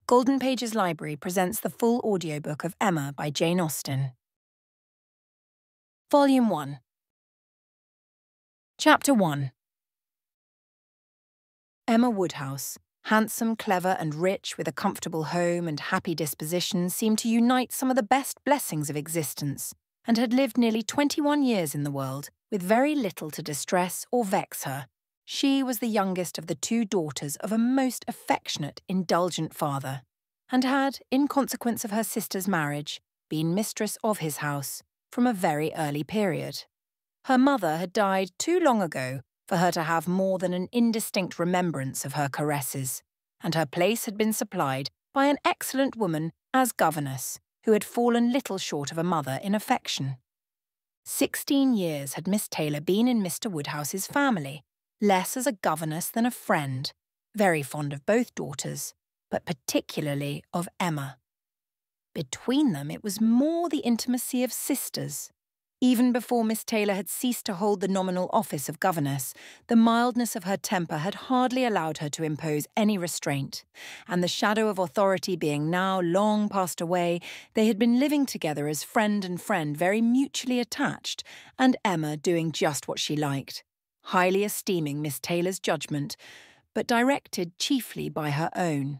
Golden Pages Library presents the full audiobook of Emma by Jane Austen. Volume 1. Chapter 1. Emma Woodhouse, handsome, clever and rich, with a comfortable home and happy disposition, seemed to unite some of the best blessings of existence, and had lived nearly 21 years in the world, with very little to distress or vex her. She was the youngest of the two daughters of a most affectionate, indulgent father, and had, in consequence of her sister's marriage, been mistress of his house from a very early period. Her mother had died too long ago for her to have more than an indistinct remembrance of her caresses, and her place had been supplied by an excellent woman as governess, who had fallen little short of a mother in affection. 16 years had Miss Taylor been in Mr. Woodhouse's family, less as a governess than a friend, very fond of both daughters, but particularly of Emma. Between them it was more the intimacy of sisters. Even before Miss Taylor had ceased to hold the nominal office of governess, the mildness of her temper had hardly allowed her to impose any restraint, and the shadow of authority being now long passed away, they had been living together as friend and friend, very mutually attached, and Emma doing just what she liked, highly esteeming Miss Taylor's judgment, but directed chiefly by her own.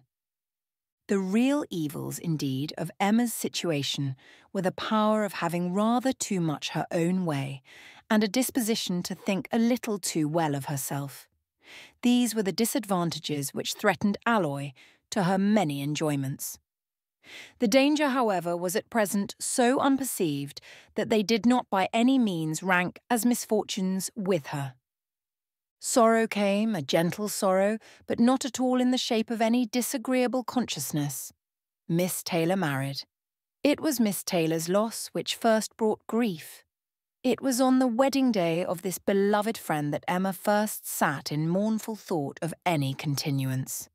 The real evils, indeed, of Emma's situation were the power of having rather too much her own way, and a disposition to think a little too well of herself. These were the disadvantages which threatened alloy to her many enjoyments. The danger, however, was at present so unperceived that they did not by any means rank as misfortunes with her. Sorrow came, a gentle sorrow, but not at all in the shape of any disagreeable consciousness. Miss Taylor married. It was Miss Taylor's loss which first brought grief. It was on the wedding day of this beloved friend that Emma first sat in mournful thought of any continuance.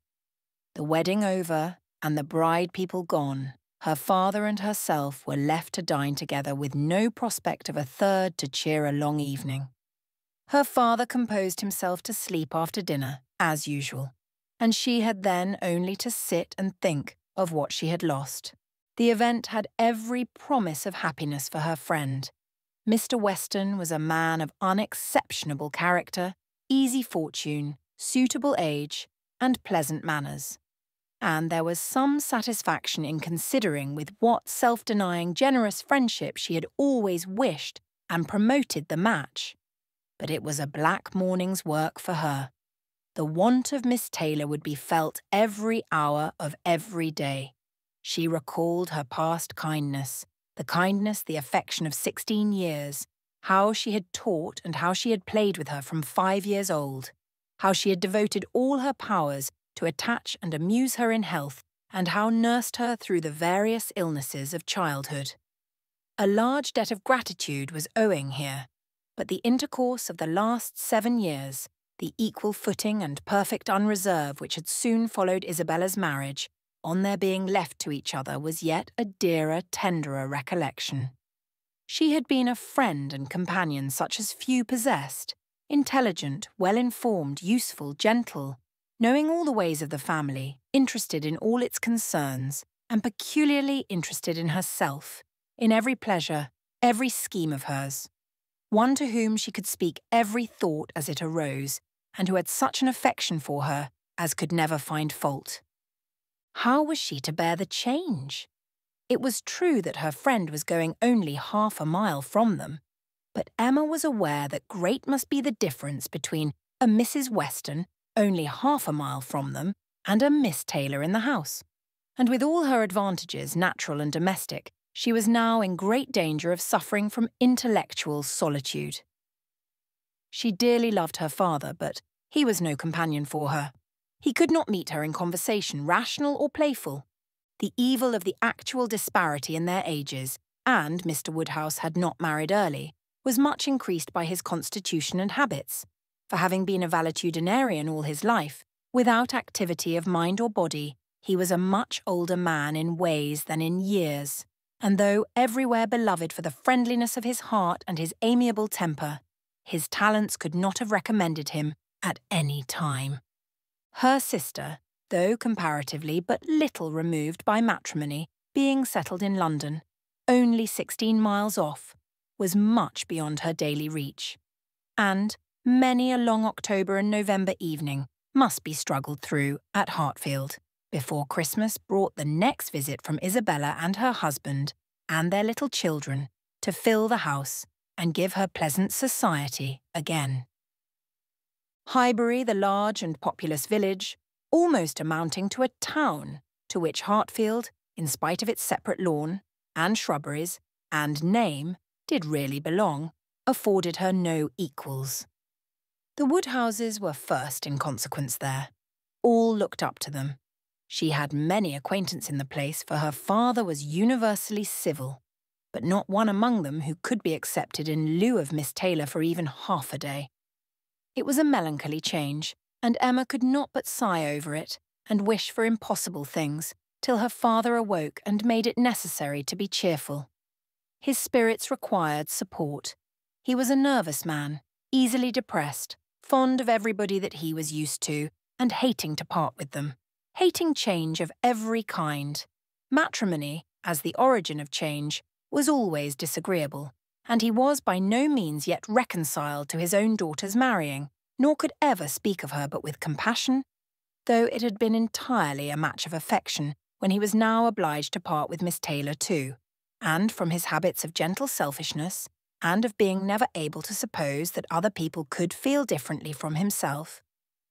The wedding over, and the bride people gone, her father and herself were left to dine together with no prospect of a third to cheer a long evening. Her father composed himself to sleep after dinner, as usual, and she had then only to sit and think of what she had lost. The event had every promise of happiness for her friend. Mr. Weston was a man of unexceptionable character, easy fortune, suitable age, and pleasant manners. And there was some satisfaction in considering with what self-denying, generous friendship she had always wished and promoted the match. But it was a black morning's work for her. The want of Miss Taylor would be felt every hour of every day. She recalled her past kindness, the affection of 16 years, how she had taught and how she had played with her from 5 years old, how she had devoted all her powers to attach and amuse her in health, and how nursed her through the various illnesses of childhood. A large debt of gratitude was owing here, but the intercourse of the last 7 years, the equal footing and perfect unreserve which had soon followed Isabella's marriage, on their being left to each other, was yet a dearer, tenderer recollection. She had been a friend and companion such as few possessed, intelligent, well-informed, useful, gentle, knowing all the ways of the family, interested in all its concerns, and peculiarly interested in herself, in every pleasure, every scheme of hers. One to whom she could speak every thought as it arose, and who had such an affection for her as could never find fault. How was she to bear the change? It was true that her friend was going only half a mile from them, but Emma was aware that great must be the difference between a Mrs. Weston, only half a mile from them, and a Miss Taylor in the house. And with all her advantages, natural and domestic, she was now in great danger of suffering from intellectual solitude. She dearly loved her father, but he was no companion for her. He could not meet her in conversation, rational or playful. The evil of the actual disparity in their ages, and Mr. Woodhouse had not married early, was much increased by his constitution and habits. For having been a valetudinarian all his life, without activity of mind or body, he was a much older man in ways than in years. And though everywhere beloved for the friendliness of his heart and his amiable temper, his talents could not have recommended him at any time. Her sister, though comparatively but little removed by matrimony, being settled in London, only 16 miles off, was much beyond her daily reach. And many a long October and November evening must be struggled through at Hartfield before Christmas brought the next visit from Isabella and her husband and their little children to fill the house and give her pleasant society again. Highbury, the large and populous village, almost amounting to a town, to which Hartfield, in spite of its separate lawn, and shrubberies, and name, did really belong, afforded her no equals. The Woodhouses were first in consequence there. All looked up to them. She had many acquaintance in the place, for her father was universally civil, but not one among them who could be accepted in lieu of Miss Taylor for even half a day. It was a melancholy change, and Emma could not but sigh over it and wish for impossible things, till her father awoke and made it necessary to be cheerful. His spirits required support. He was a nervous man, easily depressed, fond of everybody that he was used to, and hating to part with them, hating change of every kind. Matrimony, as the origin of change, was always disagreeable, and he was by no means yet reconciled to his own daughter's marrying, nor could ever speak of her but with compassion, though it had been entirely a match of affection when he was now obliged to part with Miss Taylor too, and from his habits of gentle selfishness, and of being never able to suppose that other people could feel differently from himself,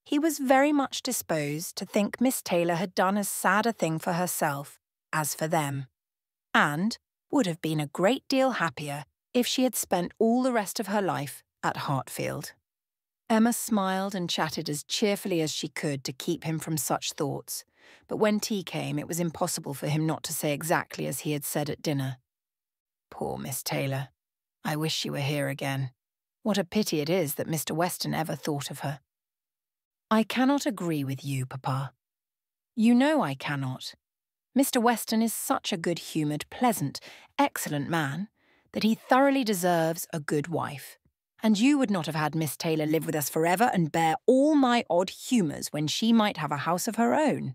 he was very much disposed to think Miss Taylor had done as sad a thing for herself as for them, and would have been a great deal happier if she had spent all the rest of her life at Hartfield. Emma smiled and chatted as cheerfully as she could to keep him from such thoughts, but when tea came it was impossible for him not to say exactly as he had said at dinner. Poor Miss Taylor. I wish she were here again. What a pity it is that Mr. Weston ever thought of her. I cannot agree with you, Papa. You know I cannot. Mr. Weston is such a good-humoured, pleasant, excellent man that he thoroughly deserves a good wife. And you would not have had Miss Taylor live with us forever and bear all my odd humours when she might have a house of her own.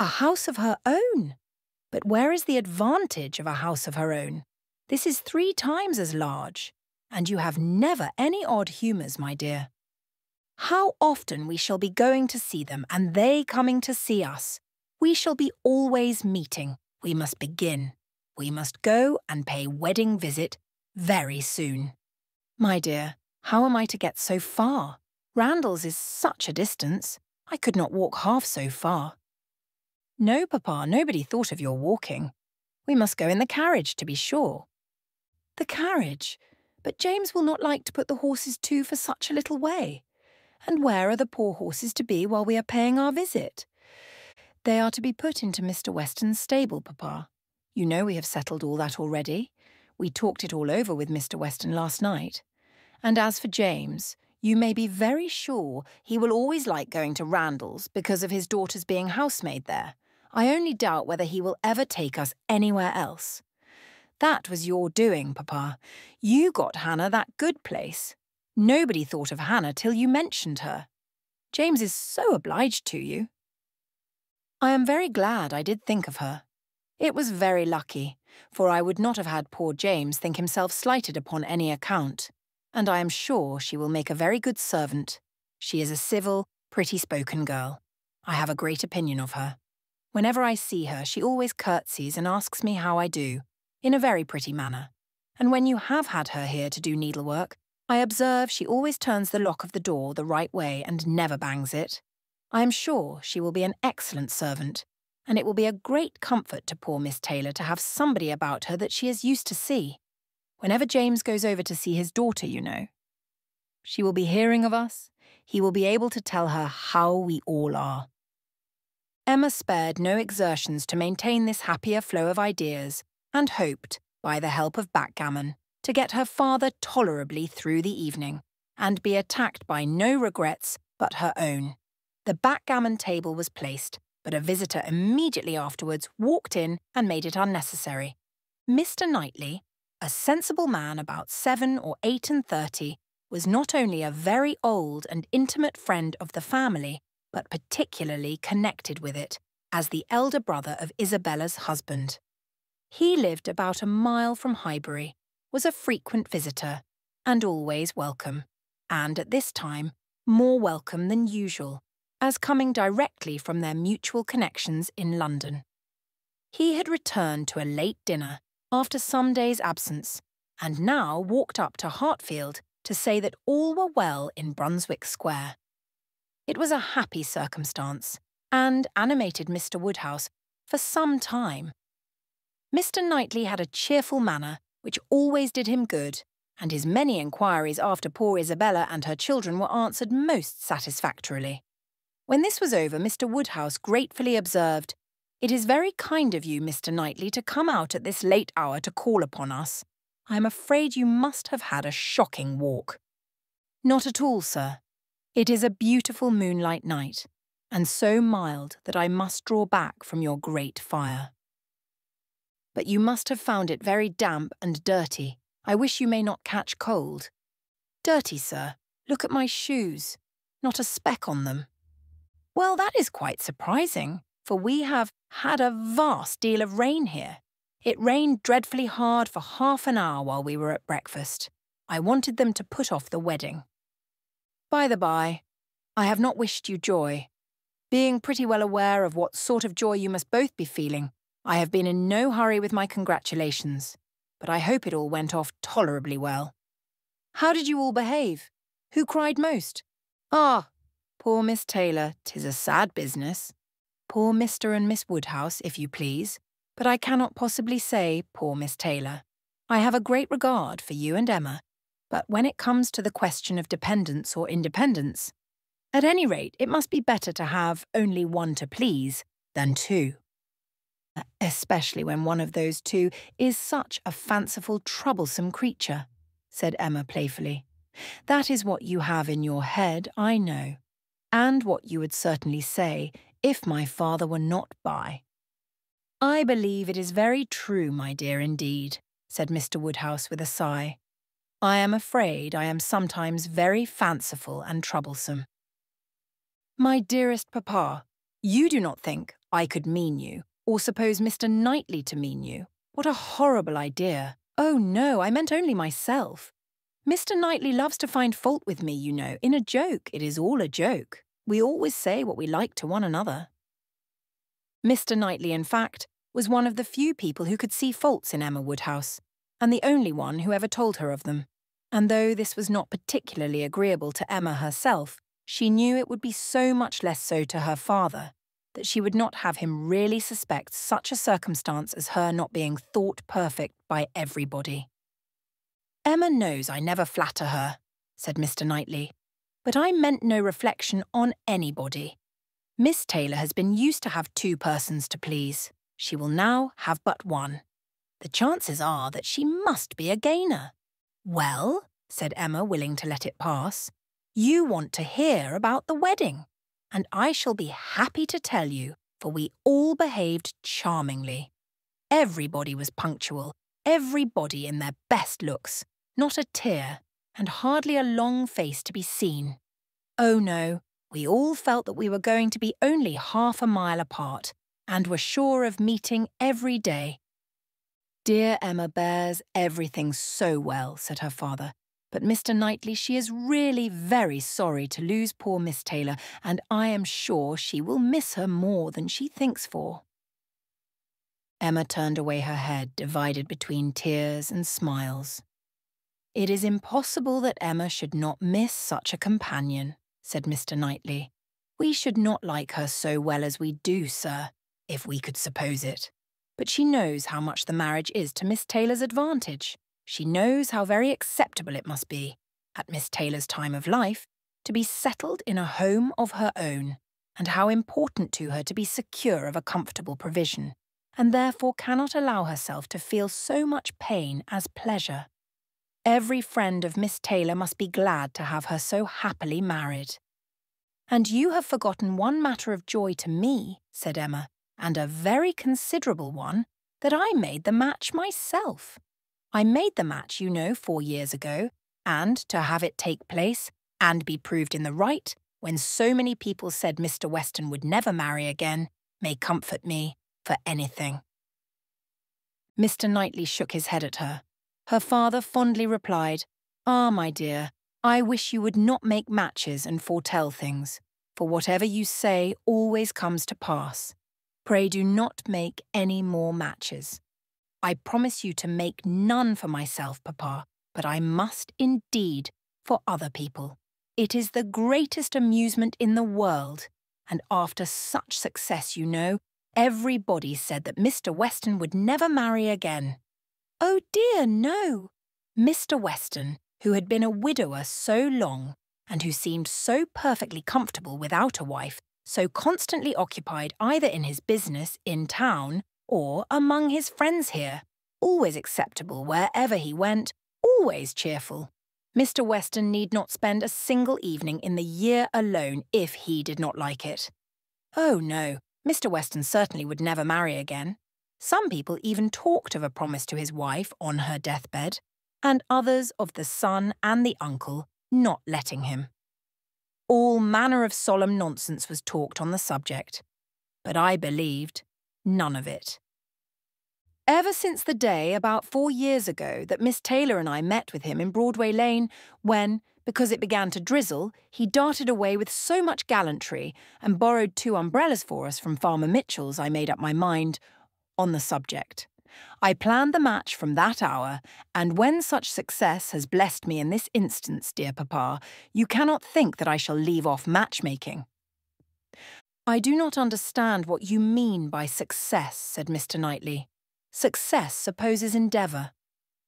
A house of her own? But where is the advantage of a house of her own? This is 3 times as large, and you have never any odd humours, my dear. How often we shall be going to see them, and they coming to see us. We shall be always meeting. We must begin. We must go and pay wedding visit very soon. My dear, how am I to get so far? Randalls is such a distance. I could not walk half so far. No, Papa, nobody thought of your walking. We must go in the carriage, to be sure. The carriage? But James will not like to put the horses to for such a little way. And where are the poor horses to be while we are paying our visit? They are to be put into Mr. Weston's stable, Papa. You know we have settled all that already. We talked it all over with Mr. Weston last night. And as for James, you may be very sure he will always like going to Randalls because of his daughter's being housemaid there. I only doubt whether he will ever take us anywhere else. That was your doing, Papa. You got Hannah that good place. Nobody thought of Hannah till you mentioned her. James is so obliged to you. I am very glad I did think of her. It was very lucky, for I would not have had poor James think himself slighted upon any account, and I am sure she will make a very good servant. She is a civil, pretty-spoken girl. I have a great opinion of her. Whenever I see her, she always curtsies and asks me how I do, in a very pretty manner. And when you have had her here to do needlework, I observe she always turns the lock of the door the right way and never bangs it. I am sure she will be an excellent servant, and it will be a great comfort to poor Miss Taylor to have somebody about her that she is used to see. Whenever James goes over to see his daughter, you know. She will be hearing of us. He will be able to tell her how we all are. Emma spared no exertions to maintain this happier flow of ideas, and hoped, by the help of backgammon, to get her father tolerably through the evening, and be attacked by no regrets but her own. The backgammon table was placed, but a visitor immediately afterwards walked in and made it unnecessary. Mr. Knightley, a sensible man about 7 or 8 and 30, was not only a very old and intimate friend of the family, but particularly connected with it as the elder brother of Isabella's husband. He lived about a mile from Highbury, was a frequent visitor, and always welcome, and at this time more welcome than usual, as coming directly from their mutual connections in London. He had returned to a late dinner after some days' absence, and now walked up to Hartfield to say that all were well in Brunswick Square. It was a happy circumstance, and animated Mr. Woodhouse for some time. Mr. Knightley had a cheerful manner which always did him good, and his many inquiries after poor Isabella and her children were answered most satisfactorily. When this was over, Mr. Woodhouse gratefully observed, "It is very kind of you, Mr. Knightley, to come out at this late hour to call upon us. I am afraid you must have had a shocking walk." "Not at all, sir. It is a beautiful moonlight night, and so mild that I must draw back from your great fire." "But you must have found it very damp and dirty. I wish you may not catch cold." "Dirty, sir? Look at my shoes. Not a speck on them." "Well, that is quite surprising, for we have had a vast deal of rain here. It rained dreadfully hard for half an hour while we were at breakfast. I wanted them to put off the wedding. By the by, I have not wished you joy. Being pretty well aware of what sort of joy you must both be feeling, I have been in no hurry with my congratulations, but I hope it all went off tolerably well. How did you all behave? Who cried most? Ah, poor Miss Taylor, 'tis a sad business. Poor Mr. and Miss Woodhouse, if you please, but I cannot possibly say poor Miss Taylor. I have a great regard for you and Emma, but when it comes to the question of dependence or independence, at any rate, it must be better to have only one to please than two. Especially when one of those two is such a fanciful, troublesome creature," said Emma playfully. "That is what you have in your head, I know, and what you would certainly say if my father were not by." "I believe it is very true, my dear, indeed," said Mr. Woodhouse with a sigh. "I am afraid I am sometimes very fanciful and troublesome." "My dearest papa, you do not think I could mean you, or suppose Mr. Knightley to mean you. What a horrible idea. Oh, no, I meant only myself. Mr. Knightley loves to find fault with me, you know, in a joke. It is all a joke. We always say what we like to one another." Mr. Knightley, in fact, was one of the few people who could see faults in Emma Woodhouse, and the only one who ever told her of them. And though this was not particularly agreeable to Emma herself, she knew it would be so much less so to her father, that she would not have him really suspect such a circumstance as her not being thought perfect by everybody. "Emma knows I never flatter her," said Mr. Knightley, "but I meant no reflection on anybody. Miss Taylor has been used to have two persons to please. She will now have but one. The chances are that she must be a gainer." "Well," said Emma, willing to let it pass, "you want to hear about the wedding, and I shall be happy to tell you, for we all behaved charmingly. Everybody was punctual, everybody in their best looks, not a tear, and hardly a long face to be seen. Oh no, we all felt that we were going to be only half a mile apart, and were sure of meeting every day." "Dear Emma bears everything so well," said her father. "But Mr. Knightley, she is really very sorry to lose poor Miss Taylor, and I am sure she will miss her more than she thinks for." Emma turned away her head, divided between tears and smiles. "It is impossible that Emma should not miss such a companion," said Mr. Knightley. "We should not like her so well as we do, sir, if we could suppose it. But she knows how much the marriage is to Miss Taylor's advantage. She knows how very acceptable it must be, at Miss Taylor's time of life, to be settled in a home of her own, and how important to her to be secure of a comfortable provision, and therefore cannot allow herself to feel so much pain as pleasure. Every friend of Miss Taylor must be glad to have her so happily married." "And you have forgotten one matter of joy to me," said Emma, "and a very considerable one, that I made the match myself. I made the match, you know, 4 years ago, and to have it take place, and be proved in the right, when so many people said Mr. Weston would never marry again, may comfort me for anything." Mr. Knightley shook his head at her. Her father fondly replied, "Ah, my dear, I wish you would not make matches and foretell things, for whatever you say always comes to pass. Pray do not make any more matches. I promise you to make none for myself, Papa, but I must indeed for other people. It is the greatest amusement in the world, and after such success, you know, everybody said that Mr. Weston would never marry again." "Oh dear, no!" Mr. Weston, who had been a widower so long, and who seemed so perfectly comfortable without a wife, so constantly occupied either in his business in town or among his friends here, always acceptable wherever he went, always cheerful. Mr. Weston need not spend a single evening in the year alone if he did not like it. Oh no, Mr. Weston certainly would never marry again. Some people even talked of a promise to his wife on her deathbed, and others of the son and the uncle not letting him. All manner of solemn nonsense was talked on the subject, but I believed none of it. Ever since the day, about 4 years ago, that Miss Taylor and I met with him in Broadway Lane, when, because it began to drizzle, he darted away with so much gallantry and borrowed 2 umbrellas for us from Farmer Mitchell's, I made up my mind on the subject. I planned the match from that hour, and when such success has blessed me in this instance, dear Papa, you cannot think that I shall leave off matchmaking." "I do not understand what you mean by success," said Mr. Knightley. "Success supposes endeavour.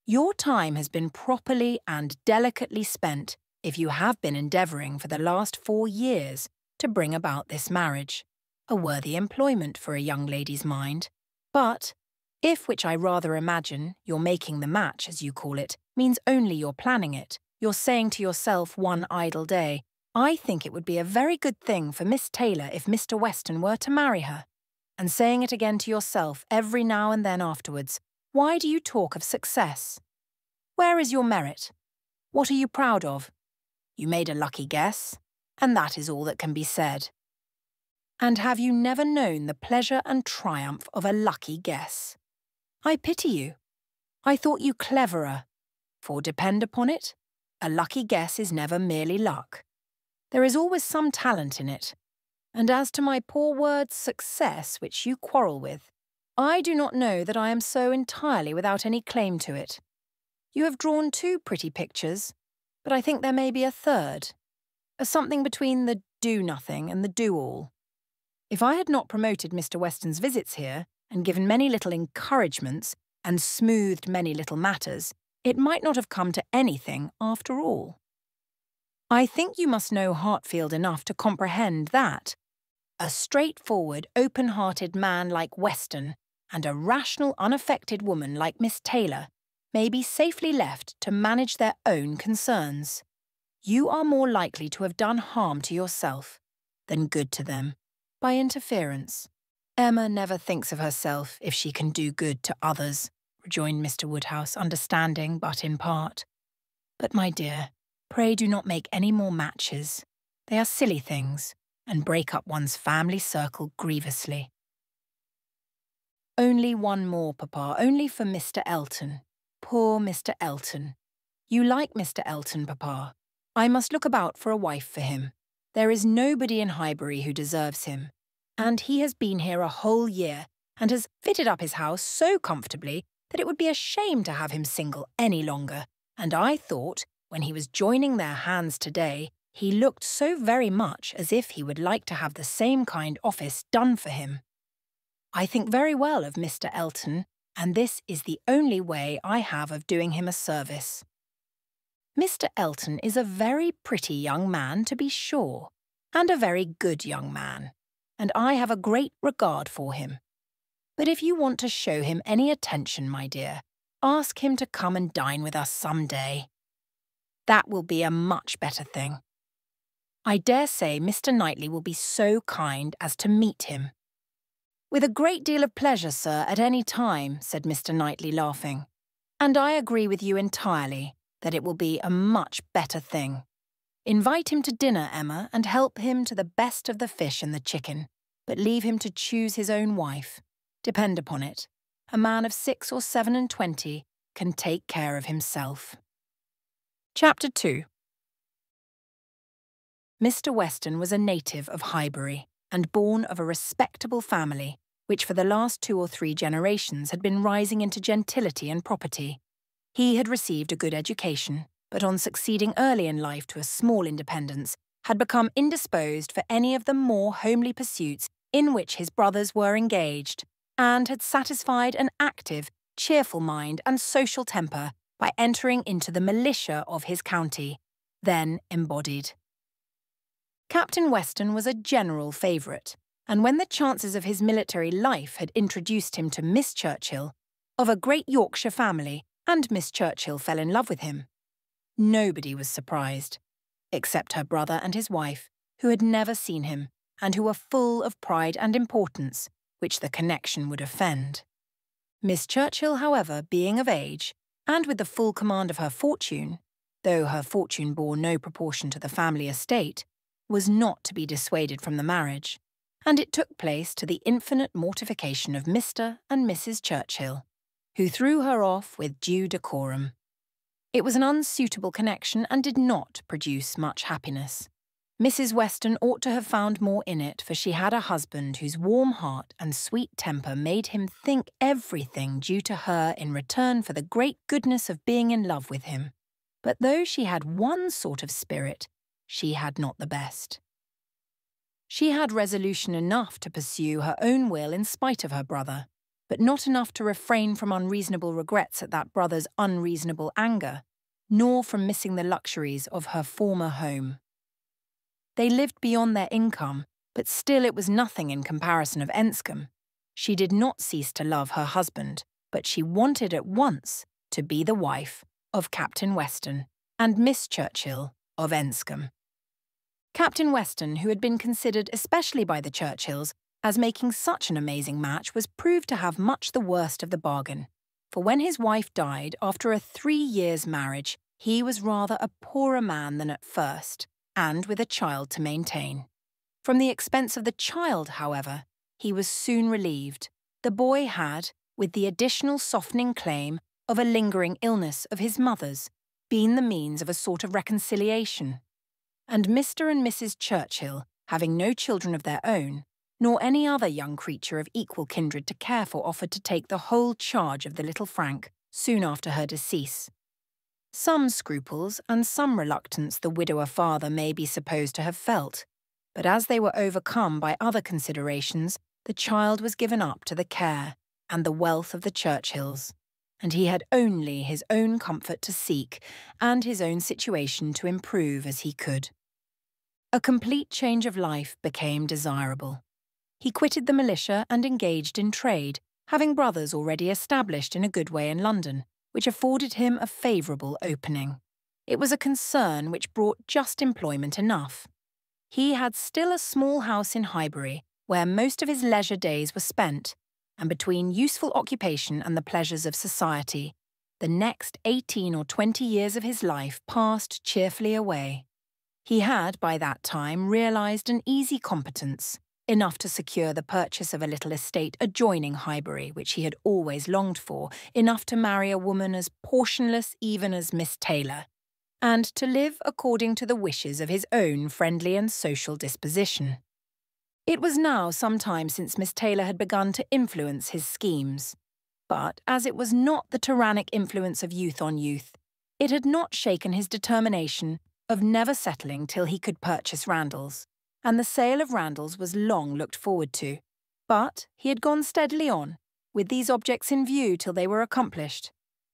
Your time has been properly and delicately spent if you have been endeavouring for the last 4 years to bring about this marriage, a worthy employment for a young lady's mind. But if, which I rather imagine, your making the match, as you call it, means only your planning it, you're saying to yourself one idle day, I think it would be a very good thing for Miss Taylor if Mr. Weston were to marry her. And saying it again to yourself every now and then afterwards, why do you talk of success? Where is your merit? What are you proud of? You made a lucky guess, and that is all that can be said. And have you never known the pleasure and triumph of a lucky guess? I pity you. I thought you cleverer, for depend upon it, a lucky guess is never merely luck. There is always some talent in it. And as to my poor word success, which you quarrel with, I do not know that I am so entirely without any claim to it. You have drawn 2 pretty pictures, but I think there may be a third, a something between the do-nothing and the do-all. If I had not promoted Mr. Weston's visits here, and given many little encouragements, and smoothed many little matters, it might not have come to anything after all. I think you must know Hartfield enough to comprehend that a straightforward, open-hearted man like Weston and a rational, unaffected woman like Miss Taylor may be safely left to manage their own concerns. You are more likely to have done harm to yourself than good to them by interference. Emma never thinks of herself if she can do good to others, rejoined Mr. Woodhouse, understanding but in part. But, my dear, pray do not make any more matches. They are silly things, and break up one's family circle grievously. Only one more, Papa, only for Mr. Elton. Poor Mr. Elton. You like Mr. Elton, Papa. I must look about for a wife for him. There is nobody in Highbury who deserves him. And he has been here a whole year, and has fitted up his house so comfortably that it would be a shame to have him single any longer, and I thought, when he was joining their hands today, he looked so very much as if he would like to have the same kind office done for him. I think very well of Mr. Elton, and this is the only way I have of doing him a service. Mr. Elton is a very pretty young man, to be sure, and a very good young man, and I have a great regard for him. But if you want to show him any attention, my dear, ask him to come and dine with us some day. That will be a much better thing. I dare say Mr. Knightley will be so kind as to meet him. With a great deal of pleasure, sir, at any time, said Mr. Knightley, laughing. And I agree with you entirely that it will be a much better thing. Invite him to dinner, Emma, and help him to the best of the fish and the chicken, but leave him to choose his own wife. Depend upon it, a man of 6 or 7 and 20 can take care of himself. Chapter 2. Mr. Weston was a native of Highbury and born of a respectable family, which for the last 2 or 3 generations had been rising into gentility and property. He had received a good education, but on succeeding early in life to a small independence, had become indisposed for any of the more homely pursuits in which his brothers were engaged, and had satisfied an active, cheerful mind and social temper by entering into the militia of his county, then embodied. Captain Weston was a general favourite, and when the chances of his military life had introduced him to Miss Churchill, of a great Yorkshire family, and Miss Churchill fell in love with him, nobody was surprised, except her brother and his wife, who had never seen him, and who were full of pride and importance, which the connection would offend. Miss Churchill, however, being of age, and with the full command of her fortune, though her fortune bore no proportion to the family estate, was not to be dissuaded from the marriage, and it took place to the infinite mortification of Mr. and Mrs. Churchill, who threw her off with due decorum. It was an unsuitable connection and did not produce much happiness. Mrs. Weston ought to have found more in it, for she had a husband whose warm heart and sweet temper made him think everything due to her in return for the great goodness of being in love with him. But though she had one sort of spirit, she had not the best. She had resolution enough to pursue her own will in spite of her brother, but not enough to refrain from unreasonable regrets at that brother's unreasonable anger, nor from missing the luxuries of her former home. They lived beyond their income, but still it was nothing in comparison of Enscombe. She did not cease to love her husband, but she wanted at once to be the wife of Captain Weston and Miss Churchill of Enscombe. Captain Weston, who had been considered, especially by the Churchills, as making such an amazing match, was proved to have much the worst of the bargain, for when his wife died after a 3 years' marriage, he was rather a poorer man than at first, and with a child to maintain. From the expense of the child, however, he was soon relieved. The boy had, with the additional softening claim of a lingering illness of his mother's, been the means of a sort of reconciliation. And Mr. and Mrs. Churchill, having no children of their own, nor any other young creature of equal kindred to care for, offered to take the whole charge of the little Frank soon after her decease. Some scruples and some reluctance the widower father may be supposed to have felt, but as they were overcome by other considerations, the child was given up to the care and the wealth of the Churchills, and he had only his own comfort to seek and his own situation to improve as he could. A complete change of life became desirable. He quitted the militia and engaged in trade, having brothers already established in a good way in London, which afforded him a favourable opening. It was a concern which brought just employment enough. He had still a small house in Highbury, where most of his leisure days were spent, and between useful occupation and the pleasures of society, the next 18 or 20 years of his life passed cheerfully away. He had, by that time, realised an easy competence, enough to secure the purchase of a little estate adjoining Highbury, which he had always longed for, enough to marry a woman as portionless even as Miss Taylor, and to live according to the wishes of his own friendly and social disposition. It was now some time since Miss Taylor had begun to influence his schemes, but as it was not the tyrannic influence of youth on youth, it had not shaken his determination of never settling till he could purchase Randalls, and the sale of Randalls was long looked forward to. But he had gone steadily on, with these objects in view till they were accomplished.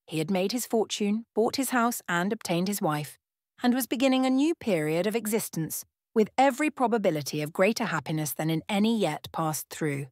He had made his fortune, bought his house and obtained his wife, and was beginning a new period of existence, with every probability of greater happiness than in any yet passed through.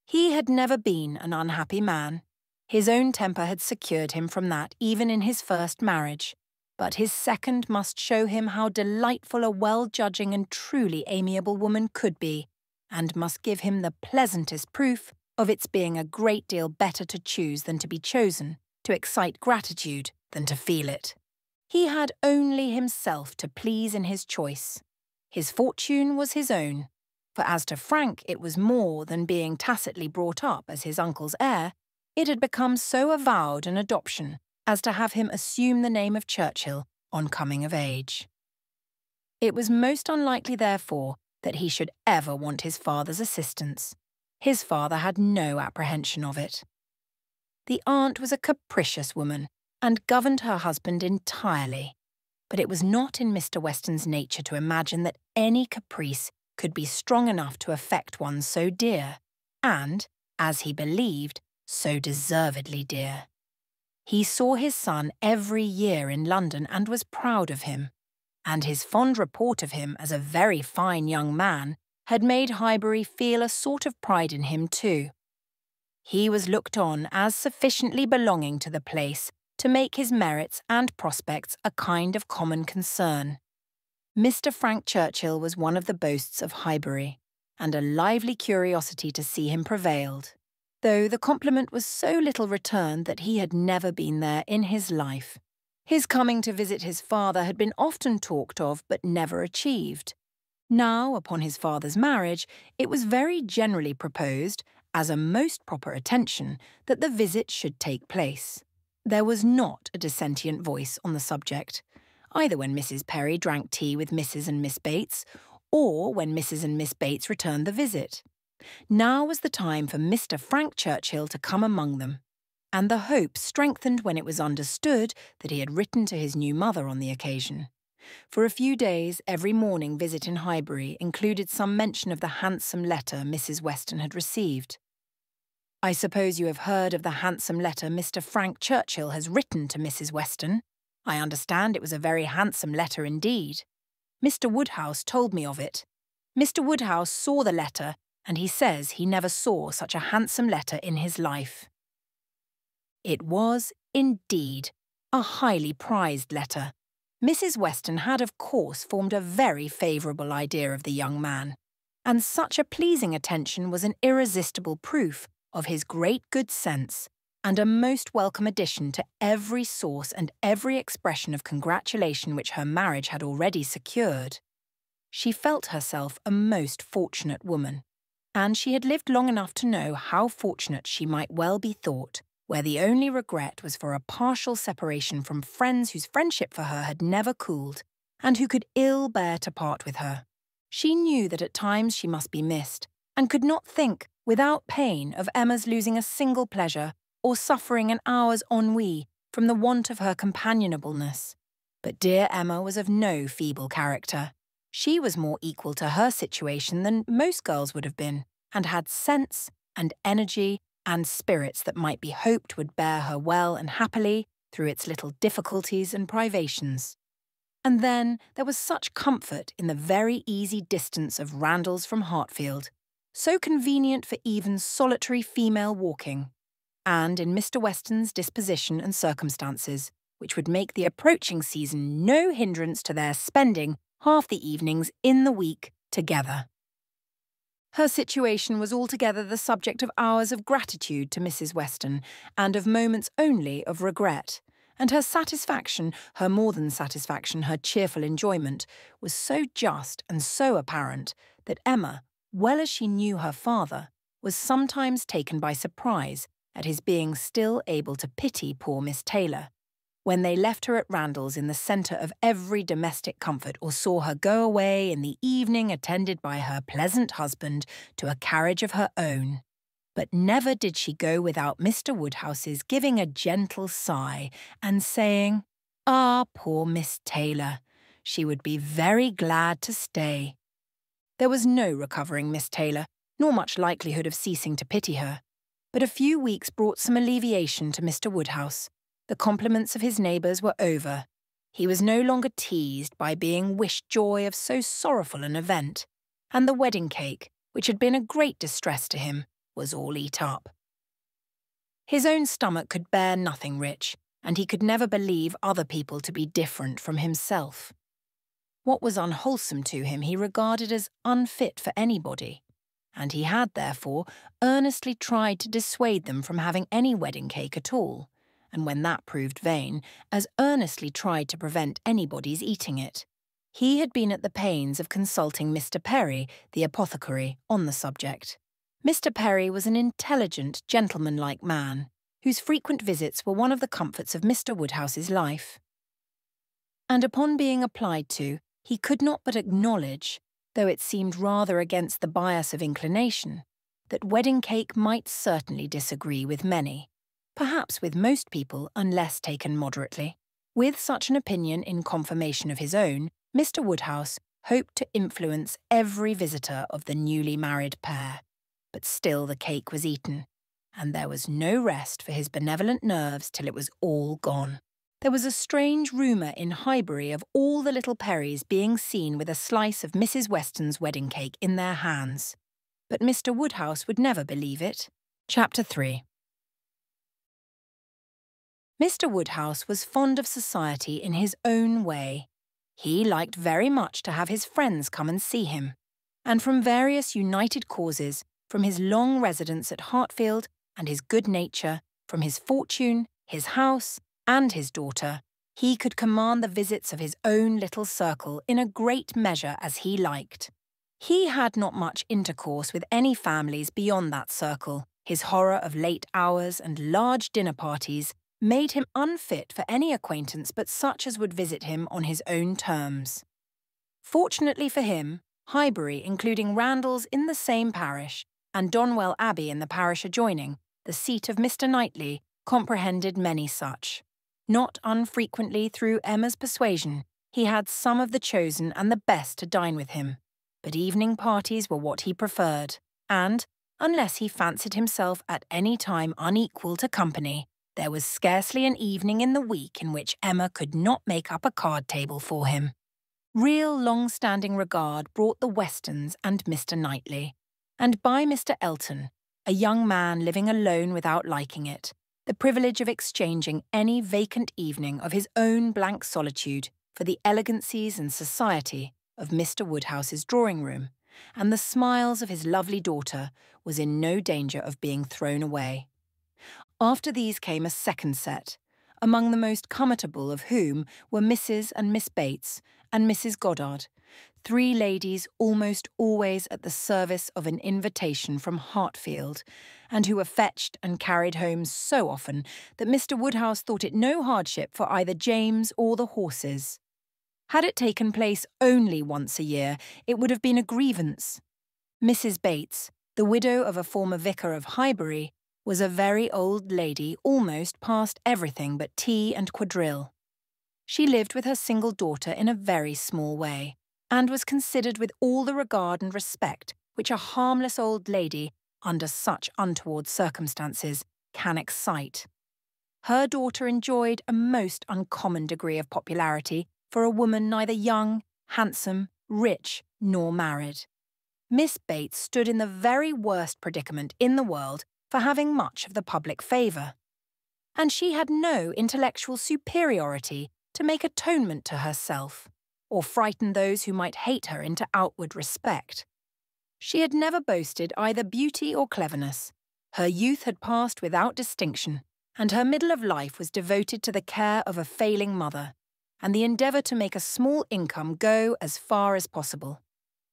He had never been an unhappy man. His own temper had secured him from that even in his first marriage, but his second must show him how delightful a well-judging and truly amiable woman could be, and must give him the pleasantest proof of its being a great deal better to choose than to be chosen, to excite gratitude than to feel it. He had only himself to please in his choice. His fortune was his own, for as to Frank it was more than being tacitly brought up as his uncle's heir, it had become so avowed an adoption as to have him assume the name of Churchill on coming of age. It was most unlikely, therefore, that he should ever want his father's assistance. His father had no apprehension of it. The aunt was a capricious woman, and governed her husband entirely. But it was not in Mr. Weston's nature to imagine that any caprice could be strong enough to affect one so dear, and, as he believed, so deservedly dear. He saw his son every year in London and was proud of him, and his fond report of him as a very fine young man had made Highbury feel a sort of pride in him too. He was looked on as sufficiently belonging to the place to make his merits and prospects a kind of common concern. Mr. Frank Churchill was one of the boasts of Highbury, and a lively curiosity to see him prevailed, though the compliment was so little returned that he had never been there in his life. His coming to visit his father had been often talked of but never achieved. Now, upon his father's marriage, it was very generally proposed, as a most proper attention, that the visit should take place. There was not a dissentient voice on the subject, either when Mrs. Perry drank tea with Mrs. and Miss Bates, or when Mrs. and Miss Bates returned the visit. Now was the time for Mr. Frank Churchill to come among them, and the hope strengthened when it was understood that he had written to his new mother on the occasion. For a few days, every morning visit in Highbury included some mention of the handsome letter Mrs. Weston had received. "I suppose you have heard of the handsome letter Mr. Frank Churchill has written to Mrs. Weston. I understand it was a very handsome letter indeed. Mr. Woodhouse told me of it. Mr. Woodhouse saw the letter, and he says he never saw such a handsome letter in his life." It was, indeed, a highly prized letter. Mrs. Weston had, of course, formed a very favourable idea of the young man, and such a pleasing attention was an irresistible proof of his great good sense, and a most welcome addition to every source and every expression of congratulation which her marriage had already secured. She felt herself a most fortunate woman, and she had lived long enough to know how fortunate she might well be thought, where the only regret was for a partial separation from friends whose friendship for her had never cooled, and who could ill bear to part with her. She knew that at times she must be missed, and could not think, without pain, of Emma's losing a single pleasure, or suffering an hour's ennui from the want of her companionableness. But dear Emma was of no feeble character. She was more equal to her situation than most girls would have been, and had sense and energy and spirits that might be hoped would bear her well and happily through its little difficulties and privations. And then there was such comfort in the very easy distance of Randalls from Hartfield, so convenient for even solitary female walking, and in Mr. Weston's disposition and circumstances, which would make the approaching season no hindrance to their spending half the evenings in the week together. Her situation was altogether the subject of hours of gratitude to Mrs. Weston, and of moments only of regret, and her satisfaction, her more than satisfaction, her cheerful enjoyment, was so just and so apparent that Emma, well as she knew her father, was sometimes taken by surprise at his being still able to pity poor Miss Taylor, when they left her at Randalls in the centre of every domestic comfort, or saw her go away in the evening attended by her pleasant husband to a carriage of her own. But never did she go without Mr. Woodhouse's giving a gentle sigh and saying, "Ah, poor Miss Taylor, she would be very glad to stay." There was no recovering Miss Taylor, nor much likelihood of ceasing to pity her, but a few weeks brought some alleviation to Mr. Woodhouse. The compliments of his neighbours were over. He was no longer teased by being wished joy of so sorrowful an event, and the wedding cake, which had been a great distress to him, was all eat up. His own stomach could bear nothing rich, and he could never believe other people to be different from himself. What was unwholesome to him he regarded as unfit for anybody, and he had, therefore, earnestly tried to dissuade them from having any wedding cake at all, and when that proved vain, as earnestly tried to prevent anybody's eating it. He had been at the pains of consulting Mr. Perry, the apothecary, on the subject. Mr. Perry was an intelligent, gentlemanlike man, whose frequent visits were one of the comforts of Mr. Woodhouse's life. And upon being applied to, he could not but acknowledge, though it seemed rather against the bias of inclination, that wedding cake might certainly disagree with many, perhaps with most people unless taken moderately. With such an opinion in confirmation of his own, Mr. Woodhouse hoped to influence every visitor of the newly married pair. But still the cake was eaten, and there was no rest for his benevolent nerves till it was all gone. There was a strange rumour in Highbury of all the little Perrys being seen with a slice of Mrs. Weston's wedding cake in their hands. But Mr. Woodhouse would never believe it. Chapter 3. Mr. Woodhouse was fond of society in his own way. He liked very much to have his friends come and see him, and from various united causes, from his long residence at Hartfield and his good nature, from his fortune, his house, and his daughter, he could command the visits of his own little circle in a great measure as he liked. He had not much intercourse with any families beyond that circle. His horror of late hours and large dinner parties made him unfit for any acquaintance but such as would visit him on his own terms. Fortunately for him, Highbury, including Randalls in the same parish, and Donwell Abbey in the parish adjoining, the seat of Mr. Knightley, comprehended many such. Not unfrequently, through Emma's persuasion, he had some of the chosen and the best to dine with him, but evening parties were what he preferred, and, unless he fancied himself at any time unequal to company, there was scarcely an evening in the week in which Emma could not make up a card table for him. Real long-standing regard brought the Westons and Mr. Knightley, and by Mr. Elton, a young man living alone without liking it, the privilege of exchanging any vacant evening of his own blank solitude for the elegancies and society of Mr. Woodhouse's drawing-room, and the smiles of his lovely daughter, was in no danger of being thrown away. After these came a second set, among the most comfortable of whom were Mrs. and Miss Bates and Mrs. Goddard, 3 ladies almost always at the service of an invitation from Hartfield, and who were fetched and carried home so often that Mr. Woodhouse thought it no hardship for either James or the horses. Had it taken place only once a year, it would have been a grievance. Mrs. Bates, the widow of a former vicar of Highbury, was a very old lady almost past everything but tea and quadrille. She lived with her single daughter in a very small way, and was considered with all the regard and respect which a harmless old lady, under such untoward circumstances, can excite. Her daughter enjoyed a most uncommon degree of popularity for a woman neither young, handsome, rich, nor married. Miss Bates stood in the very worst predicament in the world for having much of the public favour, and she had no intellectual superiority to make atonement to herself, or frighten those who might hate her into outward respect. She had never boasted either beauty or cleverness. Her youth had passed without distinction, and her middle of life was devoted to the care of a failing mother, and the endeavour to make a small income go as far as possible.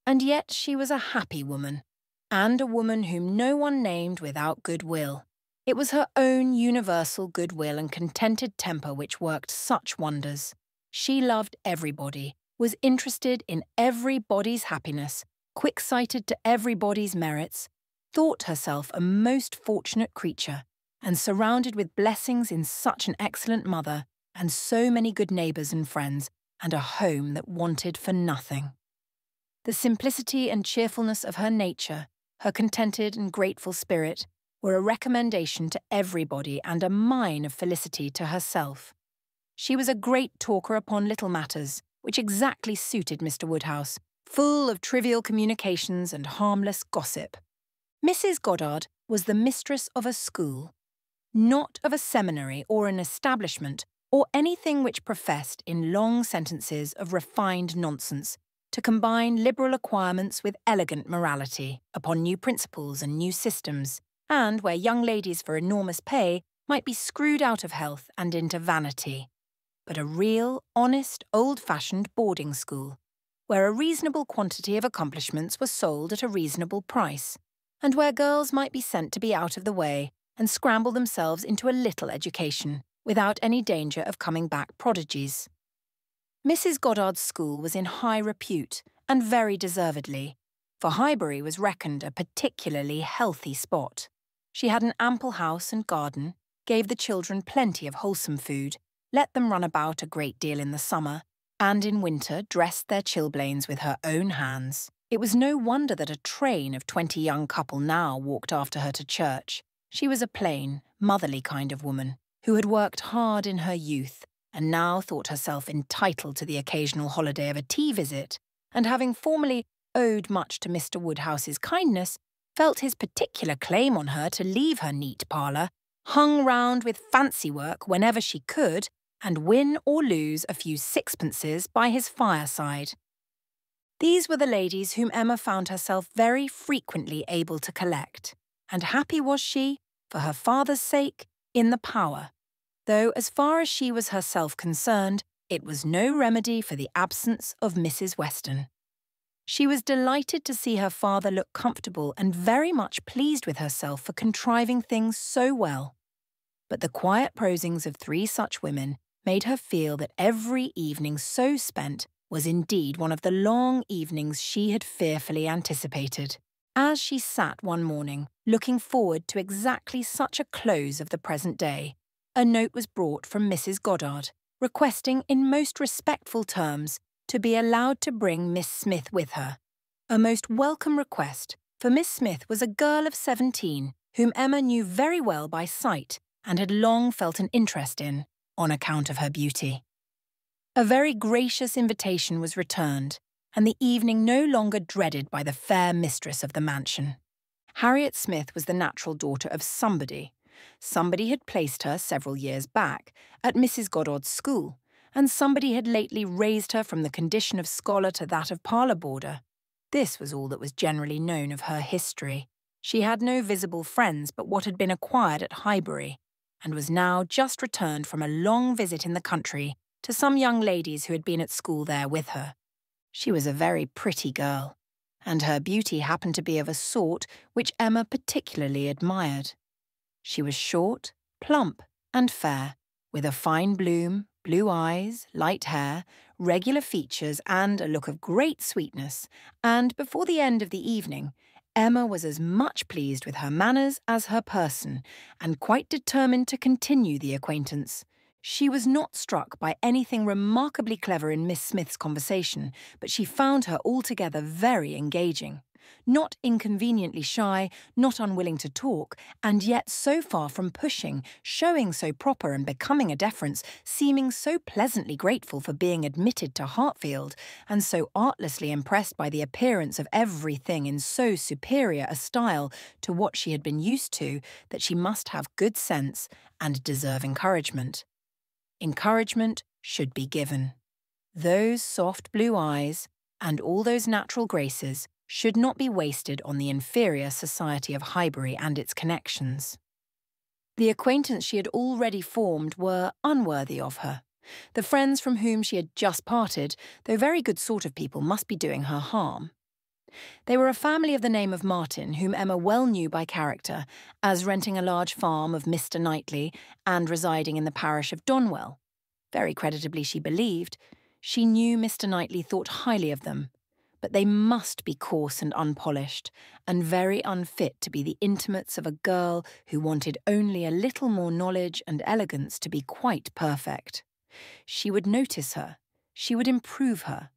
And yet she was a happy woman, and a woman whom no one named without goodwill. It was her own universal goodwill and contented temper which worked such wonders. She loved everybody, was interested in everybody's happiness, quick-sighted to everybody's merits, thought herself a most fortunate creature, and surrounded with blessings in such an excellent mother, and so many good neighbours and friends, and a home that wanted for nothing. The simplicity and cheerfulness of her nature, her contented and grateful spirit, were a recommendation to everybody and a mine of felicity to herself. She was a great talker upon little matters, which exactly suited Mr. Woodhouse, full of trivial communications and harmless gossip. Mrs. Goddard was the mistress of a school, not of a seminary or an establishment or anything which professed in long sentences of refined nonsense to combine liberal acquirements with elegant morality upon new principles and new systems, and where young ladies for enormous pay might be screwed out of health and into vanity, but a real, honest, old-fashioned boarding school, where a reasonable quantity of accomplishments were sold at a reasonable price, and where girls might be sent to be out of the way and scramble themselves into a little education, without any danger of coming back prodigies. Mrs. Goddard's school was in high repute, and very deservedly, for Highbury was reckoned a particularly healthy spot. She had an ample house and garden, gave the children plenty of wholesome food, let them run about a great deal in the summer, and in winter dressed their chilblains with her own hands. It was no wonder that a train of 20 young couple now walked after her to church. She was a plain, motherly kind of woman, who had worked hard in her youth, and now thought herself entitled to the occasional holiday of a tea visit, and having formerly owed much to Mr. Woodhouse's kindness, felt his particular claim on her to leave her neat parlour, hung round with fancy work whenever she could, and win or lose a few sixpences by his fireside. These were the ladies whom Emma found herself very frequently able to collect, and happy was she, for her father's sake, in the power, though as far as she was herself concerned, it was no remedy for the absence of Mrs. Weston. She was delighted to see her father look comfortable and very much pleased with herself for contriving things so well. But the quiet prosings of 3 such women made her feel that every evening so spent was indeed one of the long evenings she had fearfully anticipated. As she sat one morning, looking forward to exactly such a close of the present day, a note was brought from Mrs. Goddard, requesting in most respectful terms to be allowed to bring Miss Smith with her. A most welcome request, for Miss Smith was a girl of 17, whom Emma knew very well by sight and had long felt an interest in, on account of her beauty. A very gracious invitation was returned, and the evening no longer dreaded by the fair mistress of the mansion. Harriet Smith was the natural daughter of somebody. Somebody had placed her several years back at Mrs. Goddard's school, and somebody had lately raised her from the condition of scholar to that of parlour boarder. This was all that was generally known of her history. She had no visible friends but what had been acquired at Highbury, and was now just returned from a long visit in the country to some young ladies who had been at school there with her. She was a very pretty girl, and her beauty happened to be of a sort which Emma particularly admired. She was short, plump, and fair, with a fine bloom, blue eyes, light hair, regular features, and a look of great sweetness, and before the end of the evening, Emma was as much pleased with her manners as her person, and quite determined to continue the acquaintance. She was not struck by anything remarkably clever in Miss Smith's conversation, but she found her altogether very engaging. Not inconveniently shy, not unwilling to talk, and yet so far from pushing, showing so proper and becoming a deference, seeming so pleasantly grateful for being admitted to Hartfield, and so artlessly impressed by the appearance of everything in so superior a style to what she had been used to, that she must have good sense and deserve encouragement. Encouragement should be given. Those soft blue eyes, and all those natural graces, should not be wasted on the inferior society of Highbury and its connections. The acquaintance she had already formed were unworthy of her. The friends from whom she had just parted, though very good sort of people, must be doing her harm. They were a family of the name of Martin, whom Emma well knew by character, as renting a large farm of Mr. Knightley and residing in the parish of Donwell. Very creditably she believed. She knew Mr. Knightley thought highly of them, but they must be coarse and unpolished, and very unfit to be the intimates of a girl who wanted only a little more knowledge and elegance to be quite perfect. She would notice her, she would improve her,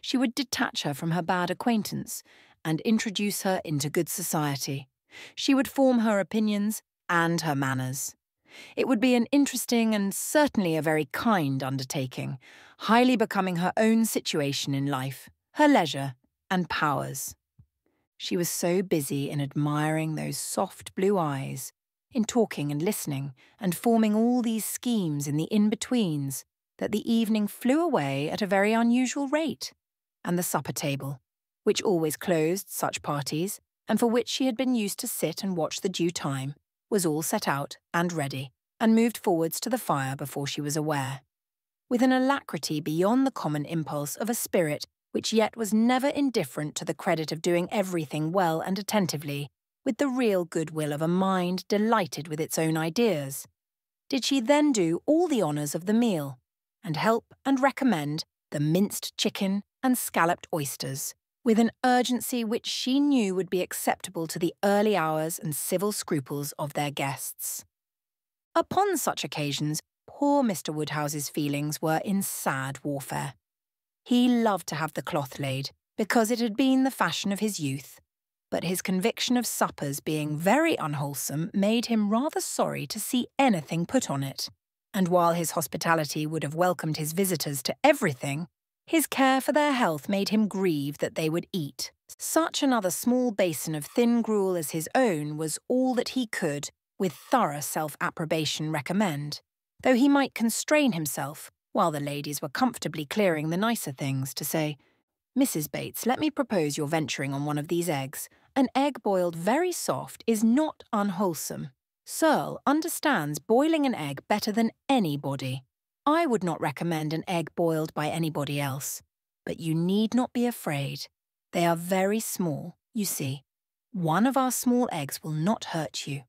she would detach her from her bad acquaintance, and introduce her into good society. She would form her opinions and her manners. It would be an interesting and certainly a very kind undertaking, highly becoming her own situation in life, her leisure and powers. She was so busy in admiring those soft blue eyes, in talking and listening, and forming all these schemes in the in-betweens, that the evening flew away at a very unusual rate, and the supper table, which always closed such parties, and for which she had been used to sit and watch the due time, was all set out and ready, and moved forwards to the fire before she was aware, with an alacrity beyond the common impulse of a spirit which yet was never indifferent to the credit of doing everything well and attentively, with the real goodwill of a mind delighted with its own ideas. Did she then do all the honours of the meal, and help and recommend the minced chicken and scalloped oysters, with an urgency which she knew would be acceptable to the early hours and civil scruples of their guests. Upon such occasions, poor Mr. Woodhouse's feelings were in sad warfare. He loved to have the cloth laid, because it had been the fashion of his youth, but his conviction of suppers being very unwholesome made him rather sorry to see anything put on it, and while his hospitality would have welcomed his visitors to everything, his care for their health made him grieve that they would eat. Such another small basin of thin gruel as his own was all that he could, with thorough self-approbation, recommend, though he might constrain himself, while the ladies were comfortably clearing the nicer things, to say, "Mrs. Bates, let me propose your venturing on one of these eggs. An egg boiled very soft is not unwholesome. Searle understands boiling an egg better than anybody. I would not recommend an egg boiled by anybody else. But you need not be afraid. They are very small, you see. One of our small eggs will not hurt you.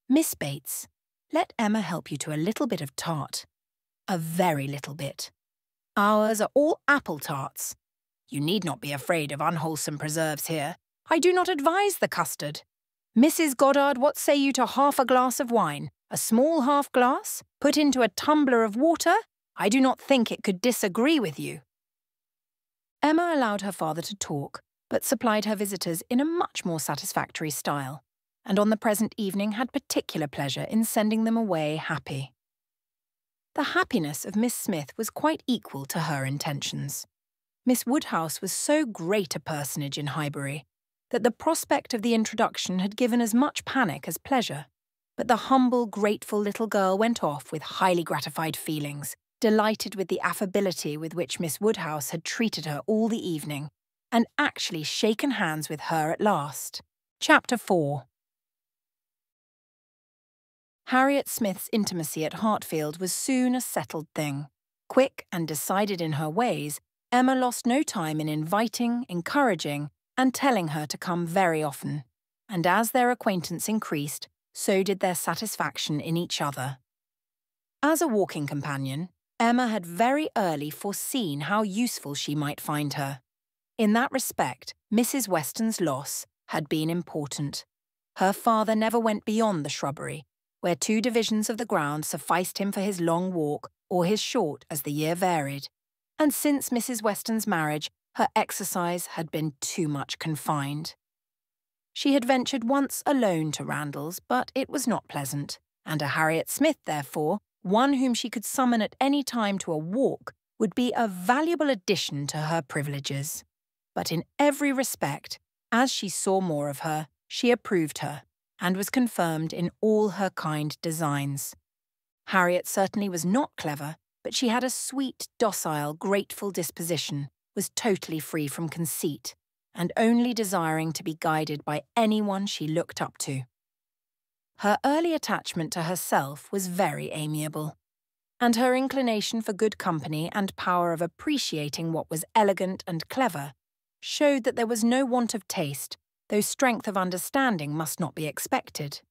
Miss Bates, let Emma help you to a little bit of tart. A very little bit. Ours are all apple tarts. You need not be afraid of unwholesome preserves here. I do not advise the custard. Mrs. Goddard, what say you to half a glass of wine? A small half glass, put into a tumbler of water? I do not think it could disagree with you." Emma allowed her father to talk, but supplied her visitors in a much more satisfactory style, and on the present evening had particular pleasure in sending them away happy. The happiness of Miss Smith was quite equal to her intentions. Miss Woodhouse was so great a personage in Highbury that the prospect of the introduction had given as much panic as pleasure, but the humble, grateful little girl went off with highly gratified feelings, delighted with the affability with which Miss Woodhouse had treated her all the evening, and actually shaken hands with her at last. Chapter 4. Harriet Smith's intimacy at Hartfield was soon a settled thing. Quick and decided in her ways, Emma lost no time in inviting, encouraging, and telling her to come very often, and as their acquaintance increased, so did their satisfaction in each other. As a walking companion, Emma had very early foreseen how useful she might find her. In that respect, Mrs. Weston's loss had been important. Her father never went beyond the shrubbery, where 2 divisions of the ground sufficed him for his long walk or his short as the year varied, and since Mrs. Weston's marriage, her exercise had been too much confined. She had ventured once alone to Randalls, but it was not pleasant, and a Harriet Smith, therefore, one whom she could summon at any time to a walk, would be a valuable addition to her privileges. But in every respect, as she saw more of her, she approved her, and was confirmed in all her kind designs. Harriet certainly was not clever, but she had a sweet, docile, grateful disposition, was totally free from conceit, and only desiring to be guided by anyone she looked up to. Her early attachment to herself was very amiable, and her inclination for good company and power of appreciating what was elegant and clever showed that there was no want of taste, though strength of understanding must not be expected.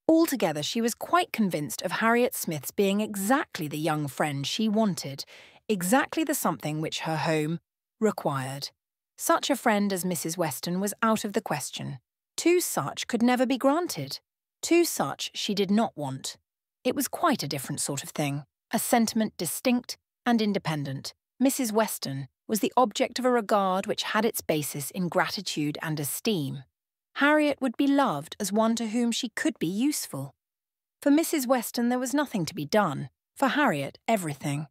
Altogether, she was quite convinced of Harriet Smith's being exactly the young friend she wanted, exactly the something which her home required. Such a friend as Mrs. Weston was out of the question. 2 such could never be granted. 2 such she did not want. It was quite a different sort of thing, a sentiment distinct and independent. Mrs. Weston was the object of a regard which had its basis in gratitude and esteem. Harriet would be loved as one to whom she could be useful. For Mrs. Weston there was nothing to be done, for Harriet everything.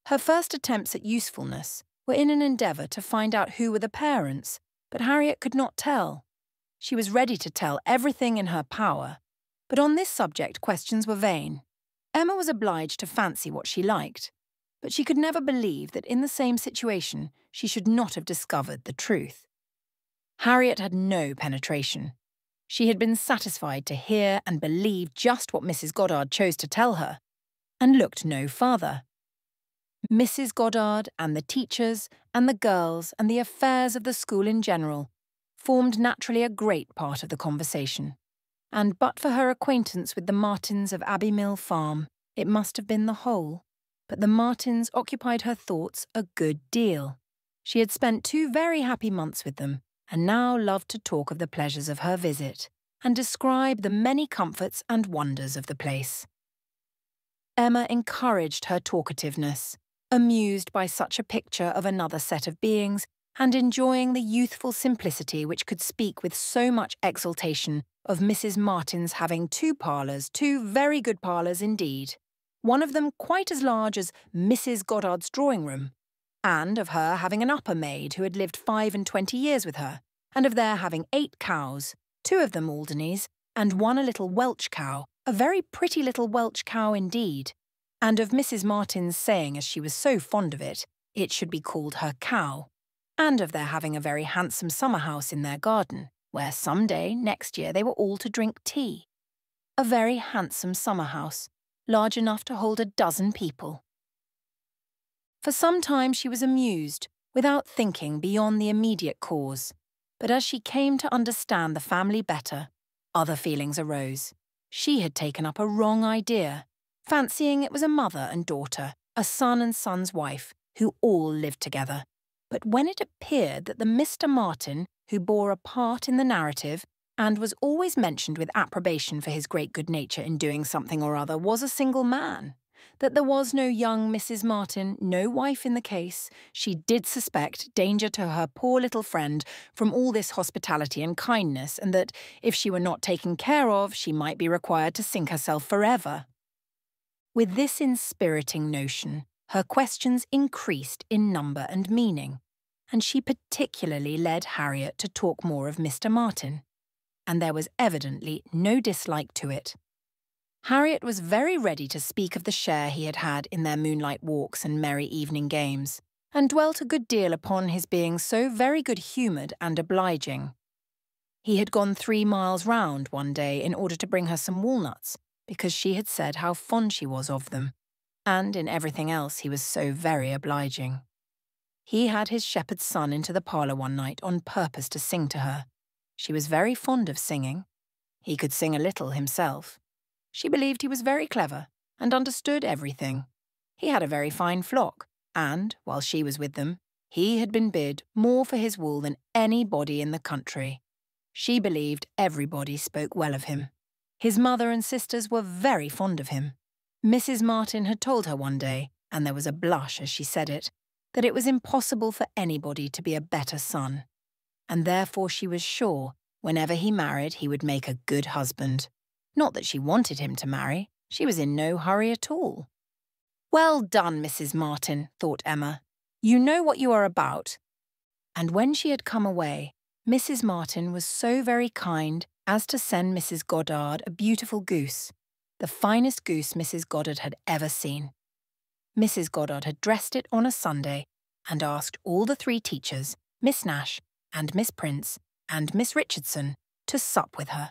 Her first attempts at usefulness were in an endeavour to find out who were the parents, but Harriet could not tell. She was ready to tell everything in her power, but on this subject questions were vain. Emma was obliged to fancy what she liked, but she could never believe that in the same situation she should not have discovered the truth. Harriet had no penetration. She had been satisfied to hear and believe just what Mrs. Goddard chose to tell her, and looked no farther. Mrs. Goddard and the teachers and the girls and the affairs of the school in general formed naturally a great part of the conversation, and but for her acquaintance with the Martins of Abbey Mill Farm, it must have been the whole. But the Martins occupied her thoughts a good deal. She had spent 2 very happy months with them, and now loved to talk of the pleasures of her visit, and describe the many comforts and wonders of the place. Emma encouraged her talkativeness, amused by such a picture of another set of beings, and enjoying the youthful simplicity which could speak with so much exultation of Mrs. Martin's having 2 parlours, 2 very good parlours indeed, one of them quite as large as Mrs. Goddard's drawing-room, and of her having an upper maid who had lived 25 years with her, and of their having 8 cows, 2 of them Alderneys, and 1 a little Welch cow, a very pretty little Welch cow indeed, and of Mrs. Martin's saying, as she was so fond of it, it should be called her cow, and of their having a very handsome summer-house in their garden, where some day next year they were all to drink tea. A very handsome summer-house, large enough to hold 12 people. For some time she was amused, without thinking beyond the immediate cause, but as she came to understand the family better, other feelings arose. She had taken up a wrong idea, fancying it was a mother and daughter, a son and son's wife, who all lived together. But when it appeared that the Mr. Martin, who bore a part in the narrative, and was always mentioned with approbation for his great good nature in doing something or other, was a single man, that there was no young Mrs. Martin, no wife in the case, she did suspect danger to her poor little friend from all this hospitality and kindness, and that, if she were not taken care of, she might be required to sink herself forever. With this inspiriting notion, her questions increased in number and meaning, and she particularly led Harriet to talk more of Mr. Martin, and there was evidently no dislike to it. Harriet was very ready to speak of the share he had had in their moonlight walks and merry evening games, and dwelt a good deal upon his being so very good-humoured and obliging. He had gone 3 miles round one day in order to bring her some walnuts, because she had said how fond she was of them, and in everything else he was so very obliging. He had his shepherd's son into the parlour one night on purpose to sing to her. She was very fond of singing. He could sing a little himself. She believed he was very clever and understood everything. He had a very fine flock, and, while she was with them, he had been bid more for his wool than anybody in the country. She believed everybody spoke well of him. His mother and sisters were very fond of him. Mrs. Martin had told her one day, and there was a blush as she said it, that it was impossible for anybody to be a better son, and therefore she was sure, whenever he married, he would make a good husband. Not that she wanted him to marry, she was in no hurry at all. "Well done, Mrs. Martin," thought Emma. "You know what you are about." And when she had come away, Mrs. Martin was so very kind as to send Mrs. Goddard a beautiful goose, the finest goose Mrs. Goddard had ever seen. Mrs. Goddard had dressed it on a Sunday and asked all the 3 teachers, Miss Nash and Miss Prince and Miss Richardson, to sup with her.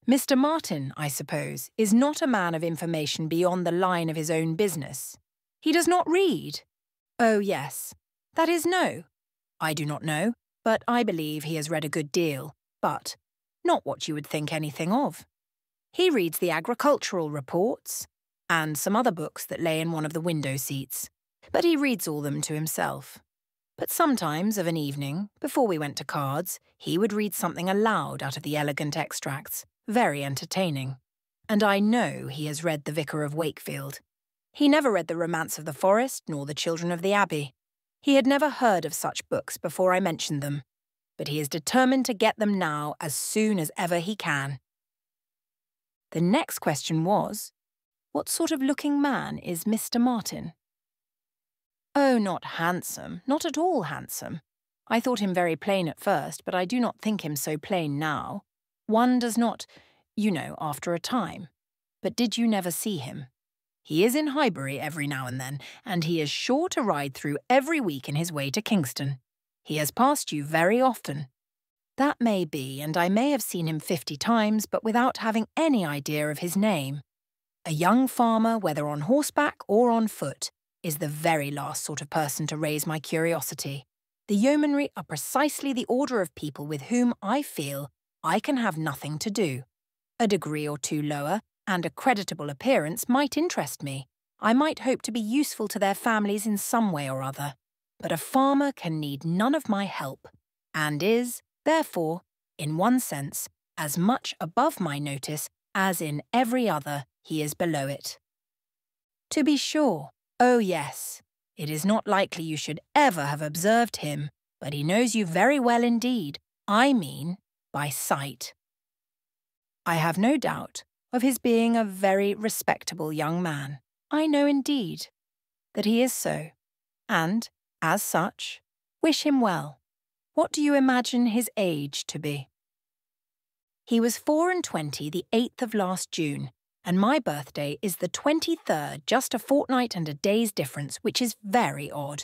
Mr. Martin, I suppose, is not a man of information beyond the line of his own business. He does not read. Oh, yes. That is, no. I do not know, but I believe he has read a good deal, but not what you would think anything of. He reads the agricultural reports, and some other books that lay in one of the window seats, but he reads all them to himself. But sometimes, of an evening, before we went to cards, he would read something aloud out of the elegant extracts, very entertaining. And I know he has read The Vicar of Wakefield. He never read The Romance of the Forest, nor The Children of the Abbey. He had never heard of such books before I mentioned them, but he is determined to get them now as soon as ever he can. The next question was, what sort of looking man is Mr. Martin? Oh, not handsome, not at all handsome. I thought him very plain at first, but I do not think him so plain now. One does not, you know, after a time. But did you never see him? He is in Highbury every now and then, and he is sure to ride through every week in his way to Kingston. He has passed you very often. That may be, and I may have seen him 50 times, but without having any idea of his name. A young farmer, whether on horseback or on foot, is the very last sort of person to raise my curiosity. The yeomanry are precisely the order of people with whom I feel I can have nothing to do. A degree or two lower, and a creditable appearance might interest me. I might hope to be useful to their families in some way or other. But a farmer can need none of my help, and is, therefore, in one sense, as much above my notice as in every other he is below it. To be sure, oh yes, it is not likely you should ever have observed him, but he knows you very well indeed, I mean, by sight. I have no doubt of his being a very respectable young man. I know indeed that he is so, and, as such, wish him well. What do you imagine his age to be? He was 24 the 8th of last June, and my birthday is the 23rd, just a fortnight and a day's difference, which is very odd.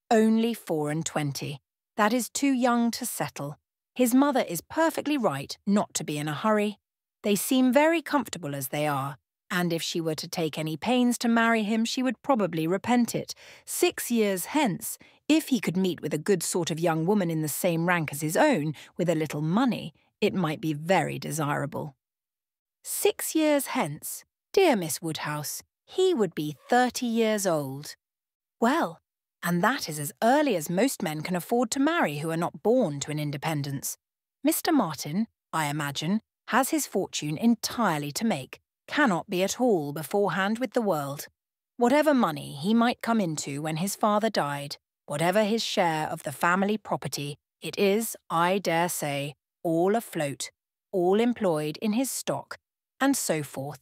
Only 24. That is too young to settle. His mother is perfectly right not to be in a hurry. They seem very comfortable as they are, and if she were to take any pains to marry him, she would probably repent it. 6 years hence, if he could meet with a good sort of young woman in the same rank as his own, with a little money, it might be very desirable. 6 years hence, dear Miss Woodhouse, he would be 30 years old. Well, and that is as early as most men can afford to marry who are not born to an independence. Mr. Martin, I imagine, has his fortune entirely to make, cannot be at all beforehand with the world. Whatever money he might come into when his father died, whatever his share of the family property, it is, I dare say, all afloat, all employed in his stock, and so forth.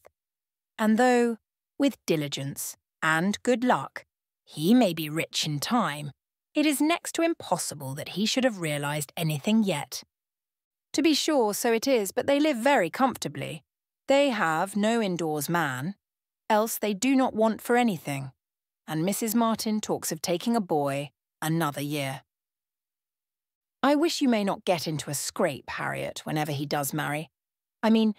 And though, with diligence and good luck, he may be rich in time, it is next to impossible that he should have realised anything yet. To be sure, so it is, but they live very comfortably. They have no indoors man, else they do not want for anything, and Mrs. Martin talks of taking a boy another year. I wish you may not get into a scrape, Harriet, whenever he does marry. I mean,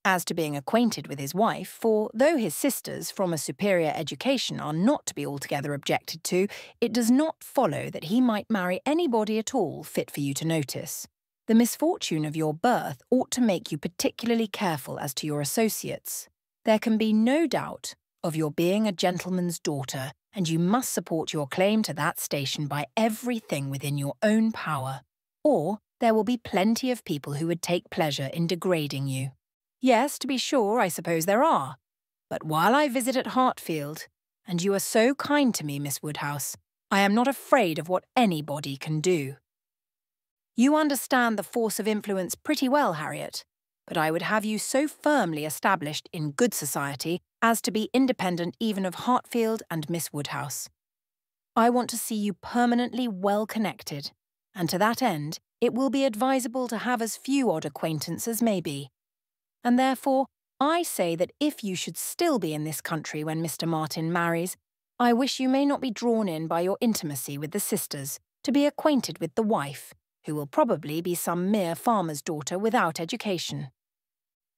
as to being acquainted with his wife, for though his sisters from a superior education are not to be altogether objected to, it does not follow that he might marry anybody at all fit for you to notice. The misfortune of your birth ought to make you particularly careful as to your associates. There can be no doubt of your being a gentleman's daughter, and you must support your claim to that station by everything within your own power, or there will be plenty of people who would take pleasure in degrading you. Yes, to be sure, I suppose there are. But while I visit at Hartfield, and you are so kind to me, Miss Woodhouse, I am not afraid of what anybody can do. You understand the force of influence pretty well, Harriet, but I would have you so firmly established in good society as to be independent even of Hartfield and Miss Woodhouse. I want to see you permanently well connected, and to that end it will be advisable to have as few odd acquaintances as may be. And therefore, I say that if you should still be in this country when Mr. Martin marries, I wish you may not be drawn in by your intimacy with the sisters to be acquainted with the wife, who will probably be some mere farmer's daughter without education.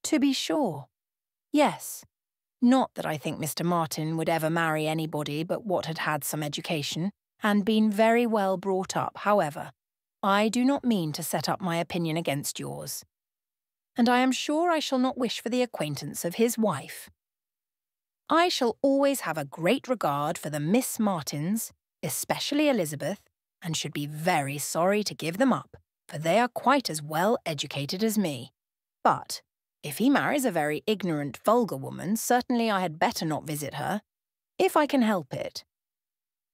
To be sure. Yes. Not that I think Mr. Martin would ever marry anybody but what had had some education, and been very well brought up, however. I do not mean to set up my opinion against yours. And I am sure I shall not wish for the acquaintance of his wife. I shall always have a great regard for the Miss Martins, especially Elizabeth, and should be very sorry to give them up, for they are quite as well educated as me. But if he marries a very ignorant, vulgar woman, certainly I had better not visit her, if I can help it.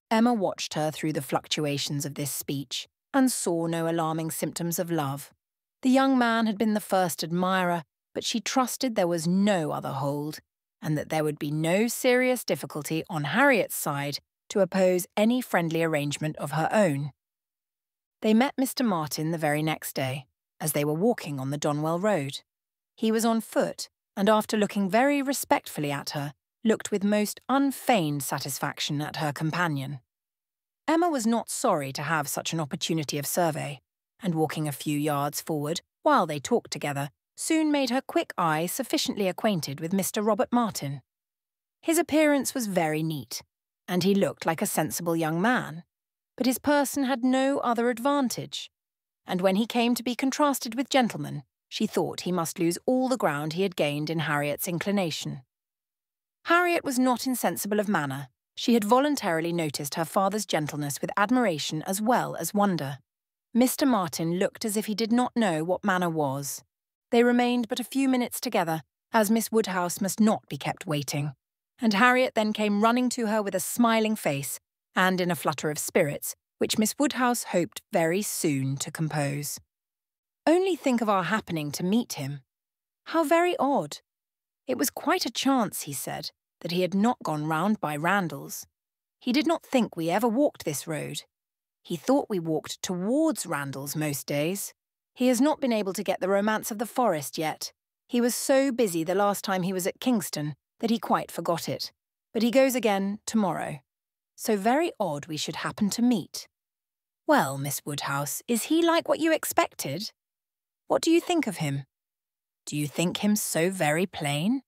Emma watched her through the fluctuations of this speech, and saw no alarming symptoms of love. The young man had been the first admirer, but she trusted there was no other hold, and that there would be no serious difficulty on Harriet's side to oppose any friendly arrangement of her own. They met Mr. Martin the very next day, as they were walking on the Donwell Road. He was on foot, and after looking very respectfully at her, looked with most unfeigned satisfaction at her companion. Emma was not sorry to have such an opportunity of survey, and walking a few yards forward while they talked together soon made her quick eye sufficiently acquainted with Mr. Robert Martin. His appearance was very neat, and he looked like a sensible young man, but his person had no other advantage, and when he came to be contrasted with gentlemen, she thought he must lose all the ground he had gained in Harriet's inclination. Harriet was not insensible of manner. She had voluntarily noticed her father's gentleness with admiration as well as wonder. Mr. Martin looked as if he did not know what manner was. They remained but a few minutes together, as Miss Woodhouse must not be kept waiting, and Harriet then came running to her with a smiling face and in a flutter of spirits, which Miss Woodhouse hoped very soon to compose. Only think of our happening to meet him. How very odd. It was quite a chance, he said, that he had not gone round by Randalls. He did not think we ever walked this road. He thought we walked towards Randalls most days. He has not been able to get the romance of the forest yet. He was so busy the last time he was at Kingston that he quite forgot it. But he goes again tomorrow. So very odd we should happen to meet. Well, Miss Woodhouse, is he like what you expected? What do you think of him? Do you think him so very plain?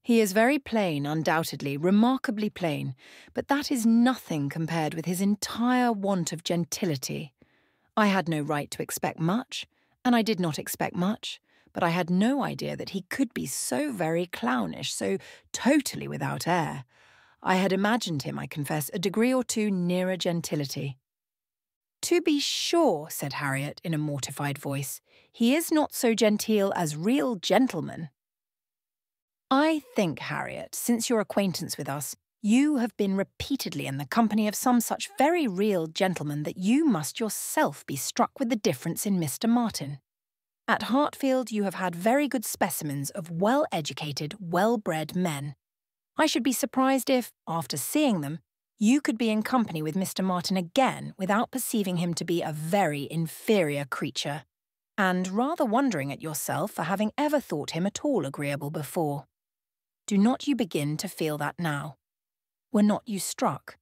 He is very plain, undoubtedly, remarkably plain, but that is nothing compared with his entire want of gentility. I had no right to expect much, and I did not expect much, but I had no idea that he could be so very clownish, so totally without air. I had imagined him, I confess, a degree or two nearer gentility. To be sure, said Harriet in a mortified voice, he is not so genteel as real gentlemen. I think, Harriet, since your acquaintance with us, you have been repeatedly in the company of some such very real gentleman that you must yourself be struck with the difference in Mr. Martin. At Hartfield you have had very good specimens of well-educated, well-bred men. I should be surprised if, after seeing them, you could be in company with Mr. Martin again without perceiving him to be a very inferior creature, and rather wondering at yourself for having ever thought him at all agreeable before. Do not you begin to feel that now? Were not you struck?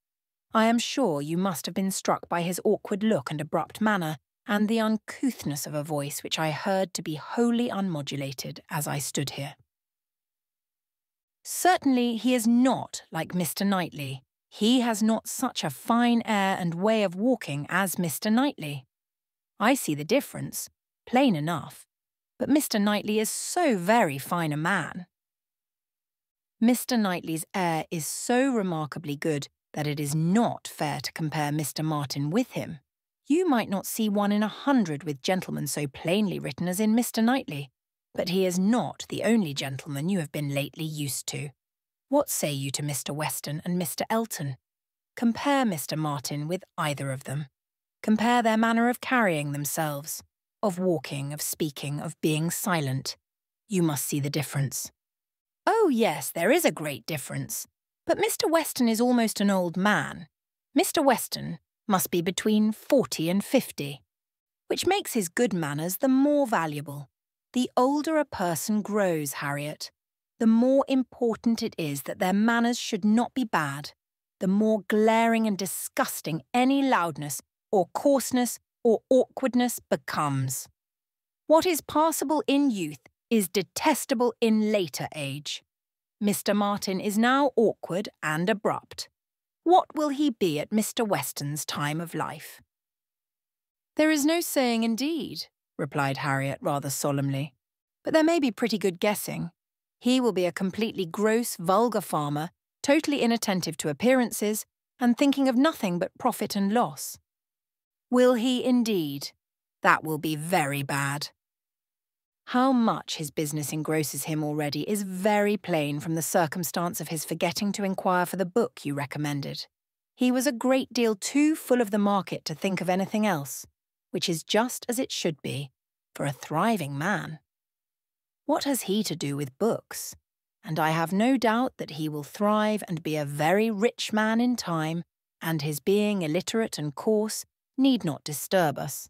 I am sure you must have been struck by his awkward look and abrupt manner, and the uncouthness of a voice which I heard to be wholly unmodulated as I stood here. Certainly he is not like Mr. Knightley. He has not such a fine air and way of walking as Mr. Knightley. I see the difference, plain enough, but Mr. Knightley is so very fine a man. Mr. Knightley's air is so remarkably good that it is not fair to compare Mr. Martin with him. You might not see one in 100 with gentlemen so plainly written as in Mr. Knightley, but he is not the only gentleman you have been lately used to. What say you to Mr. Weston and Mr. Elton? Compare Mr. Martin with either of them. Compare their manner of carrying themselves, of walking, of speaking, of being silent. You must see the difference. Oh, yes, there is a great difference. But Mr. Weston is almost an old man. Mr. Weston must be between 40 and 50, which makes his good manners the more valuable. The older a person grows, Harriet, the more important it is that their manners should not be bad, the more glaring and disgusting any loudness or coarseness or awkwardness becomes. What is passable in youth is detestable in later age. Mr. Martin is now awkward and abrupt. What will he be at Mr. Weston's time of life? There is no saying indeed, replied Harriet rather solemnly, but there may be pretty good guessing. He will be a completely gross, vulgar farmer, totally inattentive to appearances, and thinking of nothing but profit and loss. Will he indeed? That will be very bad. How much his business engrosses him already is very plain from the circumstance of his forgetting to inquire for the book you recommended. He was a great deal too full of the market to think of anything else, which is just as it should be, for a thriving man. What has he to do with books? And I have no doubt that he will thrive and be a very rich man in time, and his being illiterate and coarse need not disturb us.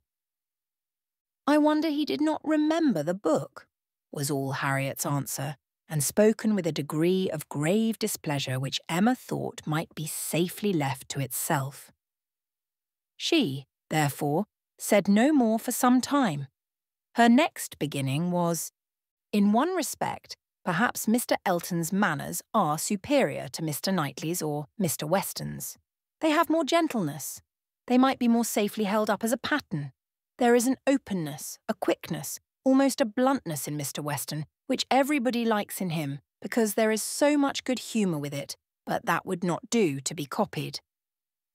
I wonder he did not remember the book, was all Harriet's answer, and spoken with a degree of grave displeasure which Emma thought might be safely left to itself. She, therefore, said no more for some time. Her next beginning was, in one respect, perhaps Mr. Elton's manners are superior to Mr. Knightley's or Mr. Weston's. They have more gentleness. They might be more safely held up as a pattern. There is an openness, a quickness, almost a bluntness in Mr. Weston, which everybody likes in him, because there is so much good humour with it, but that would not do to be copied.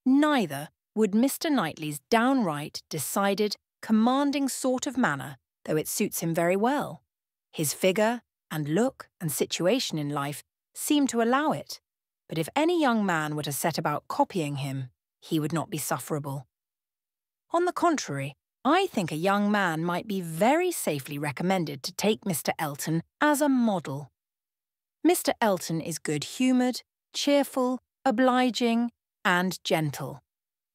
Neither would Mr. Knightley's downright, decided, commanding sort of manner, though it suits him very well. His figure and look and situation in life seem to allow it, but if any young man were to set about copying him, he would not be sufferable. On the contrary, I think a young man might be very safely recommended to take Mr. Elton as a model. Mr. Elton is good-humoured, cheerful, obliging, and gentle.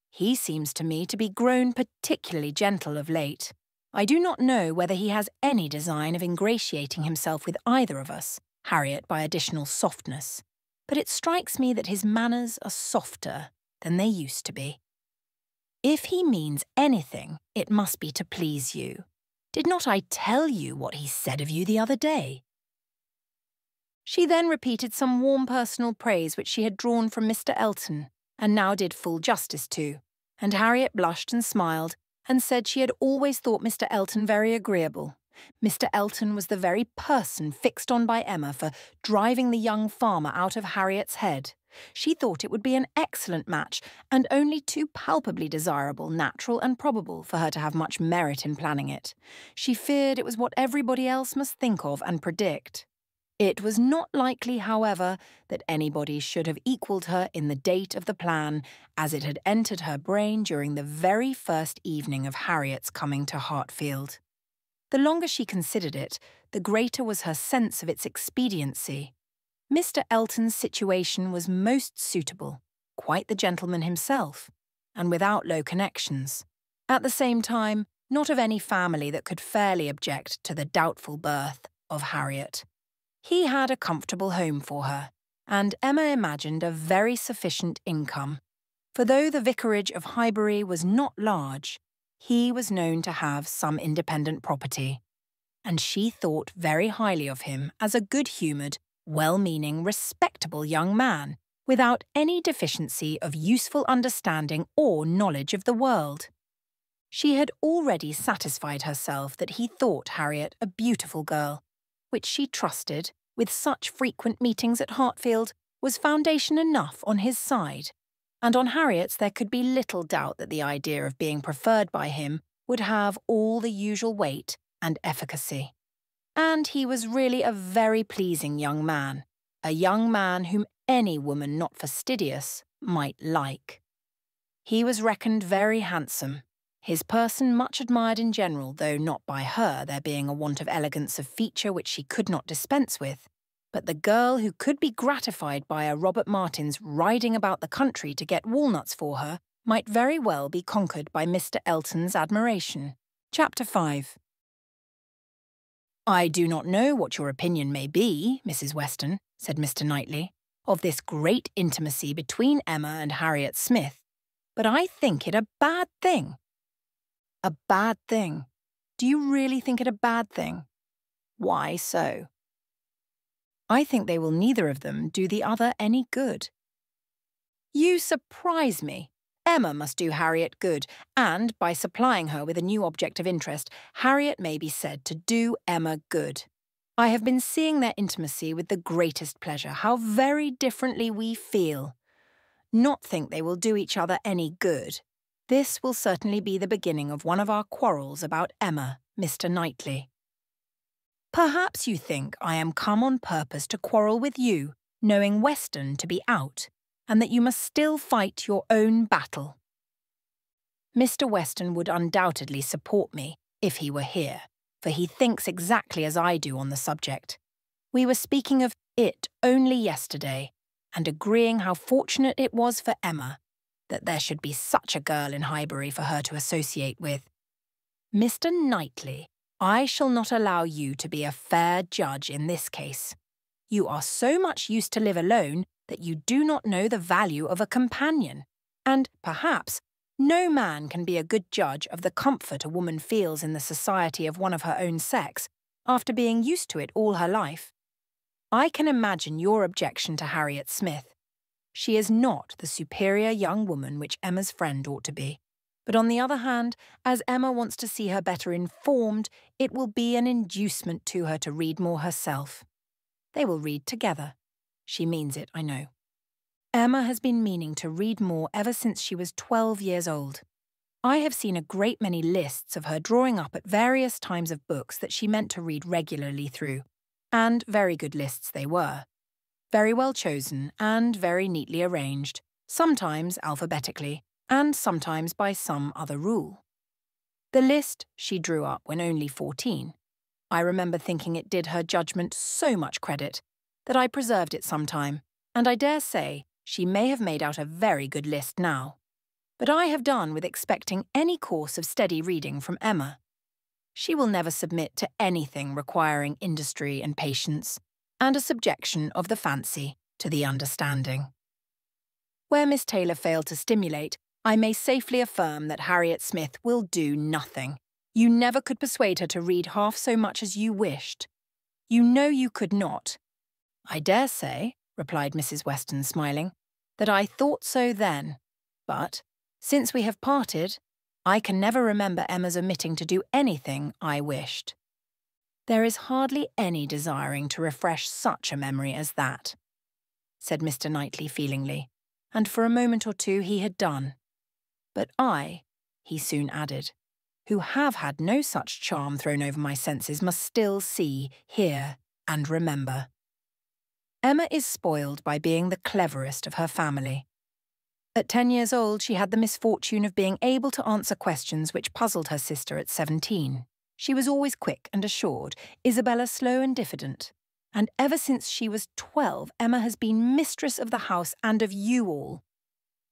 He seems to me to be grown particularly gentle of late. I do not know whether he has any design of ingratiating himself with either of us, Harriet by additional softness, but it strikes me that his manners are softer than they used to be. If he means anything, it must be to please you. Did not I tell you what he said of you the other day? She then repeated some warm personal praise which she had drawn from Mr. Elton, and now did full justice to, and Harriet blushed and smiled, and said she had always thought Mr. Elton very agreeable. Mr. Elton was the very person fixed on by Emma for driving the young farmer out of Harriet's head. She thought it would be an excellent match, and only too palpably desirable, natural and probable for her to have much merit in planning it. She feared it was what everybody else must think of and predict. It was not likely, however, that anybody should have equalled her in the date of the plan, as it had entered her brain during the very first evening of Harriet's coming to Hartfield. The longer she considered it, the greater was her sense of its expediency. Mr. Elton's situation was most suitable, quite the gentleman himself, and without low connections. At the same time, not of any family that could fairly object to the doubtful birth of Harriet. He had a comfortable home for her, and Emma imagined a very sufficient income. For though the vicarage of Highbury was not large, he was known to have some independent property, and she thought very highly of him as a good-humoured, well-meaning, respectable young man, without any deficiency of useful understanding or knowledge of the world. She had already satisfied herself that he thought Harriet a beautiful girl, which she trusted, with such frequent meetings at Hartfield, was foundation enough on his side, and on Harriet's there could be little doubt that the idea of being preferred by him would have all the usual weight and efficacy. And he was really a very pleasing young man, a young man whom any woman not fastidious might like. He was reckoned very handsome, his person much admired in general, though not by her, there being a want of elegance of feature which she could not dispense with. But the girl who could be gratified by a Robert Martin's riding about the country to get walnuts for her might very well be conquered by Mr. Elton's admiration. Chapter 5. "I do not know what your opinion may be, Mrs. Weston," said Mr. Knightley, "of this great intimacy between Emma and Harriet Smith, but I think it a bad thing." A bad thing? Do you really think it a bad thing? Why so? I think they will neither of them do the other any good. You surprise me. Emma must do Harriet good, and by supplying her with a new object of interest, Harriet may be said to do Emma good. I have been seeing their intimacy with the greatest pleasure. How very differently we feel. Not think they will do each other any good. This will certainly be the beginning of one of our quarrels about Emma, Mr. Knightley. Perhaps you think I am come on purpose to quarrel with you, knowing Weston to be out, and that you must still fight your own battle. Mr. Weston would undoubtedly support me, if he were here, for he thinks exactly as I do on the subject. We were speaking of it only yesterday, and agreeing how fortunate it was for Emma that there should be such a girl in Highbury for her to associate with. Mr. Knightley, I shall not allow you to be a fair judge in this case. You are so much used to live alone that you do not know the value of a companion, and, perhaps, No man can be a good judge of the comfort a woman feels in the society of one of her own sex after being used to it all her life. I can imagine your objection to Harriet Smith. She is not the superior young woman which Emma's friend ought to be. But on the other hand, as Emma wants to see her better informed, it will be an inducement to her to read more herself. They will read together. She means it, I know. Emma has been meaning to read more ever since she was 12 years old. I have seen a great many lists of her drawing up at various times of books that she meant to read regularly through, and very good lists they were. Very well chosen and very neatly arranged, sometimes alphabetically, and sometimes by some other rule. The list she drew up when only 14. I remember thinking it did her judgment so much credit that I preserved it some time, and I dare say she may have made out a very good list now. But I have done with expecting any course of steady reading from Emma. She will never submit to anything requiring industry and patience, and a subjection of the fancy to the understanding. Where Miss Taylor failed to stimulate, I may safely affirm that Harriet Smith will do nothing. You never could persuade her to read half so much as you wished. You know you could not. I dare say, replied Mrs. Weston, smiling, that I thought so then, but, since we have parted, I can never remember Emma's omitting to do anything I wished. There is hardly any desiring to refresh such a memory as that, said Mr. Knightley feelingly, and for a moment or two he had done. But I, he soon added, who have had no such charm thrown over my senses, must still see, hear, and remember. Emma is spoiled by being the cleverest of her family. At 10 years old, she had the misfortune of being able to answer questions which puzzled her sister at 17. She was always quick and assured, Isabella slow and diffident. And ever since she was 12, Emma has been mistress of the house and of you all.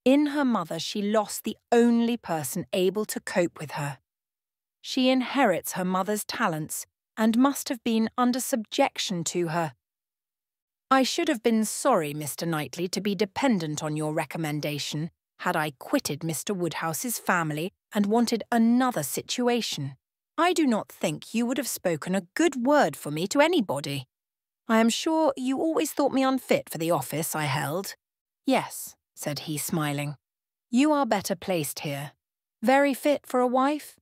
In her mother, she lost the only person able to cope with her. She inherits her mother's talents and must have been under subjection to her. I should have been sorry, Mr. Knightley, to be dependent on your recommendation had I quitted Mr. Woodhouse's family and wanted another situation. I do not think you would have spoken a good word for me to anybody. I am sure you always thought me unfit for the office I held. Yes, said he, smiling. You are better placed here. Very fit for a wife,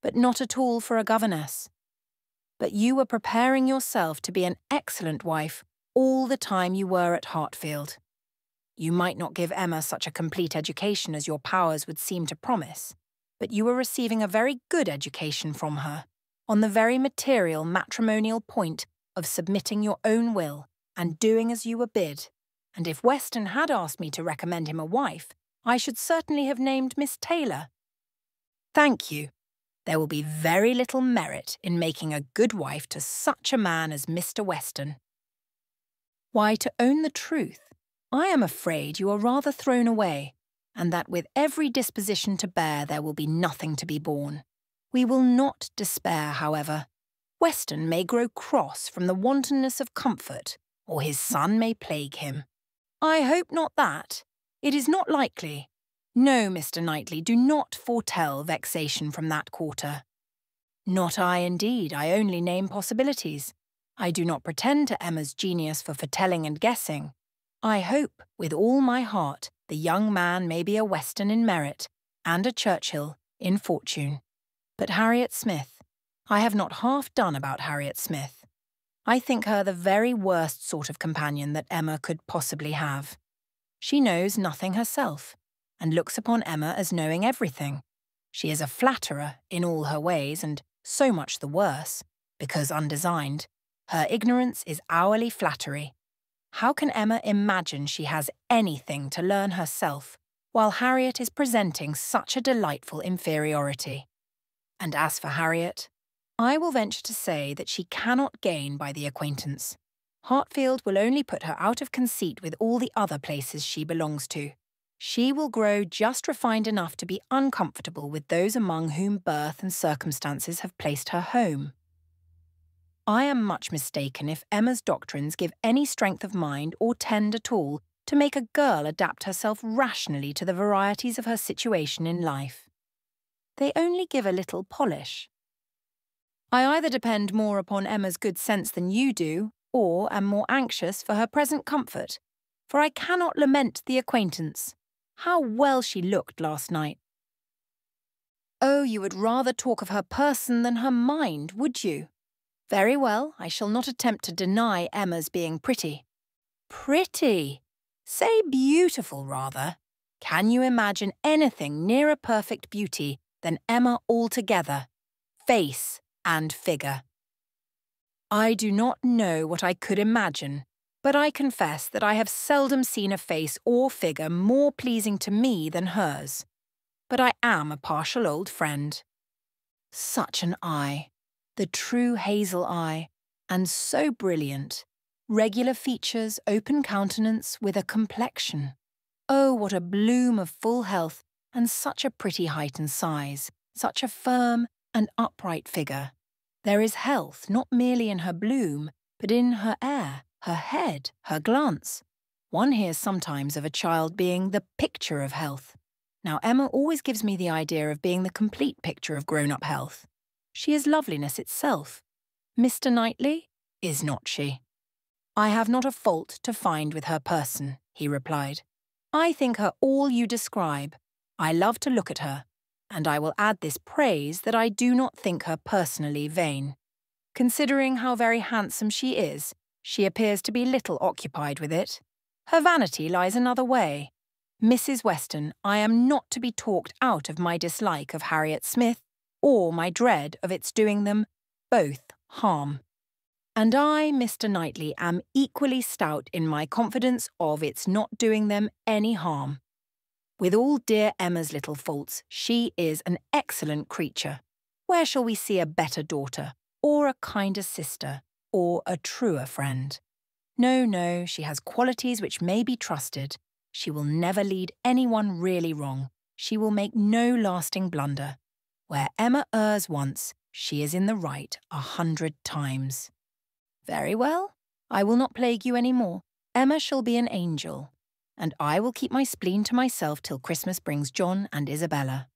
but not at all for a governess. But you were preparing yourself to be an excellent wife all the time you were at Hartfield. You might not give Emma such a complete education as your powers would seem to promise, but you were receiving a very good education from her, on the very material matrimonial point of submitting your own will and doing as you were bid, and if Weston had asked me to recommend him a wife, I should certainly have named Miss Taylor. Thank you. There will be very little merit in making a good wife to such a man as Mr. Weston. Why, to own the truth, I am afraid you are rather thrown away, and that with every disposition to bear there will be nothing to be borne. We will not despair, however. Weston may grow cross from the wantonness of comfort, or his son may plague him. I hope not that. It is not likely. No, Mr. Knightley, do not foretell vexation from that quarter. Not I, indeed. I only name possibilities. I do not pretend to Emma's genius for foretelling and guessing. I hope, with all my heart, the young man may be a Weston in merit, and a Churchill in fortune. But Harriet Smith, I have not half done about Harriet Smith. I think her the very worst sort of companion that Emma could possibly have. She knows nothing herself, and looks upon Emma as knowing everything. She is a flatterer in all her ways, and so much the worse, because undesigned. Her ignorance is hourly flattery. How can Emma imagine she has anything to learn herself, while Harriet is presenting such a delightful inferiority? And as for Harriet, I will venture to say that she cannot gain by the acquaintance. Hartfield will only put her out of conceit with all the other places she belongs to. She will grow just refined enough to be uncomfortable with those among whom birth and circumstances have placed her home. I am much mistaken if Emma's doctrines give any strength of mind or tend at all to to make a girl adapt herself rationally to the varieties of her situation in life. They only give a little polish. I either depend more upon Emma's good sense than you do, or am more anxious for her present comfort, for I cannot lament the acquaintance. How well she looked last night. Oh, you would rather talk of her person than her mind, would you? Very well, I shall not attempt to deny Emma's being pretty. Pretty? Say beautiful, rather. Can you imagine anything nearer perfect beauty than Emma altogether, face and figure? I do not know what I could imagine, but I confess that I have seldom seen a face or figure more pleasing to me than hers. But I am a partial old friend. Such an eye, the true hazel eye, and so brilliant. Regular features, open countenance, with a complexion. Oh, what a bloom of full health, and such a pretty height and size, such a firm and upright figure. There is health not merely in her bloom, but in her air, her head, her glance. One hears sometimes of a child being the picture of health. Now, Emma always gives me the idea of being the complete picture of grown-up health. She is loveliness itself. Mr. Knightley, is not she? I have not a fault to find with her person, he replied. I think her all you describe. I love to look at her, and I will add this praise that I do not think her personally vain. Considering how very handsome she is, she appears to be little occupied with it. Her vanity lies another way. Mrs. Weston, I am not to be talked out of my dislike of Harriet Smith, or my dread of its doing them both harm. And I, Mr. Knightley, am equally stout in my confidence of its not doing them any harm. With all dear Emma's little faults, she is an excellent creature. Where shall we see a better daughter, or a kinder sister, or a truer friend? No, no, she has qualities which may be trusted. She will never lead anyone really wrong. She will make no lasting blunder. Where Emma errs once, she is in the right 100 times. Very well, I will not plague you any more. Emma shall be an angel, and I will keep my spleen to myself till Christmas brings John and Isabella.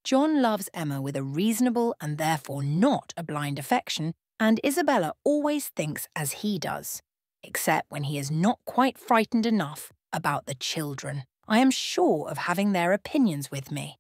John loves Emma with a reasonable and therefore not a blind affection, and Isabella always thinks as he does, except when he is not quite frightened enough about the children. I am sure of having their opinions with me.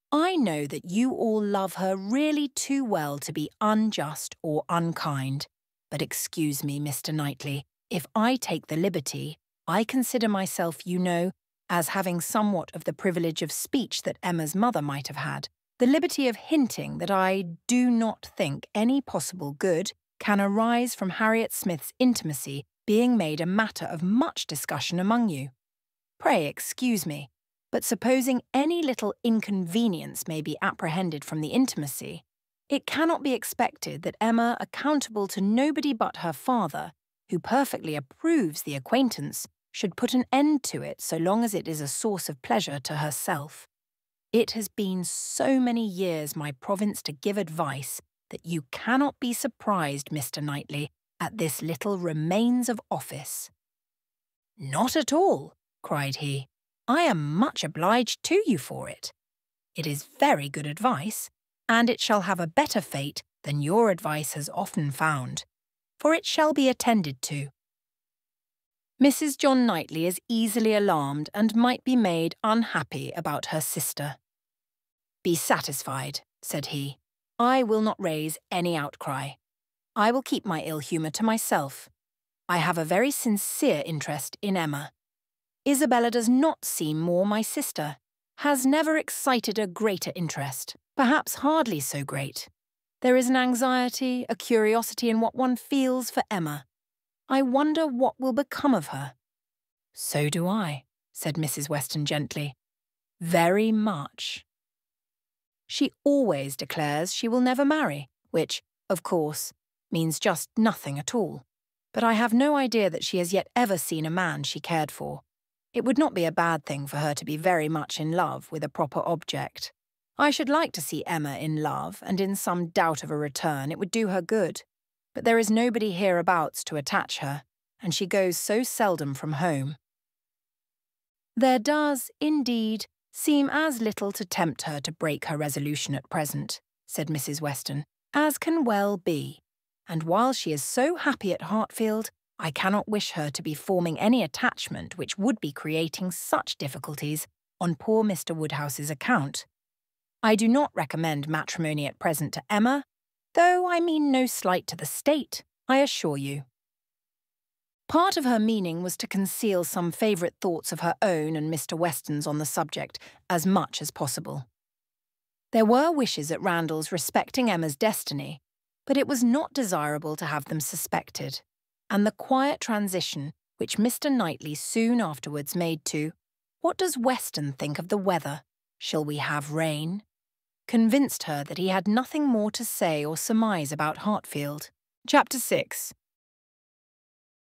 I know that you all love her really too well to be unjust or unkind. But excuse me, Mr. Knightley, if I take the liberty, I consider myself, you know, as having somewhat of the privilege of speech that Emma's mother might have had, the liberty of hinting that I do not think any possible good can arise from Harriet Smith's intimacy being made a matter of much discussion among you. Pray excuse me, but supposing any little inconvenience may be apprehended from the intimacy, it cannot be expected that Emma, accountable to nobody but her father, who perfectly approves the acquaintance, should put an end to it so long as it is a source of pleasure to herself. It has been so many years my province to give advice that you cannot be surprised, Mr. Knightley, at this little remains of office. Not at all, cried he. I am much obliged to you for it. It is very good advice, and it shall have a better fate than your advice has often found, for it shall be attended to. Mrs. John Knightley is easily alarmed and might be made unhappy about her sister. Be satisfied, said he. I will not raise any outcry. I will keep my ill humour to myself. I have a very sincere interest in Emma. Isabella does not seem more my sister, has never excited a greater interest, perhaps hardly so great. There is an anxiety, a curiosity in what one feels for Emma. I wonder what will become of her. So do I, said Mrs. Weston gently. Very much. She always declares she will never marry, which, of course, means just nothing at all. But I have no idea that she has yet ever seen a man she cared for. It would not be a bad thing for her to be very much in love with a proper object. I should like to see Emma in love, and in some doubt of a return it would do her good. But there is nobody hereabouts to attach her, and she goes so seldom from home. There does, indeed, seem as little to tempt her to break her resolution at present, said Mrs. Weston, as can well be. And while she is so happy at Hartfield, I cannot wish her to be forming any attachment which would be creating such difficulties on poor Mr. Woodhouse's account. I do not recommend matrimony at present to Emma, though I mean no slight to the state, I assure you. Part of her meaning was to conceal some favourite thoughts of her own and Mr. Weston's on the subject as much as possible. There were wishes at Randalls respecting Emma's destiny, but it was not desirable to have them suspected, and the quiet transition which Mr. Knightley soon afterwards made to "What does Weston think of the weather? Shall we have rain?" convinced her that he had nothing more to say or surmise about Hartfield. Chapter 6.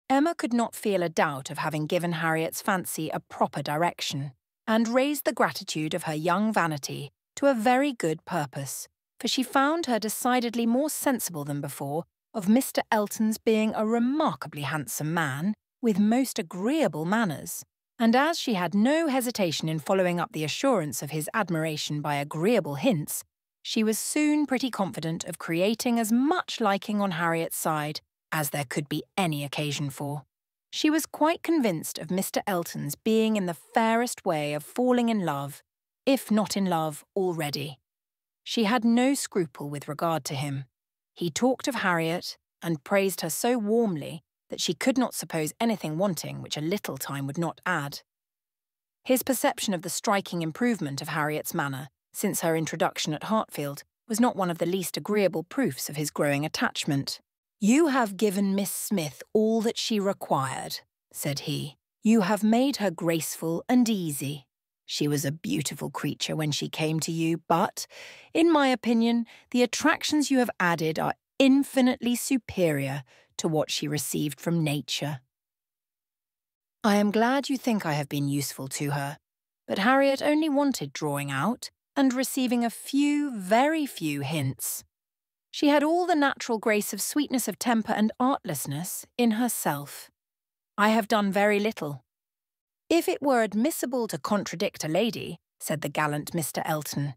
Emma could not feel a doubt of having given Harriet's fancy a proper direction, and raised the gratitude of her young vanity to a very good purpose, for she found her decidedly more sensible than before of Mr. Elton's being a remarkably handsome man, with most agreeable manners, and as she had no hesitation in following up the assurance of his admiration by agreeable hints, she was soon pretty confident of creating as much liking on Harriet's side as there could be any occasion for. She was quite convinced of Mr. Elton's being in the fairest way of falling in love, if not in love already. She had no scruple with regard to him. He talked of Harriet and praised her so warmly that she could not suppose anything wanting which a little time would not add. His perception of the striking improvement of Harriet's manner since her introduction at Hartfield was not one of the least agreeable proofs of his growing attachment. "You have given Miss Smith all that she required," said he. "You have made her graceful and easy. She was a beautiful creature when she came to you, but, in my opinion, the attractions you have added are infinitely superior to what she received from nature. I am glad you think I have been useful to her, but Harriet only wanted drawing out and receiving a few, very few hints. She had all the natural grace of sweetness of temper and artlessness in herself. I have done very little. If it were admissible to contradict a lady, said the gallant Mr. Elton,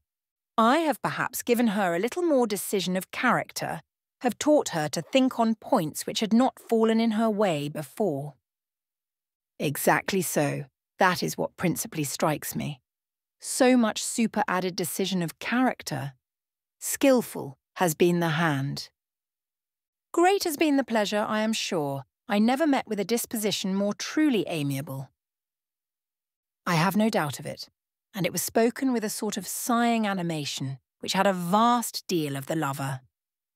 I have perhaps given her a little more decision of character, have taught her to think on points which had not fallen in her way before. Exactly so. That is what principally strikes me. So much superadded decision of character. Skilful has been the hand. Great has been the pleasure, I am sure. I never met with a disposition more truly amiable. I have no doubt of it, and it was spoken with a sort of sighing animation, which had a vast deal of the lover.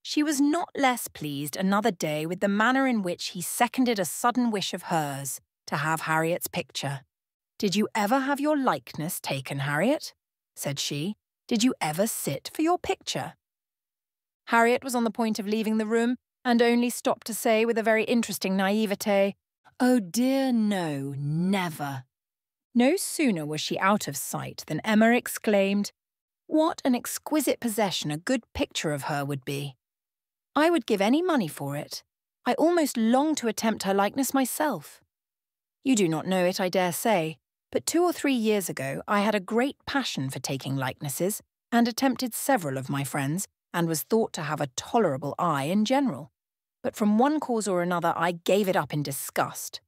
She was not less pleased another day with the manner in which he seconded a sudden wish of hers to have Harriet's picture. "Did you ever have your likeness taken, Harriet?" said she. "Did you ever sit for your picture?" Harriet was on the point of leaving the room, and only stopped to say with a very interesting naivete, "Oh dear no, never." No sooner was she out of sight than Emma exclaimed, "What an exquisite possession a good picture of her would be! I would give any money for it. I almost long to attempt her likeness myself. You do not know it, I dare say, but 2 or 3 years ago I had a great passion for taking likenesses, and attempted several of my friends, and was thought to have a tolerable eye in general. But from one cause or another I gave it up in disgust.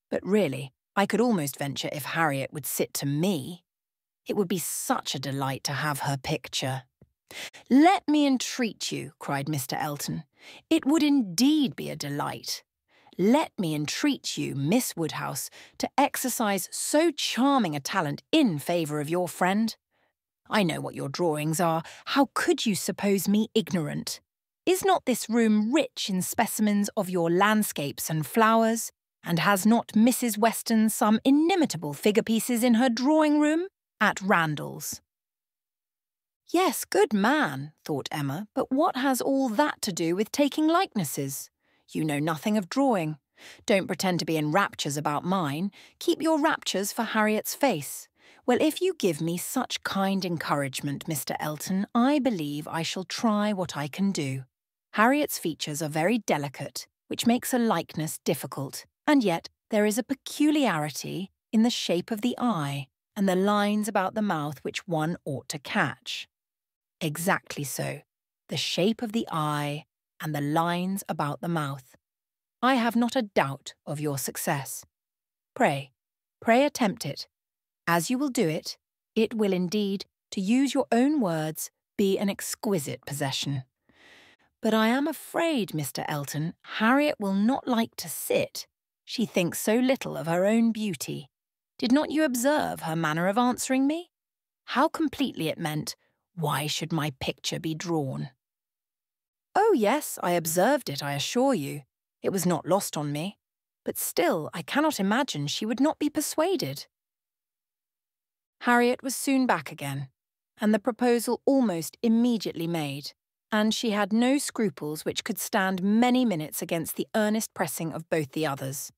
But really, I could almost venture if Harriet would sit to me. It would be such a delight to have her picture." "Let me entreat you," cried Mr. Elton. "It would indeed be a delight. Let me entreat you, Miss Woodhouse, to exercise so charming a talent in favour of your friend. I know what your drawings are. How could you suppose me ignorant? Is not this room rich in specimens of your landscapes and flowers? And has not Mrs. Weston some inimitable figure-pieces in her drawing-room at Randalls?" Yes, good man, thought Emma, but what has all that to do with taking likenesses? You know nothing of drawing. Don't pretend to be in raptures about mine. Keep your raptures for Harriet's face. Well, if you give me such kind encouragement, Mr. Elton, I believe I shall try what I can do. Harriet's features are very delicate, which makes a likeness difficult, and yet there is a peculiarity, in the shape of the eye and the lines about the mouth which one ought to catch. Exactly so, the shape of the eye and the lines about the mouth. I have not a doubt of your success. Pray attempt it. As you will do it, it will indeed, to use your own words, be an exquisite possession. But I am afraid, Mr. Elton, Harriet will not like to sit. She thinks so little of her own beauty. Did not you observe her manner of answering me? How completely it meant, "Why should my picture be drawn?" Oh, yes, I observed it, I assure you. It was not lost on me. But still, I cannot imagine she would not be persuaded. Harriet was soon back again, and the proposal almost immediately made, and she had no scruples which could stand many minutes against the earnest pressing of both the others.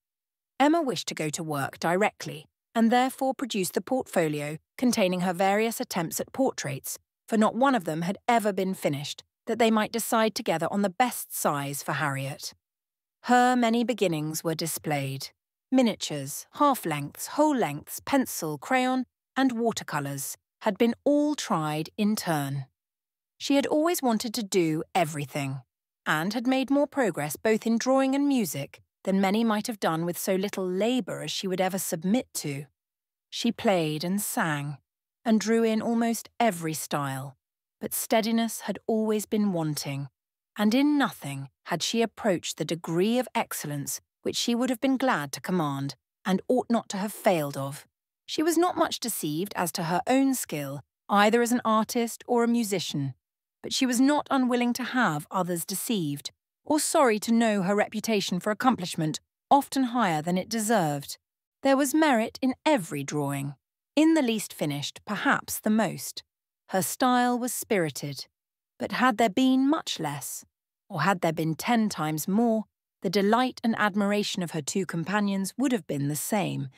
Emma wished to go to work directly, and therefore produced the portfolio containing her various attempts at portraits, for not one of them had ever been finished, that they might decide together on the best size for Harriet. Her many beginnings were displayed. Miniatures, half-lengths, whole-lengths, pencil, crayon, and watercolours had been all tried in turn. She had always wanted to do everything, and had made more progress both in drawing and music than many might have done with so little labour as she would ever submit to. She played and sang, and drew in almost every style, but steadiness had always been wanting, and in nothing had she approached the degree of excellence which she would have been glad to command, and ought not to have failed of. She was not much deceived as to her own skill, either as an artist or a musician, but she was not unwilling to have others deceived, or sorry to know her reputation for accomplishment often higher than it deserved. There was merit in every drawing, in the least finished, perhaps the most. Her style was spirited, but had there been much less, or had there been 10 times more, the delight and admiration of her two companions would have been the same.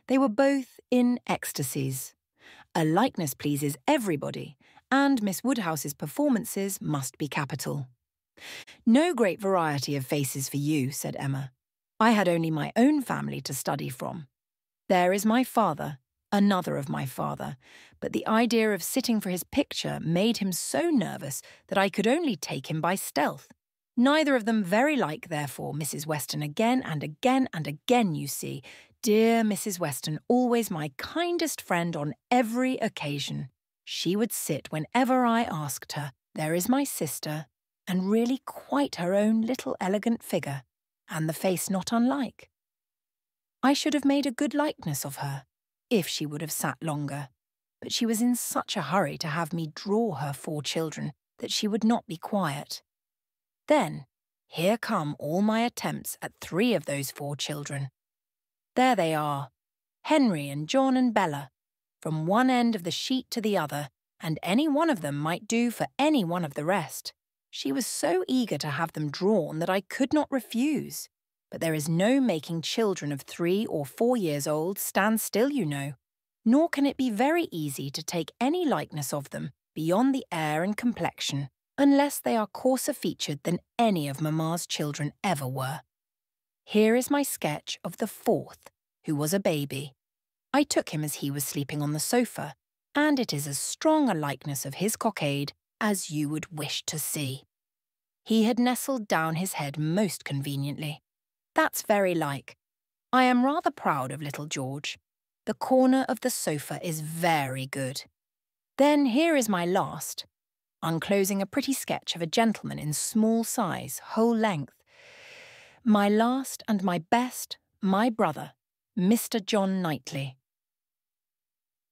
They were both in ecstasies. A likeness pleases everybody, and Miss Woodhouse's performances must be capital. "No great variety of faces for you," said Emma. "I had only my own family to study from. There is my father, another of my father, but the idea of sitting for his picture made him so nervous that I could only take him by stealth. Neither of them very like, therefore, Mrs. Weston again and again and again, you see. Dear Mrs. Weston, always my kindest friend on every occasion. She would sit whenever I asked her. There is my sister, and really quite her own little elegant figure, and the face not unlike. I should have made a good likeness of her, if she would have sat longer, but she was in such a hurry to have me draw her 4 children that she would not be quiet. Then, here come all my attempts at 3 of those 4 children. There they are, Henry and John and Bella, from one end of the sheet to the other, and any one of them might do for any one of the rest. She was so eager to have them drawn that I could not refuse. But there is no making children of 3 or 4 years old stand still, you know, nor can it be very easy to take any likeness of them beyond the air and complexion, unless they are coarser featured than any of Mamma's children ever were. Here is my sketch of the 4th, who was a baby. I took him as he was sleeping on the sofa, and it is as strong a likeness of his cockade as you would wish to see. He had nestled down his head most conveniently. That's very like. I am rather proud of little George. The corner of the sofa is very good. Then here is my last, unclosing a pretty sketch of a gentleman in small size, whole length. My last and my best, my brother, Mr. John Knightley.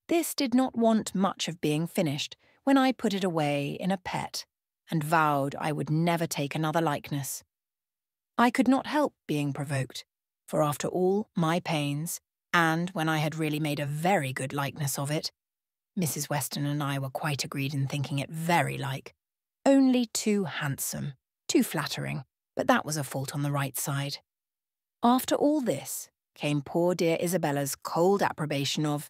This did not want much of being finished when I put it away in a pet and vowed I would never take another likeness. I could not help being provoked, for after all my pains, and when I had really made a very good likeness of it, Mrs. Weston and I were quite agreed in thinking it very like, only too handsome, too flattering, but that was a fault on the right side. After all this came poor dear Isabella's cold approbation of,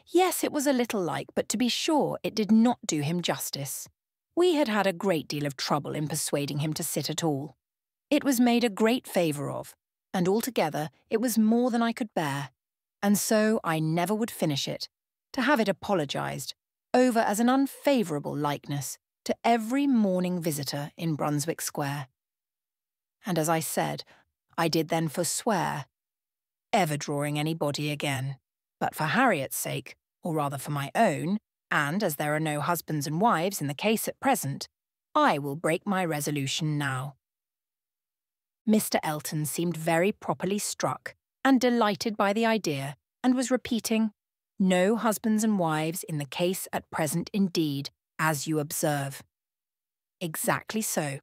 yes, it was a little like, but to be sure it did not do him justice. We had had a great deal of trouble in persuading him to sit at all. It was made a great favour of, and altogether it was more than I could bear, and so I never would finish it, to have it apologised over as an unfavourable likeness to every morning visitor in Brunswick Square. And as I said, I did then forswear ever drawing anybody again. But for Harriet's sake, or rather for my own, and as there are no husbands and wives in the case at present, I will break my resolution now. Mr. Elton seemed very properly struck and delighted by the idea, and was repeating, "No husbands and wives in the case at present indeed, as you observe." Exactly so.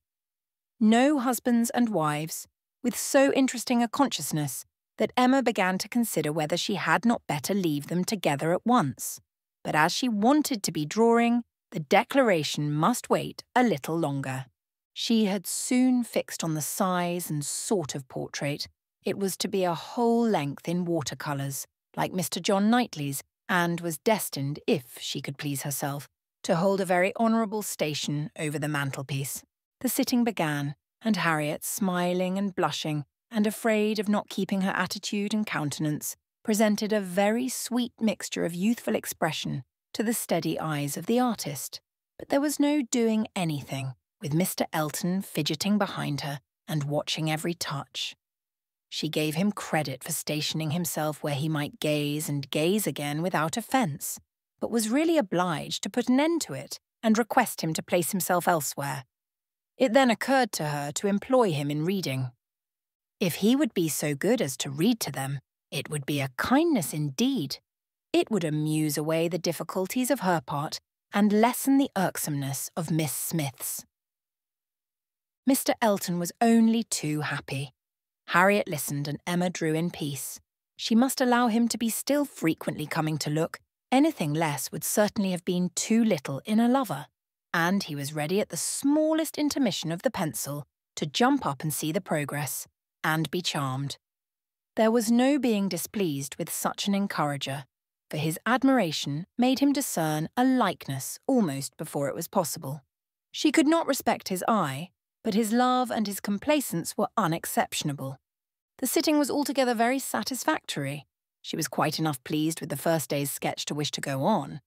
No husbands and wives, with so interesting a consciousness that Emma began to consider whether she had not better leave them together at once. But as she wanted to be drawing, the declaration must wait a little longer. She had soon fixed on the size and sort of portrait. It was to be a whole length in watercolours, like Mr. John Knightley's, and was destined, if she could please herself, to hold a very honourable station over the mantelpiece. The sitting began, and Harriet, smiling and blushing, and afraid of not keeping her attitude and countenance, presented a very sweet mixture of youthful expression to the steady eyes of the artist. But there was no doing anything, with Mr. Elton fidgeting behind her and watching every touch. She gave him credit for stationing himself where he might gaze and gaze again without offence, but was really obliged to put an end to it and request him to place himself elsewhere. It then occurred to her to employ him in reading. If he would be so good as to read to them, it would be a kindness indeed. It would amuse away the difficulties of her part and lessen the irksomeness of Miss Smith's. Mr. Elton was only too happy. Harriet listened and Emma drew in peace. She must allow him to be still frequently coming to look. Anything less would certainly have been too little in a lover, and he was ready at the smallest intermission of the pencil to jump up and see the progress, and be charmed. There was no being displeased with such an encourager, for his admiration made him discern a likeness almost before it was possible. She could not respect his eye, but his love and his complacence were unexceptionable. The sitting was altogether very satisfactory. She was quite enough pleased with the first day's sketch to wish to go on.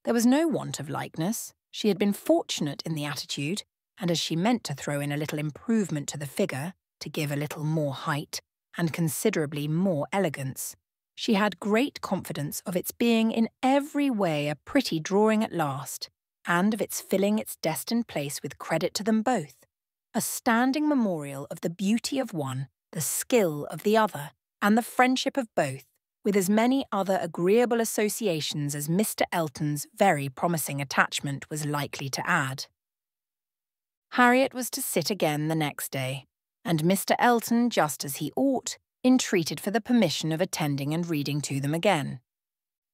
There was no want of likeness. She had been fortunate in the attitude, and as she meant to throw in a little improvement to the figure, to give a little more height, and considerably more elegance, she had great confidence of its being in every way a pretty drawing at last, and of its filling its destined place with credit to them both, a standing memorial of the beauty of one, the skill of the other, and the friendship of both, with as many other agreeable associations as Mr. Elton's very promising attachment was likely to add. Harriet was to sit again the next day, and Mr. Elton, just as he ought, entreated for the permission of attending and reading to them again.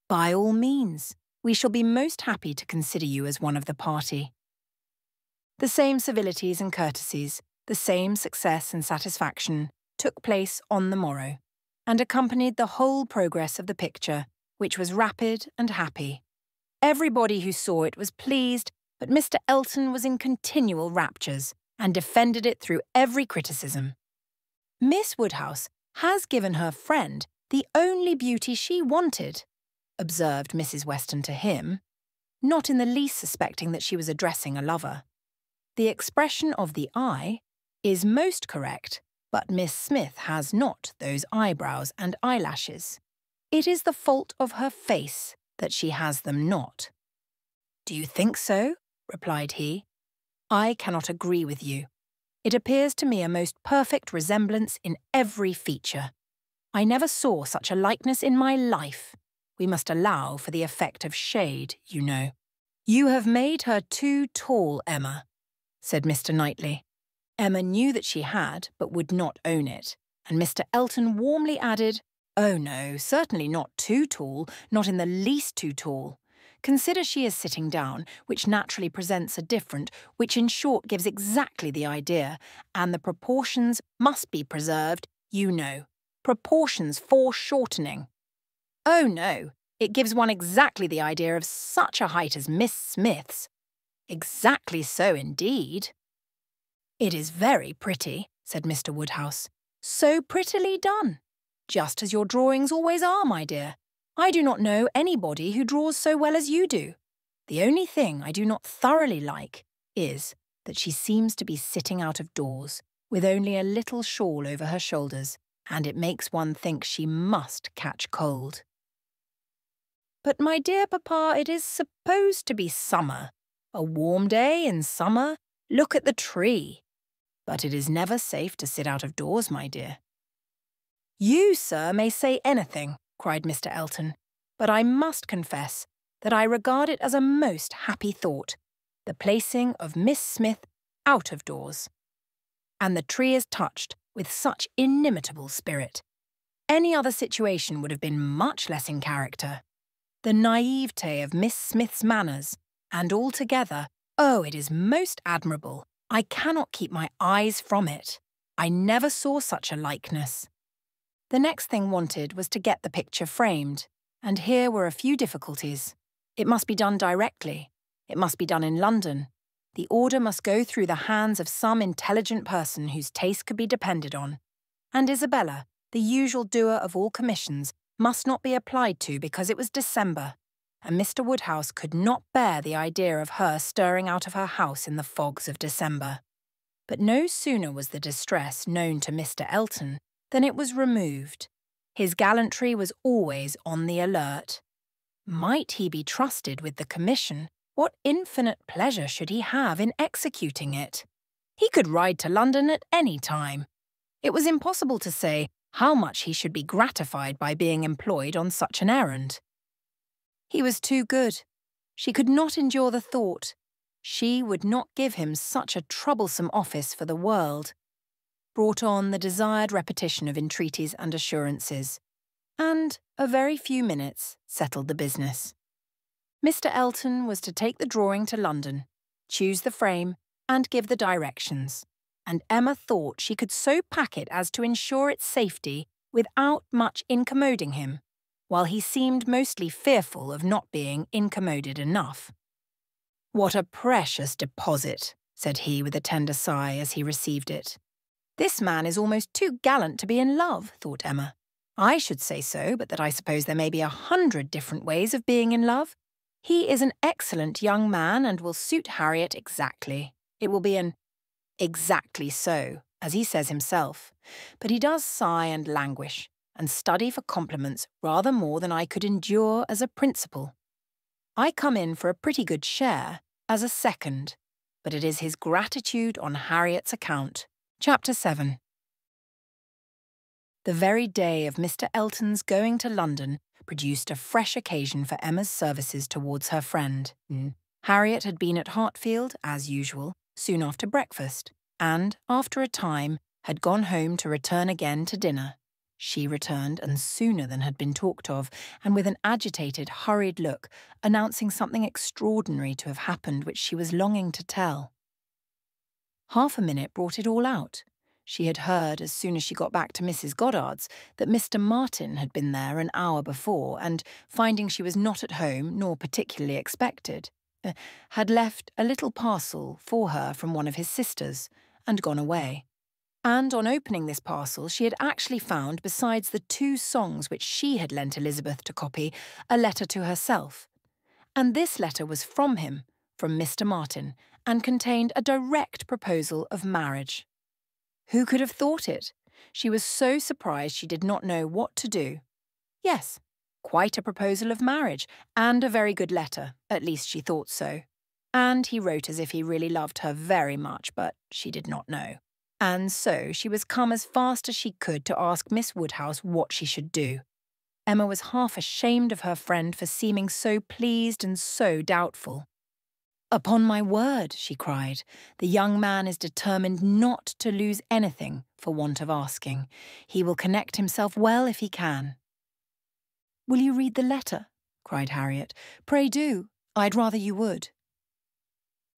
"By all means, we shall be most happy to consider you as one of the party." The same civilities and courtesies, the same success and satisfaction, took place on the morrow, and accompanied the whole progress of the picture, which was rapid and happy. Everybody who saw it was pleased, but Mr. Elton was in continual raptures, and defended it through every criticism. "Miss Woodhouse has given her friend the only beauty she wanted," observed Mrs. Weston to him, not in the least suspecting that she was addressing a lover. "The expression of the eye is most correct, but Miss Smith has not those eyebrows and eyelashes. It is the fault of her face that she has them not." "Do you think so?" replied he. "I cannot agree with you. It appears to me a most perfect resemblance in every feature. I never saw such a likeness in my life. We must allow for the effect of shade, you know." "You have made her too tall, Emma," said Mr. Knightley. Emma knew that she had, but would not own it, and Mr. Elton warmly added, "Oh no, certainly not too tall, not in the least too tall. Consider she is sitting down, which naturally presents a different, which in short gives exactly the idea, and the proportions must be preserved, you know. Proportions foreshortening. Oh no, it gives one exactly the idea of such a height as Miss Smith's. Exactly so indeed." "It is very pretty," said Mr. Woodhouse. "So prettily done. just as your drawings always are, my dear. I do not know anybody who draws so well as you do. The only thing I do not thoroughly like is that she seems to be sitting out of doors, with only a little shawl over her shoulders, and it makes one think she must catch cold. But, my dear papa, it is supposed to be summer. A warm day in summer. Look at the tree. But it is never safe to sit out of doors, my dear. You, sir, may say anything, cried Mr. Elton, but I must confess that I regard it as a most happy thought, the placing of Miss Smith out of doors. And the tree is touched with such inimitable spirit. Any other situation would have been much less in character. The naivete of Miss Smith's manners, and altogether, oh, it is most admirable. I cannot keep my eyes from it. I never saw such a likeness. The next thing wanted was to get the picture framed, and here were a few difficulties. It must be done directly. It must be done in London. The order must go through the hands of some intelligent person whose taste could be depended on. And Isabella, the usual doer of all commissions, must not be applied to because it was December, and Mr. Woodhouse could not bear the idea of her stirring out of her house in the fogs of December. But no sooner was the distress known to Mr. Elton than it was removed. His gallantry was always on the alert. Might he be trusted with the commission, what infinite pleasure should he have in executing it? He could ride to London at any time. It was impossible to say how much he should be gratified by being employed on such an errand. He was too good. She could not endure the thought. She would not give him such a troublesome office for the world. Brought on the desired repetition of entreaties and assurances, and a very few minutes settled the business. Mr. Elton was to take the drawing to London, choose the frame, and give the directions, and Emma thought she could so pack it as to ensure its safety without much incommoding him, while he seemed mostly fearful of not being incommoded enough. "What a precious deposit," said he with a tender sigh as he received it. "This man is almost too gallant to be in love," thought Emma. "I should say so, but that I suppose there may be 100 different ways of being in love. He is an excellent young man and will suit Harriet exactly. It will be an exactly so, as he says himself. But he does sigh and languish, and study for compliments rather more than I could endure as a principal. I come in for a pretty good share, as a second, but it is his gratitude on Harriet's account." Chapter 7. The very day of Mr. Elton's going to London produced a fresh occasion for Emma's services towards her friend. Harriet had been at Hartfield, as usual, soon after breakfast, and, after a time, had gone home to return again to dinner. She returned, and sooner than had been talked of, and with an agitated, hurried look, announcing something extraordinary to have happened which she was longing to tell. Half a minute brought it all out. She had heard, as soon as she got back to Mrs. Goddard's, that Mr. Martin had been there an hour before, and, finding she was not at home, nor particularly expected, had left a little parcel for her from one of his sisters, and gone away. And on opening this parcel, she had actually found, besides the 2 songs which she had lent Elizabeth to copy, a letter to herself. And this letter was from him, from Mr. Martin, and contained a direct proposal of marriage. Who could have thought it? She was so surprised she did not know what to do. Yes, quite a proposal of marriage, and a very good letter, at least she thought so. And he wrote as if he really loved her very much, but she did not know. And so she was come as fast as she could to ask Miss Woodhouse what she should do. Emma was half ashamed of her friend for seeming so pleased and so doubtful. "Upon my word," she cried, "the young man is determined not to lose anything for want of asking. He will connect himself well if he can." "Will you read the letter?" cried Harriet. "Pray do. I'd rather you would."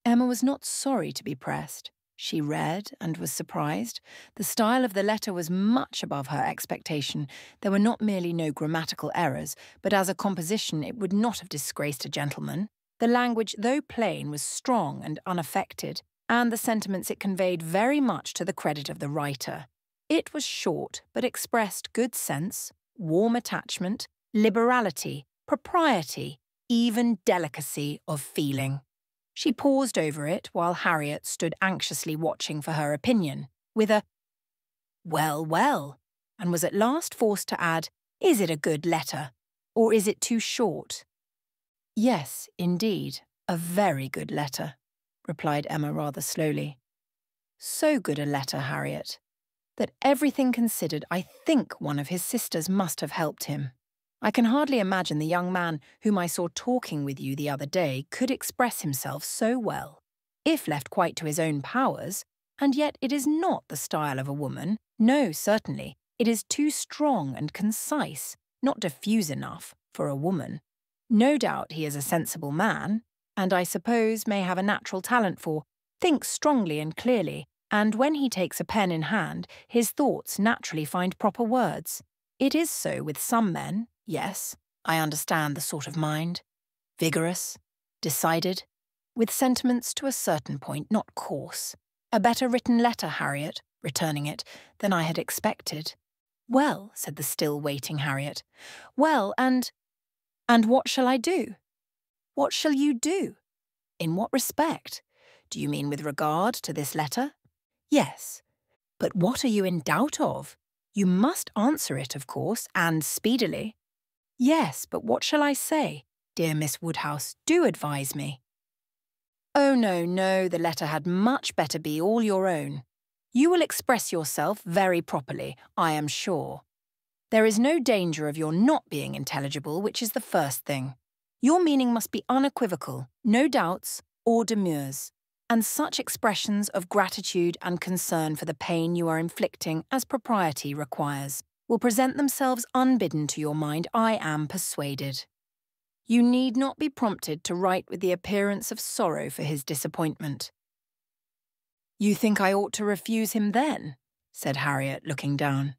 Emma was not sorry to be pressed. She read and was surprised. The style of the letter was much above her expectation. There were not merely no grammatical errors, but as a composition it would not have disgraced a gentleman. The language, though plain, was strong and unaffected, and the sentiments it conveyed very much to the credit of the writer. It was short, but expressed good sense, warm attachment, liberality, propriety, even delicacy of feeling. She paused over it while Harriet stood anxiously watching for her opinion, with a "well, well," and was at last forced to add, "Is it a good letter, or is it too short?" "Yes, indeed, a very good letter," replied Emma rather slowly. "So good a letter, Harriet, that everything considered, I think one of his sisters must have helped him. I can hardly imagine the young man whom I saw talking with you the other day could express himself so well, if left quite to his own powers, and yet it is not the style of a woman. No, certainly, it is too strong and concise, not diffuse enough, for a woman. No doubt he is a sensible man, and I suppose may have a natural talent for, thinks strongly and clearly, and when he takes a pen in hand, his thoughts naturally find proper words. It is so with some men, yes, I understand the sort of mind. Vigorous, decided, with sentiments to a certain point, not coarse. A better written letter, Harriet, returning it, than I had expected. Well, said the still waiting Harriet. Well, and what shall I do? What shall you do? In what respect? Do you mean with regard to this letter? Yes. But what are you in doubt of? You must answer it, of course, and speedily. Yes, but what shall I say? Dear Miss Woodhouse, do advise me. Oh, no, no, the letter had much better be all your own. You will express yourself very properly, I am sure. There is no danger of your not being intelligible, which is the first thing. Your meaning must be unequivocal, no doubts or demurs, and such expressions of gratitude and concern for the pain you are inflicting as propriety requires will present themselves unbidden to your mind, I am persuaded. You need not be prompted to write with the appearance of sorrow for his disappointment. You think I ought to refuse him then? Said Harriet, looking down.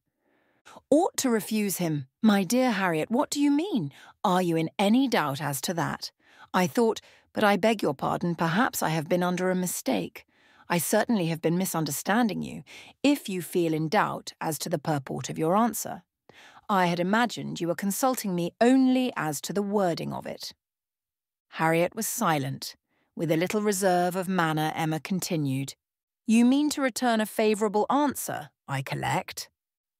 Ought to refuse him? My dear Harriet, what do you mean? Are you in any doubt as to that? I thought, but I beg your pardon, perhaps I have been under a mistake. I certainly have been misunderstanding you, if you feel in doubt as to the purport of your answer. I had imagined you were consulting me only as to the wording of it. Harriet was silent. With a little reserve of manner, Emma continued. You mean to return a favourable answer, I collect?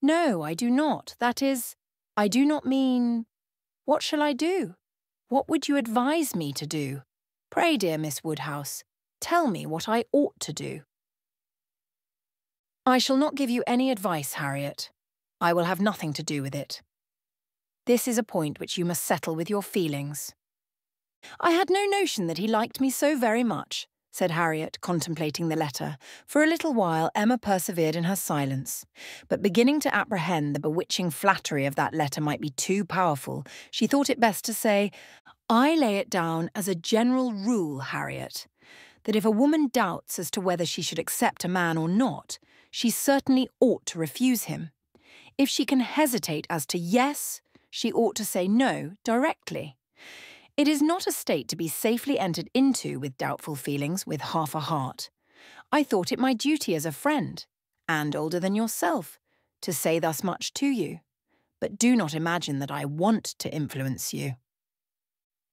No, I do not. That is, I do not mean... What shall I do? What would you advise me to do? Pray, dear Miss Woodhouse, tell me what I ought to do. I shall not give you any advice, Harriet. I will have nothing to do with it. This is a point which you must settle with your feelings. I had no notion that he liked me so very much, said Harriet, contemplating the letter. For a little while Emma persevered in her silence, but beginning to apprehend the bewitching flattery of that letter might be too powerful, she thought it best to say, I lay it down as a general rule, Harriet, that if a woman doubts as to whether she should accept a man or not, she certainly ought to refuse him. If she can hesitate as to yes, she ought to say no directly. It is not a state to be safely entered into with doubtful feelings with half a heart. I thought it my duty as a friend, and older than yourself, to say thus much to you. But do not imagine that I want to influence you.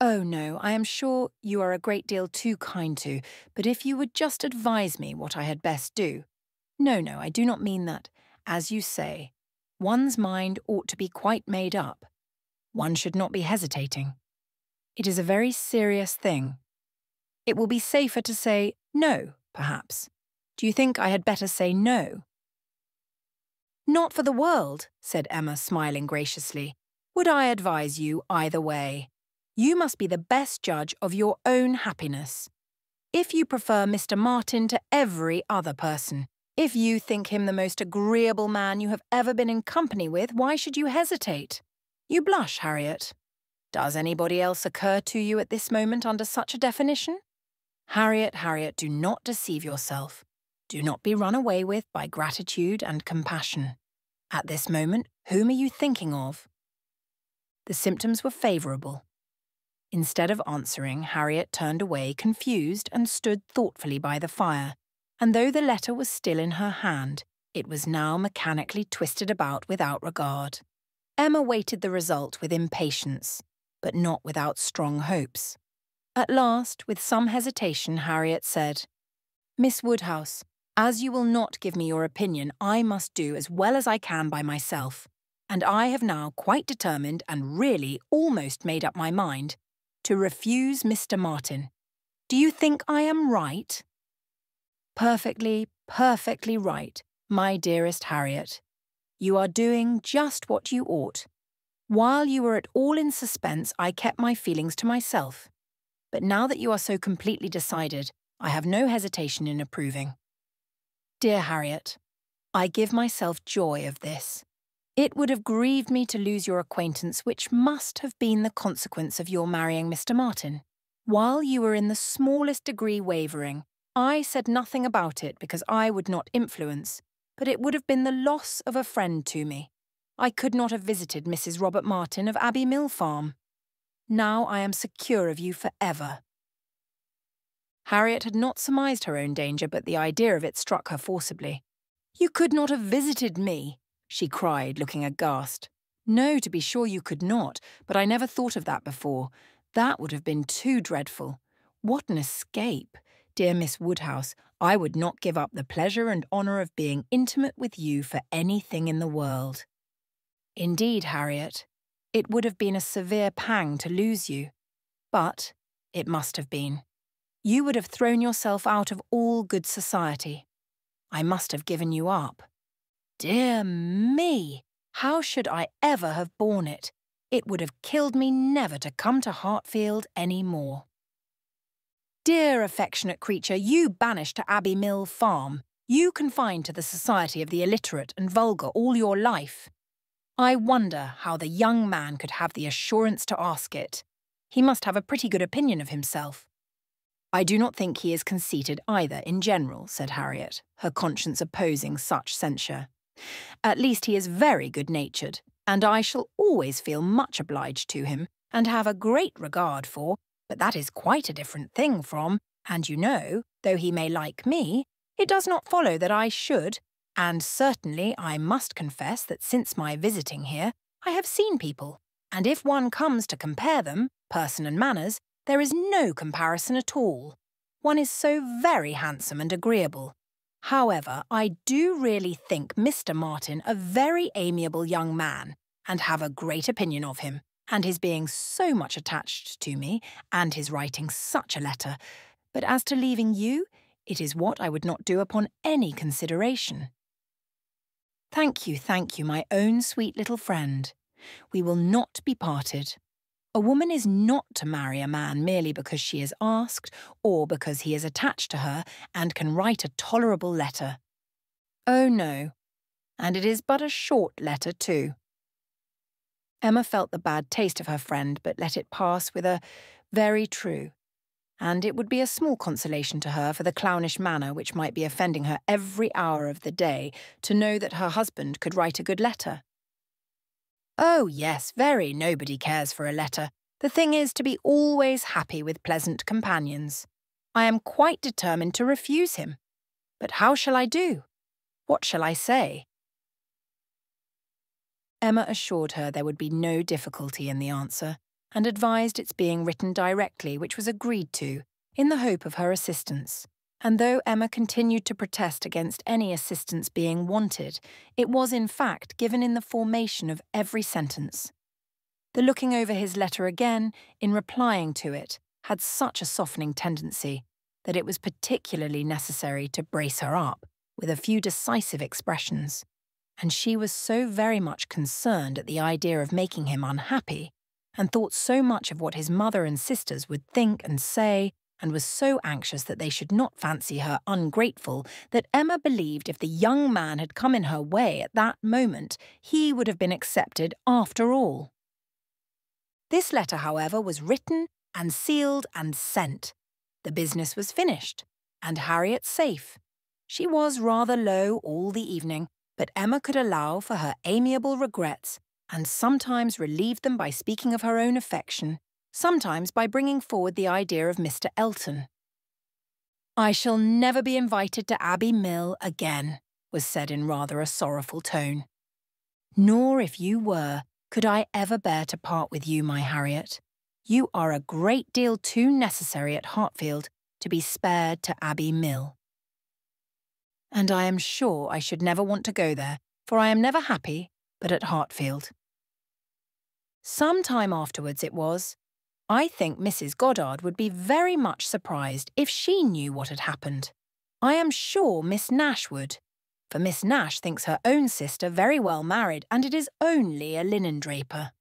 Oh, no, I am sure you are a great deal too kind to, but if you would just advise me what I had best do. No, no, I do not mean that. As you say, one's mind ought to be quite made up. One should not be hesitating. It is a very serious thing. It will be safer to say no, perhaps. Do you think I had better say no? Not for the world, said Emma, smiling graciously. Would I advise you either way? You must be the best judge of your own happiness. If you prefer Mr. Martin to every other person, if you think him the most agreeable man you have ever been in company with, why should you hesitate? You blush, Harriet. Does anybody else occur to you at this moment under such a definition? Harriet, Harriet, do not deceive yourself. Do not be run away with by gratitude and compassion. At this moment, whom are you thinking of? The symptoms were favourable. Instead of answering, Harriet turned away confused and stood thoughtfully by the fire, and though the letter was still in her hand, It was now mechanically twisted about without regard. Emma waited the result with impatience, but not without strong hopes. At last, with some hesitation, Harriet said, "Miss Woodhouse, as you will not give me your opinion, I must do as well as I can by myself, and I have now quite determined and really almost made up my mind to refuse Mr. Martin. Do you think I am right?" "Perfectly, perfectly right, my dearest Harriet. You are doing just what you ought. While you were at all in suspense, I kept my feelings to myself. But now that you are so completely decided, I have no hesitation in approving. Dear Harriet, I give myself joy of this. It would have grieved me to lose your acquaintance, which must have been the consequence of your marrying Mr. Martin. While you were in the smallest degree wavering, I said nothing about it because I would not influence, but it would have been the loss of a friend to me. I could not have visited Mrs. Robert Martin of Abbey Mill Farm. Now I am secure of you forever." Harriet had not surmised her own danger, but the idea of it struck her forcibly. "You could not have visited me," she cried, looking aghast. "No, to be sure you could not, but I never thought of that before. That would have been too dreadful. What an escape! Dear Miss Woodhouse, I would not give up the pleasure and honour of being intimate with you for anything in the world." "Indeed, Harriet, it would have been a severe pang to lose you. But it must have been. You would have thrown yourself out of all good society. I must have given you up. Dear me! How should I ever have borne it? It would have killed me never to come to Hartfield any more. Dear affectionate creature, you banished to Abbey Mill Farm, you confined to the society of the illiterate and vulgar all your life. I wonder how the young man could have the assurance to ask it. He must have a pretty good opinion of himself." "I do not think he is conceited either, in general," said Harriet, her conscience opposing such censure. "At least he is very good-natured, and I shall always feel much obliged to him, and have a great regard for, but that is quite a different thing from, and you know, though he may like me, it does not follow that I should, and certainly I must confess that since my visiting here, I have seen people, and if one comes to compare them, person and manners, there is no comparison at all. One is so very handsome and agreeable. However, I do really think Mr. Martin a very amiable young man, and have a great opinion of him, and his being so much attached to me, and his writing such a letter. But as to leaving you, it is what I would not do upon any consideration." Thank you, my own sweet little friend. We will not be parted. A woman is not to marry a man merely because she is asked, or because he is attached to her and can write a tolerable letter. Oh no, and it is but a short letter too. Emma felt the bad taste of her friend, but let it pass with a "very true," and it would be a small consolation to her for the clownish manner which might be offending her every hour of the day to know that her husband could write a good letter. "Oh yes, very, nobody cares for a letter. The thing is to be always happy with pleasant companions. I am quite determined to refuse him. But how shall I do? What shall I say?" Emma assured her there would be no difficulty in the answer, and advised its being written directly, which was agreed to, in the hope of her assistance. And though Emma continued to protest against any assistance being wanted, it was in fact given in the formation of every sentence. The looking over his letter again, in replying to it, had such a softening tendency that it was particularly necessary to brace her up with a few decisive expressions, and she was so very much concerned at the idea of making him unhappy, and thought so much of what his mother and sisters would think and say, and was so anxious that they should not fancy her ungrateful, that Emma believed if the young man had come in her way at that moment, he would have been accepted after all. This letter, however, was written and sealed and sent. The business was finished, and Harriet safe. She was rather low all the evening, but Emma could allow for her amiable regrets, and sometimes relieved them by speaking of her own affection, sometimes by bringing forward the idea of Mr. Elton. "I shall never be invited to Abbey Mill again," was said in rather a sorrowful tone. "Nor if you were, could I ever bear to part with you, my Harriet. You are a great deal too necessary at Hartfield to be spared to Abbey Mill. And I am sure I should never want to go there, for I am never happy but at Hartfield." Some time afterwards it was. I think Mrs. Goddard would be very much surprised if she knew what had happened. I am sure Miss Nash would, for Miss Nash thinks her own sister very well married, and it is only a linen draper.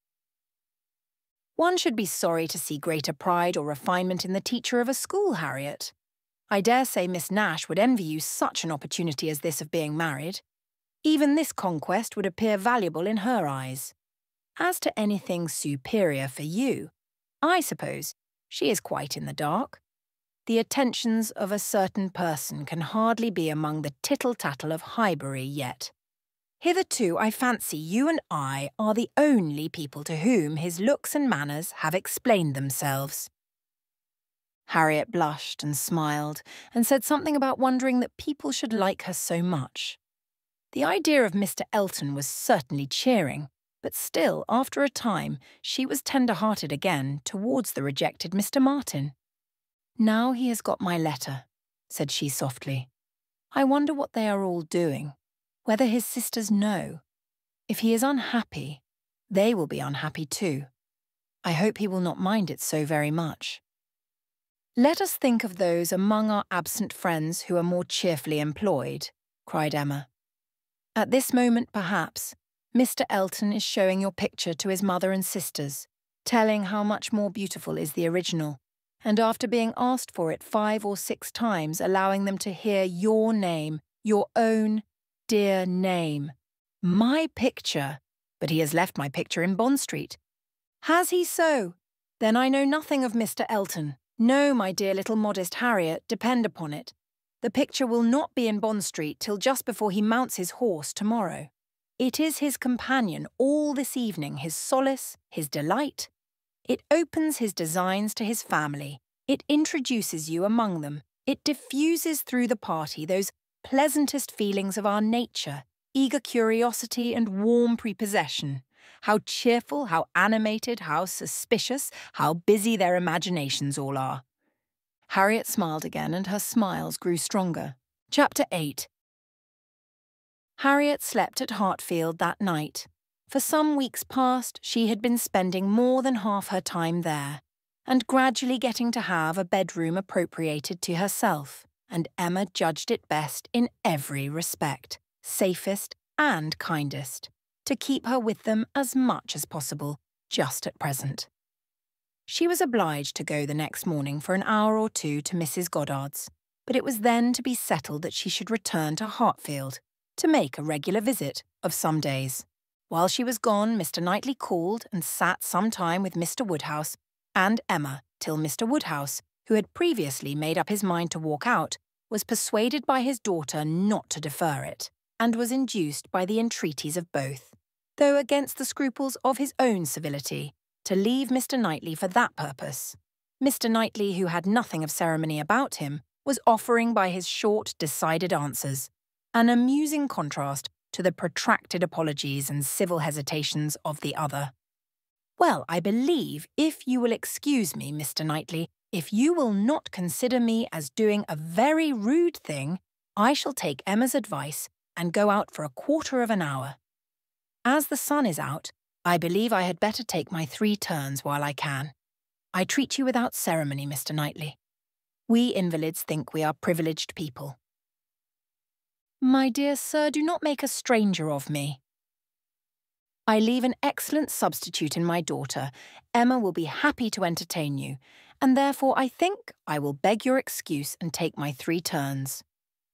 One should be sorry to see greater pride or refinement in the teacher of a school, Harriet. I dare say Miss Nash would envy you such an opportunity as this of being married. Even this conquest would appear valuable in her eyes. As to anything superior for you, I suppose she is quite in the dark. The attentions of a certain person can hardly be among the tittle-tattle of Highbury yet. Hitherto, I fancy you and I are the only people to whom his looks and manners have explained themselves. Harriet blushed and smiled and said something about wondering that people should like her so much. The idea of Mr. Elton was certainly cheering, but still, after a time, she was tender-hearted again towards the rejected Mr. Martin. "Now he has got my letter," said she softly. "I wonder what they are all doing, whether his sisters know. If he is unhappy, they will be unhappy too. I hope he will not mind it so very much." "Let us think of those among our absent friends who are more cheerfully employed," cried Emma. "At this moment, perhaps, Mr. Elton is showing your picture to his mother and sisters, telling how much more beautiful is the original, and after being asked for it 5 or 6 times, allowing them to hear your name, your own dear name. My picture! But he has left my picture in Bond Street." "Has he so? Then I know nothing of Mr. Elton. No, my dear little modest Harriet, depend upon it. The picture will not be in Bond Street till just before he mounts his horse tomorrow. It is his companion all this evening, his solace, his delight. It opens his designs to his family. It introduces you among them. It diffuses through the party those pleasantest feelings of our nature, eager curiosity and warm prepossession. How cheerful, how animated, how suspicious, how busy their imaginations all are." Harriet smiled again, and her smiles grew stronger. Chapter 8. Harriet slept at Hartfield that night. For some weeks past, she had been spending more than half her time there, and gradually getting to have a bedroom appropriated to herself, and Emma judged it best in every respect, safest and kindest, to keep her with them as much as possible, just at present. She was obliged to go the next morning for an hour or two to Mrs. Goddard's, but it was then to be settled that she should return to Hartfield, to make a regular visit of some days. While she was gone, Mr. Knightley called and sat some time with Mr. Woodhouse and Emma till Mr. Woodhouse, who had previously made up his mind to walk out, was persuaded by his daughter not to defer it, and was induced by the entreaties of both, though against the scruples of his own civility, to leave Mr. Knightley for that purpose. Mr. Knightley, who had nothing of ceremony about him, was offering by his short, decided answers an amusing contrast to the protracted apologies and civil hesitations of the other. "Well, I believe, if you will excuse me, Mr. Knightley, if you will not consider me as doing a very rude thing, I shall take Emma's advice and go out for a quarter of an hour. As the sun is out, I believe I had better take my 3 turns while I can. I treat you without ceremony, Mr. Knightley. We invalids think we are privileged people." "My dear sir, do not make a stranger of me. I leave an excellent substitute in my daughter. Emma will be happy to entertain you, and therefore I think I will beg your excuse and take my 3 turns.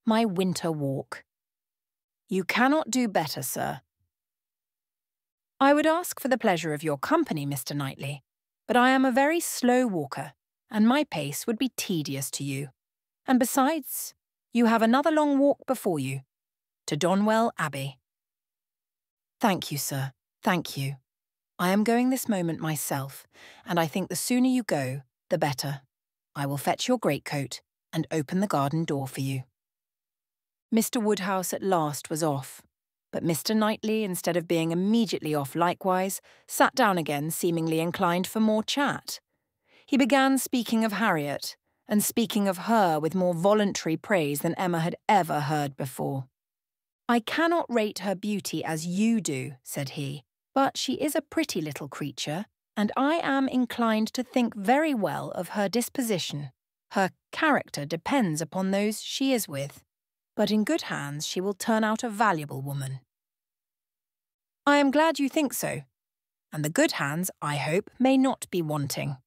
My winter walk." "You cannot do better, sir." "I would ask for the pleasure of your company, Mr. Knightley, but I am a very slow walker, and my pace would be tedious to you. And besides, you have another long walk before you, to Donwell Abbey." "Thank you, sir, thank you. I am going this moment myself, and I think the sooner you go, the better. I will fetch your greatcoat and open the garden door for you." Mr. Woodhouse at last was off, but Mr. Knightley, instead of being immediately off likewise, sat down again seemingly inclined for more chat. He began speaking of Harriet, and speaking of her with more voluntary praise than Emma had ever heard before. "I cannot rate her beauty as you do," said he, "but she is a pretty little creature, and I am inclined to think very well of her disposition. Her character depends upon those she is with, but in good hands she will turn out a valuable woman." "I am glad you think so, and the good hands, I hope, may not be wanting."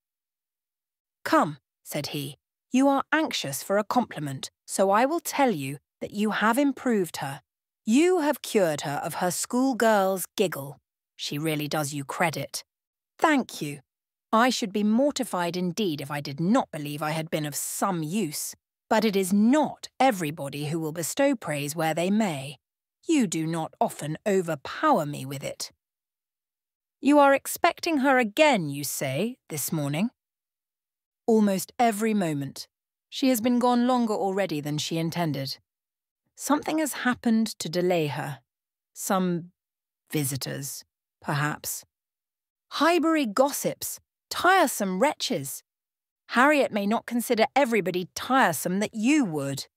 "Come," said he, "you are anxious for a compliment, so I will tell you that you have improved her. You have cured her of her schoolgirl's giggle. She really does you credit. Thank you. I should be mortified indeed if I did not believe I had been of some use. But it is not everybody who will bestow praise where they may. You do not often overpower me with it." "You are expecting her again, you say, this morning?" "Almost every moment. She has been gone longer already than she intended. Something has happened to delay her. Some visitors, perhaps. Highbury gossips, tiresome wretches. Harriet may not consider everybody tiresome that you would."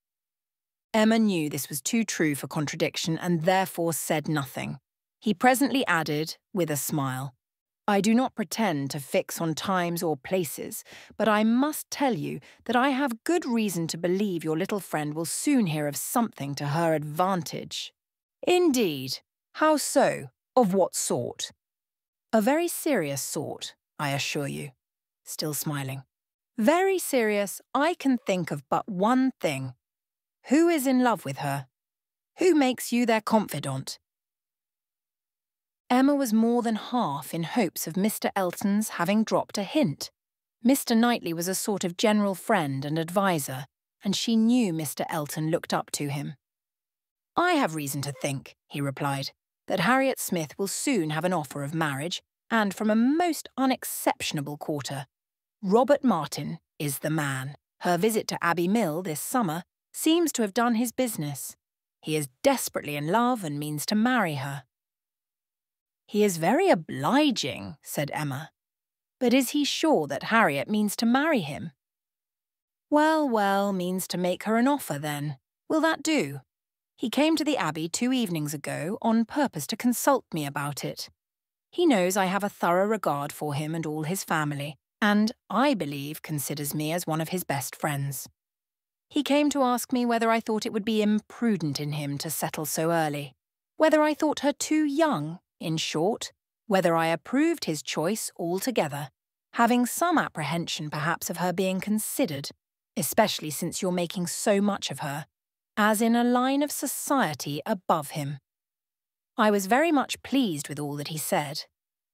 Emma knew this was too true for contradiction and therefore said nothing. He presently added, with a smile, "I do not pretend to fix on times or places, but I must tell you that I have good reason to believe your little friend will soon hear of something to her advantage." "Indeed? How so? Of what sort?" "A very serious sort, I assure you," still smiling. "Very serious. I can think of but one thing. Who is in love with her? Who makes you their confidant?" Emma was more than half in hopes of Mr. Elton's having dropped a hint. Mr. Knightley was a sort of general friend and adviser, and she knew Mr. Elton looked up to him. "I have reason to think," he replied, "that Harriet Smith will soon have an offer of marriage, and from a most unexceptionable quarter. Robert Martin is the man. Her visit to Abbey Mill this summer seems to have done his business. He is desperately in love and means to marry her." "He is very obliging," said Emma. "But is he sure that Harriet means to marry him?" "Well, well, means to make her an offer, then. Will that do? He came to the Abbey 2 evenings ago on purpose to consult me about it. He knows I have a thorough regard for him and all his family, and, I believe, considers me as one of his best friends. He came to ask me whether I thought it would be imprudent in him to settle so early, whether I thought her too young, in short, whether I approved his choice altogether, having some apprehension perhaps of her being considered, especially since you're making so much of her, as in a line of society above him. I was very much pleased with all that he said.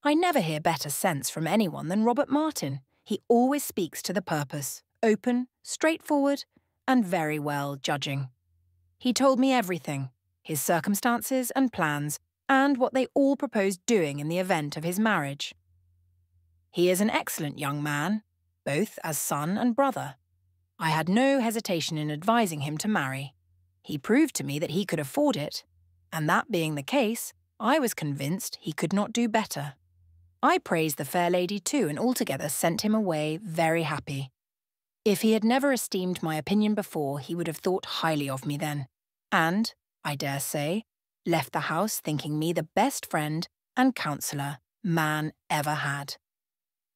I never hear better sense from anyone than Robert Martin. He always speaks to the purpose, open, straightforward, and very well judging. He told me everything, his circumstances and plans, and what they all proposed doing in the event of his marriage. He is an excellent young man, both as son and brother. I had no hesitation in advising him to marry. He proved to me that he could afford it, and that being the case, I was convinced he could not do better. I praised the fair lady too, and altogether sent him away very happy. If he had never esteemed my opinion before, he would have thought highly of me then, and, I dare say, left the house thinking me the best friend and counsellor man ever had.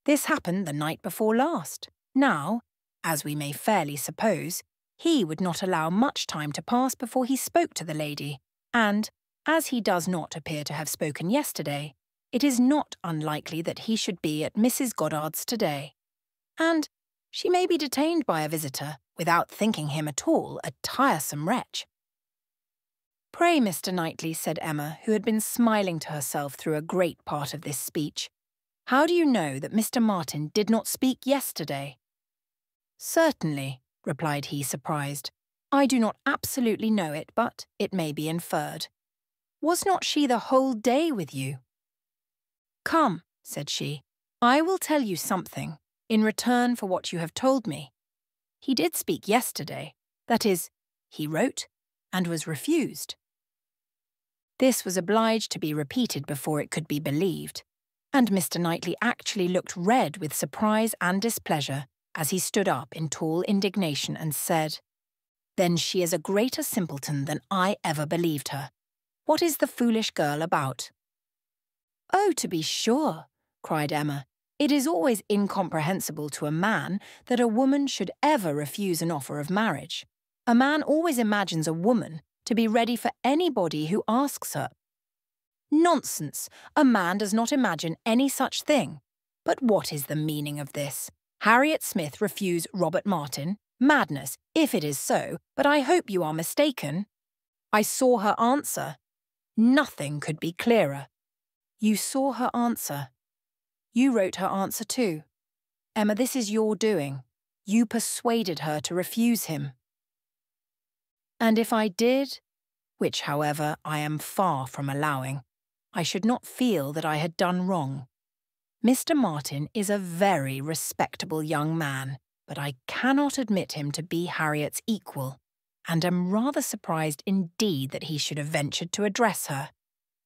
This happened the night before last. Now, as we may fairly suppose, he would not allow much time to pass before he spoke to the lady, and, as he does not appear to have spoken yesterday, it is not unlikely that he should be at Mrs. Goddard's today. And she may be detained by a visitor, without thinking him at all a tiresome wretch. "Pray, Mr. Knightley," said Emma, who had been smiling to herself through a great part of this speech, "how do you know that Mr. Martin did not speak yesterday?" "Certainly," replied he, surprised. "I do not absolutely know it, but it may be inferred. Was not she the whole day with you?" "Come," said she, "I will tell you something, in return for what you have told me. He did speak yesterday. That is, he wrote, and was refused. This was obliged to be repeated before it could be believed, and Mr. Knightley actually looked red with surprise and displeasure as he stood up in tall indignation and said, "Then she is a greater simpleton than I ever believed her. What is the foolish girl about?" "Oh, to be sure," cried Emma. "It is always incomprehensible to a man that a woman should ever refuse an offer of marriage. A man always imagines a woman to be ready for anybody who asks her." "Nonsense! A man does not imagine any such thing. But what is the meaning of this? Harriet Smith refuse Robert Martin? Madness, if it is so, but I hope you are mistaken. I saw her answer. Nothing could be clearer." "You saw her answer. You wrote her answer too. Emma, this is your doing. You persuaded her to refuse him." "And if I did, which, however, I am far from allowing, I should not feel that I had done wrong. Mr. Martin is a very respectable young man, but I cannot admit him to be Harriet's equal, and am rather surprised indeed that he should have ventured to address her.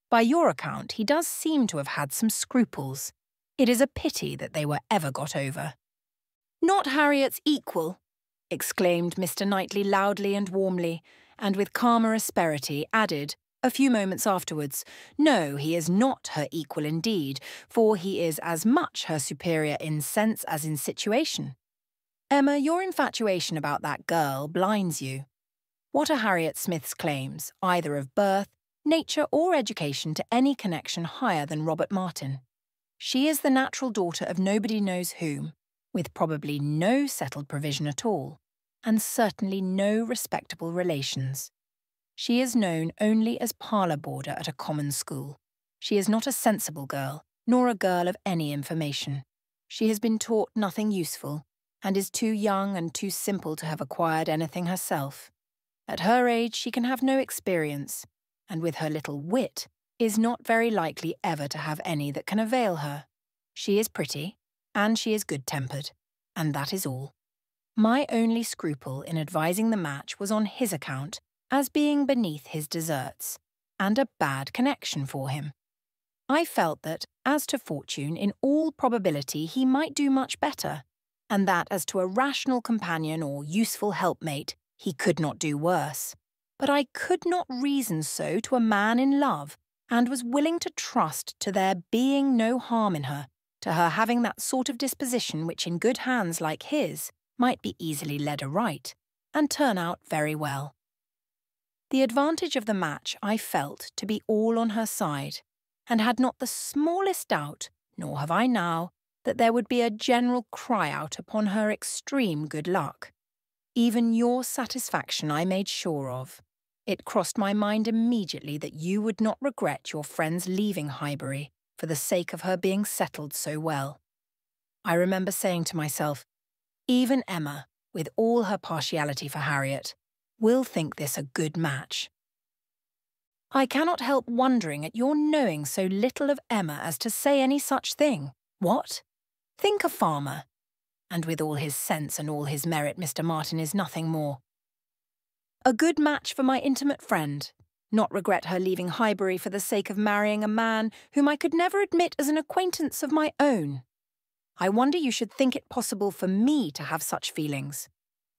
By your account, he does seem to have had some scruples. It is a pity that they were ever got over." "Not Harriet's equal!" exclaimed Mr. Knightley loudly and warmly, and with calmer asperity added, a few moments afterwards, "No, he is not her equal indeed, for he is as much her superior in sense as in situation. Emma, your infatuation about that girl blinds you. What are Harriet Smith's claims, either of birth, nature or education, to any connection higher than Robert Martin? She is the natural daughter of nobody knows whom, with probably no settled provision at all, and certainly no respectable relations. She is known only as parlour boarder at a common school. She is not a sensible girl, nor a girl of any information. She has been taught nothing useful, and is too young and too simple to have acquired anything herself. At her age she can have no experience, and with her little wit is not very likely ever to have any that can avail her. She is pretty, and she is good-tempered, and that is all. My only scruple in advising the match was on his account, as being beneath his deserts, and a bad connection for him. I felt that, as to fortune, in all probability he might do much better, and that as to a rational companion or useful helpmate, he could not do worse. But I could not reason so to a man in love, and was willing to trust to there being no harm in her, to her having that sort of disposition which in good hands like his might be easily led aright, and turn out very well. The advantage of the match I felt to be all on her side, and had not the smallest doubt, nor have I now, that there would be a general cry-out upon her extreme good luck. Even your satisfaction I made sure of. It crossed my mind immediately that you would not regret your friend's leaving Highbury for the sake of her being settled so well. I remember saying to myself, even Emma, with all her partiality for Harriet, will think this a good match. I cannot help wondering at your knowing so little of Emma as to say any such thing. What? Think a farmer. And with all his sense and all his merit, Mr. Martin is nothing more. A good match for my intimate friend. Not regret her leaving Highbury for the sake of marrying a man whom I could never admit as an acquaintance of my own. I wonder you should think it possible for me to have such feelings.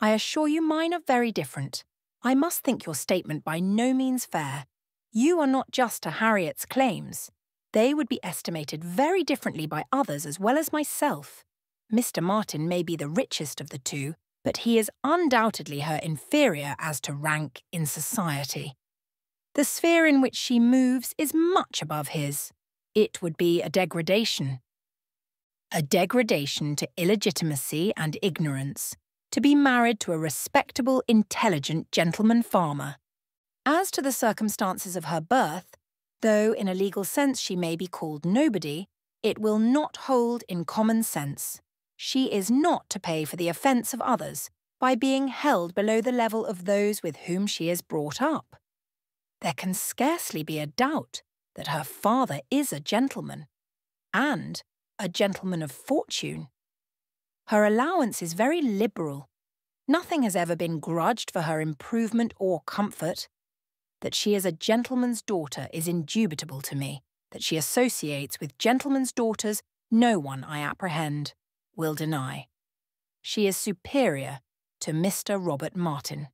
I assure you mine are very different. I must think your statement by no means fair. You are not just to Harriet's claims. They would be estimated very differently by others as well as myself. Mr. Martin may be the richest of the two, but he is undoubtedly her inferior as to rank in society. The sphere in which she moves is much above his. It would be a degradation. A degradation to illegitimacy and ignorance, to be married to a respectable, intelligent gentleman farmer. As to the circumstances of her birth, though in a legal sense she may be called nobody, it will not hold in common sense. She is not to pay for the offence of others by being held below the level of those with whom she is brought up. There can scarcely be a doubt that her father is a gentleman, and a gentleman of fortune. Her allowance is very liberal. Nothing has ever been grudged for her improvement or comfort, That she is a gentleman's daughter is indubitable to me. That she associates with gentlemen's daughters, no one, I apprehend, will deny. She is superior to Mr. Robert Martin.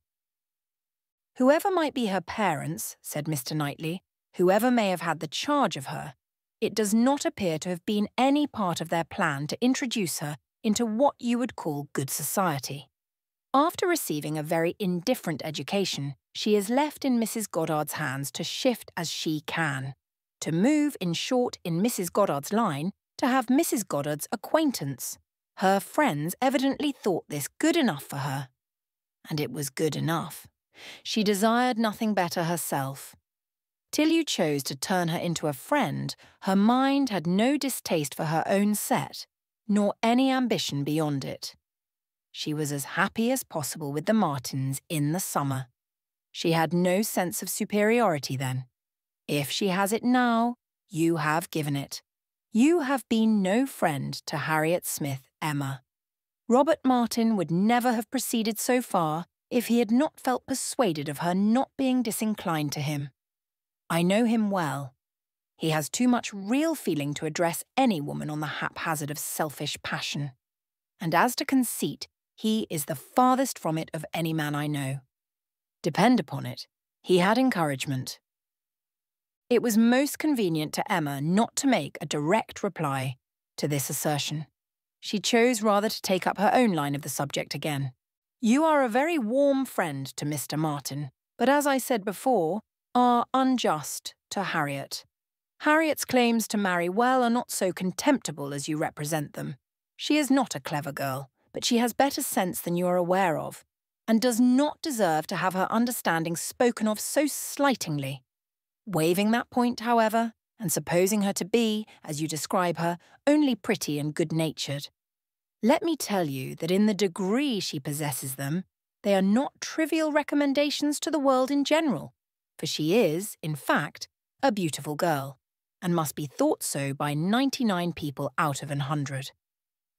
Whoever might be her parents, said Mr. Knightley, whoever may have had the charge of her, it does not appear to have been any part of their plan to introduce her into what you would call good society. After receiving a very indifferent education, she is left in Mrs. Goddard's hands to shift as she can, to move, in short, in Mrs. Goddard's line, to have Mrs. Goddard's acquaintance. Her friends evidently thought this good enough for her. And it was good enough. She desired nothing better herself. Till you chose to turn her into a friend, her mind had no distaste for her own set, nor any ambition beyond it. She was as happy as possible with the Martins in the summer. She had no sense of superiority then. If she has it now, you have given it. You have been no friend to Harriet Smith, Emma. Robert Martin would never have proceeded so far if he had not felt persuaded of her not being disinclined to him. I know him well. He has too much real feeling to address any woman on the haphazard of selfish passion. And as to conceit, he is the farthest from it of any man I know. Depend upon it, he had encouragement. It was most convenient to Emma not to make a direct reply to this assertion. She chose rather to take up her own line of the subject again. You are a very warm friend to Mr. Martin, but as I said before, are unjust to Harriet. Harriet's claims to marry well are not so contemptible as you represent them. She is not a clever girl, but she has better sense than you are aware of, and does not deserve to have her understanding spoken of so slightingly. Waiving that point, however, and supposing her to be, as you describe her, only pretty and good-natured, let me tell you that in the degree she possesses them, they are not trivial recommendations to the world in general, for she is, in fact, a beautiful girl, and must be thought so by 99 people out of 100.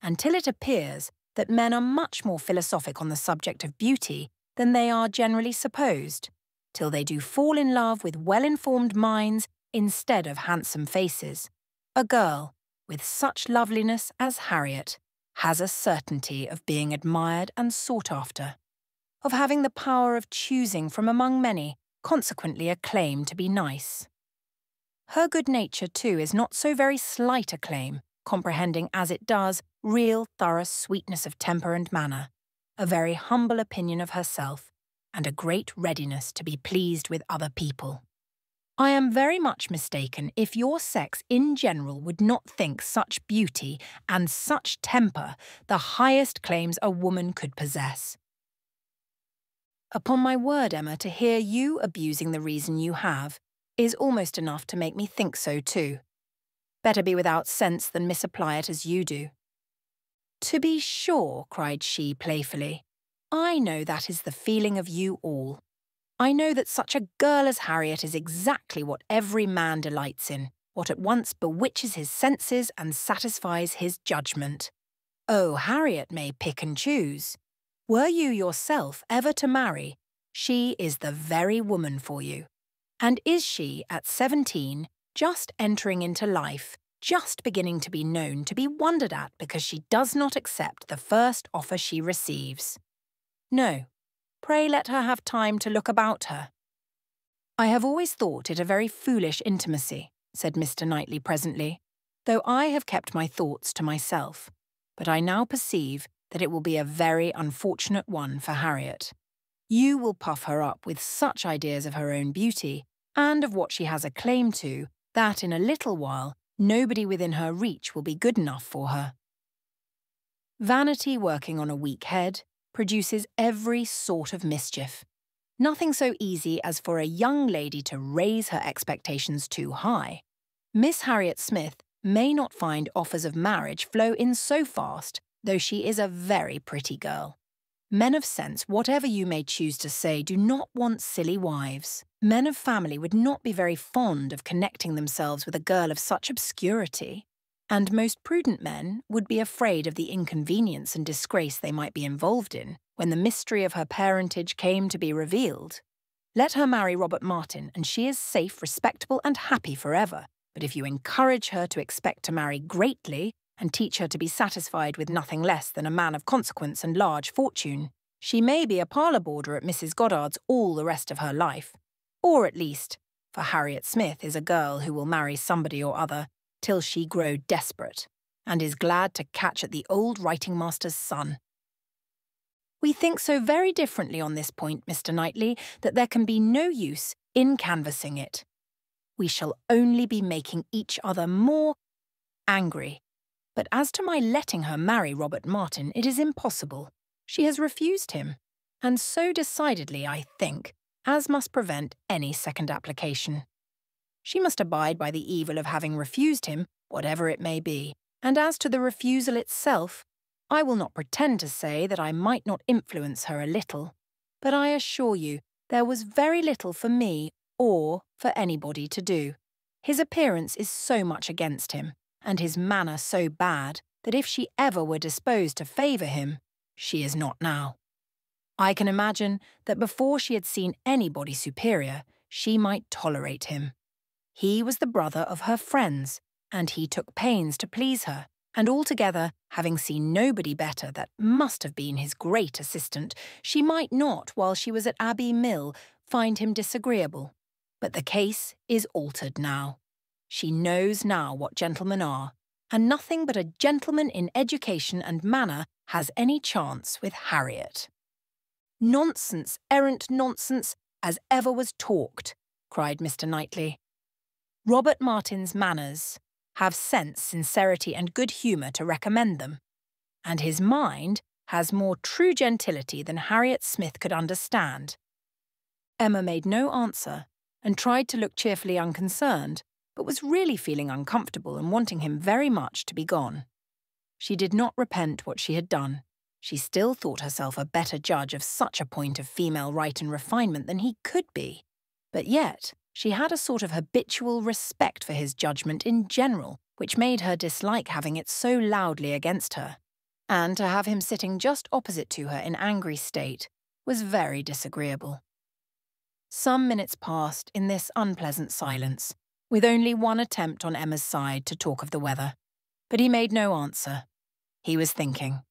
Until it appears that men are much more philosophic on the subject of beauty than they are generally supposed, till they do fall in love with well-informed minds instead of handsome faces, a girl, with such loveliness as Harriet, has a certainty of being admired and sought after, of having the power of choosing from among many, consequently a claim to be nice. Her good nature, too, is not so very slight a claim, comprehending as it does real thorough sweetness of temper and manner, a very humble opinion of herself, and a great readiness to be pleased with other people. I am very much mistaken if your sex in general would not think such beauty and such temper the highest claims a woman could possess. Upon my word, Emma, to hear you abusing the reason you have is almost enough to make me think so too. Better be without sense than misapply it as you do. To be sure, cried she playfully, I know that is the feeling of you all. I know that such a girl as Harriet is exactly what every man delights in, what at once bewitches his senses and satisfies his judgment. Oh, Harriet may pick and choose. Were you yourself ever to marry, she is the very woman for you. And is she, at 17, just entering into life, just beginning to be known, to be wondered at because she does not accept the first offer she receives? No. Pray let her have time to look about her. I have always thought it a very foolish intimacy, said Mr. Knightley presently, though I have kept my thoughts to myself, but I now perceive that it will be a very unfortunate one for Harriet. You will puff her up with such ideas of her own beauty, and of what she has a claim to, that in a little while nobody within her reach will be good enough for her. Vanity working on a weak head produces every sort of mischief. Nothing so easy as for a young lady to raise her expectations too high. Miss Harriet Smith may not find offers of marriage flow in so fast, though she is a very pretty girl. Men of sense, whatever you may choose to say, do not want silly wives. Men of family would not be very fond of connecting themselves with a girl of such obscurity, and most prudent men would be afraid of the inconvenience and disgrace they might be involved in when the mystery of her parentage came to be revealed. Let her marry Robert Martin, and she is safe, respectable, and happy forever. But if you encourage her to expect to marry greatly and teach her to be satisfied with nothing less than a man of consequence and large fortune, she may be a parlour boarder at Mrs. Goddard's all the rest of her life. Or at least, for Harriet Smith is a girl who will marry somebody or other till she grow desperate, and is glad to catch at the old writing-master's son. We think so very differently on this point, Mr. Knightley, that there can be no use in canvassing it. We shall only be making each other more angry. But as to my letting her marry Robert Martin, it is impossible. She has refused him, and so decidedly, I think, as must prevent any second application. She must abide by the evil of having refused him, whatever it may be, and as to the refusal itself, I will not pretend to say that I might not influence her a little, but I assure you there was very little for me or for anybody to do. His appearance is so much against him, and his manner so bad, that if she ever were disposed to favour him, she is not now. I can imagine that before she had seen anybody superior, she might tolerate him. He was the brother of her friends, and he took pains to please her, and altogether, having seen nobody better that must have been his great assistant, she might not, while she was at Abbey Mill, find him disagreeable. But the case is altered now. She knows now what gentlemen are, and nothing but a gentleman in education and manner has any chance with Harriet. Nonsense, errant nonsense, as ever was talked, cried Mr. Knightley. Robert Martin's manners have sense, sincerity, and good humour to recommend them, and his mind has more true gentility than Harriet Smith could understand. Emma made no answer, and tried to look cheerfully unconcerned, but was really feeling uncomfortable and wanting him very much to be gone. She did not repent what she had done. She still thought herself a better judge of such a point of female right and refinement than he could be, but yet she had a sort of habitual respect for his judgment in general, which made her dislike having it so loudly against her, and to have him sitting just opposite to her in angry state was very disagreeable. Some minutes passed in this unpleasant silence, with only one attempt on Emma's side to talk of the weather, but he made no answer. He was thinking.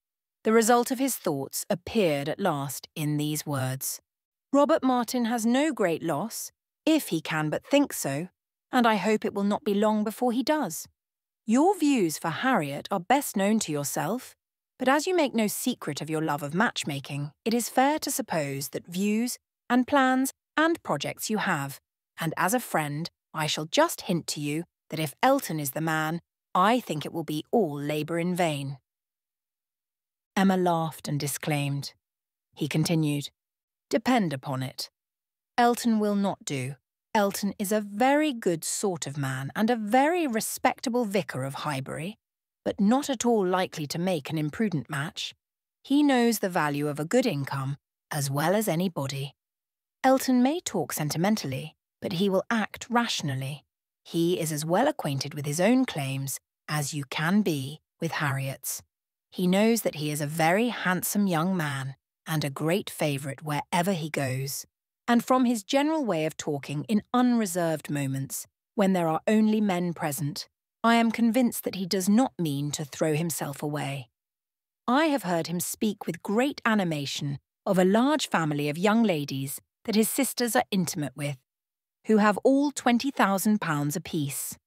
The result of his thoughts appeared at last in these words: "Robert Martin has no great loss, if he can but think so, and I hope it will not be long before he does. Your views for Harriet are best known to yourself, but as you make no secret of your love of matchmaking, it is fair to suppose that views and plans and projects you have, and as a friend, I shall just hint to you that if Elton is the man, I think it will be all labour in vain." Emma laughed and disclaimed. He continued, "Depend upon it, Elton will not do. Elton is a very good sort of man and a very respectable vicar of Highbury, but not at all likely to make an imprudent match. He knows the value of a good income as well as anybody. Elton may talk sentimentally, but he will act rationally. He is as well acquainted with his own claims as you can be with Harriet's. He knows that he is a very handsome young man and a great favourite wherever he goes, and from his general way of talking in unreserved moments, when there are only men present, I am convinced that he does not mean to throw himself away. I have heard him speak with great animation of a large family of young ladies that his sisters are intimate with, who have all £20,000 apiece."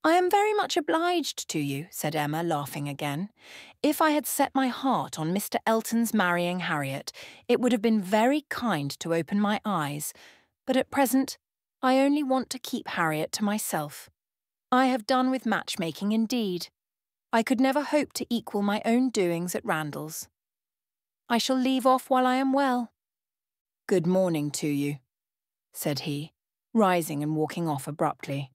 "I am very much obliged to you," said Emma, laughing again. "If I had set my heart on Mr. Elton's marrying Harriet, it would have been very kind to open my eyes, but at present I only want to keep Harriet to myself. I have done with matchmaking indeed. I could never hope to equal my own doings at Randalls. I shall leave off while I am well." "Good morning to you," said he, rising and walking off abruptly.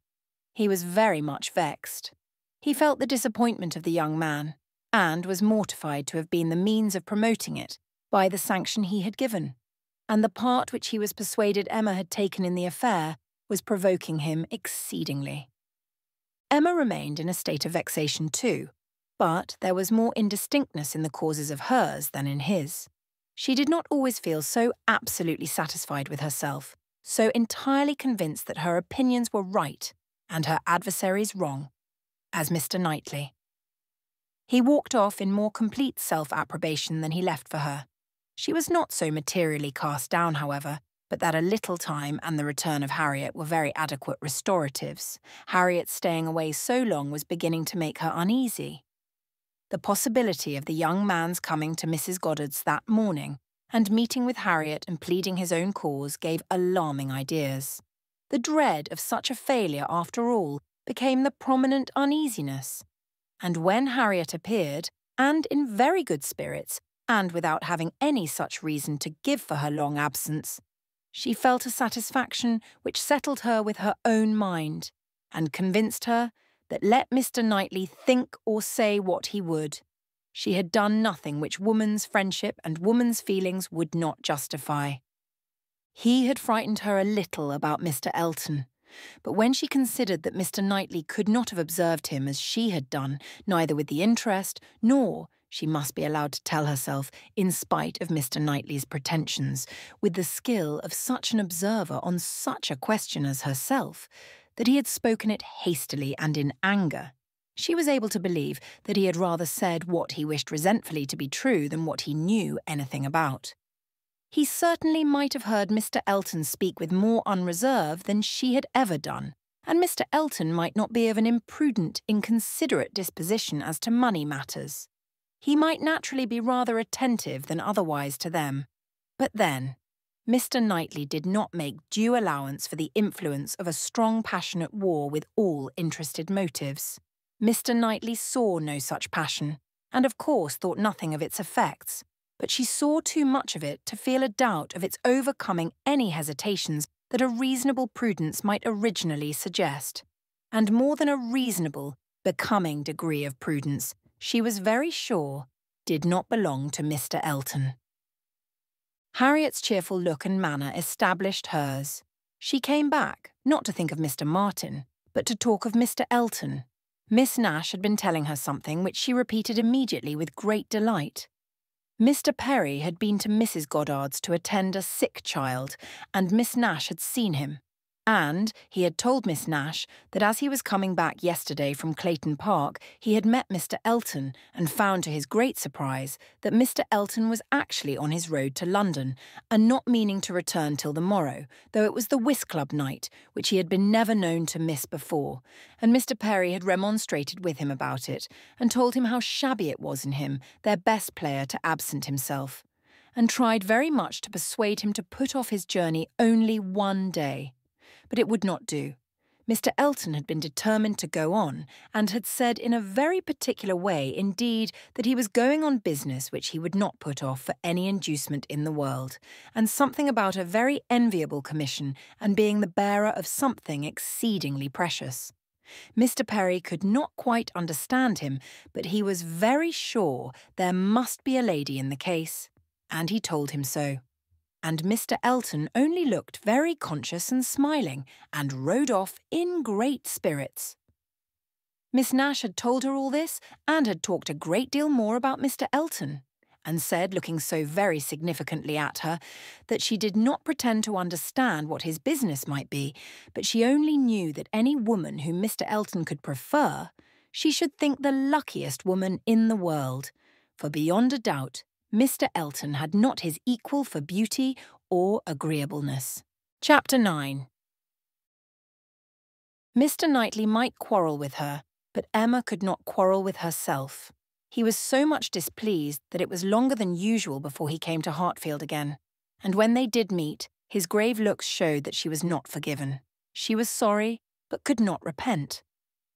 He was very much vexed. He felt the disappointment of the young man, and was mortified to have been the means of promoting it by the sanction he had given, and the part which he was persuaded Emma had taken in the affair was provoking him exceedingly. Emma remained in a state of vexation too, but there was more indistinctness in the causes of hers than in his. She did not always feel so absolutely satisfied with herself, so entirely convinced that her opinions were right and her adversaries wrong, as Mr. Knightley. He walked off in more complete self-approbation than he left for her. She was not so materially cast down, however, but that a little time and the return of Harriet were very adequate restoratives. Harriet's staying away so long was beginning to make her uneasy. The possibility of the young man's coming to Mrs. Goddard's that morning and meeting with Harriet and pleading his own cause gave alarming ideas. The dread of such a failure, after all, became the prominent uneasiness. And when Harriet appeared, and in very good spirits, and without having any such reason to give for her long absence, she felt a satisfaction which settled her with her own mind, and convinced her that let Mr. Knightley think or say what he would, she had done nothing which woman's friendship and woman's feelings would not justify. He had frightened her a little about Mr. Elton, but when she considered that Mr. Knightley could not have observed him as she had done, neither with the interest, nor, she must be allowed to tell herself, in spite of Mr. Knightley's pretensions, with the skill of such an observer on such a question as herself, that he had spoken it hastily and in anger, she was able to believe that he had rather said what he wished resentfully to be true than what he knew anything about. He certainly might have heard Mr. Elton speak with more unreserve than she had ever done, and Mr. Elton might not be of an imprudent, inconsiderate disposition as to money matters. He might naturally be rather attentive than otherwise to them. But then, Mr. Knightley did not make due allowance for the influence of a strong passionate war with all interested motives. Mr. Knightley saw no such passion, and of course thought nothing of its effects. But she saw too much of it to feel a doubt of its overcoming any hesitations that a reasonable prudence might originally suggest. And more than a reasonable, becoming degree of prudence, she was very sure, did not belong to Mr. Elton. Harriet's cheerful look and manner established hers. She came back, not to think of Mr. Martin, but to talk of Mr. Elton. Miss Nash had been telling her something which she repeated immediately with great delight. Mr. Perry had been to Mrs. Goddard's to attend a sick child, and Miss Nash had seen him. And he had told Miss Nash that as he was coming back yesterday from Clayton Park, he had met Mr. Elton and found to his great surprise that Mr. Elton was actually on his road to London and not meaning to return till the morrow, though it was the whist club night, which he had been never known to miss before, and Mr. Perry had remonstrated with him about it and told him how shabby it was in him, their best player, to absent himself, and tried very much to persuade him to put off his journey only one day. But it would not do. Mr. Elton had been determined to go on, and had said in a very particular way indeed that he was going on business which he would not put off for any inducement in the world, and something about a very enviable commission and being the bearer of something exceedingly precious. Mr. Perry could not quite understand him, but he was very sure there must be a lady in the case, and he told him so. And Mr. Elton only looked very conscious and smiling, and rode off in great spirits. Miss Nash had told her all this, and had talked a great deal more about Mr. Elton, and said, looking so very significantly at her, that she did not pretend to understand what his business might be, but she only knew that any woman whom Mr. Elton could prefer, she should think the luckiest woman in the world, for beyond a doubt, Mr. Elton had not his equal for beauty or agreeableness. Chapter 9. Mr. Knightley might quarrel with her, but Emma could not quarrel with herself. He was so much displeased that it was longer than usual before he came to Hartfield again, and when they did meet, his grave looks showed that she was not forgiven. She was sorry, but could not repent.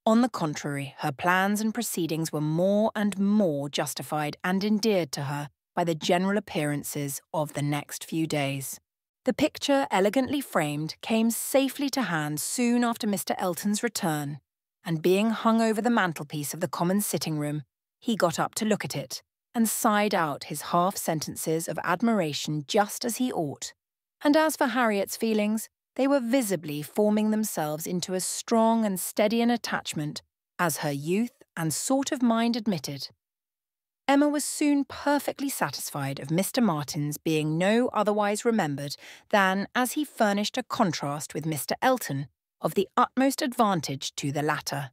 On the contrary, her plans and proceedings were more and more justified and endeared to her by the general appearances of the next few days. The picture, elegantly framed, came safely to hand soon after Mr. Elton's return, and being hung over the mantelpiece of the common sitting-room, he got up to look at it, and sighed out his half-sentences of admiration just as he ought. And as for Harriet's feelings, they were visibly forming themselves into as strong and steady an attachment as her youth and sort of mind admitted. Emma was soon perfectly satisfied of Mr. Martin's being no otherwise remembered than as he furnished a contrast with Mr. Elton of the utmost advantage to the latter.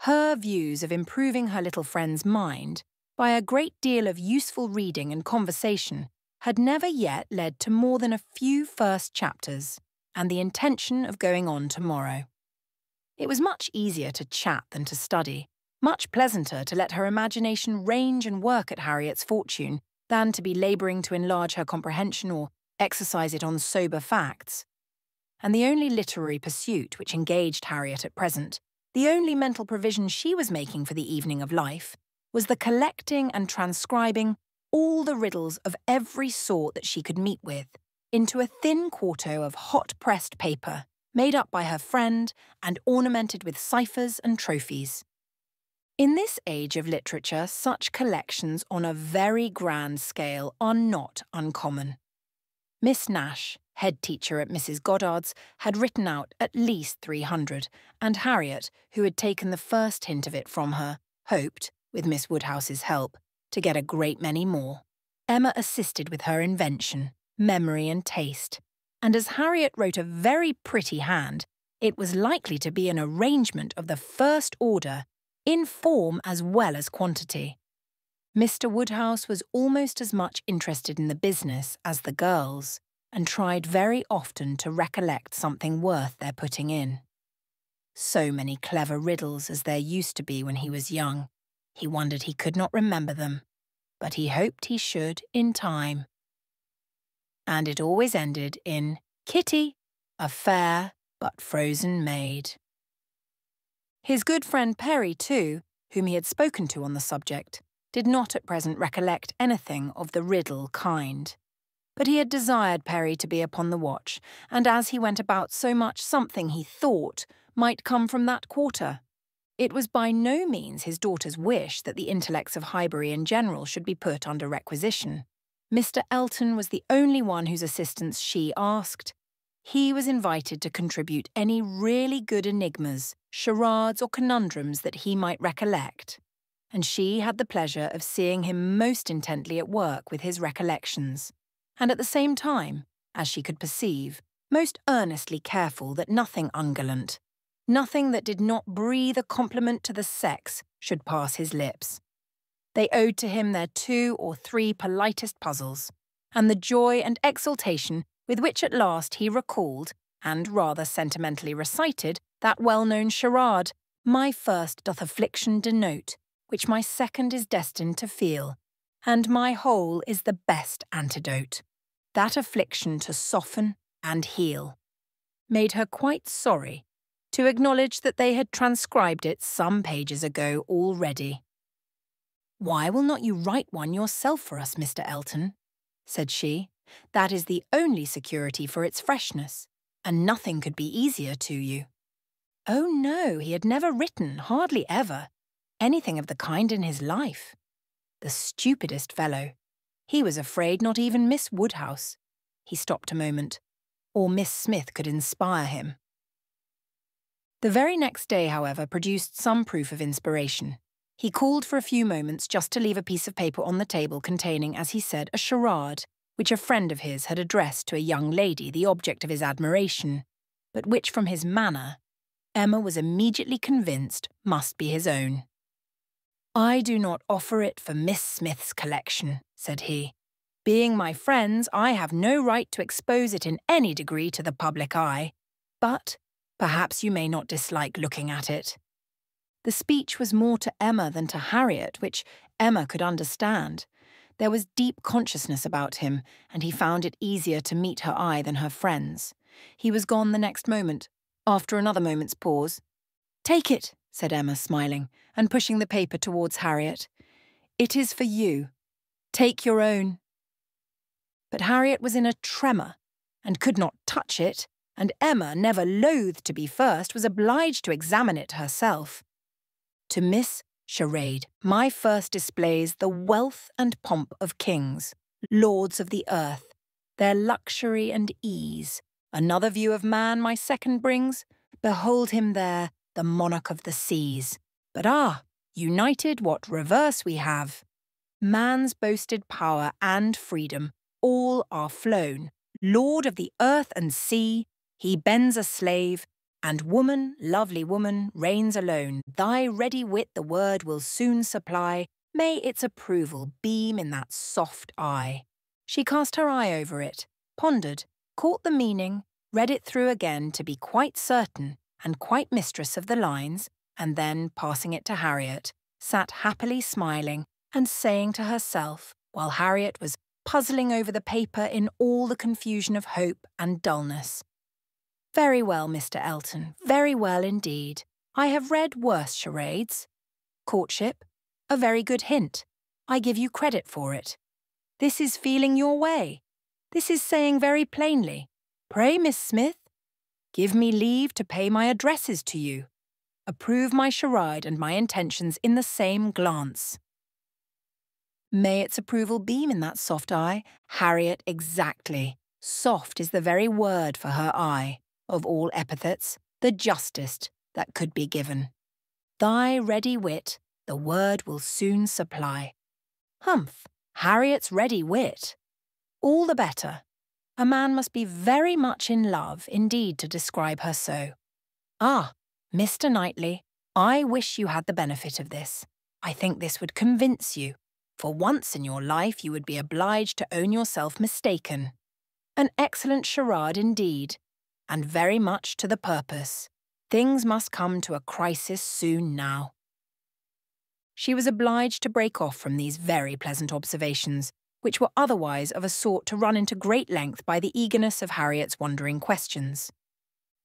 Her views of improving her little friend's mind by a great deal of useful reading and conversation had never yet led to more than a few first chapters, and the intention of going on tomorrow. It was much easier to chat than to study, much pleasanter to let her imagination range and work at Harriet's fortune than to be labouring to enlarge her comprehension or exercise it on sober facts. And the only literary pursuit which engaged Harriet at present, the only mental provision she was making for the evening of life, was the collecting and transcribing all the riddles of every sort that she could meet with into a thin quarto of hot-pressed paper made up by her friend and ornamented with ciphers and trophies. In this age of literature, such collections on a very grand scale are not uncommon. Miss Nash, head teacher at Mrs. Goddard's, had written out at least 300, and Harriet, who had taken the first hint of it from her, hoped, with Miss Woodhouse's help, to get a great many more. Emma assisted with her invention, memory and taste, and as Harriet wrote a very pretty hand, it was likely to be an arrangement of the first order, in form as well as quantity. Mr. Woodhouse was almost as much interested in the business as the girls, and tried very often to recollect something worth their putting in. So many clever riddles as there used to be when he was young. He wondered he could not remember them, but he hoped he should in time. And it always ended in Kitty, a fair but frozen maid. His good friend Perry, too, whom he had spoken to on the subject, did not at present recollect anything of the riddle kind. But he had desired Perry to be upon the watch, and as he went about so much something he thought might come from that quarter. It was by no means his daughter's wish that the intellects of Highbury in general should be put under requisition. Mr. Elton was the only one whose assistance she asked. He was invited to contribute any really good enigmas, charades or conundrums that he might recollect, and she had the pleasure of seeing him most intently at work with his recollections, and at the same time, as she could perceive, most earnestly careful that nothing ungallant, nothing that did not breathe a compliment to the sex, should pass his lips. They owed to him their 2 or 3 politest puzzles, and the joy and exultation with which at last he recalled, and rather sentimentally recited, that well-known charade, "My first doth affliction denote, which my second is destined to feel, and my whole is the best antidote, that affliction to soften and heal," made her quite sorry to acknowledge that they had transcribed it some pages ago already. "Why will not you write one yourself for us, Mr. Elton?" said she. "That is the only security for its freshness, and nothing could be easier to you." Oh no, he had never written, hardly ever, anything of the kind in his life. The stupidest fellow. He was afraid not even Miss Woodhouse, he stopped a moment, or Miss Smith could inspire him. The very next day, however, produced some proof of inspiration. He called for a few moments just to leave a piece of paper on the table containing, as he said, a charade, which a friend of his had addressed to a young lady, the object of his admiration, but which from his manner, Emma was immediately convinced must be his own. "I do not offer it for Miss Smith's collection," said he. "Being my friends, I have no right to expose it in any degree to the public eye, but perhaps you may not dislike looking at it." The speech was more to Emma than to Harriet, which Emma could understand. There was deep consciousness about him, and he found it easier to meet her eye than her friend's. He was gone the next moment, after another moment's pause. "Take it," said Emma, smiling, and pushing the paper towards Harriet. "It is for you. Take your own." But Harriet was in a tremor, and could not touch it, and Emma, never loath to be first, was obliged to examine it herself. "To Miss Charade, my first displays the wealth and pomp of kings, lords of the earth, their luxury and ease. Another view of man my second brings. Behold him there, the monarch of the seas. But united what reverse we have. Man's boasted power and freedom, all are flown. Lord of the earth and sea, he bends a slave, and woman, lovely woman, reigns alone. Thy ready wit the word will soon supply. May its approval beam in that soft eye. She cast her eye over it, pondered, caught the meaning, read it through again to be quite certain and quite mistress of the lines, and then, passing it to Harriet, sat happily smiling and saying to herself, while Harriet was puzzling over the paper in all the confusion of hope and dullness, "Very well, Mr. Elton, very well indeed. I have read worse charades. Courtship, a very good hint. I give you credit for it. This is feeling your way. This is saying very plainly, 'Pray, Miss Smith, give me leave to pay my addresses to you. Approve my charade and my intentions in the same glance.' May its approval beam in that soft eye? Harriet, exactly. Soft is the very word for her eye. Of all epithets, the justest that could be given. Thy ready wit, the word will soon supply. Humph, Harriet's ready wit. All the better. A man must be very much in love, indeed, to describe her so. Ah, Mr. Knightley, I wish you had the benefit of this. I think this would convince you. For once in your life you would be obliged to own yourself mistaken. An excellent charade indeed, and very much to the purpose. Things must come to a crisis soon now." She was obliged to break off from these very pleasant observations, which were otherwise of a sort to run into great length by the eagerness of Harriet's wondering questions.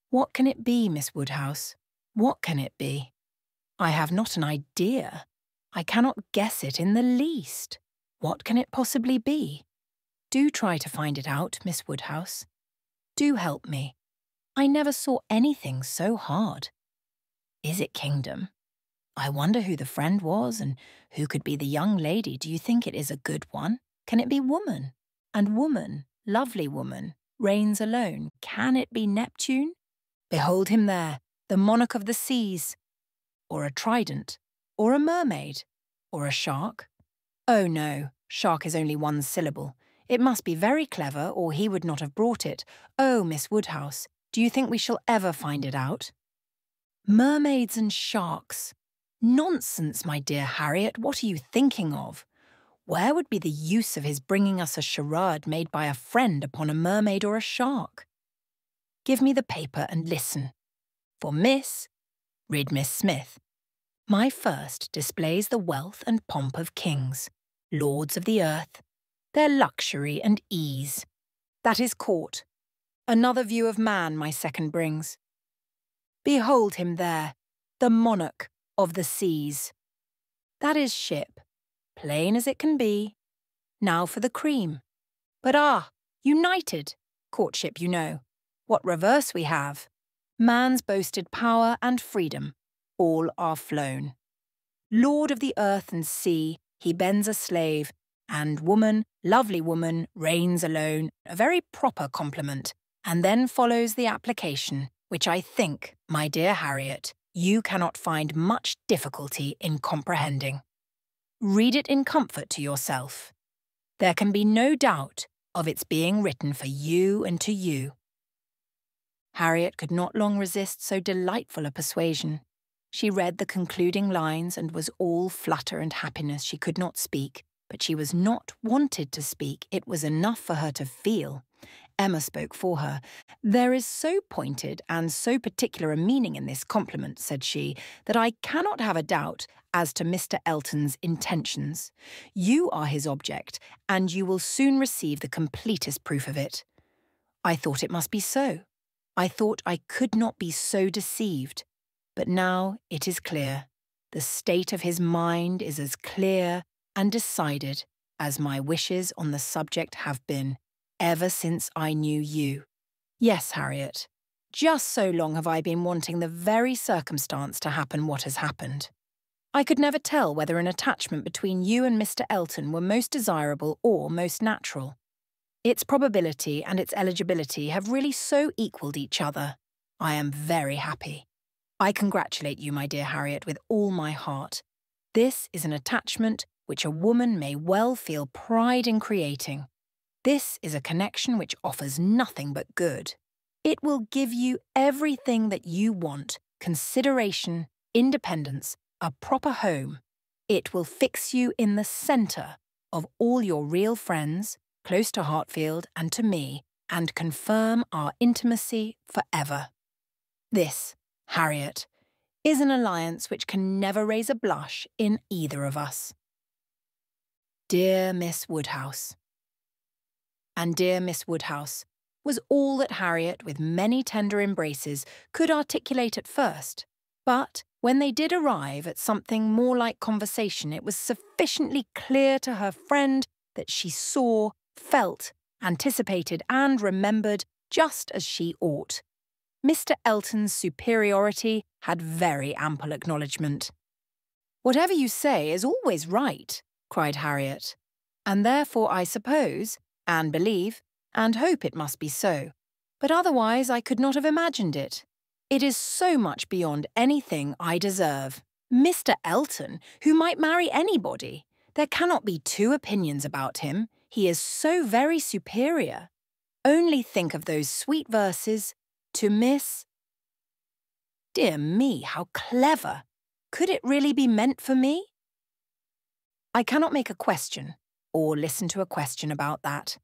"What can it be, Miss Woodhouse? What can it be? I have not an idea. I cannot guess it in the least. What can it possibly be? Do try to find it out, Miss Woodhouse. Do help me. I never saw anything so hard. Is it kingdom? I wonder who the friend was and who could be the young lady. Do you think it is a good one? Can it be woman? And woman, lovely woman, reigns alone. Can it be Neptune? Behold him there, the monarch of the seas. Or a trident, or a mermaid, or a shark? Oh no, shark is only one syllable. It must be very clever, or he would not have brought it. Oh, Miss Woodhouse, do you think we shall ever find it out? Mermaids and sharks. Nonsense, my dear Harriet, what are you thinking of? Where would be the use of his bringing us a charade made by a friend upon a mermaid or a shark? Give me the paper and listen. For Miss, read Miss Smith. My first displays the wealth and pomp of kings, lords of the earth, their luxury and ease. That is court. Another view of man my second brings. Behold him there, the monarch of the seas. That is ship, plain as it can be. Now for the cream. But united, courtship, you know. What reverse we have. Man's boasted power and freedom, all are flown. Lord of the earth and sea, he bends a slave, and woman, lovely woman, reigns alone, a very proper compliment, and then follows the application, which I think, my dear Harriet, you cannot find much difficulty in comprehending. Read it in comfort to yourself. There can be no doubt of its being written for you and to you. Harriet could not long resist so delightful a persuasion. She read the concluding lines and was all flutter and happiness. She could not speak, but she was not wanted to speak. It was enough for her to feel. Emma spoke for her. "There is so pointed and so particular a meaning in this compliment," said she, "that I cannot have a doubt as to Mr. Elton's intentions. You are his object, and you will soon receive the completest proof of it. I thought it must be so. I thought I could not be so deceived. But now it is clear. The state of his mind is as clear and decided as my wishes on the subject have been ever since I knew you. Yes, Harriet, just so long have I been wanting the very circumstance to happen what has happened. I could never tell whether an attachment between you and Mr. Elton were most desirable or most natural. Its probability and its eligibility have really so equalled each other. I am very happy. I congratulate you, my dear Harriet, with all my heart. This is an attachment which a woman may well feel pride in creating. This is a connection which offers nothing but good. It will give you everything that you want: consideration, independence, a proper home. It will fix you in the centre of all your real friends, close to Hartfield and to me, and confirm our intimacy forever. This, Harriet, is an alliance which can never raise a blush in either of us. Dear Miss Woodhouse. And dear Miss Woodhouse was all that Harriet, with many tender embraces, could articulate at first. But when they did arrive at something more like conversation, it was sufficiently clear to her friend that she saw, felt, anticipated and remembered just as she ought. Mr. Elton's superiority had very ample acknowledgment. "Whatever you say is always right," cried Harriet, "and therefore I suppose, and believe, and hope it must be so. But otherwise I could not have imagined it. It is so much beyond anything I deserve. Mr. Elton, who might marry anybody. There cannot be two opinions about him. He is so very superior. Only think of those sweet verses, to Miss... Dear me, how clever! Could it really be meant for me? I cannot make a question, or listen to a question about that.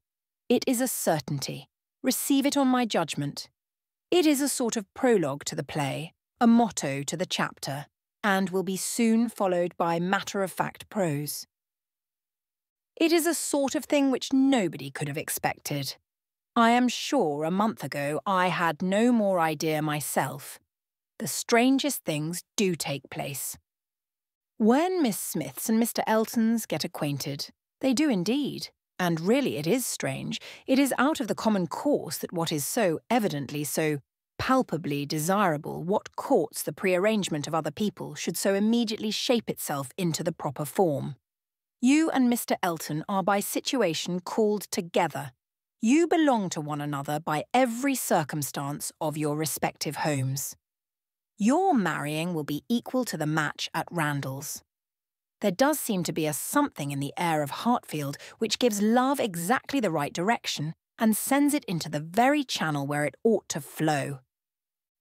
It is a certainty. Receive it on my judgment. It is a sort of prologue to the play, a motto to the chapter, and will be soon followed by matter-of-fact prose. It is a sort of thing which nobody could have expected. I am sure a month ago I had no more idea myself. The strangest things do take place. When Miss Smiths and Mr. Eltons get acquainted, they do indeed. And really it is strange. It is out of the common course that what is so evidently, so palpably desirable, what courts the prearrangement of other people, should so immediately shape itself into the proper form. You and Mr. Elton are by situation called together. You belong to one another by every circumstance of your respective homes. Your marrying will be equal to the match at Randall's. There does seem to be a something in the air of Hartfield which gives love exactly the right direction and sends it into the very channel where it ought to flow.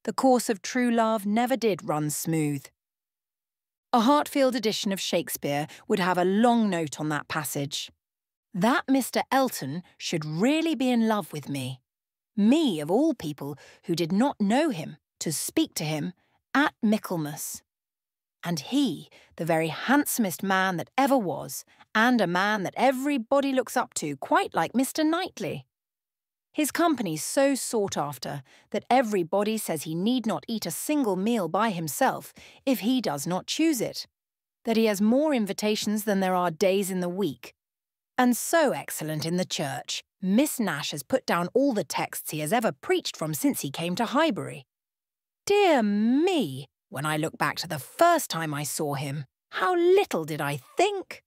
The course of true love never did run smooth. A Hartfield edition of Shakespeare would have a long note on that passage. That Mr. Elton should really be in love with me. Me, of all people, who did not know him, to speak to him at Michaelmas. And he, the very handsomest man that ever was, and a man that everybody looks up to, quite like Mr. Knightley. His company so sought after that everybody says he need not eat a single meal by himself if he does not choose it, that he has more invitations than there are days in the week, and so excellent in the church, Miss Nash has put down all the texts he has ever preached from since he came to Highbury. Dear me! When I look back to the first time I saw him, how little did I think!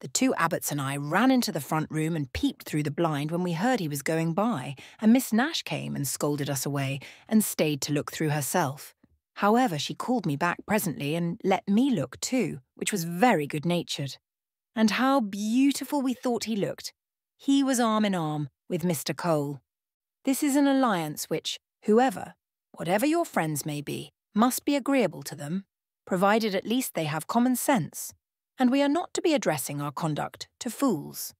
The two abbots and I ran into the front room and peeped through the blind when we heard he was going by, and Miss Nash came and scolded us away and stayed to look through herself. However, she called me back presently and let me look too, which was very good-natured. And how beautiful we thought he looked. He was arm in arm with Mr. Cole. This is an alliance which, whoever, whatever your friends may be, must be agreeable to them, provided at least they have common sense, and we are not to be addressing our conduct to fools.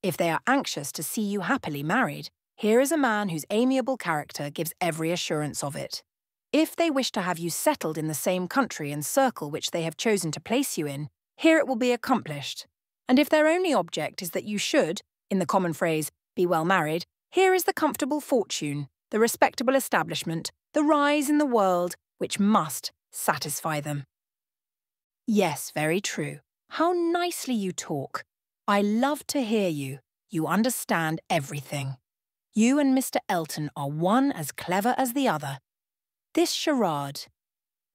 If they are anxious to see you happily married, here is a man whose amiable character gives every assurance of it. If they wish to have you settled in the same country and circle which they have chosen to place you in, here it will be accomplished. And if their only object is that you should, in the common phrase, be well married, here is the comfortable fortune, the respectable establishment, the rise in the world, which must satisfy them. Yes, very true. How nicely you talk. I love to hear you. You understand everything. You and Mr. Elton are one as clever as the other. This charade.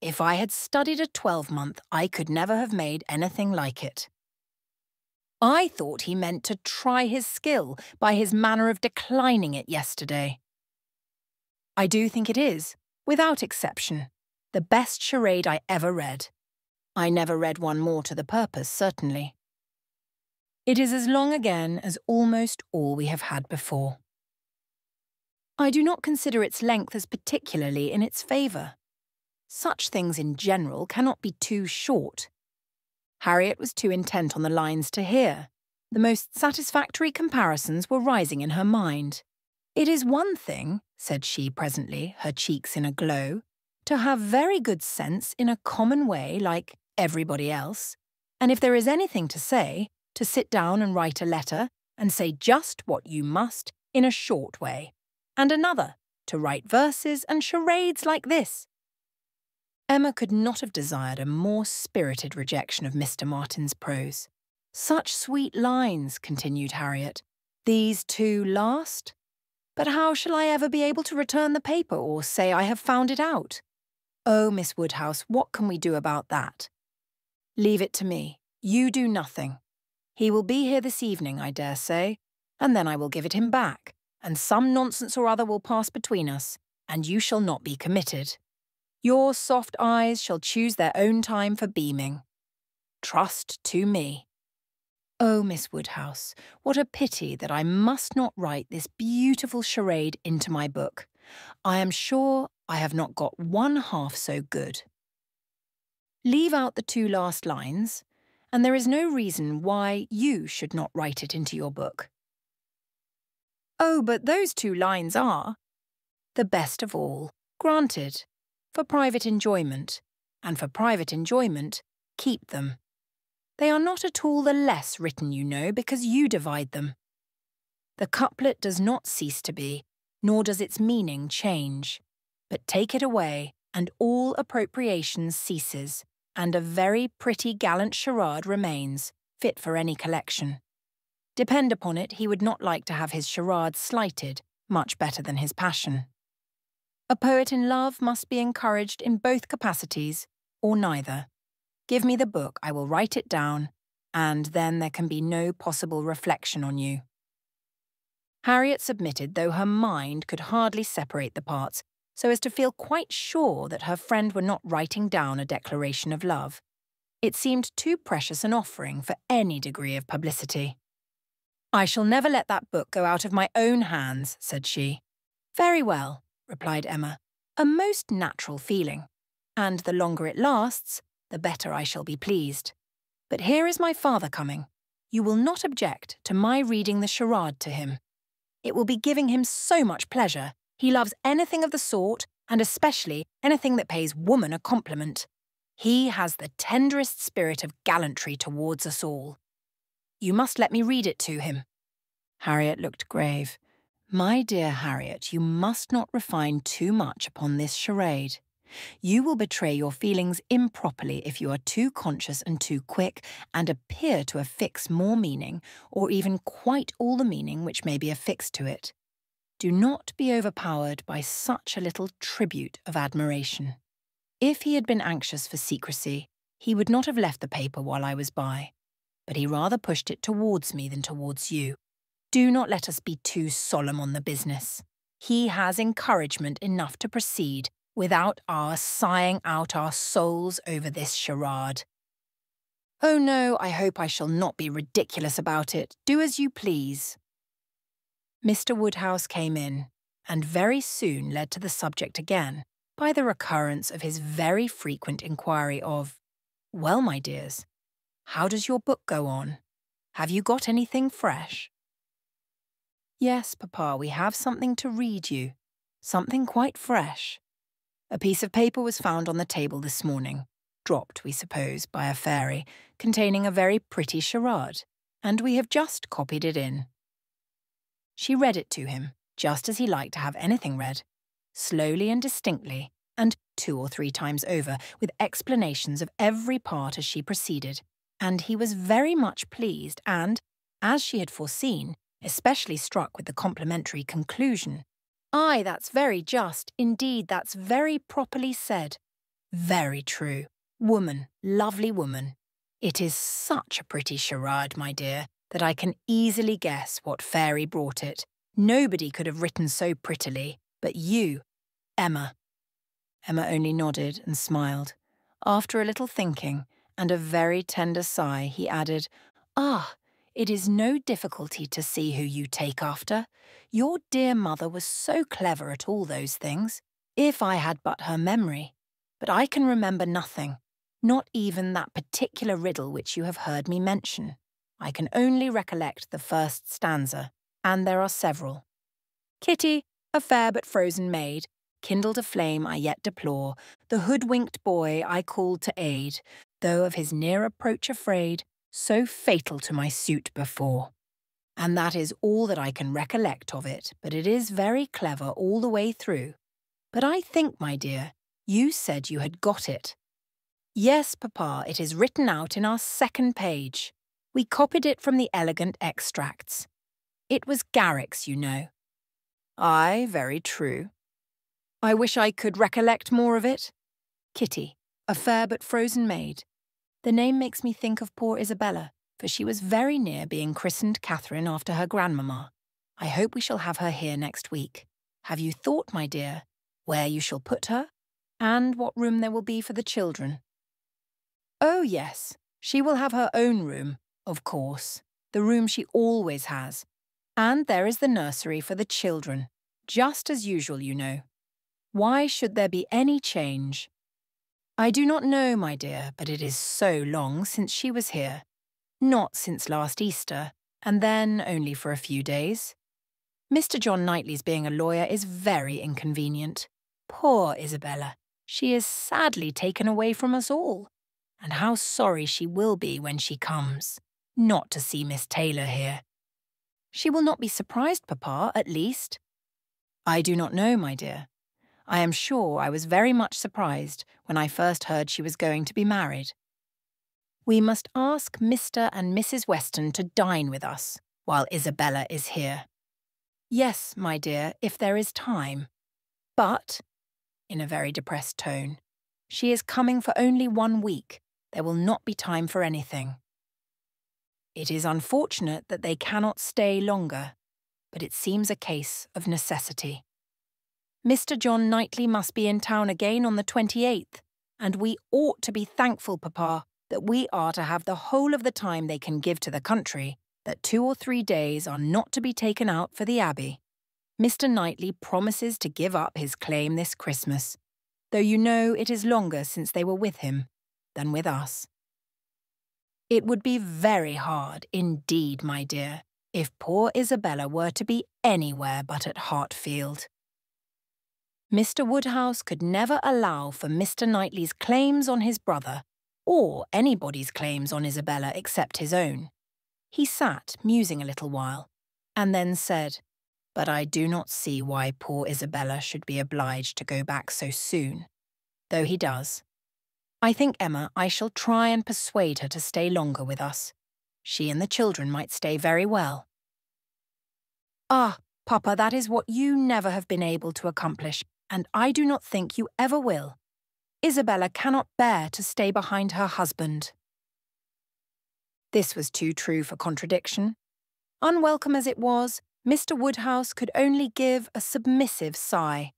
If I had studied a 12-month, I could never have made anything like it. I thought he meant to try his skill by his manner of declining it yesterday. I do think it is, without exception, the best charade I ever read. I never read one more to the purpose, certainly. It is as long again as almost all we have had before. I do not consider its length as particularly in its favour. Such things in general cannot be too short. Harriet was too intent on the lines to hear. The most satisfactory comparisons were rising in her mind. It is one thing, said she presently, her cheeks in a glow, to have very good sense in a common way like everybody else, and if there is anything to say, to sit down and write a letter and say just what you must in a short way, and another, to write verses and charades like this. Emma could not have desired a more spirited rejection of Mr. Martin's prose. Such sweet lines, continued Harriet. These two last? But how shall I ever be able to return the paper or say I have found it out? Oh, Miss Woodhouse, what can we do about that? Leave it to me. You do nothing. He will be here this evening, I dare say, and then I will give it him back, and some nonsense or other will pass between us, and you shall not be committed. Your soft eyes shall choose their own time for beaming. Trust to me. Oh, Miss Woodhouse, what a pity that I must not write this beautiful charade into my book. I am sure I have not got one half so good. Leave out the two last lines, and there is no reason why you should not write it into your book. Oh, but those two lines are the best of all, granted, for private enjoyment, and for private enjoyment, keep them. They are not at all the less written, you know, because you divide them. The couplet does not cease to be, nor does its meaning change, but take it away, and all appropriation ceases, and a very pretty gallant charade remains, fit for any collection. Depend upon it, he would not like to have his charade slighted, much better than his passion. A poet in love must be encouraged in both capacities, or neither. Give me the book, I will write it down, and then there can be no possible reflection on you. Harriet submitted, though her mind could hardly separate the parts, so as to feel quite sure that her friend were not writing down a declaration of love. It seemed too precious an offering for any degree of publicity. I shall never let that book go out of my own hands, said she. Very well, replied Emma, a most natural feeling, and the longer it lasts, the better I shall be pleased. But here is my father coming. You will not object to my reading the charade to him. It will be giving him so much pleasure. He loves anything of the sort, and especially anything that pays woman a compliment. He has the tenderest spirit of gallantry towards us all. You must let me read it to him. Harriet looked grave. My dear Harriet, you must not refine too much upon this charade. You will betray your feelings improperly if you are too conscious and too quick, and appear to affix more meaning, or even quite all the meaning which may be affixed to it. Do not be overpowered by such a little tribute of admiration. If he had been anxious for secrecy, he would not have left the paper while I was by, but he rather pushed it towards me than towards you. Do not let us be too solemn on the business. He has encouragement enough to proceed, without our sighing out our souls over this charade. Oh no, I hope I shall not be ridiculous about it. Do as you please. Mr. Woodhouse came in, and very soon led to the subject again, by the recurrence of his very frequent inquiry of, well, my dears, how does your book go on? Have you got anything fresh? Yes, Papa, we have something to read you, something quite fresh. A piece of paper was found on the table this morning, dropped, we suppose, by a fairy, containing a very pretty charade, and we have just copied it in. She read it to him, just as he liked to have anything read, slowly and distinctly, and 2 or 3 times over, with explanations of every part as she proceeded, and he was very much pleased and, as she had foreseen, especially struck with the complimentary conclusion. Aye, that's very just. Indeed, that's very properly said. Very true. Woman, lovely woman. It is such a pretty charade, my dear, that I can easily guess what fairy brought it. Nobody could have written so prettily, but you, Emma. Emma only nodded and smiled. After a little thinking, and a very tender sigh, he added, "Ah, it is no difficulty to see who you take after. Your dear mother was so clever at all those things, if I had but her memory. But I can remember nothing, not even that particular riddle which you have heard me mention. I can only recollect the first stanza, and there are several. Kitty, a fair but frozen maid, kindled a flame I yet deplore, the hoodwinked boy I called to aid, though of his near approach afraid, so fatal to my suit before. And that is all that I can recollect of it, but it is very clever all the way through. But I think, my dear, you said you had got it." "Yes, Papa, it is written out in our second page. We copied it from the elegant extracts. It was Garrick's, you know." "Aye, very true. I wish I could recollect more of it." Kitty, a fair but frozen maid. The name makes me think of poor Isabella, for she was very near being christened Catherine after her grandmamma. I hope we shall have her here next week. Have you thought, my dear, where you shall put her, and what room there will be for the children?" "Oh, yes, she will have her own room, of course, the room she always has. And there is the nursery for the children, just as usual, you know. Why should there be any change?" "I do not know, my dear, but it is so long since she was here. Not since last Easter, and then only for a few days. Mr. John Knightley's being a lawyer is very inconvenient. Poor Isabella, she is sadly taken away from us all. And how sorry she will be when she comes, not to see Miss Taylor here." "She will not be surprised, Papa, at least." "I do not know, my dear. I am sure I was very much surprised when I first heard she was going to be married. We must ask Mr. and Mrs. Weston to dine with us while Isabella is here." "Yes, my dear, if there is time. But," in a very depressed tone, "she is coming for only 1 week. There will not be time for anything." "It is unfortunate that they cannot stay longer, but it seems a case of necessity. Mr. John Knightley must be in town again on the 28th, and we ought to be thankful, Papa, that we are to have the whole of the time they can give to the country, that 2 or 3 days are not to be taken out for the Abbey. Mr. Knightley promises to give up his claim this Christmas, though you know it is longer since they were with him than with us. It would be very hard indeed, my dear, if poor Isabella were to be anywhere but at Hartfield. Mr. Woodhouse could never allow for Mr. Knightley's claims on his brother, or anybody's claims on Isabella except his own. He sat musing a little while, and then said, "But I do not see why poor Isabella should be obliged to go back so soon, though he does. I think, Emma, I shall try and persuade her to stay longer with us. She and the children might stay very well." "Ah, Papa, that is what you never have been able to accomplish, and I do not think you ever will. Isabella cannot bear to stay behind her husband." This was too true for contradiction. Unwelcome as it was, Mr. Woodhouse could only give a submissive sigh,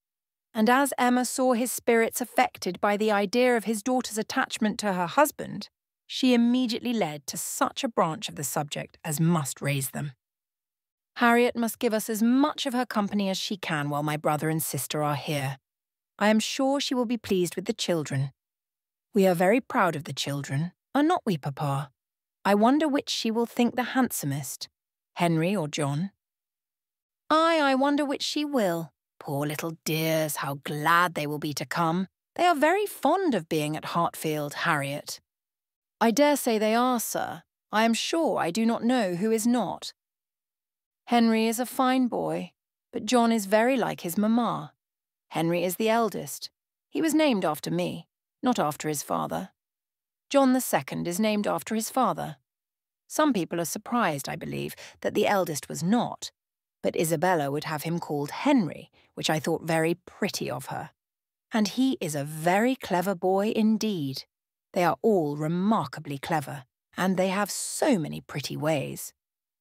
and as Emma saw his spirits affected by the idea of his daughter's attachment to her husband, she immediately led to such a branch of the subject as must raise them. "Harriet must give us as much of her company as she can while my brother and sister are here. I am sure she will be pleased with the children. We are very proud of the children, are not we, Papa? I wonder which she will think the handsomest, Henry or John?" "Aye, I wonder which she will. Poor little dears, how glad they will be to come. They are very fond of being at Hartfield, Harriet." "I dare say they are, sir. I am sure I do not know who is not. Henry is a fine boy, but John is very like his mamma. Henry is the eldest. He was named after me, not after his father. John the second is named after his father. Some people are surprised, I believe, that the eldest was not, but Isabella would have him called Henry, which I thought very pretty of her. And he is a very clever boy indeed. They are all remarkably clever, and they have so many pretty ways.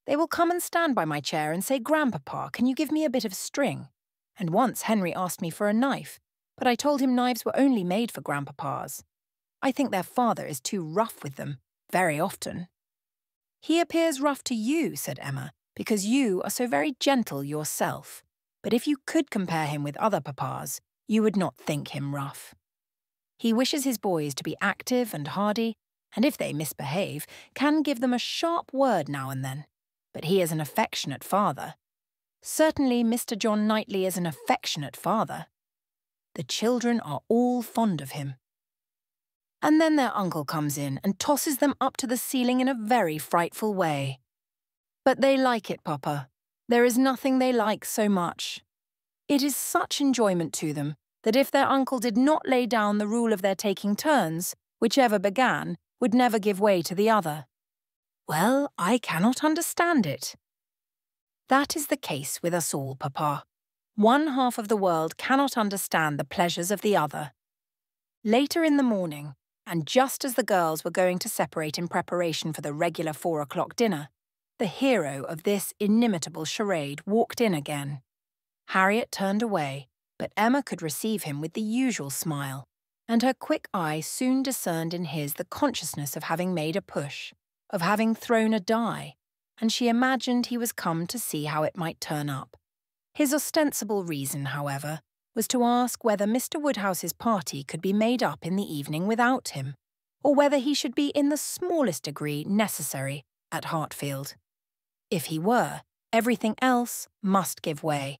They will come and stand by my chair and say, 'Grandpapa, can you give me a bit of string?' And once Henry asked me for a knife, but I told him knives were only made for grandpapas. I think their father is too rough with them, very often." "He appears rough to you," said Emma, "because you are so very gentle yourself. But if you could compare him with other papas, you would not think him rough. He wishes his boys to be active and hardy, and if they misbehave, can give them a sharp word now and then. But he is an affectionate father. Certainly Mr. John Knightley is an affectionate father. The children are all fond of him." And then their uncle comes in and tosses them up to the ceiling in a very frightful way. But they like it, Papa. There is nothing they like so much. It is such enjoyment to them that if their uncle did not lay down the rule of their taking turns, whichever began would never give way to the other. Well, I cannot understand it. That is the case with us all, Papa. One half of the world cannot understand the pleasures of the other. Later in the morning, and just as the girls were going to separate in preparation for the regular 4 o'clock dinner, the hero of this inimitable charade walked in again. Harriet turned away, but Emma could receive him with the usual smile, and her quick eye soon discerned in his the consciousness of having made a push, of having thrown a die, and she imagined he was come to see how it might turn up. His ostensible reason, however, was to ask whether Mr. Woodhouse's party could be made up in the evening without him, or whether he should be in the smallest degree necessary at Hartfield. If he were, everything else must give way.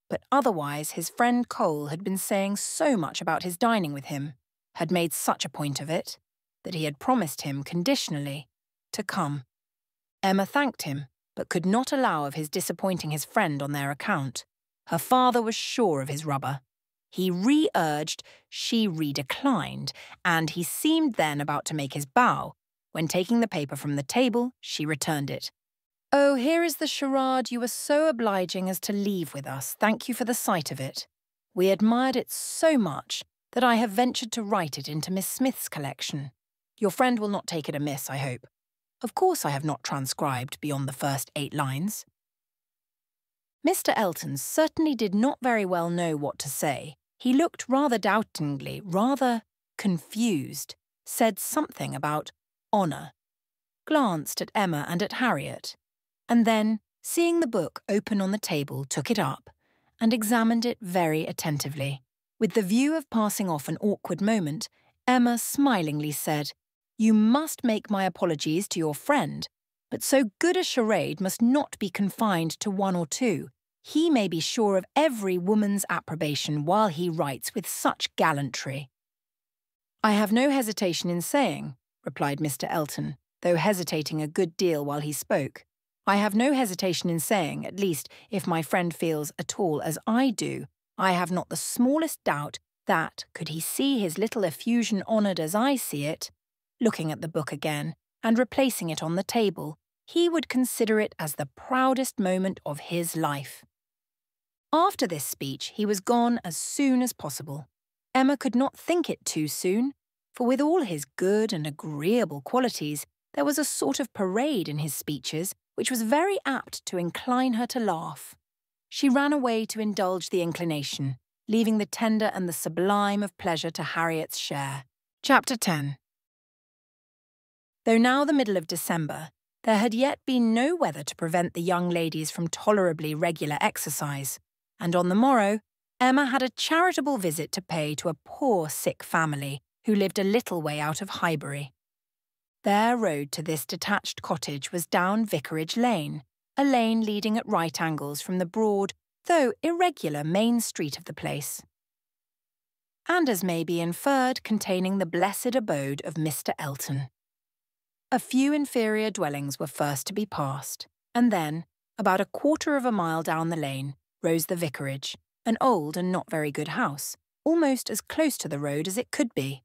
But otherwise his friend Cole had been saying so much about his dining with him, had made such a point of it, that he had promised him conditionally to come. Emma thanked him, but could not allow of his disappointing his friend on their account. Her father was sure of his rubber. He re-urged, she re-declined, and he seemed then about to make his bow, when taking the paper from the table, she returned it. "Oh, here is the charade you were so obliging as to leave with us. Thank you for the sight of it. We admired it so much that I have ventured to write it into Miss Smith's collection. Your friend will not take it amiss, I hope. Of course I have not transcribed beyond the first 8 lines." Mr. Elton certainly did not very well know what to say. He looked rather doubtingly, rather confused, said something about honour, glanced at Emma and at Harriet, and then, seeing the book open on the table, took it up and examined it very attentively. With the view of passing off an awkward moment, Emma smilingly said, "You must make my apologies to your friend, but so good a charade must not be confined to 1 or 2. He may be sure of every woman's approbation while he writes with such gallantry." "I have no hesitation in saying," replied Mr. Elton, though hesitating a good deal while he spoke, "I have no hesitation in saying, at least, if my friend feels at all as I do, I have not the smallest doubt that, could he see his little effusion honoured as I see it," looking at the book again, and replacing it on the table, he would consider it as the proudest moment of his life. After this speech, he was gone as soon as possible. Emma could not think it too soon, for with all his good and agreeable qualities, there was a sort of parade in his speeches which was very apt to incline her to laugh. She ran away to indulge the inclination, leaving the tender and the sublime of pleasure to Harriet's share. Chapter 10. Though now the middle of December, there had yet been no weather to prevent the young ladies from tolerably regular exercise, and on the morrow, Emma had a charitable visit to pay to a poor sick family who lived a little way out of Highbury. Their road to this detached cottage was down Vicarage Lane, a lane leading at right angles from the broad, though irregular, main street of the place, and as may be inferred containing the blessed abode of Mr. Elton. A few inferior dwellings were first to be passed, and then, about 1/4 of a mile down the lane, rose the vicarage, an old and not very good house, almost as close to the road as it could be.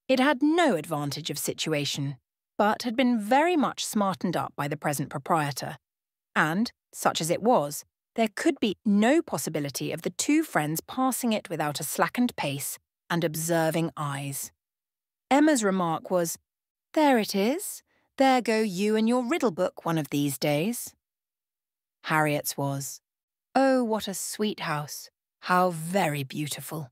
It had no advantage of situation, but had been very much smartened up by the present proprietor, and, such as it was, there could be no possibility of the 2 friends passing it without a slackened pace and observing eyes. Emma's remark was, "There it is. There go you and your riddle book one of these days." Harriet's was, "Oh, what a sweet house! How very beautiful!"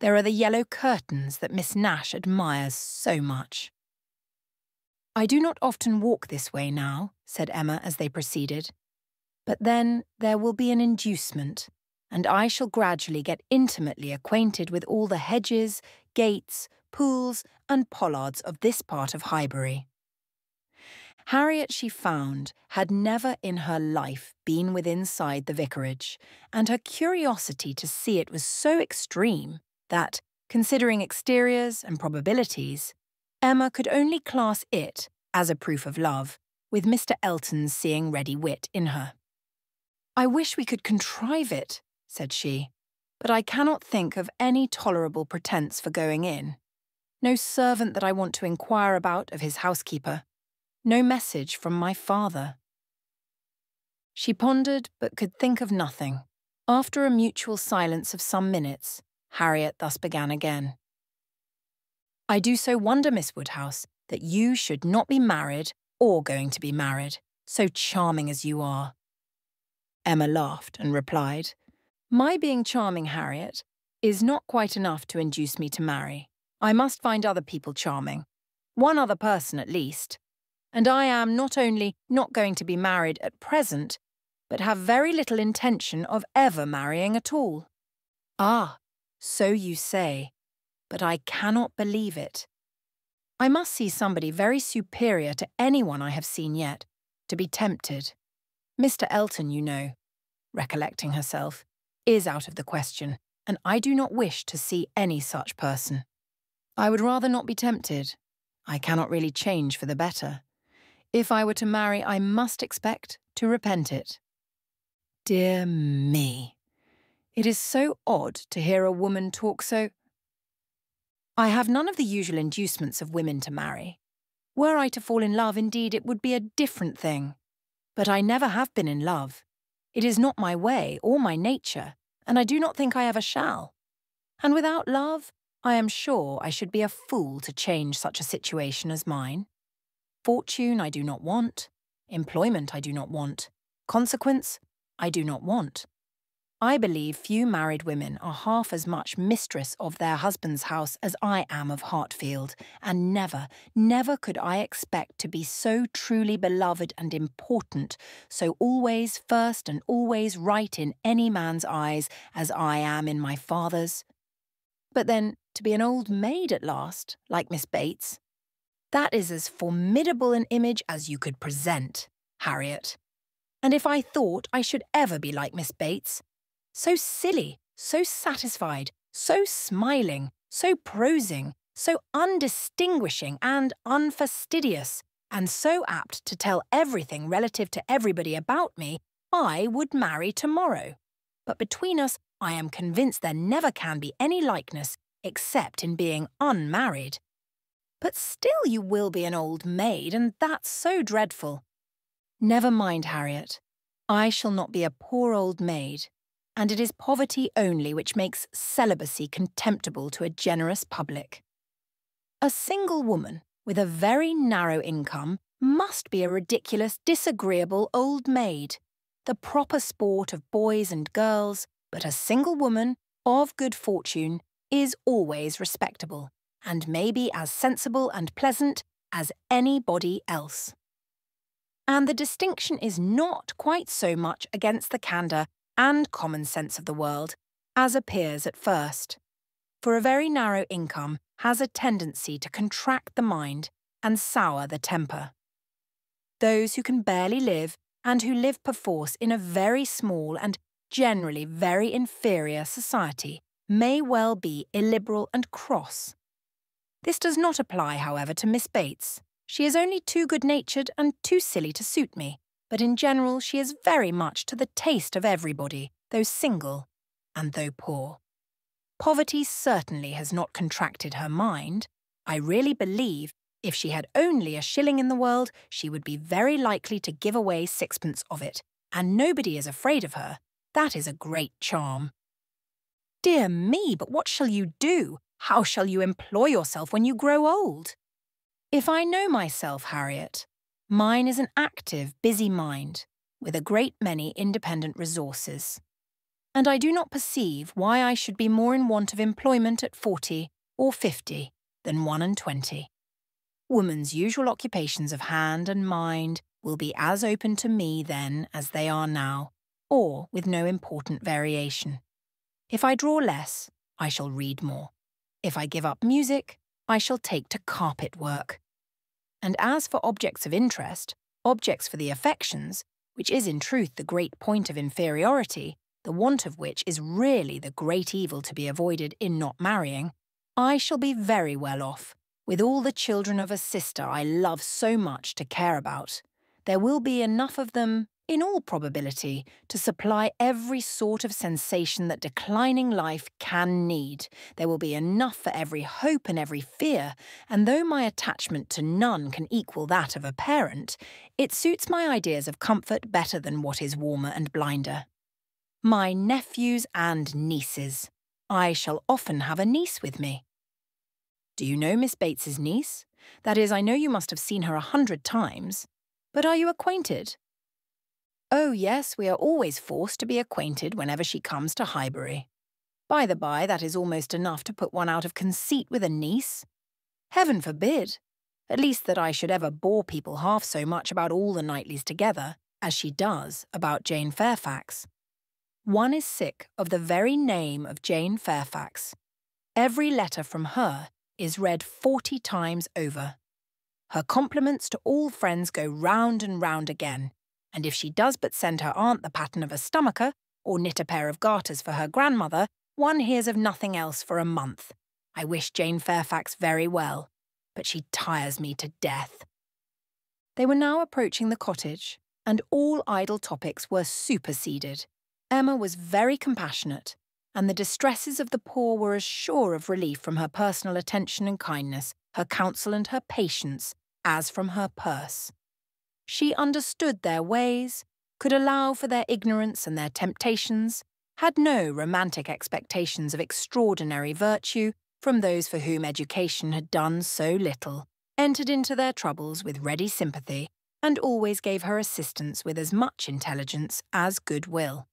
There are the yellow curtains that Miss Nash admires so much." "I do not often walk this way now," said Emma as they proceeded. "But then there will be an inducement, and I shall gradually get intimately acquainted with all the hedges, gates, pools, and pollards of this part of Highbury." Harriet, she found, had never in her life been withinside the vicarage, and her curiosity to see it was so extreme that, considering exteriors and probabilities, Emma could only class it as a proof of love, with Mr. Elton's seeing ready wit in her. "I wish we could contrive it," said she, "but I cannot think of any tolerable pretence for going in. No servant that I want to inquire about of his housekeeper. No message from my father." She pondered but could think of nothing. After a mutual silence of some minutes, Harriet thus began again. "I do so wonder, Miss Woodhouse, that you should not be married or going to be married, so charming as you are." Emma laughed and replied, "My being charming, Harriet, is not quite enough to induce me to marry. I must find other people charming. One other person at least. And I am not only not going to be married at present, but have very little intention of ever marrying at all." "Ah, so you say, but I cannot believe it. I must see somebody very superior to anyone I have seen yet, to be tempted. Mr. Elton, you know," recollecting herself, "is out of the question, and I do not wish to see any such person. I would rather not be tempted. I cannot really change for the better. If I were to marry, I must expect to repent it." Dear me, it is so odd to hear a woman talk so. I have none of the usual inducements of women to marry. Were I to fall in love, indeed, it would be a different thing. But I never have been in love. It is not my way or my nature, and I do not think I ever shall. And without love, I am sure I should be a fool to change such a situation as mine. Fortune I do not want. Employment I do not want. Consequence I do not want. I believe few married women are half as much mistress of their husband's house as I am of Hartfield, and never, never could I expect to be so truly beloved and important, so always first and always right in any man's eyes as I am in my father's. But then, to be an old maid at last, like Miss Bates, that is as formidable an image as you could present, Harriet. And if I thought I should ever be like Miss Bates, so silly, so satisfied, so smiling, so prosing, so undistinguishing and unfastidious, and so apt to tell everything relative to everybody about me, I would marry tomorrow. But between us, I am convinced there never can be any likeness except in being unmarried. But still you will be an old maid, and that's so dreadful. Never mind, Harriet. I shall not be a poor old maid, and it is poverty only which makes celibacy contemptible to a generous public. A single woman with a very narrow income must be a ridiculous, disagreeable old maid, the proper sport of boys and girls, but a single woman, of good fortune, is always respectable, and may be as sensible and pleasant as anybody else. And the distinction is not quite so much against the candour and common sense of the world as appears at first, for a very narrow income has a tendency to contract the mind and sour the temper. Those who can barely live, and who live perforce in a very small and generally very inferior society, may well be illiberal and cross. This does not apply, however, to Miss Bates. She is only too good-natured and too silly to suit me, but in general she is very much to the taste of everybody, though single and though poor. Poverty certainly has not contracted her mind. I really believe if she had only a shilling in the world, she would be very likely to give away sixpence of it, and nobody is afraid of her. That is a great charm. Dear me, but what shall you do? How shall you employ yourself when you grow old? If I know myself, Harriet, mine is an active, busy mind, with a great many independent resources. and I do not perceive why I should be more in want of employment at 40 or 50 than 21. Woman's usual occupations of hand and mind will be as open to me then as they are now, or with no important variation. If I draw less, I shall read more. If I give up music, I shall take to carpet work. And as for objects of interest, objects for the affections, which is in truth the great point of inferiority, the want of which is really the great evil to be avoided in not marrying, I shall be very well off, with all the children of a sister I love so much to care about. There will be enough of them, in all probability, to supply every sort of sensation that declining life can need. There will be enough for every hope and every fear, and though my attachment to none can equal that of a parent, it suits my ideas of comfort better than what is warmer and blinder. My nephews and nieces. I shall often have a niece with me. Do you know Miss Bates's niece? That is, I know you must have seen her 100 times. But are you acquainted? Oh, yes, we are always forced to be acquainted whenever she comes to Highbury. By the by, that is almost enough to put one out of conceit with a niece. Heaven forbid! At least that I should ever bore people half so much about all the Knightleys together as she does about Jane Fairfax. One is sick of the very name of Jane Fairfax. Every letter from her is read 40 times over. Her compliments to all friends go round and round again, and if she does but send her aunt the pattern of a stomacher, or knit a pair of garters for her grandmother, one hears of nothing else for a month. I wish Jane Fairfax very well, but she tires me to death. They were now approaching the cottage, and all idle topics were superseded. Emma was very compassionate, and the distresses of the poor were as sure of relief from her personal attention and kindness, her counsel and her patience, as from her purse. She understood their ways, could allow for their ignorance and their temptations, had no romantic expectations of extraordinary virtue from those for whom education had done so little, entered into their troubles with ready sympathy, and always gave her assistance with as much intelligence as goodwill.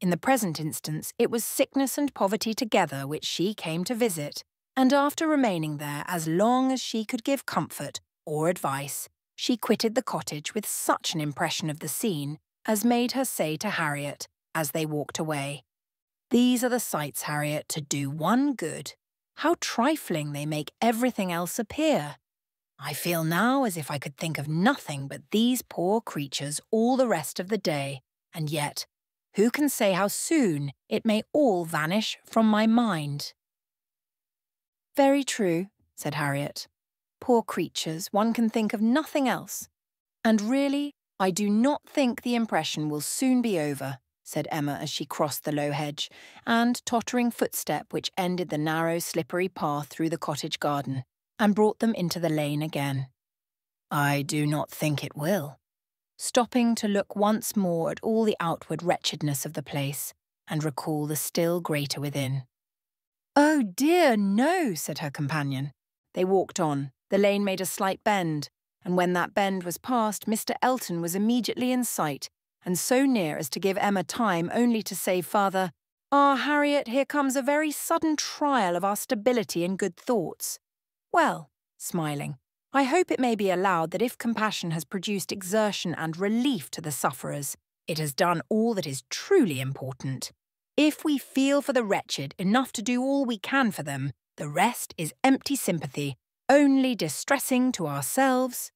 In the present instance, it was sickness and poverty together which she came to visit, and after remaining there as long as she could give comfort or advice, she quitted the cottage with such an impression of the scene as made her say to Harriet, as they walked away, "These are the sights, Harriet, to do one good. How trifling they make everything else appear. I feel now as if I could think of nothing but these poor creatures all the rest of the day, and yet, who can say how soon it may all vanish from my mind?" "Very true," said Harriet. "Poor creatures, one can think of nothing else. And really, I do not think the impression will soon be over," said Emma as she crossed the low hedge and tottering footstep which ended the narrow, slippery path through the cottage garden and brought them into the lane again. "I do not think it will," stopping to look once more at all the outward wretchedness of the place and recall the still greater within. "Oh dear, no," said her companion. They walked on. The lane made a slight bend, and when that bend was passed, Mr. Elton was immediately in sight, and so near as to give Emma time only to say farther, "Ah, Harriet, here comes a very sudden trial of our stability and good thoughts. Well," smiling, "I hope it may be allowed that if compassion has produced exertion and relief to the sufferers, it has done all that is truly important. If we feel for the wretched enough to do all we can for them, the rest is empty sympathy, only distressing to ourselves."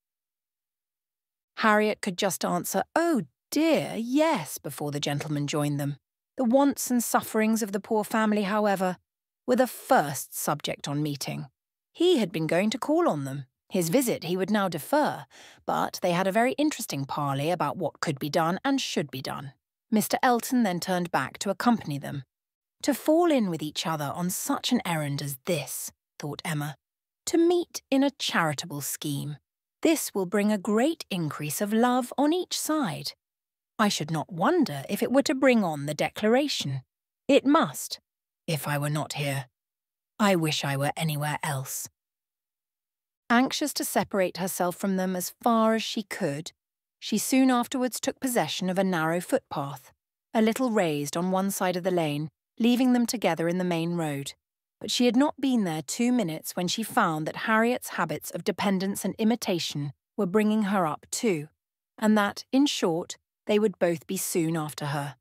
Harriet could just answer, "Oh dear, yes," before the gentleman joined them. The wants and sufferings of the poor family, however, were the first subject on meeting. He had been going to call on them. His visit he would now defer, but they had a very interesting parley about what could be done and should be done. Mr. Elton then turned back to accompany them. To fall in with each other on such an errand as this, thought Emma, to meet in a charitable scheme. This will bring a great increase of love on each side. I should not wonder if it were to bring on the declaration. It must, if I were not here. I wish I were anywhere else. Anxious to separate herself from them as far as she could, she soon afterwards took possession of a narrow footpath. a little raised on one side of the lane, leaving them together in the main road. But she had not been there 2 minutes when she found that Harriet's habits of dependence and imitation were bringing her up too, and that, in short, they would both be soon after her.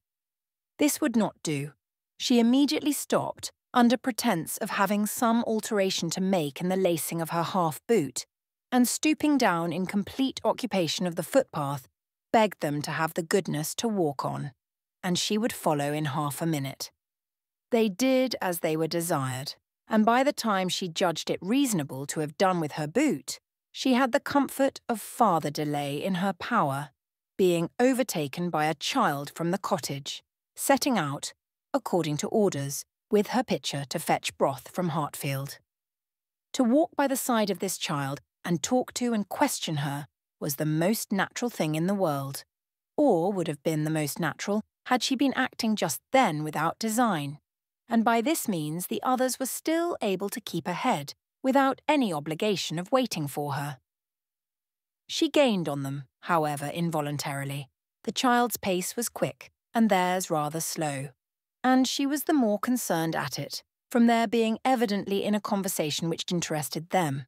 This would not do. She immediately stopped, under pretence of having some alteration to make in the lacing of her half-boot, and stooping down in complete occupation of the footpath, begged them to have the goodness to walk on, and she would follow in half a minute. They did as they were desired, and by the time she judged it reasonable to have done with her boot, she had the comfort of farther delay in her power, being overtaken by a child from the cottage, setting out, according to orders, with her pitcher to fetch broth from Hartfield. To walk by the side of this child and talk to and question her was the most natural thing in the world, or would have been the most natural had she been acting just then without design, and by this means the others were still able to keep ahead, without any obligation of waiting for her. She gained on them, however, involuntarily. The child's pace was quick, and theirs rather slow, and she was the more concerned at it, from their being evidently in a conversation which interested them.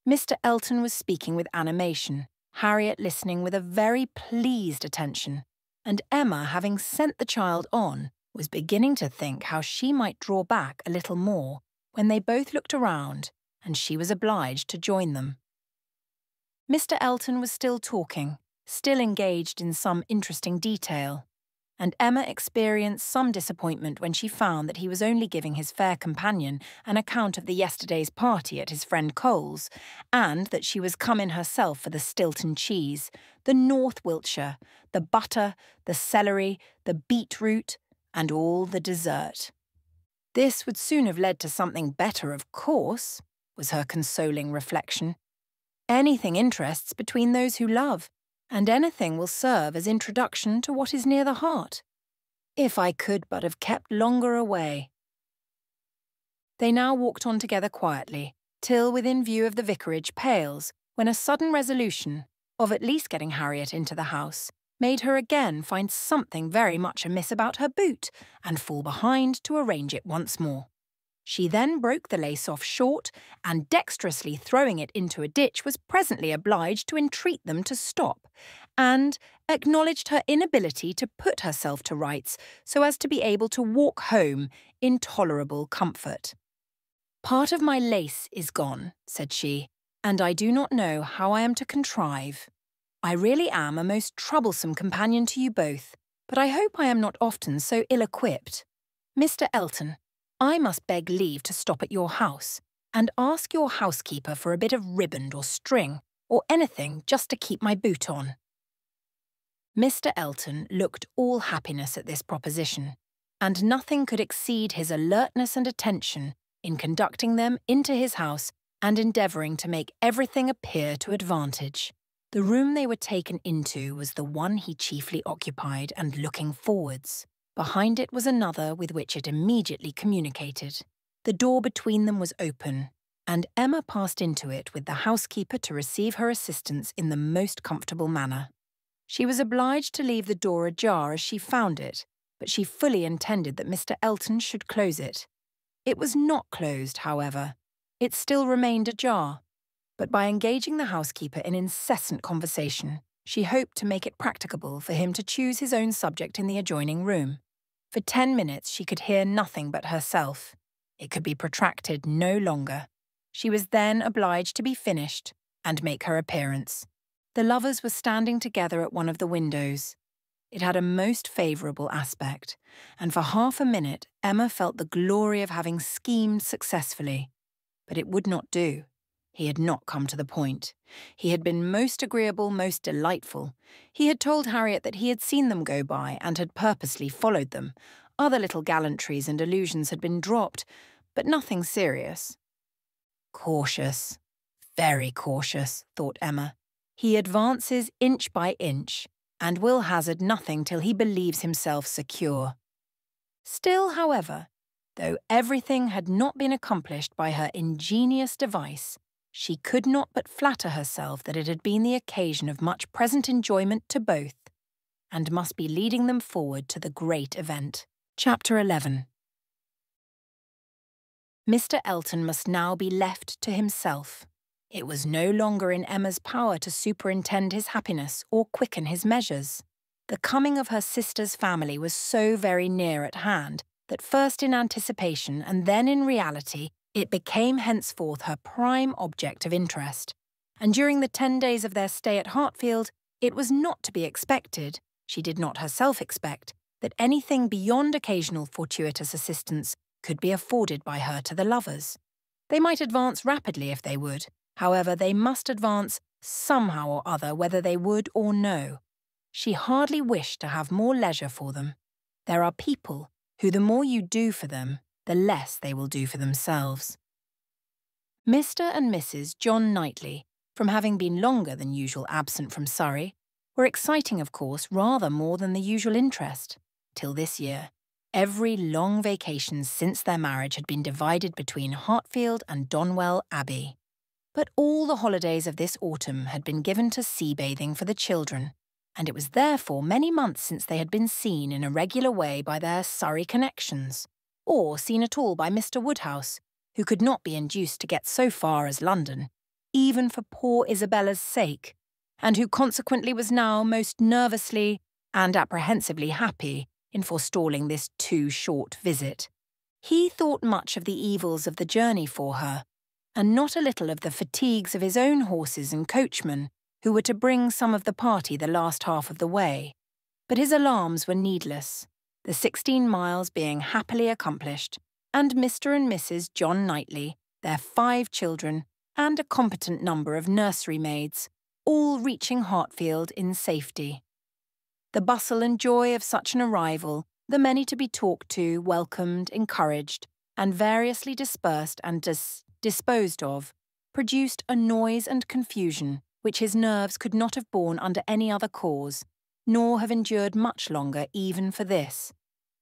Mr. Elton was speaking with animation, Harriet listening with a very pleased attention, and Emma, having sent the child on, was beginning to think how she might draw back a little more when they both looked around, and she was obliged to join them. Mr. Elton was still talking, still engaged in some interesting detail, and Emma experienced some disappointment when she found that he was only giving his fair companion an account of the yesterday's party at his friend Cole's, and that she was come in herself for the Stilton cheese, the North Wiltshire, the butter, the celery, the beetroot, and all the dessert. This would soon have led to something better, of course, was her consoling reflection. Anything interests between those who love, and anything will serve as introduction to what is near the heart. If I could but have kept longer away. They now walked on together quietly, till within view of the vicarage pales, when a sudden resolution, of at least getting Harriet into the house, made her again find something very much amiss about her boot, and fall behind to arrange it once more. She then broke the lace off short, and dexterously throwing it into a ditch was presently obliged to entreat them to stop, and acknowledged her inability to put herself to rights so as to be able to walk home in tolerable comfort. "Part of my lace is gone," said she, "and I do not know how I am to contrive. I really am a most troublesome companion to you both, but I hope I am not often so ill-equipped. Mr. Elton, I must beg leave to stop at your house, and ask your housekeeper for a bit of riband or string, or anything just to keep my boot on." Mr. Elton looked all happiness at this proposition, and nothing could exceed his alertness and attention in conducting them into his house and endeavouring to make everything appear to advantage. The room they were taken into was the one he chiefly occupied, and looking forwards. Behind it was another with which it immediately communicated. The door between them was open, and Emma passed into it with the housekeeper to receive her assistance in the most comfortable manner. She was obliged to leave the door ajar as she found it, but she fully intended that Mr. Elton should close it. It was not closed, however. It still remained ajar, but by engaging the housekeeper in incessant conversation, she hoped to make it practicable for him to choose his own subject in the adjoining room. For 10 minutes she could hear nothing but herself. It could be protracted no longer. She was then obliged to be finished and make her appearance. The lovers were standing together at one of the windows. It had a most favourable aspect, and for half a minute Emma felt the glory of having schemed successfully. But it would not do. He had not come to the point. He had been most agreeable, most delightful. He had told Harriet that he had seen them go by and had purposely followed them. Other little gallantries and allusions had been dropped, but nothing serious. Cautious, very cautious, thought Emma. He advances inch by inch, and will hazard nothing till he believes himself secure. Still, however, though everything had not been accomplished by her ingenious device, she could not but flatter herself that it had been the occasion of much present enjoyment to both, and must be leading them forward to the great event. Chapter 11. Mr. Elton must now be left to himself. It was no longer in Emma's power to superintend his happiness or quicken his measures. The coming of her sister's family was so very near at hand that first in anticipation and then in reality, it became henceforth her prime object of interest. And during the 10 days of their stay at Hartfield, it was not to be expected, she did not herself expect, that anything beyond occasional fortuitous assistance could be afforded by her to the lovers. They might advance rapidly if they would, however, they must advance somehow or other whether they would or no. She hardly wished to have more leisure for them. There are people who the more you do for them, the less they will do for themselves. Mr. and Mrs. John Knightley, from having been longer than usual absent from Surrey, were exciting, of course, rather more than the usual interest. Till this year, every long vacation since their marriage had been divided between Hartfield and Donwell Abbey. But all the holidays of this autumn had been given to sea-bathing for the children, and it was therefore many months since they had been seen in a regular way by their Surrey connections, or seen at all by Mr. Woodhouse, who could not be induced to get so far as London, even for poor Isabella's sake, and who consequently was now most nervously and apprehensively happy in forestalling this too short visit. He thought much of the evils of the journey for her, and not a little of the fatigues of his own horses and coachman, who were to bring some of the party the last half of the way. But his alarms were needless, the 16 miles being happily accomplished, and Mr. and Mrs. John Knightley, their 5 children, and a competent number of nursery maids, all reaching Hartfield in safety. The bustle and joy of such an arrival, the many to be talked to, welcomed, encouraged, and variously dispersed and disposed of, produced a noise and confusion which his nerves could not have borne under any other cause, nor have endured much longer even for this.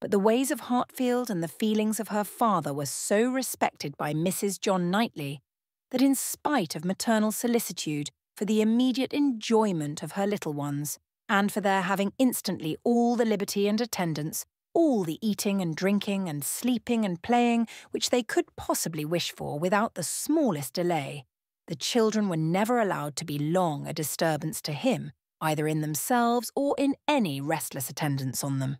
But the ways of Hartfield and the feelings of her father were so respected by Mrs. John Knightley that in spite of maternal solicitude for the immediate enjoyment of her little ones, and for their having instantly all the liberty and attendance, all the eating and drinking and sleeping and playing which they could possibly wish for without the smallest delay, the children were never allowed to be long a disturbance to him, either in themselves or in any restless attendance on them.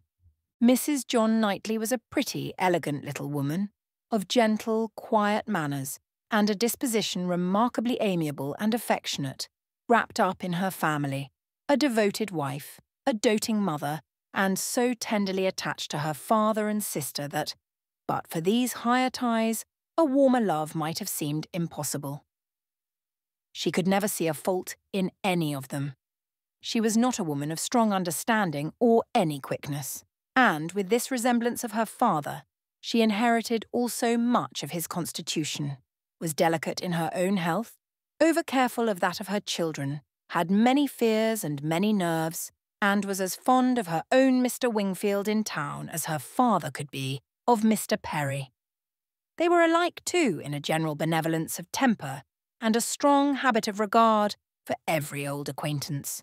Mrs. John Knightley was a pretty, elegant little woman, of gentle, quiet manners, and a disposition remarkably amiable and affectionate, wrapped up in her family, a devoted wife, a doting mother, and so tenderly attached to her father and sister that, but for these higher ties, a warmer love might have seemed impossible. She could never see a fault in any of them. She was not a woman of strong understanding or any quickness, and with this resemblance of her father, she inherited also much of his constitution, was delicate in her own health, over-careful of that of her children, had many fears and many nerves, and was as fond of her own Mr. Wingfield in town as her father could be of Mr. Perry. They were alike, too, in a general benevolence of temper and a strong habit of regard for every old acquaintance.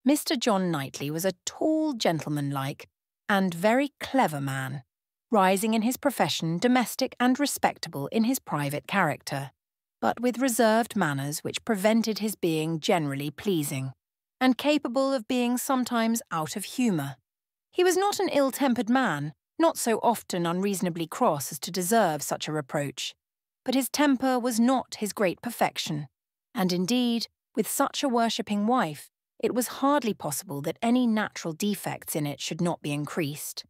Mr. John Knightley was a tall, gentleman-like, and very clever man, rising in his profession, domestic and respectable in his private character, but with reserved manners which prevented his being generally pleasing, and capable of being sometimes out of humour. He was not an ill-tempered man, not so often unreasonably cross as to deserve such a reproach, but his temper was not his great perfection, and indeed, with such a worshipping wife, it was hardly possible that any natural defects in it should not be increased.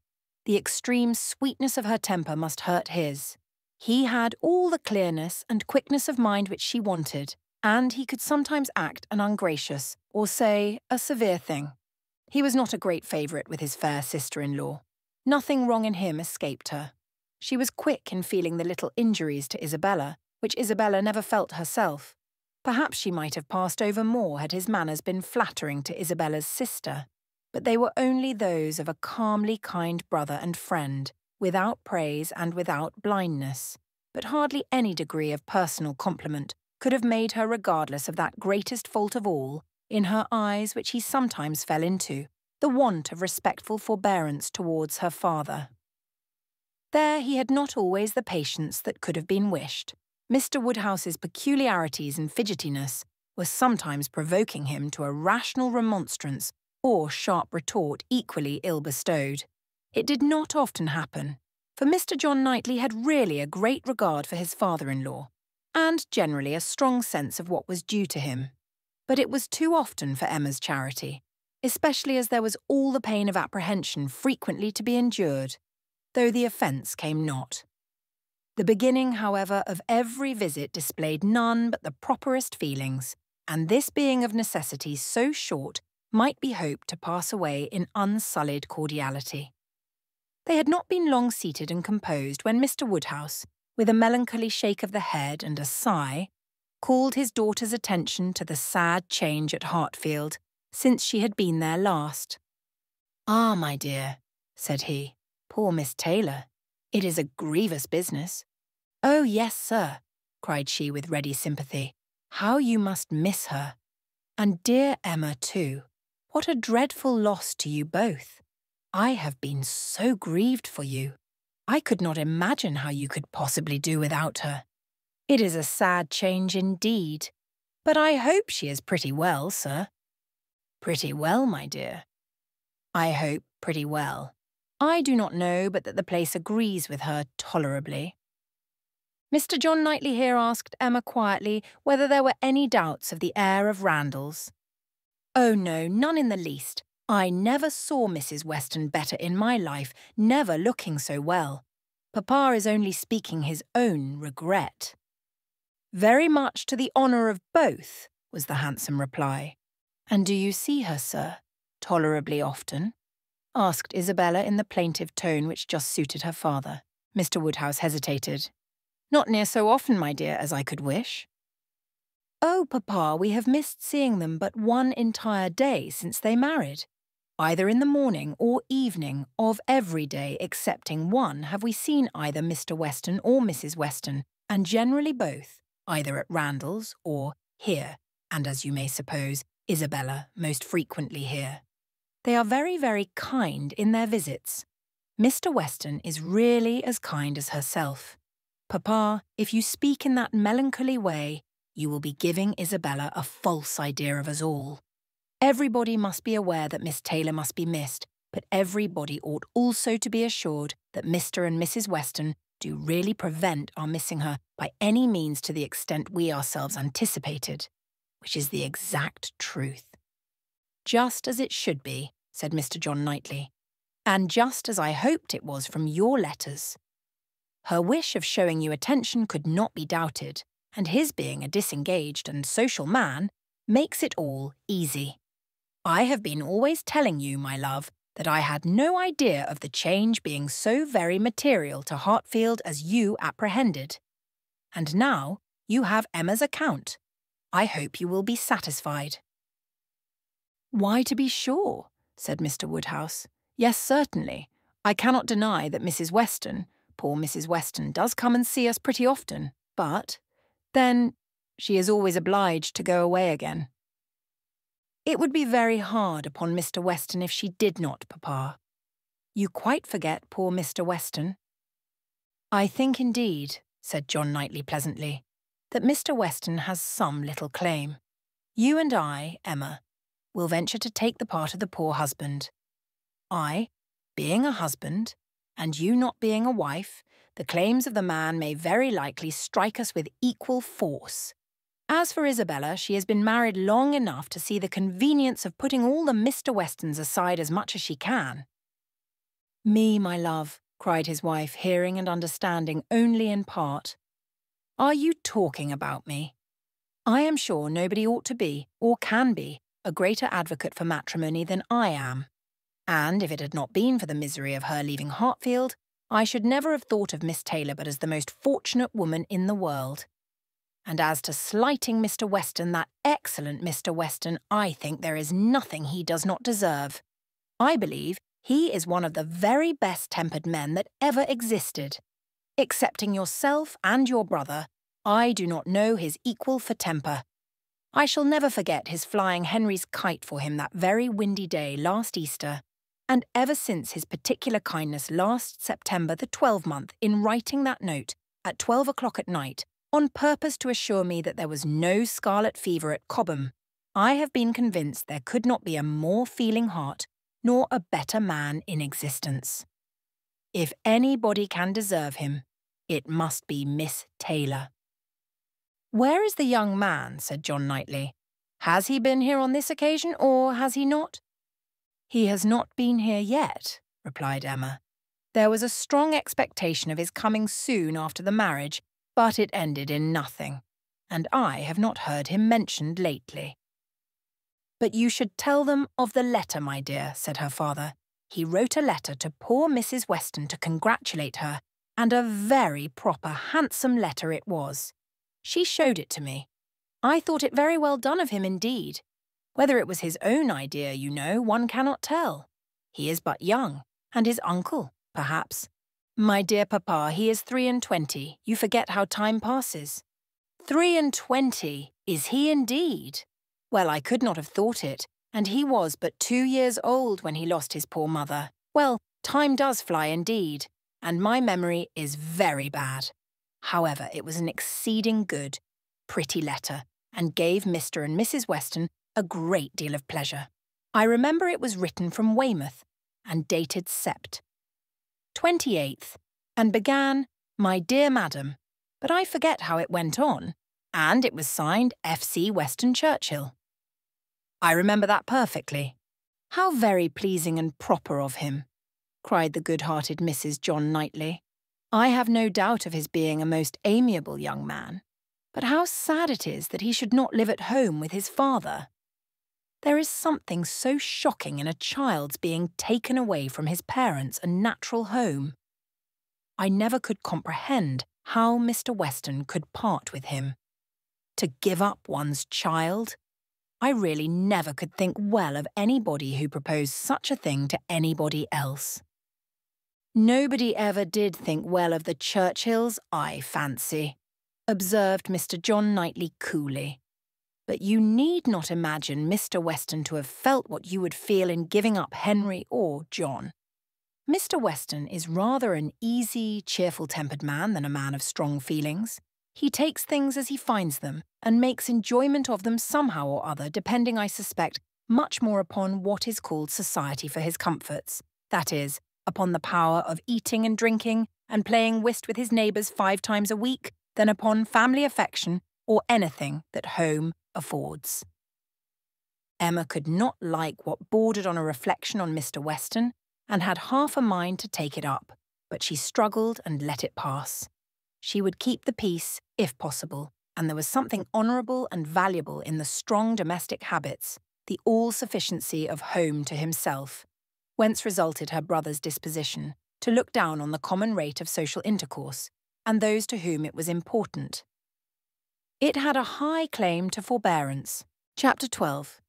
The extreme sweetness of her temper must hurt his. He had all the clearness and quickness of mind which she wanted, and he could sometimes act an ungracious, or say, a severe thing. He was not a great favourite with his fair sister-in-law. Nothing wrong in him escaped her. She was quick in feeling the little injuries to Isabella, which Isabella never felt herself. Perhaps she might have passed over more had his manners been flattering to Isabella's sister, but they were only those of a calmly kind brother and friend, without praise and without blindness, but hardly any degree of personal compliment could have made her regardless of that greatest fault of all, in her eyes which he sometimes fell into, the want of respectful forbearance towards her father. There he had not always the patience that could have been wished. Mr. Woodhouse's peculiarities and fidgetiness were sometimes provoking him to a rational remonstrance or sharp retort equally ill-bestowed. It did not often happen, for Mr. John Knightley had really a great regard for his father-in-law, and generally a strong sense of what was due to him. But it was too often for Emma's charity, especially as there was all the pain of apprehension frequently to be endured, though the offence came not. The beginning, however, of every visit displayed none but the properest feelings, and this being of necessity so short might be hoped to pass away in unsullied cordiality. They had not been long seated and composed when Mr. Woodhouse, with a melancholy shake of the head and a sigh, called his daughter's attention to the sad change at Hartfield since she had been there last. "Ah, my dear," said he, "poor Miss Taylor. It is a grievous business." "Oh, yes, sir," cried she with ready sympathy. "How you must miss her. And dear Emma, too. What a dreadful loss to you both. I have been so grieved for you. I could not imagine how you could possibly do without her. It is a sad change indeed. But I hope she is pretty well, sir." "Pretty well, my dear." "I hope pretty well. I do not know but that the place agrees with her tolerably." Mr. John Knightley here asked Emma quietly whether there were any doubts of the heir of Randalls. "Oh no, none in the least. I never saw Mrs. Weston better in my life, never looking so well. Papa is only speaking his own regret." "Very much to the honour of both," was the handsome reply. "And do you see her, sir, tolerably often?" asked Isabella in the plaintive tone which just suited her father. Mr. Woodhouse hesitated. "Not near so often, my dear, as I could wish." "Oh, papa, we have missed seeing them but one entire day since they married. Either in the morning or evening of every day excepting one have we seen either Mr. Weston or Mrs. Weston, and generally both, either at Randalls or here, and as you may suppose, Isabella most frequently here. They are very, very kind in their visits. Mr. Weston is really as kind as herself. Papa, if you speak in that melancholy way, you will be giving Isabella a false idea of us all. Everybody must be aware that Miss Taylor must be missed, but everybody ought also to be assured that Mr. and Mrs. Weston do really prevent our missing her by any means to the extent we ourselves anticipated, which is the exact truth." "Just as it should be," said Mr. John Knightley, "and just as I hoped it was from your letters. Her wish of showing you attention could not be doubted, and his being a disengaged and social man makes it all easy. I have been always telling you, my love, that I had no idea of the change being so very material to Hartfield as you apprehended. And now you have Emma's account. I hope you will be satisfied." "Why, to be sure," said Mr. Woodhouse. "Yes, certainly. I cannot deny that Mrs. Weston, poor Mrs. Weston, does come and see us pretty often, but, then, she is always obliged to go away again." "It would be very hard upon Mr. Weston if she did not, papa. You quite forget poor Mr. Weston." "I think indeed," said John Knightley pleasantly, "that Mr. Weston has some little claim. You and I, Emma, will venture to take the part of the poor husband. I, being a husband, and you not being a wife, the claims of the man may very likely strike us with equal force. As for Isabella, she has been married long enough to see the convenience of putting all the Mr. Westons aside as much as she can." "Me, my love," cried his wife, hearing and understanding only in part. "Are you talking about me? I am sure nobody ought to be, or can be, a greater advocate for matrimony than I am. And if it had not been for the misery of her leaving Hartfield, I should never have thought of Miss Taylor but as the most fortunate woman in the world. And as to slighting Mr. Weston, that excellent Mr. Weston, I think there is nothing he does not deserve. I believe he is one of the very best-tempered men that ever existed. Excepting yourself and your brother, I do not know his equal for temper. I shall never forget his flying Henry's kite for him that very windy day last Easter, and ever since his particular kindness last September the 12th in writing that note at 12 o'clock at night on purpose to assure me that there was no scarlet fever at Cobham, I have been convinced there could not be a more feeling heart nor a better man in existence. If anybody can deserve him, it must be Miss Taylor. "Where is the young man?" said John Knightley. "Has he been here on this occasion, or has he not?" "He has not been here yet," replied Emma. "There was a strong expectation of his coming soon after the marriage, but it ended in nothing, and I have not heard him mentioned lately." "But you should tell them of the letter, my dear," said her father. "He wrote a letter to poor Mrs. Weston to congratulate her, and a very proper, handsome letter it was. She showed it to me. I thought it very well done of him indeed. Whether it was his own idea, you know, one cannot tell. He is but young, and his uncle, perhaps. My dear papa, he is 23. You forget how time passes." 23! Is he indeed? Well, I could not have thought it, and he was but 2 years old when he lost his poor mother. Well, time does fly indeed, and my memory is very bad. However, it was an exceeding good, pretty letter, and gave Mr. and Mrs. Weston a great deal of pleasure. I remember it was written from Weymouth, and dated Sept. 28th, and began, "My dear Madam," but I forget how it went on, and it was signed F.C. Weston Churchill. I remember that perfectly. "How very pleasing and proper of him," cried the good-hearted Mrs. John Knightley. "I have no doubt of his being a most amiable young man, but how sad it is that he should not live at home with his father. There is something so shocking in a child's being taken away from his parents' and natural home. I never could comprehend how Mr. Weston could part with him. To give up one's child? I really never could think well of anybody who proposed such a thing to anybody else." "Nobody ever did think well of the Churchills, I fancy," observed Mr. John Knightley coolly. "But you need not imagine Mr. Weston to have felt what you would feel in giving up Henry or John. Mr. Weston is rather an easy, cheerful-tempered man than a man of strong feelings. He takes things as he finds them, and makes enjoyment of them somehow or other, depending, I suspect, much more upon what is called society for his comforts, that is, upon the power of eating and drinking and playing whist with his neighbours 5 times a week, than upon family affection or anything that home affords." Emma could not like what bordered on a reflection on Mr. Weston, and had half a mind to take it up, but she struggled and let it pass. She would keep the peace, if possible, and there was something honourable and valuable in the strong domestic habits, the all-sufficiency of home to himself, whence resulted her brother's disposition to look down on the common rate of social intercourse, and those to whom it was important. It had a high claim to forbearance. Chapter 12.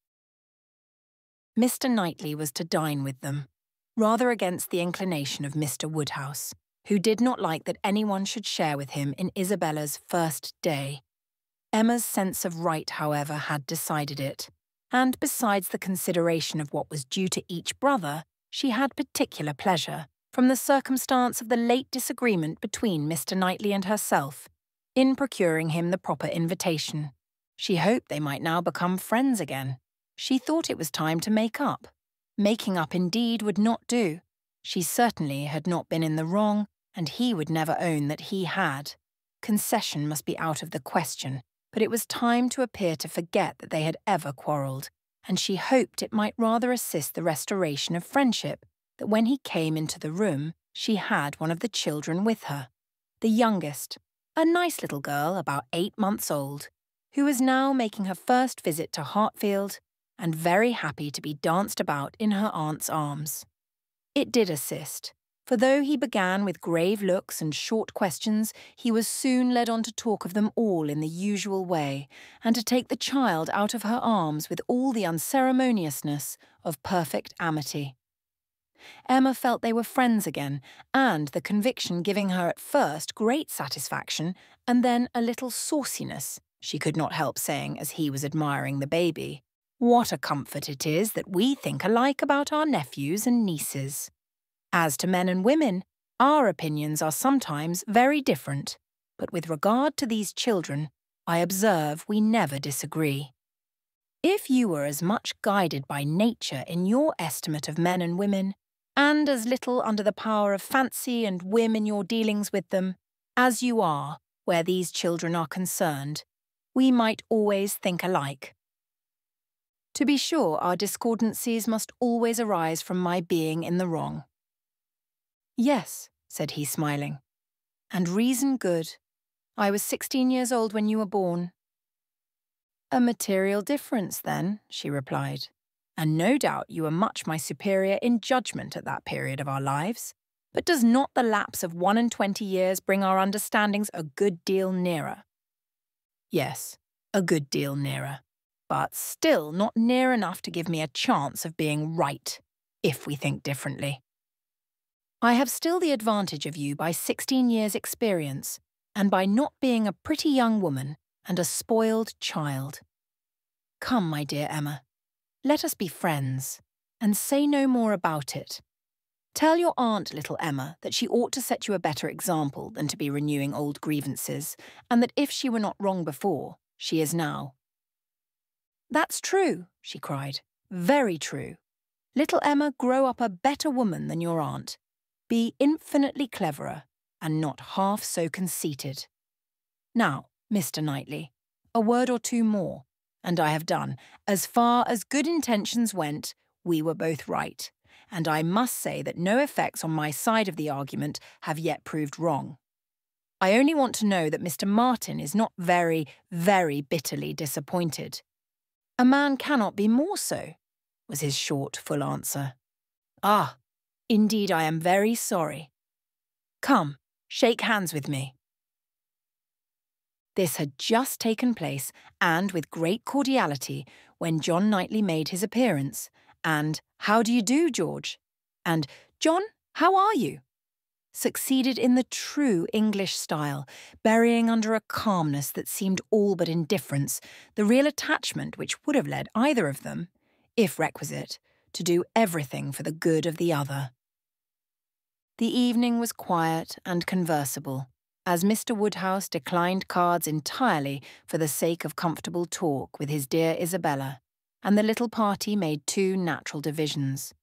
Mr. Knightley was to dine with them, rather against the inclination of Mr. Woodhouse, who did not like that anyone should share with him in Isabella's first day. Emma's sense of right, however, had decided it, and besides the consideration of what was due to each brother, she had particular pleasure, from the circumstance of the late disagreement between Mr. Knightley and herself, in procuring him the proper invitation. She hoped they might now become friends again. She thought it was time to make up. Making up indeed would not do. She certainly had not been in the wrong, and he would never own that he had. Concession must be out of the question, but it was time to appear to forget that they had ever quarrelled, and she hoped it might rather assist the restoration of friendship that when he came into the room she had one of the children with her, the youngest, a nice little girl about 8 months old, who was now making her first visit to Hartfield, and very happy to be danced about in her aunt's arms. It did assist, for though he began with grave looks and short questions, he was soon led on to talk of them all in the usual way, and to take the child out of her arms with all the unceremoniousness of perfect amity. Emma felt they were friends again, and the conviction giving her at first great satisfaction, and then a little sauciness, she could not help saying as he was admiring the baby. "What a comfort it is that we think alike about our nephews and nieces. As to men and women, our opinions are sometimes very different, but with regard to these children, I observe we never disagree. If you were as much guided by nature in your estimate of men and women, and as little under the power of fancy and whim in your dealings with them, as you are where these children are concerned, we might always think alike. To be sure, our discordancies must always arise from my being in the wrong." "Yes," said he, smiling, "and reason good. I was 16 years old when you were born." "A material difference, then," she replied, "and no doubt you were much my superior in judgment at that period of our lives. But does not the lapse of 21 years bring our understandings a good deal nearer?" "Yes, a good deal nearer, but still not near enough to give me a chance of being right, if we think differently. I have still the advantage of you by 16 years' experience, and by not being a pretty young woman and a spoiled child. Come, my dear Emma, let us be friends, and say no more about it. Tell your aunt, little Emma, that she ought to set you a better example than to be renewing old grievances, and that if she were not wrong before, she is now." "That's true," she cried, "very true. Little Emma, grow up a better woman than your aunt. Be infinitely cleverer, and not half so conceited. Now, Mr. Knightley, a word or two more, and I have done. As far as good intentions went, we were both right, and I must say that no effects on my side of the argument have yet proved wrong. I only want to know that Mr. Martin is not very, very bitterly disappointed." "A man cannot be more so," was his short, full answer. "Ah, indeed I am very sorry. Come, shake hands with me." This had just taken place, and with great cordiality, when John Knightley made his appearance, and "How do you do, George?" and "John, how are you?" succeeded in the true English style, burying under a calmness that seemed all but indifference the real attachment which would have led either of them, if requisite, to do everything for the good of the other. The evening was quiet and conversable, as Mr. Woodhouse declined cards entirely for the sake of comfortable talk with his dear Isabella, and the little party made two natural divisions.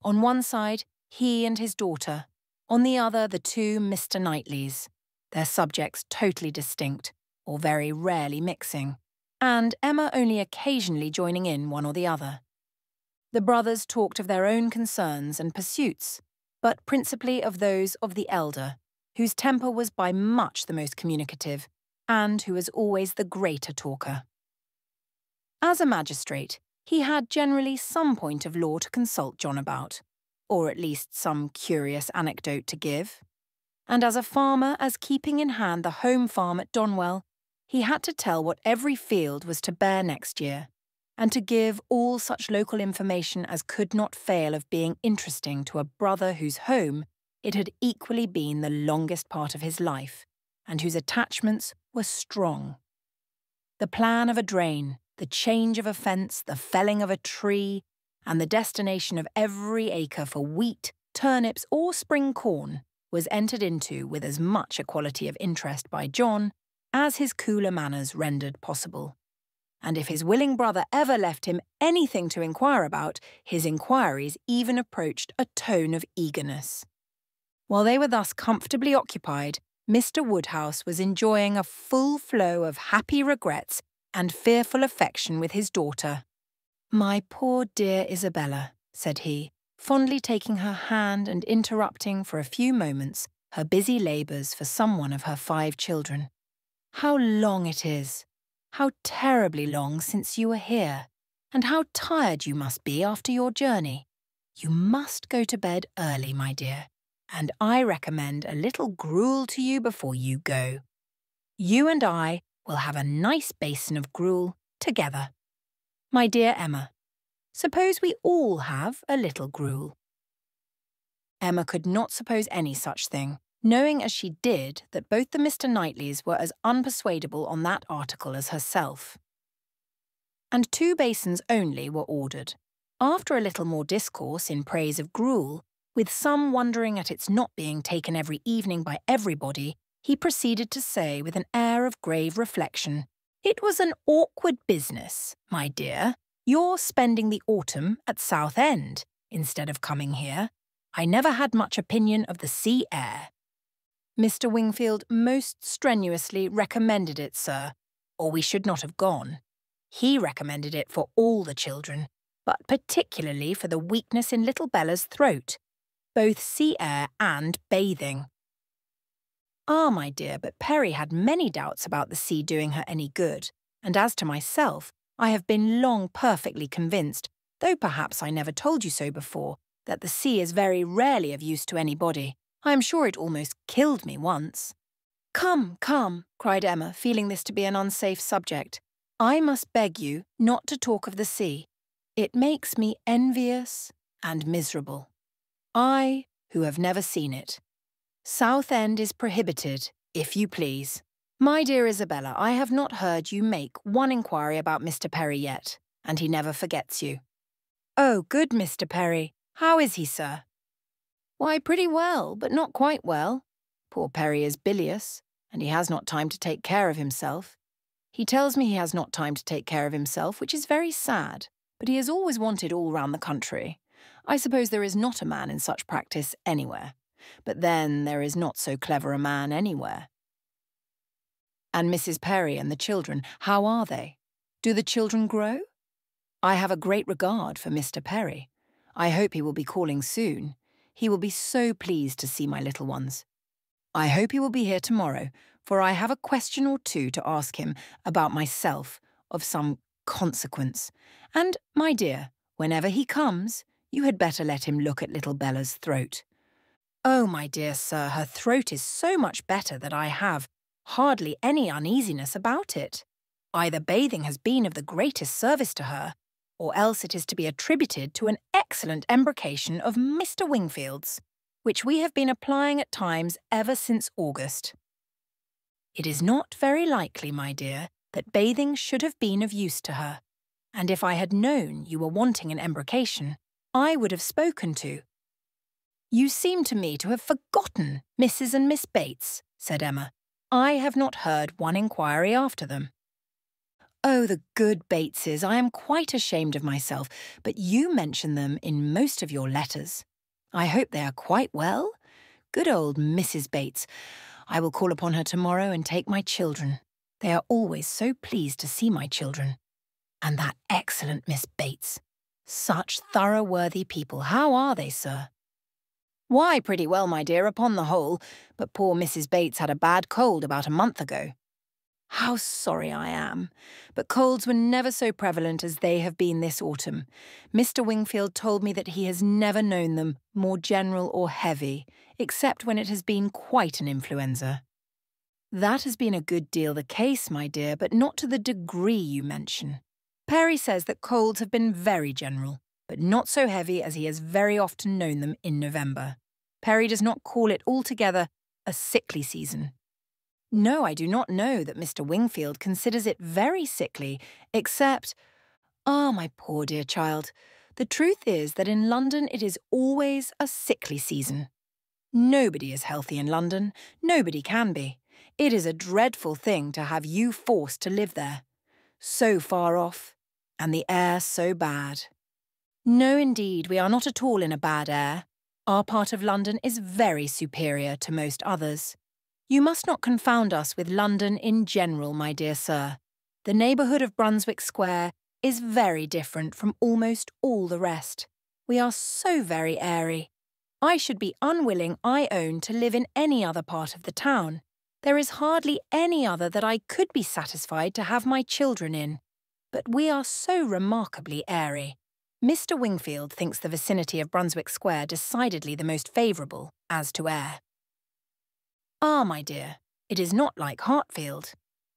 On one side, he and his daughter, on the other the two Mr. Knightleys, their subjects totally distinct, or very rarely mixing, and Emma only occasionally joining in one or the other. The brothers talked of their own concerns and pursuits, but principally of those of the elder, whose temper was by much the most communicative, and who was always the greater talker. As a magistrate, he had generally some point of law to consult John about, or at least some curious anecdote to give, and as a farmer, as keeping in hand the home farm at Donwell, he had to tell what every field was to bear next year, and to give all such local information as could not fail of being interesting to a brother whose home it had equally been the longest part of his life, and whose attachments were strong. The plan of a drain, the change of a fence, the felling of a tree, and the destination of every acre for wheat, turnips, or spring corn was entered into with as much equality of interest by John as his cooler manners rendered possible. And if his willing brother ever left him anything to inquire about, his inquiries even approached a tone of eagerness. While they were thus comfortably occupied, Mr. Woodhouse was enjoying a full flow of happy regrets and fearful affection with his daughter. "My poor dear Isabella," said he, fondly taking her hand and interrupting for a few moments her busy labours for some one of her 5 children. "How long it is! How terribly long since you were here, and how tired you must be after your journey. You must go to bed early, my dear, and I recommend a little gruel to you before you go. You and I will have a nice basin of gruel together. My dear Emma, suppose we all have a little gruel." Emma could not suppose any such thing, knowing as she did that both the Mr. Knightleys were as unpersuadable on that article as herself. And 2 basins only were ordered. After a little more discourse in praise of gruel, with some wondering at its not being taken every evening by everybody, he proceeded to say with an air of grave reflection, "It was an awkward business, my dear, your spending the autumn at Southend instead of coming here. I never had much opinion of the sea air." Mr. Wingfield most strenuously recommended it, sir, or we should not have gone. He recommended it for all the children, but particularly for the weakness in little Bella's throat, both sea air and bathing. Ah, my dear, but Perry had many doubts about the sea doing her any good, and as to myself, I have been long perfectly convinced, though perhaps I never told you so before, that the sea is very rarely of use to anybody. I am sure it almost killed me once. "Come, come," cried Emma, feeling this to be an unsafe subject. "I must beg you not to talk of the sea. It makes me envious and miserable. I, who have never seen it. Southend is prohibited, if you please. My dear Isabella, I have not heard you make one inquiry about Mr. Perry yet, and he never forgets you." "Oh, good Mr. Perry. How is he, sir?" "Why, pretty well, but not quite well. Poor Perry is bilious, and he has not time to take care of himself. He tells me he has not time to take care of himself, which is very sad, but he has always wanted all round the country. I suppose there is not a man in such practice anywhere. But then there is not so clever a man anywhere." "And Mrs. Perry and the children, how are they? Do the children grow? I have a great regard for Mr. Perry. I hope he will be calling soon. He will be so pleased to see my little ones. I hope he will be here tomorrow, for I have a question or 2 to ask him about myself, of some consequence. And, my dear, whenever he comes, you had better let him look at little Bella's throat. Oh, my dear sir, her throat is so much better that I have hardly any uneasiness about it. Either bathing has been of the greatest service to her, or else it is to be attributed to an excellent embrocation of Mr. Wingfield's, which we have been applying at times ever since August. It is not very likely, my dear, that bathing should have been of use to her, and if I had known you were wanting an embrocation, I would have spoken to—" "You seem to me to have forgotten Mrs. and Miss Bates," said Emma. "I have not heard one inquiry after them." "Oh, the good Bateses, I am quite ashamed of myself, but you mention them in most of your letters. I hope they are quite well. Good old Mrs. Bates. I will call upon her tomorrow and take my children. They are always so pleased to see my children. And that excellent Miss Bates. Such thorough worthy people. How are they, sir?" "Why, pretty well, my dear, upon the whole, but poor Mrs. Bates had a bad cold about a month ago." "How sorry I am. But colds were never so prevalent as they have been this autumn. Mr. Wingfield told me that he has never known them more general or heavy, except when it has been quite an influenza." "That has been a good deal the case, my dear, but not to the degree you mention. Perry says that colds have been very general, but not so heavy as he has very often known them in November. Perry does not call it altogether a sickly season." "No, I do not know that Mr. Wingfield considers it very sickly, except— Ah, my poor dear child, the truth is that in London it is always a sickly season. Nobody is healthy in London, nobody can be. It is a dreadful thing to have you forced to live there. So far off, and the air so bad. No, indeed, we are not at all in a bad air. Our part of London is very superior to most others. You must not confound us with London in general, my dear sir. The neighbourhood of Brunswick Square is very different from almost all the rest. We are so very airy. I should be unwilling, I own, to live in any other part of the town. There is hardly any other that I could be satisfied to have my children in. But we are so remarkably airy. Mr. Wingfield thinks the vicinity of Brunswick Square decidedly the most favourable as to air. Ah, my dear, it is not like Hartfield.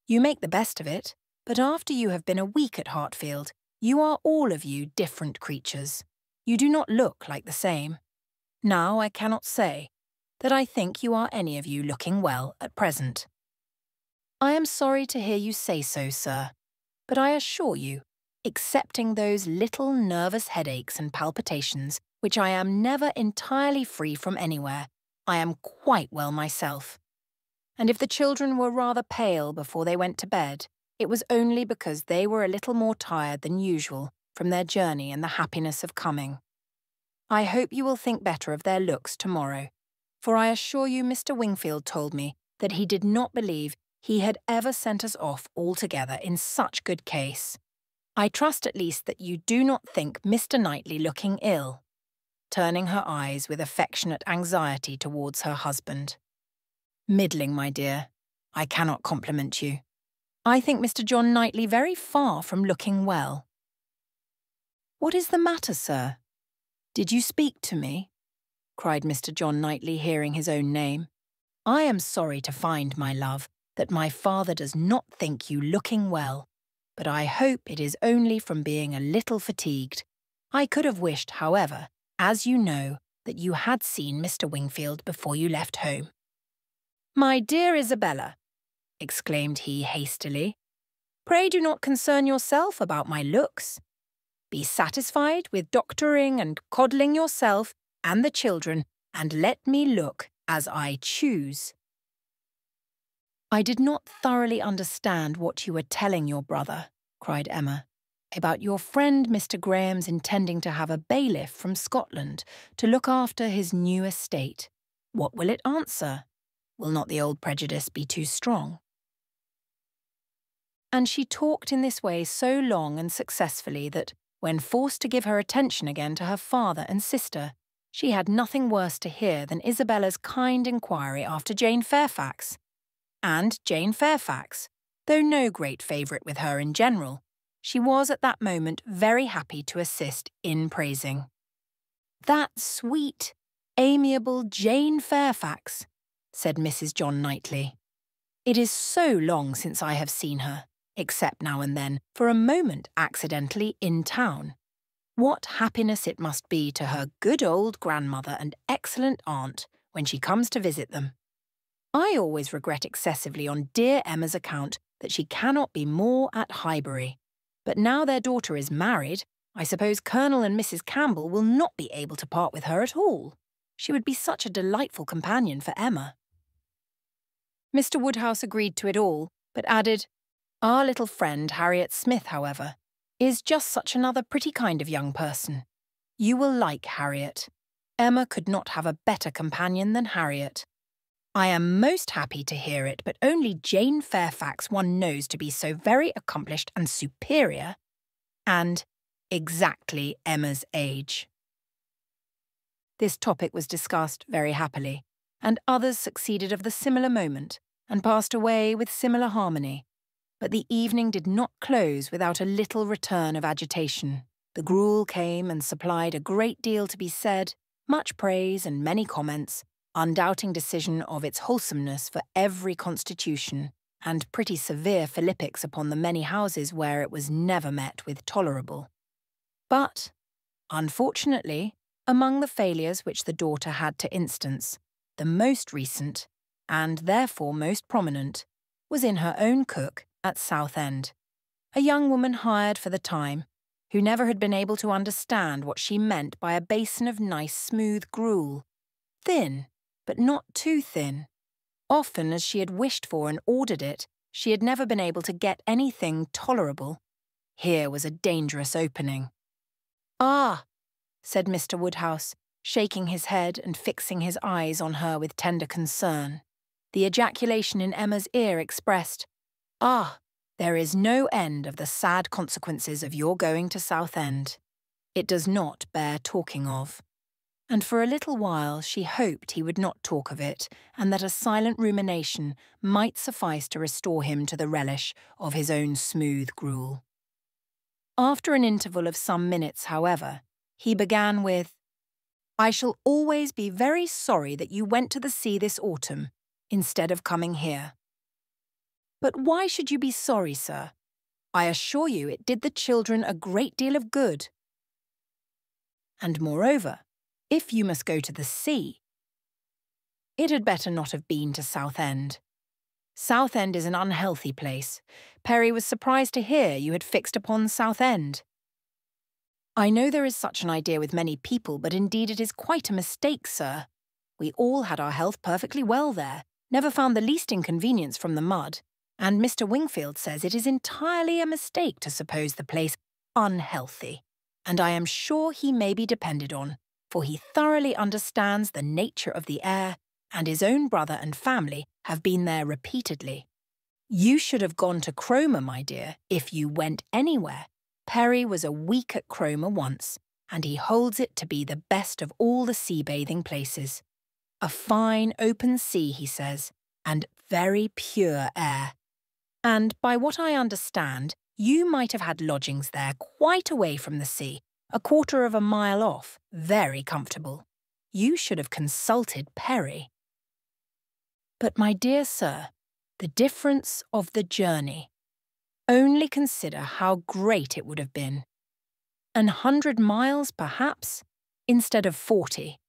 You make the best of it, but after you have been a week at Hartfield, you are all of you different creatures. You do not look like the same. Now, I cannot say. that I think you are any of you looking well at present. I am sorry to hear you say so, sir, but I assure you, excepting those little nervous headaches and palpitations, which I am never entirely free from anywhere, I am quite well myself. And if the children were rather pale before they went to bed, it was only because they were a little more tired than usual from their journey and the happiness of coming. I hope you will think better of their looks tomorrow, for I assure you Mr. Wingfield told me that he did not believe he had ever sent us off altogether in such good case. I trust at least that you do not think Mr. Knightley looking ill, turning her eyes with affectionate anxiety towards her husband. Middling, my dear. I cannot compliment you. I think Mr. John Knightley very far from looking well. What is the matter, sir? Did you speak to me? Cried Mr. John Knightley, hearing his own name. I am sorry to find, my love, that my father does not think you looking well, but I hope it is only from being a little fatigued. I could have wished, however, as you know, that you had seen Mr. Wingfield before you left home. My dear Isabella, exclaimed he hastily, pray do not concern yourself about my looks. Be satisfied with doctoring and coddling yourself and the children, and let me look as I choose. I did not thoroughly understand what you were telling your brother, cried Emma, about your friend Mr. Graham's intending to have a bailiff from Scotland to look after his new estate. What will it answer? Will not the old prejudice be too strong? And she talked in this way so long and successfully that, when forced to give her attention again to her father and sister, she had nothing worse to hear than Isabella's kind inquiry after Jane Fairfax. And Jane Fairfax, though no great favourite with her in general, she was at that moment very happy to assist in praising. That sweet, amiable Jane Fairfax, said Mrs. John Knightley. It is so long since I have seen her, except now and then, for a moment accidentally in town. What happiness it must be to her good old grandmother and excellent aunt when she comes to visit them. I always regret excessively on dear Emma's account that she cannot be more at Highbury. But now their daughter is married, I suppose Colonel and Mrs. Campbell will not be able to part with her at all. She would be such a delightful companion for Emma. Mr. Woodhouse agreed to it all, but added, Our little friend Harriet Smith, however, is just such another pretty kind of young person. You will like Harriet. Emma could not have a better companion than Harriet. I am most happy to hear it, but only Jane Fairfax one knows to be so very accomplished and superior, and exactly Emma's age. This topic was discussed very happily, and others succeeded of the similar moment, and passed away with similar harmony. But the evening did not close without a little return of agitation. The gruel came and supplied a great deal to be said, much praise and many comments, undoubting decision of its wholesomeness for every constitution, and pretty severe philippics upon the many houses where it was never met with tolerable. But, unfortunately, among the failures which the daughter had to instance, the most recent, and therefore most prominent, was in her own cook at Southend, a young woman hired for the time, who never had been able to understand what she meant by a basin of nice smooth gruel, thin, but not too thin. Often as she had wished for and ordered it, she had never been able to get anything tolerable. Here was a dangerous opening. Ah, said Mr. Woodhouse, shaking his head and fixing his eyes on her with tender concern. The ejaculation in Emma's ear expressed, Ah, there is no end of the sad consequences of your going to Southend. It does not bear talking of. And for a little while she hoped he would not talk of it, and that a silent rumination might suffice to restore him to the relish of his own smooth gruel. After an interval of some minutes, however, he began with, I shall always be very sorry that you went to the sea this autumn, instead of coming here. But why should you be sorry, sir? I assure you it did the children a great deal of good. And moreover, if you must go to the sea, It had better not have been to Southend. Southend is an unhealthy place. Perry was surprised to hear you had fixed upon Southend. I know there is such an idea with many people, but indeed it is quite a mistake, sir. We all had our health perfectly well there, never found the least inconvenience from the mud, and Mr. Wingfield says it is entirely a mistake to suppose the place unhealthy, and I am sure he may be depended on, for he thoroughly understands the nature of the air, and his own brother and family have been there repeatedly. You should have gone to Cromer, my dear, if you went anywhere. Perry was a week at Cromer once, and he holds it to be the best of all the sea-bathing places. A fine open sea, he says, and very pure air. And by what I understand, you might have had lodgings there quite away from the sea, a quarter of a mile off, very comfortable. You should have consulted Perry. But, my dear sir, the difference of the journey. Only consider how great it would have been. 100 miles, perhaps, instead of 40.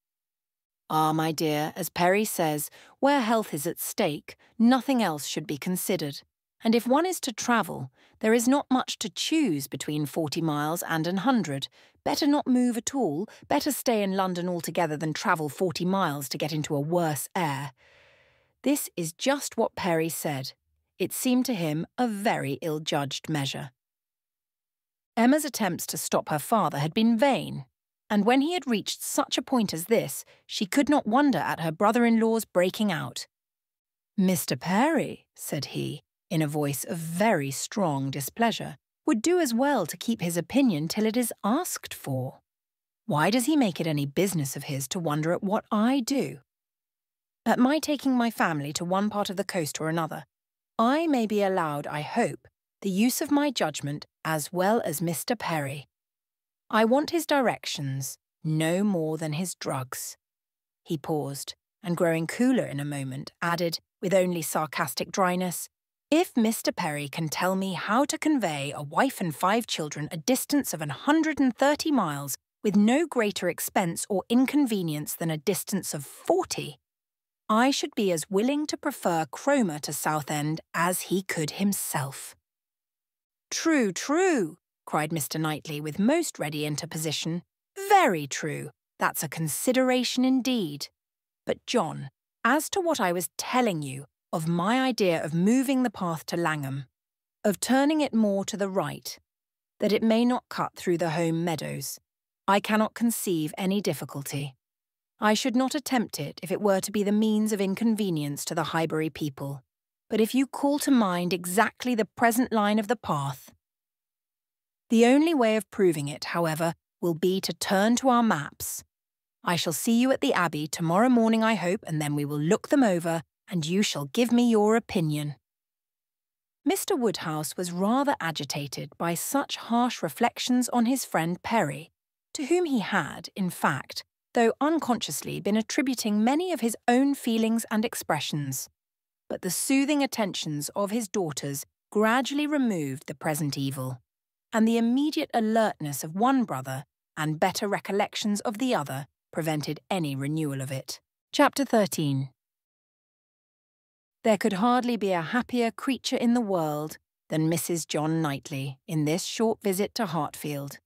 Ah, my dear, as Perry says, where health is at stake, nothing else should be considered. And if one is to travel, there is not much to choose between 40 miles and 100. Better not move at all, better stay in London altogether than travel 40 miles to get into a worse air. This is just what Perry said. It seemed to him a very ill-judged measure. Emma's attempts to stop her father had been vain, and when he had reached such a point as this, she could not wonder at her brother-in-law's breaking out. "Mr. Perry," said he, in a voice of very strong displeasure, "would do as well to keep his opinion till it is asked for. Why does he make it any business of his to wonder at what I do? At my taking my family to one part of the coast or another, I may be allowed, I hope, the use of my judgment as well as Mr. Perry. I want his directions, no more than his drugs." He paused, and growing cooler in a moment, added, with only sarcastic dryness, "If Mr. Perry can tell me how to convey a wife and 5 children a distance of 130 miles with no greater expense or inconvenience than a distance of 40, I should be as willing to prefer Cromer to Southend as he could himself." "True, true," cried Mr. Knightley with most ready interposition. "Very true. That's a consideration indeed. But, John, as to what I was telling you of my idea of moving the path to Langham, of turning it more to the right, that it may not cut through the home meadows, I cannot conceive any difficulty. I should not attempt it if it were to be the means of inconvenience to the Highbury people. But if you call to mind exactly the present line of the path, the only way of proving it, however, will be to turn to our maps. I shall see you at the Abbey tomorrow morning, I hope, and then we will look them over, and you shall give me your opinion." Mr. Woodhouse was rather agitated by such harsh reflections on his friend Perry, to whom he had, in fact, though unconsciously, been attributing many of his own feelings and expressions. But the soothing attentions of his daughters gradually removed the present evil, and the immediate alertness of one brother and better recollections of the other prevented any renewal of it. Chapter 13. There could hardly be a happier creature in the world than Mrs. John Knightley in this short visit to Hartfield,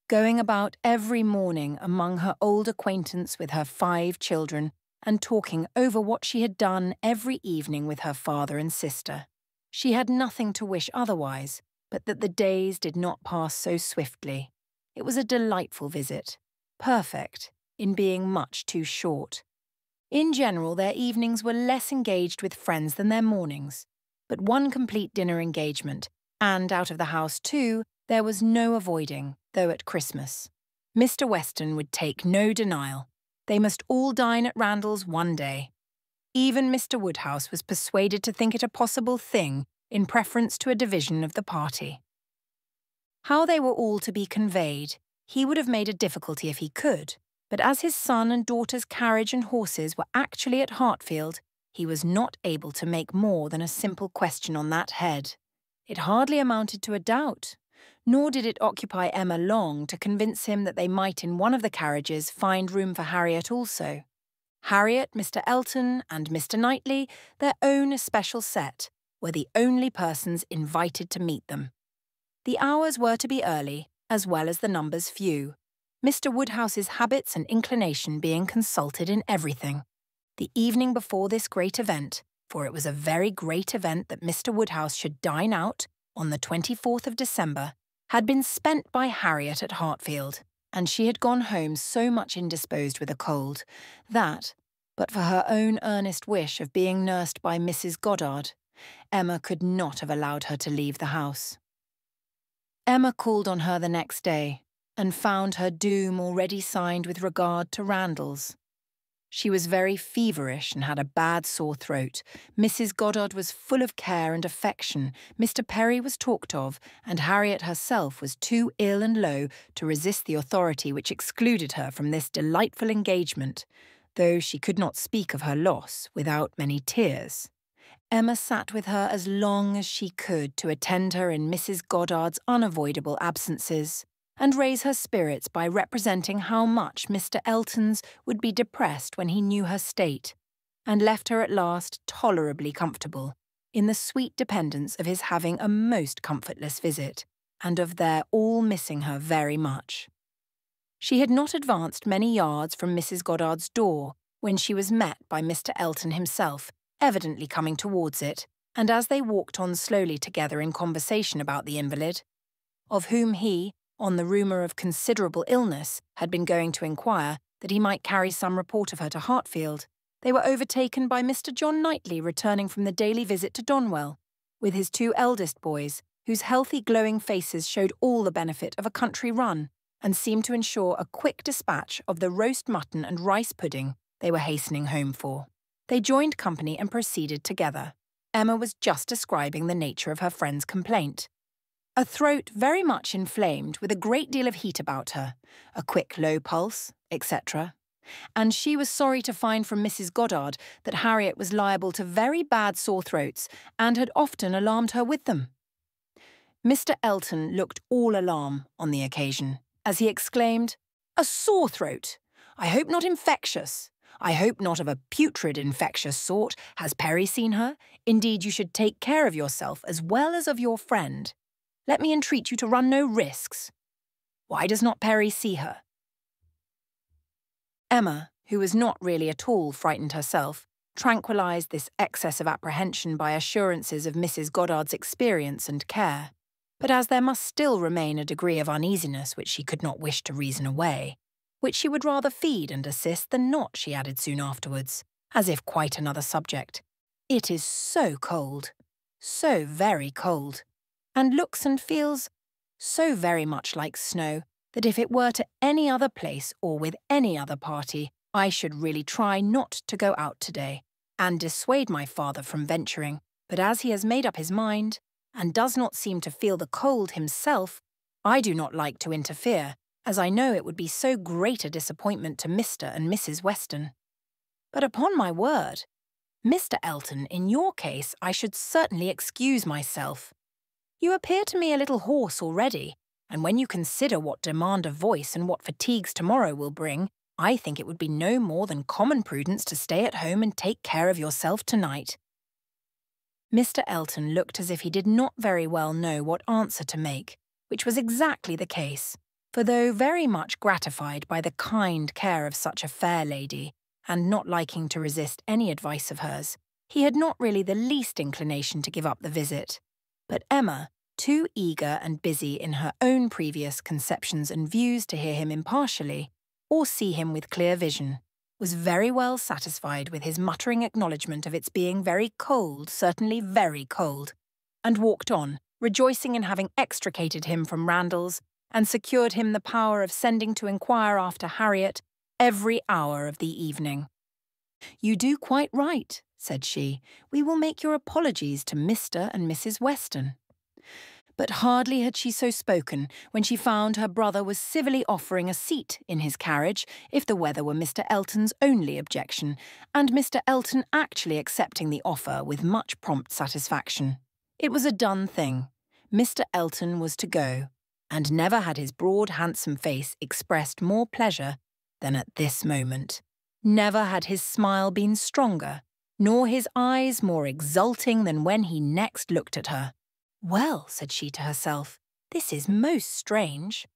going about every morning among her old acquaintance with her 5 children and talking over what she had done every evening with her father and sister. She had nothing to wish otherwise, but that the days did not pass so swiftly. It was a delightful visit, perfect in being much too short. In general, their evenings were less engaged with friends than their mornings, but one complete dinner engagement, and out of the house too, there was no avoiding, though at Christmas. Mr. Weston would take no denial. They must all dine at Randall's one day. Even Mr. Woodhouse was persuaded to think it a possible thing in preference to a division of the party. How they were all to be conveyed, he would have made a difficulty if he could, but as his son and daughter's carriage and horses were actually at Hartfield, he was not able to make more than a simple question on that head. It hardly amounted to a doubt, nor did it occupy Emma long to convince him that they might in one of the carriages find room for Harriet also. Harriet, Mr. Elton, and Mr. Knightley, their own especial set, were the only persons invited to meet them. The hours were to be early, as well as the numbers few, Mr. Woodhouse's habits and inclination being consulted in everything. The evening before this great event, for it was a very great event that Mr. Woodhouse should dine out on the 24th of December, had been spent by Harriet at Hartfield, and she had gone home so much indisposed with a cold that, but for her own earnest wish of being nursed by Mrs. Goddard, Emma could not have allowed her to leave the house. Emma called on her the next day, and found her doom already signed with regard to Randalls. She was very feverish and had a bad sore throat. Mrs. Goddard was full of care and affection. Mr. Perry was talked of, and Harriet herself was too ill and low to resist the authority which excluded her from this delightful engagement, though she could not speak of her loss without many tears. Emma sat with her as long as she could to attend her in Mrs. Goddard's unavoidable absences, and raise her spirits by representing how much Mr. Elton's would be depressed when he knew her state, and left her at last tolerably comfortable, in the sweet dependence of his having a most comfortless visit, and of their all missing her very much. She had not advanced many yards from Mrs. Goddard's door when she was met by Mr. Elton himself, evidently coming towards it, and as they walked on slowly together in conversation about the invalid, of whom he, on the rumour of considerable illness, had been going to inquire that he might carry some report of her to Hartfield, they were overtaken by Mr. John Knightley returning from the daily visit to Donwell, with his two eldest boys, whose healthy glowing faces showed all the benefit of a country run, and seemed to ensure a quick dispatch of the roast mutton and rice pudding they were hastening home for. They joined company and proceeded together. Emma was just describing the nature of her friend's complaint. A throat very much inflamed, with a great deal of heat about her, a quick low pulse, etc. And she was sorry to find from Mrs. Goddard that Harriet was liable to very bad sore throats, and had often alarmed her with them. Mr. Elton looked all alarm on the occasion, as he exclaimed, "A sore throat! I hope not infectious. I hope not of a putrid infectious sort. Has Perry seen her? Indeed, you should take care of yourself as well as of your friend. Let me entreat you to run no risks. Why does not Perry see her?" Emma, who was not really at all frightened herself, tranquillised this excess of apprehension by assurances of Mrs. Goddard's experience and care. But as there must still remain a degree of uneasiness which she could not wish to reason away, which she would rather feed and assist than not, she added soon afterwards, as if quite another subject, "It is so cold, so very cold, and looks and feels so very much like snow, that if it were to any other place or with any other party, I should really try not to go out today, and dissuade my father from venturing. But as he has made up his mind, and does not seem to feel the cold himself, I do not like to interfere, as I know it would be so great a disappointment to Mr. and Mrs. Weston. But upon my word, Mr. Elton, in your case I should certainly excuse myself. You appear to me a little hoarse already, and when you consider what demand of voice and what fatigues tomorrow will bring, I think it would be no more than common prudence to stay at home and take care of yourself tonight." Mr. Elton looked as if he did not very well know what answer to make, which was exactly the case, for though very much gratified by the kind care of such a fair lady, and not liking to resist any advice of hers, he had not really the least inclination to give up the visit. But Emma, too eager and busy in her own previous conceptions and views to hear him impartially, or see him with clear vision, was very well satisfied with his muttering acknowledgment of its being very cold, certainly very cold, and walked on, rejoicing in having extricated him from Randalls, and secured him the power of sending to inquire after Harriet every hour of the evening. "You do quite right," said she. "We will make your apologies to Mr. and Mrs. Weston." But hardly had she so spoken when she found her brother was civilly offering a seat in his carriage if the weather were Mr. Elton's only objection, and Mr. Elton actually accepting the offer with much prompt satisfaction. It was a done thing. Mr. Elton was to go, and never had his broad, handsome face expressed more pleasure than at this moment. Never had his smile been stronger, nor his eyes more exulting than when he next looked at her. "Well," said she to herself, "this is most strange.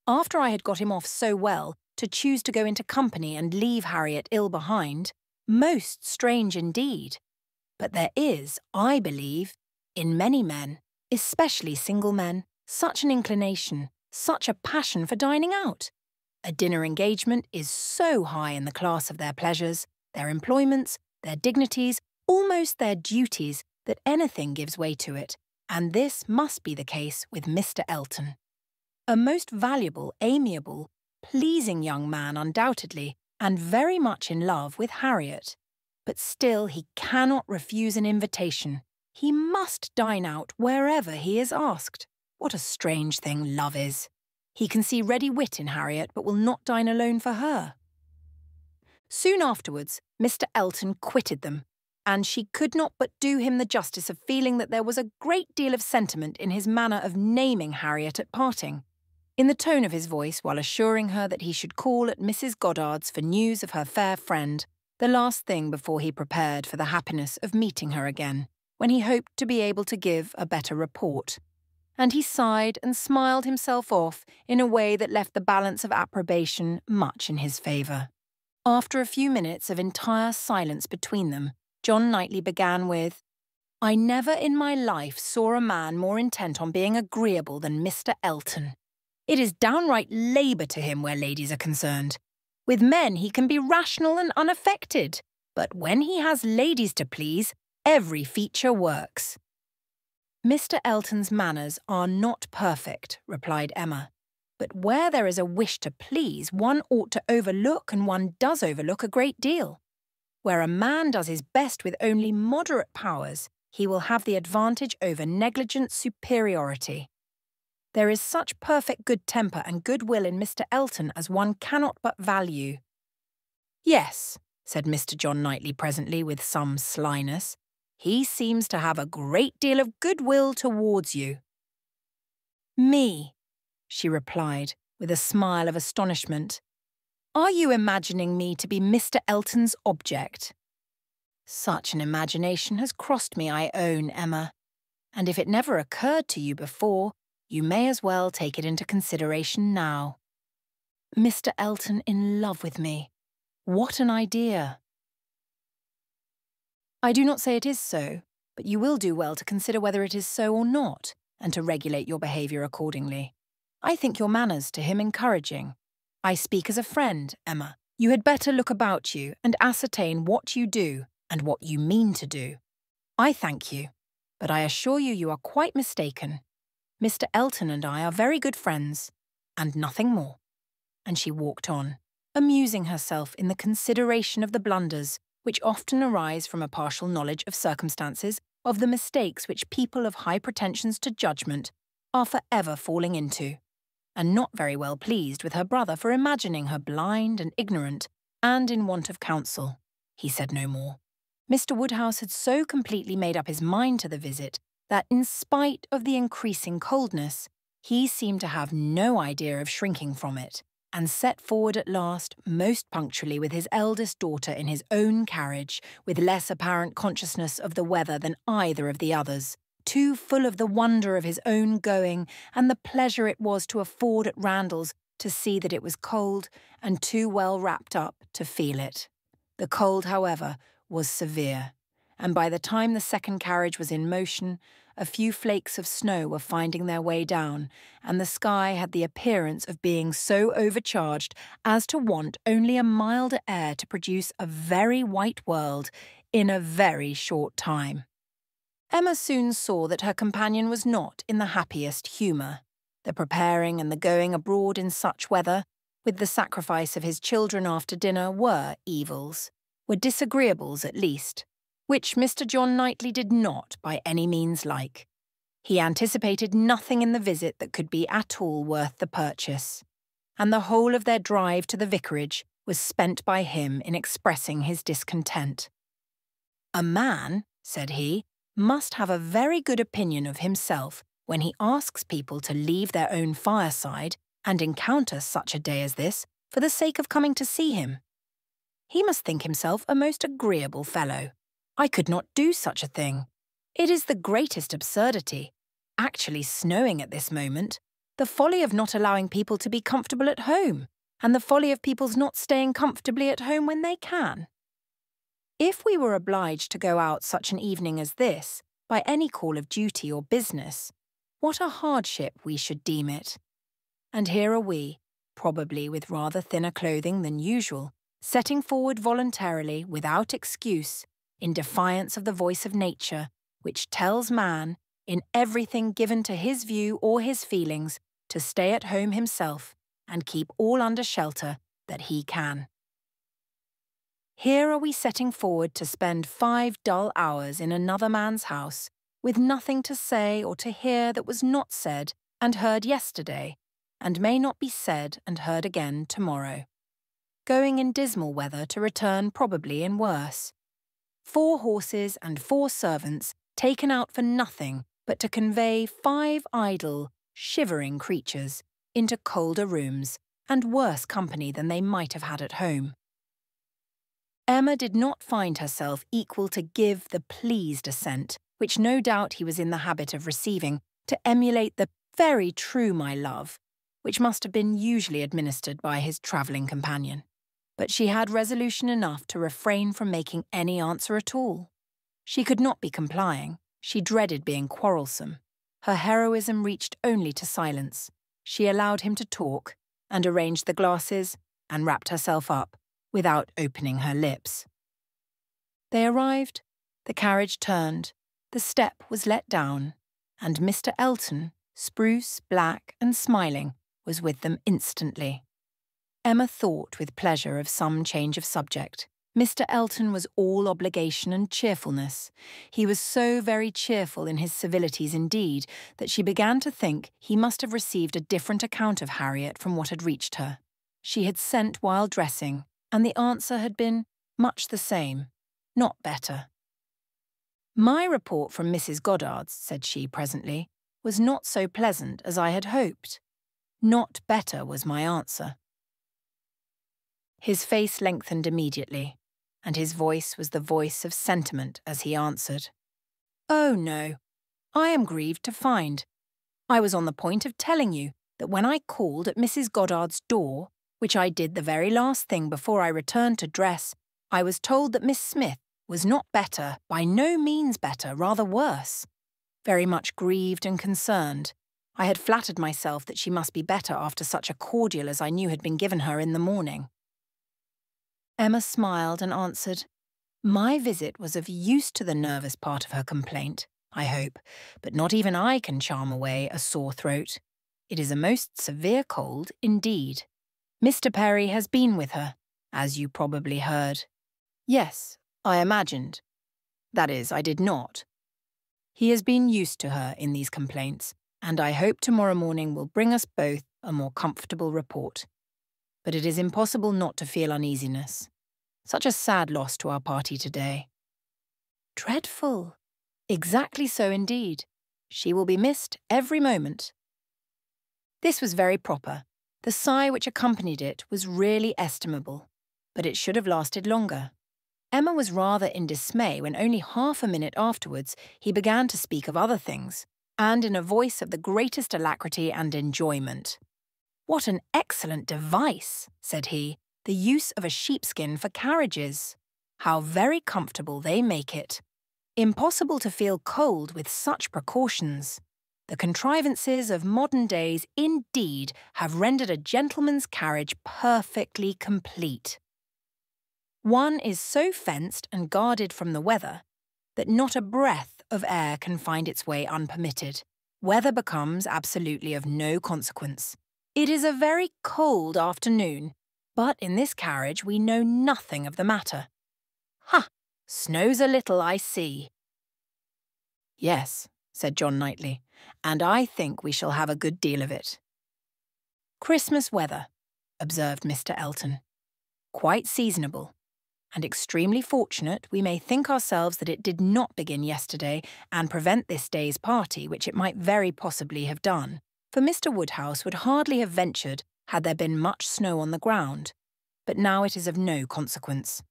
After I had got him off so well, to choose to go into company and leave Harriet ill behind, most strange indeed. But there is, I believe, in many men, especially single men, such an inclination, such a passion for dining out. A dinner engagement is so high in the class of their pleasures, their employments, their dignities, almost their duties, that anything gives way to it, and this must be the case with Mr. Elton. A most valuable, amiable, pleasing young man undoubtedly, and very much in love with Harriet. But still he cannot refuse an invitation. He must dine out wherever he is asked. What a strange thing love is! He can see ready wit in Harriet, but will not dine alone for her. Soon afterwards, Mr. Elton quitted them, and she could not but do him the justice of feeling that there was a great deal of sentiment in his manner of naming Harriet at parting, in the tone of his voice while assuring her that he should call at Mrs. Goddard's for news of her fair friend, the last thing before he prepared for the happiness of meeting her again, when he hoped to be able to give a better report. And he sighed and smiled himself off in a way that left the balance of approbation much in his favour. After a few minutes of entire silence between them, John Knightley began with, "I never in my life saw a man more intent on being agreeable than Mr. Elton. It is downright labour to him where ladies are concerned. With men he can be rational and unaffected, but when he has ladies to please, every feature works." "Mr. Elton's manners are not perfect," replied Emma. "But where there is a wish to please, one ought to overlook, and one does overlook a great deal. Where a man does his best with only moderate powers, he will have the advantage over negligent superiority. There is such perfect good temper and goodwill in Mr. Elton as one cannot but value." "Yes," said Mr. John Knightley presently with some slyness, "he seems to have a great deal of goodwill towards you." "Me," she replied, with a smile of astonishment. "Are you imagining me to be Mr. Elton's object?" "Such an imagination has crossed me, I own, Emma, and if it never occurred to you before, you may as well take it into consideration now. Mr. Elton in love with me. What an idea!" "I do not say it is so, but you will do well to consider whether it is so or not, and to regulate your behaviour accordingly. I think your manners to him encouraging. I speak as a friend, Emma. You had better look about you and ascertain what you do and what you mean to do. I thank you, but I assure you you are quite mistaken. Mr. Elton and I are very good friends, and nothing more." And she walked on, amusing herself in the consideration of the blunders which often arise from a partial knowledge of circumstances, of the mistakes which people of high pretensions to judgment are for ever falling into, and not very well pleased with her brother for imagining her blind and ignorant, and in want of counsel. He said no more. Mr. Woodhouse had so completely made up his mind to the visit that, in spite of the increasing coldness, he seemed to have no idea of shrinking from it, and set forward at last most punctually with his eldest daughter in his own carriage, with less apparent consciousness of the weather than either of the others, too full of the wonder of his own going and the pleasure it was to afford at Randalls to see that it was cold, and too well wrapped up to feel it. The cold, however, was severe, and by the time the second carriage was in motion, a few flakes of snow were finding their way down, and the sky had the appearance of being so overcharged as to want only a milder air to produce a very white world in a very short time. Emma soon saw that her companion was not in the happiest humour. The preparing and the going abroad in such weather, with the sacrifice of his children after dinner, were evils, were disagreeables at least, which Mr. John Knightley did not by any means like. He anticipated nothing in the visit that could be at all worth the purchase, and the whole of their drive to the vicarage was spent by him in expressing his discontent. "A man," said he, "must have a very good opinion of himself when he asks people to leave their own fireside and encounter such a day as this for the sake of coming to see him. He must think himself a most agreeable fellow. I could not do such a thing. It is the greatest absurdity. Actually snowing at this moment, the folly of not allowing people to be comfortable at home, and the folly of people's not staying comfortably at home when they can. If we were obliged to go out such an evening as this, by any call of duty or business, what a hardship we should deem it. And here are we, probably with rather thinner clothing than usual, setting forward voluntarily, without excuse, in defiance of the voice of nature, which tells man, in everything given to his view or his feelings, to stay at home himself and keep all under shelter that he can. Here are we setting forward to spend 5 dull hours in another man's house, with nothing to say or to hear that was not said and heard yesterday, and may not be said and heard again tomorrow. Going in dismal weather to return probably in worse. 4 horses and 4 servants taken out for nothing but to convey 5 idle, shivering creatures into colder rooms and worse company than they might have had at home. Emma did not find herself equal to give the pleased assent, which no doubt he was in the habit of receiving, to emulate the very true my love, which must have been usually administered by his travelling companion. But she had resolution enough to refrain from making any answer at all. She could not be complying. She dreaded being quarrelsome. Her heroism reached only to silence. She allowed him to talk, and arranged the glasses, and wrapped herself up, without opening her lips. They arrived, the carriage turned, the step was let down, and Mr. Elton, spruce, black, and smiling, was with them instantly. Emma thought with pleasure of some change of subject. Mr. Elton was all obligation and cheerfulness. He was so very cheerful in his civilities indeed that she began to think he must have received a different account of Harriet from what had reached her. She had sent while dressing, and the answer had been much the same, not better. "My report from Mrs. Goddard's," said she presently, "was not so pleasant as I had hoped. Not better was my answer." His face lengthened immediately, and his voice was the voice of sentiment as he answered. "Oh, no, I am grieved to find. I was on the point of telling you that when I called at Mrs. Goddard's door, which I did the very last thing before I returned to dress, I was told that Miss Smith was not better, by no means better, rather worse. Very much grieved and concerned. I had flattered myself that she must be better after such a cordial as I knew had been given her in the morning." Emma smiled and answered, "My visit was of use to the nervous part of her complaint, I hope, but not even I can charm away a sore throat. It is a most severe cold indeed. Mr. Perry has been with her, as you probably heard." "Yes, I imagined. That is, I did not. He has been used to her in these complaints, and I hope tomorrow morning will bring us both a more comfortable report. But it is impossible not to feel uneasiness. Such a sad loss to our party today." "Dreadful." "Exactly so indeed. She will be missed every moment." This was very proper. The sigh which accompanied it was really estimable, but it should have lasted longer. Emma was rather in dismay when only half a minute afterwards he began to speak of other things, and in a voice of the greatest alacrity and enjoyment. "What an excellent device," said he, "the use of a sheepskin for carriages. How very comfortable they make it. Impossible to feel cold with such precautions. The contrivances of modern days indeed have rendered a gentleman's carriage perfectly complete. One is so fenced and guarded from the weather that not a breath of air can find its way unpermitted. Weather becomes absolutely of no consequence. It is a very cold afternoon, but in this carriage we know nothing of the matter. Ha! Snows a little, I see." "Yes," said John Knightley, "and I think we shall have a good deal of it." "Christmas weather," observed Mr. Elton. "Quite seasonable, and extremely fortunate we may think ourselves that it did not begin yesterday and prevent this day's party, which it might very possibly have done, for Mr. Woodhouse would hardly have ventured had there been much snow on the ground. but now it is of no consequence.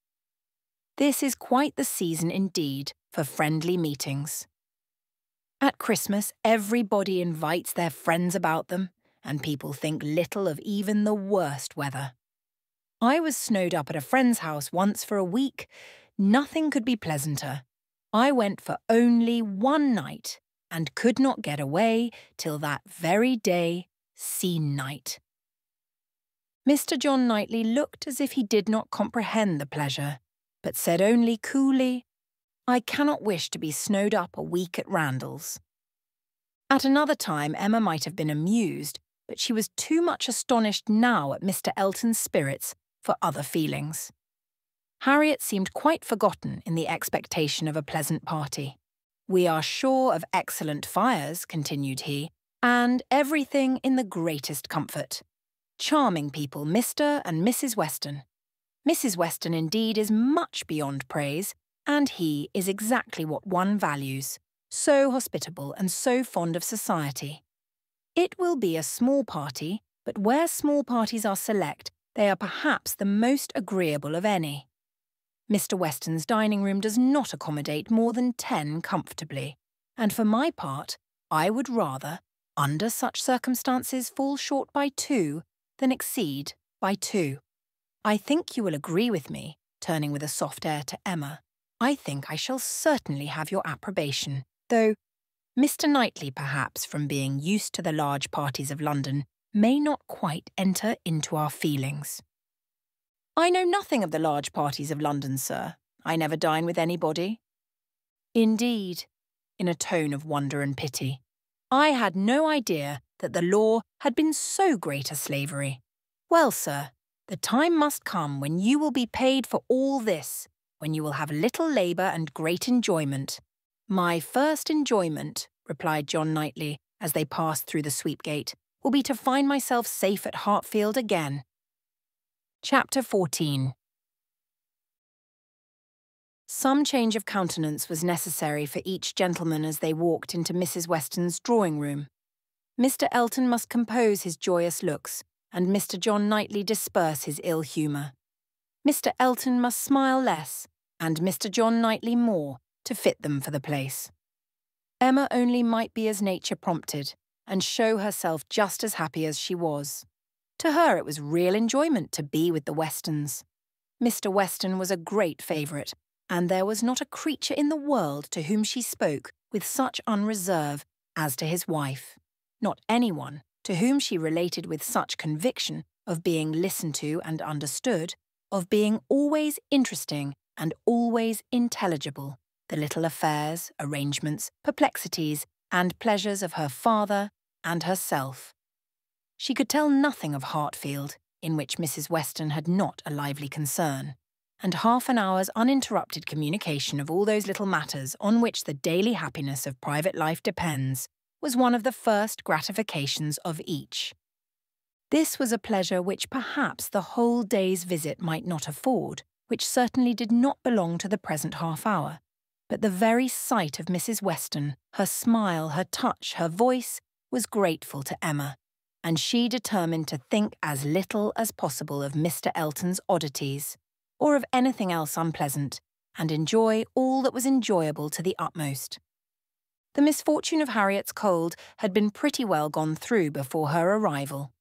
This is quite the season indeed for friendly meetings. At Christmas, everybody invites their friends about them, and people think little of even the worst weather. I was snowed up at a friend's house once for a week. Nothing could be pleasanter. I went for only one night and could not get away till that very day, scene night. Mr. John Knightley looked as if he did not comprehend the pleasure, but said only coolly, "I cannot wish to be snowed up a week at Randall's." At another time Emma might have been amused, but she was too much astonished now at Mr. Elton's spirits for other feelings. Harriet seemed quite forgotten in the expectation of a pleasant party. "We are sure of excellent fires," continued he, "and everything in the greatest comfort. Charming people, Mr. and Mrs. Weston. Mrs. Weston indeed is much beyond praise, and he is exactly what one values, so hospitable and so fond of society. It will be a small party, but where small parties are select, they are perhaps the most agreeable of any. Mr. Weston's dining room does not accommodate more than 10 comfortably, and for my part, I would rather, under such circumstances, fall short by 2 than exceed by 2. I think you will agree with me," turning with a soft air to Emma. "I think I shall certainly have your approbation, though Mr. Knightley, perhaps, from being used to the large parties of London, may not quite enter into our feelings." "I know nothing of the large parties of London, sir. I never dine with anybody." "Indeed," in a tone of wonder and pity. "I had no idea that the law had been so great a slavery. Well, sir, the time must come when you will be paid for all this, when you will have little labour and great enjoyment." "My first enjoyment," replied John Knightley, as they passed through the sweep gate, "will be to find myself safe at Hartfield again." Chapter 14. Some change of countenance was necessary for each gentleman as they walked into Mrs. Weston's drawing-room. Mr. Elton must compose his joyous looks, and Mr. John Knightley disperse his ill humour. Mr. Elton must smile less, and Mr. John Knightley more, to fit them for the place. Emma only might be as nature prompted, and show herself just as happy as she was. To her it was real enjoyment to be with the Westons. Mr. Weston was a great favourite, and there was not a creature in the world to whom she spoke with such unreserve as to his wife. Not anyone to whom she related with such conviction of being listened to and understood, of being always interesting and always intelligible, the little affairs, arrangements, perplexities, and pleasures of her father and herself. She could tell nothing of Hartfield, in which Mrs. Weston had not a lively concern, and half an hour's uninterrupted communication of all those little matters on which the daily happiness of private life depends was one of the first gratifications of each. This was a pleasure which perhaps the whole day's visit might not afford, which certainly did not belong to the present half-hour, but the very sight of Mrs. Weston, her smile, her touch, her voice, was grateful to Emma, and she determined to think as little as possible of Mr. Elton's oddities, or of anything else unpleasant, and enjoy all that was enjoyable to the utmost. The misfortune of Harriet's cold had been pretty well gone through before her arrival.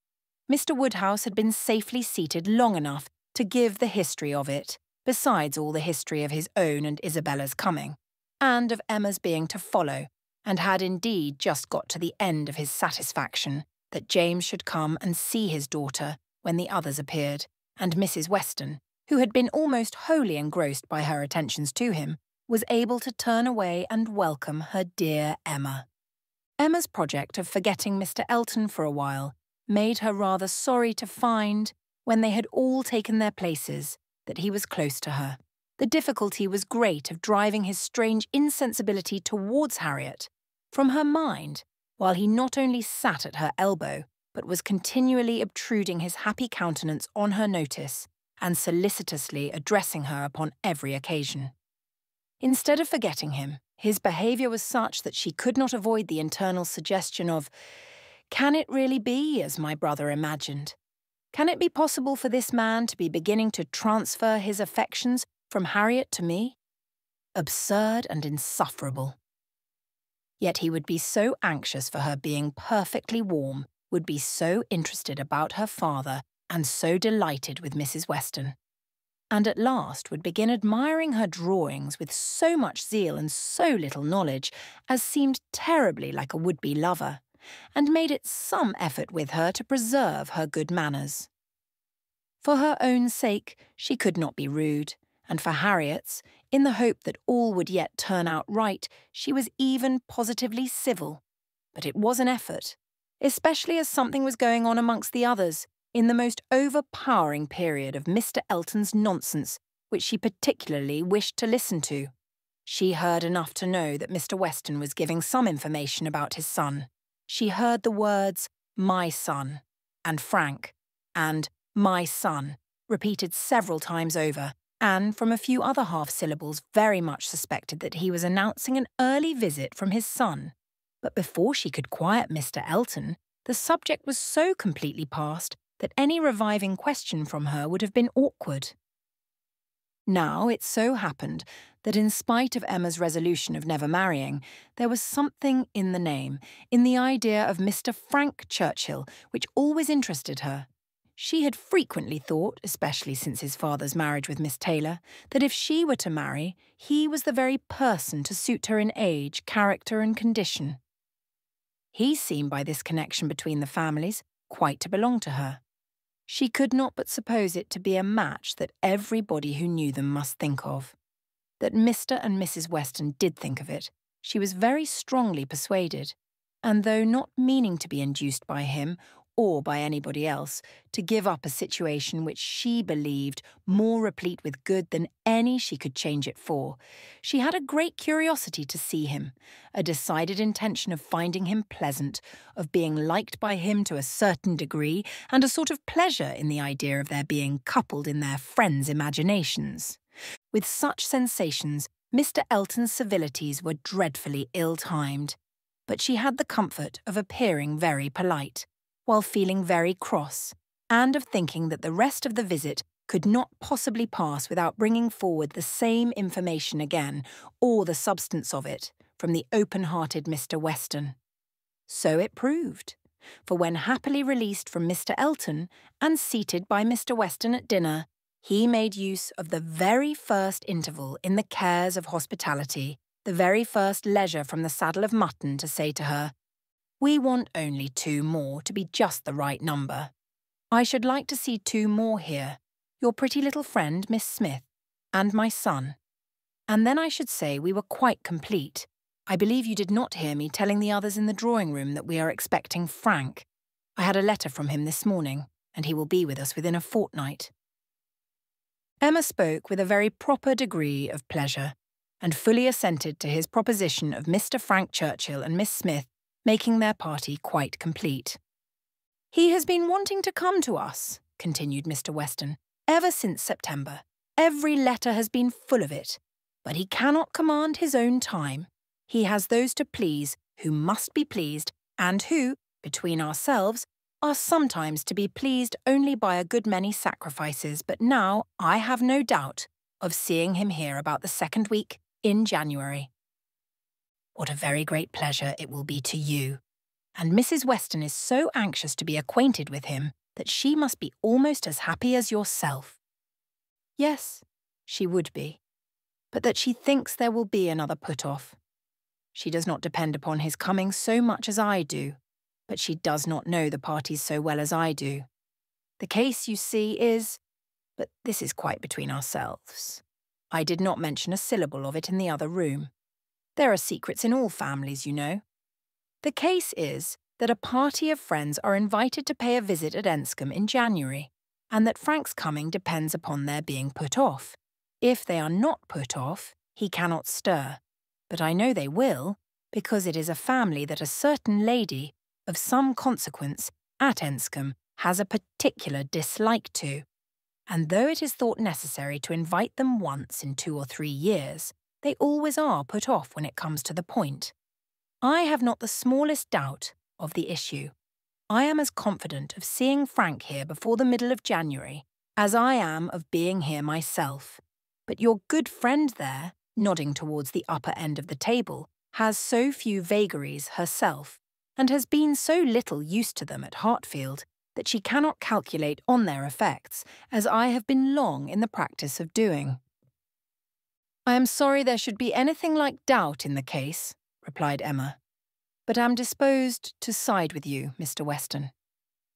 Mr. Woodhouse had been safely seated long enough to give the history of it, besides all the history of his own and Isabella's coming, and of Emma's being to follow, and had indeed just got to the end of his satisfaction that James should come and see his daughter when the others appeared, and Mrs. Weston, who had been almost wholly engrossed by her attentions to him, was able to turn away and welcome her dear Emma. Emma's project of forgetting Mr. Elton for a while made her rather sorry to find, when they had all taken their places, that he was close to her. The difficulty was great of driving his strange insensibility towards Harriet from her mind, while he not only sat at her elbow, but was continually obtruding his happy countenance on her notice, and solicitously addressing her upon every occasion. Instead of forgetting him, his behaviour was such that she could not avoid the internal suggestion of, "Can it really be as my brother imagined?" Can it be possible for this man to be beginning to transfer his affections from Harriet to me? Absurd and insufferable. Yet he would be so anxious for her being perfectly warm, would be so interested about her father, and so delighted with Mrs. Weston. And at last would begin admiring her drawings with so much zeal and so little knowledge as seemed terribly like a would-be lover, and made it some effort with her to preserve her good manners. For her own sake, she could not be rude, and for Harriet's, in the hope that all would yet turn out right, she was even positively civil. But it was an effort, especially as something was going on amongst the others, in the most overpowering period of Mr. Elton's nonsense, which she particularly wished to listen to. She heard enough to know that Mr. Weston was giving some information about his son. She heard the words, "my son," and "Frank," and "my son," repeated several times over, and from a few other half-syllables very much suspected that he was announcing an early visit from his son. But before she could quiet Mr. Elton, the subject was so completely past that any reviving question from her would have been awkward. Now it so happened that in spite of Emma's resolution of never marrying, there was something in the name, in the idea of Mr. Frank Churchill, which always interested her. She had frequently thought, especially since his father's marriage with Miss Taylor, that if she were to marry, he was the very person to suit her in age, character and condition. He seemed by this connection between the families quite to belong to her. She could not but suppose it to be a match that everybody who knew them must think of. That Mr. and Mrs. Weston did think of it, she was very strongly persuaded, and though not meaning to be induced by him, or by anybody else, to give up a situation which she believed more replete with good than any she could change it for, she had a great curiosity to see him, a decided intention of finding him pleasant, of being liked by him to a certain degree, and a sort of pleasure in the idea of their being coupled in their friends' imaginations. With such sensations, Mr. Elton's civilities were dreadfully ill-timed, but she had the comfort of appearing very polite, while feeling very cross, and of thinking that the rest of the visit could not possibly pass without bringing forward the same information again, or the substance of it, from the open-hearted Mr. Weston. So it proved, for when happily released from Mr. Elton, and seated by Mr. Weston at dinner, he made use of the very first interval in the cares of hospitality, the very first leisure from the saddle of mutton to say to her, "We want only 2 more to be just the right number. I should like to see 2 more here, your pretty little friend, Miss Smith, and my son. And then I should say we were quite complete. I believe you did not hear me telling the others in the drawing-room that we are expecting Frank. I had a letter from him this morning, and he will be with us within a fortnight." Emma spoke with a very proper degree of pleasure, and fully assented to his proposition of Mr. Frank Churchill and Miss Smith making their party quite complete. "He has been wanting to come to us," continued Mr. Weston, "ever since September. Every letter has been full of it. But he cannot command his own time. He has those to please who must be pleased, and who, between ourselves, are sometimes to be pleased only by a good many sacrifices, but now I have no doubt of seeing him here about the 2nd week in January. What a very great pleasure it will be to you. And Mrs. Weston is so anxious to be acquainted with him that she must be almost as happy as yourself." Yes, she would be, but that she thinks there will be another put-off. She does not depend upon his coming so much as I do, but she does not know the parties so well as I do. The case, you see, is— but this is quite between ourselves. I did not mention a syllable of it in the other room. There are secrets in all families, you know. The case is that a party of friends are invited to pay a visit at Enscombe in January, and that Frank's coming depends upon their being put off. If they are not put off, he cannot stir. But I know they will, because it is a family that a certain lady, of some consequence, at Enscombe, has a particular dislike to. And though it is thought necessary to invite them once in 2 or 3 years, they always are put off when it comes to the point. I have not the smallest doubt of the issue. I am as confident of seeing Frank here before the middle of January as I am of being here myself. But your good friend there, nodding towards the upper end of the table, has so few vagaries herself, and has been so little used to them at Hartfield, that she cannot calculate on their effects, as I have been long in the practice of doing." "I am sorry there should be anything like doubt in the case," replied Emma, "but am disposed to side with you, Mr. Weston.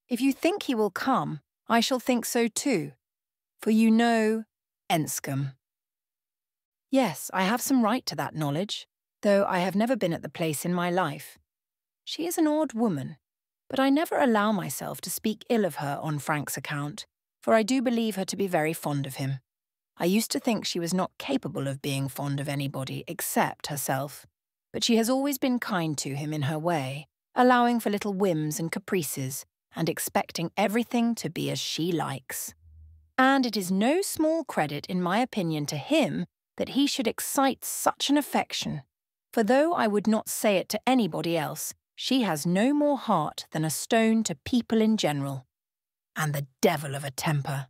If you think he will come, I shall think so too, for you know Enscombe." "Yes, I have some right to that knowledge, though I have never been at the place in my life. She is an odd woman, but I never allow myself to speak ill of her on Frank's account, for I do believe her to be very fond of him. I used to think she was not capable of being fond of anybody except herself, but she has always been kind to him in her way, allowing for little whims and caprices, and expecting everything to be as she likes. And it is no small credit, in my opinion, to him that he should excite such an affection, for though I would not say it to anybody else, she has no more heart than a stone to people in general. And the devil of a temper."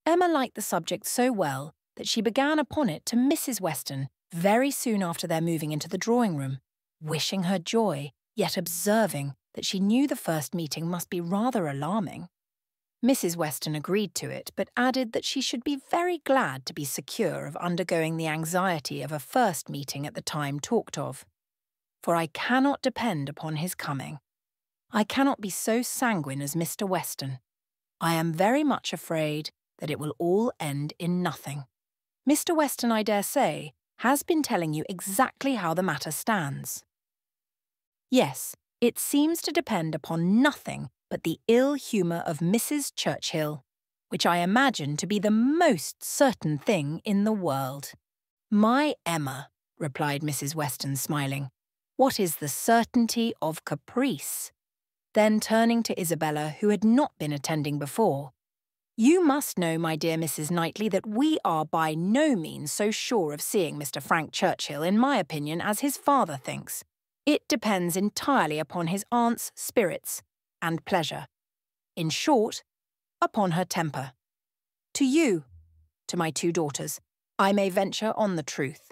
Emma liked the subject so well that she began upon it to Mrs. Weston very soon after their moving into the drawing-room, wishing her joy, yet observing that she knew the first meeting must be rather alarming. Mrs. Weston agreed to it, but added that she should be very glad to be secure of undergoing the anxiety of a first meeting at the time talked of. "For I cannot depend upon his coming. I cannot be so sanguine as Mr. Weston. I am very much afraid that it will all end in nothing. Mr. Weston, I dare say, has been telling you exactly how the matter stands." "Yes, it seems to depend upon nothing but the ill humour of Mrs. Churchill, which I imagine to be the most certain thing in the world." "My Emma," replied Mrs. Weston, smiling, "what is the certainty of caprice?" Then turning to Isabella, who had not been attending before, "You must know, my dear Mrs. Knightley, that we are by no means so sure of seeing Mr. Frank Churchill, in my opinion, as his father thinks. It depends entirely upon his aunt's spirits and pleasure. In short, upon her temper. To you, to my two daughters, I may venture on the truth.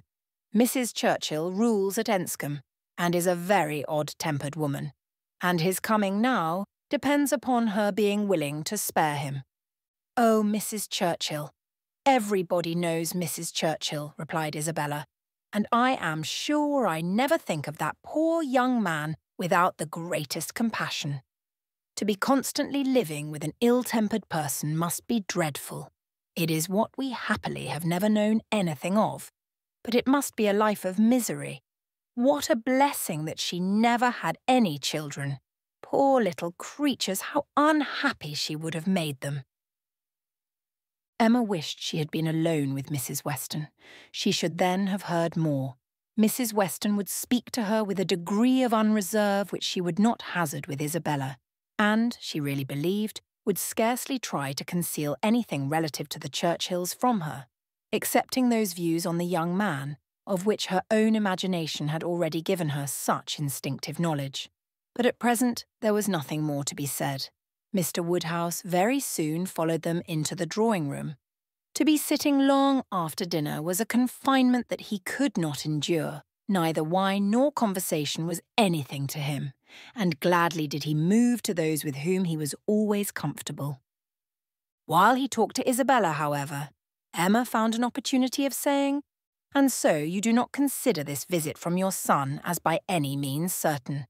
Mrs. Churchill rules at Enscombe, and is a very odd-tempered woman, and his coming now depends upon her being willing to spare him." "Oh, Mrs. Churchill! Everybody knows Mrs. Churchill," replied Isabella, "and I am sure I never think of that poor young man without the greatest compassion. To be constantly living with an ill-tempered person must be dreadful. It is what we happily have never known anything of, but it must be a life of misery. What a blessing that she never had any children. Poor little creatures, how unhappy she would have made them." Emma wished she had been alone with Mrs. Weston. She should then have heard more. Mrs. Weston would speak to her with a degree of unreserve which she would not hazard with Isabella, and, she really believed, would scarcely try to conceal anything relative to the Churchills from her, excepting those views on the young man, of which her own imagination had already given her such instinctive knowledge. But at present there was nothing more to be said. Mr. Woodhouse very soon followed them into the drawing-room. To be sitting long after dinner was a confinement that he could not endure. Neither wine nor conversation was anything to him, and gladly did he move to those with whom he was always comfortable. While he talked to Isabella, however, Emma found an opportunity of saying, "And so you do not consider this visit from your son as by any means certain.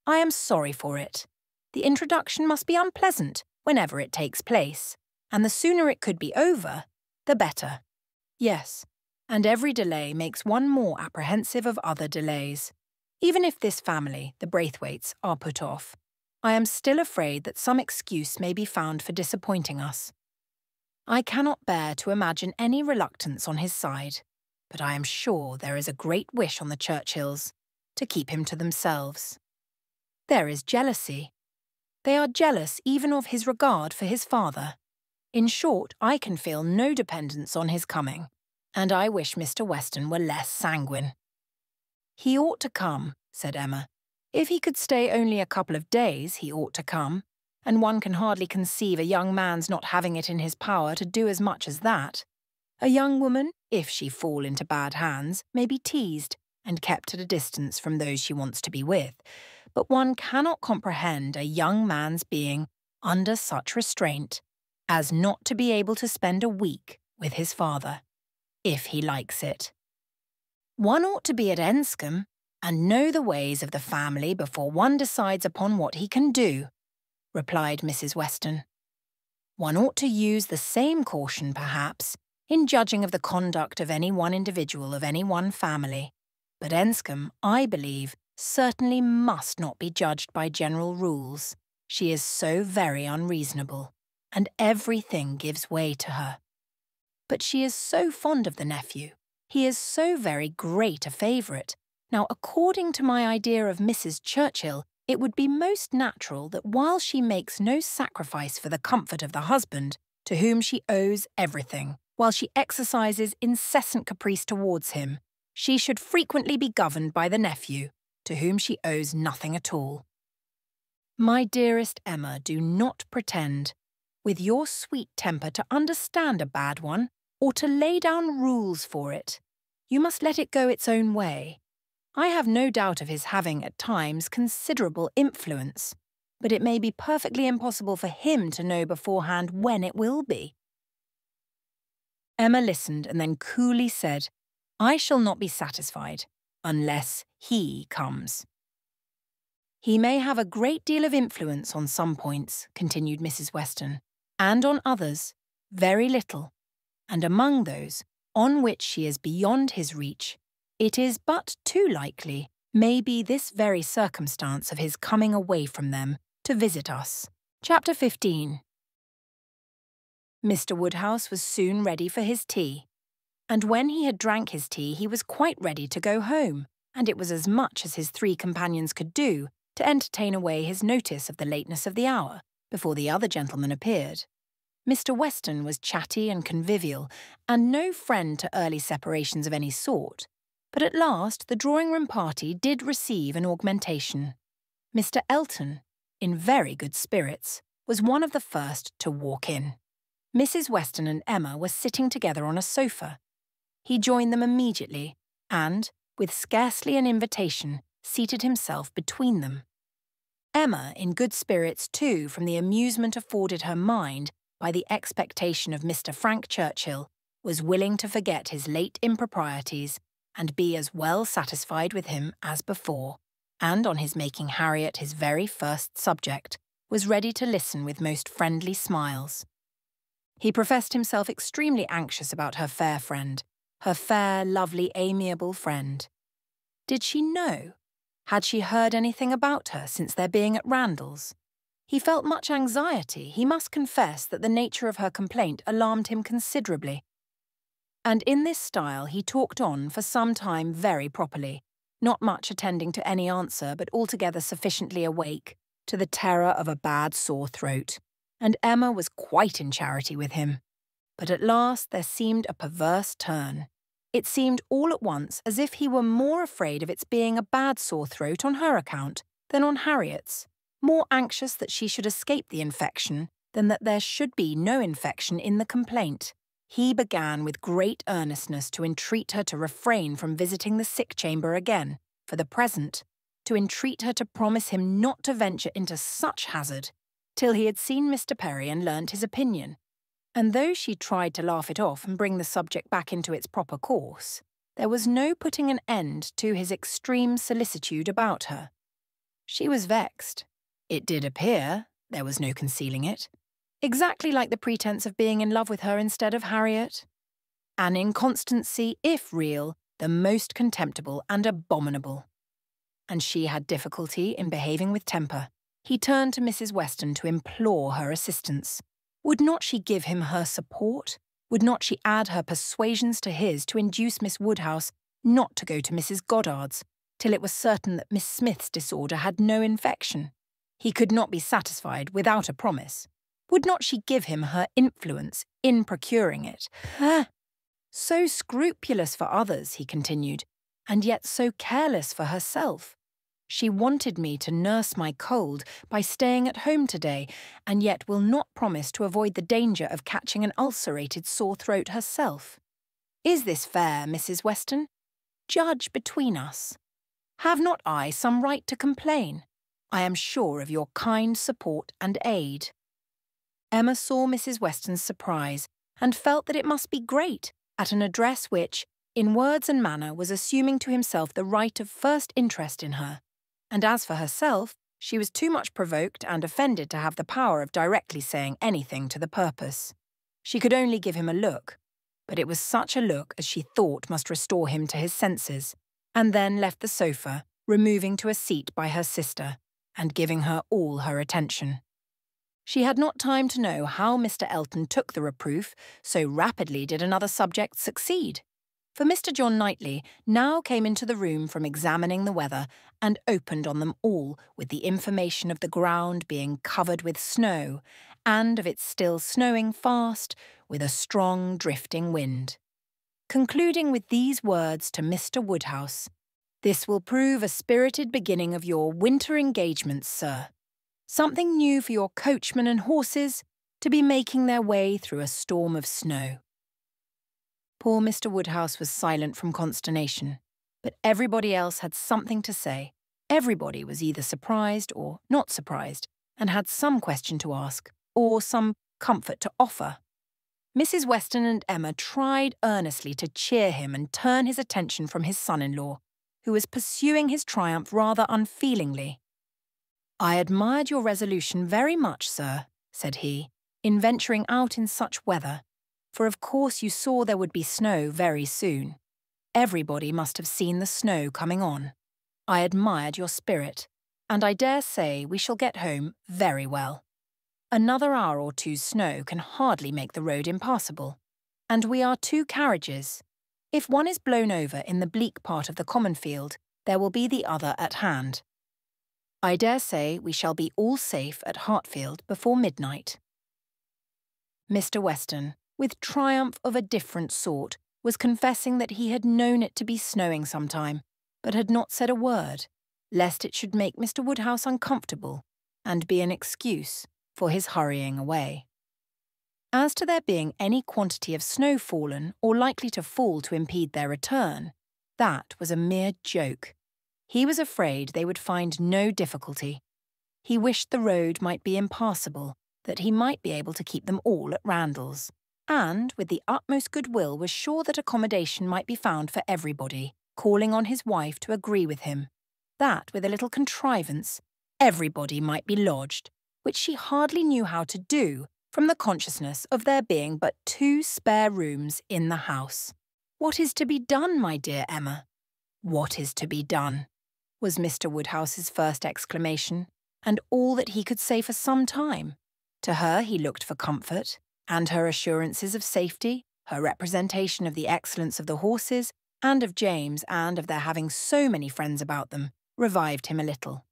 I am sorry for it. The introduction must be unpleasant whenever it takes place, and the sooner it could be over, the better." "Yes, and every delay makes one more apprehensive of other delays. Even if this family, the Braithwaites, are put off, I am still afraid that some excuse may be found for disappointing us. I cannot bear to imagine any reluctance on his side, but I am sure there is a great wish on the Churchills to keep him to themselves. There is jealousy. They are jealous even of his regard for his father. In short, I can feel no dependence on his coming, and I wish Mr. Weston were less sanguine." "He ought to come," said Emma. If he could stay only a couple of days, he ought to come, and one can hardly conceive a young man's not having it in his power to do as much as that. A young woman, if she fall into bad hands, may be teased and kept at a distance from those she wants to be with, but one cannot comprehend a young man's being under such restraint as not to be able to spend a week with his father, if he likes it. One ought to be at Enscombe and know the ways of the family before one decides upon what he can do, replied Mrs. Weston. One ought to use the same caution, perhaps, in judging of the conduct of any one individual of any one family, but Enscombe, I believe, certainly must not be judged by general rules. She is so very unreasonable, and everything gives way to her. But she is so fond of the nephew. He is so very great a favourite. Now, according to my idea of Mrs. Churchill, it would be most natural that while she makes no sacrifice for the comfort of the husband, to whom she owes everything, while she exercises incessant caprice towards him, she should frequently be governed by the nephew, to whom she owes nothing at all. My dearest Emma, do not pretend, with your sweet temper, to understand a bad one, or to lay down rules for it. You must let it go its own way. I have no doubt of his having, at times, considerable influence, but it may be perfectly impossible for him to know beforehand when it will be. Emma listened and then coolly said, I shall not be satisfied, unless he comes. He may have a great deal of influence on some points, continued Mrs. Weston, and on others, very little, and among those on which she is beyond his reach, it is but too likely may be this very circumstance of his coming away from them to visit us. Chapter 15. Mr. Woodhouse was soon ready for his tea, and when he had drank his tea he was quite ready to go home, and it was as much as his three companions could do to entertain away his notice of the lateness of the hour before the other gentlemen appeared. Mr. Weston was chatty and convivial, and no friend to early separations of any sort, but at last the drawing-room party did receive an augmentation. Mr. Elton, in very good spirits, was one of the first to walk in. Mrs. Weston and Emma were sitting together on a sofa. He joined them immediately, and, with scarcely an invitation, seated himself between them. Emma, in good spirits too from the amusement afforded her mind by the expectation of Mr. Frank Churchill, was willing to forget his late improprieties and be as well satisfied with him as before, and on his making Harriet his very first subject, was ready to listen with most friendly smiles. He professed himself extremely anxious about her fair friend, her fair, lovely, amiable friend. Did she know? Had she heard anything about her since their being at Randalls? He felt much anxiety. He must confess that the nature of her complaint alarmed him considerably. And in this style he talked on for some time very properly, not much attending to any answer, but altogether sufficiently awake to the terror of a bad sore throat, and Emma was quite in charity with him. But at last there seemed a perverse turn. It seemed all at once as if he were more afraid of its being a bad sore throat on her account than on Harriet's, more anxious that she should escape the infection than that there should be no infection in the complaint. He began with great earnestness to entreat her to refrain from visiting the sick chamber again, for the present, to entreat her to promise him not to venture into such hazard, till he had seen Mr. Perry and learnt his opinion. And though she tried to laugh it off and bring the subject back into its proper course, there was no putting an end to his extreme solicitude about her. She was vexed. It did appear, there was no concealing it, exactly like the pretence of being in love with her instead of Harriet. An inconstancy, if real, the most contemptible and abominable. And she had difficulty in behaving with temper. He turned to Mrs. Weston to implore her assistance. Would not she give him her support? Would not she add her persuasions to his to induce Miss Woodhouse not to go to Mrs. Goddard's, till it was certain that Miss Smith's disorder had no infection? He could not be satisfied without a promise. Would not she give him her influence in procuring it? So scrupulous for others, he continued, and yet so careless for herself. She wanted me to nurse my cold by staying at home today, and yet will not promise to avoid the danger of catching an ulcerated sore throat herself. Is this fair, Mrs. Weston? Judge between us. Have not I some right to complain? I am sure of your kind support and aid." Emma saw Mrs. Weston's surprise and felt that it must be great at an address which, in words and manner, was assuming to himself the right of first interest in her. And as for herself, she was too much provoked and offended to have the power of directly saying anything to the purpose. She could only give him a look, but it was such a look as she thought must restore him to his senses, and then left the sofa, removing to a seat by her sister, and giving her all her attention. She had not time to know how Mr. Elton took the reproof, so rapidly did another subject succeed. For Mr. John Knightley now came into the room from examining the weather and opened on them all with the information of the ground being covered with snow and of it still snowing fast with a strong drifting wind. Concluding with these words to Mr. Woodhouse, "This will prove a spirited beginning of your winter engagements, sir. Something new for your coachman and horses to be making their way through a storm of snow." Poor Mr. Woodhouse was silent from consternation, but everybody else had something to say. Everybody was either surprised or not surprised, and had some question to ask, or some comfort to offer. Mrs. Weston and Emma tried earnestly to cheer him and turn his attention from his son-in-law, who was pursuing his triumph rather unfeelingly. "I admired your resolution very much, sir," said he, "in venturing out in such weather, for of course you saw there would be snow very soon. Everybody must have seen the snow coming on. I admired your spirit, and I dare say we shall get home very well. Another hour or two's snow can hardly make the road impassable, and we are 2 carriages. If one is blown over in the bleak part of the common field, there will be the other at hand. I dare say we shall be all safe at Hartfield before midnight." Mr. Weston, with triumph of a different sort, was confessing that he had known it to be snowing some time, but had not said a word, lest it should make Mr. Woodhouse uncomfortable, and be an excuse for his hurrying away. As to there being any quantity of snow fallen or likely to fall to impede their return, that was a mere joke. He was afraid they would find no difficulty. He wished the road might be impassable, that he might be able to keep them all at Randalls, and with the utmost goodwill was sure that accommodation might be found for everybody, calling on his wife to agree with him, that with a little contrivance everybody might be lodged, which she hardly knew how to do from the consciousness of there being but 2 spare rooms in the house. "What is to be done, my dear Emma? What is to be done?" was Mr. Woodhouse's first exclamation, and all that he could say for some time. To her he looked for comfort, and her assurances of safety, her representation of the excellence of the horses, and of James, and of their having so many friends about them, revived him a little.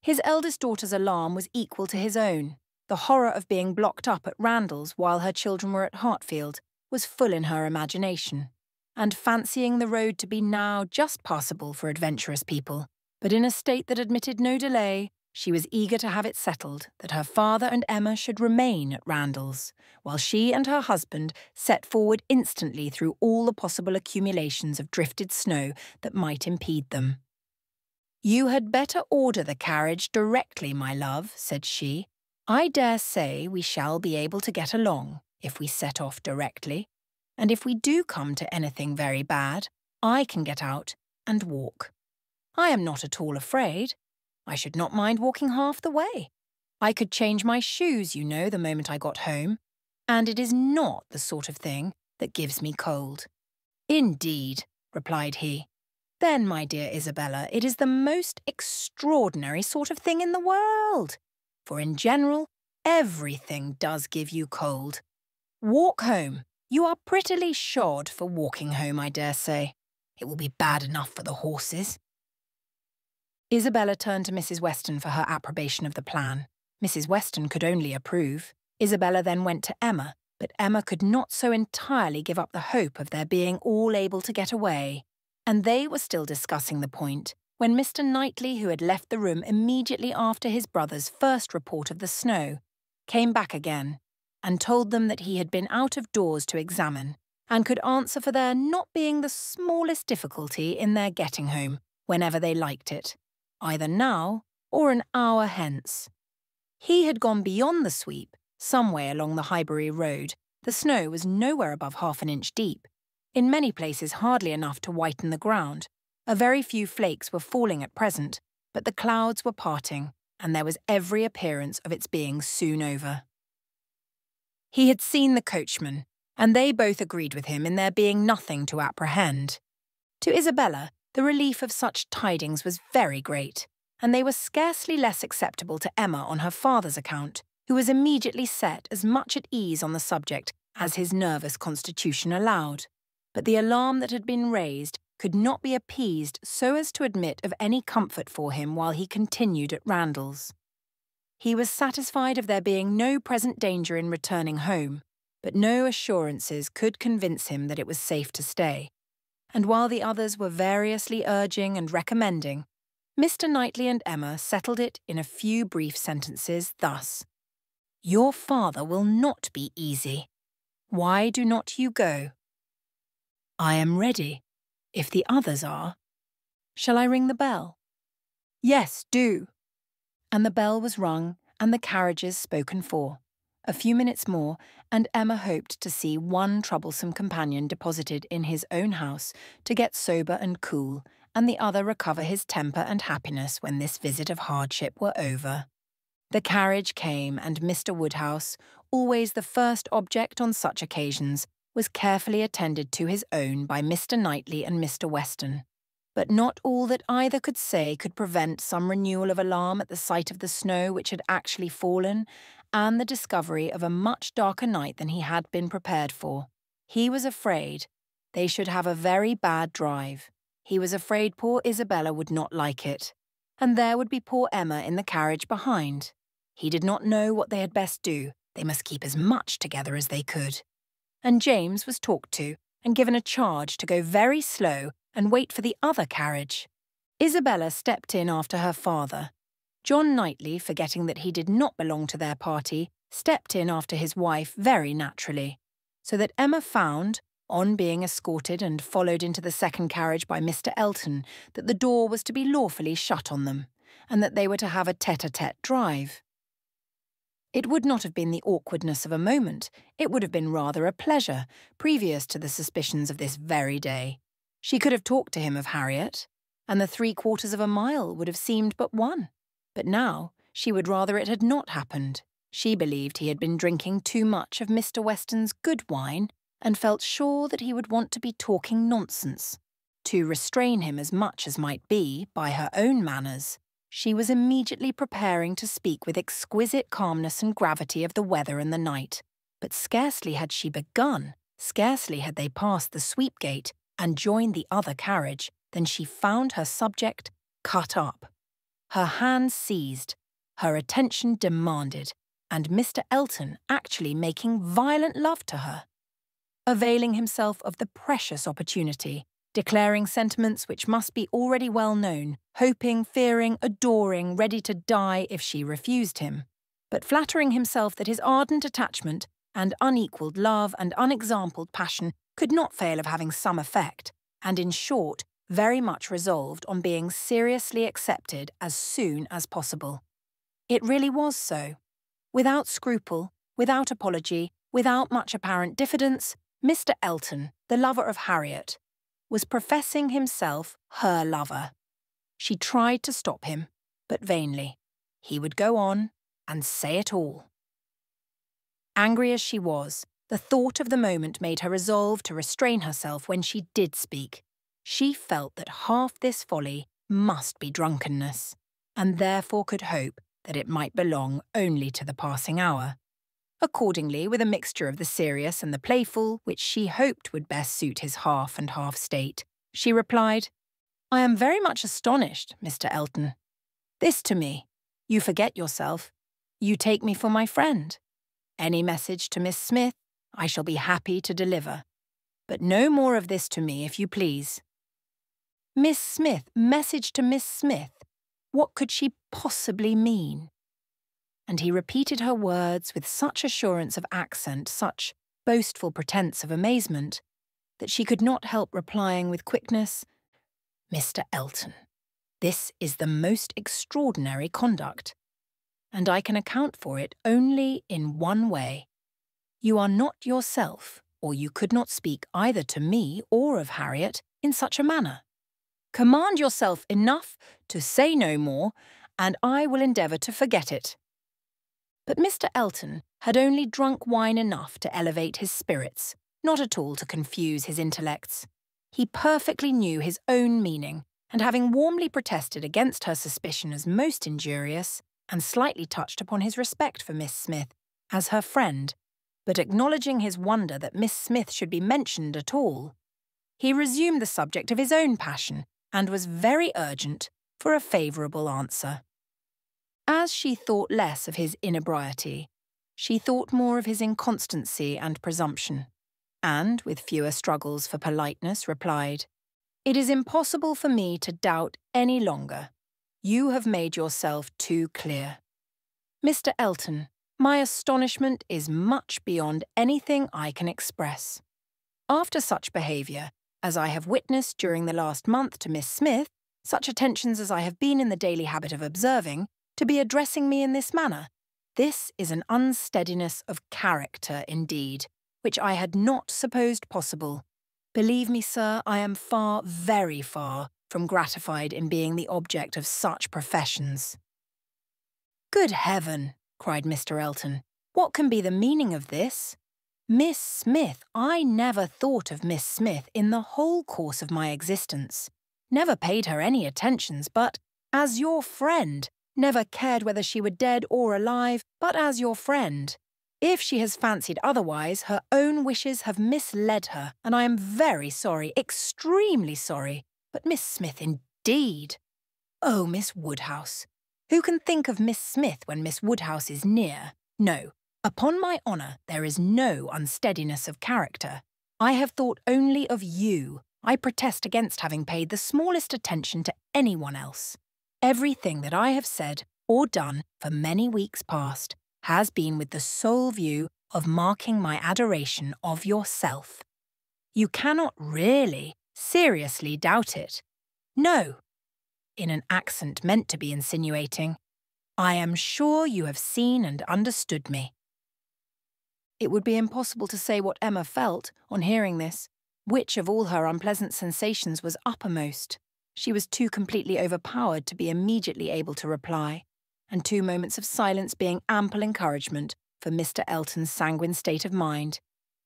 His eldest daughter's alarm was equal to his own. The horror of being blocked up at Randalls while her children were at Hartfield was full in her imagination, and fancying the road to be now just passable for adventurous people, but in a state that admitted no delay, she was eager to have it settled that her father and Emma should remain at Randalls, while she and her husband set forward instantly through all the possible accumulations of drifted snow that might impede them. "You had better order the carriage directly, my love," said she. "I dare say we shall be able to get along if we set off directly, and if we do come to anything very bad, I can get out and walk. I am not at all afraid. I should not mind walking half the way. I could change my shoes, you know, the moment I got home, and it is not the sort of thing that gives me cold." "Indeed," replied he. "Then, my dear Isabella, it is the most extraordinary sort of thing in the world, for in general, everything does give you cold. Walk home. You are prettily shod for walking home, I dare say. It will be bad enough for the horses." Isabella turned to Mrs. Weston for her approbation of the plan. Mrs. Weston could only approve. Isabella then went to Emma, but Emma could not so entirely give up the hope of their being all able to get away, and they were still discussing the point when Mr. Knightley, who had left the room immediately after his brother's first report of the snow, came back again and told them that he had been out of doors to examine and could answer for there not being the smallest difficulty in their getting home whenever they liked it, either now or an hour hence. He had gone beyond the sweep, some way along the Highbury Road. The snow was nowhere above half an inch deep, in many places hardly enough to whiten the ground. A very few flakes were falling at present, but the clouds were parting, and there was every appearance of its being soon over. He had seen the coachman, and they both agreed with him in there being nothing to apprehend. To Isabella, the relief of such tidings was very great, and they were scarcely less acceptable to Emma on her father's account, who was immediately set as much at ease on the subject as his nervous constitution allowed. But the alarm that had been raised could not be appeased so as to admit of any comfort for him while he continued at Randalls. He was satisfied of there being no present danger in returning home, but no assurances could convince him that it was safe to stay. And while the others were variously urging and recommending, Mr. Knightley and Emma settled it in a few brief sentences thus: "Your father will not be easy. Why do not you go?" "I am ready, if the others are." "Shall I ring the bell?" "Yes, do." And the bell was rung and the carriages spoken for. A few minutes more, and Emma hoped to see one troublesome companion deposited in his own house to get sober and cool, and the other recover his temper and happiness when this visit of hardship were over. The carriage came, and Mr. Woodhouse, always the first object on such occasions, was carefully attended to his own by Mr. Knightley and Mr. Weston. But not all that either could say could prevent some renewal of alarm at the sight of the snow which had actually fallen, and the discovery of a much darker night than he had been prepared for. He was afraid they should have a very bad drive. He was afraid poor Isabella would not like it, and there would be poor Emma in the carriage behind. He did not know what they had best do. They must keep as much together as they could. And James was talked to and given a charge to go very slow and wait for the other carriage. Isabella stepped in after her father. John Knightley, forgetting that he did not belong to their party, stepped in after his wife very naturally, so that Emma found, on being escorted and followed into the second carriage by Mr. Elton, that the door was to be lawfully shut on them, and that they were to have a tête-à-tête drive. It would not have been the awkwardness of a moment, it would have been rather a pleasure, previous to the suspicions of this very day. She could have talked to him of Harriet, and the 3/4 of a mile would have seemed but one. But now she would rather it had not happened. She believed he had been drinking too much of Mr. Weston's good wine, and felt sure that he would want to be talking nonsense. To restrain him as much as might be by her own manners, she was immediately preparing to speak with exquisite calmness and gravity of the weather and the night. But scarcely had she begun, scarcely had they passed the sweep gate and joined the other carriage, than she found her subject cut up, her hands seized, her attention demanded, and Mr. Elton actually making violent love to her, availing himself of the precious opportunity, declaring sentiments which must be already well known, hoping, fearing, adoring, ready to die if she refused him, but flattering himself that his ardent attachment and unequalled love and unexampled passion could not fail of having some effect, and in short, very much resolved on being seriously accepted as soon as possible. It really was so. Without scruple, without apology, without much apparent diffidence, Mr. Elton, the lover of Harriet, was professing himself her lover. She tried to stop him, but vainly. He would go on and say it all. Angry as she was, the thought of the moment made her resolve to restrain herself when she did speak. She felt that half this folly must be drunkenness, and therefore could hope that it might belong only to the passing hour. Accordingly, with a mixture of the serious and the playful, which she hoped would best suit his half and half state, she replied, "I am very much astonished, Mr. Elton. This to me. You forget yourself. You take me for my friend. Any message to Miss Smith I shall be happy to deliver. But no more of this to me, if you please." Miss Smith, message to Miss Smith. What could she possibly mean? And he repeated her words with such assurance of accent, such boastful pretence of amazement, that she could not help replying with quickness, "Mr. Elton, this is the most extraordinary conduct, and I can account for it only in one way. You are not yourself, or you could not speak either to me or of Harriet in such a manner. Command yourself enough to say no more, and I will endeavour to forget it." But Mr. Elton had only drunk wine enough to elevate his spirits, not at all to confuse his intellects. He perfectly knew his own meaning, and having warmly protested against her suspicion as most injurious, and slightly touched upon his respect for Miss Smith as her friend, but acknowledging his wonder that Miss Smith should be mentioned at all, he resumed the subject of his own passion, and was very urgent for a favourable answer. As she thought less of his inebriety, she thought more of his inconstancy and presumption, and, with fewer struggles for politeness, replied, "It is impossible for me to doubt any longer. You have made yourself too clear. Mr. Elton, my astonishment is much beyond anything I can express. After such behaviour as I have witnessed during the last month to Miss Smith, such attentions as I have been in the daily habit of observing, to be addressing me in this manner, this is an unsteadiness of character indeed, which I had not supposed possible. Believe me, sir, I am far, very far, from gratified in being the object of such professions." "Good heaven!" cried Mr. Elton. "What can be the meaning of this? Miss Smith, I never thought of Miss Smith in the whole course of my existence, never paid her any attentions, but, as your friend, never cared whether she were dead or alive, but as your friend. If she has fancied otherwise, her own wishes have misled her, and I am very sorry, extremely sorry. But Miss Smith, indeed! Oh, Miss Woodhouse! Who can think of Miss Smith when Miss Woodhouse is near? No. Upon my honour, there is no unsteadiness of character. I have thought only of you. I protest against having paid the smallest attention to anyone else. Everything that I have said or done for many weeks past has been with the sole view of marking my adoration of yourself. You cannot really, seriously doubt it. No," in an accent meant to be insinuating, "I am sure you have seen and understood me." It would be impossible to say what Emma felt on hearing this, which of all her unpleasant sensations was uppermost. She was too completely overpowered to be immediately able to reply, and 2 moments of silence being ample encouragement for Mr. Elton's sanguine state of mind,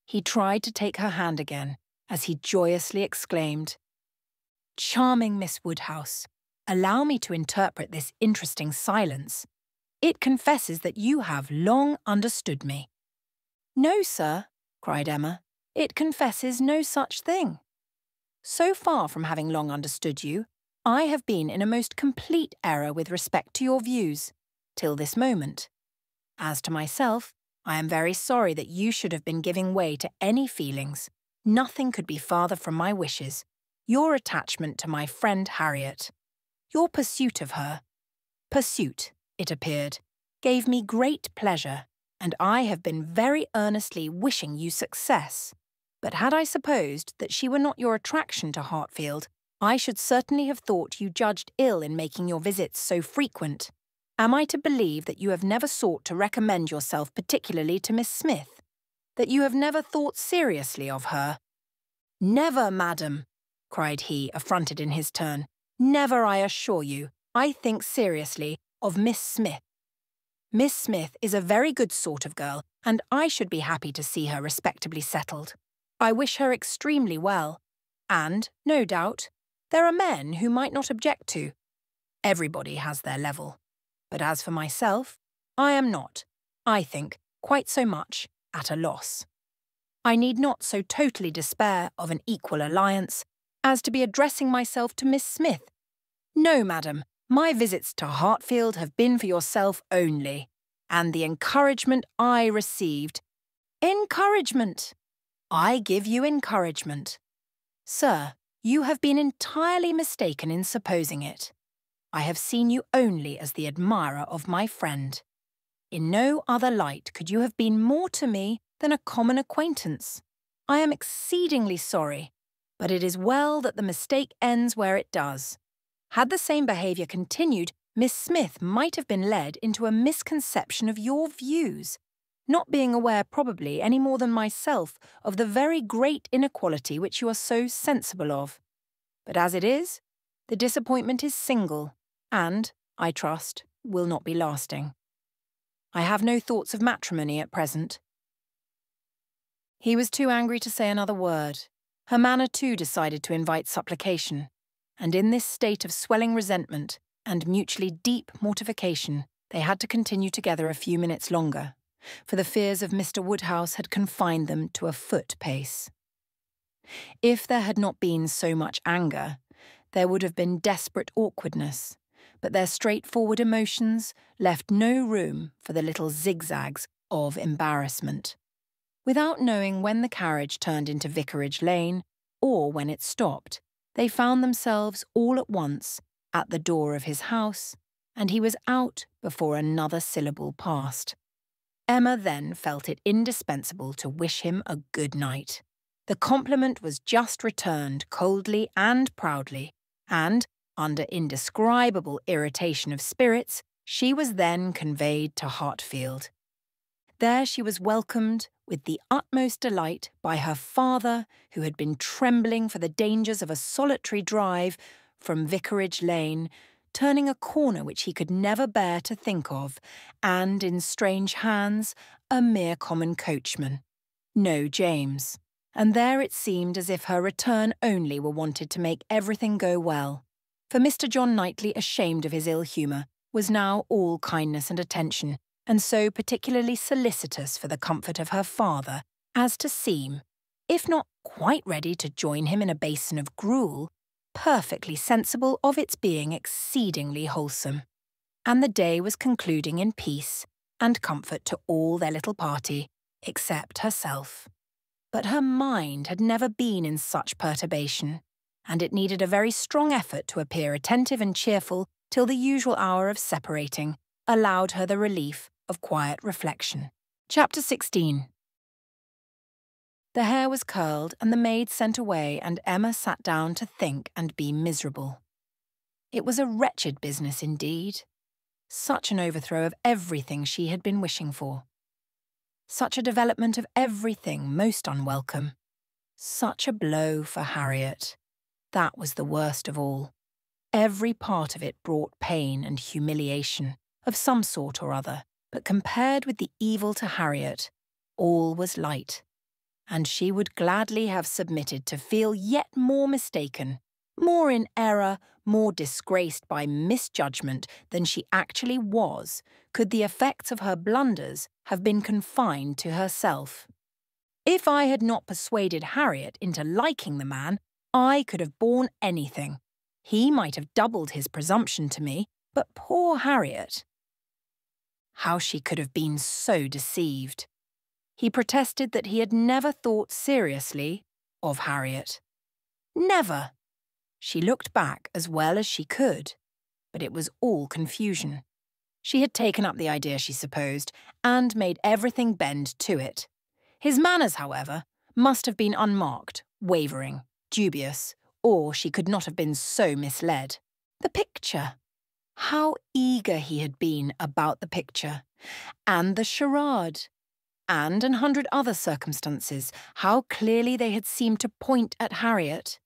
he tried to take her hand again, as he joyously exclaimed, "Charming Miss Woodhouse, allow me to interpret this interesting silence. It confesses that you have long understood me." "No, sir," cried Emma, "it confesses no such thing. So far from having long understood you, I have been in a most complete error with respect to your views, till this moment. As to myself, I am very sorry that you should have been giving way to any feelings. Nothing could be farther from my wishes. Your attachment to my friend Harriet, your pursuit of her, it appeared, gave me great pleasure, and I have been very earnestly wishing you success. But had I supposed that she were not your attraction to Hartfield, I should certainly have thought you judged ill in making your visits so frequent. Am I to believe that you have never sought to recommend yourself particularly to Miss Smith? That you have never thought seriously of her?" "Never, madam," cried he, affronted in his turn. "Never, I assure you. I think seriously of Miss Smith. Miss Smith is a very good sort of girl, and I should be happy to see her respectably settled. I wish her extremely well, and, no doubt, there are men who might not object to. Everybody has their level. But as for myself, I am not, I think, quite so much at a loss. I need not so totally despair of an equal alliance as to be addressing myself to Miss Smith. No, madam, my visits to Hartfield have been for yourself only, and the encouragement I received—" "Encouragement! I give you encouragement. Sir, You have been entirely mistaken in supposing it. I have seen you only as the admirer of my friend. In no other light could you have been more to me than a common acquaintance. I am exceedingly sorry, but it is well that the mistake ends where it does. Had the same behaviour continued, Miss Smith might have been led into a misconception of your views, not being aware probably any more than myself of the very great inequality which you are so sensible of. But as it is, the disappointment is single, and, I trust, will not be lasting. I have no thoughts of matrimony at present. He was too angry to say another word. Her manner too decided to invite supplication, and in this state of swelling resentment and mutually deep mortification, they had to continue together a few minutes longer, for the fears of Mr. Woodhouse had confined them to a foot pace. If there had not been so much anger, there would have been desperate awkwardness, but their straightforward emotions left no room for the little zigzags of embarrassment. Without knowing when the carriage turned into Vicarage Lane, or when it stopped, they found themselves all at once at the door of his house, and he was out before another syllable passed. Emma then felt it indispensable to wish him a good night. The compliment was just returned coldly and proudly, and, under indescribable irritation of spirits, she was then conveyed to Hartfield. There she was welcomed with the utmost delight by her father, who had been trembling for the dangers of a solitary drive from Vicarage Lane, turning a corner which he could never bear to think of, and, in strange hands, a mere common coachman. No James. And there it seemed as if her return only were wanted to make everything go well. For Mr. John Knightley, ashamed of his ill humour, was now all kindness and attention, and so particularly solicitous for the comfort of her father as to seem, if not quite ready to join him in a basin of gruel, perfectly sensible of its being exceedingly wholesome. And the day was concluding in peace and comfort to all their little party, except herself. But her mind had never been in such perturbation, and it needed a very strong effort to appear attentive and cheerful till the usual hour of separating allowed her the relief of quiet reflection. Chapter 16. The hair was curled and the maid sent away, and Emma sat down to think and be miserable. It was a wretched business indeed. Such an overthrow of everything she had been wishing for. Such a development of everything most unwelcome. Such a blow for Harriet. That was the worst of all. Every part of it brought pain and humiliation, of some sort or other, but compared with the evil to Harriet, all was light, and she would gladly have submitted to feel yet more mistaken, more in error, more disgraced by misjudgment than she actually was, could the effects of her blunders have been confined to herself. If I had not persuaded Harriet into liking the man, I could have borne anything. He might have doubled his presumption to me, but poor Harriet! How she could have been so deceived. He protested that he had never thought seriously of Harriet. Never! She looked back as well as she could, but it was all confusion. She had taken up the idea, she supposed, and made everything bend to it. His manners, however, must have been unmarked, wavering, dubious, or she could not have been so misled. The picture! How eager he had been about the picture, and the charade, and 100 other circumstances, how clearly they had seemed to point at Harriet.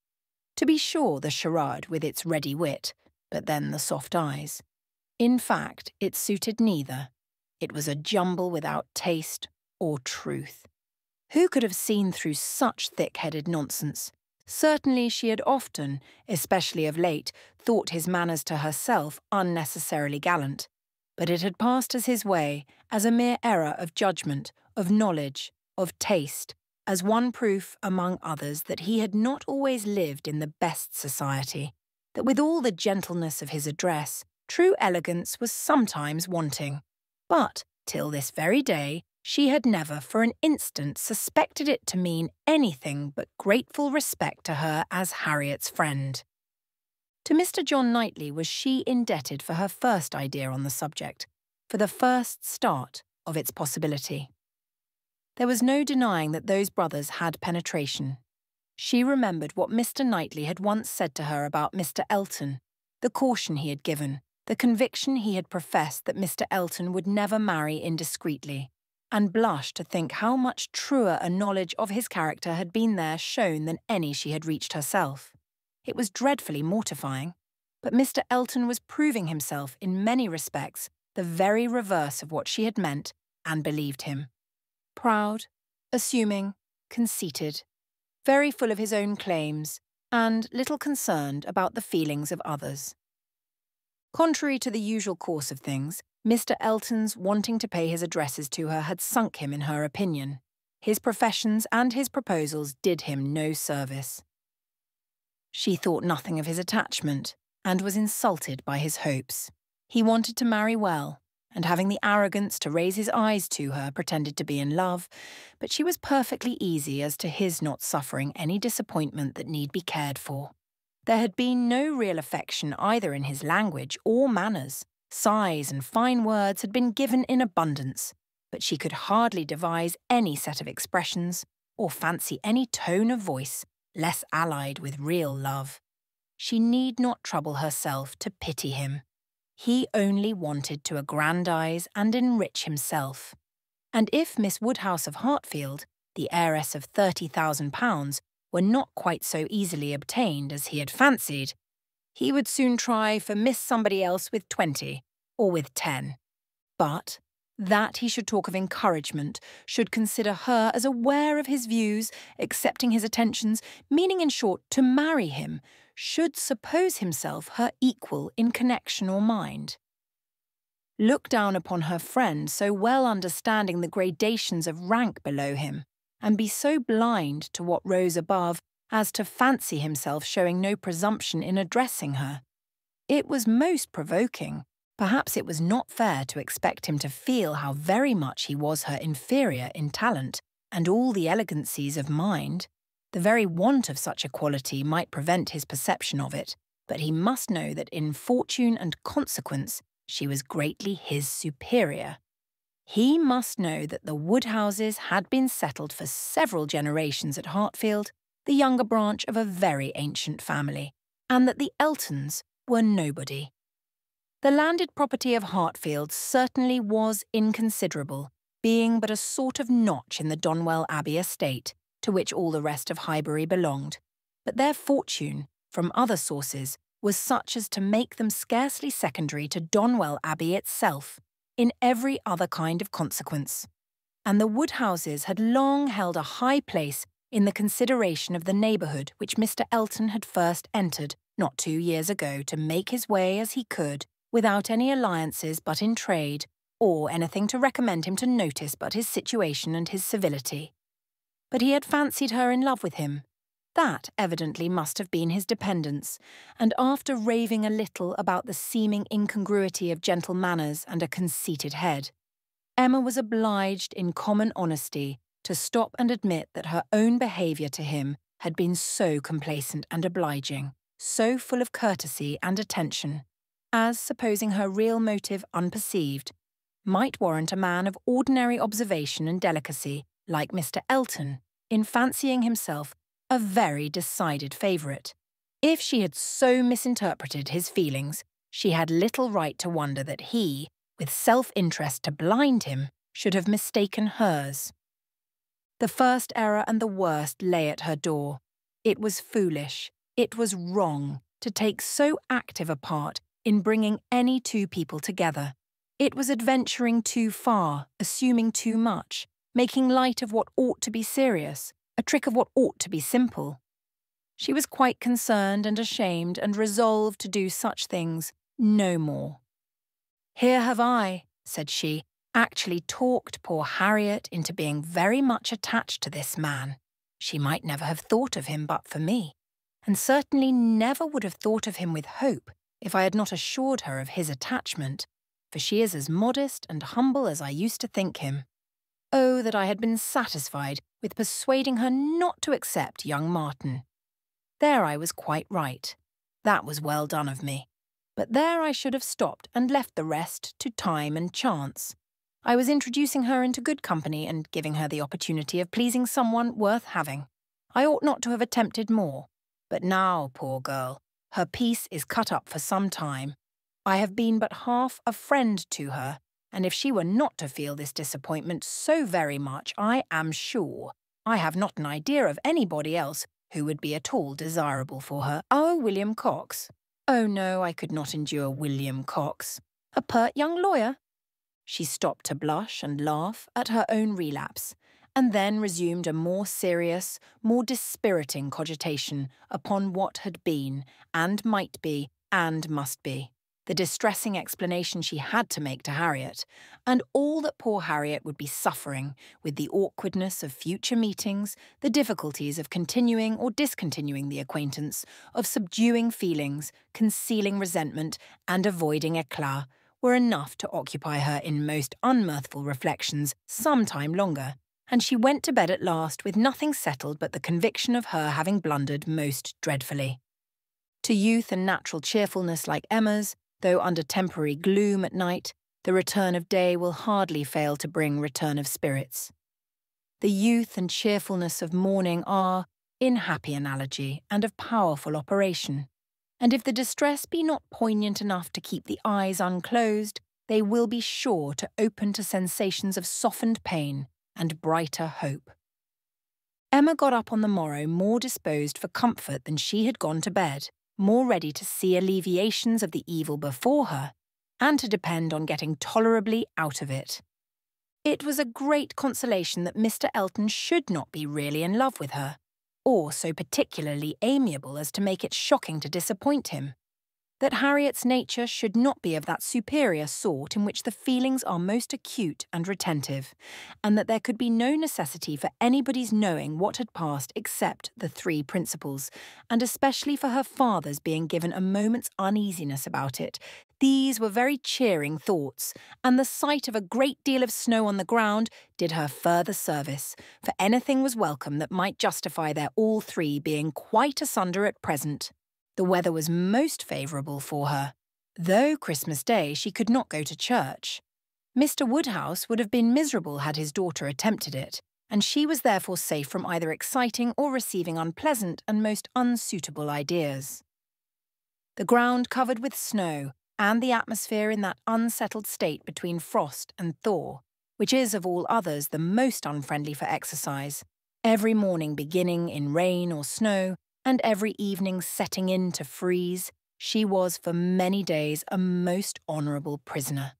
To be sure, the charade with its ready wit, but then the soft eyes. In fact, it suited neither. It was a jumble without taste or truth. Who could have seen through such thick-headed nonsense? Certainly she had often, especially of late, thought his manners to herself unnecessarily gallant, but it had passed as his way, as a mere error of judgment, of knowledge, of taste, as one proof among others that he had not always lived in the best society, that with all the gentleness of his address, true elegance was sometimes wanting. But, till this very day, She had never for an instant suspected it to mean anything but grateful respect to her as Harriet's friend. To Mr. John Knightley was she indebted for her first idea on the subject, for the first start of its possibility. There was no denying that those brothers had penetration. She remembered what Mr. Knightley had once said to her about Mr. Elton, the caution he had given, the conviction he had professed that Mr. Elton would never marry indiscreetly, and blushed to think how much truer a knowledge of his character had been there shown than any she had reached herself. It was dreadfully mortifying, but Mr. Elton was proving himself in many respects the very reverse of what she had meant and believed him. Proud, assuming, conceited, very full of his own claims, and little concerned about the feelings of others. Contrary to the usual course of things, Mr. Elton's wanting to pay his addresses to her had sunk him in her opinion. His professions and his proposals did him no service. She thought nothing of his attachment, and was insulted by his hopes. He wanted to marry well, and having the arrogance to raise his eyes to her, pretended to be in love, but she was perfectly easy as to his not suffering any disappointment that need be cared for. There had been no real affection either in his language or manners. Sighs and fine words had been given in abundance, but she could hardly devise any set of expressions or fancy any tone of voice less allied with real love. She need not trouble herself to pity him. He only wanted to aggrandize and enrich himself. And if Miss Woodhouse of Hartfield, the heiress of £30,000, were not quite so easily obtained as he had fancied, he would soon try for Miss Somebody Else with 20, or with 10. But that he should talk of encouragement, should consider her as aware of his views, accepting his attentions, meaning in short to marry him, should suppose himself her equal in connection or mind. Look down upon her friend, so well understanding the gradations of rank below him, and be so blind to what rose above as to fancy himself showing no presumption in addressing her. It was most provoking. Perhaps it was not fair to expect him to feel how very much he was her inferior in talent and all the elegancies of mind. The very want of such a quality might prevent his perception of it, but he must know that in fortune and consequence she was greatly his superior. He must know that the Woodhouses had been settled for several generations at Hartfield, the younger branch of a very ancient family, and that the Eltons were nobody. The landed property of Hartfield certainly was inconsiderable, being but a sort of notch in the Donwell Abbey estate, to which all the rest of Highbury belonged, but their fortune, from other sources, was such as to make them scarcely secondary to Donwell Abbey itself, in every other kind of consequence. And the Woodhouses had long held a high place in the consideration of the neighbourhood which Mr. Elton had first entered, not 2 years ago, to make his way as he could, without any alliances but in trade, or anything to recommend him to notice but his situation and his civility. But he had fancied her in love with him. That evidently must have been his dependence, and after raving a little about the seeming incongruity of gentle manners and a conceited head, Emma was obliged in common honesty to stop and admit that her own behaviour to him had been so complacent and obliging, so full of courtesy and attention, as, supposing her real motive unperceived, might warrant a man of ordinary observation and delicacy, like Mr. Elton, in fancying himself a very decided favourite. If she had so misinterpreted his feelings, she had little right to wonder that he, with self-interest to blind him, should have mistaken hers. The first error and the worst lay at her door. It was foolish, it was wrong, to take so active a part in bringing any two people together. It was adventuring too far, assuming too much, making light of what ought to be serious, a trick of what ought to be simple. She was quite concerned and ashamed and resolved to do such things no more. "Here have I," said she, "actually talked poor Harriet into being very much attached to this man. She might never have thought of him but for me, and certainly never would have thought of him with hope if I had not assured her of his attachment, for she is as modest and humble as I used to think him. Oh, that I had been satisfied with persuading her not to accept young Martin. There I was quite right. That was well done of me. But there I should have stopped and left the rest to time and chance. I was introducing her into good company and giving her the opportunity of pleasing someone worth having. I ought not to have attempted more. But now, poor girl, her peace is cut up for some time. I have been but half a friend to her, and if she were not to feel this disappointment so very much, I am sure I have not an idea of anybody else who would be at all desirable for her. Oh, William Cox. Oh, no, I could not endure William Cox. A pert young lawyer. She stopped to blush and laugh at her own relapse, and then resumed a more serious, more dispiriting cogitation upon what had been, and might be, and must be. The distressing explanation she had to make to Harriet, and all that poor Harriet would be suffering with the awkwardness of future meetings, the difficulties of continuing or discontinuing the acquaintance, of subduing feelings, concealing resentment, and avoiding éclat, were enough to occupy her in most unmirthful reflections some time longer, and she went to bed at last with nothing settled but the conviction of her having blundered most dreadfully. To youth and natural cheerfulness like Emma's, though under temporary gloom at night, the return of day will hardly fail to bring return of spirits. The youth and cheerfulness of morning are, in happy analogy, and of powerful operation, and if the distress be not poignant enough to keep the eyes unclosed, they will be sure to open to sensations of softened pain and brighter hope. Emma got up on the morrow more disposed for comfort than she had gone to bed, more ready to see alleviations of the evil before her, and to depend on getting tolerably out of it. It was a great consolation that Mr. Elton should not be really in love with her, or so particularly amiable as to make it shocking to disappoint him, that Harriet's nature should not be of that superior sort in which the feelings are most acute and retentive, and that there could be no necessity for anybody's knowing what had passed except the three principals, and especially for her father's being given a moment's uneasiness about it. These were very cheering thoughts, and the sight of a great deal of snow on the ground did her further service, for anything was welcome that might justify their all three being quite asunder at present. The weather was most favourable for her, though Christmas Day she could not go to church. Mr. Woodhouse would have been miserable had his daughter attempted it, and she was therefore safe from either exciting or receiving unpleasant and most unsuitable ideas. The ground covered with snow, and the atmosphere in that unsettled state between frost and thaw, which is of all others the most unfriendly for exercise, every morning beginning in rain or snow, and every evening setting in to freeze, she was for many days a most honourable prisoner.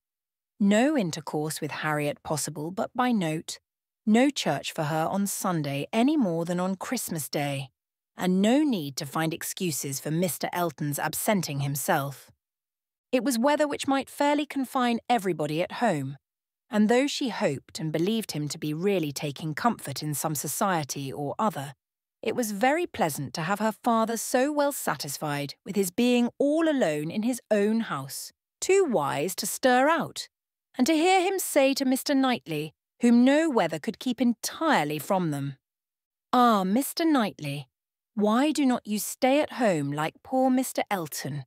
No intercourse with Harriet possible but by note, no church for her on Sunday any more than on Christmas Day, and no need to find excuses for Mr. Elton's absenting himself. It was weather which might fairly confine everybody at home, and though she hoped and believed him to be really taking comfort in some society or other, it was very pleasant to have her father so well satisfied with his being all alone in his own house, too wise to stir out, and to hear him say to Mr. Knightley, whom no weather could keep entirely from them, "Ah, Mr. Knightley, why do not you stay at home like poor Mr. Elton?"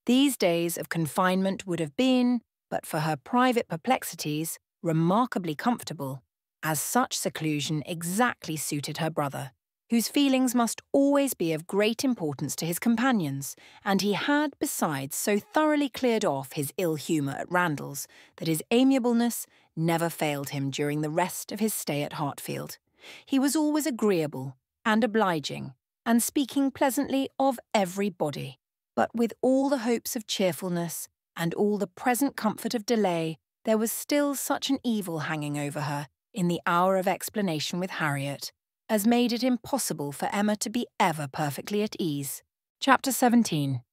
These days of confinement would have been, but for her private perplexities, remarkably comfortable, as such seclusion exactly suited her brother, whose feelings must always be of great importance to his companions, and he had, besides, so thoroughly cleared off his ill humour at Randalls that his amiableness never failed him during the rest of his stay at Hartfield. He was always agreeable and obliging, and speaking pleasantly of everybody. But with all the hopes of cheerfulness and all the present comfort of delay, there was still such an evil hanging over her in the hour of explanation with Harriet, as made it impossible for Emma to be ever perfectly at ease. Chapter 17.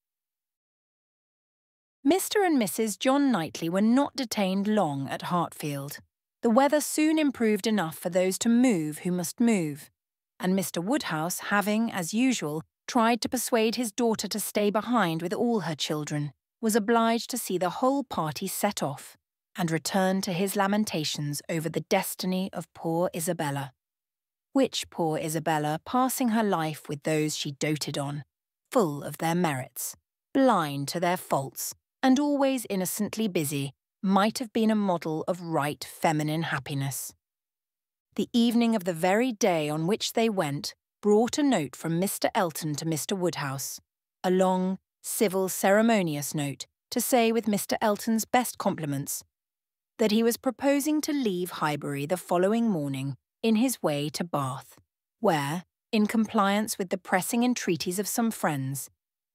Mr. and Mrs. John Knightley were not detained long at Hartfield. The weather soon improved enough for those to move who must move, and Mr. Woodhouse, having, as usual, tried to persuade his daughter to stay behind with all her children, was obliged to see the whole party set off, and returned to his lamentations over the destiny of poor Isabella. Which poor Isabella, passing her life with those she doted on, full of their merits, blind to their faults, and always innocently busy, might have been a model of right feminine happiness. The evening of the very day on which they went brought a note from Mr. Elton to Mr. Woodhouse, a long, civil, ceremonious note to say, with Mr. Elton's best compliments, that he was proposing to leave Highbury the following morning in his way to Bath, where, in compliance with the pressing entreaties of some friends,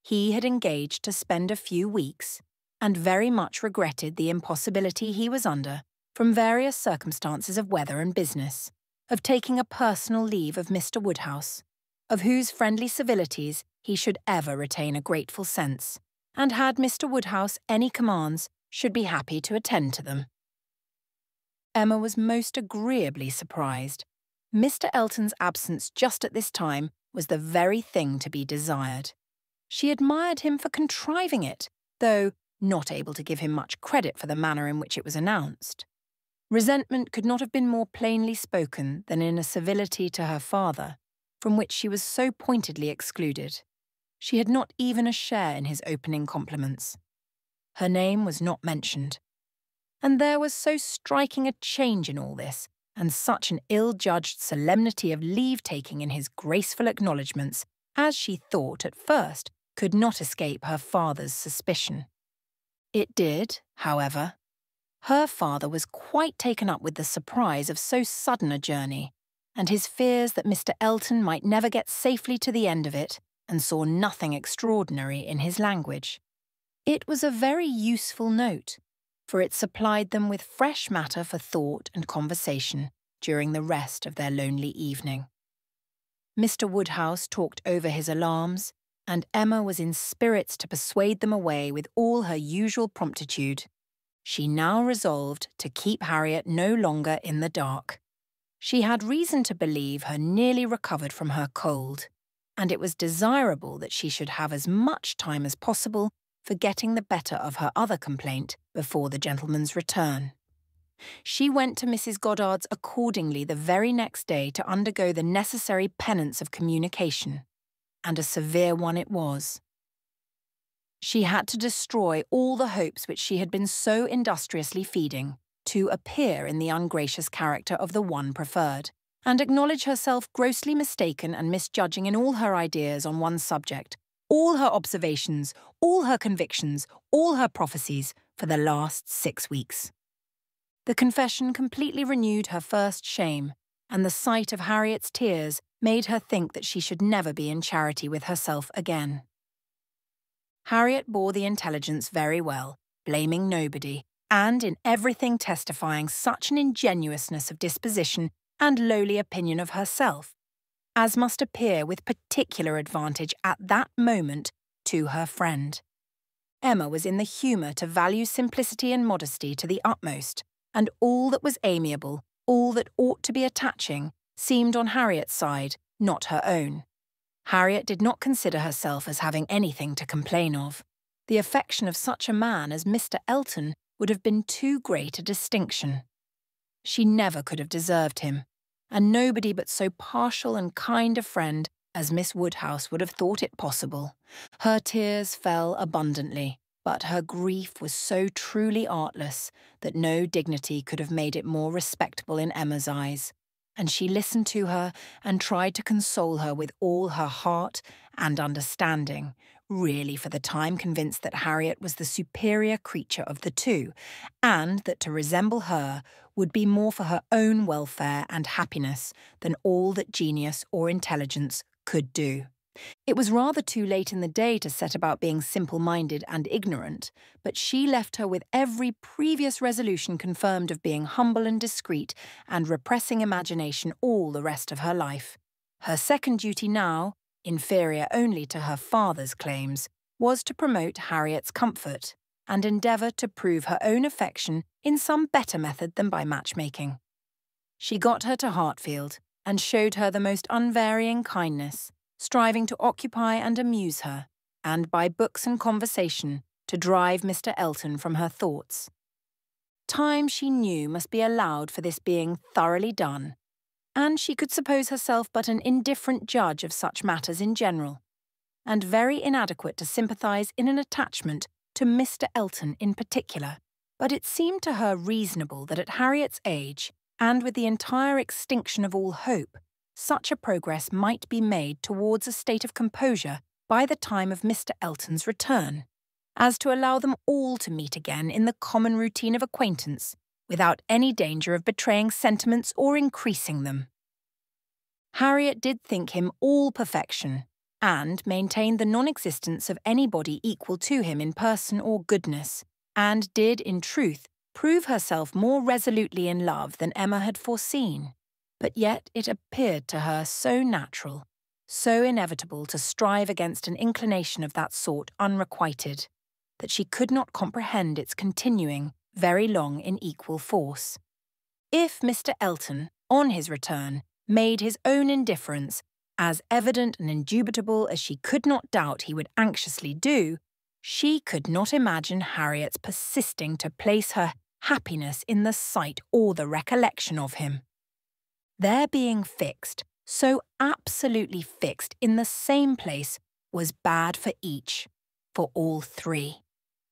he had engaged to spend a few weeks, and very much regretted the impossibility he was under, from various circumstances of weather and business, of taking a personal leave of Mr. Woodhouse, of whose friendly civilities he should ever retain a grateful sense, and had Mr. Woodhouse any commands, should be happy to attend to them. Emma was most agreeably surprised. Mr. Elton's absence just at this time was the very thing to be desired. She admired him for contriving it, though not able to give him much credit for the manner in which it was announced. Resentment could not have been more plainly spoken than in a civility to her father, from which she was so pointedly excluded. She had not even a share in his opening compliments. Her name was not mentioned. And there was so striking a change in all this, and such an ill-judged solemnity of leave-taking in his graceful acknowledgments, as she thought at first could not escape her father's suspicion. It did, however. Her father was quite taken up with the surprise of so sudden a journey, and his fears that Mr. Elton might never get safely to the end of it, and saw nothing extraordinary in his language. It was a very useful note, for it supplied them with fresh matter for thought and conversation during the rest of their lonely evening. Mr. Woodhouse talked over his alarms, and Emma was in spirits to persuade them away with all her usual promptitude. She now resolved to keep Harriet no longer in the dark. She had reason to believe her nearly recovered from her cold, and it was desirable that she should have as much time as possible for getting the better of her other complaint before the gentleman's return. She went to Mrs. Goddard's accordingly the very next day to undergo the necessary penance of communication, and a severe one it was. She had to destroy all the hopes which she had been so industriously feeding, to appear in the ungracious character of the one preferred, and acknowledge herself grossly mistaken and misjudging in all her ideas on one subject, all her observations, all her convictions, all her prophecies for the last 6 weeks. The confession completely renewed her first shame, and the sight of Harriet's tears made her think that she should never be in charity with herself again. Harriet bore the intelligence very well, blaming nobody, and in everything testifying such an ingenuousness of disposition and lowly opinion of herself, as must appear with particular advantage at that moment to her friend. Emma was in the humour to value simplicity and modesty to the utmost, and all that was amiable, all that ought to be attaching, seemed on Harriet's side, not her own. Harriet did not consider herself as having anything to complain of. The affection of such a man as Mr. Elton would have been too great a distinction. She never could have deserved him, and nobody but so partial and kind a friend as Miss Woodhouse would have thought it possible. Her tears fell abundantly, but her grief was so truly artless that no dignity could have made it more respectable in Emma's eyes, and she listened to her and tried to console her with all her heart and understanding, really for the time convinced that Harriet was the superior creature of the two, and that to resemble her would be more for her own welfare and happiness than all that genius or intelligence could do. It was rather too late in the day to set about being simple-minded and ignorant, but she left her with every previous resolution confirmed of being humble and discreet and repressing imagination all the rest of her life. Her second duty now, inferior only to her father's claims, was to promote Harriet's comfort and endeavour to prove her own affection in some better method than by matchmaking. She got her to Hartfield and showed her the most unvarying kindness, striving to occupy and amuse her, and by books and conversation to drive Mr. Elton from her thoughts. time she knew must be allowed for this being thoroughly done, and she could suppose herself but an indifferent judge of such matters in general, and very inadequate to sympathise in an attachment to Mr. Elton in particular. But it seemed to her reasonable that at Harriet's age, and with the entire extinction of all hope, such a progress might be made towards a state of composure by the time of Mr. Elton's return, as to allow them all to meet again in the common routine of acquaintance, without any danger of betraying sentiments or increasing them. Harriet did think him all perfection, and maintained the non-existence of anybody equal to him in person or goodness, and did, in truth, prove herself more resolutely in love than Emma had foreseen. But yet it appeared to her so natural, so inevitable to strive against an inclination of that sort unrequited, that she could not comprehend its continuing very long in equal force. If Mr. Elton, on his return, made his own indifference as evident and indubitable as she could not doubt he would anxiously do, she could not imagine Harriet's persisting to place her happiness in the sight or the recollection of him. Their being fixed, so absolutely fixed in the same place, was bad for each, for all three.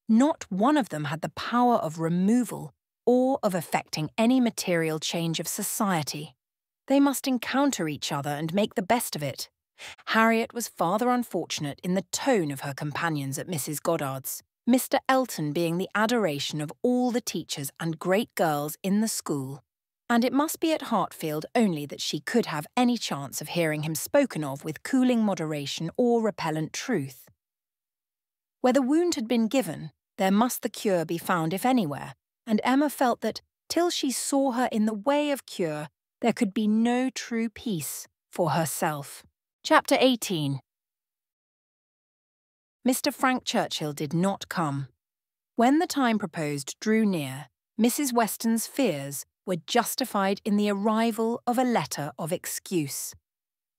Not one of them had the power of removal or of effecting any material change of society. They must encounter each other and make the best of it. Harriet was farther unfortunate in the tone of her companions at Mrs. Goddard's, Mr. Elton being the adoration of all the teachers and great girls in the school, and it must be at Hartfield only that she could have any chance of hearing him spoken of with cooling moderation or repellent truth. Where the wound had been given, there must the cure be found if anywhere, and Emma felt that, till she saw her in the way of cure, there could be no true peace for herself. Chapter 18. Mr. Frank Churchill did not come. When the time proposed drew near, Mrs. Weston's fears were justified in the arrival of a letter of excuse.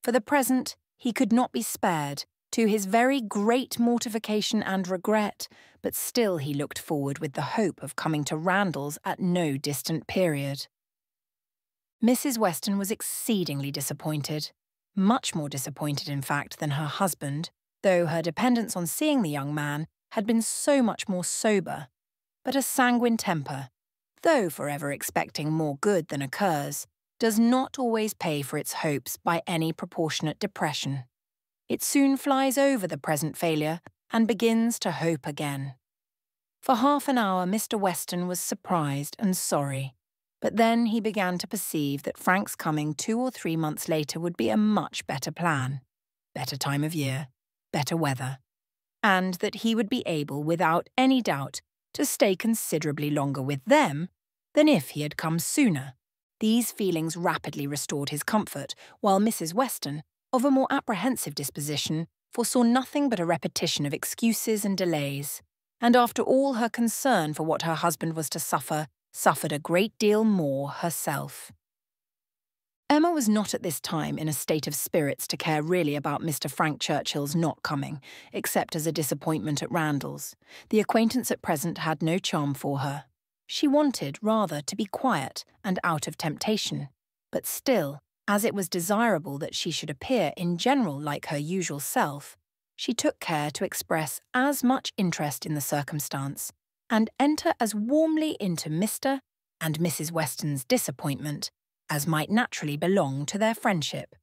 For the present, he could not be spared, to his very great mortification and regret, but still he looked forward with the hope of coming to Randalls at no distant period. Mrs. Weston was exceedingly disappointed, much more disappointed, in fact, than her husband, though her dependence on seeing the young man had been so much more sober. But a sanguine temper, though forever expecting more good than occurs, does not always pay for its hopes by any proportionate depression. It soon flies over the present failure and begins to hope again. For half an hour Mr. Weston was surprised and sorry, but then he began to perceive that Frank's coming 2 or 3 months later would be a much better plan, better time of year, better weather, and that he would be able, without any doubt, to stay considerably longer with them than if he had come sooner. These feelings rapidly restored his comfort, while Mrs. Weston, of a more apprehensive disposition, foresaw nothing but a repetition of excuses and delays, and after all her concern for what her husband was to suffer, suffered a great deal more herself. Emma was not at this time in a state of spirits to care really about Mr. Frank Churchill's not coming, except as a disappointment at Randalls. The acquaintance at present had no charm for her. She wanted, rather, to be quiet and out of temptation, but still, as it was desirable that she should appear in general like her usual self, she took care to express as much interest in the circumstance and enter as warmly into Mr. and Mrs. Weston's disappointment as might naturally belong to their friendship.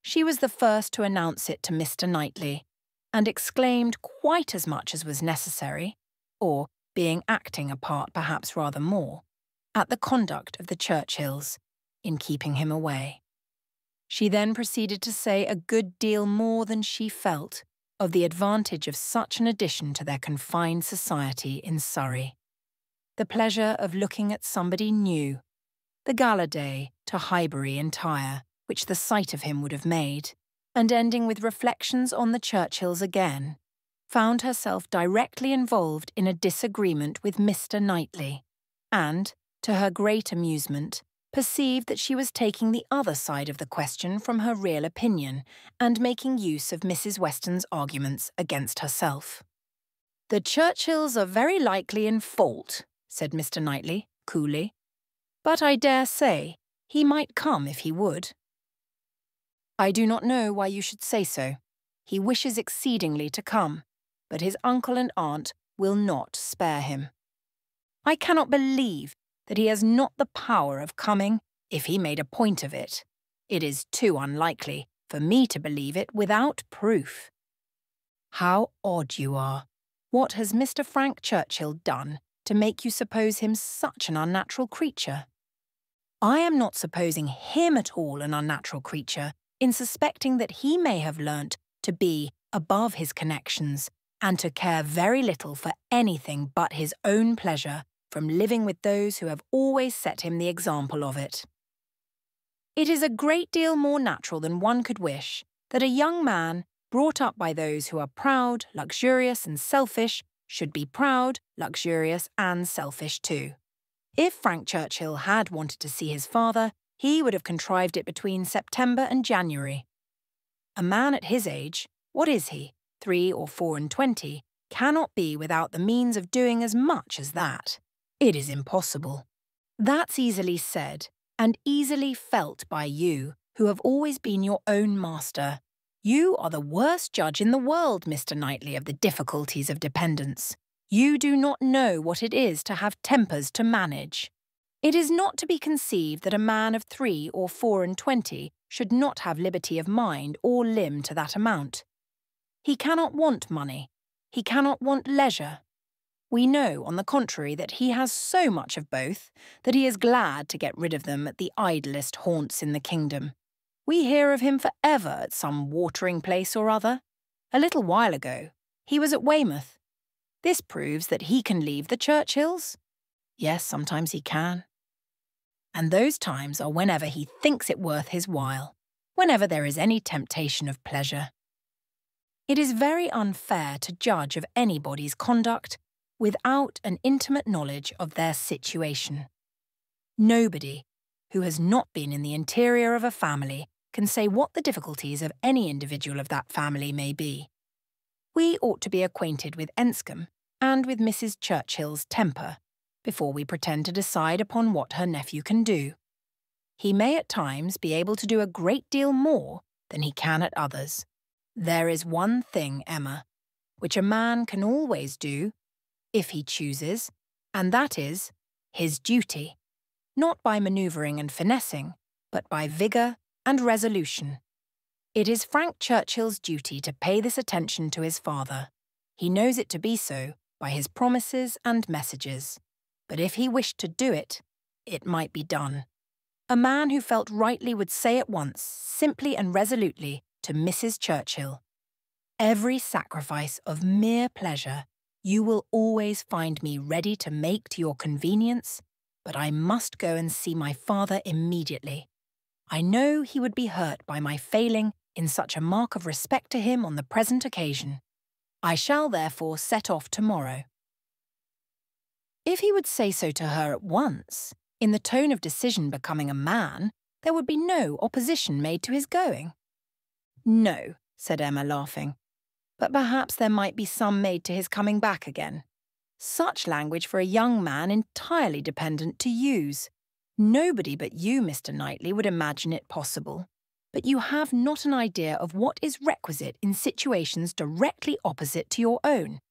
She was the first to announce it to Mr. Knightley, and exclaimed quite as much as was necessary, or, being acting a part perhaps rather more, at the conduct of the Churchills in keeping him away. She then proceeded to say a good deal more than she felt of the advantage of such an addition to their confined society in Surrey. The pleasure of looking at somebody new, the gala day to Highbury entire, which the sight of him would have made, and ending with reflections on the Churchills again, found herself directly involved in a disagreement with Mr. Knightley, and, to her great amusement, perceived that she was taking the other side of the question from her real opinion and making use of Mrs. Weston's arguments against herself. "The Churchills are very likely in fault," said Mr. Knightley, coolly. "But I dare say he might come if he would." "I do not know why you should say so. He wishes exceedingly to come, but his uncle and aunt will not spare him. I cannot believe that he has not the power of coming if he made a point of it. It is too unlikely for me to believe it without proof." "How odd you are. What has Mr. Frank Churchill done to make you suppose him such an unnatural creature?" "I am not supposing him at all an unnatural creature in suspecting that he may have learnt to be above his connections and to care very little for anything but his own pleasure from living with those who have always set him the example of it. It is a great deal more natural than one could wish that a young man brought up by those who are proud, luxurious and selfish should be proud, luxurious and selfish too. If Frank Churchill had wanted to see his father, he would have contrived it between September and January. A man at his age, what is he, 3 or 24, cannot be without the means of doing as much as that. It is impossible. That's easily said, and easily felt by you, who have always been your own master. You are the worst judge in the world, Mr. Knightley, of the difficulties of dependence. You do not know what it is to have tempers to manage. It is not to be conceived that a man of 3 or 24 should not have liberty of mind or limb to that amount. He cannot want money. He cannot want leisure. We know, on the contrary, that he has so much of both that he is glad to get rid of them at the idlest haunts in the kingdom. We hear of him for ever at some watering place or other. A little while ago, he was at Weymouth. This proves that he can leave the Churchills. Yes, sometimes he can. And those times are whenever he thinks it worth his while, whenever there is any temptation of pleasure. It is very unfair to judge of anybody's conduct without an intimate knowledge of their situation. Nobody who has not been in the interior of a family can say what the difficulties of any individual of that family may be. We ought to be acquainted with Enscombe and with Mrs. Churchill's temper before we pretend to decide upon what her nephew can do. He may at times be able to do a great deal more than he can at others. There is one thing, Emma, which a man can always do, if he chooses, and that is his duty, not by manoeuvring and finessing, but by vigour and resolution. It is Frank Churchill's duty to pay this attention to his father. He knows it to be so by his promises and messages. But if he wished to do it, it might be done. A man who felt rightly would say at once, simply and resolutely, to Mrs. Churchill, "Every sacrifice of mere pleasure you will always find me ready to make to your convenience, but I must go and see my father immediately. I know he would be hurt by my failing in such a mark of respect to him on the present occasion. I shall therefore set off tomorrow." If he would say so to her at once, in the tone of decision becoming a man, there would be no opposition made to his going. "No," said Emma, laughing. "But perhaps there might be some made to his coming back again. Such language for a young man entirely dependent to use. Nobody but you, Mr. Knightley, would imagine it possible. But you have not an idea of what is requisite in situations directly opposite to your own.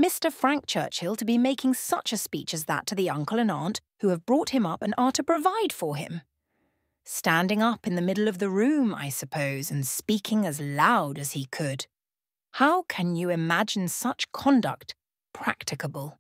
Mr. Frank Churchill to be making such a speech as that to the uncle and aunt who have brought him up and are to provide for him. Standing up in the middle of the room, I suppose, and speaking as loud as he could. How can you imagine such conduct practicable?"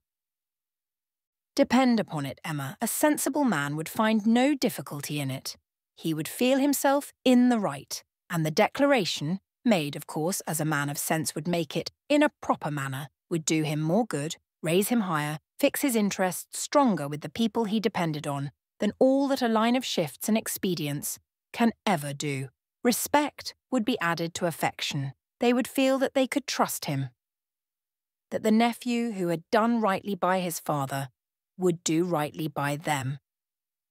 "Depend upon it, Emma, a sensible man would find no difficulty in it. He would feel himself in the right, and the declaration, made, of course, as a man of sense would make it, in a proper manner, would do him more good, raise him higher, fix his interests stronger with the people he depended on, than all that a line of shifts and expedients can ever do. Respect would be added to affection. They would feel that they could trust him. That the nephew who had done rightly by his father would do rightly by them.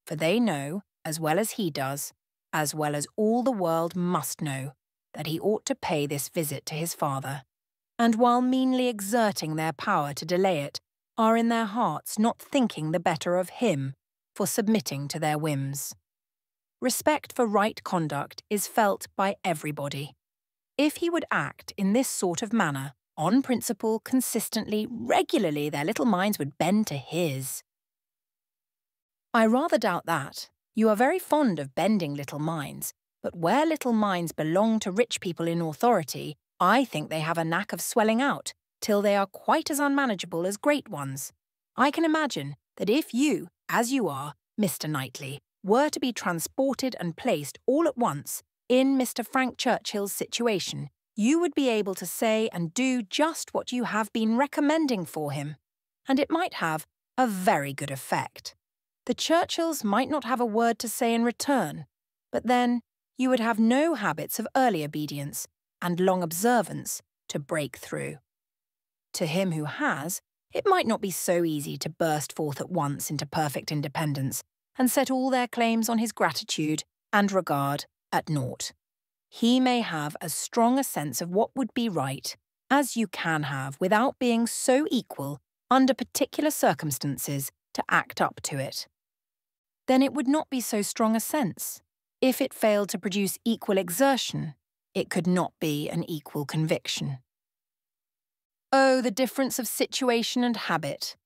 For they know, as well as he does, as well as all the world must know, that he ought to pay this visit to his father, and while meanly exerting their power to delay it, are in their hearts not thinking the better of him, for submitting to their whims. Respect for right conduct is felt by everybody. If he would act in this sort of manner, on principle, consistently, regularly, their little minds would bend to his. I rather doubt that. You are very fond of bending little minds, but where little minds belong to rich people in authority, I think they have a knack of swelling out, till they are quite as unmanageable as great ones. I can imagine that if you, as you are, Mr. Knightley, were to be transported and placed all at once in Mr. Frank Churchill's situation, you would be able to say and do just what you have been recommending for him, and it might have a very good effect. The Churchills might not have a word to say in return, but then you would have no habits of early obedience and long observance to break through. To him who has, it might not be so easy to burst forth at once into perfect independence and set all their claims on his gratitude and regard at naught. He may have as strong a sense of what would be right as you can have without being so equal under particular circumstances to act up to it. Then it would not be so strong a sense. If it failed to produce equal exertion, it could not be an equal conviction. Oh, the difference of situation and habit!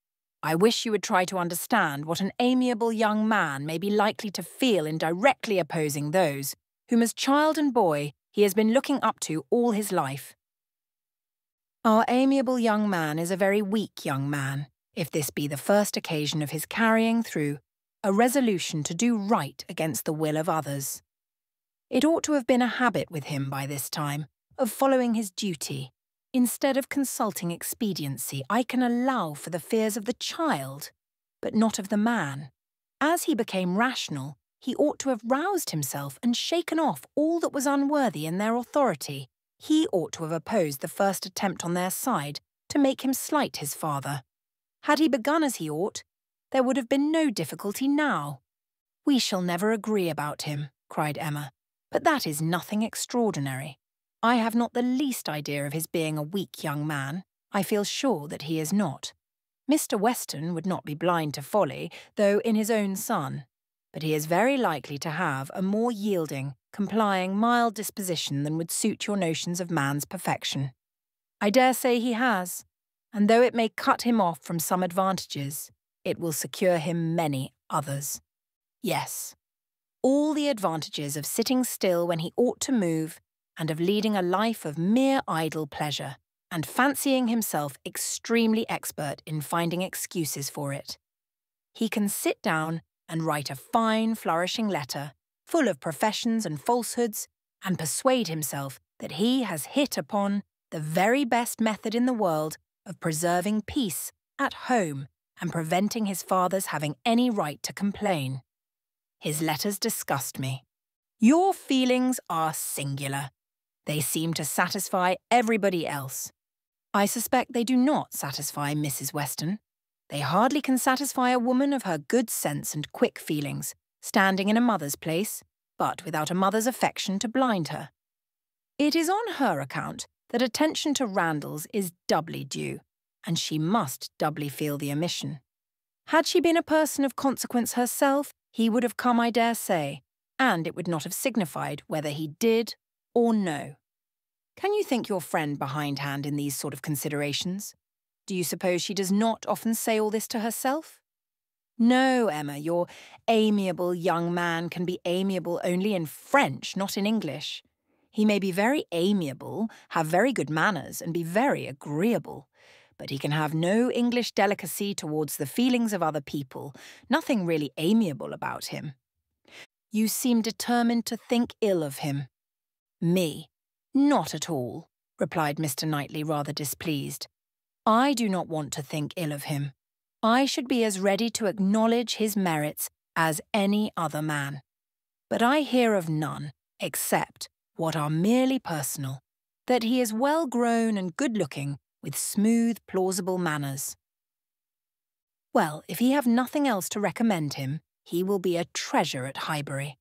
I wish you would try to understand what an amiable young man may be likely to feel in directly opposing those whom as child and boy he has been looking up to all his life. Our amiable young man is a very weak young man, if this be the first occasion of his carrying through a resolution to do right against the will of others. It ought to have been a habit with him by this time of following his duty. Instead of consulting expediency, I can allow for the fears of the child, but not of the man. As he became rational, he ought to have roused himself and shaken off all that was unworthy in their authority. He ought to have opposed the first attempt on their side to make him slight his father. Had he begun as he ought, there would have been no difficulty now. We shall never agree about him, cried Emma, but that is nothing extraordinary. I have not the least idea of his being a weak young man. I feel sure that he is not. Mr. Weston would not be blind to folly, though in his own son, but he is very likely to have a more yielding, complying, mild disposition than would suit your notions of man's perfection. I dare say he has, and though it may cut him off from some advantages, it will secure him many others. Yes, all the advantages of sitting still when he ought to move, and of leading a life of mere idle pleasure, and fancying himself extremely expert in finding excuses for it. He can sit down and write a fine, flourishing letter, full of professions and falsehoods, and persuade himself that he has hit upon the very best method in the world of preserving peace at home and preventing his father's having any right to complain. His letters disgust me. Your feelings are singular. They seem to satisfy everybody else. I suspect they do not satisfy Mrs. Weston. They hardly can satisfy a woman of her good sense and quick feelings, standing in a mother's place, but without a mother's affection to blind her. It is on her account that attention to Randalls is doubly due, and she must doubly feel the omission. Had she been a person of consequence herself, he would have come, I dare say, and it would not have signified whether he did or no. Can you think your friend behindhand in these sort of considerations? Do you suppose she does not often say all this to herself? No, Emma, your amiable young man can be amiable only in French, not in English. He may be very amiable, have very good manners, and be very agreeable, but he can have no English delicacy towards the feelings of other people, nothing really amiable about him. You seem determined to think ill of him. Me? Not at all, replied Mr. Knightley, rather displeased. I do not want to think ill of him. I should be as ready to acknowledge his merits as any other man. But I hear of none, except what are merely personal, that he is well grown and good-looking, with smooth, plausible manners. Well, if he have nothing else to recommend him, he will be a treasure at Highbury.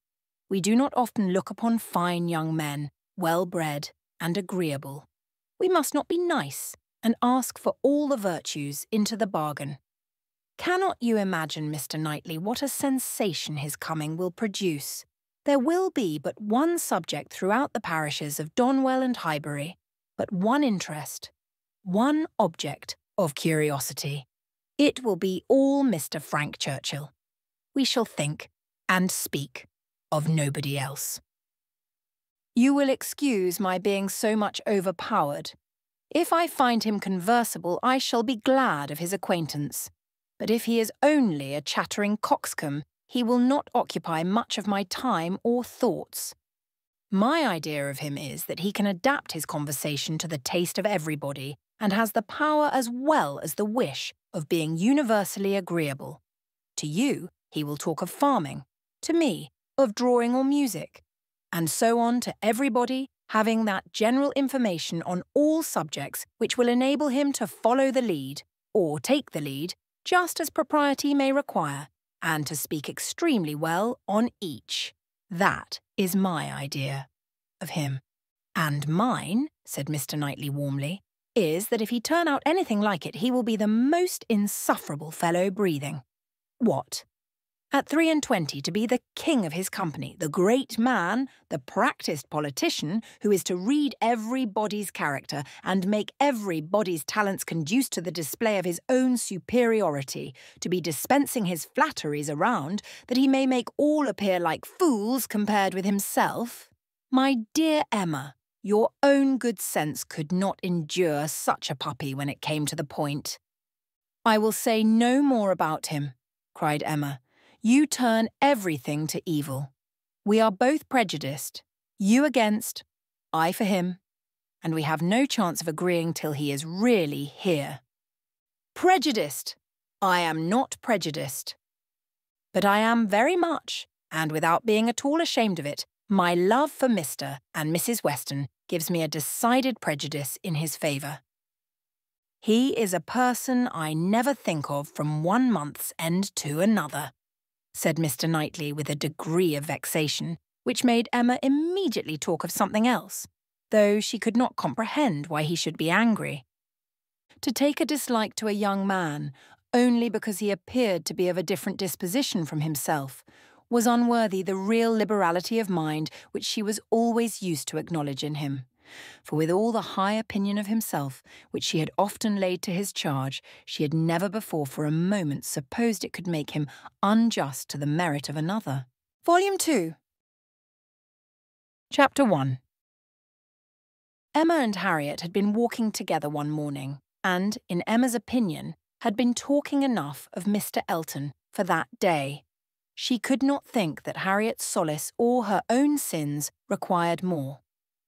We do not often look upon fine young men, well-bred and agreeable. We must not be nice, and ask for all the virtues into the bargain. Cannot you imagine, Mr. Knightley, what a sensation his coming will produce? There will be but one subject throughout the parishes of Donwell and Highbury, but one interest, one object of curiosity. It will be all Mr. Frank Churchill. We shall think and speak of nobody else. You will excuse my being so much overpowered. If I find him conversable, I shall be glad of his acquaintance. But if he is only a chattering coxcomb, he will not occupy much of my time or thoughts. My idea of him is that he can adapt his conversation to the taste of everybody and has the power as well as the wish of being universally agreeable. To you, he will talk of farming, to me, of drawing or music, and so on to everybody, having that general information on all subjects which will enable him to follow the lead, or take the lead, just as propriety may require, and to speak extremely well on each. That is my idea of him. And mine, said Mr. Knightley warmly, is that if he turn out anything like it, he will be the most insufferable fellow breathing. What? At 23 to be the king of his company, the great man, the practised politician, who is to read everybody's character and make everybody's talents conduce to the display of his own superiority, to be dispensing his flatteries around, that he may make all appear like fools compared with himself? My dear Emma, your own good sense could not endure such a puppy when it came to the point. I will say no more about him, cried Emma. You turn everything to evil. We are both prejudiced, you against, I for him, and we have no chance of agreeing till he is really here. Prejudiced! I am not prejudiced. But I am very much, and without being at all ashamed of it, my love for Mr. and Mrs. Weston gives me a decided prejudice in his favour. He is a person I never think of from one month's end to another, said Mr. Knightley with a degree of vexation, which made Emma immediately talk of something else, though she could not comprehend why he should be angry. To take a dislike to a young man, only because he appeared to be of a different disposition from himself, was unworthy the real liberality of mind which she was always used to acknowledge in him. For with all the high opinion of himself which she had often laid to his charge, she had never before for a moment supposed it could make him unjust to the merit of another. Volume 2. Chapter 1. Emma and Harriet had been walking together one morning, and, in Emma's opinion, had been talking enough of Mr. Elton for that day. She could not think that Harriet's solace or her own sins required more,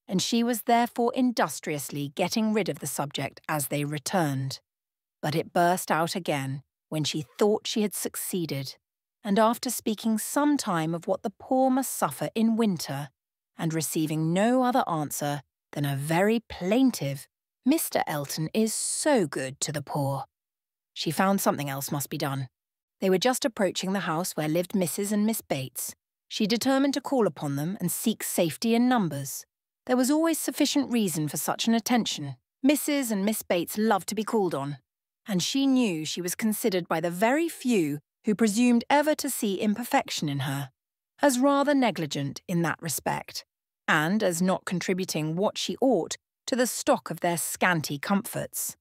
and she was therefore industriously getting rid of the subject as they returned. But it burst out again when she thought she had succeeded, and after speaking some time of what the poor must suffer in winter, and receiving no other answer than a very plaintive, "Mr. Elton is so good to the poor," she found something else must be done. They were just approaching the house where lived Mrs. and Miss Bates. She determined to call upon them and seek safety in numbers. There was always sufficient reason for such an attention. Mrs. and Miss Bates loved to be called on, and she knew she was considered by the very few who presumed ever to see imperfection in her, as rather negligent in that respect, and as not contributing what she ought to the stock of their scanty comforts.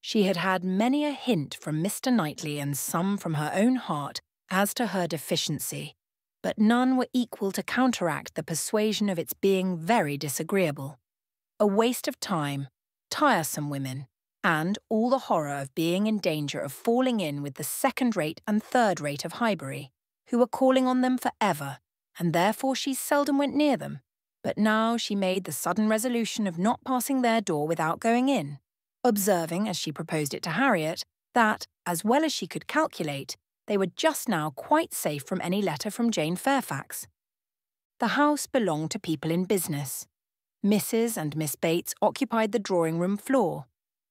She had had many a hint from Mr. Knightley and some from her own heart as to her deficiency, but none were equal to counteract the persuasion of its being very disagreeable, a waste of time, tiresome women, and all the horror of being in danger of falling in with the second-rate and third-rate of Highbury, who were calling on them for ever, and therefore she seldom went near them. But now she made the sudden resolution of not passing their door without going in, observing, as she proposed it to Harriet, that, as well as she could calculate, they were just now quite safe from any letter from Jane Fairfax. The house belonged to people in business. Mrs. and Miss Bates occupied the drawing-room floor,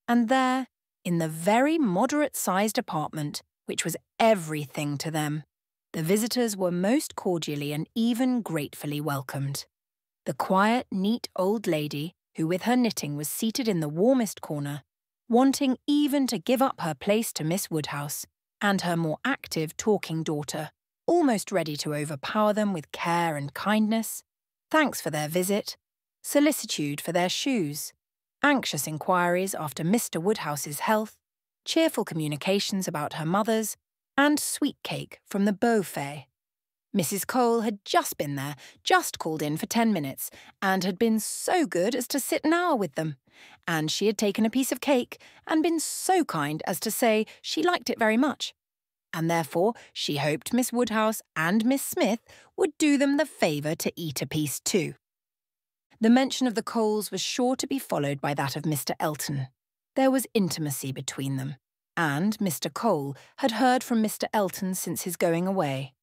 and there, in the very moderate-sized apartment, which was everything to them, the visitors were most cordially and even gratefully welcomed. The quiet, neat old lady, who with her knitting was seated in the warmest corner, wanting even to give up her place to Miss Woodhouse, and her more active talking daughter, almost ready to overpower them with care and kindness, thanks for their visit, solicitude for their shoes, anxious inquiries after Mr. Woodhouse's health, cheerful communications about her mother's, and sweet cake from the Beaufet. Mrs. Cole had just been there, just called in for 10 minutes, and had been so good as to sit an hour with them. And she had taken a piece of cake and been so kind as to say she liked it very much. And therefore she hoped Miss Woodhouse and Miss Smith would do them the favour to eat a piece too. The mention of the Coles was sure to be followed by that of Mr. Elton. There was intimacy between them, and Mr. Cole had heard from Mr. Elton since his going away.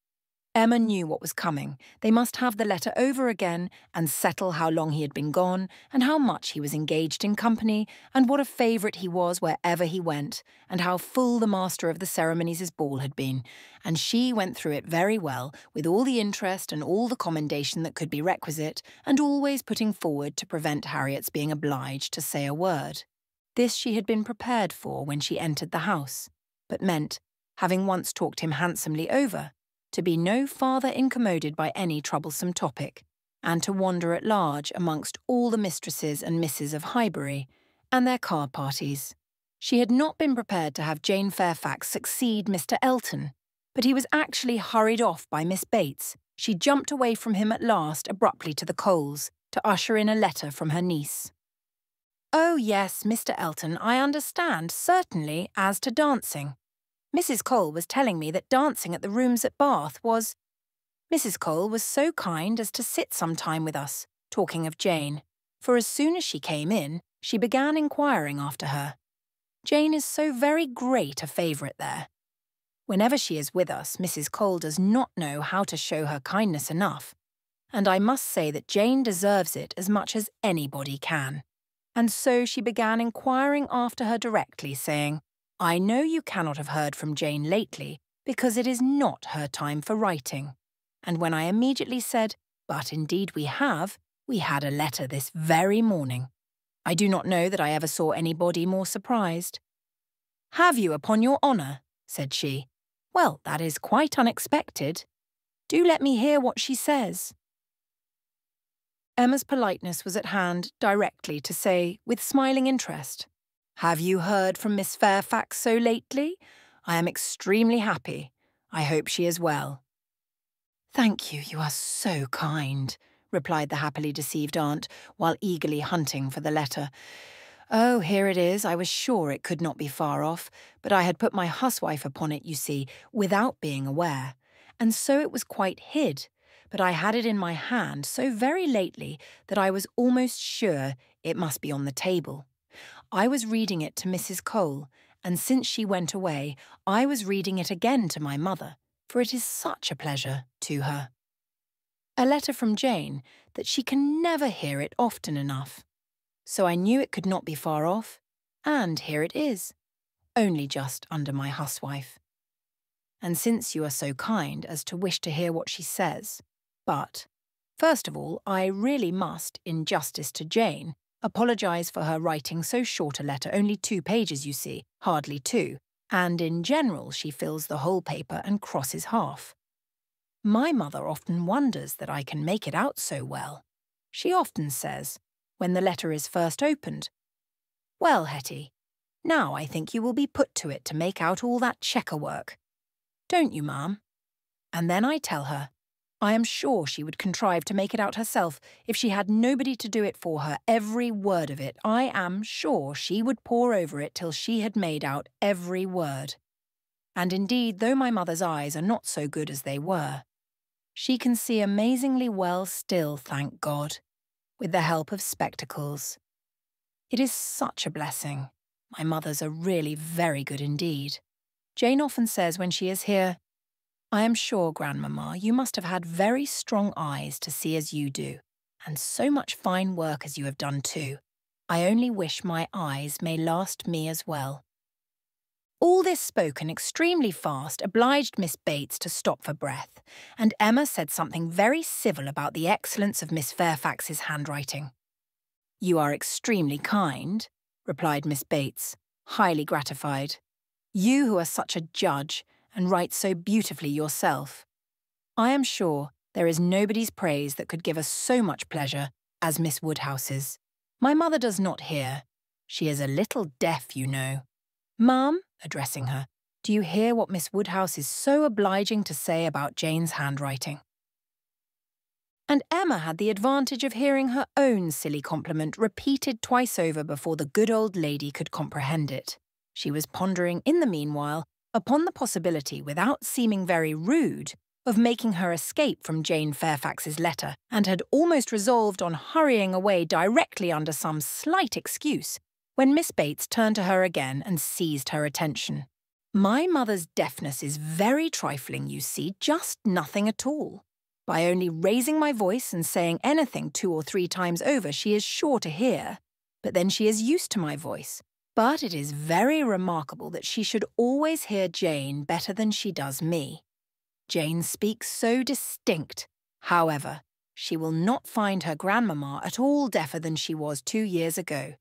Emma knew what was coming. They must have the letter over again and settle how long he had been gone and how much he was engaged in company and what a favourite he was wherever he went and how full the master of the ceremonies' ball had been. And she went through it very well, with all the interest and all the commendation that could be requisite, and always putting forward to prevent Harriet's being obliged to say a word. This she had been prepared for when she entered the house, but meant, having once talked him handsomely over, to be no farther incommoded by any troublesome topic, and to wander at large amongst all the mistresses and misses of Highbury, and their card parties. She had not been prepared to have Jane Fairfax succeed Mr. Elton, but he was actually hurried off by Miss Bates. She jumped away from him at last abruptly to the Coles, to usher in a letter from her niece. "Oh yes, Mr. Elton, I understand, certainly, as to dancing. Mrs. Cole was telling me that dancing at the rooms at Bath was— Mrs. Cole was so kind as to sit some time with us, talking of Jane, for as soon as she came in, she began inquiring after her. Jane is so very great a favourite there. Whenever she is with us, Mrs. Cole does not know how to show her kindness enough, and I must say that Jane deserves it as much as anybody can. And so she began inquiring after her directly, saying, 'I know you cannot have heard from Jane lately, because it is not her time for writing.' And when I immediately said, 'But indeed we have,' we had a letter this very morning. I do not know that I ever saw anybody more surprised. 'Have you, upon your honour?' said she. 'Well, that is quite unexpected. Do let me hear what she says.' Emma's politeness was at hand directly to say, with smiling interest, 'Have you heard from Miss Fairfax so lately? I am extremely happy. I hope she is well.' 'Thank you, you are so kind,' replied the happily deceived aunt, while eagerly hunting for the letter. 'Oh, here it is. I was sure it could not be far off, but I had put my huswife upon it, you see, without being aware, and so it was quite hid. But I had it in my hand so very lately that I was almost sure it must be on the table. I was reading it to Mrs. Cole, and since she went away, I was reading it again to my mother, for it is such a pleasure to her. A letter from Jane, that she can never hear it often enough. So I knew it could not be far off, and here it is, only just under my huswife. And since you are so kind as to wish to hear what she says, but, first of all, I really must, in justice to Jane, apologise for her writing so short a letter, only 2 pages, you see, hardly 2, and in general she fills the whole paper and crosses half. My mother often wonders that I can make it out so well. She often says, when the letter is first opened, 'Well, Hetty, now I think you will be put to it to make out all that checker work. Don't you, ma'am?' And then I tell her, I am sure she would contrive to make it out herself if she had nobody to do it for her, every word of it. I am sure she would pore over it till she had made out every word. And indeed, though my mother's eyes are not so good as they were, she can see amazingly well still, thank God, with the help of spectacles. It is such a blessing. My mothers are really very good indeed. Jane often says when she is here, 'I am sure, Grandmamma, you must have had very strong eyes to see as you do, and so much fine work as you have done too. I only wish my eyes may last me as well.' All this spoken extremely fast obliged Miss Bates to stop for breath, and Emma said something very civil about the excellence of Miss Fairfax's handwriting. 'You are extremely kind,' replied Miss Bates, highly gratified. You who are such a judge and write so beautifully yourself. I am sure there is nobody's praise that could give us so much pleasure as Miss Woodhouse's. My mother does not hear. She is a little deaf, you know. Ma'am, addressing her, do you hear what Miss Woodhouse is so obliging to say about Jane's handwriting? And Emma had the advantage of hearing her own silly compliment repeated twice over before the good old lady could comprehend it. She was pondering, in the meanwhile, upon the possibility, without seeming very rude, of making her escape from Jane Fairfax's letter, and had almost resolved on hurrying away directly under some slight excuse, when Miss Bates turned to her again and seized her attention. My mother's deafness is very trifling, you see, just nothing at all. By only raising my voice and saying anything 2 or 3 times over, she is sure to hear, but then she is used to my voice. But it is very remarkable that she should always hear Jane better than she does me. Jane speaks so distinct. However, she will not find her grandmamma at all deafer than she was 2 years ago,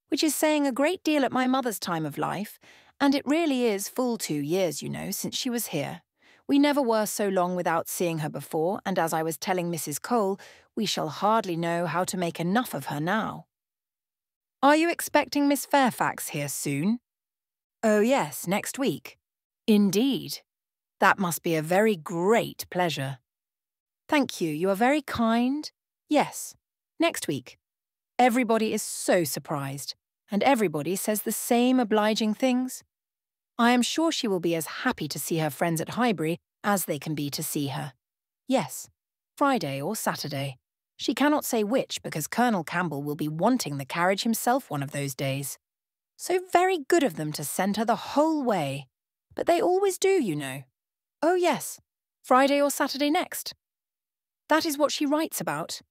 which is saying a great deal at my mother's time of life, and it really is full 2 years, you know, since she was here. We never were so long without seeing her before, and as I was telling Mrs. Cole, we shall hardly know how to make enough of her now. Are you expecting Miss Fairfax here soon? Oh yes, next week. Indeed. That must be a very great pleasure. Thank you, you are very kind. Yes, next week. Everybody is so surprised, and everybody says the same obliging things. I am sure she will be as happy to see her friends at Highbury as they can be to see her. Yes, Friday or Saturday. She cannot say which because Colonel Campbell will be wanting the carriage himself one of those days. So very good of them to send her the whole way. But they always do, you know. Oh yes, Friday or Saturday next. That is what she writes about.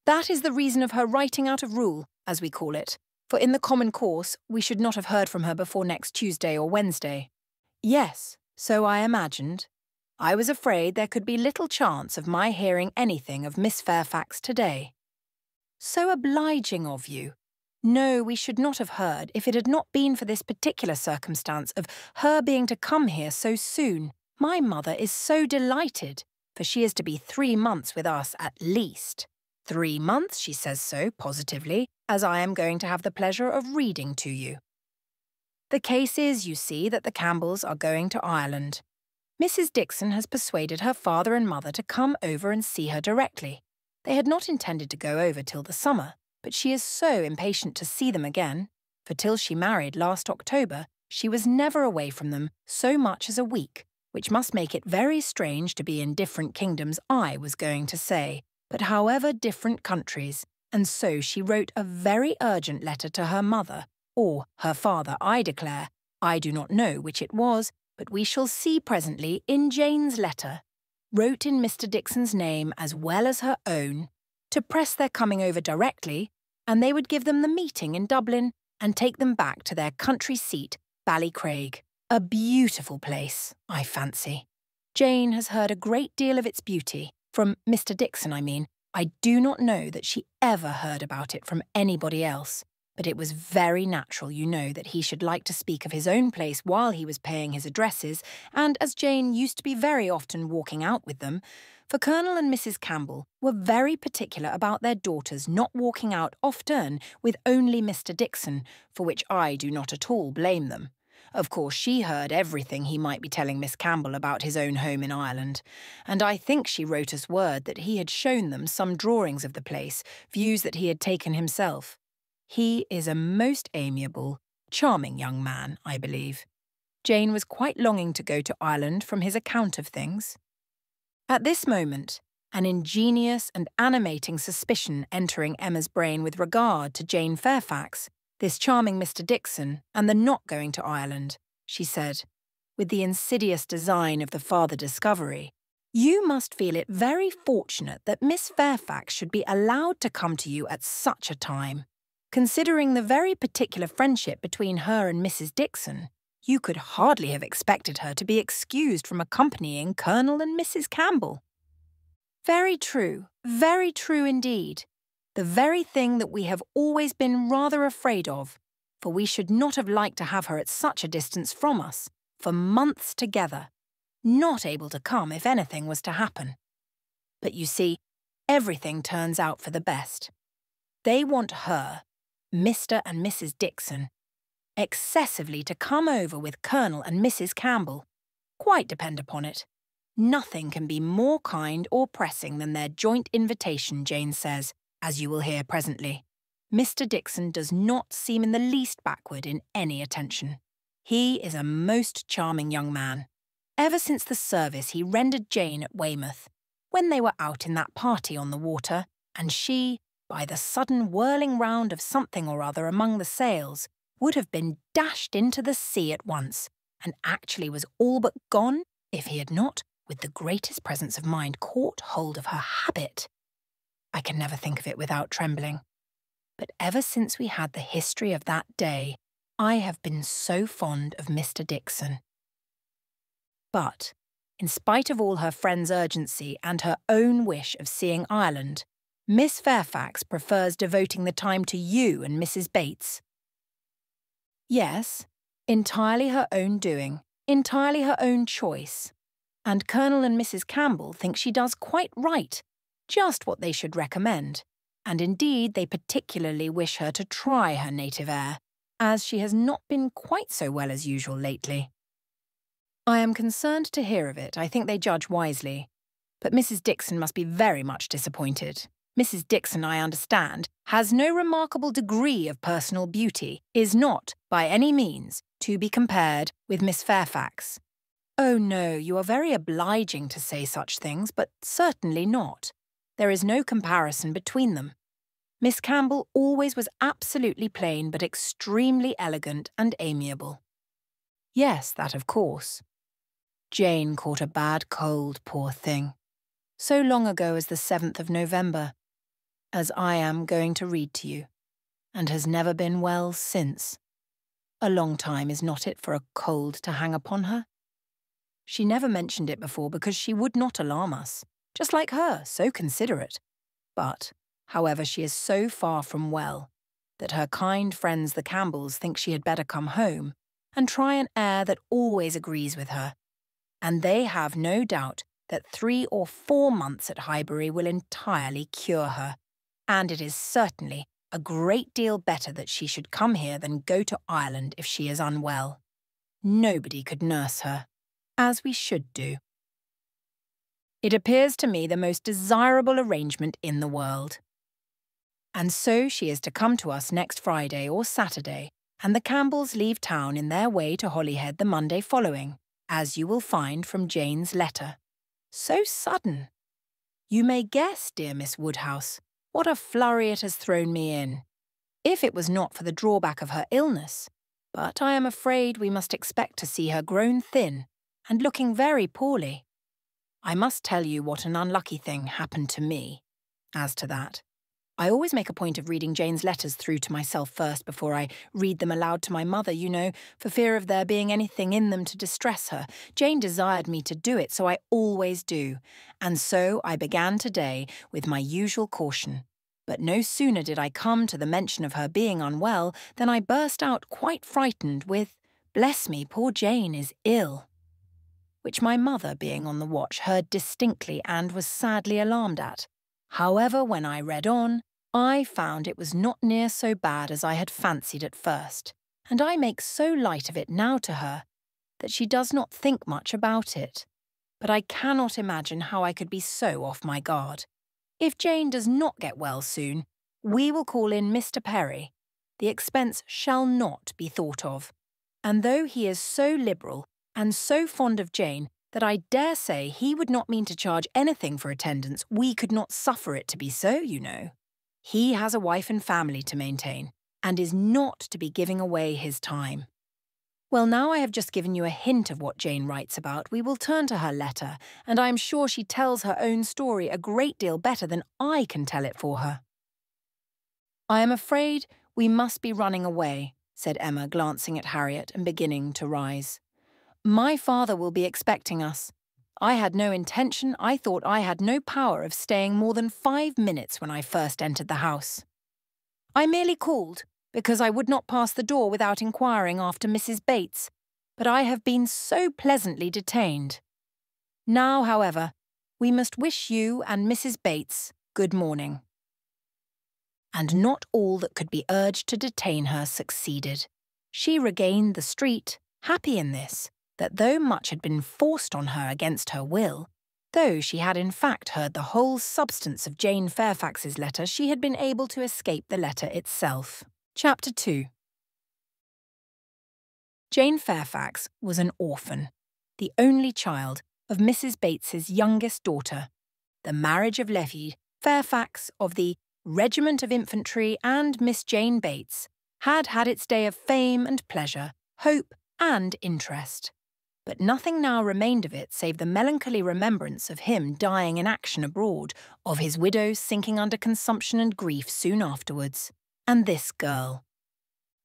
That is the reason of her writing out of rule, as we call it, for in the common course we should not have heard from her before next Tuesday or Wednesday. Yes, so I imagined. I was afraid there could be little chance of my hearing anything of Miss Fairfax today. So obliging of you. No, we should not have heard if it had not been for this particular circumstance of her being to come here so soon. My mother is so delighted, for she is to be 3 months with us at least. 3 months, she says so, positively, as I am going to have the pleasure of reading to you. The case is, you see, that the Campbells are going to Ireland. Mrs. Dixon has persuaded her father and mother to come over and see her directly. They had not intended to go over till the summer, but she is so impatient to see them again, for till she married last October, she was never away from them so much as a week, which must make it very strange to be in different kingdoms, I was going to say, but however different countries, and so she wrote a very urgent letter to her mother, or her father, I declare. I do not know which it was, but we shall see presently in Jane's letter, wrote in Mr. Dixon's name as well as her own, to press their coming over directly, and they would give them the meeting in Dublin and take them back to their country seat, Ballycraig. A beautiful place, I fancy. Jane has heard a great deal of its beauty, from Mr. Dixon, I mean. I do not know that she ever heard about it from anybody else, but it was very natural, you know, that he should like to speak of his own place while he was paying his addresses, and as Jane used to be very often walking out with them, for Colonel and Mrs. Campbell were very particular about their daughters not walking out often with only Mr. Dixon, for which I do not at all blame them. Of course, she heard everything he might be telling Miss Campbell about his own home in Ireland, and I think she wrote us word that he had shown them some drawings of the place, views that he had taken himself. He is a most amiable, charming young man, I believe. Jane was quite longing to go to Ireland from his account of things. At this moment, an ingenious and animating suspicion entering Emma's brain with regard to Jane Fairfax, this charming Mr. Dixon, and the not going to Ireland, she said, with the insidious design of the farther discovery, you must feel it very fortunate that Miss Fairfax should be allowed to come to you at such a time. Considering the very particular friendship between her and Mrs. Dixon, you could hardly have expected her to be excused from accompanying Colonel and Mrs. Campbell. Very true indeed. The very thing that we have always been rather afraid of. for we should not have liked to have her at such a distance from us, for months together, not able to come if anything was to happen. But you see, everything turns out for the best. They want her, Mr. and Mrs. Dixon, excessively to come over with Colonel and Mrs. Campbell. Quite depend upon it. Nothing can be more kind or pressing than their joint invitation, Jane says, as you will hear presently. Mr. Dixon does not seem in the least backward in any attention. He is a most charming young man. Ever since the service he rendered Jane at Weymouth, when they were out in that party on the water, and she, by the sudden whirling round of something or other among the sails, would have been dashed into the sea at once, and actually was all but gone, if he had not, with the greatest presence of mind, caught hold of her habit. I can never think of it without trembling. But ever since we had the history of that day, I have been so fond of Mr. Dixon. But, in spite of all her friend's urgency and her own wish of seeing Ireland, Miss Fairfax prefers devoting the time to you and Mrs. Bates. Yes, entirely her own doing, entirely her own choice. And Colonel and Mrs. Campbell think she does quite right, just what they should recommend, and indeed they particularly wish her to try her native air, as she has not been quite so well as usual lately. I am concerned to hear of it. I think they judge wisely. But Mrs. Dixon must be very much disappointed. Mrs. Dixon, I understand, has no remarkable degree of personal beauty, is not, by any means, to be compared with Miss Fairfax. Oh no, you are very obliging to say such things, but certainly not. There is no comparison between them. Miss Campbell always was absolutely plain but extremely elegant and amiable. Yes, that of course. Jane caught a bad cold, poor thing. So long ago as the 7th of November, as I am going to read to you, and has never been well since. A long time, is not it, for a cold to hang upon her? She never mentioned it before because she would not alarm us, just like her, so considerate. But, however, she is so far from well that her kind friends the Campbells think she had better come home and try an air that always agrees with her, and they have no doubt that 3 or 4 months at Highbury will entirely cure her, and it is certainly a great deal better that she should come here than go to Ireland if she is unwell. Nobody could nurse her, as we should do. It appears to me the most desirable arrangement in the world. And so she is to come to us next Friday or Saturday, and the Campbells leave town in their way to Holyhead the Monday following, as you will find from Jane's letter. So sudden. You may guess, dear Miss Woodhouse, what a flurry it has thrown me in, if it was not for the drawback of her illness. But I am afraid we must expect to see her grown thin and looking very poorly. I must tell you what an unlucky thing happened to me. As to that, I always make a point of reading Jane's letters through to myself first before I read them aloud to my mother, you know, for fear of there being anything in them to distress her. Jane desired me to do it, so I always do. And so I began today with my usual caution. But no sooner did I come to the mention of her being unwell than I burst out quite frightened with, "Bless me, poor Jane is ill," which my mother, being on the watch, heard distinctly and was sadly alarmed at. However, when I read on, I found it was not near so bad as I had fancied at first, and I make so light of it now to her that she does not think much about it. But I cannot imagine how I could be so off my guard. If Jane does not get well soon, we will call in Mr. Perry. The expense shall not be thought of. And though he is so liberal and so fond of Jane that I dare say he would not mean to charge anything for attendance, we could not suffer it to be so, you know. He has a wife and family to maintain, and is not to be giving away his time. Well, now I have just given you a hint of what Jane writes about, we will turn to her letter, and I am sure she tells her own story a great deal better than I can tell it for her. "I am afraid we must be running away," said Emma, glancing at Harriet and beginning to rise. "My father will be expecting us. I thought I had no power of staying more than 5 minutes when I first entered the house. I merely called, because I would not pass the door without inquiring after Mrs. Bates, but I have been so pleasantly detained. Now, however, we must wish you and Mrs. Bates good morning." And not all that could be urged to detain her succeeded. She regained the street, happy in this, that though much had been forced on her against her will, though she had in fact heard the whole substance of Jane Fairfax's letter, she had been able to escape the letter itself. Chapter 2. Jane Fairfax was an orphan, the only child of Mrs. Bates's youngest daughter. The marriage of Levy Fairfax of the Regiment of Infantry and Miss Jane Bates had had its day of fame and pleasure, hope and interest. But nothing now remained of it save the melancholy remembrance of him dying in action abroad, of his widow sinking under consumption and grief soon afterwards, and this girl.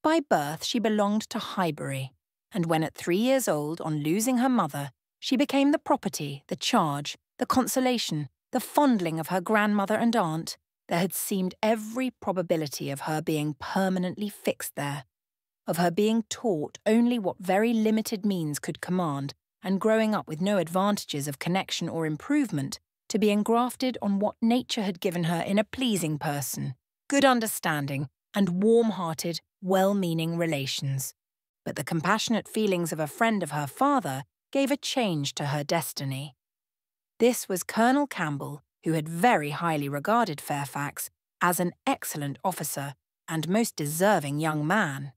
By birth she belonged to Highbury, and when at 3 years old, on losing her mother, she became the property, the charge, the consolation, the fondling of her grandmother and aunt, there had seemed every probability of her being permanently fixed there, of her being taught only what very limited means could command, and growing up with no advantages of connection or improvement, to be engrafted on what nature had given her in a pleasing person, good understanding, and warm-hearted, well-meaning relations. But the compassionate feelings of a friend of her father gave a change to her destiny. This was Colonel Campbell, who had very highly regarded Fairfax as an excellent officer and most deserving young man,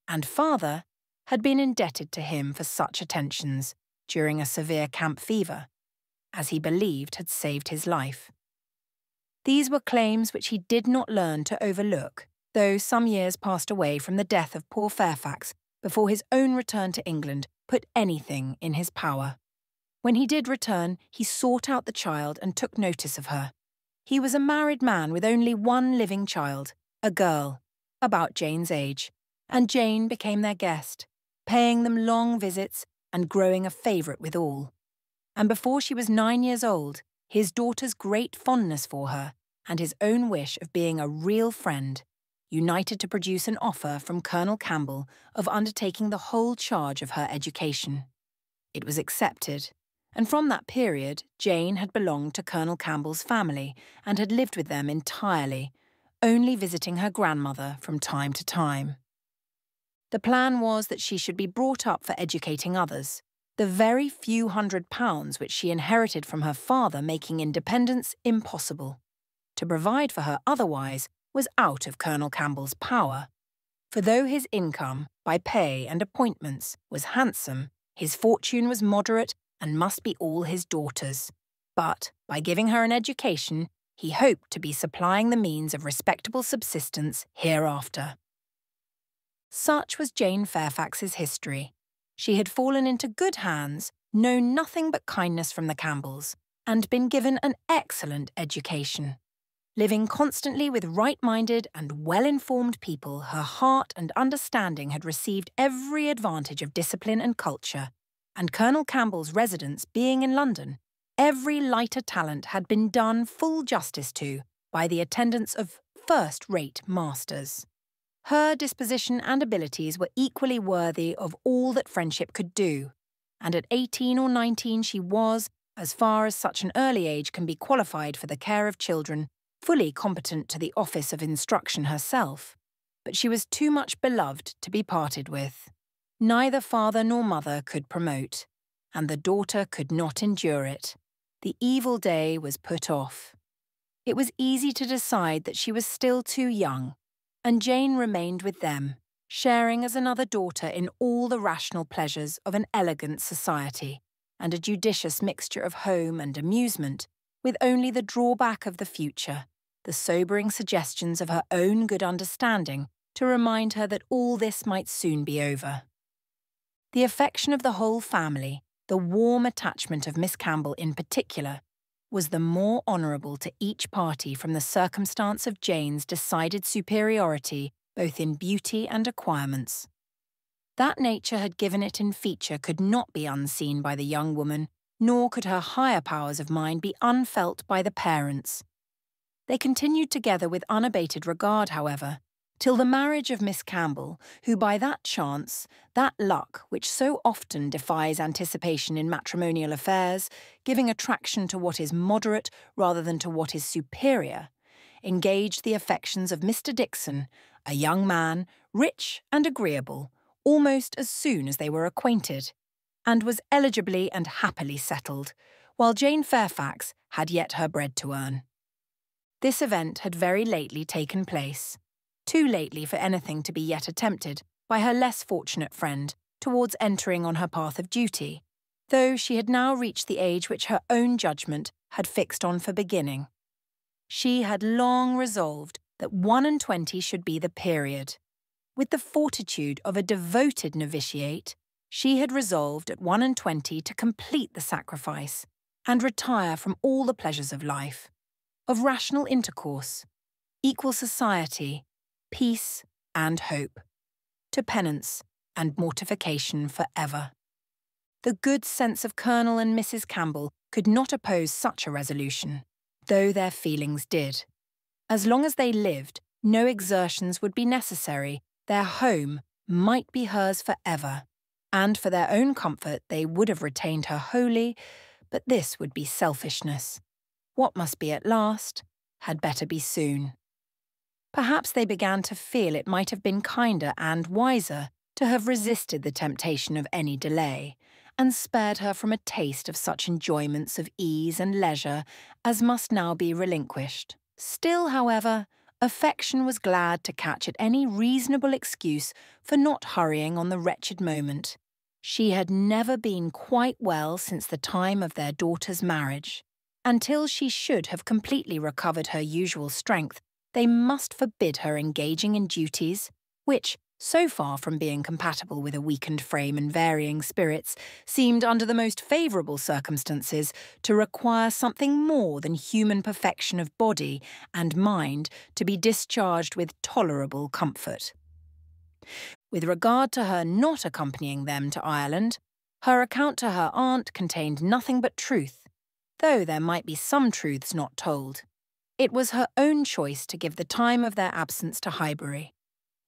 and father had been indebted to him for such attentions during a severe camp fever, as he believed had saved his life. These were claims which he did not learn to overlook, though some years passed away from the death of poor Fairfax before his own return to England put anything in his power. When he did return, he sought out the child and took notice of her. He was a married man with only one living child, a girl, about Jane's age, and Jane became their guest, paying them long visits and growing a favourite with all. And before she was 9 years old, his daughter's great fondness for her and his own wish of being a real friend united to produce an offer from Colonel Campbell of undertaking the whole charge of her education. It was accepted, and from that period Jane had belonged to Colonel Campbell's family and had lived with them entirely, only visiting her grandmother from time to time. The plan was that she should be brought up for educating others, the very few £100 which she inherited from her father making independence impossible. To provide for her otherwise was out of Colonel Campbell's power, for though his income, by pay and appointments, was handsome, his fortune was moderate and must be all his daughter's. But, by giving her an education, he hoped to be supplying the means of respectable subsistence hereafter. Such was Jane Fairfax's history. She had fallen into good hands, known nothing but kindness from the Campbells, and been given an excellent education. Living constantly with right-minded and well-informed people, her heart and understanding had received every advantage of discipline and culture, and Colonel Campbell's residence being in London, every lighter talent had been done full justice to by the attendance of first-rate masters. Her disposition and abilities were equally worthy of all that friendship could do, and at 18 or 19 she was, as far as such an early age can be qualified for the care of children, fully competent to the office of instruction herself. But she was too much beloved to be parted with. Neither father nor mother could promote, and the daughter could not endure it. The evil day was put off. It was easy to decide that she was still too young, and Jane remained with them, sharing as another daughter in all the rational pleasures of an elegant society, and a judicious mixture of home and amusement, with only the drawback of the future, the sobering suggestions of her own good understanding to remind her that all this might soon be over. The affection of the whole family, the warm attachment of Miss Campbell in particular, was the more honourable to each party from the circumstance of Jane's decided superiority both in beauty and acquirements. That nature had given it in feature could not be unseen by the young woman, nor could her higher powers of mind be unfelt by the parents. They continued together with unabated regard, however, till the marriage of Miss Campbell, who by that chance, that luck which so often defies anticipation in matrimonial affairs, giving attraction to what is moderate rather than to what is superior, engaged the affections of Mr. Dixon, a young man, rich and agreeable, almost as soon as they were acquainted, and was eligibly and happily settled, while Jane Fairfax had yet her bread to earn. This event had very lately taken place, too lately for anything to be yet attempted by her less fortunate friend towards entering on her path of duty, though she had now reached the age which her own judgment had fixed on for beginning. She had long resolved that 21 should be the period. With the fortitude of a devoted novitiate, she had resolved at 21 to complete the sacrifice and retire from all the pleasures of life, of rational intercourse, equal society, peace and hope, to penance and mortification for ever. The good sense of Colonel and Mrs. Campbell could not oppose such a resolution, though their feelings did. As long as they lived, no exertions would be necessary, their home might be hers for ever, and for their own comfort they would have retained her wholly, but this would be selfishness. What must be at last had better be soon. Perhaps they began to feel it might have been kinder and wiser to have resisted the temptation of any delay, and spared her from a taste of such enjoyments of ease and leisure as must now be relinquished. Still, however, affection was glad to catch at any reasonable excuse for not hurrying on the wretched moment. She had never been quite well since the time of their daughter's marriage. Until she should have completely recovered her usual strength, they must forbid her engaging in duties which, so far from being compatible with a weakened frame and varying spirits, seemed under the most favourable circumstances to require something more than human perfection of body and mind to be discharged with tolerable comfort. With regard to her not accompanying them to Ireland, her account to her aunt contained nothing but truth, though there might be some truths not told. It was her own choice to give the time of their absence to Highbury,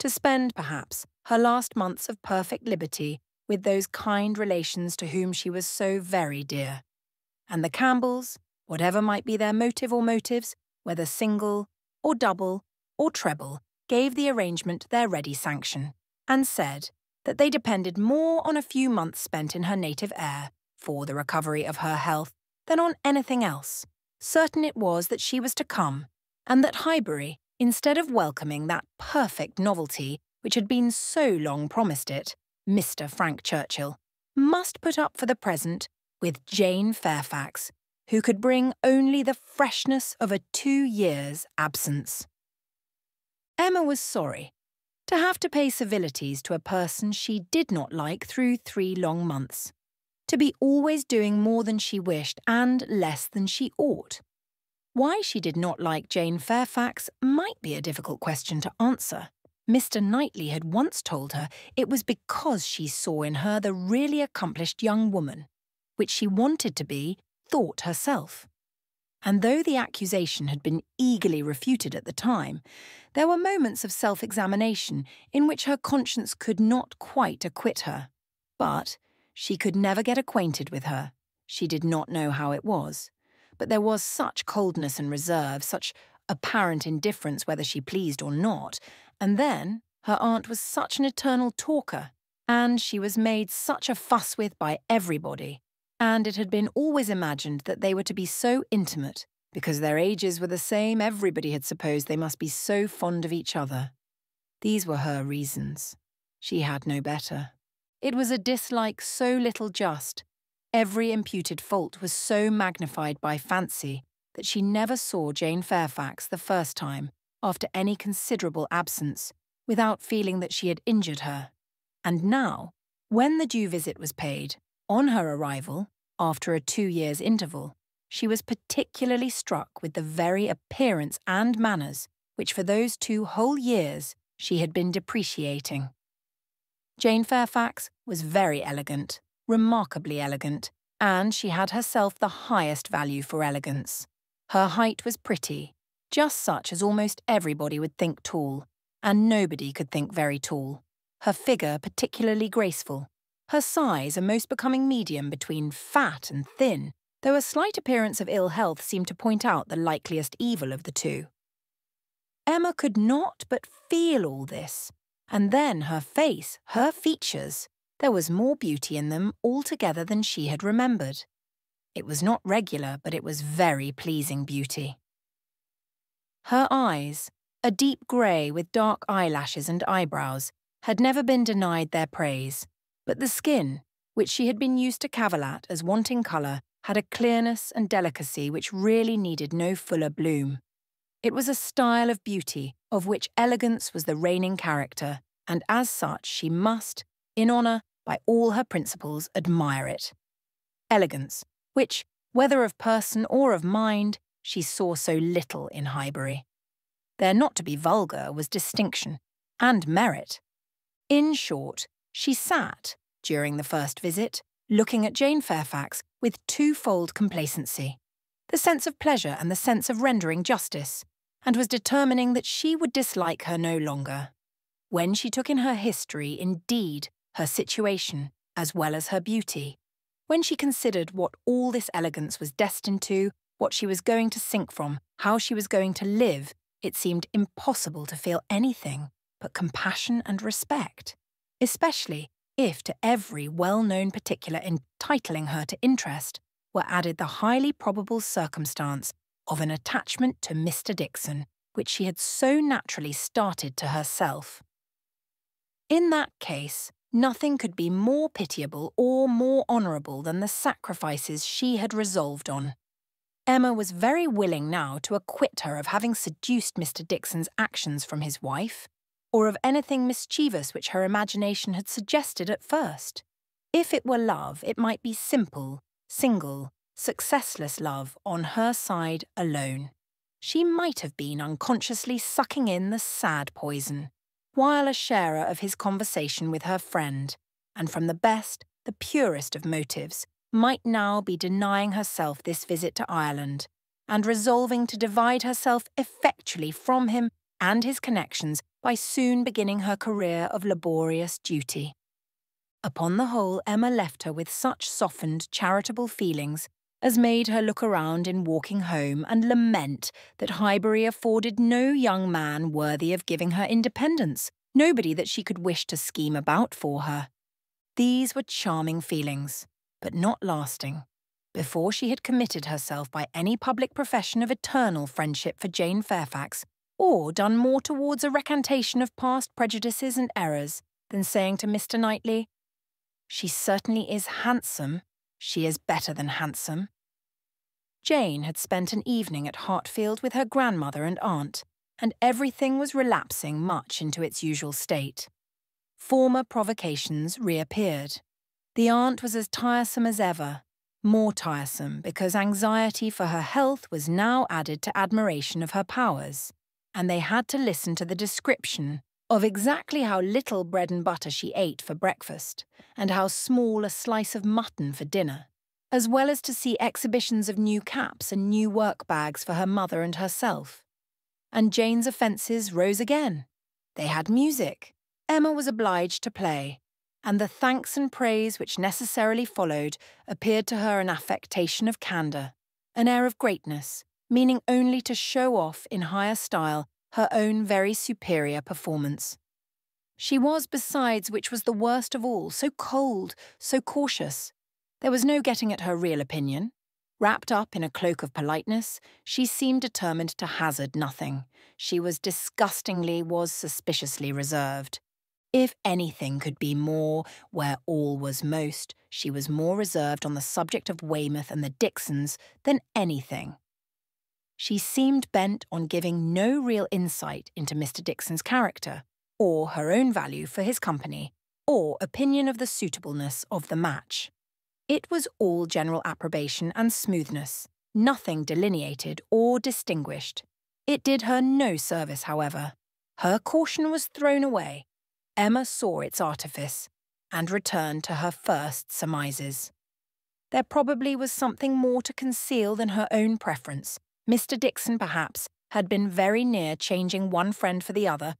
to spend, perhaps, her last months of perfect liberty with those kind relations to whom she was so very dear. And the Campbells, whatever might be their motive or motives, whether single or double or treble, gave the arrangement their ready sanction, and said that they depended more on a few months spent in her native air, for the recovery of her health, than on anything else. Certain it was that she was to come, and that Highbury, instead of welcoming that perfect novelty which had been so long promised it, Mr. Frank Churchill, must put up for the present with Jane Fairfax, who could bring only the freshness of a 2 years' absence. Emma was sorry to have to pay civilities to a person she did not like through 3 long months, to be always doing more than she wished and less than she ought. Why she did not like Jane Fairfax might be a difficult question to answer. Mr. Knightley had once told her it was because she saw in her the really accomplished young woman, which she wanted to be, thought herself. And though the accusation had been eagerly refuted at the time, there were moments of self-examination in which her conscience could not quite acquit her. But she could never get acquainted with her. She did not know how it was. But there was such coldness and reserve, such apparent indifference whether she pleased or not, and then her aunt was such an eternal talker, and she was made such a fuss with by everybody, and it had been always imagined that they were to be so intimate, because their ages were the same. Everybody had supposed they must be so fond of each other. These were her reasons. She had no better. It was a dislike so little just, every imputed fault was so magnified by fancy, that she never saw Jane Fairfax the first time, after any considerable absence, without feeling that she had injured her. And now, when the due visit was paid, on her arrival, after a 2 years' interval, she was particularly struck with the very appearance and manners which for those 2 whole years she had been depreciating. Jane Fairfax was very elegant, remarkably elegant, and she had herself the highest value for elegance. Her height was pretty, just such as almost everybody would think tall, and nobody could think very tall. Her figure particularly graceful. Her size a most becoming medium between fat and thin, though a slight appearance of ill health seemed to point out the likeliest evil of the two. Emma could not but feel all this. And then her face, her features, there was more beauty in them altogether than she had remembered. It was not regular, but it was very pleasing beauty. Her eyes, a deep grey with dark eyelashes and eyebrows, had never been denied their praise, but the skin, which she had been used to cavil at as wanting colour, had a clearness and delicacy which really needed no fuller bloom. It was a style of beauty of which elegance was the reigning character, and as such she must, in honour, by all her principles, admire it. Elegance, which, whether of person or of mind, she saw so little in Highbury. There not to be vulgar was distinction, and merit. In short, she sat, during the first visit, looking at Jane Fairfax with twofold complacency, the sense of pleasure and the sense of rendering justice, and was determining that she would dislike her no longer. When she took in her history, indeed, her situation, as well as her beauty, when she considered what all this elegance was destined to, what she was going to sink from, how she was going to live, it seemed impossible to feel anything but compassion and respect, especially if to every well-known particular entitling her to interest were added the highly probable circumstance of an attachment to Mr. Dixon, which she had so naturally started to herself. In that case, nothing could be more pitiable or more honourable than the sacrifices she had resolved on. Emma was very willing now to acquit her of having seduced Mr. Dixon's actions from his wife, or of anything mischievous which her imagination had suggested at first. If it were love, it might be simple, single, successless love on her side alone. She might have been unconsciously sucking in the sad poison, while a sharer of his conversation with her friend, and from the best, the purest of motives, might now be denying herself this visit to Ireland, and resolving to divide herself effectually from him and his connections by soon beginning her career of laborious duty. Upon the whole, Emma left her with such softened, charitable feelings as made her look around in walking home and lament that Highbury afforded no young man worthy of giving her independence, nobody that she could wish to scheme about for her. These were charming feelings, but not lasting. Before she had committed herself by any public profession of eternal friendship for Jane Fairfax, or done more towards a recantation of past prejudices and errors than saying to Mr. Knightley, "She certainly is handsome, she is better than handsome." Jane had spent an evening at Hartfield with her grandmother and aunt, and everything was relapsing much into its usual state. Former provocations reappeared. The aunt was as tiresome as ever, more tiresome because anxiety for her health was now added to admiration of her powers, and they had to listen to the description of exactly how little bread and butter she ate for breakfast, and how small a slice of mutton for dinner, as well as to see exhibitions of new caps and new work-bags for her mother and herself. And Jane's offences rose again. They had music. Emma was obliged to play, and the thanks and praise which necessarily followed appeared to her an affectation of candour, an air of greatness, meaning only to show off in higher style her own very superior performance. She was, besides, which was the worst of all, so cold, so cautious. There was no getting at her real opinion. Wrapped up in a cloak of politeness, she seemed determined to hazard nothing. She was suspiciously reserved. If anything could be more, where all was most, she was more reserved on the subject of Weymouth and the Dixons than anything. She seemed bent on giving no real insight into Mr. Dixon's character, or her own value for his company, or opinion of the suitableness of the match. It was all general approbation and smoothness, nothing delineated or distinguished. It did her no service, however. Her caution was thrown away. Emma saw its artifice, and returned to her first surmises. There probably was something more to conceal than her own preference. Mr. Dixon, perhaps, had been very near changing one friend for the other,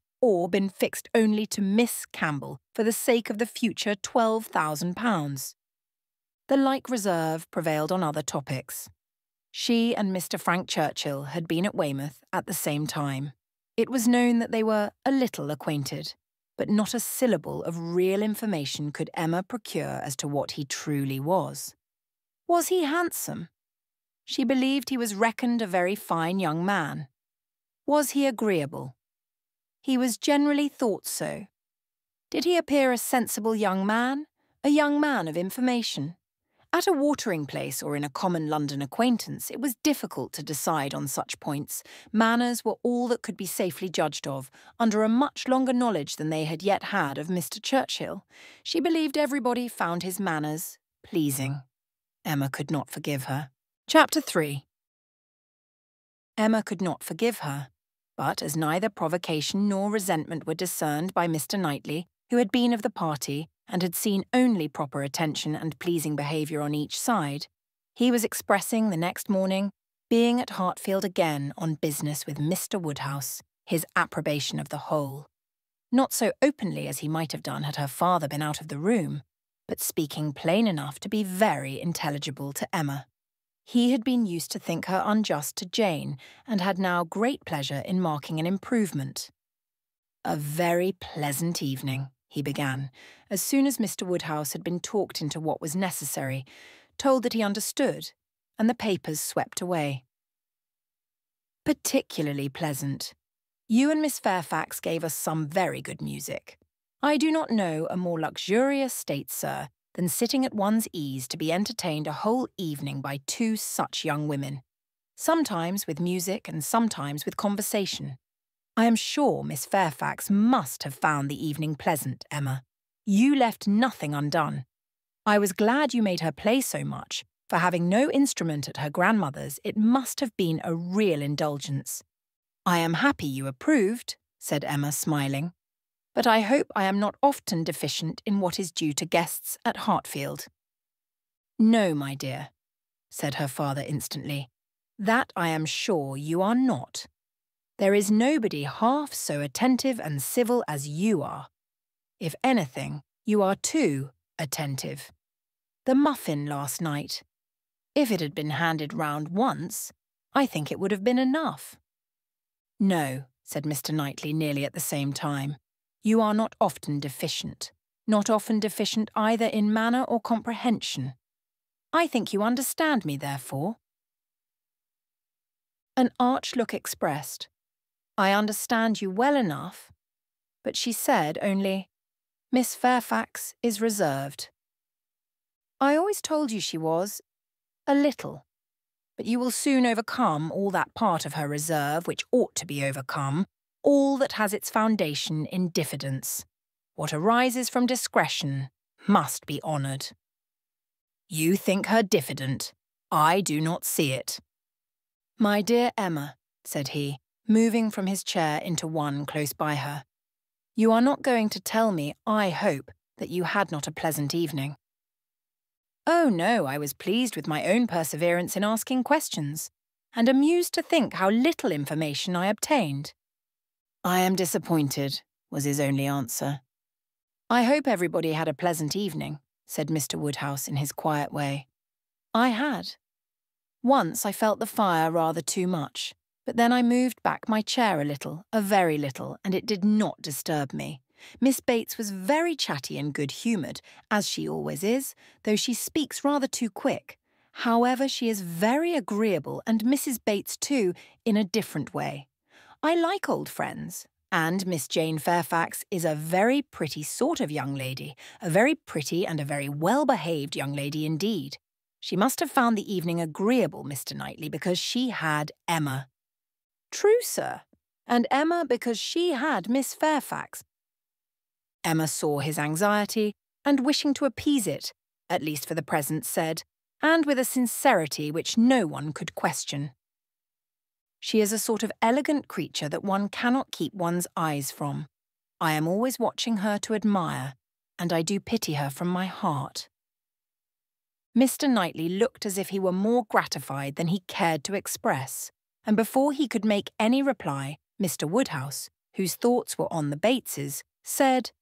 whose thoughts were on the Bateses, said,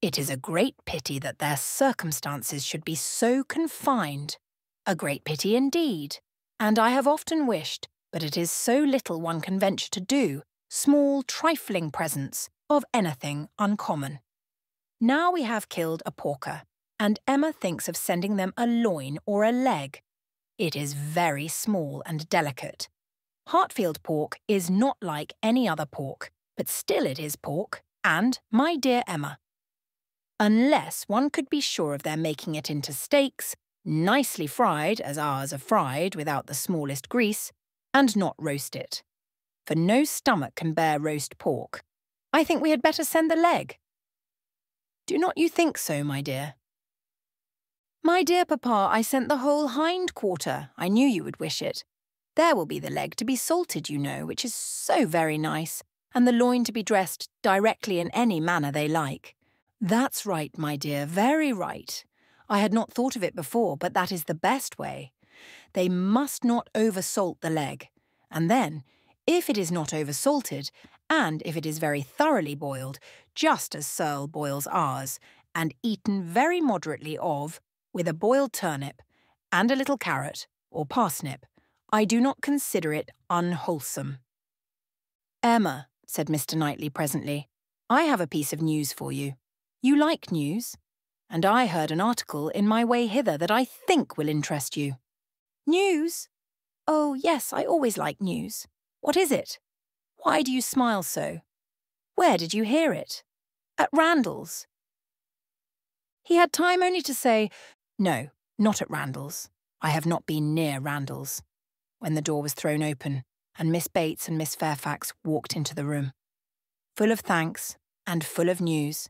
"It is a great pity that their circumstances should be so confined. A great pity indeed. And I have often wished, but it is so little one can venture to do, small trifling presents of anything uncommon. Now we have killed a porker, and Emma thinks of sending them a loin or a leg. It is very small and delicate. Hartfield pork is not like any other pork, but still it is pork, and, my dear Emma, unless one could be sure of their making it into steaks, nicely fried as ours are fried without the smallest grease, and not roast it. For no stomach can bear roast pork. I think we had better send the leg. Do not you think so, my dear?" "My dear papa, I sent the whole hind quarter. I knew you would wish it. There will be the leg to be salted, you know, which is so very nice, and the loin to be dressed directly in any manner they like." "That's right, my dear, very right. I had not thought of it before, but that is the best way. They must not over-salt the leg. And then, if it is not over-salted, and if it is very thoroughly boiled, just as Searle boils ours, and eaten very moderately of, with a boiled turnip, and a little carrot, or parsnip, I do not consider it unwholesome." "Emma," said Mr. Knightley presently, "I have a piece of news for you. You like news, and I heard an article in my way hither that I think will interest you." "News? Oh, yes, I always like news. What is it? Why do you smile so? Where did you hear it? At Randall's?" He had time only to say, "No, not at Randall's. I have not been near Randall's," when the door was thrown open, and Miss Bates and Miss Fairfax walked into the room. Full of thanks, and full of news,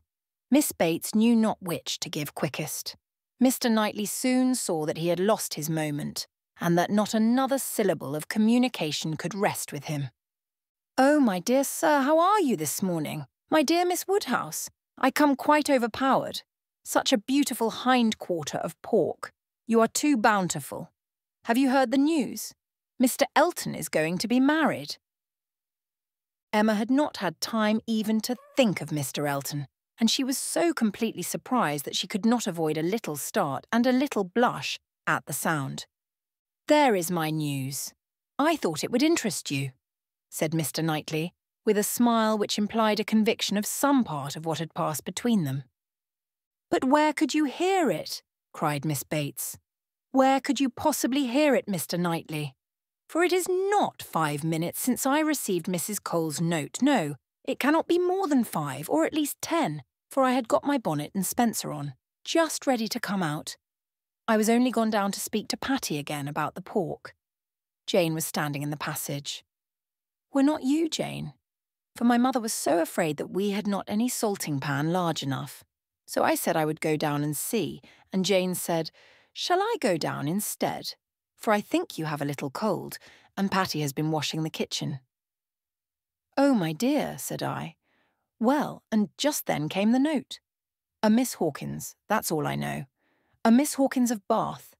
Miss Bates knew not which to give quickest. Mr. Knightley soon saw that he had lost his moment, and that not another syllable of communication could rest with him. "Oh, my dear sir, how are you this morning? My dear Miss Woodhouse, I come quite overpowered. Such a beautiful hind quarter of pork. You are too bountiful. Have you heard the news? Mr. Elton is going to be married." Emma had not had time even to think of Mr. Elton, and she was so completely surprised that she could not avoid a little start and a little blush at the sound. "There is my news. I thought it would interest you," said Mr. Knightley, with a smile which implied a conviction of some part of what had passed between them. "But where could you hear it?" cried Miss Bates. "Where could you possibly hear it, Mr. Knightley? For it is not 5 minutes since I received Mrs. Cole's note. No, it cannot be more than 5, or at least 10, for I had got my bonnet and spencer on, just ready to come out. I was only gone down to speak to Patty again about the pork." Jane was standing in the passage. "Were not you, Jane? For my mother was so afraid that we had not any salting pan large enough. So I said I would go down and see, and Jane said, 'Shall I go down instead? For I think you have a little cold, and Patty has been washing the kitchen.' 'Oh, my dear,' said I. Well, and just then came the note. A Miss Hawkins, that's all I know. A Miss Hawkins of Bath.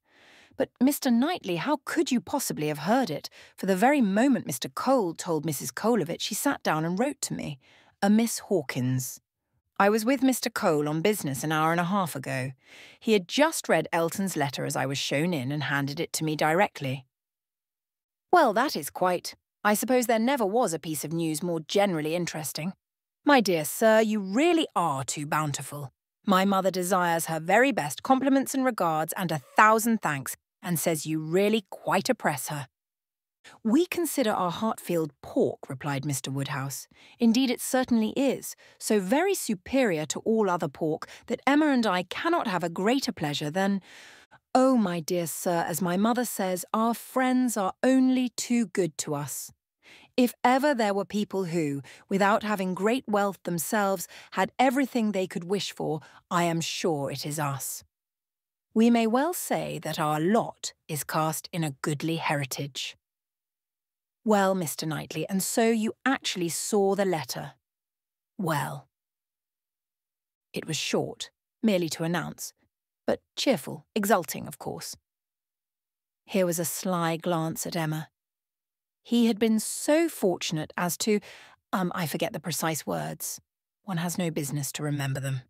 But, Mr. Knightley, how could you possibly have heard it? For the very moment Mr. Cole told Mrs. Cole of it, she sat down and wrote to me. A Miss Hawkins. I was with Mr. Cole on business an hour and a half ago. He had just read Elton's letter as I was shown in and handed it to me directly." "Well, that is quite. I suppose there never was a piece of news more generally interesting. My dear sir, you really are too bountiful. My mother desires her very best compliments and regards and 1,000 thanks, and says you really quite oppress her." "We consider our Hartfield pork," replied Mr. Woodhouse. "Indeed, it certainly is, so very superior to all other pork that Emma and I cannot have a greater pleasure than— Oh, my dear sir, as my mother says, our friends are only too good to us. If ever there were people who, without having great wealth themselves, had everything they could wish for, I am sure it is us. We may well say that our lot is cast in a goodly heritage." "Well, Mr. Knightley, and so you actually saw the letter. Well." It was short, merely to announce, but cheerful, exulting, of course. Here was a sly glance at Emma. He had been so fortunate as to— I forget the precise words. One has no business to remember them.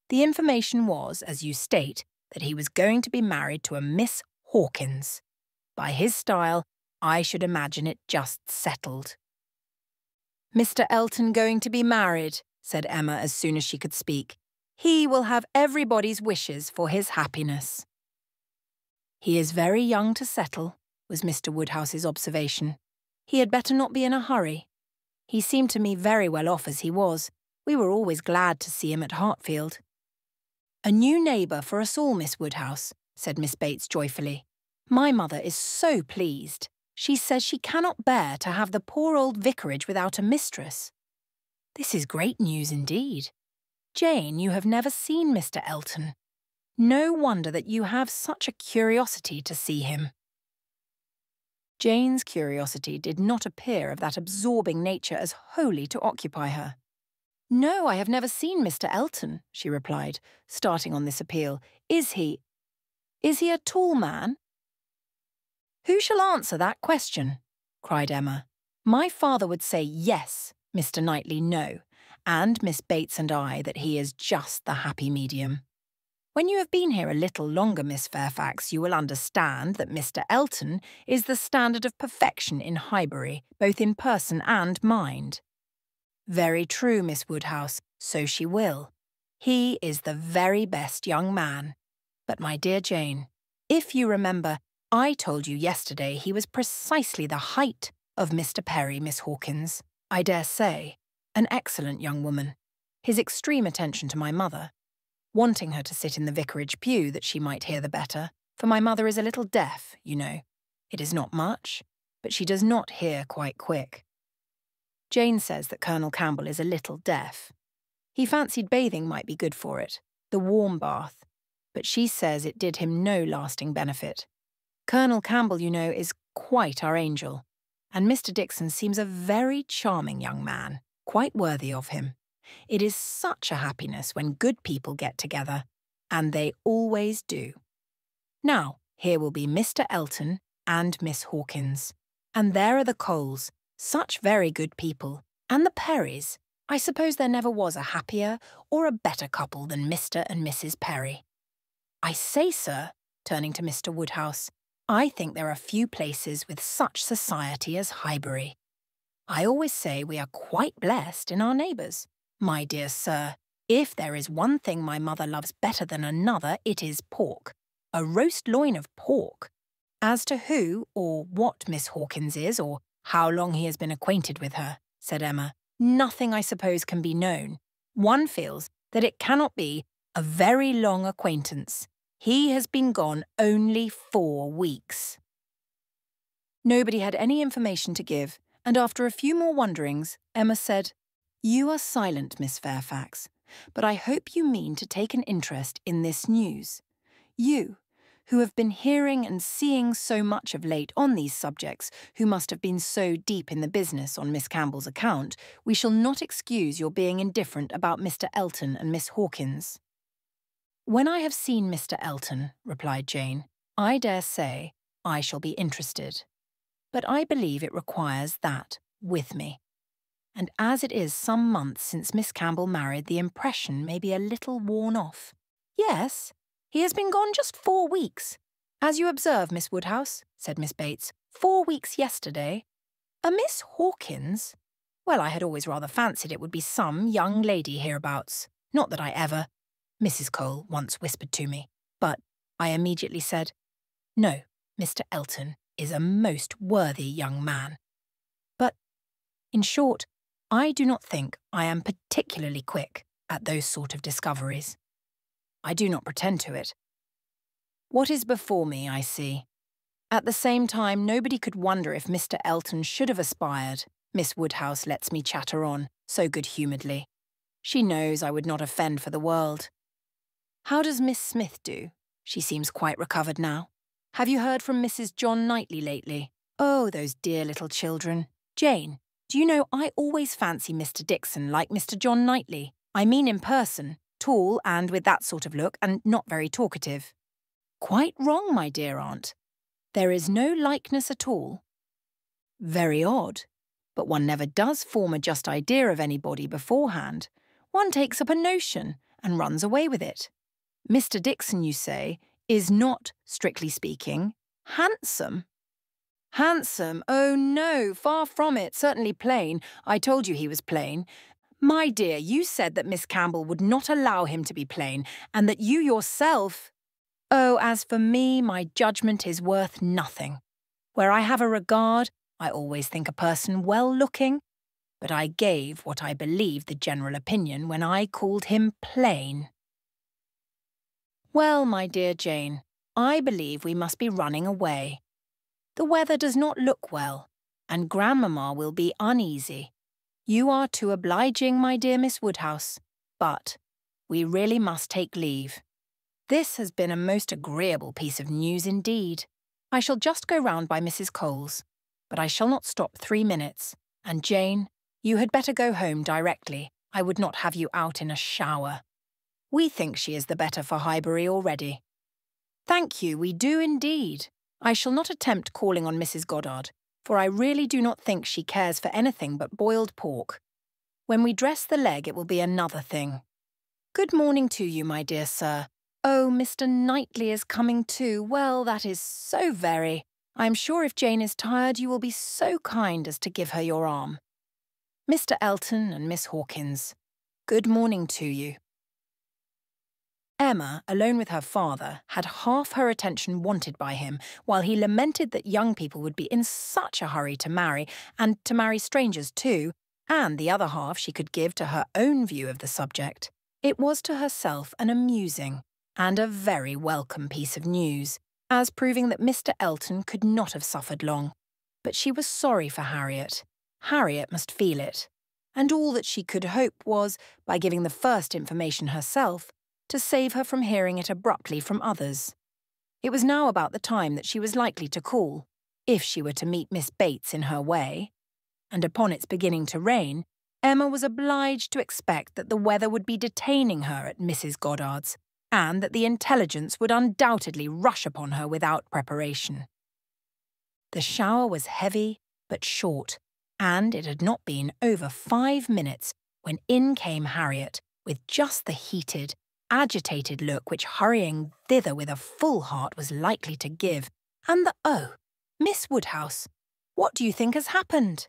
The information was, as you state, that he was going to be married to a Miss Hawkins. By his style, I should imagine it just settled. "Mr. Elton going to be married," said Emma as soon as she could speak. "He will have everybody's wishes for his happiness." "He is very young to settle," was Mr. Woodhouse's observation. "He had better not be in a hurry. He seemed to me very well off as he was. We were always glad to see him at Hartfield." "A new neighbour for us all, Miss Woodhouse," said Miss Bates joyfully. "My mother is so pleased. She says she cannot bear to have the poor old vicarage without a mistress." "This is great news indeed. Jane, you have never seen Mr. Elton. No wonder that you have such a curiosity to see him." Jane's curiosity did not appear of that absorbing nature as wholly to occupy her. "No, I have never seen Mr. Elton," she replied, starting on this appeal. Is he a tall man?" "Who shall answer that question?" cried Emma. "My father would say yes, Mr. Knightley no, and Miss Bates and I that he is just the happy medium. When you have been here a little longer, Miss Fairfax, you will understand that Mr. Elton is the standard of perfection in Highbury, both in person and mind." "Very true, Miss Woodhouse, so she will. He is the very best young man. But, my dear Jane, if you remember, I told you yesterday he was precisely the height of Mr. Perry, Miss Hawkins. I dare say, an excellent young woman. His extreme attention to my mother, wanting her to sit in the vicarage pew that she might hear the better, for my mother is a little deaf, you know. It is not much, but she does not hear quite quick. Jane says that Colonel Campbell is a little deaf. He fancied bathing might be good for it, the warm bath, but she says it did him no lasting benefit. Colonel Campbell, you know, is quite our angel, and Mr. Dixon seems a very charming young man, quite worthy of him. It is such a happiness when good people get together, and they always do. Now, here will be Mr. Elton and Miss Hawkins, and there are the Coles, such very good people, and the Perrys. I suppose there never was a happier or a better couple than Mr. and Mrs. Perry. I say, sir," turning to Mr. Woodhouse, "I think there are few places with such society as Highbury. I always say we are quite blessed in our neighbours. My dear sir, if there is one thing my mother loves better than another, it is pork. A roast loin of pork. As to who or what Miss Hawkins is, or how long he has been acquainted with her," said Emma, "nothing, I suppose, can be known. One feels that it cannot be a very long acquaintance. He has been gone only 4 weeks." Nobody had any information to give, and after a few more wonderings, Emma said, "You are silent, Miss Fairfax, but I hope you mean to take an interest in this news. You, who have been hearing and seeing so much of late on these subjects, who must have been so deep in the business on Miss Campbell's account, we shall not excuse your being indifferent about Mr. Elton and Miss Hawkins." "When I have seen Mr. Elton," replied Jane, "I dare say I shall be interested. But I believe it requires that with me. And as it is some months since Miss Campbell married, the impression may be a little worn off." "Yes, he has been gone just 4 weeks. As you observe, Miss Woodhouse," said Miss Bates, 4 weeks yesterday. A Miss Hawkins? Well, I had always rather fancied it would be some young lady hereabouts. Not that I ever, Mrs. Cole once whispered to me, but I immediately said, no, Mr. Elton is a most worthy young man. But, in short, I do not think I am particularly quick at those sort of discoveries. I do not pretend to it. What is before me, I see. At the same time, nobody could wonder if Mr. Elton should have aspired. Miss Woodhouse lets me chatter on, so good-humouredly. She knows I would not offend for the world. How does Miss Smith do? She seems quite recovered now. Have you heard from Mrs. John Knightley lately? Oh, those dear little children. Jane, do you know I always fancy Mr. Dixon like Mr. John Knightley. I mean in person, tall and with that sort of look, and not very talkative. Quite wrong, my dear aunt. There is no likeness at all. Very odd. But one never does form a just idea of anybody beforehand. One takes up a notion and runs away with it. Mr. Dixon, you say, is not, strictly speaking, handsome. Handsome? Oh no, far from it, certainly plain. I told you he was plain. My dear, you said that Miss Campbell would not allow him to be plain, and that you yourself— Oh, as for me, my judgment is worth nothing. Where I have a regard, I always think a person well-looking, but I gave what I believed the general opinion when I called him plain. Well, my dear Jane, I believe we must be running away. The weather does not look well, and Grandmamma will be uneasy. You are too obliging, my dear Miss Woodhouse, but we really must take leave. This has been a most agreeable piece of news indeed. I shall just go round by Mrs. Cole's, but I shall not stop 3 minutes. And Jane, you had better go home directly. I would not have you out in a shower. We think she is the better for Highbury already. Thank you, we do indeed. I shall not attempt calling on Mrs. Goddard, for I really do not think she cares for anything but boiled pork. When we dress the leg, it will be another thing. Good morning to you, my dear sir. Oh, Mr. Knightley is coming too. Well, that is so very. I am sure if Jane is tired, you will be so kind as to give her your arm. Mr. Elton and Miss Hawkins, good morning to you. Emma, alone with her father, had half her attention wanted by him, while he lamented that young people would be in such a hurry to marry, and to marry strangers too, and the other half she could give to her own view of the subject. It was to herself an amusing and a very welcome piece of news, as proving that Mr. Elton could not have suffered long. But she was sorry for Harriet. Harriet must feel it. And all that she could hope was, by giving the first information herself, to save her from hearing it abruptly from others. It was now about the time that she was likely to call, if she were to meet Miss Bates in her way, and upon its beginning to rain, Emma was obliged to expect that the weather would be detaining her at Mrs. Goddard's, and that the intelligence would undoubtedly rush upon her without preparation. The shower was heavy but short, and it had not been over 5 minutes when in came Harriet with just the heated, agitated look which hurrying thither with a full heart was likely to give, and the "Oh, Miss Woodhouse, what do you think has happened?"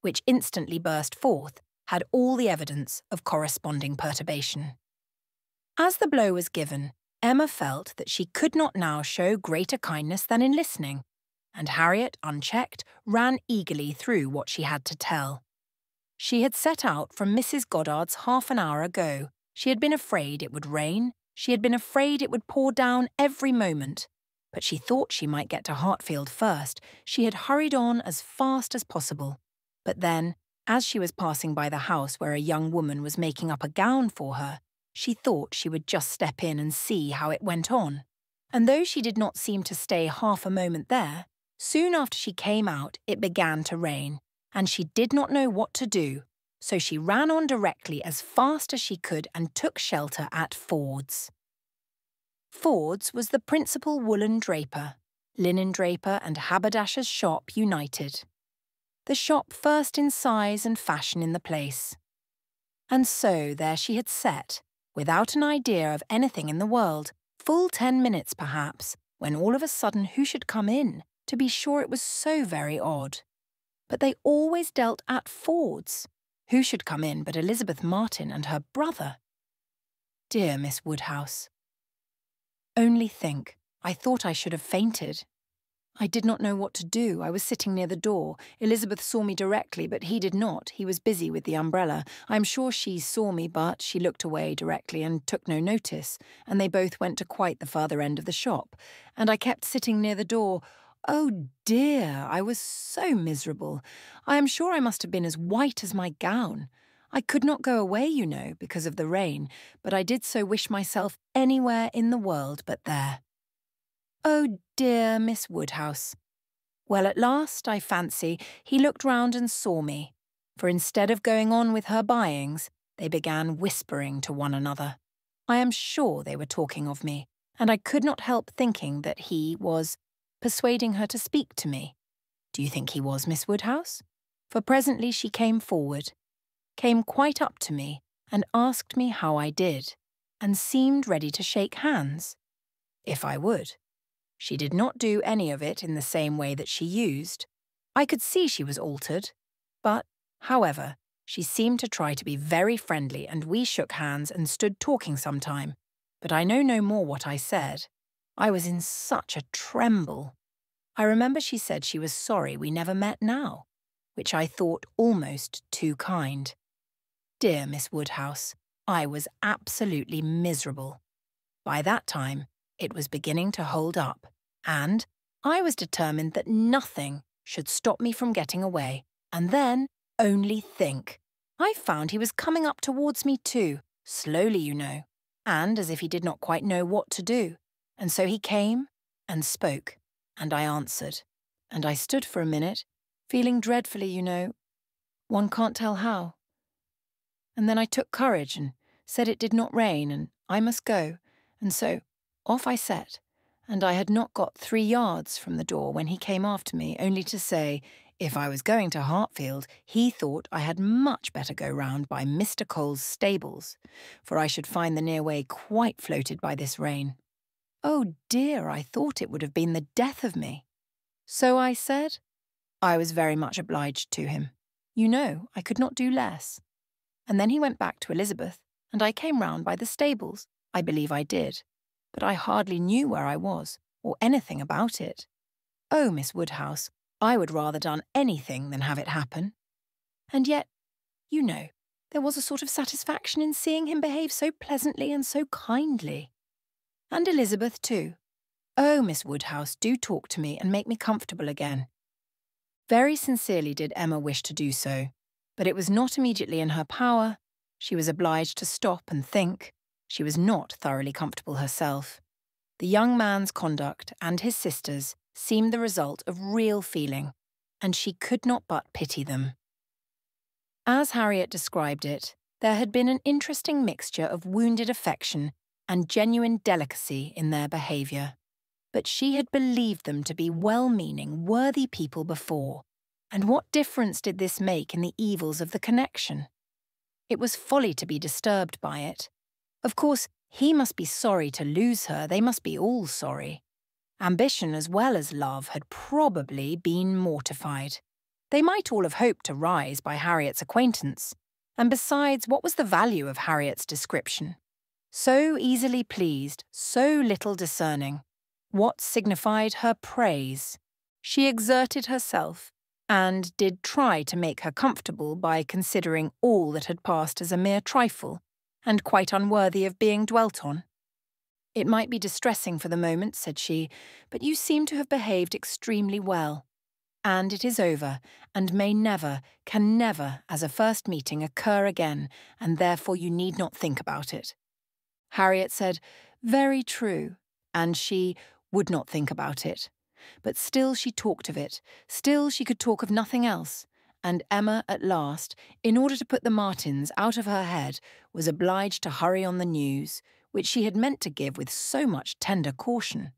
which instantly burst forth, had all the evidence of corresponding perturbation. As the blow was given, Emma felt that she could not now show greater kindness than in listening, and Harriet, unchecked, ran eagerly through what she had to tell. She had set out from Mrs. Goddard's half an hour ago. She had been afraid it would rain. She had been afraid it would pour down every moment. But she thought she might get to Hartfield first. She had hurried on as fast as possible. But then, as she was passing by the house where a young woman was making up a gown for her, she thought she would just step in and see how it went on. And though she did not seem to stay half a moment there, soon after she came out it began to rain, and she did not know what to do. So she ran on directly as fast as she could and took shelter at Ford's. Ford's was the principal woolen draper, linen draper and haberdasher's shop united. The shop first in size and fashion in the place. And so there she had sat, without an idea of anything in the world, full 10 minutes perhaps, when all of a sudden who should come in? To be sure, it was so very odd. But they always dealt at Ford's. Who should come in but Elizabeth Martin and her brother? Dear Miss Woodhouse. Only think, I thought I should have fainted. I did not know what to do. I was sitting near the door. Elizabeth saw me directly, but he did not. He was busy with the umbrella. I am sure she saw me, but she looked away directly and took no notice, and they both went to quite the farther end of the shop, and I kept sitting near the door. Oh dear, I was so miserable. I am sure I must have been as white as my gown. I could not go away, you know, because of the rain, but I did so wish myself anywhere in the world but there. Oh dear Miss Woodhouse. Well, at last, I fancy, he looked round and saw me, for instead of going on with her buyings, they began whispering to one another. I am sure they were talking of me, and I could not help thinking that he was persuading her to speak to me. Do you think he was, Miss Woodhouse? for presently she came forward, came quite up to me and asked me how I did, and seemed ready to shake hands, if I would. She did not do any of it in the same way that she used. I could see she was altered, but, however, she seemed to try to be very friendly, and we shook hands and stood talking some time, but I know no more what I said. I was in such a tremble. I remember she said she was sorry we never met now, which I thought almost too kind. Dear Miss Woodhouse, I was absolutely miserable. By that time, it was beginning to hold up, and I was determined that nothing should stop me from getting away. And then, only think, I found he was coming up towards me too, slowly, you know, and as if he did not quite know what to do. And so he came and spoke, and I answered. And I stood for a minute, feeling dreadfully, you know. One can't tell how. And then I took courage and said it did not rain and I must go, and so off I set, and I had not got 3 yards from the door when he came after me, only to say, if I was going to Hartfield, he thought I had much better go round by Mr. Cole's stables, for I should find the near way quite floated by this rain. Oh dear, I thought it would have been the death of me. So I said, I was very much obliged to him. You know, I could not do less. And then he went back to Elizabeth, and I came round by the stables. I believe I did, but I hardly knew where I was, or anything about it. Oh, Miss Woodhouse, I would rather done anything than have it happen. And yet, you know, there was a sort of satisfaction in seeing him behave so pleasantly and so kindly. And Elizabeth too. Oh, Miss Woodhouse, do talk to me and make me comfortable again. Very sincerely did Emma wish to do so, but it was not immediately in her power. She was obliged to stop and think. She was not thoroughly comfortable herself. The young man's conduct and his sister's seemed the result of real feeling, and she could not but pity them. As Harriet described it, there had been an interesting mixture of wounded affection and genuine delicacy in their behaviour. But she had believed them to be well-meaning, worthy people before, and what difference did this make in the evils of the connection? It was folly to be disturbed by it. Of course, he must be sorry to lose her, they must be all sorry. Ambition as well as love had probably been mortified. They might all have hoped to rise by Harriet's acquaintance, and besides, what was the value of Harriet's description? So easily pleased, so little discerning. What signified her praise? She exerted herself, and did try to make her comfortable by considering all that had passed as a mere trifle, and quite unworthy of being dwelt on. It might be distressing for the moment, said she, but you seem to have behaved extremely well. And it is over, and may never, can never, as a first meeting, occur again, and therefore you need not think about it. Harriet said, very true, and she would not think about it. But still she talked of it, still she could talk of nothing else, and Emma at last, in order to put the Martins out of her head, was obliged to hurry on the news, which she had meant to give with so much tender caution.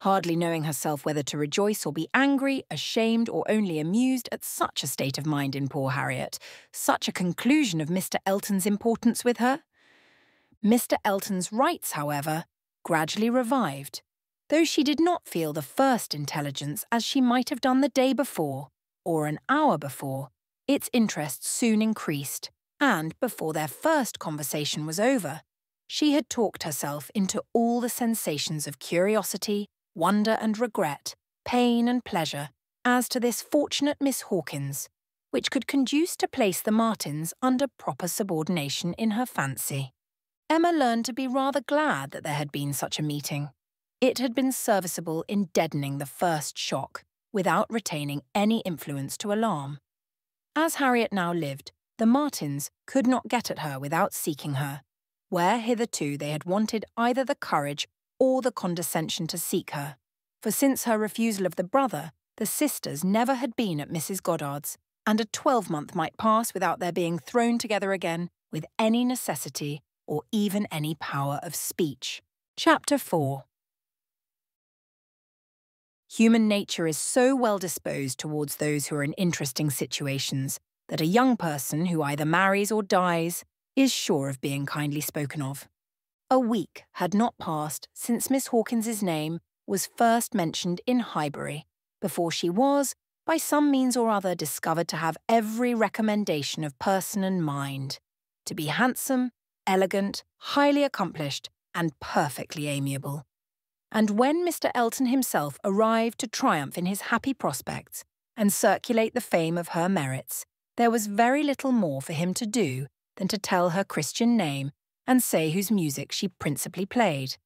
Hardly knowing herself whether to rejoice or be angry, ashamed or only amused at such a state of mind in poor Harriet, such a conclusion of Mr. Elton's importance with her. Mr. Elton's rights, however, gradually revived, though she did not feel the first intelligence as she might have done the day before, or an hour before. Its interest soon increased, and before their first conversation was over, she had talked herself into all the sensations of curiosity, wonder and regret, pain and pleasure, as to this fortunate Miss Hawkins, which could conduce to place the Martins under proper subordination in her fancy. Emma learned to be rather glad that there had been such a meeting. It had been serviceable in deadening the first shock, without retaining any influence to alarm. As Harriet now lived, the Martins could not get at her without seeking her, where hitherto they had wanted either the courage or the condescension to seek her, for since her refusal of the brother, the sisters never had been at Mrs. Goddard's, and a 12-month might pass without their being thrown together again with any necessity or even any power of speech. Chapter 4. Human nature is so well disposed towards those who are in interesting situations that a young person who either marries or dies is sure of being kindly spoken of. A week had not passed since Miss Hawkins's name was first mentioned in Highbury, before she was, by some means or other, discovered to have every recommendation of person and mind, to be handsome, elegant, highly accomplished, and perfectly amiable. And when Mr. Elton himself arrived to triumph in his happy prospects and circulate the fame of her merits, there was very little more for him to do than to tell her Christian name and say whose music she principally played.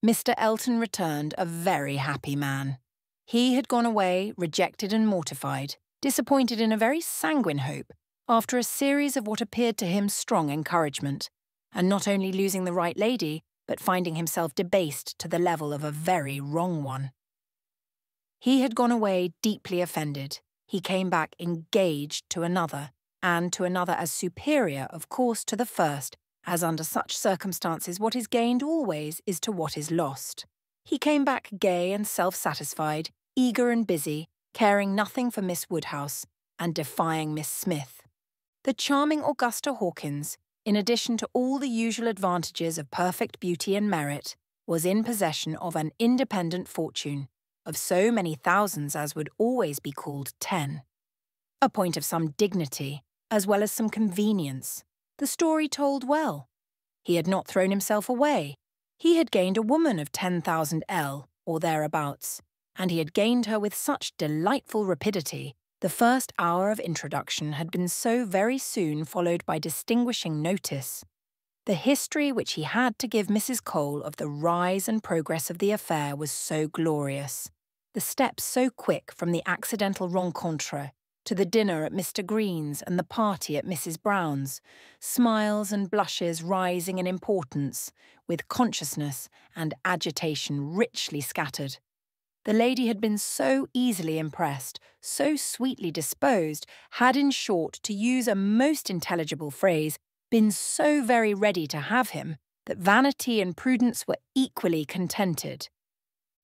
Mr. Elton returned a very happy man. He had gone away, rejected and mortified, disappointed in a very sanguine hope, after a series of what appeared to him strong encouragement, and not only losing the right lady, but finding himself debased to the level of a very wrong one. He had gone away deeply offended. He came back engaged to another, and to another as superior, of course, to the first, as under such circumstances what is gained always is to what is lost. He came back gay and self-satisfied, eager and busy, caring nothing for Miss Woodhouse, and defying Miss Smith. The charming Augusta Hawkins, in addition to all the usual advantages of perfect beauty and merit, was in possession of an independent fortune, of so many thousands as would always be called 10. A point of some dignity, as well as some convenience. The story told well. He had not thrown himself away. He had gained a woman of 10,000 L, or thereabouts, and he had gained her with such delightful rapidity. The first hour of introduction had been so very soon followed by distinguishing notice. The history which he had to give Mrs. Cole of the rise and progress of the affair was so glorious, the steps so quick from the accidental rencontre to the dinner at Mr. Green's and the party at Mrs. Brown's, smiles and blushes rising in importance, with consciousness and agitation richly scattered. The lady had been so easily impressed, so sweetly disposed, had, in short, to use a most intelligible phrase, been so very ready to have him, that vanity and prudence were equally contented.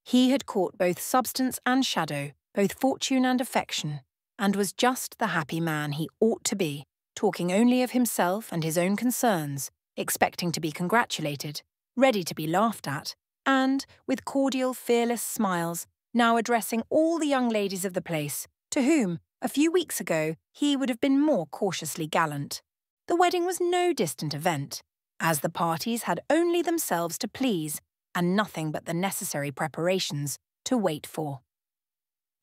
He had caught both substance and shadow, both fortune and affection, and was just the happy man he ought to be, talking only of himself and his own concerns, expecting to be congratulated, ready to be laughed at, and, with cordial, fearless smiles, now addressing all the young ladies of the place, to whom, a few weeks ago, he would have been more cautiously gallant. The wedding was no distant event, as the parties had only themselves to please, and nothing but the necessary preparations to wait for.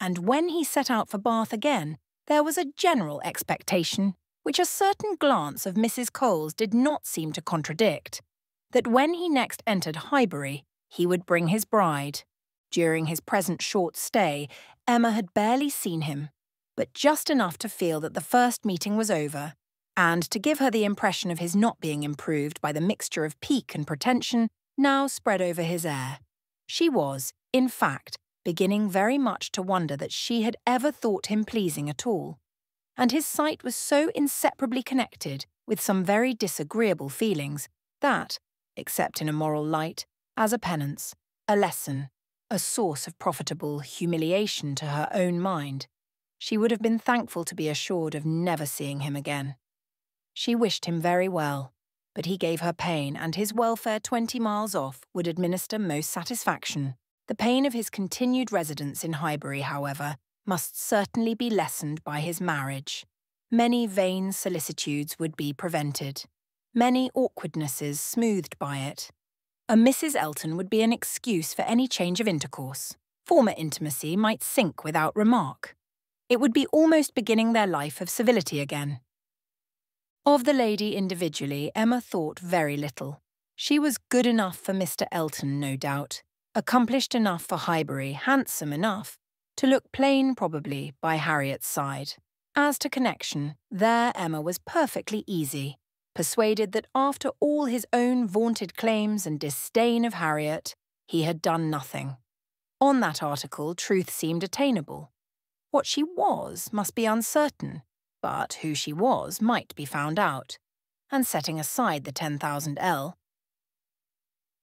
And when he set out for Bath again, there was a general expectation, which a certain glance of Mrs. Cole's did not seem to contradict, that when he next entered Highbury, he would bring his bride. During his present short stay, Emma had barely seen him, but just enough to feel that the first meeting was over, and to give her the impression of his not being improved by the mixture of pique and pretension now spread over his air. She was, in fact, beginning very much to wonder that she had ever thought him pleasing at all, and his sight was so inseparably connected with some very disagreeable feelings that, except in a moral light, as a penance, a lesson, a source of profitable humiliation to her own mind, she would have been thankful to be assured of never seeing him again. She wished him very well, but he gave her pain, and his welfare 20 miles off would administer most satisfaction. The pain of his continued residence in Highbury, however, must certainly be lessened by his marriage. Many vain solicitudes would be prevented, many awkwardnesses smoothed by it. A Mrs. Elton would be an excuse for any change of intercourse. Former intimacy might sink without remark. It would be almost beginning their life of civility again. Of the lady individually, Emma thought very little. She was good enough for Mr. Elton, no doubt, accomplished enough for Highbury, handsome enough, to look plain probably by Harriet's side. As to connection, there Emma was perfectly easy, persuaded that after all his own vaunted claims and disdain of Harriet, he had done nothing. On that article, truth seemed attainable. What she was must be uncertain, but who she was might be found out, and setting aside the 10,000 L.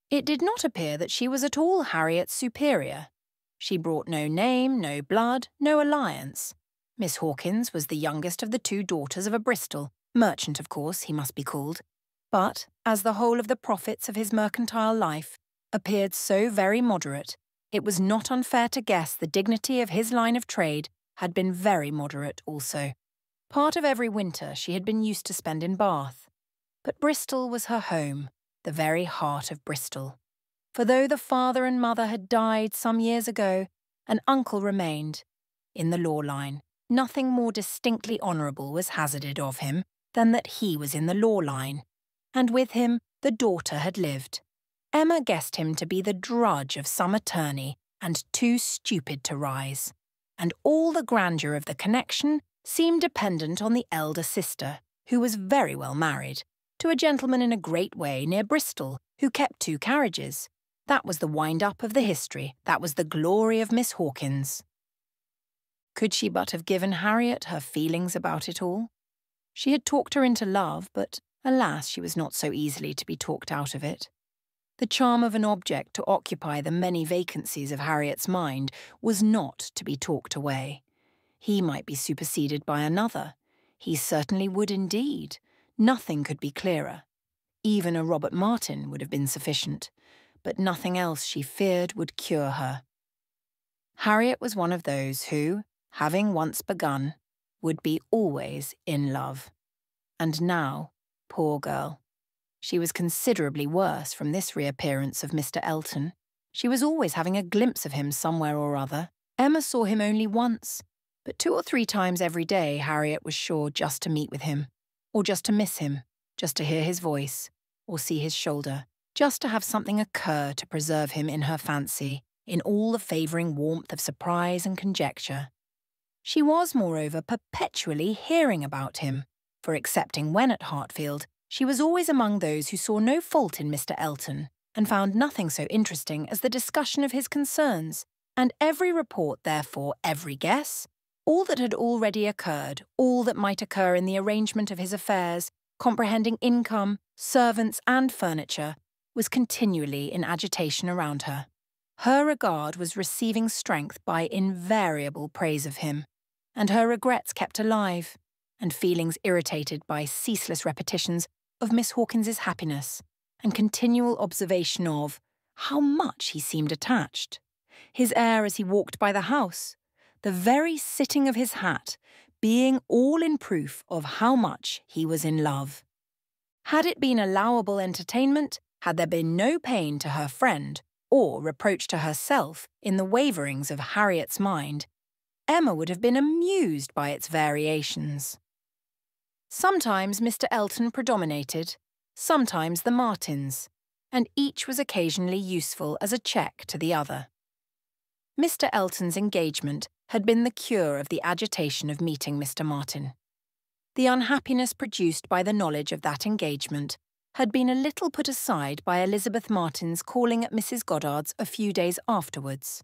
It did not appear that she was at all Harriet's superior. She brought no name, no blood, no alliance. Miss Hawkins was the youngest of the 2 daughters of a Bristol, merchant of course he must be called, but, as the whole of the profits of his mercantile life appeared so very moderate, it was not unfair to guess the dignity of his line of trade had been very moderate also. Part of every winter she had been used to spend in Bath. But Bristol was her home, the very heart of Bristol. For though the father and mother had died some years ago, an uncle remained. In the law line, nothing more distinctly honourable was hazarded of him than that he was in the law line, and with him the daughter had lived. Emma guessed him to be the drudge of some attorney and too stupid to rise, and all the grandeur of the connection seemed dependent on the elder sister, who was very well married, to a gentleman in a great way near Bristol, who kept 2 carriages. That was the wind-up of the history, that was the glory of Miss Hawkins. Could she but have given Harriet her feelings about it all? She had talked her into love, but alas, she was not so easily to be talked out of it. The charm of an object to occupy the many vacancies of Harriet's mind was not to be talked away. He might be superseded by another. He certainly would indeed. Nothing could be clearer. Even a Robert Martin would have been sufficient, but nothing else, she feared, would cure her. Harriet was one of those who, having once begun, would be always in love. And now, poor girl, she was considerably worse from this reappearance of Mr. Elton. She was always having a glimpse of him somewhere or other. Emma saw him only once, but 2 or 3 times every day Harriet was sure just to meet with him, or just to miss him, just to hear his voice, or see his shoulder, just to have something occur to preserve him in her fancy, in all the favouring warmth of surprise and conjecture. She was, moreover, perpetually hearing about him, for excepting when at Hartfield, she was always among those who saw no fault in Mr. Elton, and found nothing so interesting as the discussion of his concerns, and every report, therefore, every guess, all that had already occurred, all that might occur in the arrangement of his affairs, comprehending income, servants, and furniture, was continually in agitation around her. Her regard was receiving strength by invariable praise of him, and her regrets kept alive, and feelings irritated by ceaseless repetitions of Miss Hawkins's happiness, and continual observation of how much he seemed attached, his air as he walked by the house, the very sitting of his hat being all in proof of how much he was in love. Had it been allowable entertainment, had there been no pain to her friend, or reproach to herself in the waverings of Harriet's mind, Emma would have been amused by its variations. Sometimes Mr. Elton predominated, sometimes the Martins, and each was occasionally useful as a check to the other. Mr. Elton's engagement had been the cure of the agitation of meeting Mr. Martin. The unhappiness produced by the knowledge of that engagement had been a little put aside by Elizabeth Martin's calling at Mrs. Goddard's a few days afterwards.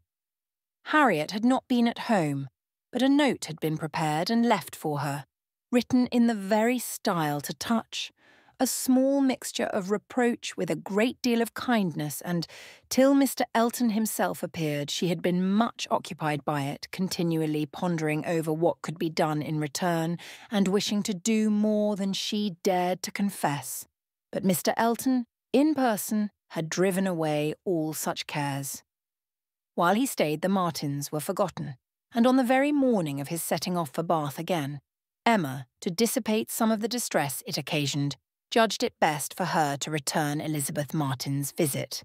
Harriet had not been at home, but a note had been prepared and left for her, written in the very style to touch, a small mixture of reproach with a great deal of kindness, and, till Mr. Elton himself appeared, she had been much occupied by it, continually pondering over what could be done in return, and wishing to do more than she dared to confess. But Mr. Elton, in person, had driven away all such cares. While he stayed, the Martins were forgotten, and on the very morning of his setting off for Bath again, Emma, to dissipate some of the distress it occasioned, judged it best for her to return Elizabeth Martin's visit.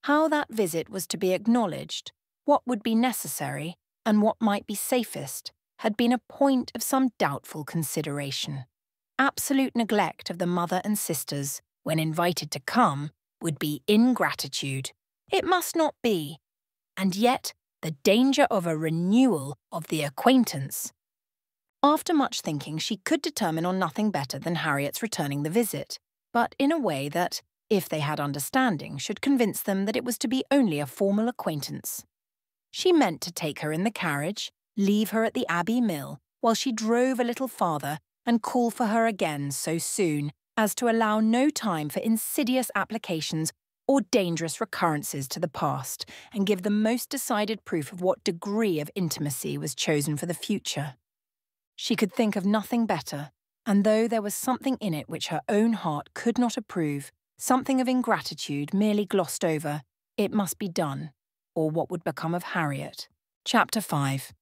How that visit was to be acknowledged, what would be necessary, and what might be safest, had been a point of some doubtful consideration. Absolute neglect of the mother and sisters, when invited to come, would be ingratitude. It must not be. And yet, the danger of a renewal of the acquaintance. After much thinking, she could determine on nothing better than Harriet's returning the visit, but in a way that, if they had understanding, should convince them that it was to be only a formal acquaintance. She meant to take her in the carriage, leave her at the Abbey Mill, while she drove a little farther, and call for her again so soon as to allow no time for insidious applications or dangerous recurrences to the past and give the most decided proof of what degree of intimacy was chosen for the future. She could think of nothing better, and though there was something in it which her own heart could not approve, something of ingratitude merely glossed over, it must be done, or what would become of Harriet? Chapter 5.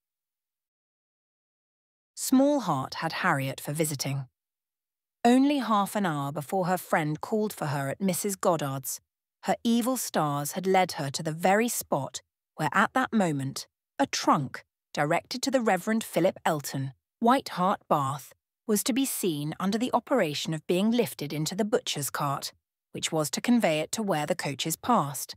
Small Heart had Harriet for visiting. Only half an hour before her friend called for her at Mrs. Goddard's, her evil stars had led her to the very spot where at that moment a trunk, directed to the Reverend Philip Elton, White Hart, Bath, was to be seen under the operation of being lifted into the butcher's cart, which was to convey it to where the coaches passed.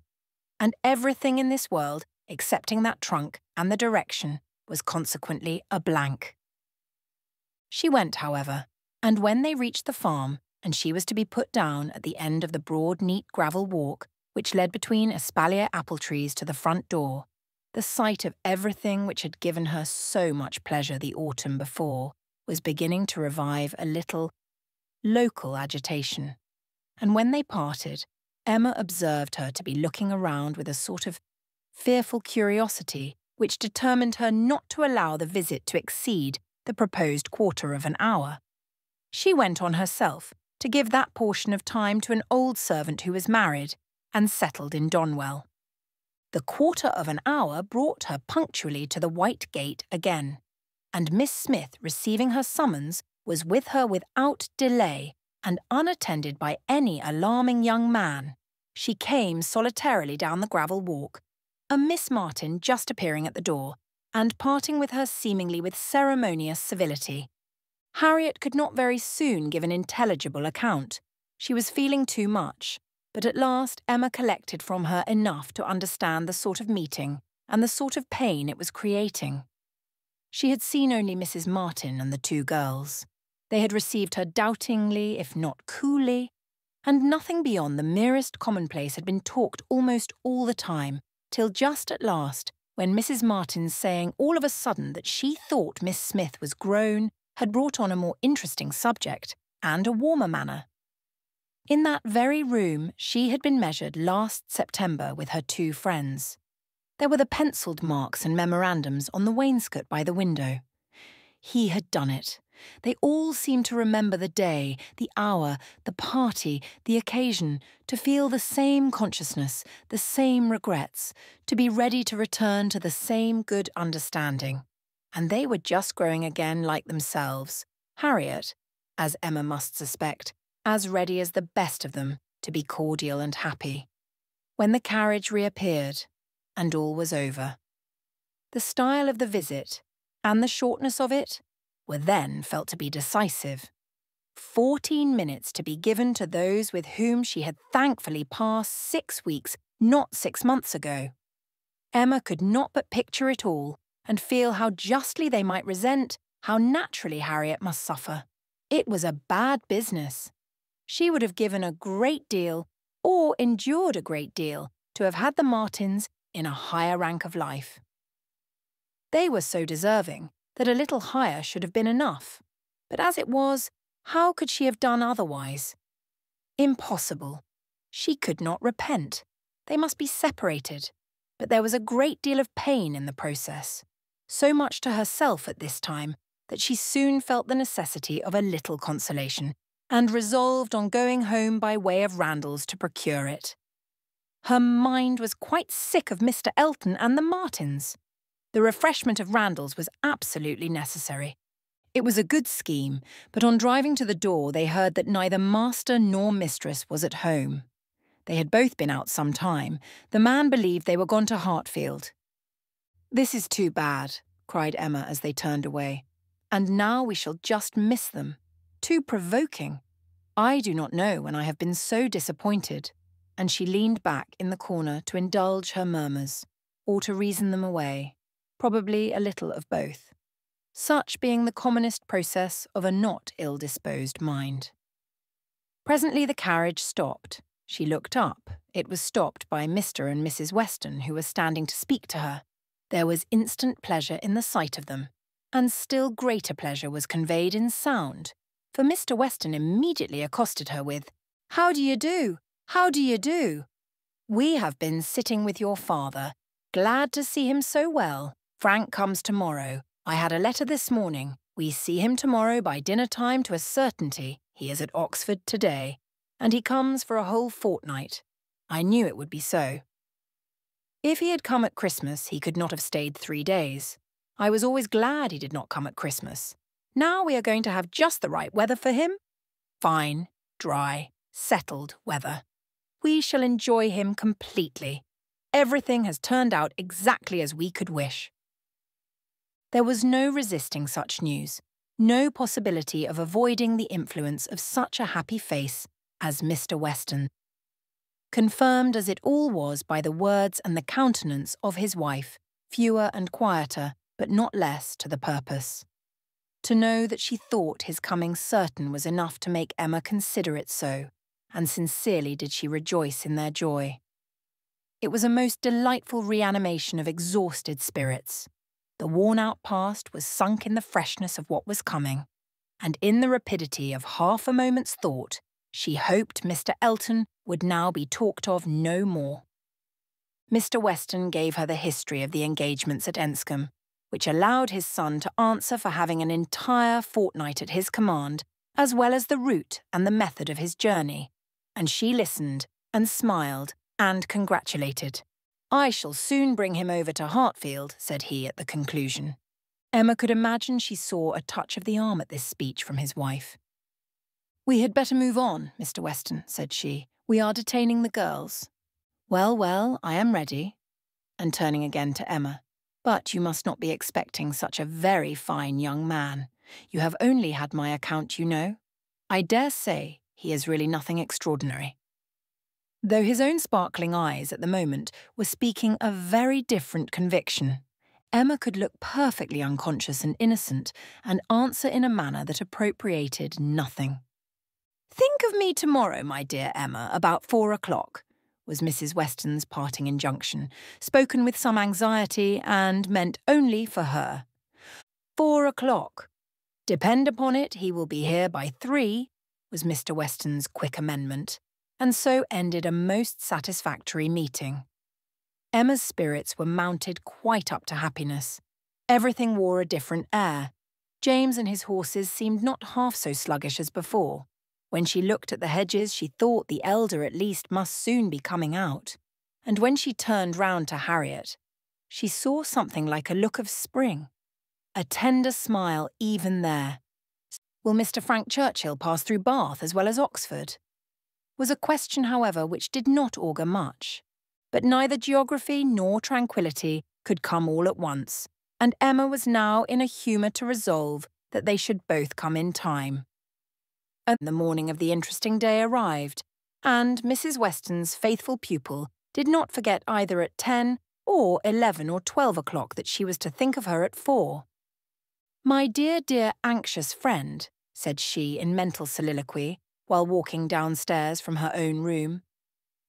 And everything in this world, excepting that trunk and the direction, was consequently a blank. She went, however, and when they reached the farm, and she was to be put down at the end of the broad, neat gravel walk which led between espalier apple trees to the front door, the sight of everything which had given her so much pleasure the autumn before was beginning to revive a little local agitation. And when they parted, Emma observed her to be looking around with a sort of fearful curiosity which determined her not to allow the visit to exceed the proposed quarter of an hour. She went on herself to give that portion of time to an old servant who was married and settled in Donwell. The quarter of an hour brought her punctually to the White Gate again, and Miss Smith, receiving her summons, was with her without delay, and unattended by any alarming young man. She came solitarily down the gravel walk, a Miss Martin just appearing at the door, and parting with her seemingly with ceremonious civility. Harriet could not very soon give an intelligible account. She was feeling too much, but at last Emma collected from her enough to understand the sort of meeting and the sort of pain it was creating. She had seen only Mrs. Martin and the two girls. They had received her doubtingly, if not coolly, and nothing beyond the merest commonplace had been talked almost all the time, till just at last, when Mrs. Martin's saying all of a sudden that she thought Miss Smith was grown had brought on a more interesting subject and a warmer manner. In that very room she had been measured last September with her two friends. There were the pencilled marks and memorandums on the wainscot by the window. He had done it. They all seemed to remember the day, the hour, the party, the occasion, to feel the same consciousness, the same regrets, to be ready to return to the same good understanding. And they were just growing again like themselves. Harriet, as Emma must suspect, as ready as the best of them to be cordial and happy. When the carriage reappeared, and all was over. The style of the visit, and the shortness of it, were then felt to be decisive. 14 minutes to be given to those with whom she had thankfully passed 6 weeks, not 6 months ago. Emma could not but picture it all, and feel how justly they might resent, how naturally Harriet must suffer. It was a bad business. She would have given a great deal, or endured a great deal, to have had the Martins in a higher rank of life. They were so deserving that a little higher should have been enough. But as it was, how could she have done otherwise? Impossible. She could not repent. They must be separated. But there was a great deal of pain in the process. So much to herself at this time that she soon felt the necessity of a little consolation, and resolved on going home by way of Randalls to procure it. Her mind was quite sick of Mr. Elton and the Martins. The refreshment of Randalls was absolutely necessary. It was a good scheme, but on driving to the door they heard that neither master nor mistress was at home. They had both been out some time. The man believed they were gone to Hartfield. "This is too bad," cried Emma as they turned away. "And now we shall just miss them. Too provoking. I do not know when I have been so disappointed." And she leaned back in the corner to indulge her murmurs, or to reason them away, probably a little of both, such being the commonest process of a not ill-disposed mind. Presently the carriage stopped. She looked up. It was stopped by Mr. and Mrs. Weston, who were standing to speak to her. There was instant pleasure in the sight of them, and still greater pleasure was conveyed in sound, for Mr. Weston immediately accosted her with, "How do you do? How do you do?" We have been sitting with your father. Glad to see him so well. Frank comes tomorrow. I had a letter this morning. We see him tomorrow by dinner time to a certainty. He is at Oxford today. And he comes for a whole fortnight. I knew it would be so. If he had come at Christmas, he could not have stayed 3 days. I was always glad he did not come at Christmas. Now we are going to have just the right weather for him. Fine, dry, settled weather. We shall enjoy him completely. Everything has turned out exactly as we could wish. There was no resisting such news, no possibility of avoiding the influence of such a happy face as Mr. Weston, confirmed as it all was by the words and the countenance of his wife, fewer and quieter, but not less to the purpose. To know that she thought his coming certain was enough to make Emma consider it so, and sincerely did she rejoice in their joy. It was a most delightful reanimation of exhausted spirits. The worn-out past was sunk in the freshness of what was coming, and in the rapidity of half a moment's thought, she hoped Mr. Elton would now be talked of no more. Mr. Weston gave her the history of the engagements at Enscombe, which allowed his son to answer for having an entire fortnight at his command, as well as the route and the method of his journey, and she listened and smiled and congratulated. I shall soon bring him over to Hartfield, said he at the conclusion. Emma could imagine she saw a touch of the arm at this speech from his wife. We had better move on, Mr. Weston, said she. We are detaining the girls. Well, well, I am ready. And turning again to Emma. But you must not be expecting such a very fine young man. You have only had my account, you know. I dare say he is really nothing extraordinary. Though his own sparkling eyes at the moment were speaking a very different conviction, Emma could look perfectly unconscious and innocent and answer in a manner that appropriated nothing. Think of me tomorrow, my dear Emma, about 4 o'clock, was Mrs. Weston's parting injunction, spoken with some anxiety and meant only for her. 4 o'clock. Depend upon it, he will be here by 3, was Mr. Weston's quick amendment, and so ended a most satisfactory meeting. Emma's spirits were mounted quite up to happiness. Everything wore a different air. James and his horses seemed not half so sluggish as before. When she looked at the hedges, she thought the elder at least must soon be coming out. And when she turned round to Harriet, she saw something like a look of spring. A tender smile even there. Will Mr. Frank Churchill pass through Bath as well as Oxford? Was a question, however, which did not augur much. But neither geography nor tranquillity could come all at once, and Emma was now in a humour to resolve that they should both come in time. And the morning of the interesting day arrived, and Mrs. Weston's faithful pupil did not forget either at 10 or 11 or 12 o'clock that she was to think of her at 4. My dear, dear anxious friend, said she in mental soliloquy, while walking downstairs from her own room,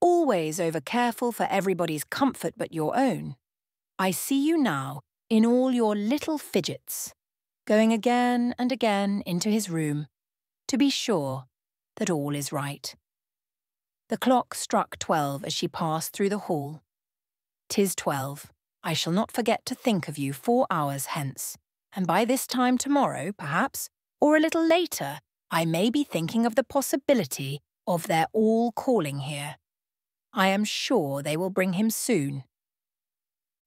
always over-careful for everybody's comfort but your own. I see you now, in all your little fidgets, going again and again into his room, to be sure that all is right. The clock struck 12 as she passed through the hall. 'Tis 12. I shall not forget to think of you 4 hours hence, and by this time tomorrow, perhaps, or a little later, I may be thinking of the possibility of their all calling here. I am sure they will bring him soon.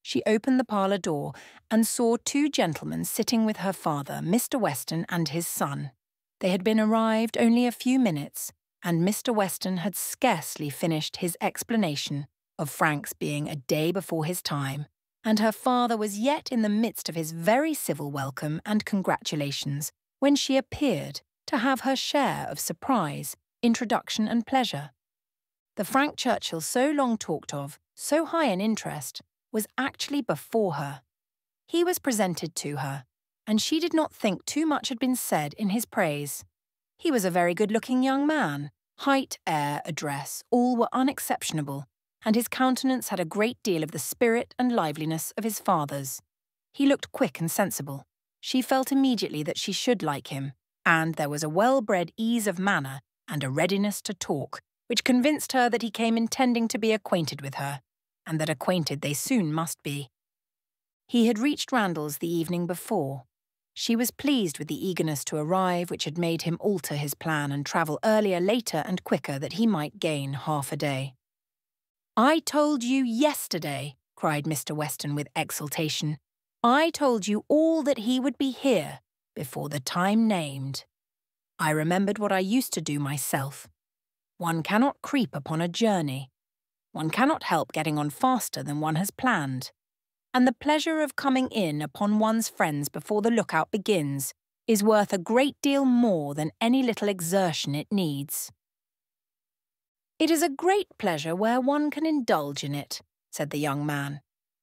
She opened the parlour door and saw 2 gentlemen sitting with her father, Mr. Weston and his son. They had been arrived only a few minutes, and Mr. Weston had scarcely finished his explanation of Frank's being a day before his time, and her father was yet in the midst of his very civil welcome and congratulations when she appeared to have her share of surprise, introduction and pleasure. The Frank Churchill so long talked of, so high in interest, was actually before her. He was presented to her, and she did not think too much had been said in his praise. He was a very good-looking young man. Height, air, address, all were unexceptionable, and his countenance had a great deal of the spirit and liveliness of his father's. He looked quick and sensible. She felt immediately that she should like him, and there was a well-bred ease of manner and a readiness to talk, which convinced her that he came intending to be acquainted with her, and that acquainted they soon must be. He had reached Randalls the evening before. She was pleased with the eagerness to arrive which had made him alter his plan and travel earlier, later and quicker that he might gain half a day. "I told you yesterday," cried Mr. Weston with exultation. "I told you all that he would be here before the time named. I remembered what I used to do myself. One cannot creep upon a journey. One cannot help getting on faster than one has planned. And the pleasure of coming in upon one's friends before the lookout begins is worth a great deal more than any little exertion it needs." "It is a great pleasure where one can indulge in it," said the young man,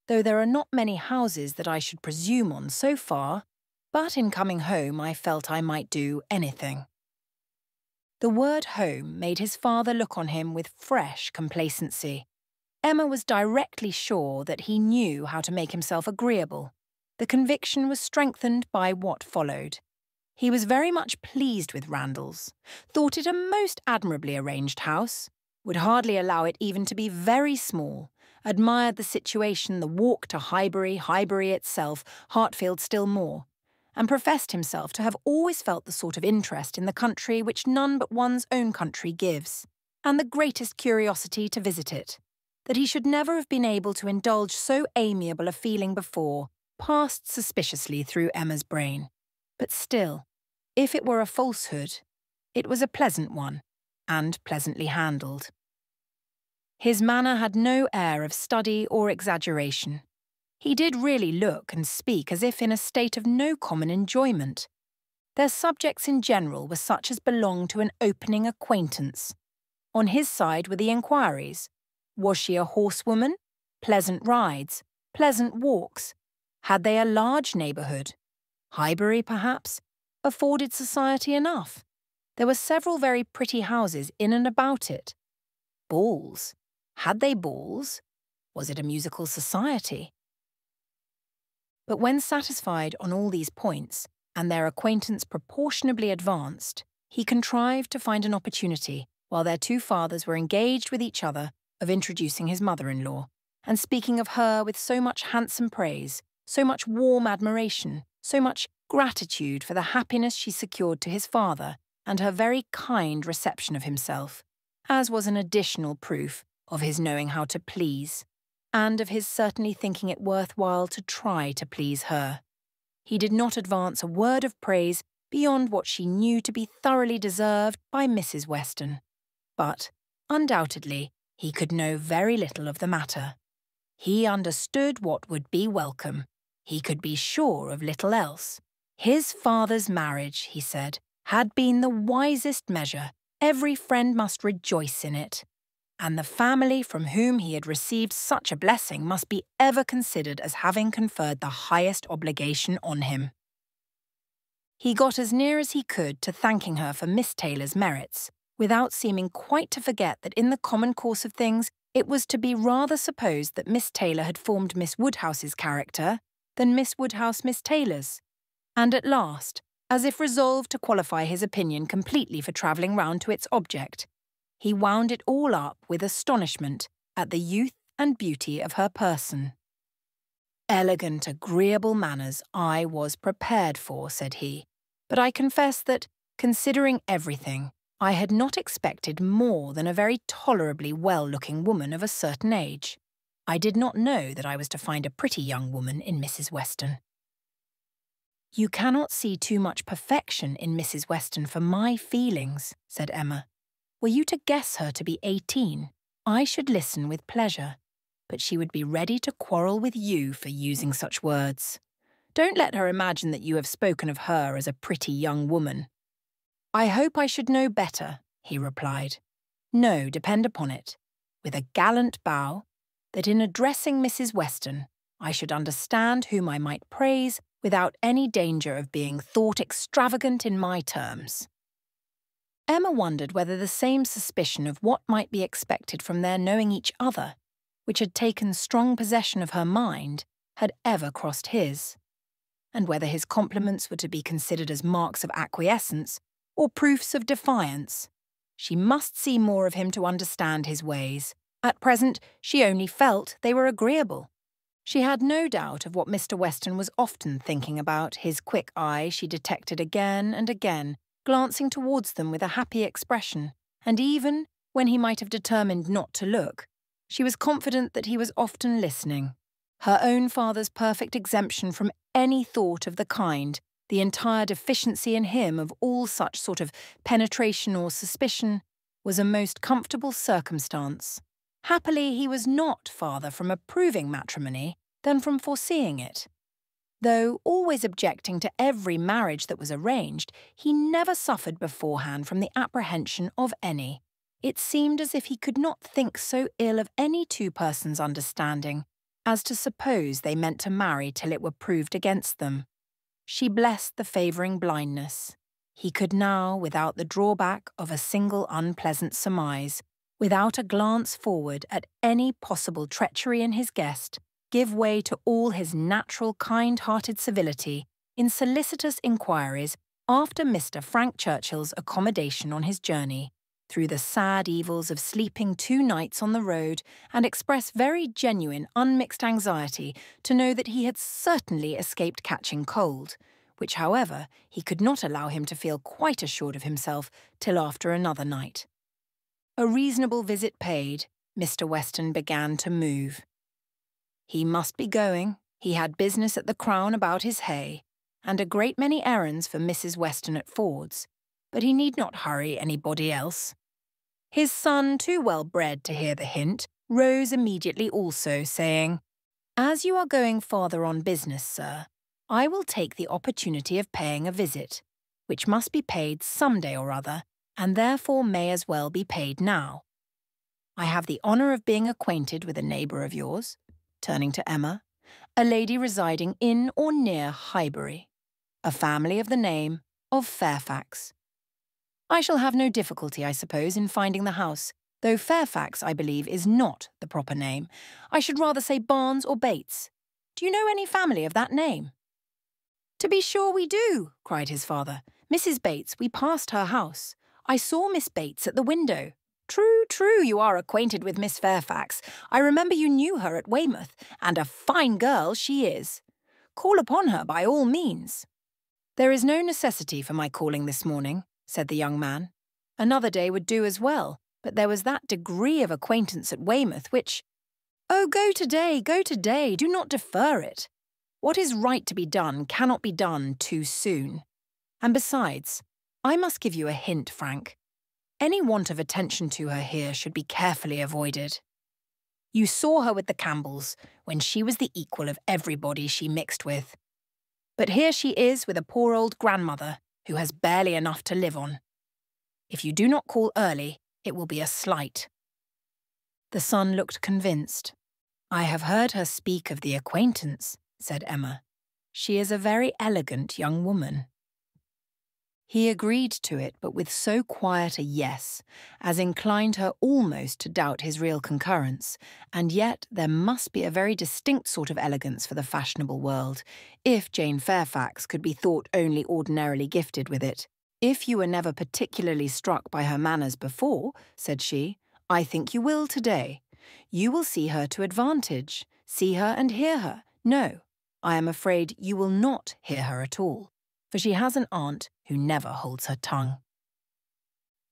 "though there are not many houses that I should presume on so far, but in coming home I felt I might do anything." The word home made his father look on him with fresh complacency. Emma was directly sure that he knew how to make himself agreeable. The conviction was strengthened by what followed. He was very much pleased with Randalls, thought it a most admirably arranged house, would hardly allow it even to be very small, admired the situation, the walk to Highbury, Highbury itself, Hartfield still more, and professed himself to have always felt the sort of interest in the country which none but one's own country gives, and the greatest curiosity to visit it. That he should never have been able to indulge so amiable a feeling before passed suspiciously through Emma's brain. But still, if it were a falsehood, it was a pleasant one, and pleasantly handled. His manner had no air of study or exaggeration. He did really look and speak as if in a state of no common enjoyment. Their subjects in general were such as belonged to an opening acquaintance. On his side were the inquiries. Was she a horsewoman? Pleasant rides? Pleasant walks? Had they a large neighbourhood? Highbury, perhaps, afforded society enough. There were several very pretty houses in and about it. Balls? Had they balls? Was it a musical society? But when satisfied on all these points, and their acquaintance proportionably advanced, he contrived to find an opportunity, while their two fathers were engaged with each other, of introducing his mother-in-law, and speaking of her with so much handsome praise, so much warm admiration, so much gratitude for the happiness she secured to his father, and her very kind reception of himself, as was an additional proof of his knowing how to please, and of his certainly thinking it worthwhile to try to please her. He did not advance a word of praise beyond what she knew to be thoroughly deserved by Mrs. Weston, but, undoubtedly, he could know very little of the matter. He understood what would be welcome. He could be sure of little else. His father's marriage, he said, had been the wisest measure. Every friend must rejoice in it. And the family from whom he had received such a blessing must be ever considered as having conferred the highest obligation on him. He got as near as he could to thanking her for Miss Taylor's merits, without seeming quite to forget that in the common course of things it was to be rather supposed that Miss Taylor had formed Miss Woodhouse's character than Miss Woodhouse Miss Taylor's, and at last, as if resolved to qualify his opinion completely for travelling round to its object, he wound it all up with astonishment at the youth and beauty of her person. "Elegant, agreeable manners I was prepared for," said he, "but I confess that, considering everything, I had not expected more than a very tolerably well-looking woman of a certain age. I did not know that I was to find a pretty young woman in Mrs. Weston." "You cannot see too much perfection in Mrs. Weston for my feelings," said Emma. "Were you to guess her to be 18, I should listen with pleasure, but she would be ready to quarrel with you for using such words. Don't let her imagine that you have spoken of her as a pretty young woman." "I hope I should know better," he replied. "No, depend upon it, with a gallant bow, that in addressing Mrs. Weston, I should understand whom I might praise without any danger of being thought extravagant in my terms." Emma wondered whether the same suspicion of what might be expected from their knowing each other, which had taken strong possession of her mind, had ever crossed his, and whether his compliments were to be considered as marks of acquiescence or proofs of defiance. She must see more of him to understand his ways. At present, she only felt they were agreeable. She had no doubt of what Mr. Weston was often thinking about. His quick eye she detected again and again, glancing towards them with a happy expression, and even when he might have determined not to look, she was confident that he was often listening. Her own father's perfect exemption from any thought of the kind, the entire deficiency in him of all such sort of penetration or suspicion, was a most comfortable circumstance. Happily, he was not farther from approving matrimony than from foreseeing it. Though always objecting to every marriage that was arranged, he never suffered beforehand from the apprehension of any. It seemed as if he could not think so ill of any two persons' understanding as to suppose they meant to marry till it were proved against them. She blessed the favouring blindness. He could now, without the drawback of a single unpleasant surmise, without a glance forward at any possible treachery in his guest, give way to all his natural kind-hearted civility in solicitous inquiries after Mr. Frank Churchill's accommodation on his journey, through the sad evils of sleeping 2 nights on the road, and express very genuine, unmixed anxiety to know that he had certainly escaped catching cold, which, however, he could not allow him to feel quite assured of himself till after another night. A reasonable visit paid, Mr. Weston began to move. He must be going. He had business at the Crown about his hay, and a great many errands for Mrs. Weston at Ford's, but he need not hurry anybody else. His son, too well bred to hear the hint, rose immediately also, saying, "As you are going farther on business, sir, I will take the opportunity of paying a visit, which must be paid some day or other, and therefore may as well be paid now. I have the honour of being acquainted with a neighbour of yours," turning to Emma, "a lady residing in or near Highbury, a family of the name of Fairfax. I shall have no difficulty, I suppose, in finding the house, though Fairfax, I believe, is not the proper name. I should rather say Barnes or Bates. Do you know any family of that name?" "To be sure we do," cried his father. "Mrs. Bates, we passed her house. I saw Miss Bates at the window." "True, true, you are acquainted with Miss Fairfax. I remember you knew her at Weymouth, and a fine girl she is. Call upon her by all means." "There is no necessity for my calling this morning," said the young man. "Another day would do as well, but there was that degree of acquaintance at Weymouth which—" "Oh, go today, do not defer it. What is right to be done cannot be done too soon. And besides, I must give you a hint, Frank. Any want of attention to her here should be carefully avoided. You saw her with the Campbells, when she was the equal of everybody she mixed with. But here she is with a poor old grandmother, who has barely enough to live on. If you do not call early, it will be a slight." The son looked convinced. "I have heard her speak of the acquaintance," said Emma. "She is a very elegant young woman." He agreed to it, but with so quiet a yes, as inclined her almost to doubt his real concurrence, and yet there must be a very distinct sort of elegance for the fashionable world, if Jane Fairfax could be thought only ordinarily gifted with it. "If you were never particularly struck by her manners before," said she, "I think you will today. You will see her to advantage, see her and hear her. No, I am afraid you will not hear her at all, for she has an aunt who never holds her tongue."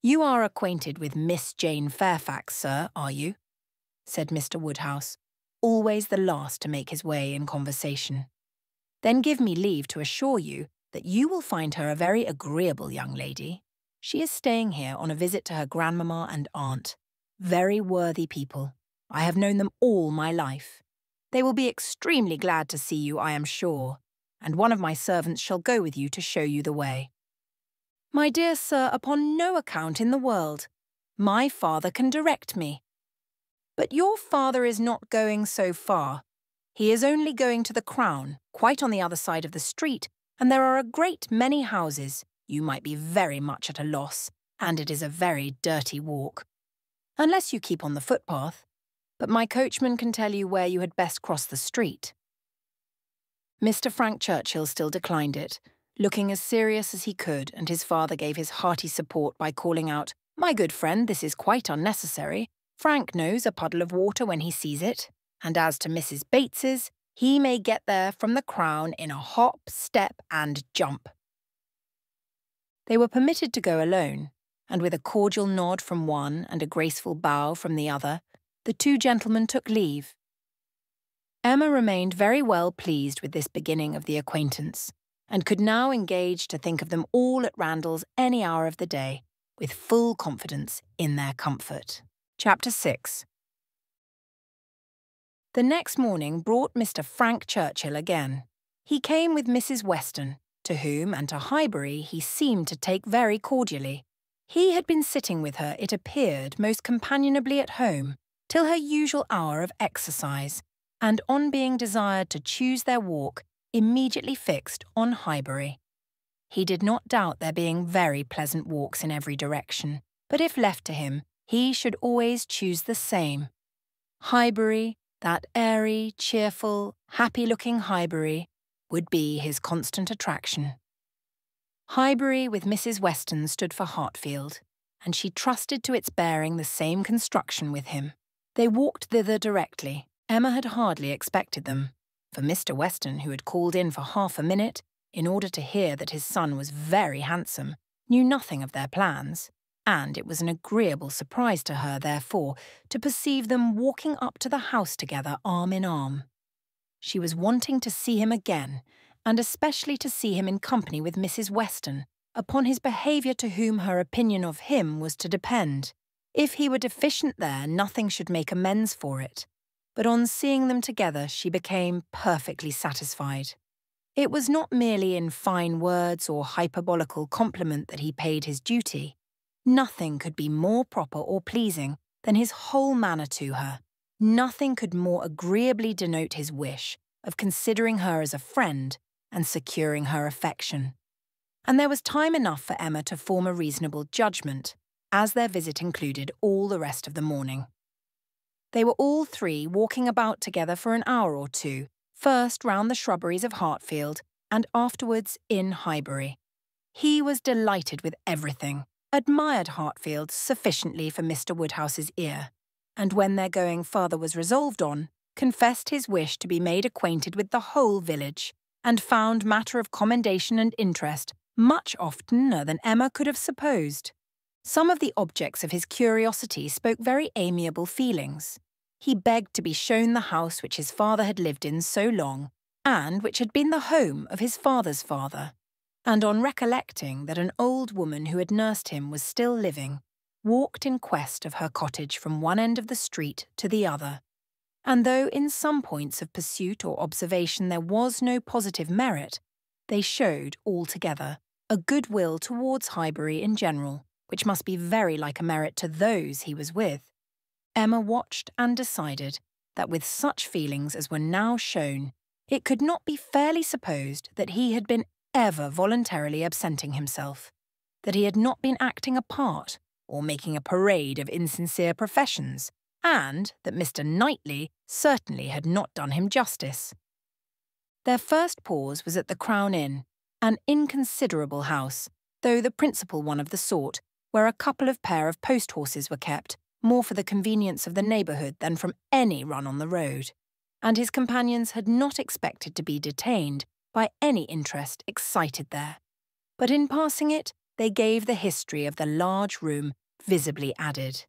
"You are acquainted with Miss Jane Fairfax, sir, are you?" said Mr. Woodhouse, always the last to make his way in conversation. "Then give me leave to assure you that you will find her a very agreeable young lady. She is staying here on a visit to her grandmamma and aunt. Very worthy people. I have known them all my life. They will be extremely glad to see you, I am sure, and one of my servants shall go with you to show you the way." "My dear sir, upon no account in the world. My father can direct me." "But your father is not going so far. He is only going to the Crown, quite on the other side of the street, and there are a great many houses. You might be very much at a loss, and it is a very dirty walk. Unless you keep on the footpath, but my coachman can tell you where you had best cross the street." Mr. Frank Churchill still declined it, looking as serious as he could, and his father gave his hearty support by calling out, My good friend, this is quite unnecessary. Frank knows a puddle of water when he sees it. And as to Mrs. Bates's, he may get there from the Crown in a hop, step and jump." They were permitted to go alone, and with a cordial nod from one and a graceful bow from the other, the two gentlemen took leave. Emma remained very well pleased with this beginning of the acquaintance, and could now engage to think of them all at Randalls any hour of the day, with full confidence in their comfort. Chapter 6. The next morning brought Mr. Frank Churchill again. He came with Mrs. Weston, to whom and to Highbury he seemed to take very cordially. He had been sitting with her, it appeared, most companionably at home, till her usual hour of exercise, and on being desired to choose their walk, immediately fixed on Highbury. He did not doubt there being very pleasant walks in every direction, but if left to him, he should always choose the same. Highbury, that airy, cheerful, happy-looking Highbury, would be his constant attraction. Highbury with Mrs. Weston stood for Hartfield, and she trusted to its bearing the same construction with him. They walked thither directly. Emma had hardly expected them, for Mr. Weston, who had called in for half a minute, in order to hear that his son was very handsome, knew nothing of their plans, and it was an agreeable surprise to her, therefore, to perceive them walking up to the house together arm in arm. She was wanting to see him again, and especially to see him in company with Mrs. Weston, upon his behaviour to whom her opinion of him was to depend. If he were deficient there, nothing should make amends for it. But on seeing them together, she became perfectly satisfied. It was not merely in fine words or hyperbolical compliment that he paid his duty. Nothing could be more proper or pleasing than his whole manner to her. Nothing could more agreeably denote his wish of considering her as a friend and securing her affection. And there was time enough for Emma to form a reasonable judgment, as their visit included all the rest of the morning. They were all three walking about together for an hour or two, first round the shrubberies of Hartfield, and afterwards in Highbury. He was delighted with everything, admired Hartfield sufficiently for Mr. Woodhouse's ear, and when their going farther was resolved on, confessed his wish to be made acquainted with the whole village, and found matter of commendation and interest much oftener than Emma could have supposed. Some of the objects of his curiosity spoke very amiable feelings. He begged to be shown the house which his father had lived in so long, and which had been the home of his father's father. And on recollecting that an old woman who had nursed him was still living, walked in quest of her cottage from one end of the street to the other. And though in some points of pursuit or observation there was no positive merit, they showed altogether a good will towards Highbury in general, which must be very like a merit to those he was with. Emma watched and decided that with such feelings as were now shown, it could not be fairly supposed that he had been ever voluntarily absenting himself, that he had not been acting a part or making a parade of insincere professions, and that Mr. Knightley certainly had not done him justice. Their first pause was at the Crown Inn, an inconsiderable house, though the principal one of the sort, where a couple of pair of post-horses were kept, more for the convenience of the neighbourhood than from any run on the road, and his companions had not expected to be detained by any interest excited there. But in passing it, they gave the history of the large room visibly added.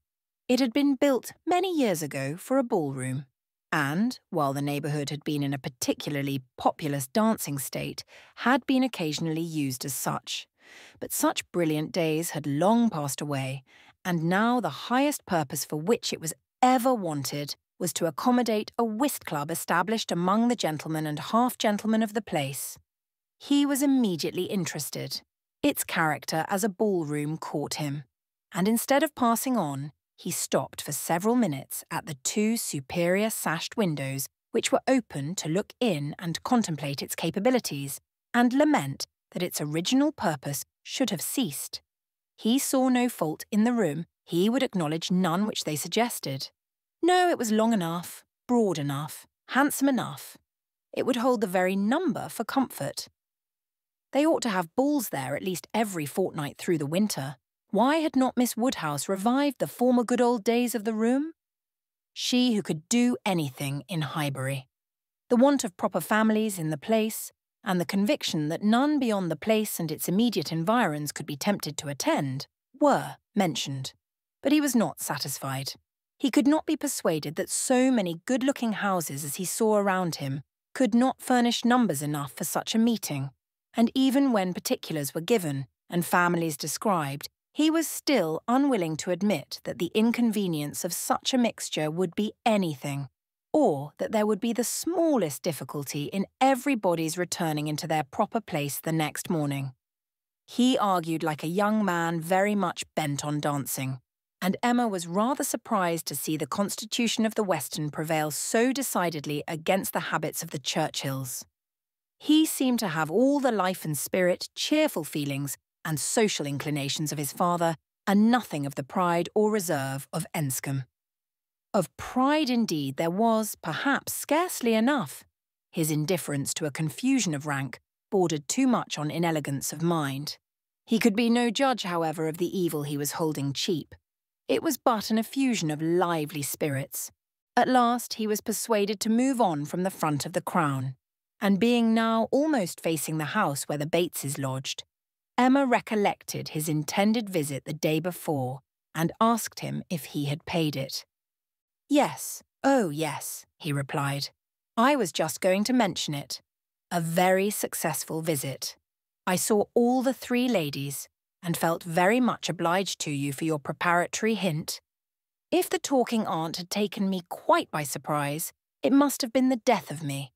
It had been built many years ago for a ballroom, and, while the neighbourhood had been in a particularly populous dancing state, had been occasionally used as such. But such brilliant days had long passed away, and now the highest purpose for which it was ever wanted was to accommodate a whist club established among the gentlemen and half-gentlemen of the place. He was immediately interested. Its character as a ballroom caught him, and instead of passing on, he stopped for several minutes at the two superior sashed windows which were open to look in and contemplate its capabilities, and lament that its original purpose should have ceased. He saw no fault in the room, he would acknowledge none which they suggested. No, it was long enough, broad enough, handsome enough. It would hold the very number for comfort. They ought to have balls there at least every fortnight through the winter, Why had not Miss Woodhouse revived the former good old days of the room? She who could do anything in Highbury. The want of proper families in the place, and the conviction that none beyond the place and its immediate environs could be tempted to attend, were mentioned. But he was not satisfied. He could not be persuaded that so many good-looking houses as he saw around him could not furnish numbers enough for such a meeting, and even when particulars were given and families described, he was still unwilling to admit that the inconvenience of such a mixture would be anything, or that there would be the smallest difficulty in everybody's returning into their proper place the next morning. He argued like a young man very much bent on dancing, and Emma was rather surprised to see the constitution of the Weston prevail so decidedly against the habits of the Churchills. He seemed to have all the life and spirit, cheerful feelings, and social inclinations of his father, and nothing of the pride or reserve of Enscombe. Of pride, indeed, there was, perhaps, scarcely enough. His indifference to a confusion of rank bordered too much on inelegance of mind. He could be no judge, however, of the evil he was holding cheap. It was but an effusion of lively spirits. At last he was persuaded to move on from the front of the Crown, and being now almost facing the house where the Bateses lodged, Emma recollected his intended visit the day before and asked him if he had paid it. "Yes, oh yes," he replied. "I was just going to mention it. A very successful visit. I saw all the 3 ladies, and felt very much obliged to you for your preparatory hint. If the talking aunt had taken me quite by surprise, it must have been the death of me.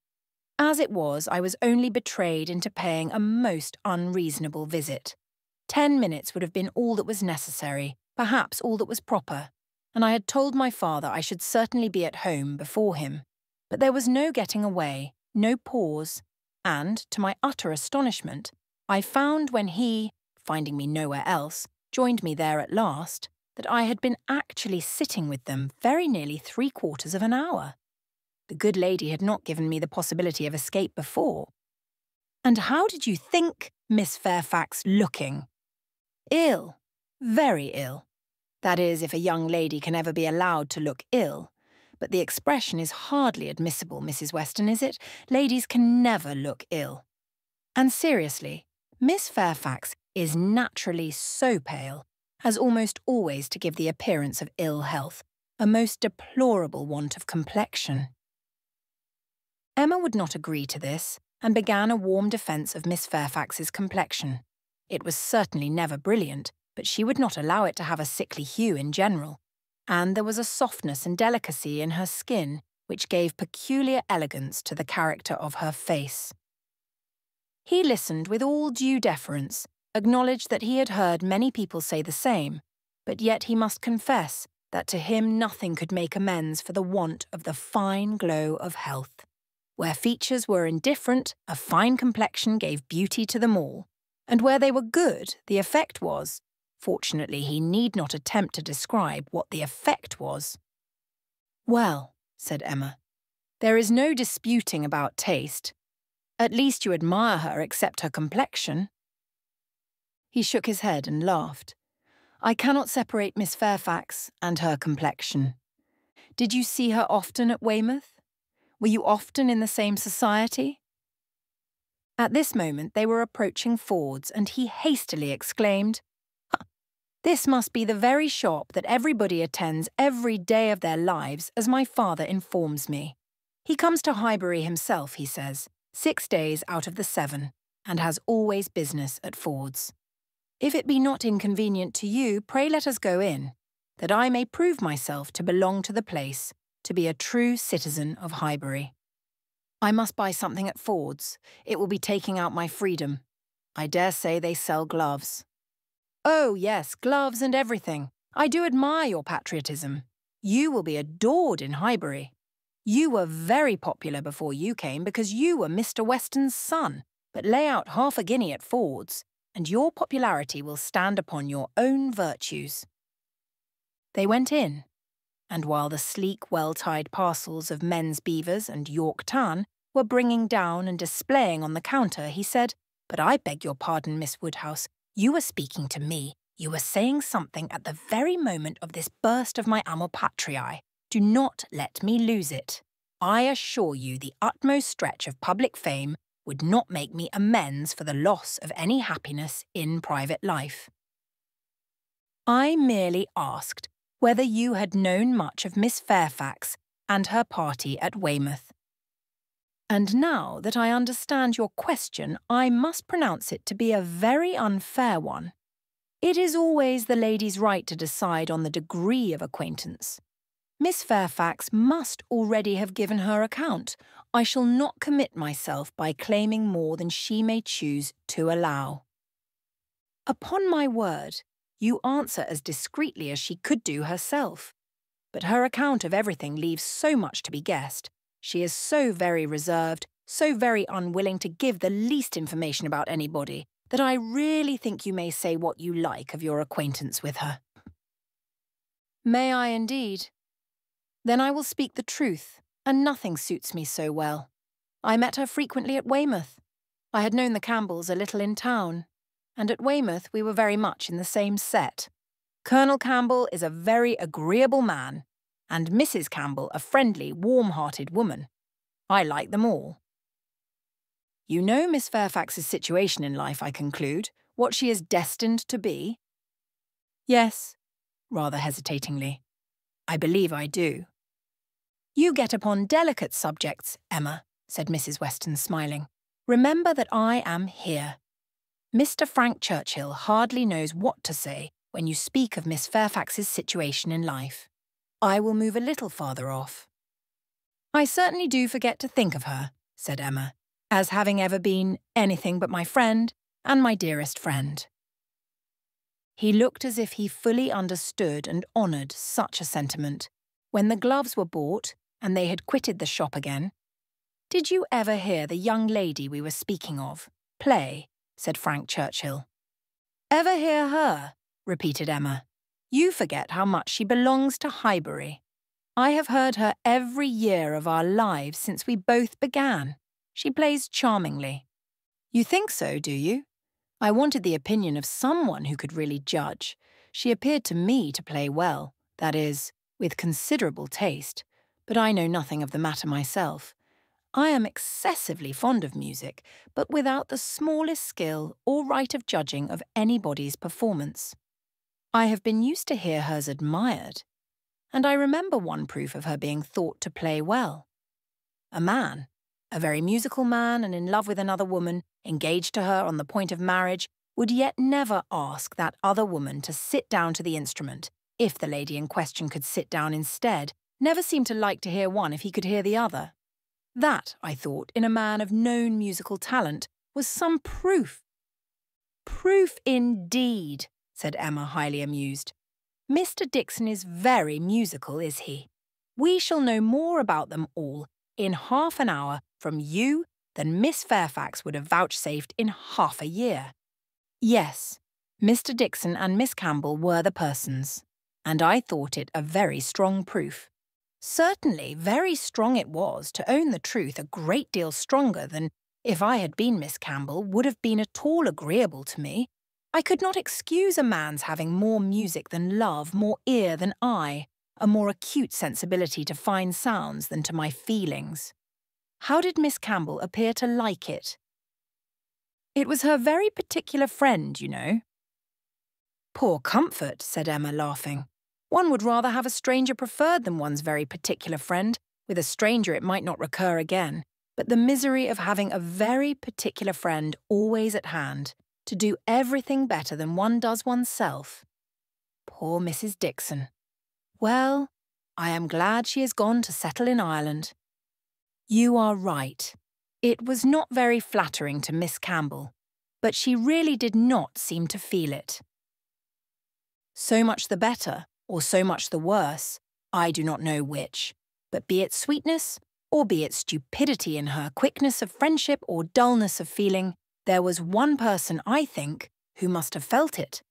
As it was, I was only betrayed into paying a most unreasonable visit. 10 minutes would have been all that was necessary, perhaps all that was proper, and I had told my father I should certainly be at home before him. But there was no getting away, no pause, and, to my utter astonishment, I found when he, finding me nowhere else, joined me there at last, that I had been actually sitting with them very nearly 3/4 of an hour. The good lady had not given me the possibility of escape before. And how did you think Miss Fairfax looking? Ill, very ill. That is, if a young lady can ever be allowed to look ill. But the expression is hardly admissible, Mrs. Weston, is it? Ladies can never look ill. And seriously, Miss Fairfax is naturally so pale as almost always to give the appearance of ill health, a most deplorable want of complexion. Emma would not agree to this, and began a warm defence of Miss Fairfax's complexion. It was certainly never brilliant, but she would not allow it to have a sickly hue in general, and there was a softness and delicacy in her skin which gave peculiar elegance to the character of her face. He listened with all due deference, acknowledged that he had heard many people say the same, but yet he must confess that to him nothing could make amends for the want of the fine glow of health. Where features were indifferent, a fine complexion gave beauty to them all, and where they were good, the effect was— fortunately he need not attempt to describe what the effect was. "Well," said Emma, "there is no disputing about taste. At least you admire her except her complexion." He shook his head and laughed. "I cannot separate Miss Fairfax and her complexion. Did you see her often at Weymouth? Were you often in the same society?" At this moment they were approaching Ford's, and he hastily exclaimed, "This must be the very shop that everybody attends every day of their lives, as my father informs me. He comes to Highbury himself, he says, 6 days out of the 7, and has always business at Ford's. If it be not inconvenient to you, pray let us go in, that I may prove myself to belong to the place, to be a true citizen of Highbury. I must buy something at Ford's. It will be taking out my freedom. I dare say they sell gloves." "Oh, yes, gloves and everything. I do admire your patriotism. You will be adored in Highbury. You were very popular before you came because you were Mr. Weston's son, but lay out half a guinea at Ford's, and your popularity will stand upon your own virtues." They went in, and while the sleek, well-tied parcels of men's beavers and York tan were bringing down and displaying on the counter, he said, "But I beg your pardon, Miss Woodhouse, you were speaking to me. You were saying something at the very moment of this burst of my amor patriae. Do not let me lose it. I assure you the utmost stretch of public fame would not make me amends for the loss of any happiness in private life. I merely asked whether you had known much of Miss Fairfax and her party at Weymouth. And now that I understand your question, I must pronounce it to be a very unfair one. It is always the lady's right to decide on the degree of acquaintance. Miss Fairfax must already have given her account. I shall not commit myself by claiming more than she may choose to allow. Upon my word, you answer as discreetly as she could do herself. But her account of everything leaves so much to be guessed. She is so very reserved, so very unwilling to give the least information about anybody, that I really think you may say what you like of your acquaintance with her. May I indeed? Then I will speak the truth, and nothing suits me so well. I met her frequently at Weymouth. I had known the Campbells a little in town, and at Weymouth we were very much in the same set. Colonel Campbell is a very agreeable man, and Mrs. Campbell a friendly, warm-hearted woman. I like them all. You know Miss Fairfax's situation in life, I conclude, what she is destined to be? Yes, rather hesitatingly. I believe I do. You get upon delicate subjects, Emma, said Mrs. Weston, smiling. Remember that I am here. Mr. Frank Churchill hardly knows what to say when you speak of Miss Fairfax's situation in life. I will move a little farther off. I certainly do forget to think of her, said Emma, as having ever been anything but my friend and my dearest friend. He looked as if he fully understood and honoured such a sentiment. When the gloves were bought and they had quitted the shop again, "Did you ever hear the young lady we were speaking of play?" said Frank Churchill. "Ever hear her?" repeated Emma. "You forget how much she belongs to Highbury. I have heard her every year of our lives since we both began. She plays charmingly." "You think so, do you?" I wanted the opinion of someone who could really judge. She appeared to me to play well, that is, with considerable taste, but I know nothing of the matter myself. I am excessively fond of music, but without the smallest skill or right of judging of anybody's performance. I have been used to hear hers admired, and I remember one proof of her being thought to play well. A man, a very musical man and in love with another woman, engaged to her on the point of marriage, would yet never ask that other woman to sit down to the instrument, if the lady in question could sit down instead, never seemed to like to hear one if he could hear the other. That, I thought, in a man of known musical talent, was some proof. "Proof indeed," said Emma, highly amused. "Mr. Dixon is very musical, is he? We shall know more about them all in half an hour from you than Miss Fairfax would have vouchsafed in half a year." Yes, Mr. Dixon and Miss Campbell were the persons, and I thought it a very strong proof. Certainly, very strong it was, to own the truth, a great deal stronger than, if I had been Miss Campbell, would have been at all agreeable to me. I could not excuse a man's having more music than love, more ear than eye, a more acute sensibility to fine sounds than to my feelings. How did Miss Campbell appear to like it? It was her very particular friend, you know. Poor comfort, said Emma, laughing. One would rather have a stranger preferred than one's very particular friend. With a stranger it might not recur again, but the misery of having a very particular friend always at hand, to do everything better than one does oneself. Poor Mrs. Dixon. Well, I am glad she has gone to settle in Ireland. You are right. It was not very flattering to Miss Campbell, but she really did not seem to feel it. So much the better, or so much the worse, I do not know which, but be it sweetness, or be it stupidity in her, quickness of friendship or dullness of feeling, there was one person, I think, who must have felt it,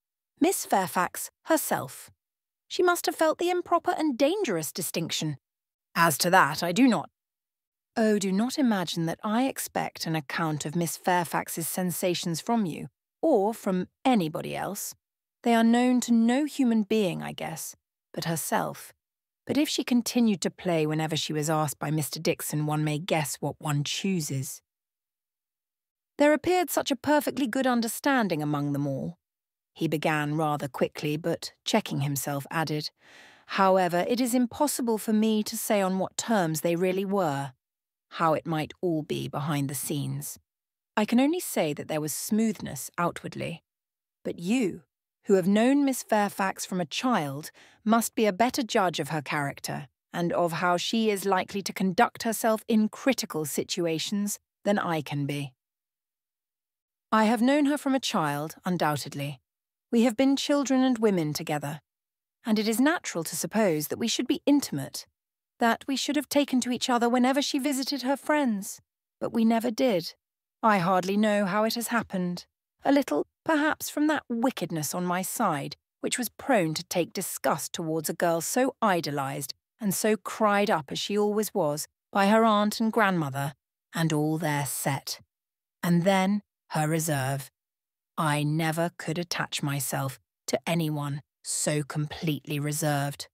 Miss Fairfax herself. She must have felt the improper and dangerous distinction. As to that, I do not. Oh, do not imagine that I expect an account of Miss Fairfax's sensations from you, or from anybody else. They are known to no human being, I guess, but herself. But if she continued to play whenever she was asked by Mr. Dixon, one may guess what one chooses. There appeared such a perfectly good understanding among them all. He began rather quickly, but, checking himself, added, "However, it is impossible for me to say on what terms they really were, how it might all be behind the scenes. I can only say that there was smoothness outwardly. But you, who have known Miss Fairfax from a child, must be a better judge of her character and of how she is likely to conduct herself in critical situations than I can be. I have known her from a child, undoubtedly. We have been children and women together, and it is natural to suppose that we should be intimate, that we should have taken to each other whenever she visited her friends. But we never did. I hardly know how it has happened. A little, perhaps, from that wickedness on my side, which was prone to take disgust towards a girl so idolised and so cried up as she always was by her aunt and grandmother, and all their set. And then her reserve. I never could attach myself to anyone so completely reserved.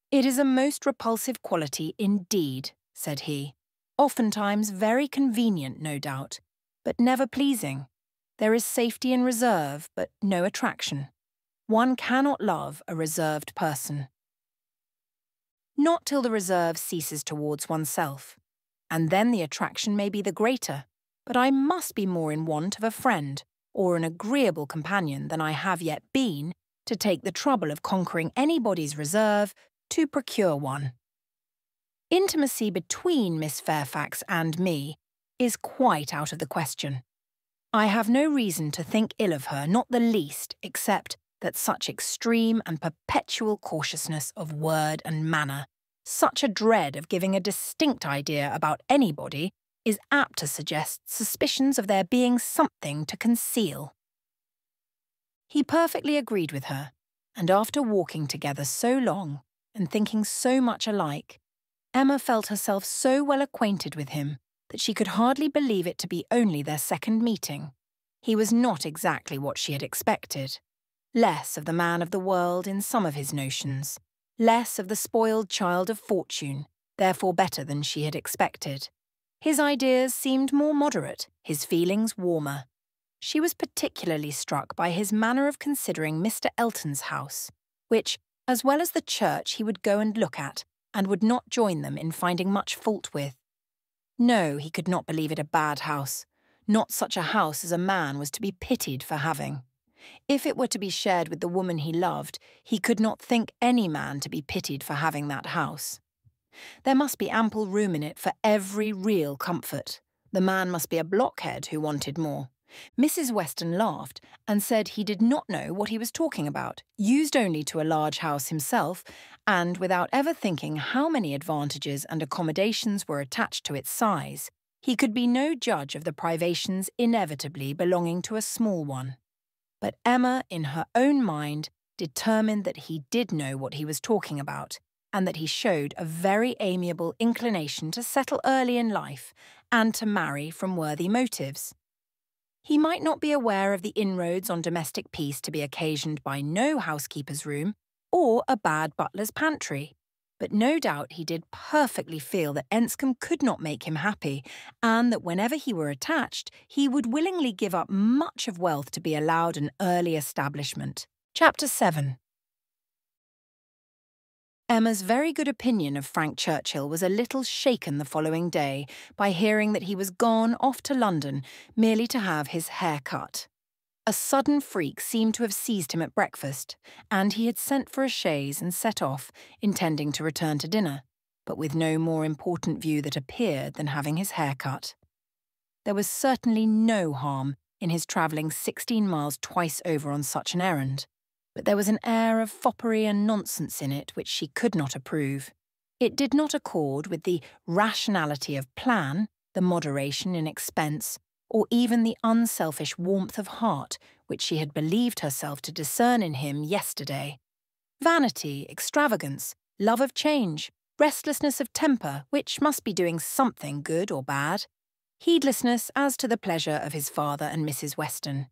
It is a most repulsive quality indeed, said he. Oftentimes very convenient, no doubt, but never pleasing. There is safety in reserve, but no attraction. One cannot love a reserved person. Not till the reserve ceases towards oneself, and then the attraction may be the greater, but I must be more in want of a friend or an agreeable companion than I have yet been to take the trouble of conquering anybody's reserve to procure one. Intimacy between Miss Fairfax and me is quite out of the question. I have no reason to think ill of her, not the least, except that such extreme and perpetual cautiousness of word and manner, such a dread of giving a distinct idea about anybody, is apt to suggest suspicions of there being something to conceal. He perfectly agreed with her, and after walking together so long and thinking so much alike, Emma felt herself so well acquainted with him that she could hardly believe it to be only their second meeting. He was not exactly what she had expected. Less of the man of the world in some of his notions, less of the spoiled child of fortune, therefore better than she had expected. His ideas seemed more moderate, his feelings warmer. She was particularly struck by his manner of considering Mr. Elton's house, which, as well as the church, he would go and look at, and would not join them in finding much fault with. No, he could not believe it a bad house, not such a house as a man was to be pitied for having. If it were to be shared with the woman he loved, he could not think any man to be pitied for having that house. There must be ample room in it for every real comfort. The man must be a blockhead who wanted more. Mrs. Weston laughed and said he did not know what he was talking about, used only to a large house himself, and without ever thinking how many advantages and accommodations were attached to its size, he could be no judge of the privations inevitably belonging to a small one. But Emma, in her own mind, determined that he did know what he was talking about, and that he showed a very amiable inclination to settle early in life and to marry from worthy motives. He might not be aware of the inroads on domestic peace to be occasioned by no housekeeper's room or a bad butler's pantry, but no doubt he did perfectly feel that Enscombe could not make him happy, and that whenever he were attached, he would willingly give up much of wealth to be allowed an early establishment. Chapter 7. Emma's very good opinion of Frank Churchill was a little shaken the following day by hearing that he was gone off to London merely to have his hair cut. A sudden freak seemed to have seized him at breakfast, and he had sent for a chaise and set off, intending to return to dinner, but with no more important view that appeared than having his hair cut. There was certainly no harm in his travelling 16 miles twice over on such an errand, but there was an air of foppery and nonsense in it which she could not approve. It did not accord with the rationality of plan, the moderation in expense, or even the unselfish warmth of heart which she had believed herself to discern in him yesterday. Vanity, extravagance, love of change, restlessness of temper, which must be doing something good or bad, heedlessness as to the pleasure of his father and Mrs. Weston.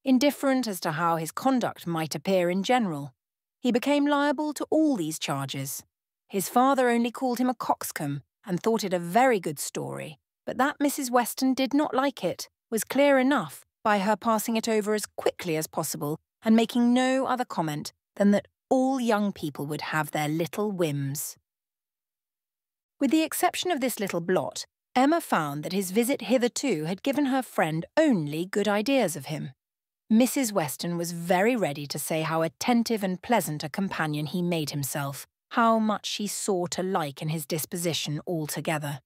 indifferent as to how his conduct might appear in general. He became liable to all these charges. His father only called him a coxcomb and thought it a very good story, but that Mrs. Weston did not like it was clear enough by her passing it over as quickly as possible and making no other comment than that all young people would have their little whims. With the exception of this little blot, Emma found that his visit hitherto had given her friend only good ideas of him. Mrs. Weston was very ready to say how attentive and pleasant a companion he made himself, how much she saw to like in his disposition altogether.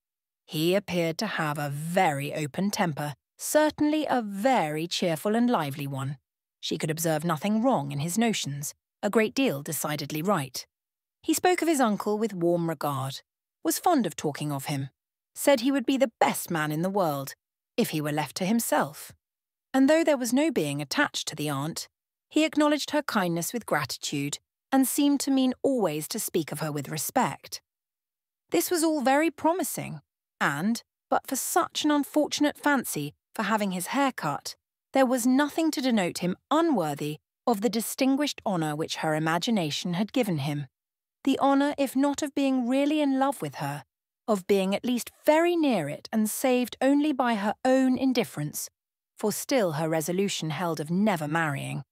He appeared to have a very open temper, certainly a very cheerful and lively one. She could observe nothing wrong in his notions, a great deal decidedly right. He spoke of his uncle with warm regard, was fond of talking of him, said he would be the best man in the world, if he were left to himself. And though there was no being attached to the aunt, he acknowledged her kindness with gratitude and seemed to mean always to speak of her with respect. This was all very promising, and, but for such an unfortunate fancy for having his hair cut, there was nothing to denote him unworthy of the distinguished honour which her imagination had given him. The honour, if not of being really in love with her, of being at least very near it and saved only by her own indifference, for still her resolution held of never marrying.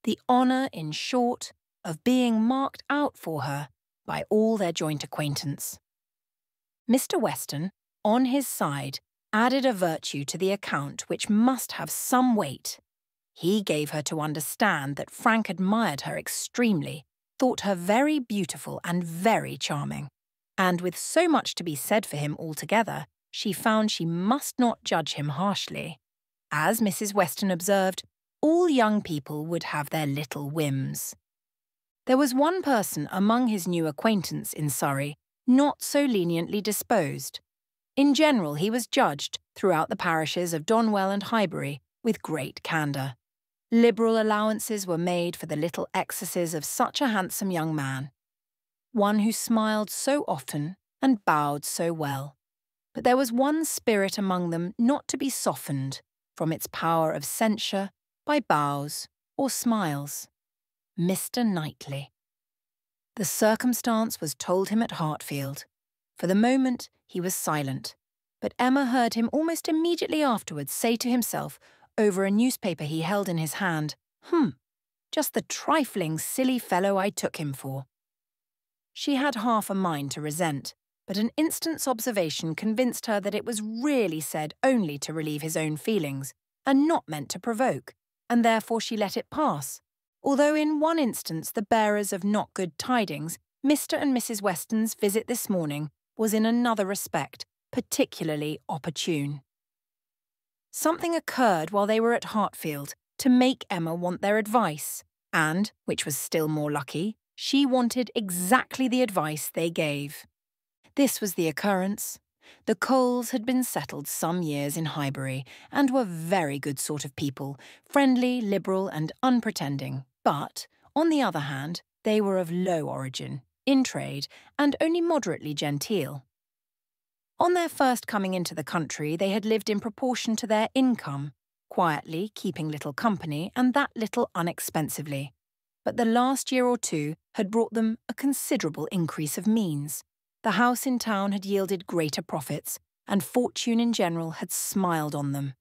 The honour, in short, of being marked out for her by all their joint acquaintance. Mr. Weston, on his side, added a virtue to the account which must have some weight. He gave her to understand that Frank admired her extremely, thought her very beautiful and very charming, and with so much to be said for him altogether, she found she must not judge him harshly. As Mrs. Weston observed, all young people would have their little whims. There was one person among his new acquaintance in Surrey not so leniently disposed. In general, he was judged, throughout the parishes of Donwell and Highbury, with great candour. Liberal allowances were made for the little excesses of such a handsome young man, one who smiled so often and bowed so well. But there was one spirit among them not to be softened from its power of censure by bows or smiles. Mr. Knightley. The circumstance was told him at Hartfield. For the moment he was silent, but Emma heard him almost immediately afterwards say to himself, over a newspaper he held in his hand, just the trifling, silly fellow I took him for. She had half a mind to resent, but an instant's observation convinced her that it was really said only to relieve his own feelings, and not meant to provoke, and therefore she let it pass, although in one instance the bearers of not good tidings, Mr. and Mrs. Weston's visit this morning was in another respect particularly opportune. Something occurred while they were at Hartfield to make Emma want their advice, and, which was still more lucky, she wanted exactly the advice they gave. This was the occurrence. The Coles had been settled some years in Highbury, and were very good sort of people, friendly, liberal and unpretending, but, on the other hand, they were of low origin, in trade, and only moderately genteel. On their first coming into the country, they had lived in proportion to their income, quietly keeping little company, and that little unexpensively. But the last year or two had brought them a considerable increase of means. The house in town had yielded greater profits, and fortune in general had smiled on them.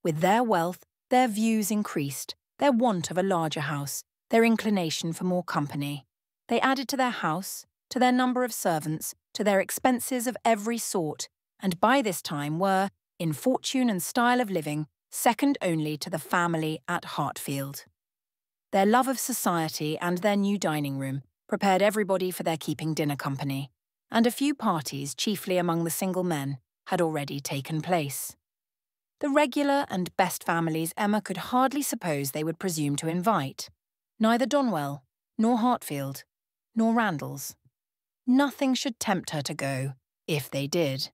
With their wealth, their views increased, their want of a larger house, their inclination for more company. They added to their house, to their number of servants, to their expenses of every sort, and by this time were, in fortune and style of living, second only to the family at Hartfield. Their love of society and their new dining-room prepared everybody for their keeping dinner company, and a few parties, chiefly among the single men, had already taken place. The regular and best families Emma could hardly suppose they would presume to invite. Neither Donwell, nor Hartfield, nor Randalls. Nothing should tempt her to go, if they did.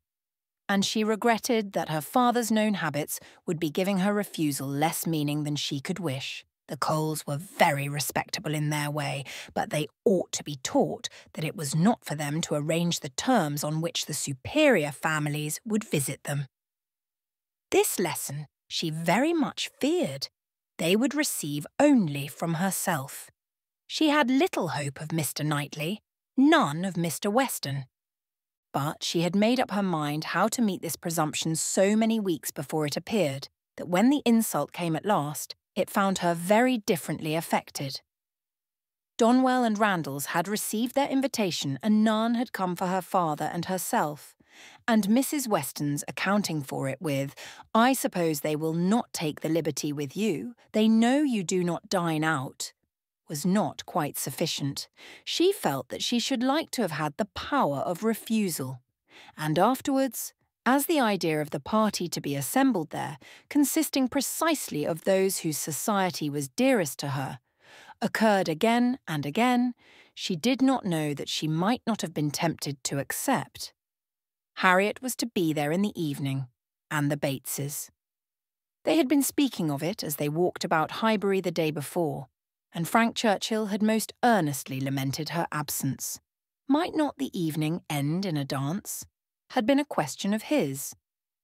And she regretted that her father's known habits would be giving her refusal less meaning than she could wish. The Coles were very respectable in their way, but they ought to be taught that it was not for them to arrange the terms on which the superior families would visit them. This lesson she very much feared, they would receive only from herself. She had little hope of Mr. Knightley, none of Mr. Weston. But she had made up her mind how to meet this presumption so many weeks before it appeared, that when the insult came at last, it found her very differently affected. Donwell and Randalls had received their invitation and none had come for her father and herself, and Mrs. Weston's accounting for it with, "I suppose they will not take the liberty with you, they know you do not dine out," was not quite sufficient. She felt that she should like to have had the power of refusal. And afterwards, as the idea of the party to be assembled there, consisting precisely of those whose society was dearest to her, occurred again and again, she did not know that she might not have been tempted to accept. Harriet was to be there in the evening, and the Bateses. They had been speaking of it as they walked about Highbury the day before, and Frank Churchill had most earnestly lamented her absence. Might not the evening end in a dance? Had been a question of his.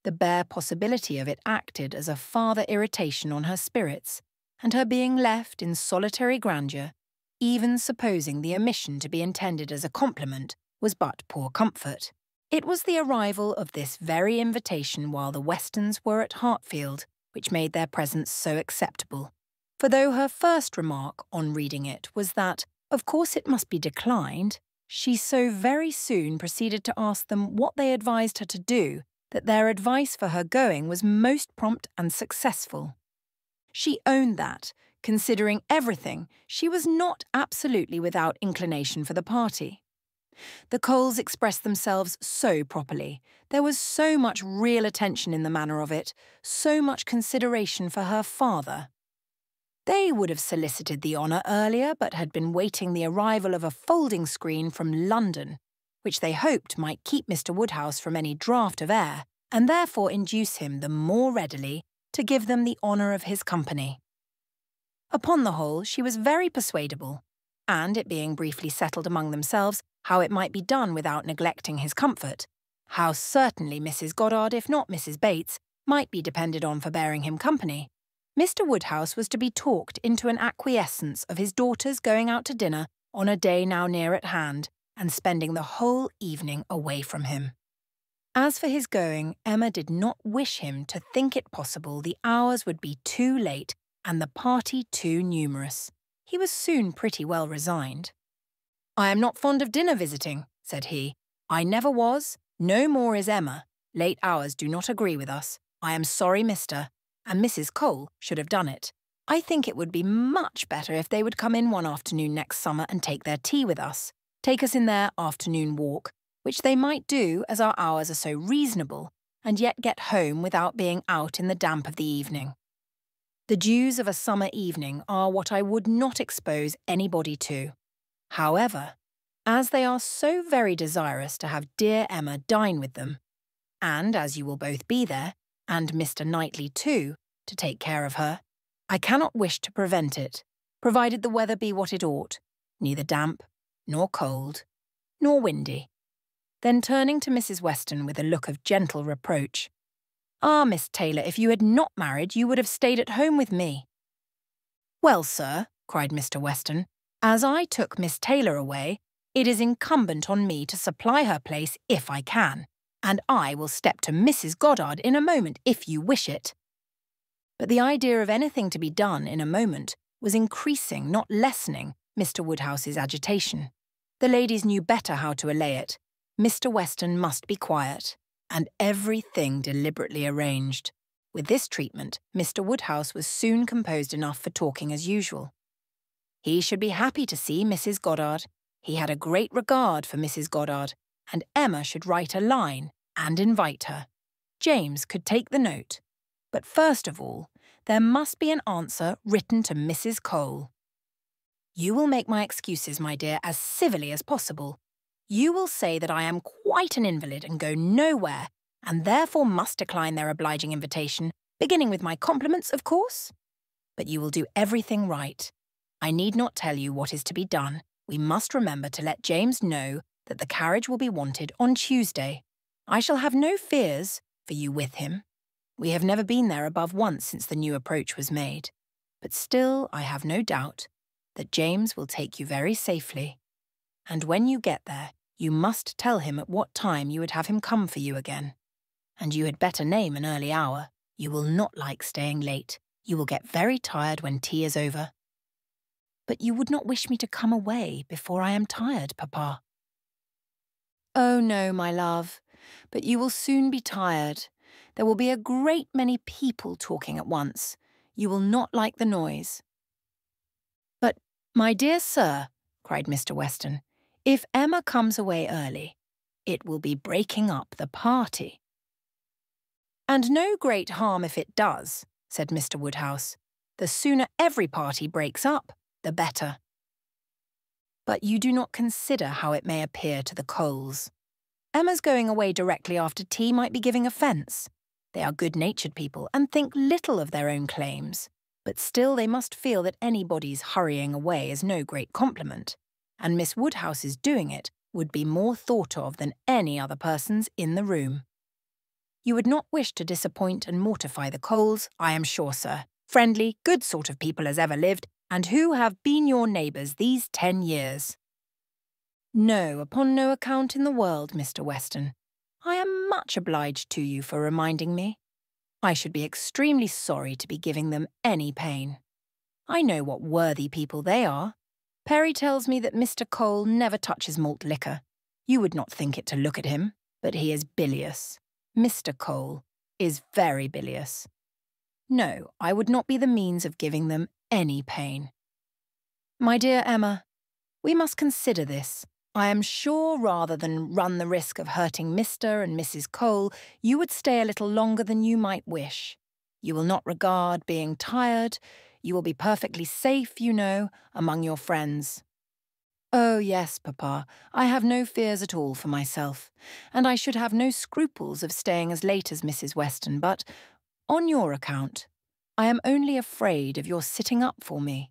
The bare possibility of it acted as a farther irritation on her spirits, and her being left in solitary grandeur, even supposing the omission to be intended as a compliment, was but poor comfort. It was the arrival of this very invitation while the Westons were at Hartfield which made their presence so acceptable. For though her first remark on reading it was that, of course it must be declined, she so very soon proceeded to ask them what they advised her to do, that their advice for her going was most prompt and successful. She owned that, considering everything, she was not absolutely without inclination for the party. The Coles expressed themselves so properly, there was so much real attention in the manner of it, so much consideration for her father. They would have solicited the honour earlier, but had been waiting the arrival of a folding screen from London, which they hoped might keep Mr. Woodhouse from any draught of air, and therefore induce him the more readily to give them the honour of his company. Upon the whole, she was very persuadable, and it being briefly settled among themselves how it might be done without neglecting his comfort, how certainly Mrs. Goddard, if not Mrs. Bates, might be depended on for bearing him company, Mr. Woodhouse was to be talked into an acquiescence of his daughter's going out to dinner on a day now near at hand, and spending the whole evening away from him. As for his going, Emma did not wish him to think it possible the hours would be too late and the party too numerous. He was soon pretty well resigned. "I am not fond of dinner visiting," said he. "I never was, no more is Emma. Late hours do not agree with us. I am sorry Mr. and Mrs. Cole should have done it. I think it would be much better if they would come in one afternoon next summer and take their tea with us, take us in their afternoon walk, which they might do as our hours are so reasonable, and yet get home without being out in the damp of the evening. The dews of a summer evening are what I would not expose anybody to. However, as they are so very desirous to have dear Emma dine with them, and as you will both be there, and Mr. Knightley too, to take care of her, I cannot wish to prevent it, provided the weather be what it ought, neither damp, nor cold, nor windy." Then turning to Mrs. Weston with a look of gentle reproach, "Ah, Miss Taylor, if you had not married, you would have stayed at home with me." "Well, sir," cried Mr. Weston, "as I took Miss Taylor away, it is incumbent on me to supply her place if I can, and I will step to Mrs. Goddard in a moment if you wish it." But the idea of anything to be done in a moment was increasing, not lessening, Mr. Woodhouse's agitation. The ladies knew better how to allay it. Mr. Weston must be quiet, and everything deliberately arranged. With this treatment, Mr. Woodhouse was soon composed enough for talking as usual. He should be happy to see Mrs. Goddard. He had a great regard for Mrs. Goddard, and Emma should write a line and invite her. James could take the note. But first of all, there must be an answer written to Mrs. Cole. "You will make my excuses, my dear, as civilly as possible. You will say that I am quite an invalid and go nowhere, and therefore must decline their obliging invitation, beginning with my compliments, of course. But you will do everything right. I need not tell you what is to be done. We must remember to let James know that the carriage will be wanted on Tuesday. I shall have no fears for you with him. We have never been there above once since the new approach was made. But still, I have no doubt that James will take you very safely. And when you get there, you must tell him at what time you would have him come for you again. And you had better name an early hour. You will not like staying late. You will get very tired when tea is over. But you would not wish me to come away before I am tired, Papa. Oh, no, my love, but you will soon be tired. There will be a great many people talking at once. You will not like the noise. But, my dear sir, cried Mr. Weston, if Emma comes away early, it will be breaking up the party. And no great harm if it does, said Mr. Woodhouse. The sooner every party breaks up, the better. But you do not consider how it may appear to the Coles. Emma's going away directly after tea might be giving offence. They are good-natured people and think little of their own claims, but still they must feel that anybody's hurrying away is no great compliment, and Miss Woodhouse's doing it would be more thought of than any other person's in the room. You would not wish to disappoint and mortify the Coles, I am sure, sir. Friendly, good sort of people as ever lived, and who have been your neighbours these 10 years. No, upon no account in the world, Mr. Weston. I am much obliged to you for reminding me. I should be extremely sorry to be giving them any pain. I know what worthy people they are. Perry tells me that Mr. Cole never touches malt liquor. You would not think it to look at him, but he is bilious. Mr. Cole is very bilious. No, I would not be the means of giving them any pain. My dear Emma, we must consider this. I am sure rather than run the risk of hurting Mr. and Mrs. Cole, you would stay a little longer than you might wish. You will not regard being tired. You will be perfectly safe, you know, among your friends. Oh, yes, Papa, I have no fears at all for myself, and I should have no scruples of staying as late as Mrs. Weston, but, on your account, I am only afraid of your sitting up for me.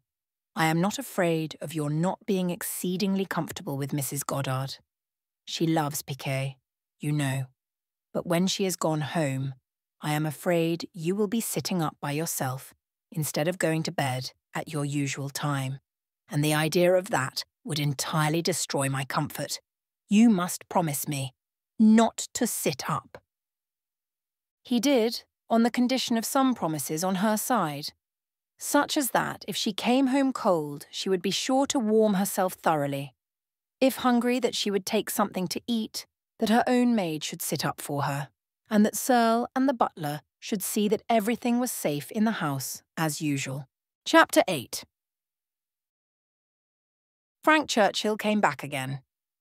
I am not afraid of your not being exceedingly comfortable with Mrs. Goddard. She loves piquet, you know, but when she is gone home, I am afraid you will be sitting up by yourself instead of going to bed at your usual time, and the idea of that would entirely destroy my comfort. You must promise me not to sit up. He did, on the condition of some promises on her side, such as that if she came home cold, she would be sure to warm herself thoroughly. If hungry, that she would take something to eat, that her own maid should sit up for her, and that Searle and the butler should see that everything was safe in the house, as usual. Chapter 8. Frank Churchill came back again,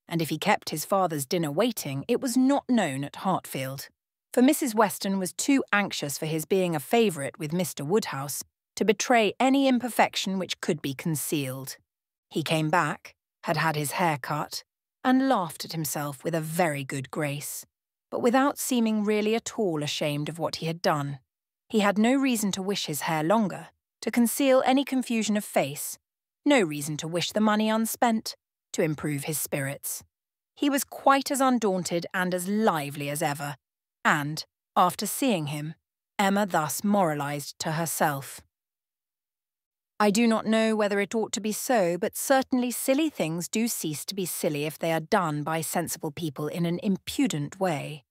and if he kept his father's dinner waiting, it was not known at Hartfield, for Mrs. Weston was too anxious for his being a favourite with Mr. Woodhouse to betray any imperfection which could be concealed. He came back, had had his hair cut, and laughed at himself with a very good grace, but without seeming really at all ashamed of what he had done. He had no reason to wish his hair longer, to conceal any confusion of face, no reason to wish the money unspent, to improve his spirits. He was quite as undaunted and as lively as ever, and, after seeing him, Emma thus moralised to herself. I do not know whether it ought to be so, but certainly silly things do cease to be silly if they are done by sensible people in an impudent way.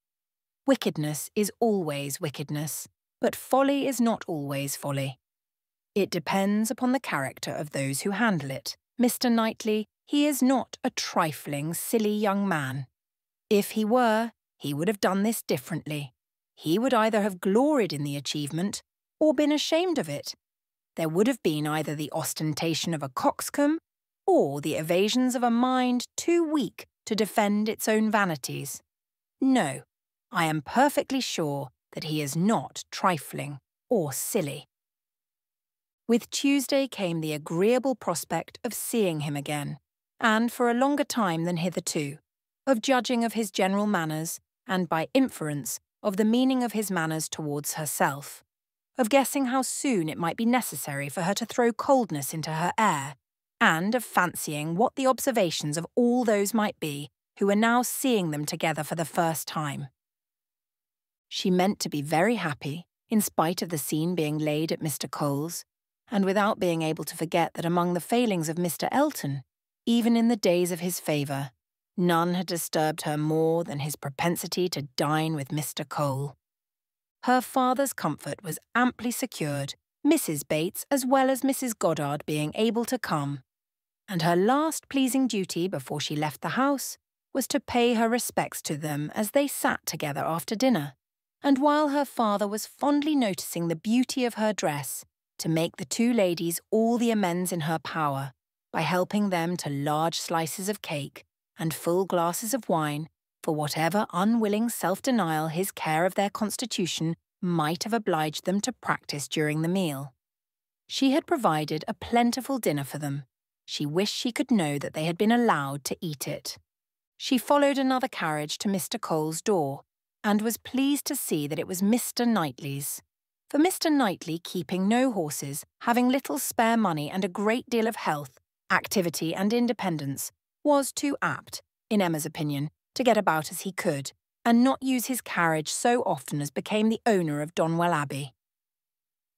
Wickedness is always wickedness, but folly is not always folly. It depends upon the character of those who handle it. Mr. Knightley, he is not a trifling, silly young man. If he were, he would have done this differently. He would either have gloried in the achievement or been ashamed of it. There would have been either the ostentation of a coxcomb or the evasions of a mind too weak to defend its own vanities. No, I am perfectly sure that he is not trifling or silly. With Tuesday came the agreeable prospect of seeing him again, and for a longer time than hitherto, of judging of his general manners, and by inference of the meaning of his manners towards herself, of guessing how soon it might be necessary for her to throw coldness into her air, and of fancying what the observations of all those might be who were now seeing them together for the first time. She meant to be very happy, in spite of the scene being laid at Mr. Cole's, and without being able to forget that among the failings of Mr. Elton, even in the days of his favour, none had disturbed her more than his propensity to dine with Mr. Cole. Her father's comfort was amply secured, Mrs. Bates as well as Mrs. Goddard being able to come, and her last pleasing duty before she left the house was to pay her respects to them as they sat together after dinner, and while her father was fondly noticing the beauty of her dress, to make the two ladies all the amends in her power by helping them to large slices of cake and full glasses of wine for whatever unwilling self-denial his care of their constitution might have obliged them to practice during the meal. She had provided a plentiful dinner for them. She wished she could know that they had been allowed to eat it. She followed another carriage to Mr. Cole's door, and was pleased to see that it was Mr. Knightley's. For Mr. Knightley, keeping no horses, having little spare money and a great deal of health, activity and independence, was too apt, in Emma's opinion, to get about as he could, and not use his carriage so often as became the owner of Donwell Abbey.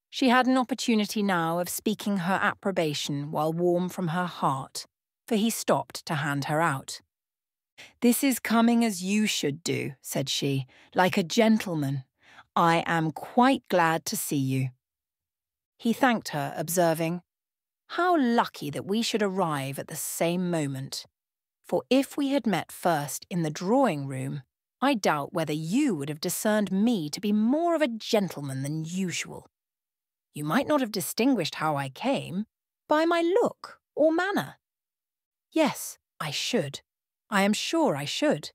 She had an opportunity now of speaking her approbation while warm from her heart, for he stopped to hand her out. "This is coming as you should do," said she, "like a gentleman. I am quite glad to see you." He thanked her, observing, "How lucky that we should arrive at the same moment. For if we had met first in the drawing-room, I doubt whether you would have discerned me to be more of a gentleman than usual. You might not have distinguished how I came, by my look or manner." "Yes, I should. I am sure I should.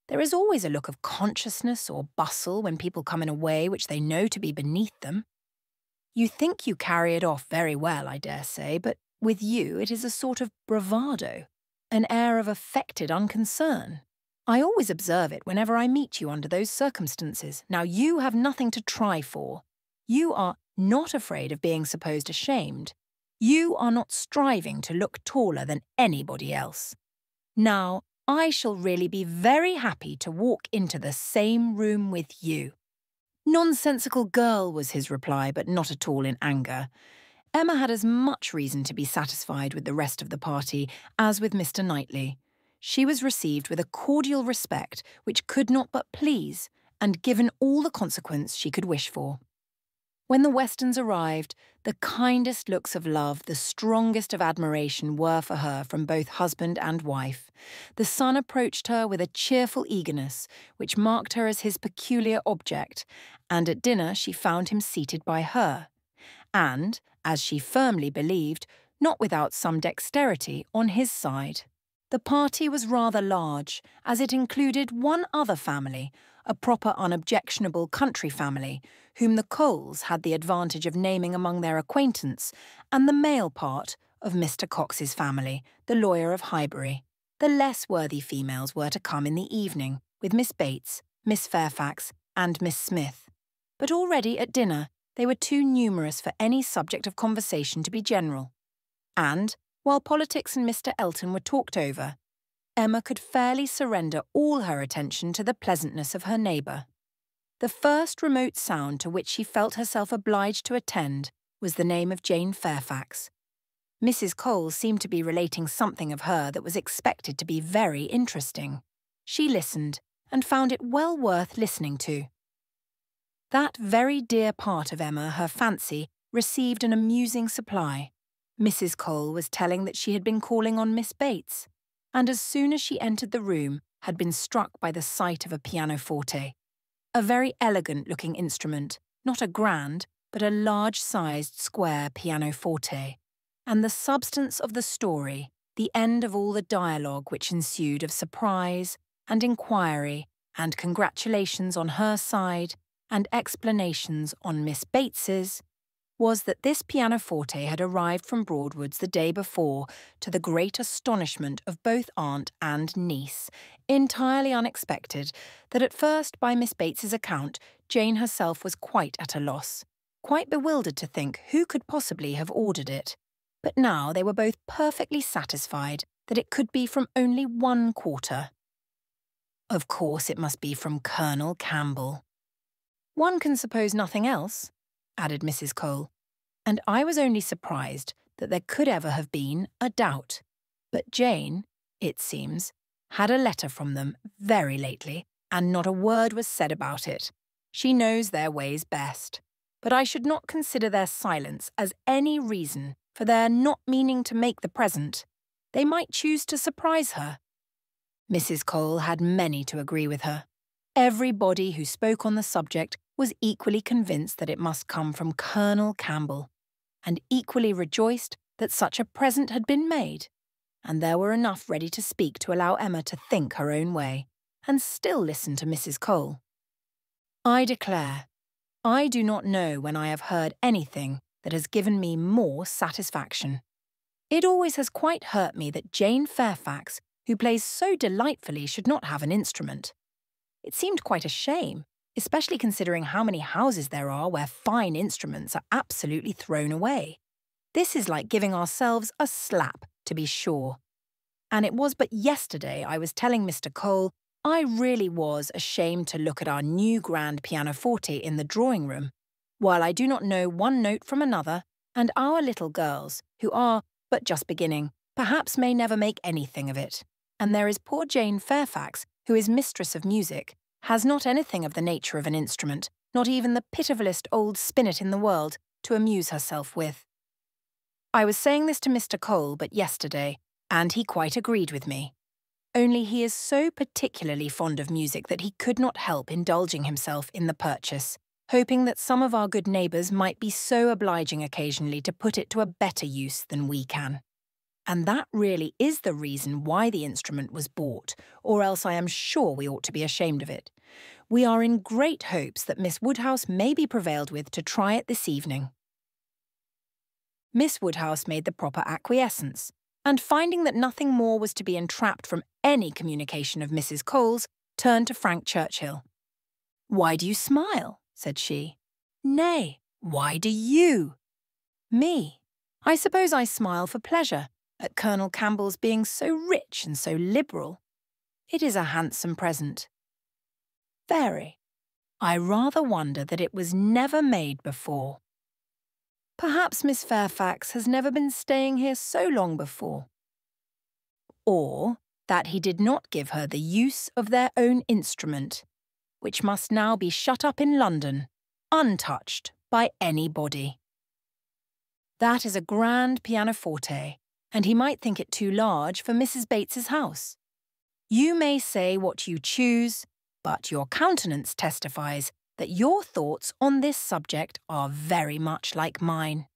There is always a look of consciousness or bustle when people come in a way which they know to be beneath them. You think you carry it off very well, I dare say, but with you it is a sort of bravado, an air of affected unconcern. I always observe it whenever I meet you under those circumstances. Now you have nothing to try for. You are not afraid of being supposed ashamed. You are not striving to look taller than anybody else. Now, I shall really be very happy to walk into the same room with you." "Nonsensical girl," was his reply, but not at all in anger. Emma had as much reason to be satisfied with the rest of the party as with Mr. Knightley. She was received with a cordial respect which could not but please, and given all the consequence she could wish for. When the Westons arrived, the kindest looks of love, the strongest of admiration were for her from both husband and wife. The son approached her with a cheerful eagerness, which marked her as his peculiar object, and at dinner she found him seated by her, and, as she firmly believed, not without some dexterity, on his side. The party was rather large, as it included one other family, a proper unobjectionable country family, whom the Coles had the advantage of naming among their acquaintance, and the male part of Mr. Cox's family, the lawyer of Highbury. The less worthy females were to come in the evening, with Miss Bates, Miss Fairfax, and Miss Smith. But already at dinner they were too numerous for any subject of conversation to be general, and, while politics and Mr. Elton were talked over, Emma could fairly surrender all her attention to the pleasantness of her neighbour. The first remote sound to which she felt herself obliged to attend was the name of Jane Fairfax. Mrs. Cole seemed to be relating something of her that was expected to be very interesting. She listened, and found it well worth listening to. That very dear part of Emma, her fancy, received an amusing supply. Mrs. Cole was telling that she had been calling on Miss Bates, and as soon as she entered the room had been struck by the sight of a pianoforte. A very elegant-looking instrument, not a grand, but a large-sized square pianoforte. And the substance of the story, the end of all the dialogue which ensued of surprise and inquiry and congratulations on her side and explanations on Miss Bates's, was that this pianoforte had arrived from Broadwood's the day before, to the great astonishment of both aunt and niece, entirely unexpected, that at first, by Miss Bates's account, Jane herself was quite at a loss, quite bewildered to think who could possibly have ordered it. But now they were both perfectly satisfied that it could be from only one quarter. Of course it must be from Colonel Campbell. One can suppose nothing else, added Mrs. Cole, and I was only surprised that there could ever have been a doubt. But Jane, it seems, had a letter from them very lately, and not a word was said about it. She knows their ways best. But I should not consider their silence as any reason for their not meaning to make the present. They might choose to surprise her. Mrs. Cole had many to agree with her. Everybody who spoke on the subject was equally convinced that it must come from Colonel Campbell, and equally rejoiced that such a present had been made. And there were enough ready to speak to allow Emma to think her own way, and still listen to Mrs. Cole. I declare, I do not know when I have heard anything that has given me more satisfaction. It always has quite hurt me that Jane Fairfax, who plays so delightfully, should not have an instrument. It seemed quite a shame, especially considering how many houses there are where fine instruments are absolutely thrown away. This is like giving ourselves a slap, to be sure. And it was but yesterday I was telling Mr. Cole I really was ashamed to look at our new grand pianoforte in the drawing-room, while I do not know one note from another, and our little girls, who are but just beginning, perhaps may never make anything of it. And there is poor Jane Fairfax, who is mistress of music, has not anything of the nature of an instrument, not even the pitifullest old spinet in the world, to amuse herself with. I was saying this to Mr. Cole but yesterday, and he quite agreed with me. Only he is so particularly fond of music that he could not help indulging himself in the purchase, hoping that some of our good neighbours might be so obliging occasionally to put it to a better use than we can. And that really is the reason why the instrument was bought, or else I am sure we ought to be ashamed of it. We are in great hopes that Miss Woodhouse may be prevailed with to try it this evening. Miss Woodhouse made the proper acquiescence, and finding that nothing more was to be entrapped from any communication of Mrs. Cole's, turned to Frank Churchill. "Why do you smile?" said she. "Nay, why do you?" "Me? I suppose I smile for pleasure at Colonel Campbell's being so rich and so liberal. It is a handsome present." "Very. I rather wonder that it was never made before." "Perhaps Miss Fairfax has never been staying here so long before." "Or that he did not give her the use of their own instrument, which must now be shut up in London, untouched by anybody. That is a grand pianoforte, and he might think it too large for Mrs. Bates's house. You may say what you choose, but your countenance testifies that your thoughts on this subject are very much like mine."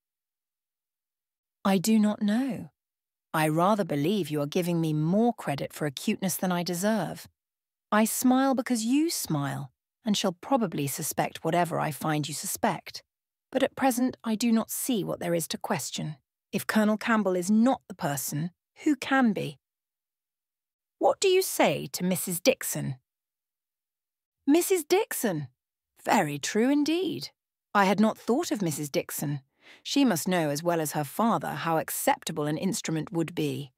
"I do not know. I rather believe you are giving me more credit for acuteness than I deserve. I smile because you smile, and shall probably suspect whatever I find you suspect. But at present I do not see what there is to question. If Colonel Campbell is not the person, who can be?" "What do you say to Mrs. Dixon?" "Mrs. Dixon? Very true indeed. I had not thought of Mrs. Dixon. She must know as well as her father how acceptable an instrument would be.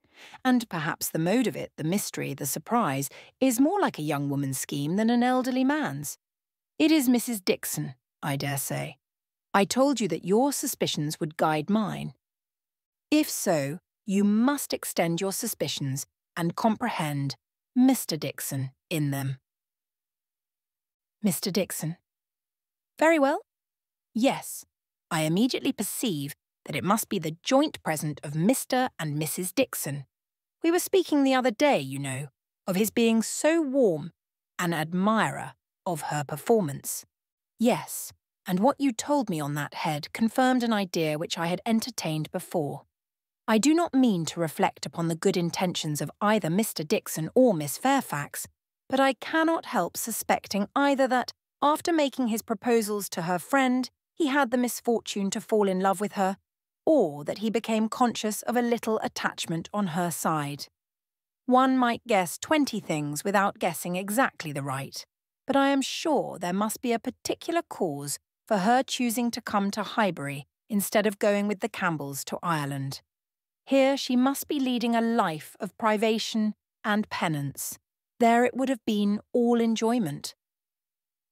And perhaps the mode of it, the mystery, the surprise, is more like a young woman's scheme than an elderly man's. It is Mrs. Dixon, I dare say. I told you that your suspicions would guide mine. If so, you must extend your suspicions and comprehend Mr. Dixon in them." "Mr. Dixon. Very well. Yes, I immediately perceive that it must be the joint present of Mr. and Mrs. Dixon. We were speaking the other day, you know, of his being so warm an admirer of her performance. Yes, and what you told me on that head confirmed an idea which I had entertained before. I do not mean to reflect upon the good intentions of either Mr. Dixon or Miss Fairfax, but I cannot help suspecting either that, after making his proposals to her friend, he had the misfortune to fall in love with her, or that he became conscious of a little attachment on her side. One might guess 20 things without guessing exactly the right, but I am sure there must be a particular cause for her choosing to come to Highbury instead of going with the Campbells to Ireland. Here she must be leading a life of privation and penance. There it would have been all enjoyment.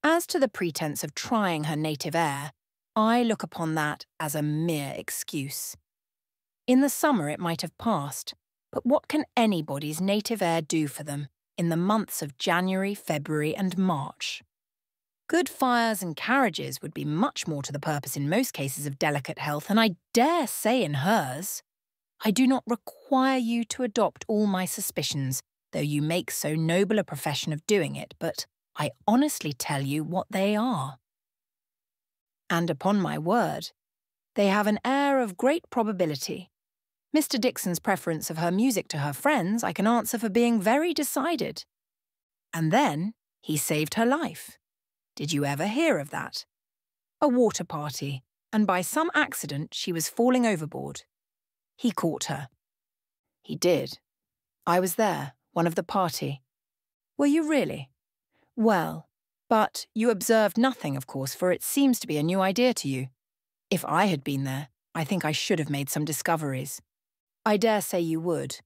As to the pretence of trying her native air, I look upon that as a mere excuse. In the summer it might have passed, but what can anybody's native air do for them in the months of January, February and March? Good fires and carriages would be much more to the purpose in most cases of delicate health, and I dare say in hers. I do not require you to adopt all my suspicions, though you make so noble a profession of doing it, but I honestly tell you what they are. And upon my word, they have an air of great probability. Mr. Dixon's preference of her music to her friends I can answer for being very decided. And then he saved her life. Did you ever hear of that? A water party, and by some accident she was falling overboard. He caught her. He did. I was there, one of the party. Were you really? Well, but you observed nothing, of course, for it seems to be a new idea to you. If I had been there, I think I should have made some discoveries. I dare say you would.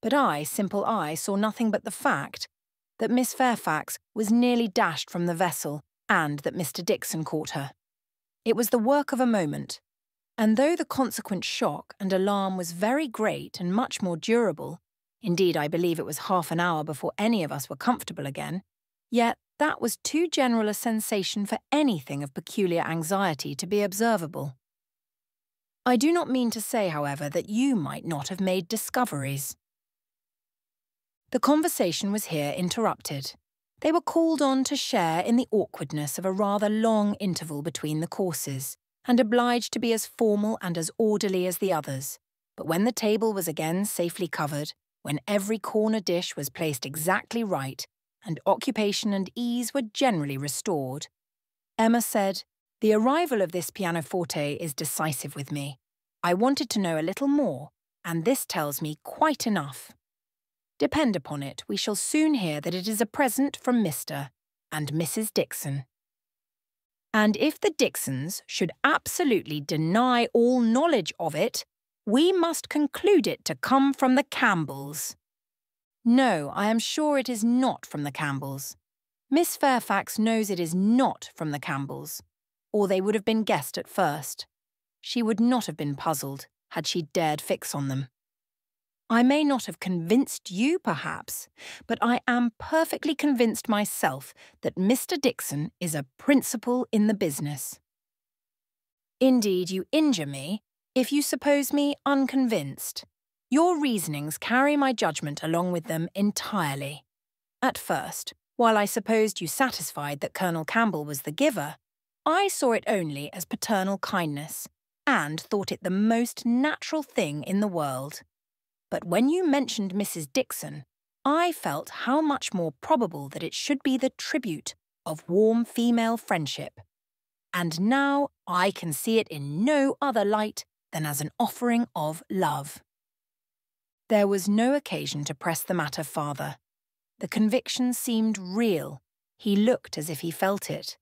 But simple I, saw nothing but the fact that Miss Fairfax was nearly dashed from the vessel and that Mr. Dixon caught her. It was the work of a moment, and though the consequent shock and alarm was very great and much more durable, indeed I believe it was half an hour before any of us were comfortable again, yet that was too general a sensation for anything of peculiar anxiety to be observable. I do not mean to say, however, that you might not have made discoveries. The conversation was here interrupted. They were called on to share in the awkwardness of a rather long interval between the courses, and obliged to be as formal and as orderly as the others. But when the table was again safely covered, when every corner dish was placed exactly right, and occupation and ease were generally restored, Emma said, "The arrival of this pianoforte is decisive with me. I wanted to know a little more, and this tells me quite enough. Depend upon it, we shall soon hear that it is a present from Mr. and Mrs. Dixon. And if the Dixons should absolutely deny all knowledge of it, we must conclude it to come from the Campbells. No, I am sure it is not from the Campbells. Miss Fairfax knows it is not from the Campbells, or they would have been guessed at first. She would not have been puzzled had she dared fix on them. I may not have convinced you, perhaps, but I am perfectly convinced myself that Mr. Dixon is a principal in the business. Indeed, you injure me if you suppose me unconvinced. Your reasonings carry my judgment along with them entirely. At first, while I supposed you satisfied that Colonel Campbell was the giver, I saw it only as paternal kindness, and thought it the most natural thing in the world. But when you mentioned Mrs. Dixon, I felt how much more probable that it should be the tribute of warm female friendship. And now I can see it in no other light than as an offering of love. There was no occasion to press the matter farther. The conviction seemed real. He looked as if he felt it.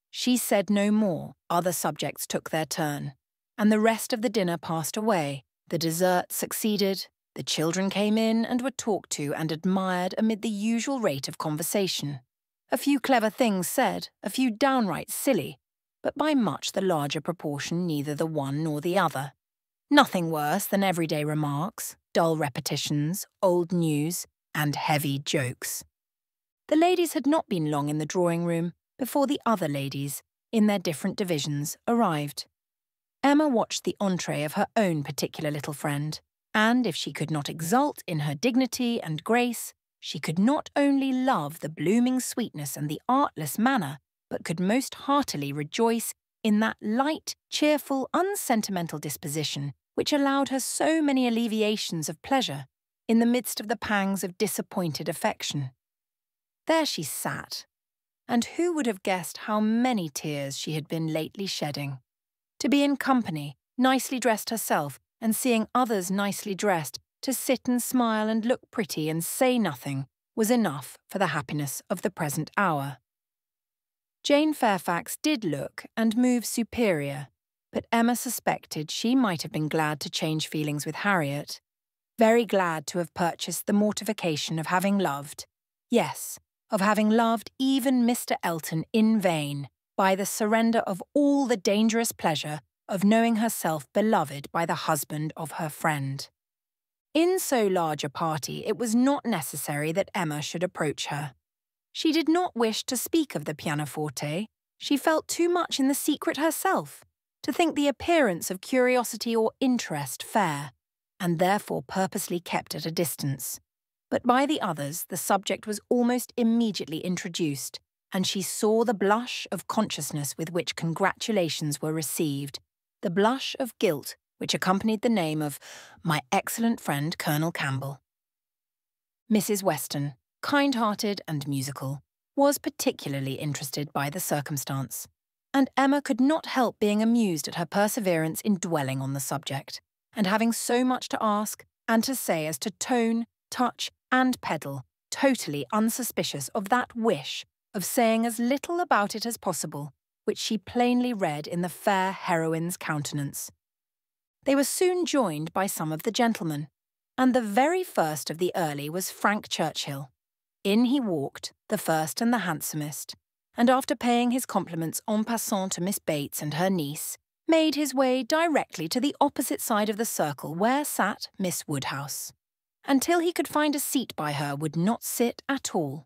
She said no more. Other subjects took their turn, and the rest of the dinner passed away. The dessert succeeded. The children came in and were talked to and admired amid the usual rate of conversation. A few clever things said, a few downright silly, but by much the larger proportion neither the one nor the other. Nothing worse than everyday remarks, dull repetitions, old news, and heavy jokes. The ladies had not been long in the drawing-room before the other ladies, in their different divisions, arrived. Emma watched the entrée of her own particular little friend, and if she could not exult in her dignity and grace, she could not only love the blooming sweetness and the artless manner, but could most heartily rejoice in that light, cheerful, unsentimental disposition which allowed her so many alleviations of pleasure in the midst of the pangs of disappointed affection. There she sat, and who would have guessed how many tears she had been lately shedding? To be in company, nicely dressed herself, and seeing others nicely dressed, to sit and smile and look pretty and say nothing, was enough for the happiness of the present hour. Jane Fairfax did look and move superior, but Emma suspected she might have been glad to change feelings with Harriet, very glad to have purchased the mortification of having loved, yes, of having loved even Mr. Elton in vain, by the surrender of all the dangerous pleasure of knowing herself beloved by the husband of her friend. In so large a party, it was not necessary that Emma should approach her. She did not wish to speak of the pianoforte. She felt too much in the secret herself to think the appearance of curiosity or interest fair, and therefore purposely kept at a distance. But by the others, the subject was almost immediately introduced, and she saw the blush of consciousness with which congratulations were received, the blush of guilt which accompanied the name of my excellent friend Colonel Campbell. Mrs. Weston, kind-hearted and musical, was particularly interested by the circumstance, and Emma could not help being amused at her perseverance in dwelling on the subject, and having so much to ask and to say as to tone, touch, and pedal, totally unsuspicious of that wish of saying as little about it as possible, which she plainly read in the fair heroine's countenance. They were soon joined by some of the gentlemen, and the very first of the early was Frank Churchill. In he walked, the first and the handsomest, and after paying his compliments en passant to Miss Bates and her niece, made his way directly to the opposite side of the circle where sat Miss Woodhouse. Until he could find a seat by her, would not sit at all.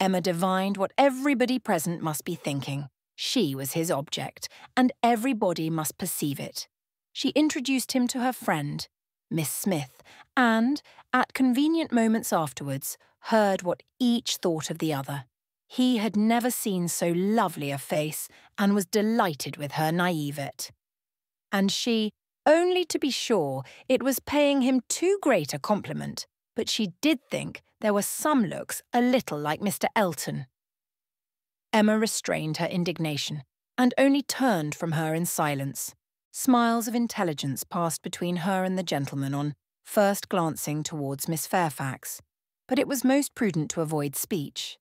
Emma divined what everybody present must be thinking. She was his object, and everybody must perceive it. She introduced him to her friend, Miss Smith, and, at convenient moments afterwards, heard what each thought of the other. He had never seen so lovely a face, and was delighted with her naivete. And she, only to be sure, it was paying him too great a compliment, but she did think there were some looks a little like Mr. Elton. Emma restrained her indignation, and only turned from her in silence. Smiles of intelligence passed between her and the gentleman on first glancing towards Miss Fairfax, but it was most prudent to avoid speech.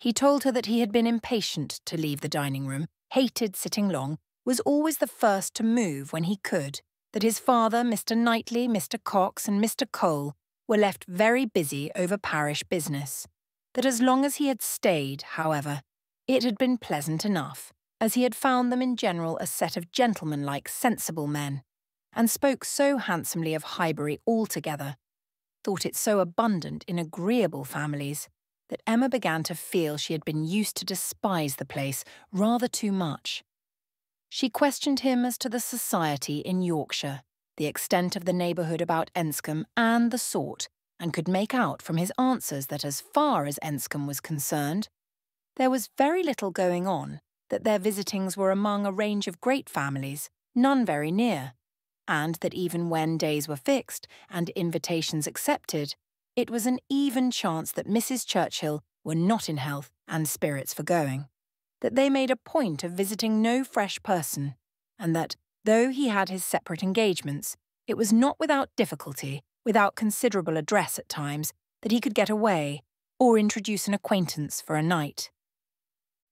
He told her that he had been impatient to leave the dining-room, hated sitting long, was always the first to move when he could, that his father, Mr. Knightley, Mr. Cox, and Mr. Cole were left very busy over parish business, that as long as he had stayed, however, it had been pleasant enough, as he had found them in general a set of gentlemanlike, sensible men, and spoke so handsomely of Highbury altogether, thought it so abundant in agreeable families, that Emma began to feel she had been used to despise the place rather too much. She questioned him as to the society in Yorkshire, the extent of the neighbourhood about Enscombe, and the sort, and could make out from his answers that as far as Enscombe was concerned, there was very little going on, that their visitings were among a range of great families, none very near, and that even when days were fixed and invitations accepted, it was an even chance that Mrs. Churchill were not in health and spirits for going, that they made a point of visiting no fresh person, and that, though he had his separate engagements, it was not without difficulty, without considerable address at times, that he could get away, or introduce an acquaintance for a night.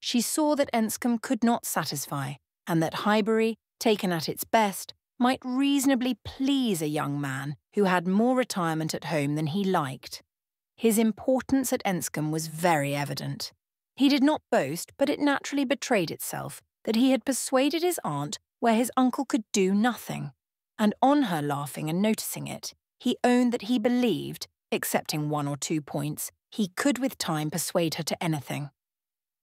She saw that Enscombe could not satisfy, and that Highbury, taken at its best, might reasonably please a young man who had more retirement at home than he liked. His importance at Enscombe was very evident. He did not boast, but it naturally betrayed itself, that he had persuaded his aunt where his uncle could do nothing, and on her laughing and noticing it, he owned that he believed, excepting 1 or 2 points, he could with time persuade her to anything.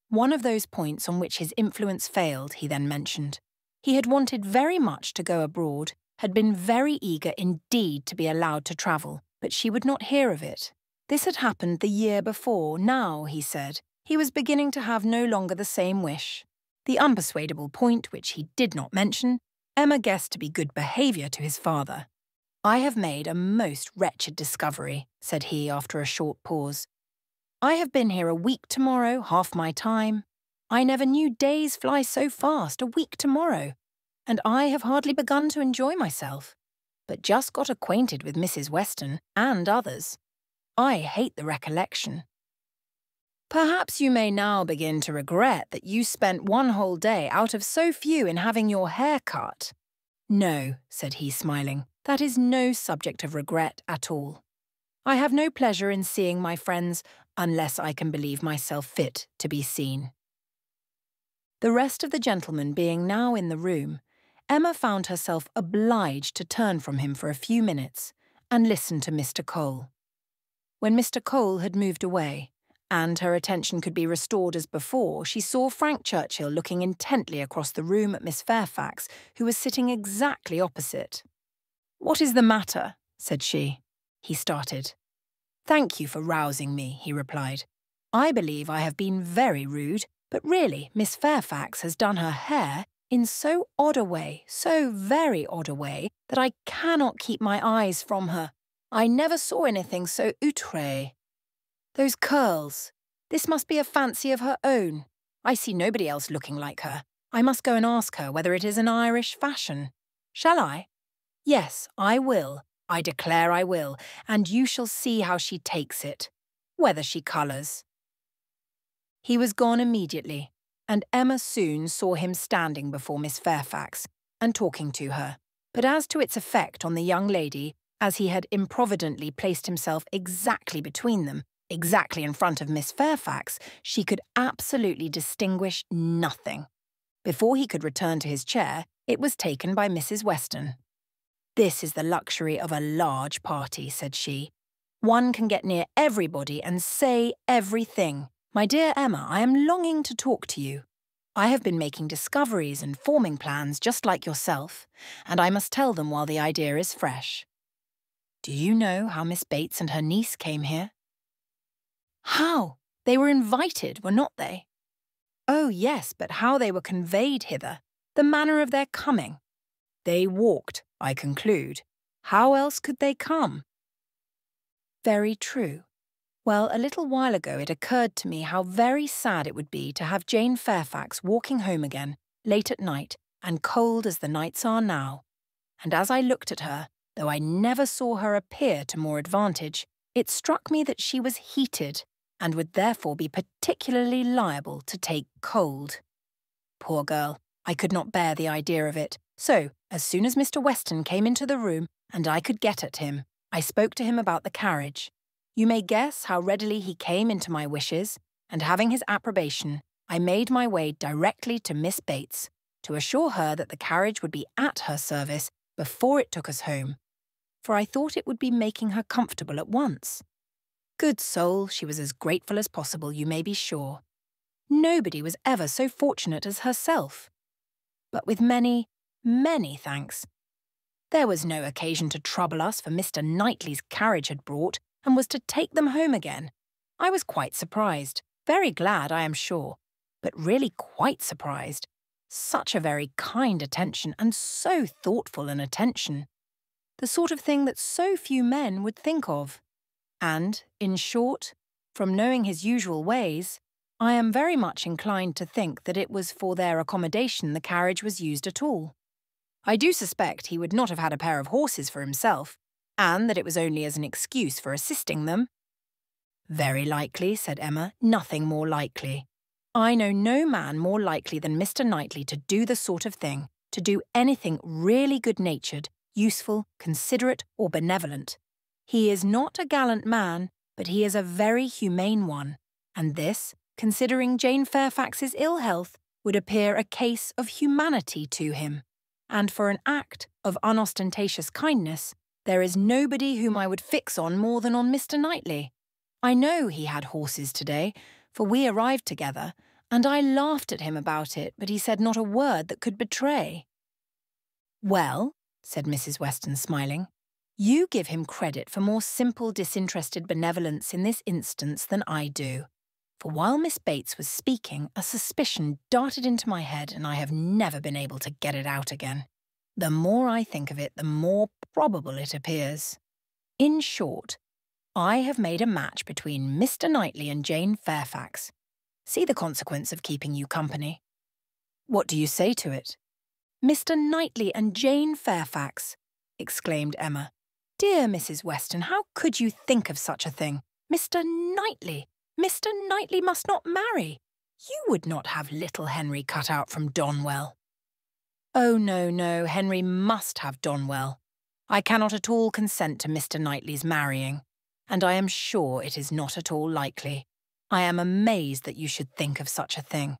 One of those points on which his influence failed, he then mentioned. He had wanted very much to go abroad, had been very eager indeed to be allowed to travel, but she would not hear of it. This had happened the year before. Now, he said, he was beginning to have no longer the same wish. The unpersuadable point, which he did not mention, Emma guessed to be good behaviour to his father. "I have made a most wretched discovery," said he after a short pause. "I have been here a week tomorrow, half my time. I never knew days fly so fast, a week tomorrow, and I have hardly begun to enjoy myself, but just got acquainted with Mrs. Weston and others. I hate the recollection. Perhaps you may now begin to regret that you spent one whole day out of so few in having your hair cut." "No," said he, smiling, "that is no subject of regret at all. I have no pleasure in seeing my friends unless I can believe myself fit to be seen." The rest of the gentlemen being now in the room, Emma found herself obliged to turn from him for a few minutes and listen to Mr. Cole. When Mr. Cole had moved away, and her attention could be restored as before, she saw Frank Churchill looking intently across the room at Miss Fairfax, who was sitting exactly opposite. "What is the matter?" said she. He started. "Thank you for rousing me," he replied. "I believe I have been very rude, but really Miss Fairfax has done her hair in so odd a way, so very odd a way, that I cannot keep my eyes from her. I never saw anything so outré. Those curls. This must be a fancy of her own. I see nobody else looking like her. I must go and ask her whether it is an Irish fashion. Shall I? Yes, I will. I declare I will, and you shall see how she takes it, whether she colours." He was gone immediately, and Emma soon saw him standing before Miss Fairfax and talking to her. But as to its effect on the young lady, as he had improvidently placed himself exactly between them, exactly in front of Miss Fairfax, she could absolutely distinguish nothing. Before he could return to his chair, it was taken by Mrs. Weston. "This is the luxury of a large party," said she. "One can get near everybody and say everything. My dear Emma, I am longing to talk to you. I have been making discoveries and forming plans just like yourself, and I must tell them while the idea is fresh. Do you know how Miss Bates and her niece came here?" "How? They were invited, were not they?" "Oh, yes, but how they were conveyed hither, the manner of their coming. They walked, I conclude. How else could they come?" "Very true. Well, a little while ago it occurred to me how very sad it would be to have Jane Fairfax walking home again, late at night, and cold as the nights are now. And as I looked at her, though I never saw her appear to more advantage, it struck me that she was heated, and would therefore be particularly liable to take cold. Poor girl, I could not bear the idea of it, so, as soon as Mr. Weston came into the room, and I could get at him, I spoke to him about the carriage. You may guess how readily he came into my wishes, and having his approbation, I made my way directly to Miss Bates, to assure her that the carriage would be at her service before it took us home, for I thought it would be making her comfortable at once. Good soul, she was as grateful as possible, you may be sure. Nobody was ever so fortunate as herself. But with many, many thanks. There was no occasion to trouble us, for Mr. Knightley's carriage had brought, and was to take them home again. I was quite surprised, very glad, I am sure, but really quite surprised. Such a very kind attention, and so thoughtful an attention. The sort of thing that so few men would think of. And, in short, from knowing his usual ways, I am very much inclined to think that it was for their accommodation the carriage was used at all. I do suspect he would not have had a pair of horses for himself, and that it was only as an excuse for assisting them." "Very likely," said Emma, "nothing more likely. I know no man more likely than Mr. Knightley to do the sort of thing, to do anything really good-natured, useful, considerate, or benevolent. He is not a gallant man, but he is a very humane one, and this, considering Jane Fairfax's ill health, would appear a case of humanity to him. And for an act of unostentatious kindness, there is nobody whom I would fix on more than on Mr. Knightley. I know he had horses today, for we arrived together, and I laughed at him about it, but he said not a word that could betray." "Well," said Mrs. Weston, smiling, "you give him credit for more simple, disinterested benevolence in this instance than I do. For while Miss Bates was speaking, a suspicion darted into my head, and I have never been able to get it out again. The more I think of it, the more probable it appears. In short, I have made a match between Mr. Knightley and Jane Fairfax. See the consequence of keeping you company." "What do you say to it?" "Mr. Knightley and Jane Fairfax," exclaimed Emma. "Dear Mrs. Weston, how could you think of such a thing? Mr. Knightley! Mr. Knightley must not marry. You would not have little Henry cut out from Donwell." "Oh, no, no, Henry must have Donwell. I cannot at all consent to Mr. Knightley's marrying, and I am sure it is not at all likely. I am amazed that you should think of such a thing."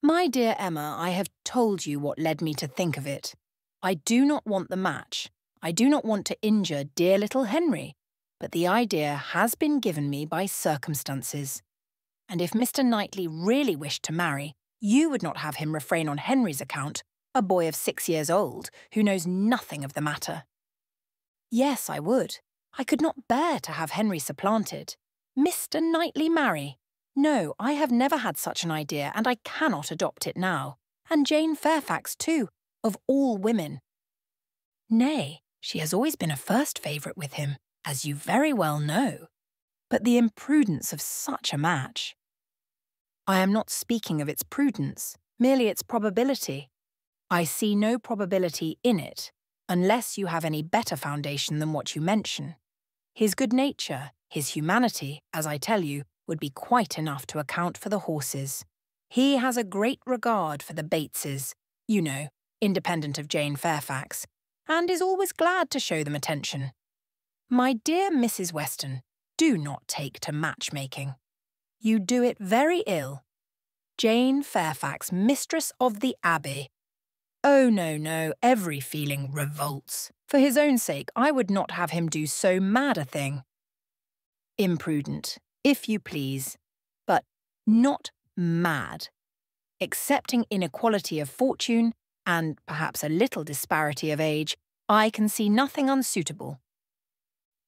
My dear Emma, I have told you what led me to think of it. I do not want the match. I do not want to injure dear little Henry. But the idea has been given me by circumstances. And if Mr. Knightley really wished to marry, you would not have him refrain on Henry's account, a boy of 6 years old who knows nothing of the matter. Yes, I would. I could not bear to have Henry supplanted. Mr. Knightley marry? No, I have never had such an idea, and I cannot adopt it now. And Jane Fairfax, too, of all women. Nay, she has always been a first favourite with him, as you very well know. But the imprudence of such a match. I am not speaking of its prudence, merely its probability. I see no probability in it, unless you have any better foundation than what you mention. His good nature, his humanity, as I tell you, would be quite enough to account for the horses. He has a great regard for the Bateses, you know, independent of Jane Fairfax, and is always glad to show them attention. My dear Mrs. Weston, do not take to matchmaking. You do it very ill. Jane Fairfax, mistress of the Abbey. Oh, no, no, every feeling revolts. For his own sake, I would not have him do so mad a thing. Imprudent, if you please, but not mad. Excepting inequality of fortune, and perhaps a little disparity of age, I can see nothing unsuitable.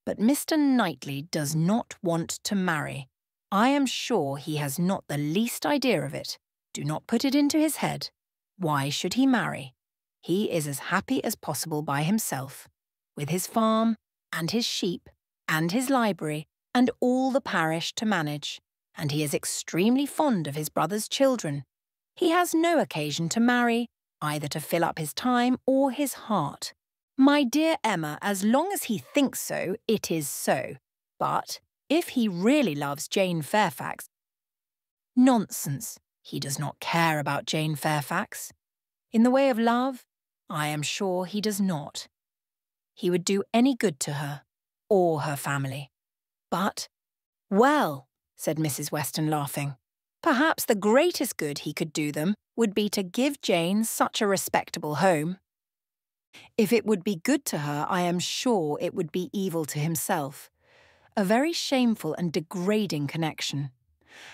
But Mr. Knightley does not want to marry. I am sure he has not the least idea of it. Do not put it into his head. Why should he marry? He is as happy as possible by himself, with his farm, and his sheep, and his library, and all the parish to manage, and he is extremely fond of his brother's children. He has no occasion to marry, either to fill up his time or his heart. My dear Emma, as long as he thinks so, it is so. But if he really loves Jane Fairfax— Nonsense. He does not care about Jane Fairfax. In the way of love, I am sure he does not. He would do any good to her, or her family. But, well, said Mrs. Weston, laughing, perhaps the greatest good he could do them would be to give Jane such a respectable home. If it would be good to her, I am sure it would be evil to himself. A very shameful and degrading connection.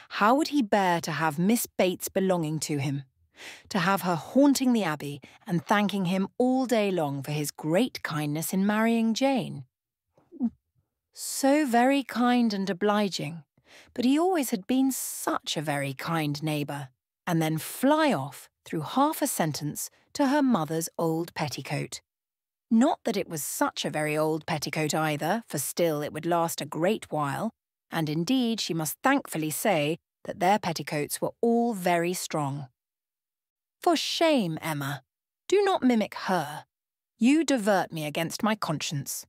How would he bear to have Miss Bates belonging to him? To have her haunting the Abbey and thanking him all day long for his great kindness in marrying Jane? So very kind and obliging, but he always had been such a very kind neighbour, and then fly off, through half a sentence, to her mother's old petticoat. Not that it was such a very old petticoat either, for still it would last a great while, and indeed she must thankfully say that their petticoats were all very strong. For shame, Emma! Do not mimic her. You divert me against my conscience.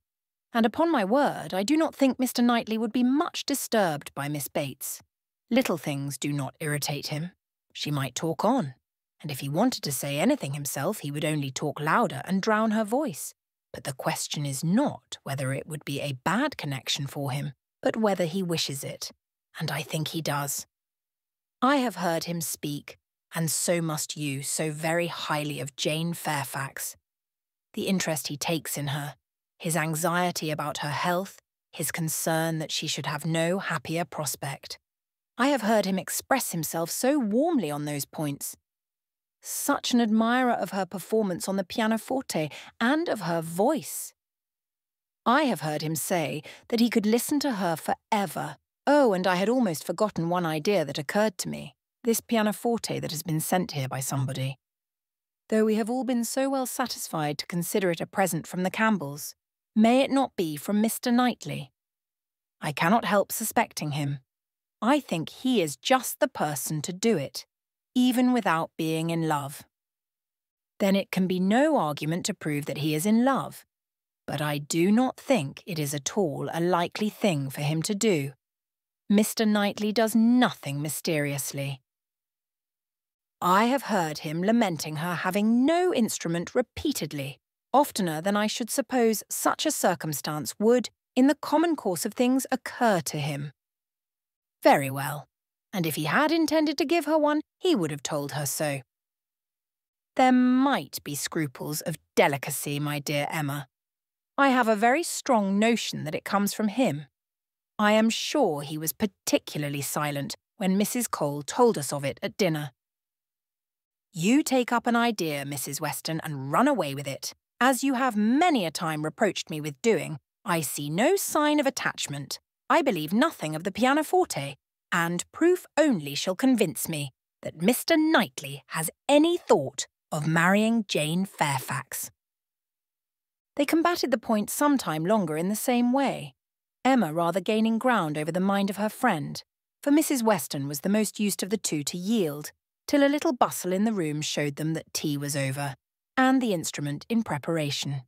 And upon my word, I do not think Mr. Knightley would be much disturbed by Miss Bates. Little things do not irritate him. She might talk on, and if he wanted to say anything himself, he would only talk louder and drown her voice. But the question is not whether it would be a bad connection for him, but whether he wishes it, and I think he does. I have heard him speak, and so must you, so very highly of Jane Fairfax. The interest he takes in her, his anxiety about her health, his concern that she should have no happier prospect. I have heard him express himself so warmly on those points. Such an admirer of her performance on the pianoforte and of her voice. I have heard him say that he could listen to her forever. Oh, and I had almost forgotten one idea that occurred to me, this pianoforte that has been sent here by somebody. Though we have all been so well satisfied to consider it a present from the Campbells, may it not be from Mr. Knightley? I cannot help suspecting him. I think he is just the person to do it, even without being in love. Then it can be no argument to prove that he is in love, but I do not think it is at all a likely thing for him to do. Mr. Knightley does nothing mysteriously. I have heard him lamenting her having no instrument repeatedly, oftener than I should suppose such a circumstance would, in the common course of things, occur to him. Very well. and if he had intended to give her one, he would have told her so. There might be scruples of delicacy, my dear Emma. I have a very strong notion that it comes from him. I am sure he was particularly silent when Mrs. Cole told us of it at dinner. You take up an idea, Mrs. Weston, and run away with it. As you have many a time reproached me with doing, I see no sign of attachment. I believe nothing of the pianoforte, and proof only shall convince me that Mr. Knightley has any thought of marrying Jane Fairfax. They combated the point some time longer in the same way, Emma rather gaining ground over the mind of her friend, for Mrs. Weston was the most used of the two to yield, till a little bustle in the room showed them that tea was over, and the instrument in preparation.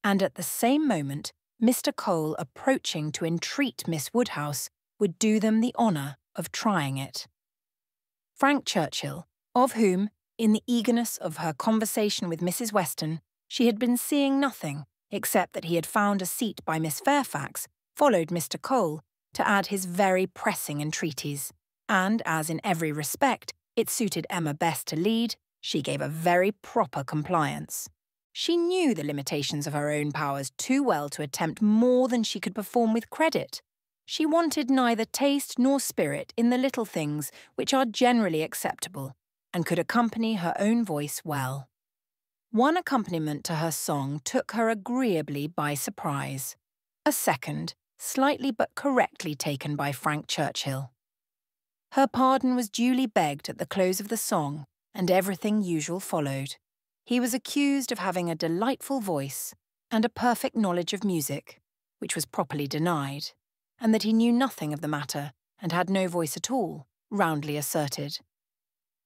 And at the same moment, Mr. Cole approaching to entreat Miss Woodhouse would do them the honour of trying it. Frank Churchill, of whom, in the eagerness of her conversation with Mrs. Weston, she had been seeing nothing except that he had found a seat by Miss Fairfax, followed Mr. Cole to add his very pressing entreaties, and as in every respect it suited Emma best to lead, she gave a very proper compliance. She knew the limitations of her own powers too well to attempt more than she could perform with credit. She wanted neither taste nor spirit in the little things which are generally acceptable, and could accompany her own voice well. One accompaniment to her song took her agreeably by surprise. A second, slightly but correctly taken by Frank Churchill. Her pardon was duly begged at the close of the song, and everything usual followed. He was accused of having a delightful voice and a perfect knowledge of music, which was properly denied, and that he knew nothing of the matter and had no voice at all, roundly asserted.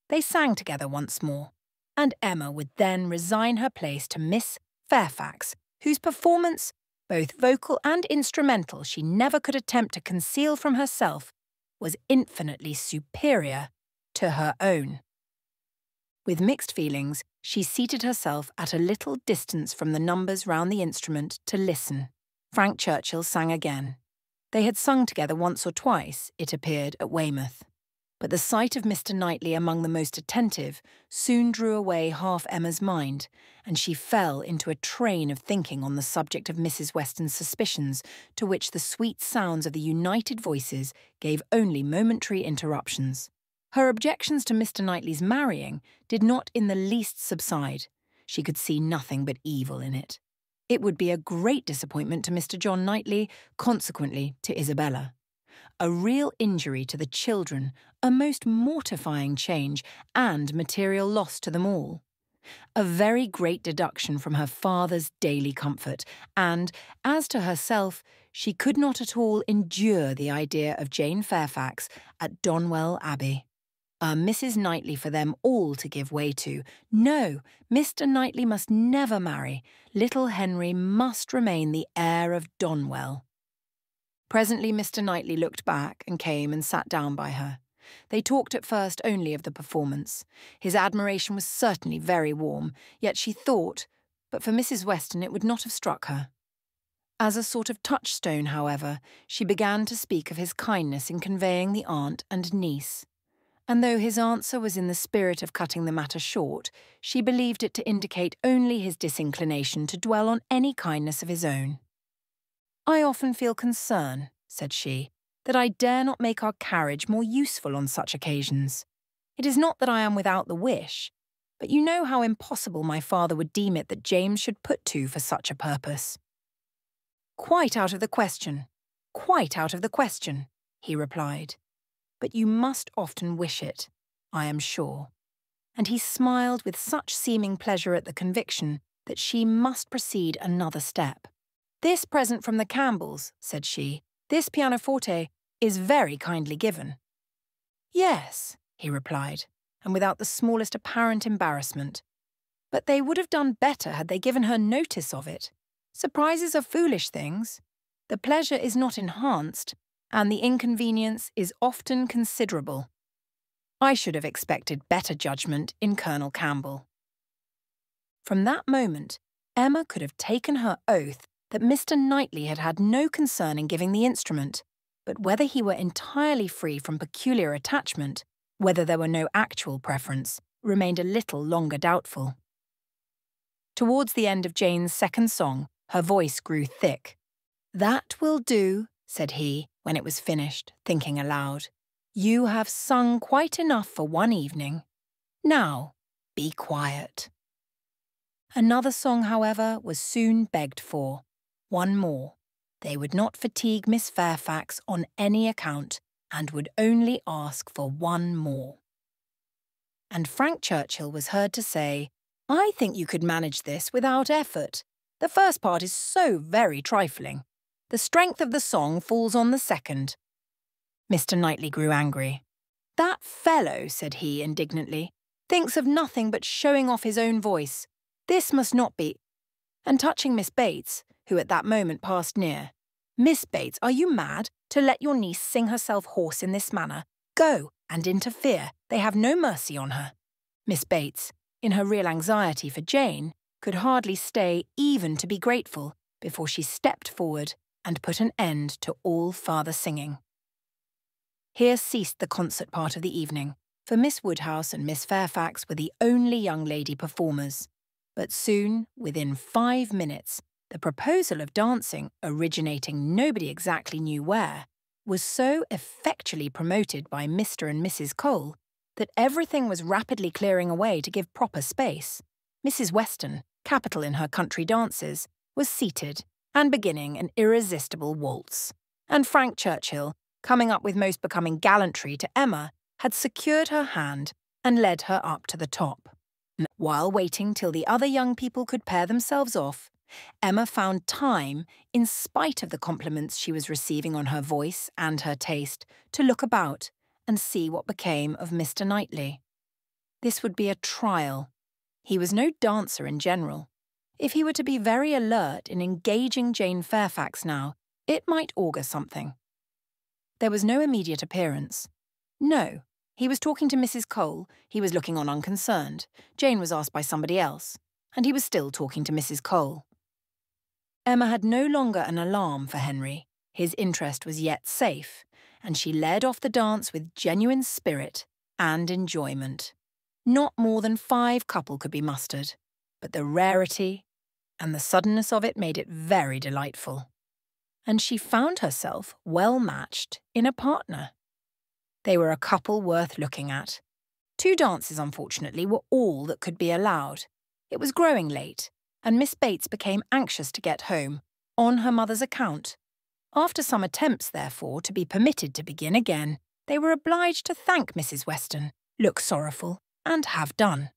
They sang together once more, and Emma would then resign her place to Miss Fairfax, whose performance, both vocal and instrumental, she never could attempt to conceal from herself, was infinitely superior to her own. With mixed feelings, she seated herself at a little distance from the numbers round the instrument to listen. Frank Churchill sang again. They had sung together once or twice, it appeared, at Weymouth. But the sight of Mr. Knightley among the most attentive soon drew away half Emma's mind, and she fell into a train of thinking on the subject of Mrs. Weston's suspicions, to which the sweet sounds of the united voices gave only momentary interruptions. Her objections to Mr. Knightley's marrying did not in the least subside. She could see nothing but evil in it. It would be a great disappointment to Mr. John Knightley, consequently to Isabella. A real injury to the children, a most mortifying change, and material loss to them all. A very great deduction from her father's daily comfort, and, as to herself, she could not at all endure the idea of Jane Fairfax at Donwell Abbey. A Mrs. Knightley for them all to give way to. No, Mr. Knightley must never marry. Little Henry must remain the heir of Donwell. Presently Mr. Knightley looked back and came and sat down by her. They talked at first only of the performance. His admiration was certainly very warm, yet she thought, but for Mrs. Weston it would not have struck her. As a sort of touchstone, however, she began to speak of his kindness in conveying the aunt and niece. And though his answer was in the spirit of cutting the matter short, she believed it to indicate only his disinclination to dwell on any kindness of his own. "I often feel concern," said she, "that I dare not make our carriage more useful on such occasions. It is not that I am without the wish, but you know how impossible my father would deem it that James should put to for such a purpose." "Quite out of the question, quite out of the question," he replied. "But you must often wish it, I am sure." And he smiled with such seeming pleasure at the conviction that she must proceed another step. "This present from the Campbells," said she, "this pianoforte, is very kindly given." "Yes," he replied, and without the smallest apparent embarrassment. "But they would have done better had they given her notice of it. Surprises are foolish things. The pleasure is not enhanced, and the inconvenience is often considerable. I should have expected better judgment in Colonel Campbell." From that moment, Emma could have taken her oath that Mr. Knightley had had no concern in giving the instrument, but whether he were entirely free from peculiar attachment, whether there were no actual preference, remained a little longer doubtful. Towards the end of Jane's second song, her voice grew thick. "That will do," said he, when it was finished, thinking aloud. "You have sung quite enough for one evening. Now, be quiet." Another song, however, was soon begged for. One more. They would not fatigue Miss Fairfax on any account, and would only ask for one more. And Frank Churchill was heard to say, "I think you could manage this without effort. The first part is so very trifling. The strength of the song falls on the second." Mr. Knightley grew angry. "That fellow," said he indignantly, "thinks of nothing but showing off his own voice. This must not be—" And touching Miss Bates, who at that moment passed near, "Miss Bates, are you mad to let your niece sing herself hoarse in this manner? Go and interfere. They have no mercy on her." Miss Bates, in her real anxiety for Jane, could hardly stay even to be grateful before she stepped forward and put an end to all farther singing. Here ceased the concert part of the evening, for Miss Woodhouse and Miss Fairfax were the only young lady performers. But soon, within 5 minutes, the proposal of dancing, originating nobody exactly knew where, was so effectually promoted by Mr. and Mrs. Cole that everything was rapidly clearing away to give proper space. Mrs. Weston, capital in her country dances, was seated and beginning an irresistible waltz, and Frank Churchill, coming up with most becoming gallantry to Emma, had secured her hand and led her up to the top. While waiting till the other young people could pair themselves off, Emma found time, in spite of the compliments she was receiving on her voice and her taste, to look about and see what became of Mr. Knightley. This would be a trial. He was no dancer in general. If he were to be very alert in engaging Jane Fairfax now, it might augur something. There was no immediate appearance. No, he was talking to Mrs. Cole, he was looking on unconcerned, Jane was asked by somebody else, and he was still talking to Mrs. Cole. Emma had no longer an alarm for Henry. His interest was yet safe, and she led off the dance with genuine spirit and enjoyment. Not more than 5 couple could be mustered, but the rarity and the suddenness of it made it very delightful. And she found herself well matched in a partner. They were a couple worth looking at. 2 dances, unfortunately, were all that could be allowed. It was growing late, and Miss Bates became anxious to get home, on her mother's account. After some attempts, therefore, to be permitted to begin again, they were obliged to thank Mrs. Weston, look sorrowful, and have done.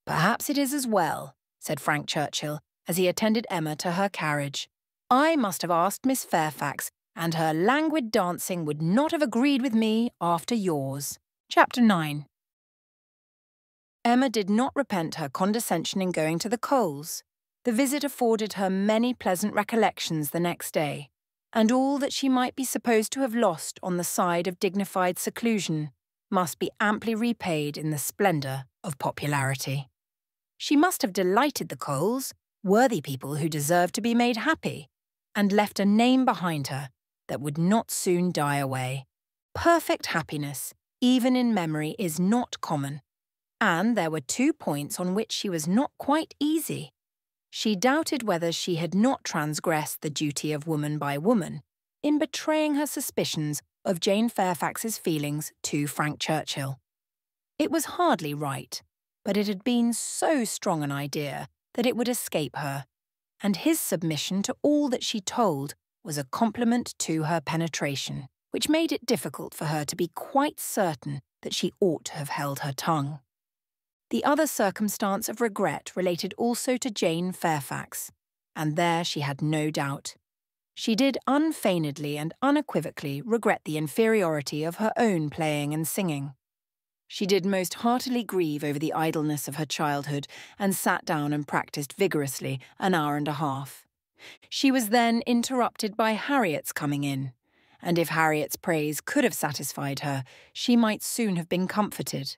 "Perhaps it is as well," said Frank Churchill, as he attended Emma to her carriage. "I must have asked Miss Fairfax, and her languid dancing would not have agreed with me after yours." Chapter 9. Emma did not repent her condescension in going to the Coles. The visit afforded her many pleasant recollections the next day, and all that she might be supposed to have lost on the side of dignified seclusion must be amply repaid in the splendour of popularity. She must have delighted the Coles, worthy people who deserved to be made happy, and left a name behind her that would not soon die away. Perfect happiness, even in memory, is not common, and there were 2 points on which she was not quite easy. She doubted whether she had not transgressed the duty of woman by woman in betraying her suspicions of Jane Fairfax's feelings to Frank Churchill. It was hardly right, but it had been so strong an idea that it would escape her, and his submission to all that she told was a compliment to her penetration, which made it difficult for her to be quite certain that she ought to have held her tongue. The other circumstance of regret related also to Jane Fairfax, and there she had no doubt. She did unfeignedly and unequivocally regret the inferiority of her own playing and singing. She did most heartily grieve over the idleness of her childhood, and sat down and practised vigorously an hour and a half. She was then interrupted by Harriet's coming in, and if Harriet's praise could have satisfied her, she might soon have been comforted.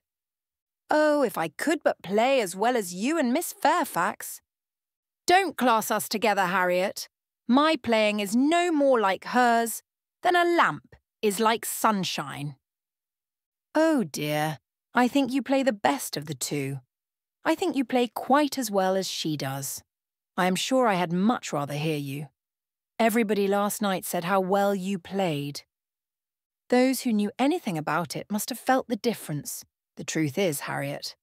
"Oh, if I could but play as well as you and Miss Fairfax!" "Don't class us together, Harriet. My playing is no more like hers then a lamp is like sunshine. Oh dear, I think you play the best of the two. I think you play quite as well as she does. I am sure I had much rather hear you. Everybody last night said how well you played. Those who knew anything about it must have felt the difference. The truth is, Harriet,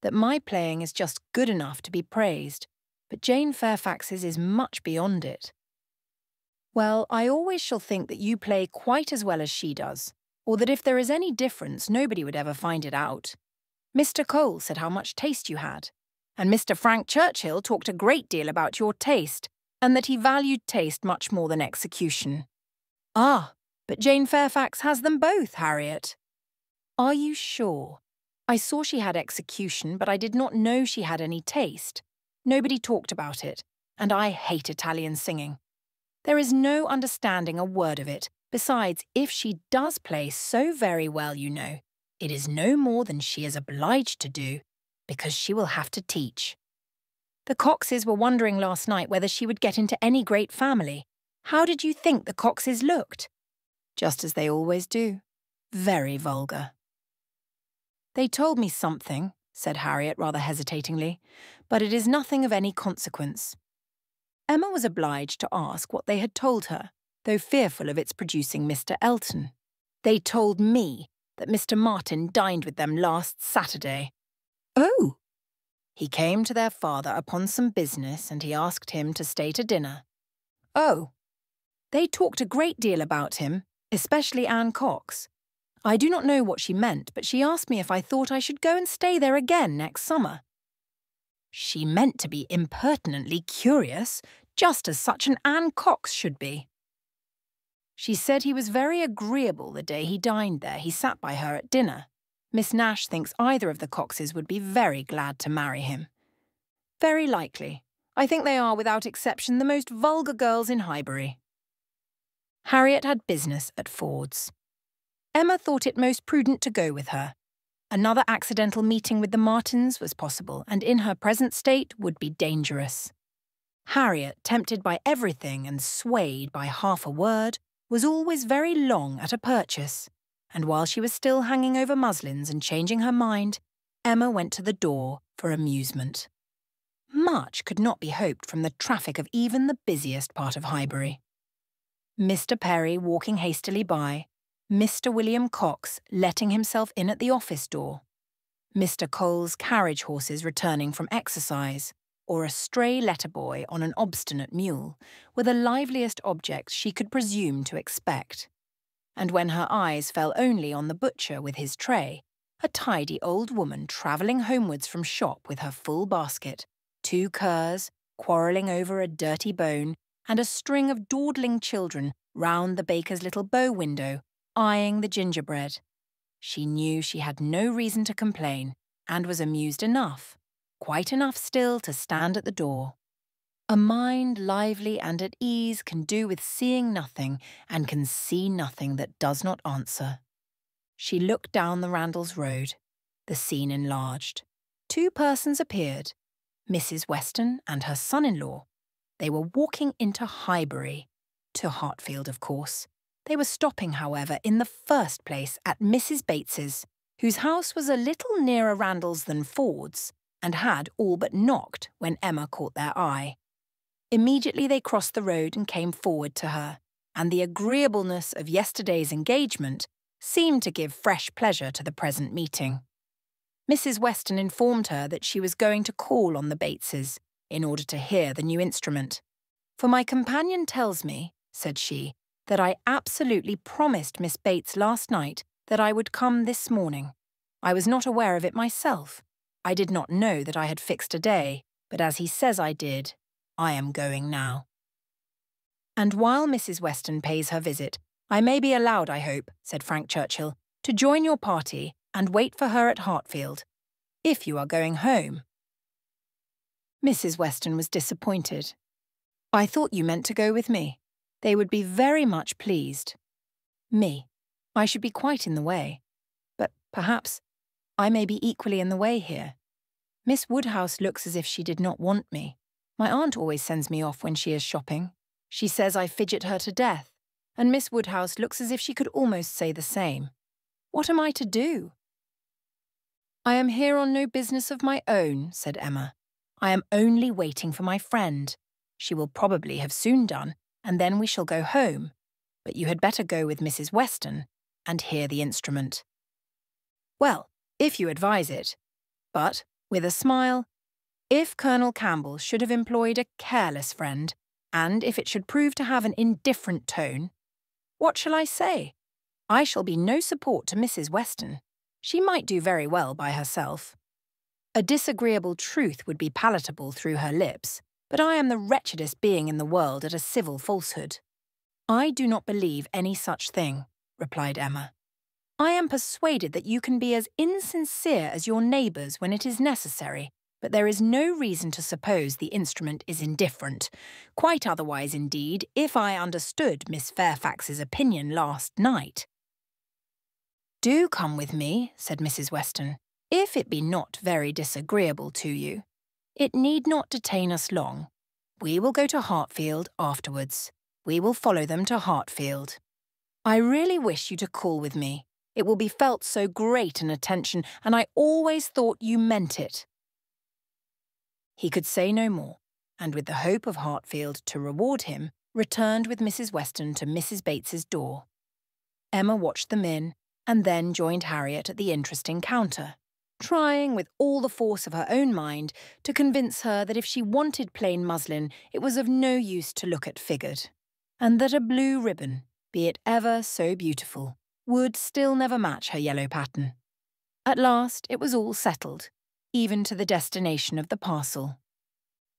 that my playing is just good enough to be praised, but Jane Fairfax's is much beyond it. Well, I always shall think that you play quite as well as she does, or that if there is any difference, nobody would ever find it out. Mr. Cole said how much taste you had, and Mr. Frank Churchill talked a great deal about your taste, and that he valued taste much more than execution. Ah, but Jane Fairfax has them both, Harriet. Are you sure? I saw she had execution, but I did not know she had any taste. Nobody talked about it, and I hate Italian singing. There is no understanding a word of it. Besides, if she does play so very well, you know, it is no more than she is obliged to do, because she will have to teach. The Coxes were wondering last night whether she would get into any great family. How did you think the Coxes looked? Just as they always do. Very vulgar. They told me something, said Harriet rather hesitatingly, but it is nothing of any consequence. Emma was obliged to ask what they had told her, though fearful of its producing Mr. Elton. They told me that Mr. Martin dined with them last Saturday. Oh! He came to their father upon some business, and he asked him to stay to dinner. Oh! They talked a great deal about him, especially Anne Cox. I do not know what she meant, but she asked me if I thought I should go and stay there again next summer. She meant to be impertinently curious, just as such an Anne Cox should be. She said he was very agreeable the day he dined there. He sat by her at dinner. Miss Nash thinks either of the Coxes would be very glad to marry him. Very likely. I think they are, without exception, the most vulgar girls in Highbury. Harriet had business at Ford's. Emma thought it most prudent to go with her. Another accidental meeting with the Martins was possible, and in her present state would be dangerous. Harriet, tempted by everything and swayed by half a word, was always very long at a purchase, and while she was still hanging over muslins and changing her mind, Emma went to the door for amusement. Much could not be hoped from the traffic of even the busiest part of Highbury. Mr. Perry walking hastily by, Mr. William Cox letting himself in at the office door, Mr. Cole's carriage horses returning from exercise, or a stray letter-boy on an obstinate mule, were the liveliest objects she could presume to expect. And when her eyes fell only on the butcher with his tray, a tidy old woman travelling homewards from shop with her full basket, 2 curs, quarrelling over a dirty bone, and a string of dawdling children round the baker's little bow window, eyeing the gingerbread. She knew she had no reason to complain, and was amused enough, quite enough still to stand at the door. A mind lively and at ease can do with seeing nothing, and can see nothing that does not answer. She looked down the Randalls Road. The scene enlarged. 2 persons appeared, Mrs. Weston and her son-in-law. They were walking into Highbury, to Hartfield, of course. They were stopping, however, in the first place at Mrs. Bates's, whose house was a little nearer Randalls than Ford's, and had all but knocked when Emma caught their eye. Immediately they crossed the road and came forward to her, and the agreeableness of yesterday's engagement seemed to give fresh pleasure to the present meeting. Mrs. Weston informed her that she was going to call on the Bateses in order to hear the new instrument. "For my companion tells me," said she, "that I absolutely promised Miss Bates last night that I would come this morning. I was not aware of it myself. I did not know that I had fixed a day, but as he says I did, I am going now." "And while Mrs. Weston pays her visit, I may be allowed, I hope," said Frank Churchill, "to join your party and wait for her at Hartfield, if you are going home." Mrs. Weston was disappointed. "I thought you meant to go with me. They would be very much pleased. Me, I should be quite in the way. But perhaps I may be equally in the way here. Miss Woodhouse looks as if she did not want me. My aunt always sends me off when she is shopping. She says I fidget her to death. and Miss Woodhouse looks as if she could almost say the same. What am I to do? I am here on no business of my own, said Emma. I am only waiting for my friend. She will probably have soon done, and then we shall go home. But you had better go with Mrs. Weston and hear the instrument. Well, if you advise it. But, with a smile, if Colonel Campbell should have employed a careless friend, and if it should prove to have an indifferent tone, what shall I say? I shall be no support to Mrs. Weston. She might do very well by herself. A disagreeable truth would be palatable through her lips, but I am the wretchedest being in the world at a civil falsehood. I do not believe any such thing, replied Emma. I am persuaded that you can be as insincere as your neighbours when it is necessary, but there is no reason to suppose the instrument is indifferent. Quite otherwise, indeed, if I understood Miss Fairfax's opinion last night. Do come with me, said Mrs. Weston, if it be not very disagreeable to you. It need not detain us long. We will go to Hartfield afterwards. We will follow them to Hartfield. I really wish you to call with me. It will be felt so great an attention, and I always thought you meant it. He could say no more, and with the hope of Hartfield to reward him, returned with Mrs. Weston to Mrs. Bates's door. Emma watched them in, and then joined Harriet at the interesting counter, trying with all the force of her own mind to convince her that if she wanted plain muslin, it was of no use to look at figured, and that a blue ribbon, be it ever so beautiful, would still never match her yellow pattern. At last it was all settled, even to the destination of the parcel.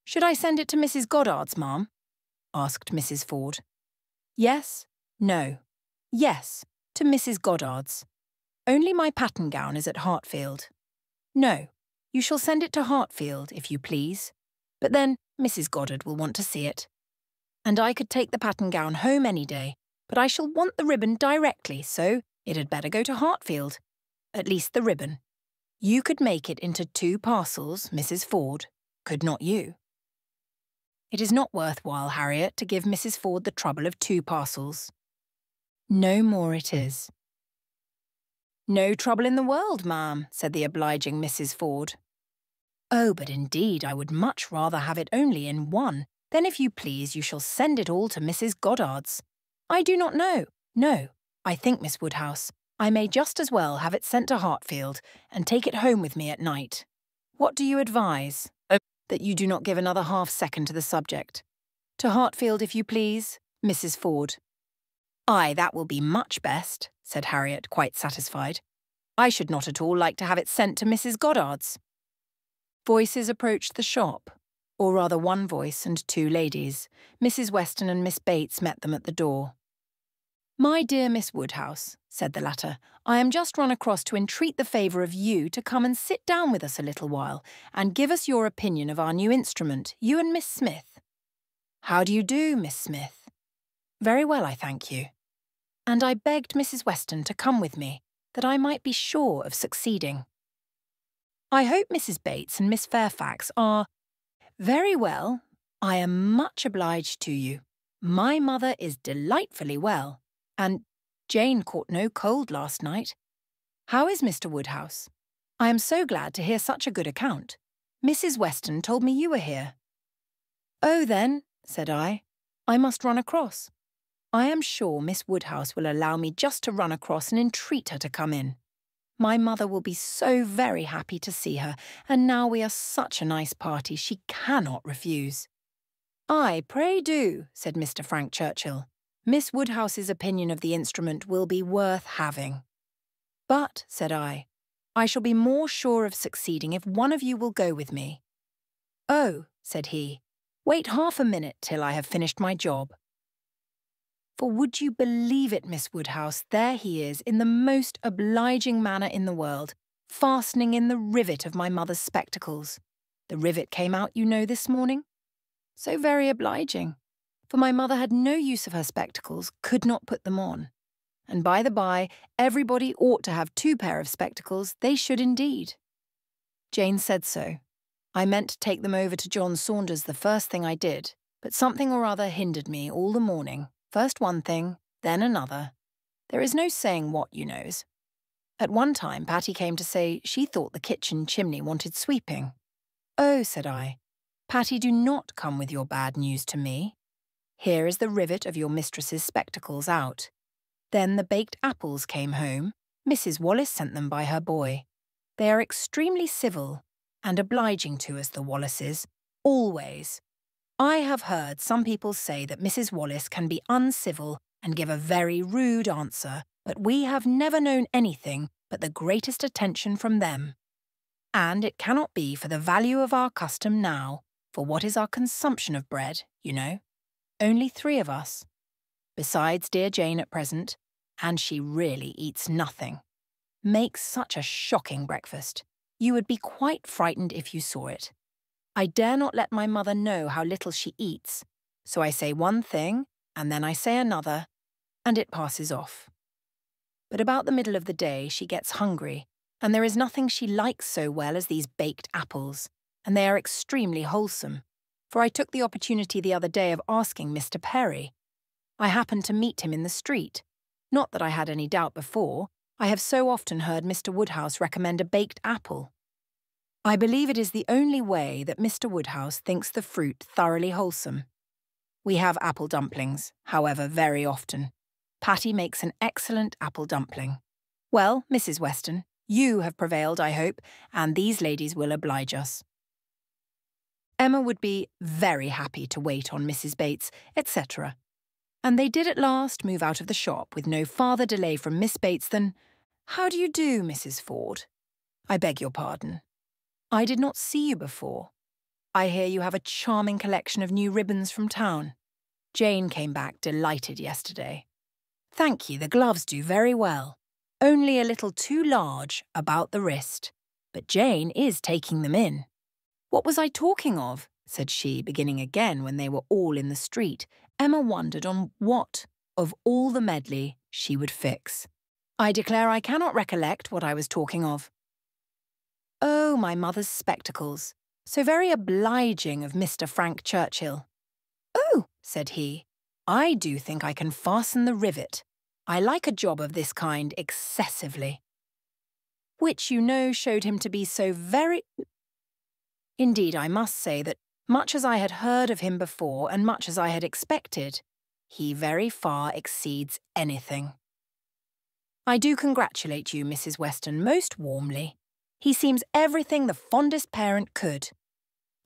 "Should I send it to Mrs. Goddard's, ma'am?" asked Mrs. Ford. Yes, no, yes, to Mrs. Goddard's. Only my pattern gown is at Hartfield. No, you shall send it to Hartfield, if you please. But then Mrs. Goddard will want to see it. And I could take the pattern gown home any day, but I shall want the ribbon directly, so it had better go to Hartfield. At least the ribbon. You could make it into 2 parcels, Mrs. Ford, could not you? It is not worthwhile, Harriet, to give Mrs. Ford the trouble of 2 parcels. No more it is. No trouble in the world, ma'am, said the obliging Mrs. Ford. Oh, but indeed I would much rather have it only in 1. Then if you please you shall send it all to Mrs. Goddard's. I do not know. No, I think, Miss Woodhouse, I may just as well have it sent to Hartfield and take it home with me at night. What do you advise? That you do not give another half-second to the subject. To Hartfield, if you please, Mrs. Ford. Aye, that will be much best, said Harriet, quite satisfied. I should not at all like to have it sent to Mrs. Goddard's. Voices approached the shop, or rather 1 voice and 2 ladies. Mrs. Weston and Miss Bates met them at the door. My dear Miss Woodhouse, said the latter, I am just run across to entreat the favour of you to come and sit down with us a little while, and give us your opinion of our new instrument, you and Miss Smith. How do you do, Miss Smith? Very well, I thank you. And I begged Mrs. Weston to come with me, that I might be sure of succeeding. I hope Mrs. Bates and Miss Fairfax are very well. I am much obliged to you. My mother is delightfully well, and Jane caught no cold last night. How is Mr. Woodhouse? I am so glad to hear such a good account. Mrs. Weston told me you were here. Oh, then, said I must run across. I am sure Miss Woodhouse will allow me just to run across and entreat her to come in. My mother will be so very happy to see her, and now we are such a nice party she cannot refuse. Aye, pray do, said Mr. Frank Churchill. Miss Woodhouse's opinion of the instrument will be worth having. But, said I shall be more sure of succeeding if one of you will go with me. Oh, said he, wait half a minute till I have finished my job. For would you believe it, Miss Woodhouse, there he is, in the most obliging manner in the world, fastening in the rivet of my mother's spectacles. The rivet came out, you know, this morning. So very obliging, for my mother had no use of her spectacles, could not put them on. And by the by, everybody ought to have 2 pair of spectacles, they should indeed. Jane said so. I meant to take them over to John Saunders the first thing I did, but something or other hindered me all the morning. First one thing, then another. There is no saying what, you knows. At one time, Patty came to say she thought the kitchen chimney wanted sweeping. "Oh," said I, "Patty, do not come with your bad news to me. Here is the rivet of your mistress's spectacles out." Then the baked apples came home. Mrs. Wallace sent them by her boy. They are extremely civil and obliging to us, the Wallaces, always. I have heard some people say that Mrs. Wallace can be uncivil and give a very rude answer, but we have never known anything but the greatest attention from them. And it cannot be for the value of our custom now, for what is our consumption of bread, you know? Only 3 of us. Besides dear Jane at present, and she really eats nothing. Makes such a shocking breakfast. You would be quite frightened if you saw it. I dare not let my mother know how little she eats, so I say one thing, and then I say another, and it passes off. But about the middle of the day she gets hungry, and there is nothing she likes so well as these baked apples, and they are extremely wholesome, for I took the opportunity the other day of asking Mr. Perry. I happened to meet him in the street. Not that I had any doubt before. I have so often heard Mr. Woodhouse recommend a baked apple. I believe it is the only way that Mr. Woodhouse thinks the fruit thoroughly wholesome. We have apple dumplings, however, very often. Patty makes an excellent apple dumpling. Well, Mrs. Weston, you have prevailed, I hope, and these ladies will oblige us. Emma would be very happy to wait on Mrs. Bates, etc. And they did at last move out of the shop with no farther delay from Miss Bates than, "How do you do, Mrs. Ford? I beg your pardon. I did not see you before. I hear you have a charming collection of new ribbons from town. Jane came back delighted yesterday. Thank you, the gloves do very well. Only a little too large about the wrist. But Jane is taking them in. What was I talking of?" said she, beginning again when they were all in the street. Emma wondered on what, of all the medley, she would fix. "I declare I cannot recollect what I was talking of." "Oh, my mother's spectacles. So very obliging of Mr. Frank Churchill." "Oh," said he, "I do think I can fasten the rivet. I like a job of this kind excessively." Which, you know, showed him to be so very... Indeed, I must say that, much as I had heard of him before and much as I had expected, he very far exceeds anything. I do congratulate you, Mrs. Weston, most warmly. He seems everything the fondest parent could.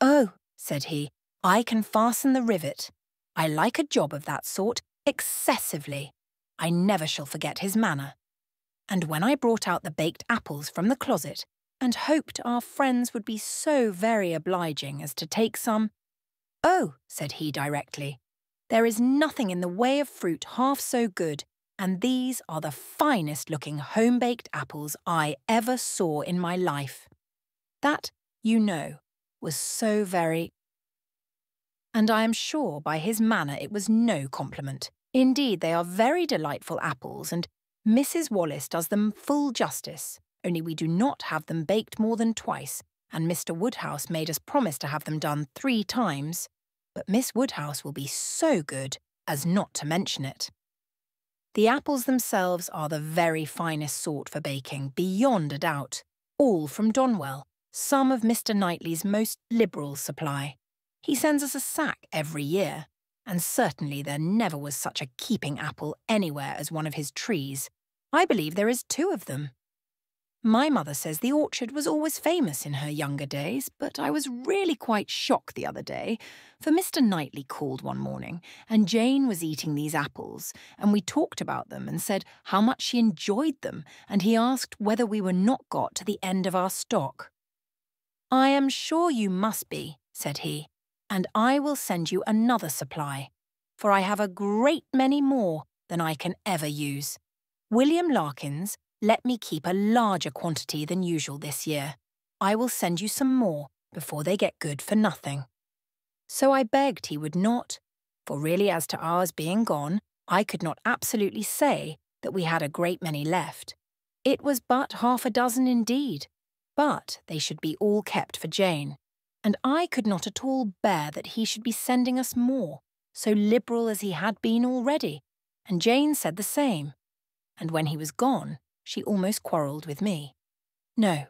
"Oh," said he, "I can fasten the rivet. I like a job of that sort excessively. I never shall forget his manner." And when I brought out the baked apples from the closet and hoped our friends would be so very obliging as to take some, "Oh," said he directly, "there is nothing in the way of fruit half so good, and these are the finest-looking home-baked apples I ever saw in my life." That, you know, was so very... And I am sure by his manner it was no compliment. Indeed, they are very delightful apples, and Mrs. Wallace does them full justice, only we do not have them baked more than twice, and Mr. Woodhouse made us promise to have them done 3 times. But Miss Woodhouse will be so good as not to mention it. The apples themselves are the very finest sort for baking, beyond a doubt, all from Donwell, some of Mr. Knightley's most liberal supply. He sends us a sack every year, and certainly there never was such a keeping apple anywhere as one of his trees. I believe there is 2 of them. My mother says the orchard was always famous in her younger days, but I was really quite shocked the other day, for Mr. Knightley called one morning, and Jane was eating these apples, and we talked about them and said how much she enjoyed them, and he asked whether we were not got to the end of our stock. "I am sure you must be," said he, "and I will send you another supply, for I have a great many more than I can ever use. William Larkins let me keep a larger quantity than usual this year. I will send you some more before they get good for nothing." So I begged he would not, for really as to ours being gone, I could not absolutely say that we had a great many left. It was but 6 indeed, but they should be all kept for Jane, and I could not at all bear that he should be sending us more, so liberal as he had been already, and Jane said the same. And when he was gone, she almost quarrelled with me. No,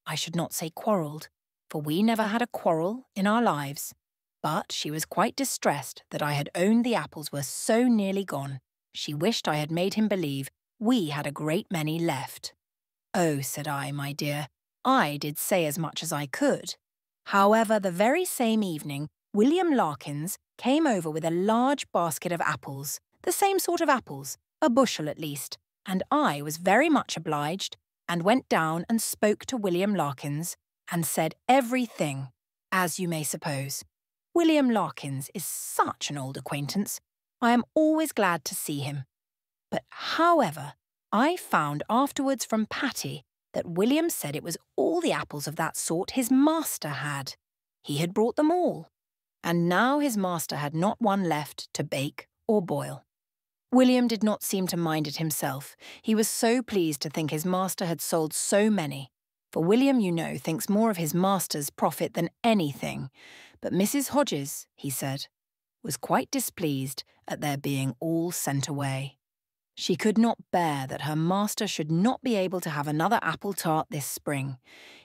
I should not say quarrelled, for we never had a quarrel in our lives. But she was quite distressed that I had owned the apples were so nearly gone. She wished I had made him believe we had a great many left. Oh, said I, my dear, I did say as much as I could. However, the very same evening, William Larkins came over with a large basket of apples, the same sort of apples, a bushel at least, and I was very much obliged and went down and spoke to William Larkins and said everything, as you may suppose. William Larkins is such an old acquaintance. I am always glad to see him. But however, I found afterwards from Patty that William said it was all the apples of that sort his master had. He had brought them all, and now his master had not one left to bake or boil. William did not seem to mind it himself. He was so pleased to think his master had sold so many. For William, you know, thinks more of his master's profit than anything. But Mrs. Hodges, he said, was quite displeased at their being all sent away. She could not bear that her master should not be able to have another apple tart this spring.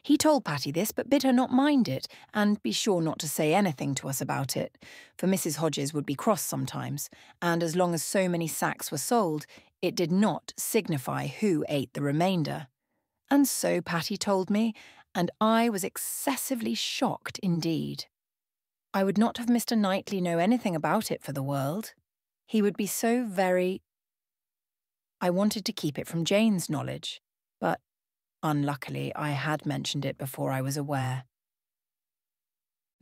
He told Patty this, but bid her not mind it, and be sure not to say anything to us about it, for Mrs. Hodges would be cross sometimes, and as long as so many sacks were sold, it did not signify who ate the remainder. And so Patty told me, and I was excessively shocked indeed. I would not have Mr. Knightley know anything about it for the world. He would be so very... I wanted to keep it from Jane's knowledge, but unluckily I had mentioned it before I was aware.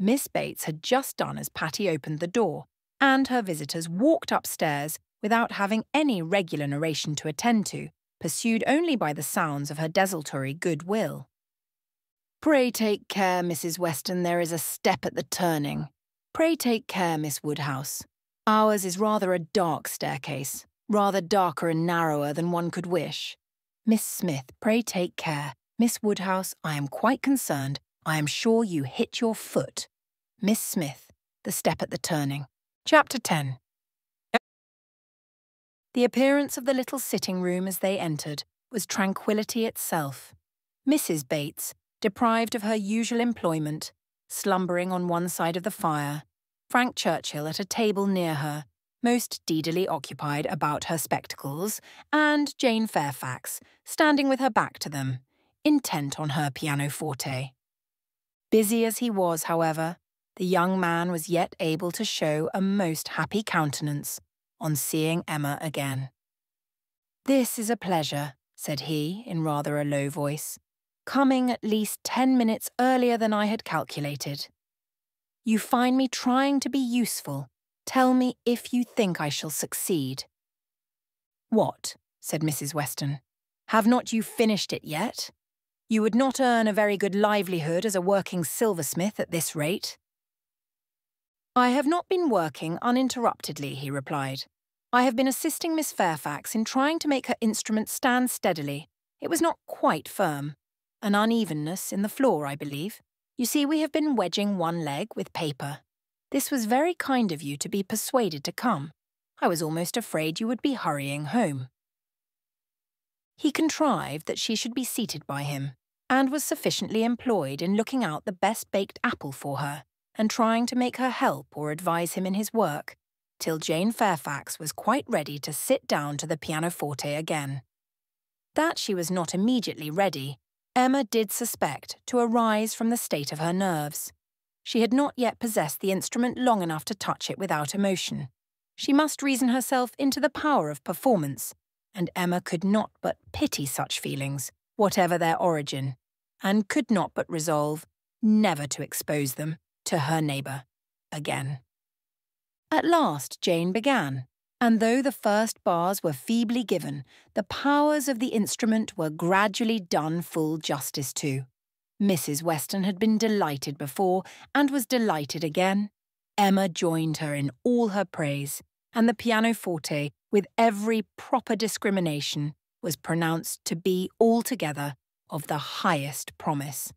Miss Bates had just done as Patty opened the door, and her visitors walked upstairs without having any regular narration to attend to, pursued only by the sounds of her desultory goodwill. "Pray take care, Mrs. Weston, there is a step at the turning. Pray take care, Miss Woodhouse. Ours is rather a dark staircase. Rather darker and narrower than one could wish. Miss Smith, pray take care. Miss Woodhouse, I am quite concerned. I am sure you hit your foot. Miss Smith, the step at the turning." Chapter 10. The appearance of the little sitting-room as they entered was tranquillity itself. Mrs. Bates, deprived of her usual employment, slumbering on one side of the fire, Frank Churchill at a table near her, most deedily occupied about her spectacles, and Jane Fairfax, standing with her back to them, intent on her pianoforte. Busy as he was, however, the young man was yet able to show a most happy countenance on seeing Emma again. "This is a pleasure," said he, in rather a low voice, "coming at least 10 minutes earlier than I had calculated. You find me trying to be useful. Tell me if you think I shall succeed." "What?" said Mrs. Weston. "Have not you finished it yet? You would not earn a very good livelihood as a working silversmith at this rate." "I have not been working uninterruptedly," he replied. "I have been assisting Miss Fairfax in trying to make her instrument stand steadily. It was not quite firm. An unevenness in the floor, I believe. You see, we have been wedging one leg with paper. This was very kind of you to be persuaded to come. I was almost afraid you would be hurrying home." He contrived that she should be seated by him, and was sufficiently employed in looking out the best-baked apple for her, and trying to make her help or advise him in his work, till Jane Fairfax was quite ready to sit down to the pianoforte again. That she was not immediately ready, Emma did suspect to arise from the state of her nerves. She had not yet possessed the instrument long enough to touch it without emotion. She must reason herself into the power of performance, and Emma could not but pity such feelings, whatever their origin, and could not but resolve never to expose them to her neighbour again. At last Jane began, and though the first bars were feebly given, the powers of the instrument were gradually done full justice to. Mrs. Weston had been delighted before, and was delighted again. Emma joined her in all her praise, and the pianoforte, with every proper discrimination, was pronounced to be altogether of the highest promise.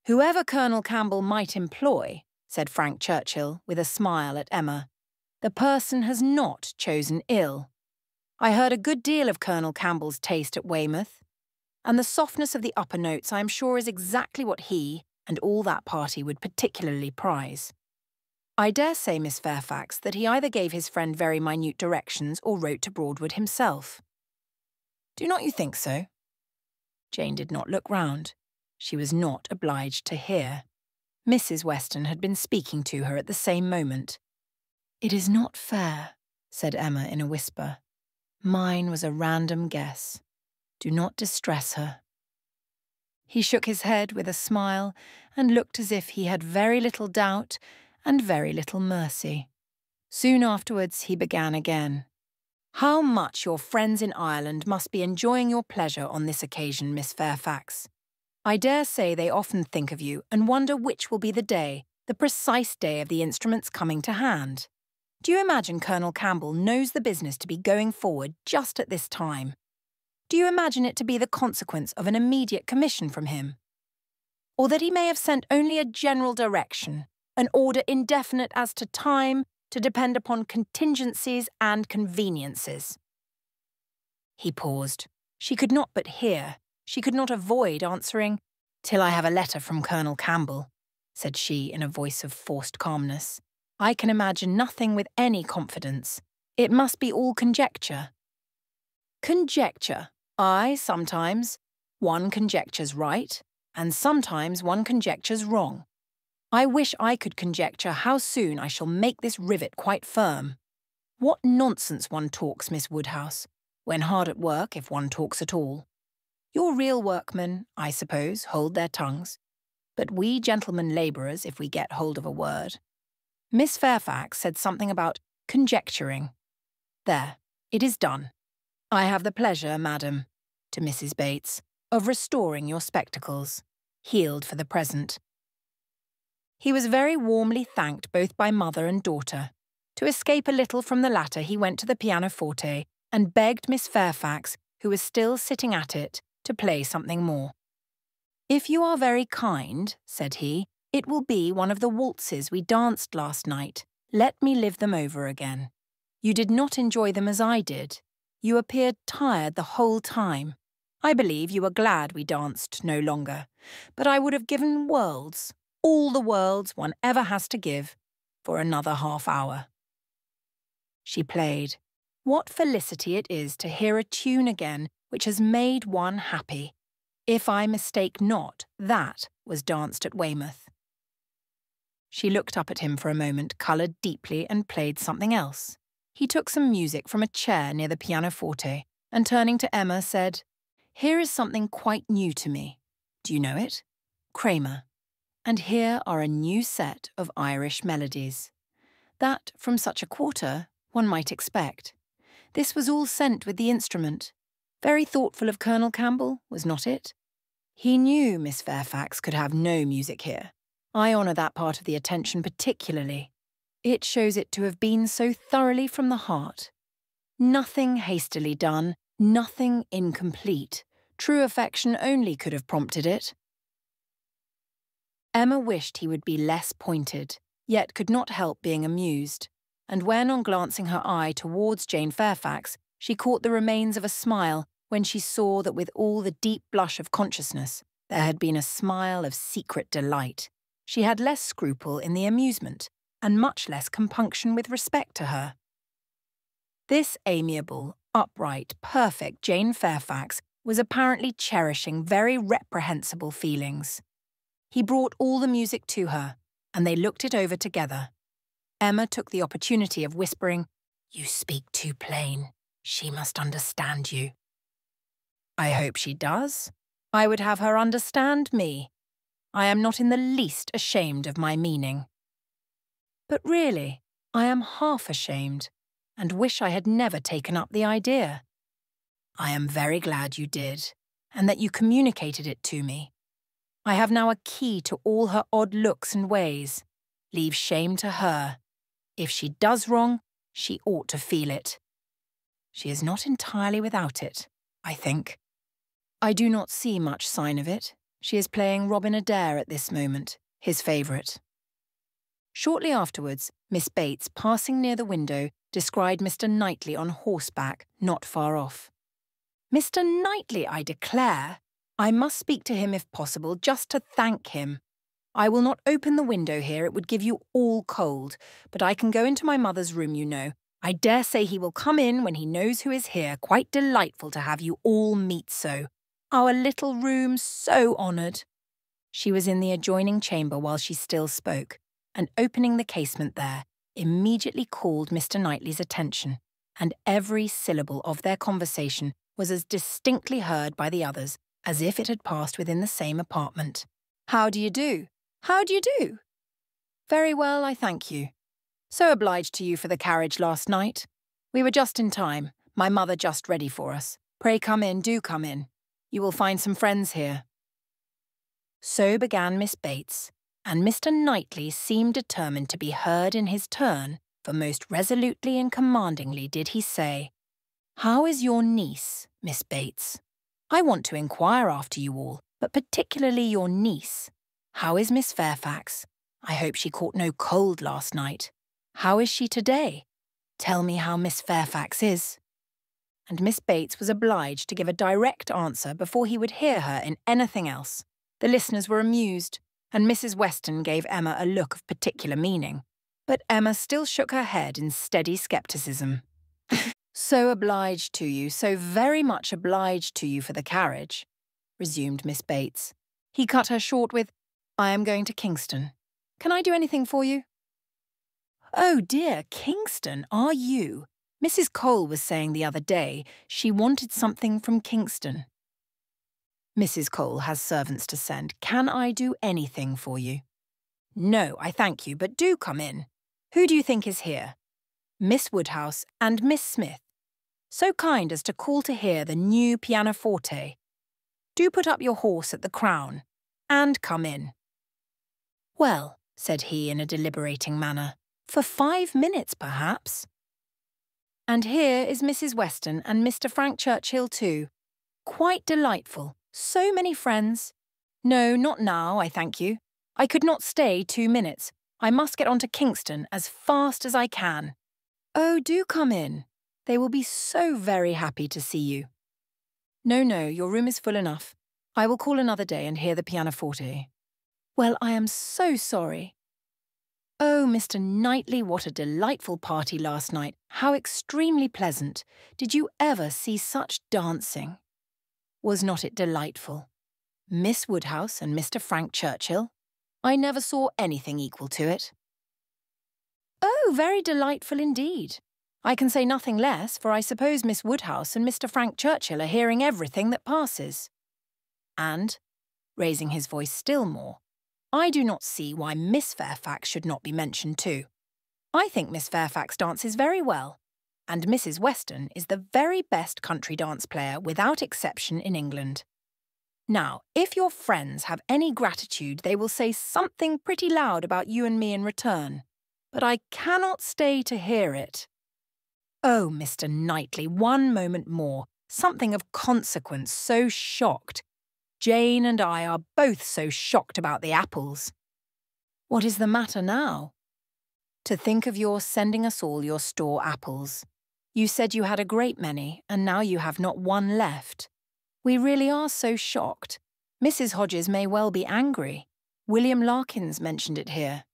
"Whoever Colonel Campbell might employ," said Frank Churchill, with a smile at Emma, "the person has not chosen ill. I heard a good deal of Colonel Campbell's taste at Weymouth, and the softness of the upper notes I am sure is exactly what he and all that party would particularly prize. I dare say, Miss Fairfax, that he either gave his friend very minute directions or wrote to Broadwood himself. Do not you think so? Jane did not look round. She was not obliged to hear. Mrs. Weston had been speaking to her at the same moment. "It is not fair," said Emma in a whisper. "Mine was a random guess. Do not distress her." He shook his head with a smile and looked as if he had very little doubt and very little mercy. Soon afterwards he began again. "How much your friends in Ireland must be enjoying your pleasure on this occasion, Miss Fairfax. I dare say they often think of you and wonder which will be the day, the precise day of the instrument's coming to hand. Do you imagine Colonel Campbell knows the business to be going forward just at this time? Do you imagine it to be the consequence of an immediate commission from him? Or that he may have sent only a general direction, an order indefinite as to time, to depend upon contingencies and conveniences?" He paused. She could not but hear. She could not avoid answering. "Till I have a letter from Colonel Campbell," said she in a voice of forced calmness. "I can imagine nothing with any confidence. It must be all conjecture." "Conjecture? Aye, sometimes. One conjectures right, and sometimes one conjectures wrong. I wish I could conjecture how soon I shall make this rivet quite firm. What nonsense one talks, Miss Woodhouse, when hard at work, if one talks at all. Your real workmen, I suppose, hold their tongues, but we gentlemen labourers, if we get hold of a word. Miss Fairfax said something about conjecturing. There, it is done. I have the pleasure, madam," to Mrs. Bates, "of restoring your spectacles, healed for the present." He was very warmly thanked both by mother and daughter. To escape a little from the latter, he went to the pianoforte and begged Miss Fairfax, who was still sitting at it, to play something more. "If you are very kind," said he, "it will be one of the waltzes we danced last night. Let me live them over again. You did not enjoy them as I did. You appeared tired the whole time. I believe you were glad we danced no longer, but I would have given worlds, all the worlds one ever has to give, for another half-hour." She played. What felicity it is to hear a tune again which has made one happy. If I mistake not, that was danced at Weymouth. She looked up at him for a moment, coloured deeply, and played something else. He took some music from a chair near the pianoforte, and turning to Emma said, "Here is something quite new to me. Do you know it? Kramer. And here are a new set of Irish melodies. That, from such a quarter, one might expect. This was all sent with the instrument. Very thoughtful of Colonel Campbell, was not it? He knew Miss Fairfax could have no music here. I honour that part of the attention particularly. It shows it to have been so thoroughly from the heart. Nothing hastily done, nothing incomplete. True affection only could have prompted it." Emma wished he would be less pointed, yet could not help being amused, and when, on glancing her eye towards Jane Fairfax, she caught the remains of a smile when she saw that with all the deep blush of consciousness there had been a smile of secret delight, she had less scruple in the amusement, and much less compunction with respect to her. This amiable, upright, perfect Jane Fairfax was apparently cherishing very reprehensible feelings. He brought all the music to her, and they looked it over together. Emma took the opportunity of whispering, "You speak too plain. She must understand you." "I hope she does. I would have her understand me. I am not in the least ashamed of my meaning. But really, I am half ashamed, and wish I had never taken up the idea. I am very glad you did, and that you communicated it to me. I have now a key to all her odd looks and ways. Leave shame to her. If she does wrong, she ought to feel it. She is not entirely without it, I think. I do not see much sign of it. She is playing Robin Adair at this moment, his favourite." Shortly afterwards, Miss Bates, passing near the window, descried Mr. Knightley on horseback, not far off. "Mr. Knightley, I declare! I must speak to him if possible, just to thank him. I will not open the window here, it would give you all cold, but I can go into my mother's room, you know. I dare say he will come in when he knows who is here. Quite delightful to have you all meet so. Our little room, so honoured." She was in the adjoining chamber while she still spoke, and opening the casement there, immediately called Mr. Knightley's attention, and every syllable of their conversation was as distinctly heard by the others as if it had passed within the same apartment. "How do you do? How do you do?" "Very well, I thank you. So obliged to you for the carriage last night. We were just in time, my mother just ready for us. Pray come in, do come in. You will find some friends here." So began Miss Bates, and Mr. Knightley seemed determined to be heard in his turn, for most resolutely and commandingly did he say, "How is your niece, Miss Bates? I want to inquire after you all, but particularly your niece. How is Miss Fairfax? I hope she caught no cold last night. How is she today? Tell me how Miss Fairfax is." And Miss Bates was obliged to give a direct answer before he would hear her in anything else. The listeners were amused, and Mrs. Weston gave Emma a look of particular meaning. But Emma still shook her head in steady scepticism. "So obliged to you, so very much obliged to you for the carriage," resumed Miss Bates. He cut her short with, "I am going to Kingston. Can I do anything for you?" "Oh dear, Kingston, are you? Mrs. Cole was saying the other day she wanted something from Kingston." "Mrs. Cole has servants to send. Can I do anything for you?" "No, I thank you, but do come in. Who do you think is here?" "Miss Woodhouse and Miss Smith. So kind as to call to hear the new pianoforte. Do put up your horse at the Crown, and come in." "Well," said he in a deliberating manner, "for 5 minutes, perhaps." "And here is Mrs. Weston and Mr. Frank Churchill too. Quite delightful. So many friends. No, not now, I thank you. I could not stay 2 minutes. I must get on to Kingston as fast as I can. Oh, do come in. They will be so very happy to see you." "No, no, your room is full enough. I will call another day and hear the pianoforte." "Well, I am so sorry." "Oh, Mr. Knightley, what a delightful party last night. How extremely pleasant. Did you ever see such dancing? Was not it delightful? Miss Woodhouse and Mr. Frank Churchill? I never saw anything equal to it." "Oh, very delightful indeed. I can say nothing less, for I suppose Miss Woodhouse and Mr. Frank Churchill are hearing everything that passes. And," raising his voice still more, "I do not see why Miss Fairfax should not be mentioned too. I think Miss Fairfax dances very well, and Mrs. Weston is the very best country dance player without exception in England. Now, if your friends have any gratitude, they will say something pretty loud about you and me in return, but I cannot stay to hear it. Oh, Mr. Knightley, one moment more. Something of consequence, so shocked. Jane and I are both so shocked about the apples." "What is the matter now?" "To think of your sending us all your store apples. You said you had a great many, and now you have not one left. We really are so shocked. Mrs. Hodges may well be angry. William Larkins mentioned it here."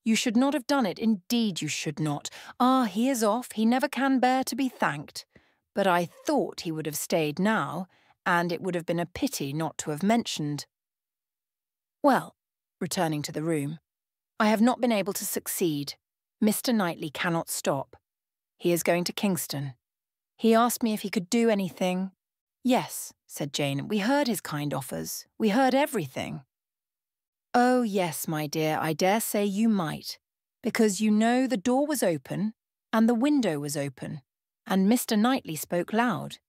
"You should not have done it, indeed you should not. Ah, he is off, he never can bear to be thanked. But I thought he would have stayed now, and it would have been a pity not to have mentioned. Well," returning to the room, "I have not been able to succeed. Mr. Knightley cannot stop. He is going to Kingston. He asked me if he could do anything." "Yes," said Jane, "we heard his kind offers. We heard everything." "Oh, yes, my dear, I dare say you might, because you know the door was open, and the window was open, and Mr. Knightley spoke loud.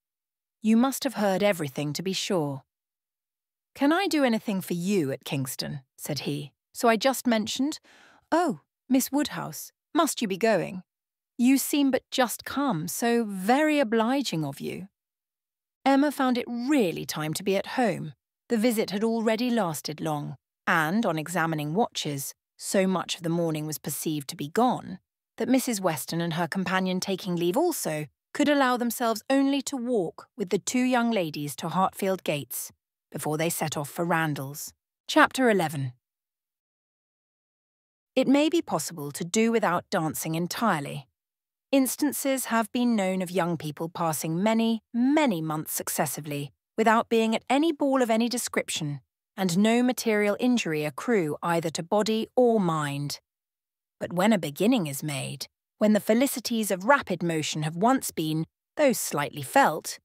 You must have heard everything, to be sure." "Can I do anything for you at Kingston?" said he. "So I just mentioned, 'Oh, Miss Woodhouse, must you be going? You seem but just come, so very obliging of you.' Emma found it really time to be at home. The visit had already lasted long, and, on examining watches, So much of the morning was perceived to be gone that Mrs. Weston and her companion taking leave also could allow themselves only to walk with the two young ladies to Hartfield gates before they set off for Randalls. Chapter 11. It may be possible to do without dancing entirely. Instances have been known of young people passing many, many months successively without being at any ball of any description, and no material injury accrue either to body or mind. But when a beginning is made, when the felicities of rapid motion have once been, though slightly felt,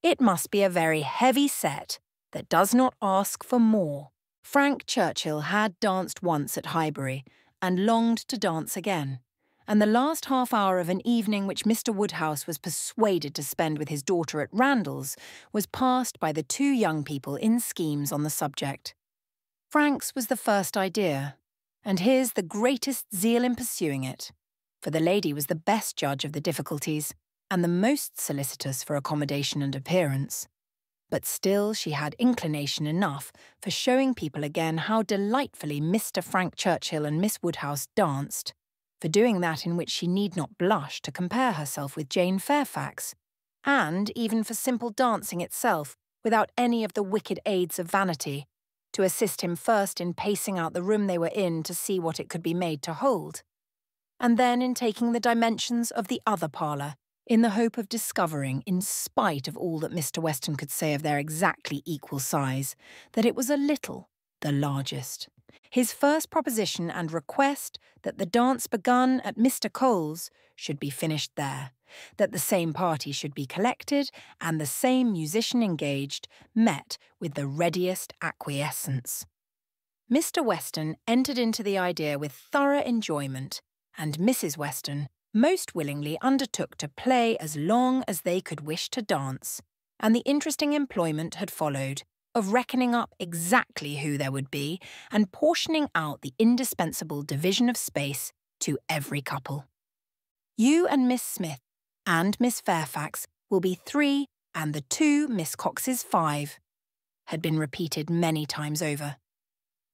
it must be a very heavy set that does not ask for more. Frank Churchill had danced once at Highbury, and longed to dance again, and the last half-hour of an evening which Mr. Woodhouse was persuaded to spend with his daughter at Randalls was passed by the two young people in schemes on the subject. Frank's was the first idea, and his the greatest zeal in pursuing it, for the lady was the best judge of the difficulties, and the most solicitous for accommodation and appearance. But still she had inclination enough for showing people again how delightfully Mr. Frank Churchill and Miss Woodhouse danced, for doing that in which she need not blush to compare herself with Jane Fairfax, and even for simple dancing itself, without any of the wicked aids of vanity, to assist him first in pacing out the room they were in to see what it could be made to hold, and then in taking the dimensions of the other parlour, in the hope of discovering, in spite of all that Mr. Weston could say of their exactly equal size, that it was a little the largest. His first proposition and request that the dance begun at Mr. Cole's should be finished there, that the same party should be collected and the same musician engaged, met with the readiest acquiescence. Mr. Weston entered into the idea with thorough enjoyment, and Mrs. Weston most willingly undertook to play as long as they could wish to dance, and the interesting employment had followed of reckoning up exactly who there would be and portioning out the indispensable division of space to every couple. You and Miss Smith and Miss Fairfax will be 3 and the 2 Miss Coxes 5, had been repeated many times over.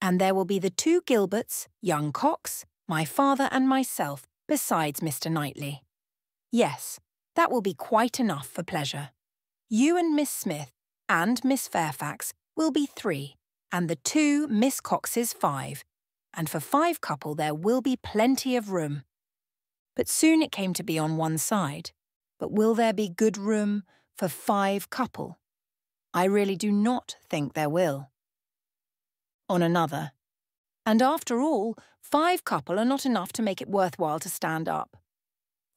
And there will be the 2 Gilberts, young Cox, my father and myself, besides Mr. Knightley. Yes, that will be quite enough for pleasure. You and Miss Smith and Miss Fairfax will be 3, and the 2 Miss Coxes 5, and for 5 couple there will be plenty of room. But soon it came to be on one side, but will there be good room for 5 couple? I really do not think there will. On another, and after all, 5 couple are not enough to make it worthwhile to stand up.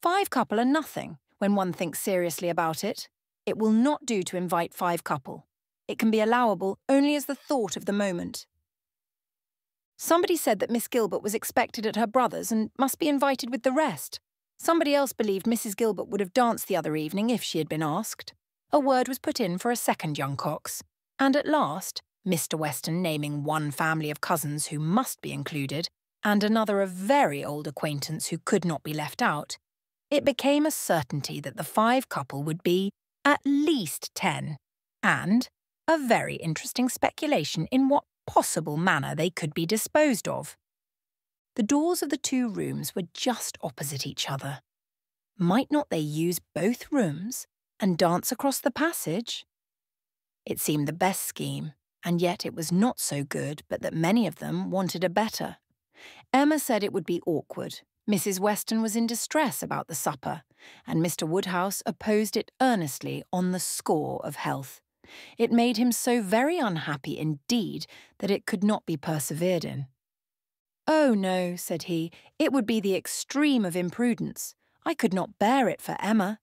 5 couple are nothing when one thinks seriously about it. It will not do to invite 5 couple. It can be allowable only as the thought of the moment. Somebody said that Miss Gilbert was expected at her brother's and must be invited with the rest. Somebody else believed Mrs. Gilbert would have danced the other evening if she had been asked. A word was put in for a second young Cox, and at last, Mr. Weston naming one family of cousins who must be included, and another of very old acquaintance who could not be left out, it became a certainty that the 5 couple would be at least 10, and a very interesting speculation in what possible manner they could be disposed of. The doors of the 2 rooms were just opposite each other. Might not they use both rooms and dance across the passage? It seemed the best scheme, and yet it was not so good but that many of them wanted a better. Emma said it would be awkward. Mrs. Weston was in distress about the supper, and Mr. Woodhouse opposed it earnestly on the score of health. It made him so very unhappy indeed that it could not be persevered in. "Oh, no," said he, "it would be the extreme of imprudence. I could not bear it for Emma.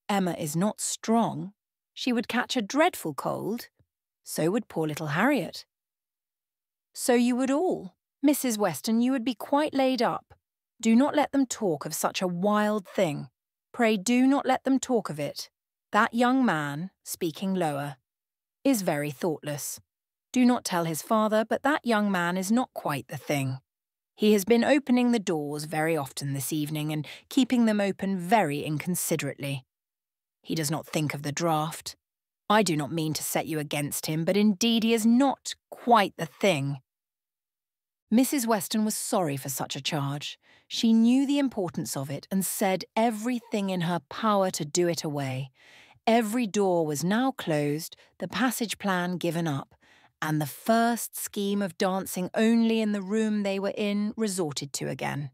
Emma is not strong. She would catch a dreadful cold. So would poor little Harriet. So you would all. Mrs. Weston, you would be quite laid up. Do not let them talk of such a wild thing. Pray do not let them talk of it. That young man," speaking lower, "is very thoughtless. Do not tell his father, but that young man is not quite the thing. He has been opening the doors very often this evening and keeping them open very inconsiderately. He does not think of the draught. I do not mean to set you against him, but indeed he is not quite the thing." Mrs. Weston was sorry for such a charge. She knew the importance of it and said everything in her power to do it away. Every door was now closed, the passage plan given up, and the first scheme of dancing only in the room they were in resorted to again.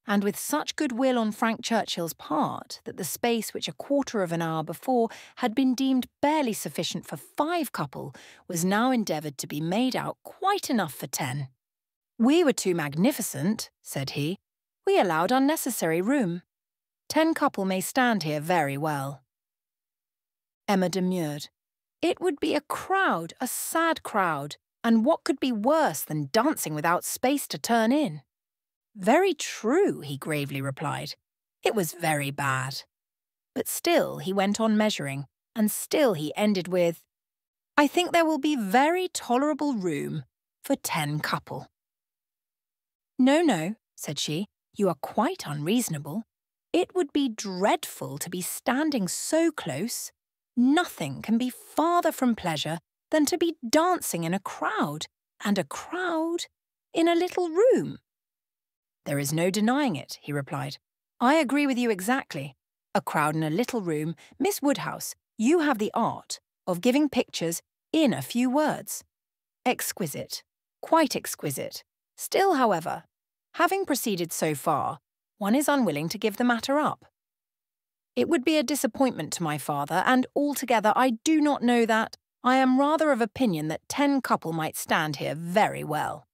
And with such goodwill on Frank Churchill's part that the space which a quarter of an hour before had been deemed barely sufficient for 5 couple was now endeavoured to be made out quite enough for 10. "We were too magnificent," said he. "We allowed unnecessary room. 10 couple may stand here very well." Emma demurred. It would be a crowd, a sad crowd, and what could be worse than dancing without space to turn in? "Very true," he gravely replied. "It was very bad." But still he went on measuring, and still he ended with, "I think there will be very tolerable room for 10 couple." "No, no," said she, "you are quite unreasonable. It would be dreadful to be standing so close. Nothing can be farther from pleasure than to be dancing in a crowd, and a crowd in a little room." "There is no denying it," he replied. "I agree with you exactly. A crowd in a little room. Miss Woodhouse, you have the art of giving pictures in a few words. Exquisite, quite exquisite. Still, however, having proceeded so far, one is unwilling to give the matter up. It would be a disappointment to my father, and altogether I do not know that. I am rather of opinion that 10 couple might stand here very well."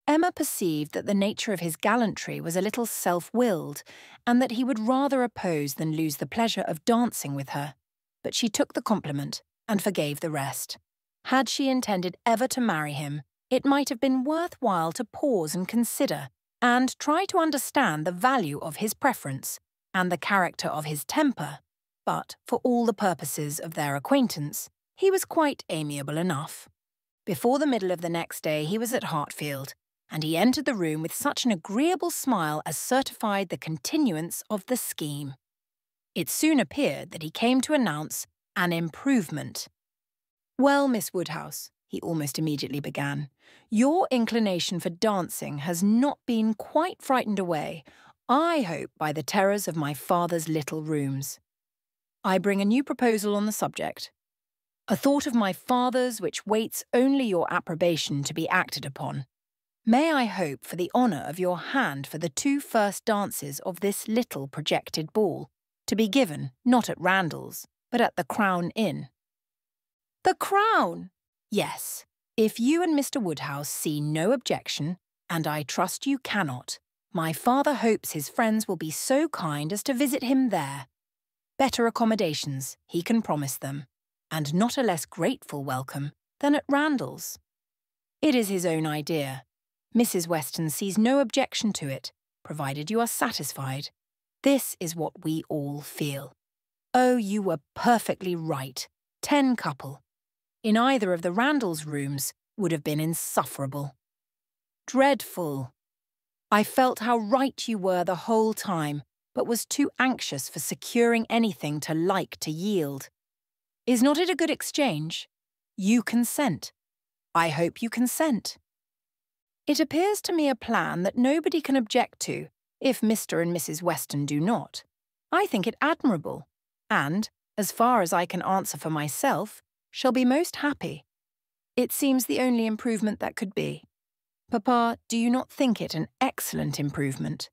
Emma perceived that the nature of his gallantry was a little self-willed, and that he would rather oppose than lose the pleasure of dancing with her. But she took the compliment and forgave the rest. Had she intended ever to marry him, it might have been worthwhile to pause and consider, and try to understand the value of his preference and the character of his temper. But for all the purposes of their acquaintance, he was quite amiable enough. Before the middle of the next day he was at Hartfield, and he entered the room with such an agreeable smile as certified the continuance of the scheme. It soon appeared that he came to announce an improvement. "Well, Miss Woodhouse," he almost immediately began, "your inclination for dancing has not been quite frightened away, I hope, by the terrors of my father's little rooms. I bring a new proposal on the subject. A thought of my father's which waits only your approbation to be acted upon. May I hope for the honour of your hand for the 2 first dances of this little projected ball, to be given, not at Randall's, but at the Crown Inn?" "The Crown?" "Yes, if you and Mr. Woodhouse see no objection, and I trust you cannot, my father hopes his friends will be so kind as to visit him there. Better accommodations, he can promise them, and not a less grateful welcome than at Randall's. It is his own idea. Mrs. Weston sees no objection to it, provided you are satisfied. This is what we all feel. Oh, you were perfectly right. 10 couple. In either of the Randalls' rooms would have been insufferable. Dreadful. I felt how right you were the whole time, but was too anxious for securing anything to like to yield. Is not it a good exchange? You consent. I hope you consent. It appears to me a plan that nobody can object to, if Mr. and Mrs. Weston do not. I think it admirable, and, as far as I can answer for myself, shall be most happy. It seems the only improvement that could be. Papa, do you not think it an excellent improvement?"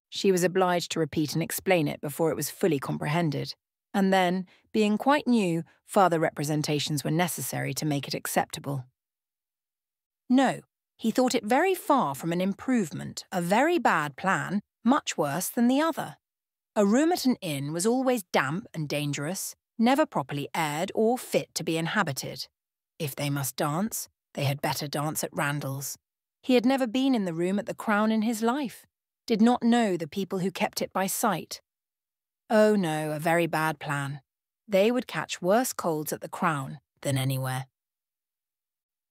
She was obliged to repeat and explain it before it was fully comprehended, and then, being quite new, farther representations were necessary to make it acceptable. No, he thought it very far from an improvement, a very bad plan, much worse than the other. A room at an inn was always damp and dangerous, never properly aired or fit to be inhabited. If they must dance, they had better dance at Randall's. He had never been in the room at the Crown in his life, did not know the people who kept it by sight. Oh no, a very bad plan. They would catch worse colds at the Crown than anywhere.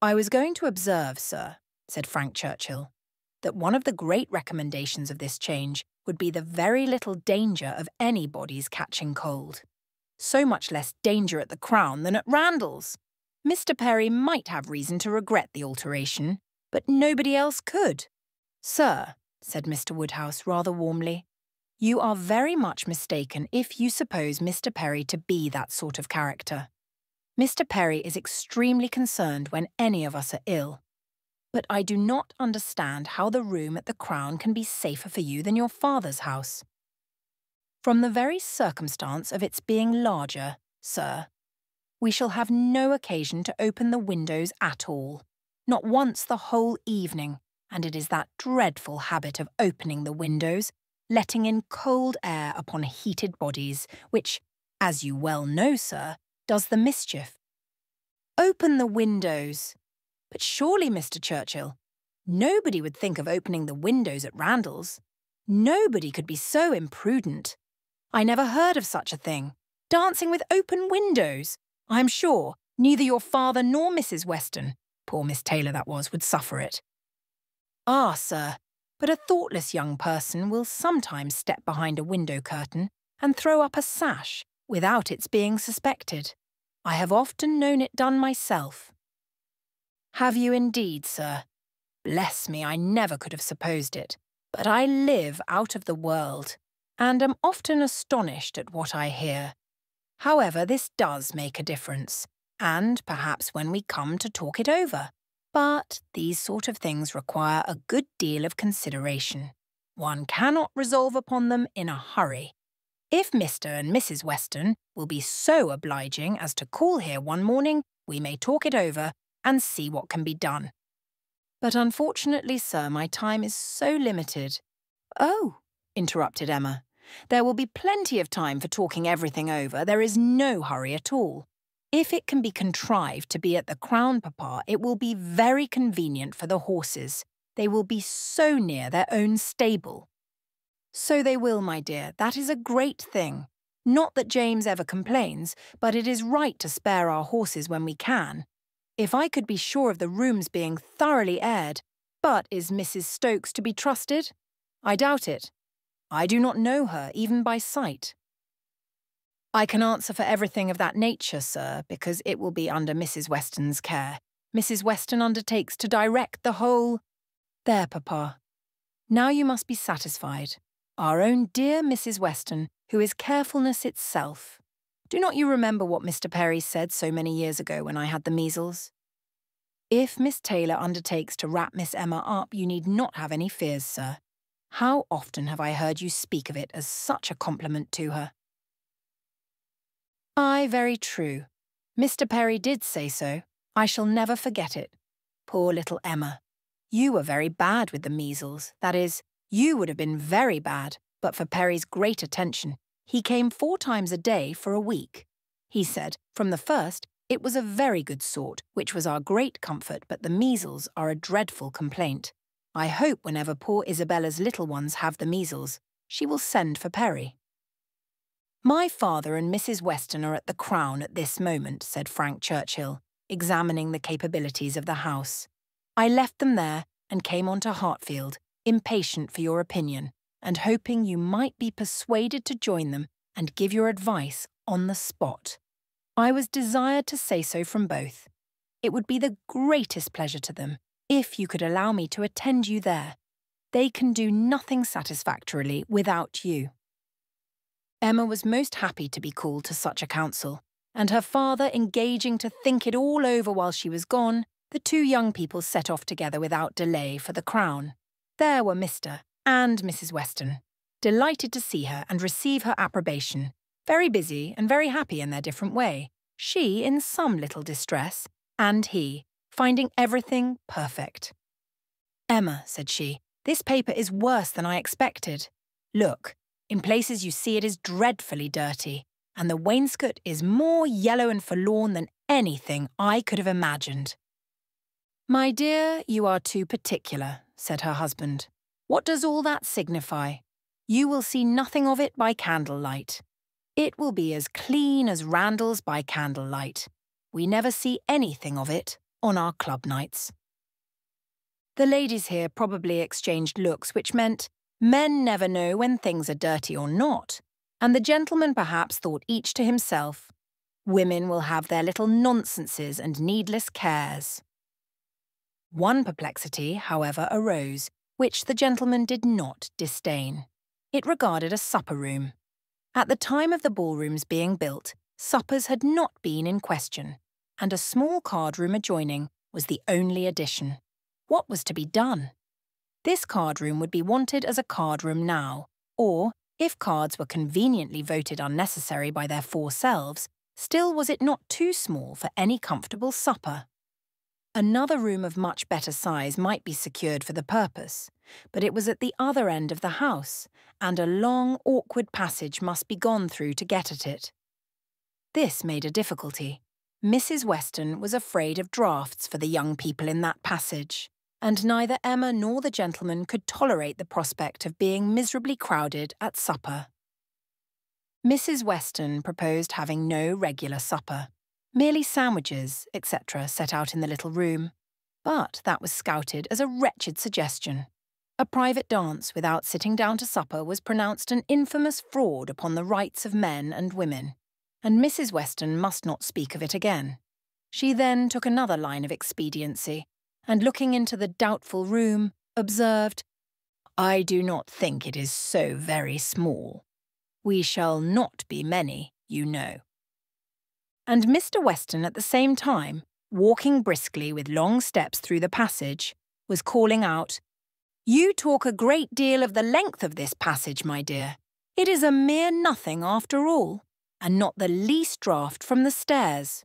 "I was going to observe, sir," said Frank Churchill, "that one of the great recommendations of this change would be the very little danger of anybody's catching cold. So much less danger at the Crown than at Randall's. Mr. Perry might have reason to regret the alteration, but nobody else could. Sir, said Mr. Woodhouse rather warmly, you are very much mistaken if you suppose Mr. Perry to be that sort of character. Mr. Perry is extremely concerned when any of us are ill. But I do not understand how the room at the Crown can be safer for you than your father's house. From the very circumstance of its being larger, sir, we shall have no occasion to open the windows at all, not once the whole evening, and it is that dreadful habit of opening the windows, letting in cold air upon heated bodies, which, as you well know, sir, does the mischief. Open the windows! But surely, Mr. Churchill, nobody would think of opening the windows at Randalls. Nobody could be so imprudent. I never heard of such a thing. Dancing with open windows! I am sure neither your father nor Mrs. Weston, poor Miss Taylor that was, would suffer it. Ah, sir, but a thoughtless young person will sometimes step behind a window curtain and throw up a sash without its being suspected. I have often known it done myself. Have you indeed, sir? Bless me, I never could have supposed it, but I live out of the world, and am often astonished at what I hear. However, this does make a difference, and perhaps when we come to talk it over. But these sort of things require a good deal of consideration. One cannot resolve upon them in a hurry. If Mr. and Mrs. Weston will be so obliging as to call here one morning, we may talk it over and see what can be done. But unfortunately, sir, my time is so limited. Oh, interrupted Emma, there will be plenty of time for talking everything over. There is no hurry at all. If it can be contrived to be at the Crown, Papa, it will be very convenient for the horses. They will be so near their own stable. So they will, my dear. That is a great thing. Not that James ever complains, but it is right to spare our horses when we can. If I could be sure of the rooms being thoroughly aired, but is Mrs. Stokes to be trusted? I doubt it. I do not know her, even by sight. I can answer for everything of that nature, sir, because it will be under Mrs. Weston's care. Mrs. Weston undertakes to direct the whole— There, Papa. Now you must be satisfied. Our own dear Mrs. Weston, who is carefulness itself. Do not you remember what Mr. Perry said so many years ago when I had the measles? If Miss Taylor undertakes to wrap Miss Emma up, you need not have any fears, sir. How often have I heard you speak of it as such a compliment to her? Aye, very true. Mr. Perry did say so. I shall never forget it. Poor little Emma. You were very bad with the measles. That is, you would have been very bad, but for Perry's great attention. He came 4 times a day for a week. He said, from the first, it was a very good sort, which was our great comfort, but the measles are a dreadful complaint. I hope whenever poor Isabella's little ones have the measles, she will send for Perry. My father and Mrs. Weston are at the Crown at this moment, said Frank Churchill, examining the capabilities of the house. I left them there and came on to Hartfield, impatient for your opinion, and hoping you might be persuaded to join them and give your advice on the spot. I was desired to say so from both. It would be the greatest pleasure to them if you could allow me to attend you there. They can do nothing satisfactorily without you. Emma was most happy to be called to such a council, and her father engaging to think it all over while she was gone, the 2 young people set off together without delay for the Crown. There were Mr. and Mrs. Weston, delighted to see her and receive her approbation, very busy and very happy in their different way, she in some little distress, and he, finding everything perfect. Emma, said she, this paper is worse than I expected. Look, in places you see it is dreadfully dirty, and the wainscot is more yellow and forlorn than anything I could have imagined. My dear, you are too particular, said her husband. What does all that signify? You will see nothing of it by candlelight. It will be as clean as Randalls by candlelight. We never see anything of it on our club nights. The ladies here probably exchanged looks which meant, men never know when things are dirty or not, and the gentlemen perhaps thought each to himself, women will have their little nonsenses and needless cares. One perplexity, however, arose, which the gentleman did not disdain. It regarded a supper room. At the time of the ballroom's being built, suppers had not been in question, and a small card room adjoining was the only addition. What was to be done? This card room would be wanted as a card room now, or, if cards were conveniently voted unnecessary by their four selves, still was it not too small for any comfortable supper? Another room of much better size might be secured for the purpose, but it was at the other end of the house, and a long, awkward passage must be gone through to get at it. This made a difficulty. Mrs. Weston was afraid of draughts for the young people in that passage, and neither Emma nor the gentleman could tolerate the prospect of being miserably crowded at supper. Mrs. Weston proposed having no regular supper, merely sandwiches, etc., set out in the little room, but that was scouted as a wretched suggestion. A private dance without sitting down to supper was pronounced an infamous fraud upon the rights of men and women, and Mrs. Weston must not speak of it again. She then took another line of expediency, and looking into the doubtful room, observed, "I do not think it is so very small. We shall not be many, you know." And Mr. Weston at the same time, walking briskly with long steps through the passage, was calling out, "You talk a great deal of the length of this passage, my dear. It is a mere nothing after all, and not the least draught from the stairs."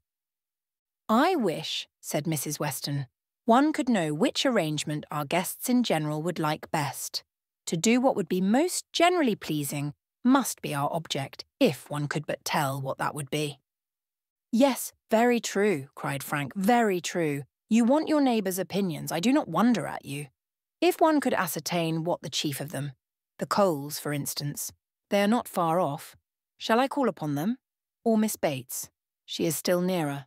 "I wish," said Mrs. Weston, "one could know which arrangement our guests in general would like best. To do what would be most generally pleasing must be our object, if one could but tell what that would be." "Yes, very true," cried Frank, "very true. You want your neighbours' opinions, I do not wonder at you. If one could ascertain what the chief of them, the Coles, for instance, they are not far off. Shall I call upon them? Or Miss Bates? She is still nearer.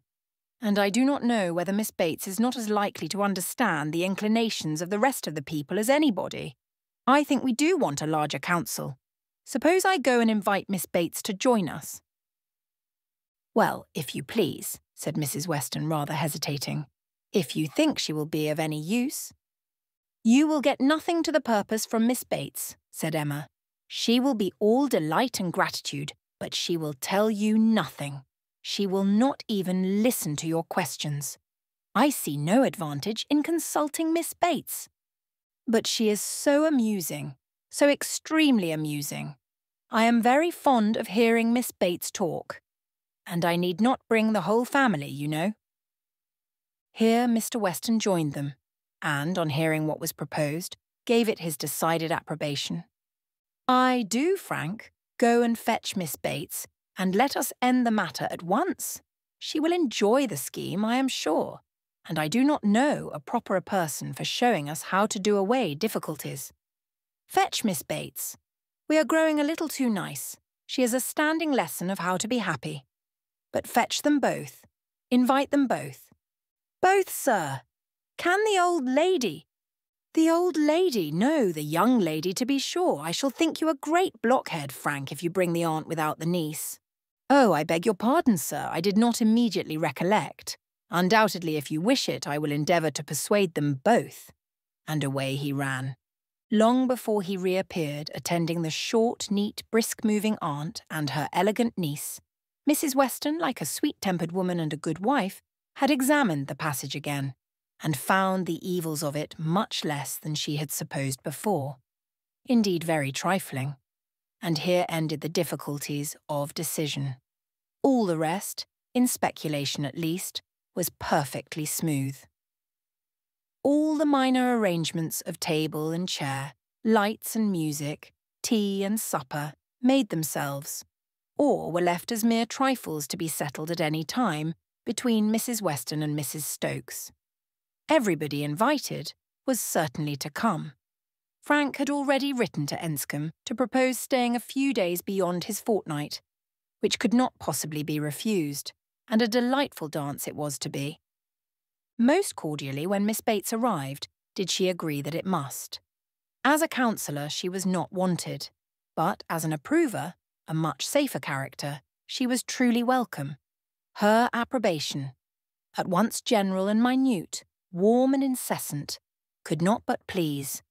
And I do not know whether Miss Bates is not as likely to understand the inclinations of the rest of the people as anybody. I think we do want a larger council. Suppose I go and invite Miss Bates to join us?" "Well, if you please," said Mrs. Weston, rather hesitating, "if you think she will be of any use." "You will get nothing to the purpose from Miss Bates," said Emma. "She will be all delight and gratitude, but she will tell you nothing. She will not even listen to your questions. I see no advantage in consulting Miss Bates. But she is so amusing, so extremely amusing. I am very fond of hearing Miss Bates talk. And I need not bring the whole family, you know." Here Mr. Weston joined them, and, on hearing what was proposed, gave it his decided approbation. "I do, Frank. Go and fetch Miss Bates, and let us end the matter at once. She will enjoy the scheme, I am sure, and I do not know a properer person for showing us how to do away difficulties. Fetch Miss Bates. We are growing a little too nice. She is a standing lesson of how to be happy. But fetch them both. Invite them both." "Both, sir. Can the old lady—" "The old lady? No, the young lady, to be sure. I shall think you a great blockhead, Frank, if you bring the aunt without the niece." "Oh, I beg your pardon, sir. I did not immediately recollect. Undoubtedly, if you wish it, I will endeavour to persuade them both." And away he ran. Long before he reappeared, attending the short, neat, brisk-moving aunt and her elegant niece, Mrs. Weston, like a sweet-tempered woman and a good wife, had examined the passage again, and found the evils of it much less than she had supposed before. Indeed, very trifling. And here ended the difficulties of decision. All the rest, in speculation at least, was perfectly smooth. All the minor arrangements of table and chair, lights and music, tea and supper, made themselves, or were left as mere trifles to be settled at any time between Mrs. Weston and Mrs. Stokes. Everybody invited was certainly to come. Frank had already written to Enscombe to propose staying a few days beyond his fortnight, which could not possibly be refused, and a delightful dance it was to be. Most cordially, when Miss Bates arrived, did she agree that it must. As a counsellor she was not wanted, but as an approver, a much safer character, she was truly welcome. Her approbation, at once general and minute, warm and incessant, could not but please,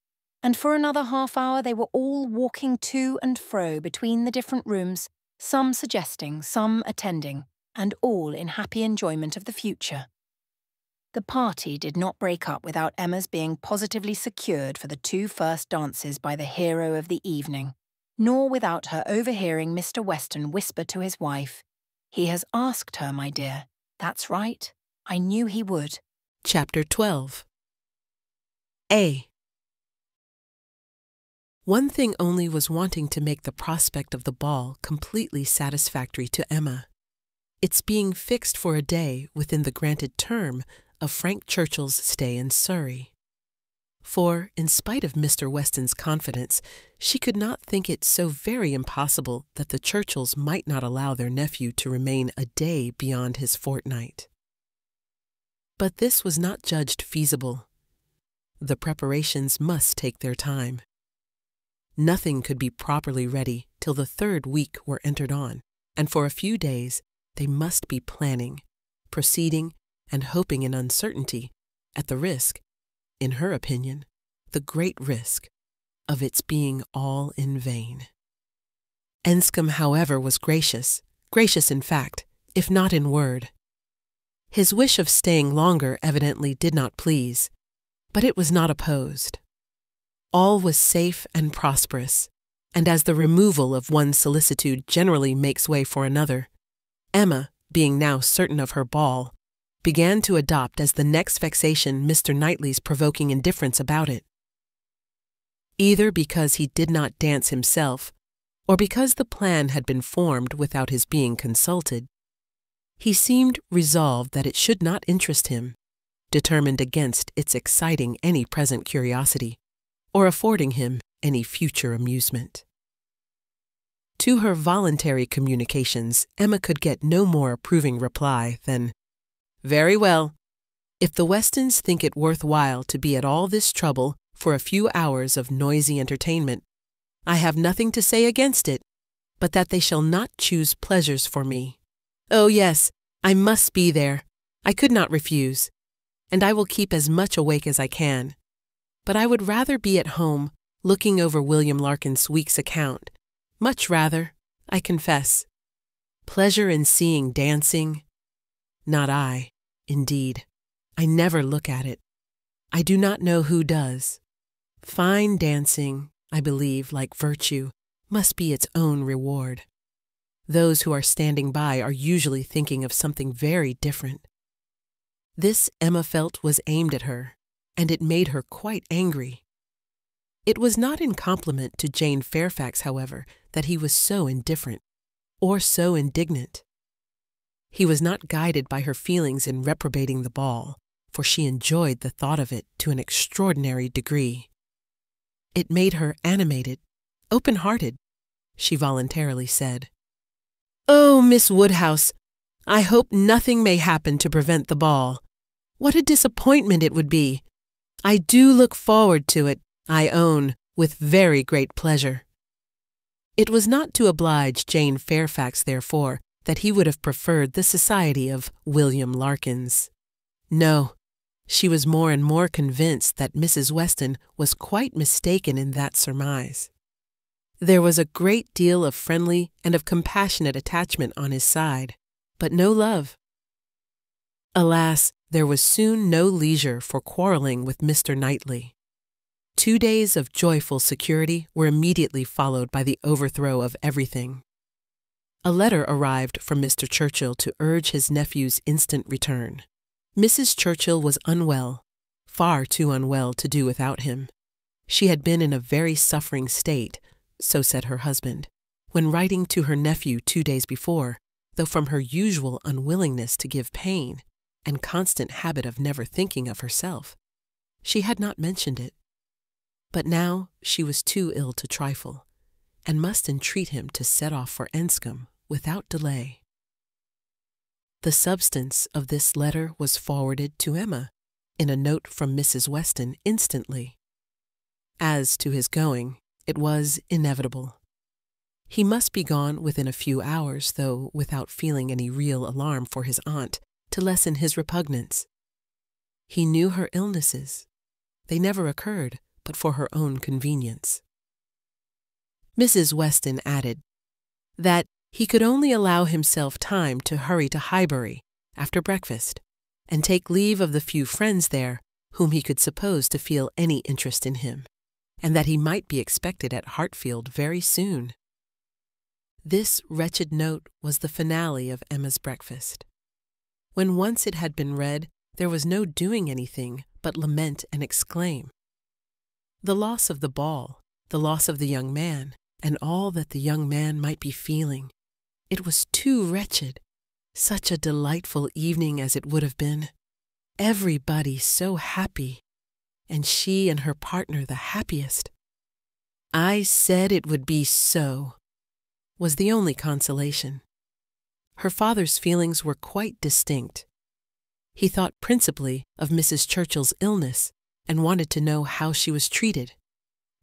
and for another half-hour they were all walking to and fro between the different rooms, some suggesting, some attending, and all in happy enjoyment of the future. The party did not break up without Emma's being positively secured for the 2 first dances by the hero of the evening, nor without her overhearing Mr. Weston whisper to his wife, "He has asked her, my dear. That's right. I knew he would." Chapter 12. A. One thing only was wanting to make the prospect of the ball completely satisfactory to Emma: its being fixed for a day within the granted term of Frank Churchill's stay in Surrey. For, in spite of Mr. Weston's confidence, she could not think it so very impossible that the Churchills might not allow their nephew to remain a day beyond his fortnight. But this was not judged feasible. The preparations must take their time. Nothing could be properly ready till the 3rd week were entered on, and for a few days they must be planning, proceeding, and hoping in uncertainty, at the risk, in her opinion, the great risk, of its being all in vain. Enscombe, however, was gracious in fact, if not in word. His wish of staying longer evidently did not please, but it was not opposed. All was safe and prosperous, and as the removal of one solicitude generally makes way for another, Emma, being now certain of her ball, began to adopt as the next vexation Mr. Knightley's provoking indifference about it. Either because he did not dance himself, or because the plan had been formed without his being consulted, he seemed resolved that it should not interest him, determined against its exciting any present curiosity, or affording him any future amusement. To her voluntary communications, Emma could get no more approving reply than, "Very well. If the Westons think it worth while to be at all this trouble for a few hours of noisy entertainment, I have nothing to say against it, but that they shall not choose pleasures for me. Oh yes, I must be there. I could not refuse, and I will keep as much awake as I can. But I would rather be at home, looking over William Larkin's week's account. Much rather, I confess. Pleasure in seeing dancing? Not I, indeed. I never look at it. I do not know who does. Fine dancing, I believe, like virtue, must be its own reward. Those who are standing by are usually thinking of something very different." This Emma felt was aimed at her, and it made her quite angry. It was not in compliment to Jane Fairfax, however, that he was so indifferent, or so indignant. He was not guided by her feelings in reprobating the ball, for she enjoyed the thought of it to an extraordinary degree. It made her animated, open-hearted, she voluntarily said. "Oh, Miss Woodhouse, I hope nothing may happen to prevent the ball. What a disappointment it would be! I do look forward to it, I own, with very great pleasure." It was not to oblige Jane Fairfax, therefore, that he would have preferred the society of William Larkins. No, she was more and more convinced that Mrs. Weston was quite mistaken in that surmise. There was a great deal of friendly and of compassionate attachment on his side, but no love. Alas, there was soon no leisure for quarrelling with Mr. Knightley. 2 days of joyful security were immediately followed by the overthrow of everything. A letter arrived from Mr. Churchill to urge his nephew's instant return. Mrs. Churchill was unwell, far too unwell to do without him. She had been in a very suffering state, so said her husband, when writing to her nephew 2 days before, though from her usual unwillingness to give pain, and constant habit of never thinking of herself, she had not mentioned it. But now she was too ill to trifle, and must entreat him to set off for Enscombe without delay. The substance of this letter was forwarded to Emma in a note from Mrs. Weston instantly. As to his going, it was inevitable. He must be gone within a few hours, though without feeling any real alarm for his aunt, to lessen his repugnance. He knew her illnesses. They never occurred but for her own convenience. Mrs. Weston added that he could only allow himself time to hurry to Highbury after breakfast and take leave of the few friends there whom he could suppose to feel any interest in him, and that he might be expected at Hartfield very soon. This wretched note was the finale of Emma's breakfast. When once it had been read, there was no doing anything but lament and exclaim. The loss of the ball, the loss of the young man, and all that the young man might be feeling. It was too wretched. Such a delightful evening as it would have been. Everybody so happy, and she and her partner the happiest. I said it would be so, was the only consolation. Her father's feelings were quite distinct. He thought principally of Mrs. Churchill's illness and wanted to know how she was treated.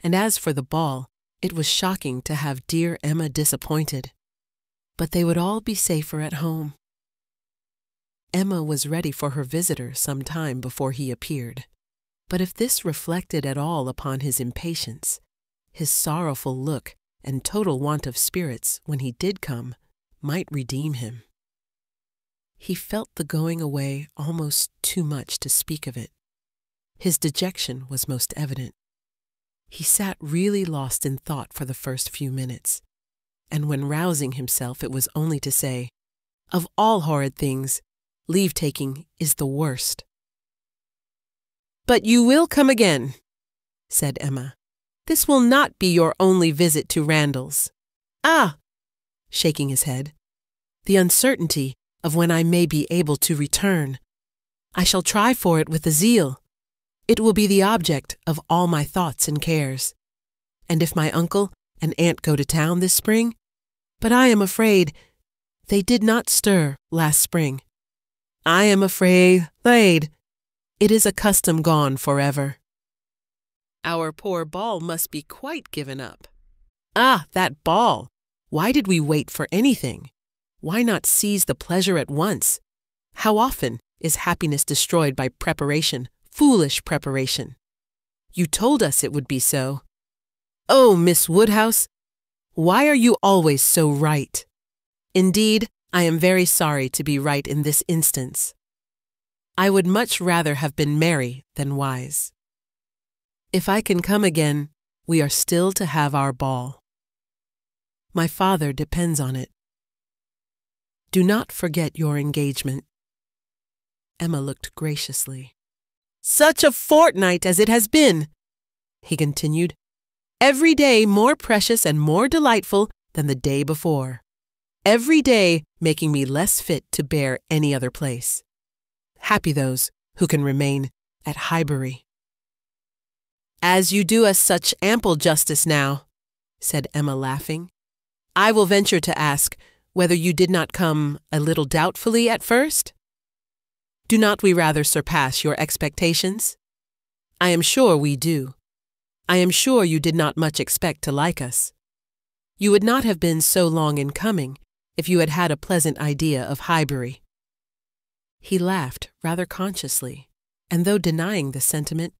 And as for the ball, it was shocking to have dear Emma disappointed. But they would all be safer at home. Emma was ready for her visitor some time before he appeared. But if this reflected at all upon his impatience, his sorrowful look and total want of spirits when he did come might redeem him. He felt the going away almost too much to speak of it. His dejection was most evident. He sat really lost in thought for the first few minutes, and when rousing himself it was only to say, "Of all horrid things, leave-taking is the worst." "But you will come again," said Emma. "This will not be your only visit to Randalls. Ah," shaking his head, "the uncertainty of when I may be able to return. I shall try for it with a zeal. It will be the object of all my thoughts and cares. And if my uncle and aunt go to town this spring, but I am afraid they did not stir last spring. I am afraid it is a custom gone forever. Our poor ball must be quite given up. Ah, that ball! Why did we wait for anything? Why not seize the pleasure at once? How often is happiness destroyed by preparation, foolish preparation? You told us it would be so. Oh, Miss Woodhouse, why are you always so right? Indeed, I am very sorry to be right in this instance. I would much rather have been merry than wise. If I can come again, we are still to have our ball. My father depends on it. Do not forget your engagement." Emma looked graciously. "Such a fortnight as it has been," he continued, "every day more precious and more delightful than the day before. Every day making me less fit to bear any other place. Happy those who can remain at Highbury." "As you do us such ample justice now," said Emma, laughing, "I will venture to ask whether you did not come a little doubtfully at first? Do not we rather surpass your expectations? I am sure we do. I am sure you did not much expect to like us. You would not have been so long in coming if you had had a pleasant idea of Highbury." He laughed rather consciously, and though denying the sentiment,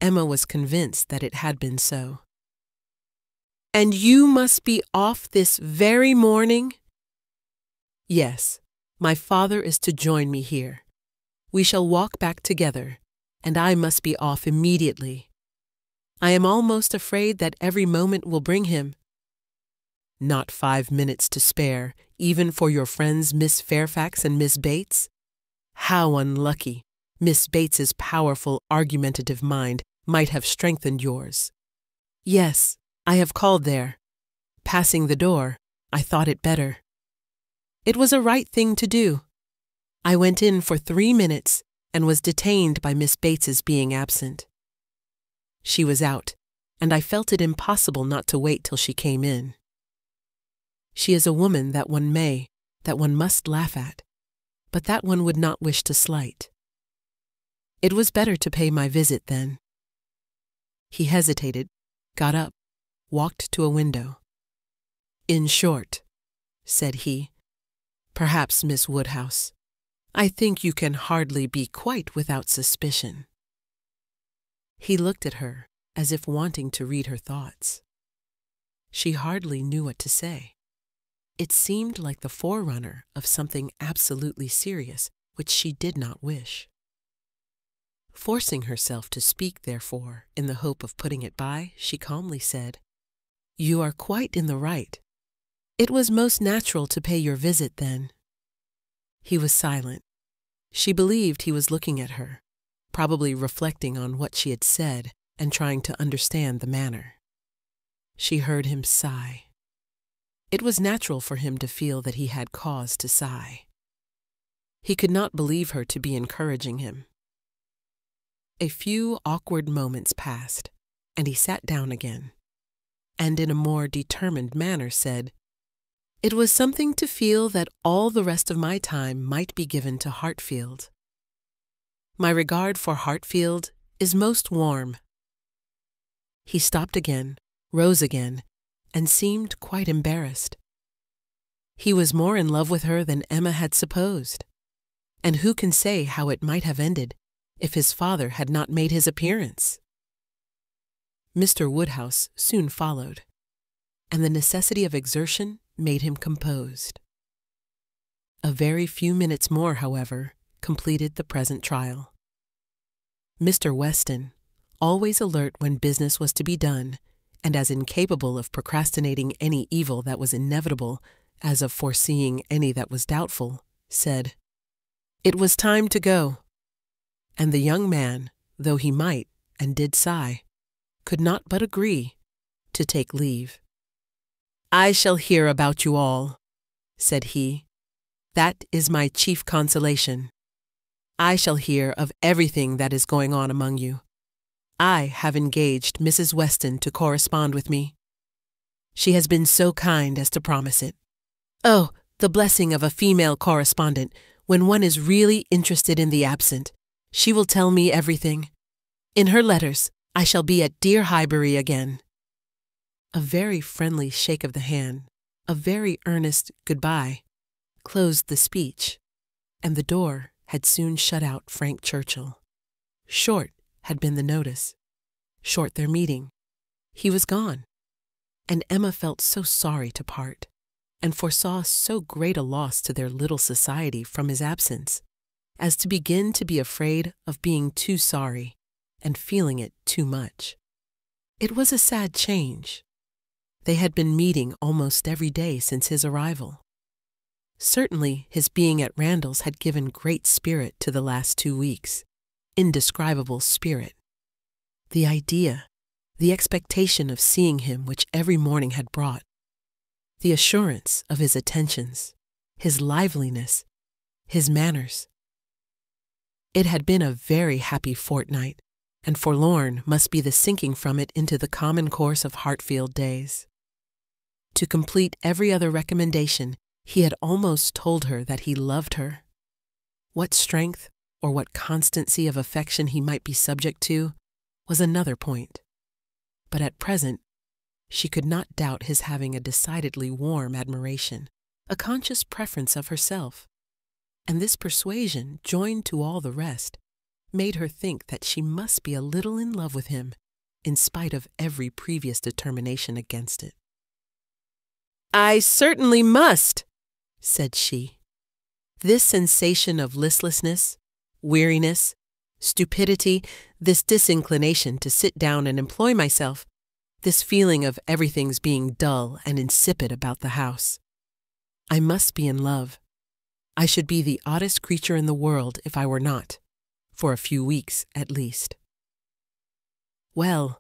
Emma was convinced that it had been so. "And you must be off this very morning?" "Yes, my father is to join me here. We shall walk back together, and I must be off immediately. I am almost afraid that every moment will bring him." "Not 5 minutes to spare, even for your friends Miss Fairfax and Miss Bates? How unlucky! Miss Bates's powerful, argumentative mind might have strengthened yours." "Yes, I have called there. Passing the door, I thought it better. It was a right thing to do. I went in for 3 minutes and was detained by Miss Bates's being absent. She was out, and I felt it impossible not to wait till she came in. She is a woman that one must laugh at, but that one would not wish to slight. It was better to pay my visit then." He hesitated, got up, walked to a window. "In short," said he, "perhaps, Miss Woodhouse, I think you can hardly be quite without suspicion." He looked at her as if wanting to read her thoughts. She hardly knew what to say. It seemed like the forerunner of something absolutely serious which she did not wish. Forcing herself to speak, therefore, in the hope of putting it by, she calmly said, "You are quite in the right. It was most natural to pay your visit then." He was silent. She believed he was looking at her, probably reflecting on what she had said and trying to understand the manner. She heard him sigh. It was natural for him to feel that he had cause to sigh. He could not believe her to be encouraging him. A few awkward moments passed, and he sat down again, and in a more determined manner said, "It was something to feel that all the rest of my time might be given to Hartfield. My regard for Hartfield is most warm." He stopped again, rose again, and seemed quite embarrassed. He was more in love with her than Emma had supposed, and who can say how it might have ended if his father had not made his appearance? Mr. Woodhouse soon followed, and the necessity of exertion made him composed. A very few minutes more, however, completed the present trial. Mr. Weston, always alert when business was to be done, and as incapable of procrastinating any evil that was inevitable as of foreseeing any that was doubtful, said, "It was time to go." And the young man, though he might, and did sigh, could not but agree to take leave. "I shall hear about you all," said he. "That is my chief consolation. I shall hear of everything that is going on among you. I have engaged Mrs. Weston to correspond with me. She has been so kind as to promise it. Oh, the blessing of a female correspondent when one is really interested in the absent. She will tell me everything. In her letters, I shall be at dear Highbury again." A very friendly shake of the hand, a very earnest goodbye, closed the speech, and the door had soon shut out Frank Churchill. Short had been the notice, short their meeting. He was gone, and Emma felt so sorry to part, and foresaw so great a loss to their little society from his absence, as to begin to be afraid of being too sorry and feeling it too much. It was a sad change. They had been meeting almost every day since his arrival. Certainly his being at Randalls had given great spirit to the last 2 weeks, indescribable spirit. The idea, the expectation of seeing him which every morning had brought, the assurance of his attentions, his liveliness, his manners. It had been a very happy fortnight, and forlorn must be the sinking from it into the common course of Hartfield days. To complete every other recommendation, he had almost told her that he loved her. What strength or what constancy of affection he might be subject to was another point. But at present, she could not doubt his having a decidedly warm admiration, a conscious preference of herself, and this persuasion, joined to all the rest, made her think that she must be a little in love with him, in spite of every previous determination against it. "I certainly must," said she. "This sensation of listlessness, weariness, stupidity, this disinclination to sit down and employ myself, this feeling of everything's being dull and insipid about the house. I must be in love. I should be the oddest creature in the world if I were not, for a few weeks at least. Well,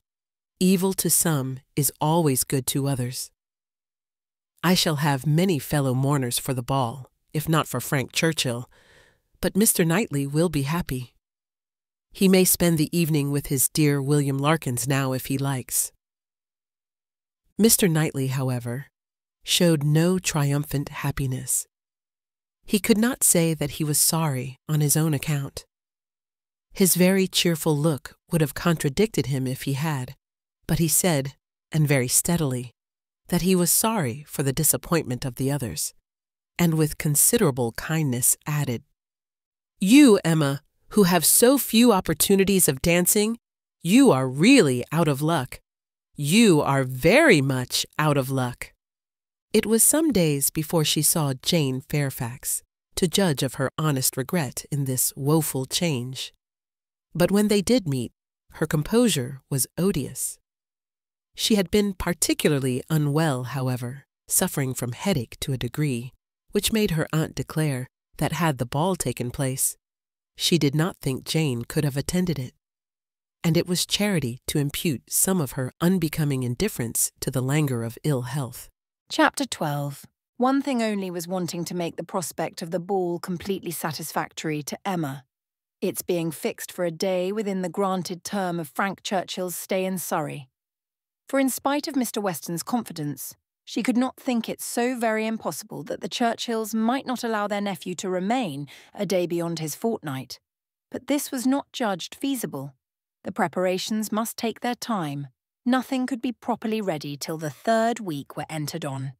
evil to some is always good to others. I shall have many fellow mourners for the ball, if not for Frank Churchill, but Mr. Knightley will be happy. He may spend the evening with his dear William Larkins now if he likes." Mr. Knightley, however, showed no triumphant happiness. He could not say that he was sorry on his own account. His very cheerful look would have contradicted him if he had, but he said, and very steadily, that he was sorry for the disappointment of the others, and with considerable kindness added, You, Emma, who have so few opportunities of dancing, you are really out of luck. You are very much out of luck." It was some days before she saw Jane Fairfax, to judge of her honest regret in this woeful change. But when they did meet, her composure was odious. She had been particularly unwell, however, suffering from headache to a degree, which made her aunt declare that had the ball taken place, she did not think Jane could have attended it. And it was charity to impute some of her unbecoming indifference to the languor of ill health. Chapter 12. One thing only was wanting to make the prospect of the ball completely satisfactory to Emma. Its being fixed for a day within the granted term of Frank Churchill's stay in Surrey. For in spite of Mr. Weston's confidence, she could not think it so very impossible that the Churchills might not allow their nephew to remain a day beyond his fortnight. But this was not judged feasible. The preparations must take their time. Nothing could be properly ready till the 3rd week were entered on.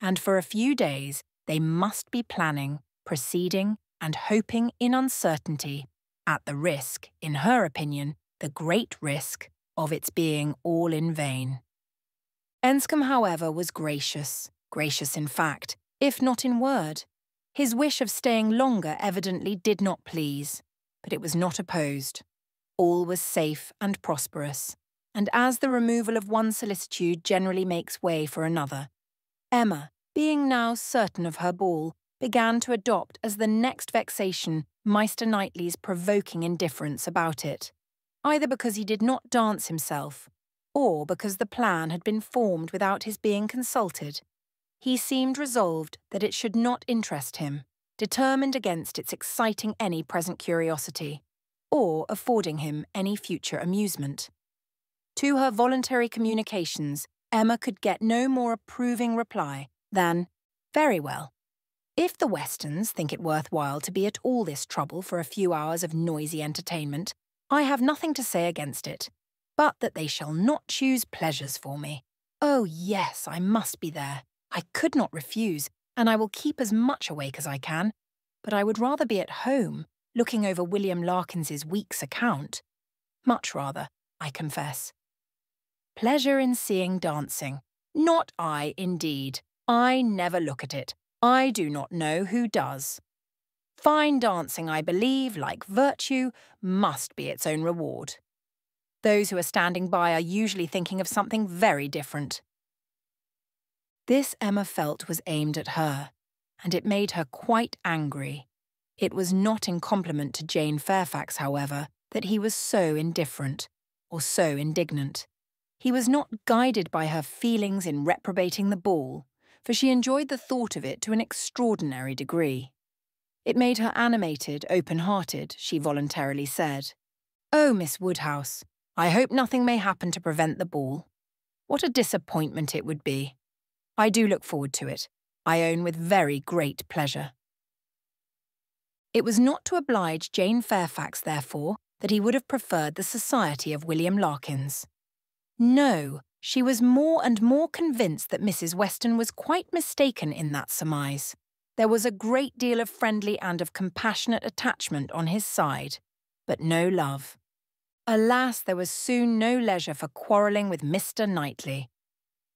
And for a few days they must be planning, proceeding, and hoping in uncertainty, at the risk, in her opinion, the great risk, of its being all in vain. Enscombe, however, was gracious in fact, if not in word. His wish of staying longer evidently did not please, but it was not opposed. All was safe and prosperous, and as the removal of one solicitude generally makes way for another, Emma, being now certain of her ball, began to adopt as the next vexation Meister Knightley's provoking indifference about it, either because he did not dance himself, or because the plan had been formed without his being consulted. He seemed resolved that it should not interest him, determined against its exciting any present curiosity, or affording him any future amusement. To her voluntary communications, Emma could get no more approving reply than, "Very well. If the Westons think it worthwhile to be at all this trouble for a few hours of noisy entertainment, I have nothing to say against it, but that they shall not choose pleasures for me. Oh yes, I must be there. I could not refuse, and I will keep as much awake as I can, but I would rather be at home, looking over William Larkins's week's account. Much rather, I confess. Pleasure in seeing dancing. Not I, indeed. I never look at it. I do not know who does. Fine dancing, I believe, like virtue, must be its own reward. Those who are standing by are usually thinking of something very different." This Emma felt was aimed at her, and it made her quite angry. It was not in compliment to Jane Fairfax, however, that he was so indifferent, or so indignant. He was not guided by her feelings in reprobating the ball, for she enjoyed the thought of it to an extraordinary degree. It made her animated, open-hearted, she voluntarily said. "Oh, Miss Woodhouse, I hope nothing may happen to prevent the ball. What a disappointment it would be. I do look forward to it, I own with very great pleasure." It was not to oblige Jane Fairfax, therefore, that he would have preferred the society of William Larkins. No, she was more and more convinced that Mrs. Weston was quite mistaken in that surmise. There was a great deal of friendly and of compassionate attachment on his side, but no love. Alas, there was soon no leisure for quarrelling with Mr. Knightley.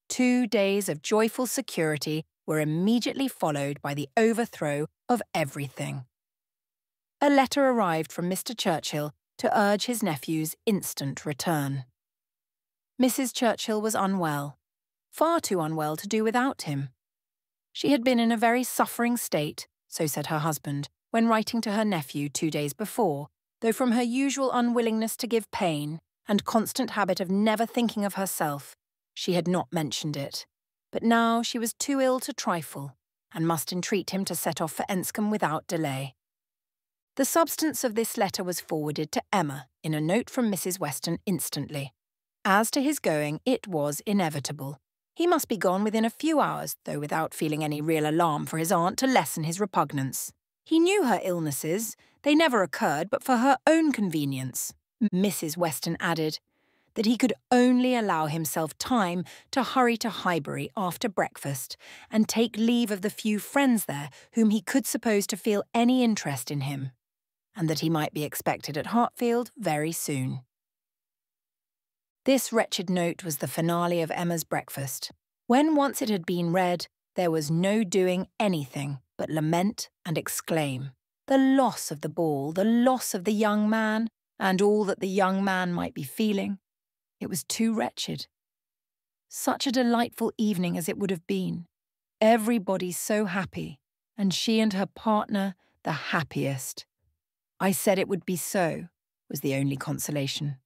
2 days of joyful security were immediately followed by the overthrow of everything. A letter arrived from Mr. Churchill to urge his nephew's instant return. Mrs. Churchill was unwell, far too unwell to do without him. She had been in a very suffering state, so said her husband, when writing to her nephew 2 days before, though from her usual unwillingness to give pain and constant habit of never thinking of herself, she had not mentioned it. But now she was too ill to trifle, and must entreat him to set off for Enscombe without delay. The substance of this letter was forwarded to Emma in a note from Mrs. Weston instantly. As to his going, it was inevitable. He must be gone within a few hours, though without feeling any real alarm for his aunt to lessen his repugnance. He knew her illnesses. They never occurred but for her own convenience. Mrs. Weston added that he could only allow himself time to hurry to Highbury after breakfast and take leave of the few friends there whom he could suppose to feel any interest in him. and that he might be expected at Hartfield very soon. This wretched note was the finale of Emma's breakfast. When once it had been read, there was no doing anything but lament and exclaim. The loss of the ball, the loss of the young man, and all that the young man might be feeling. It was too wretched. Such a delightful evening as it would have been. Everybody so happy, and she and her partner the happiest. I said it would be so, was the only consolation.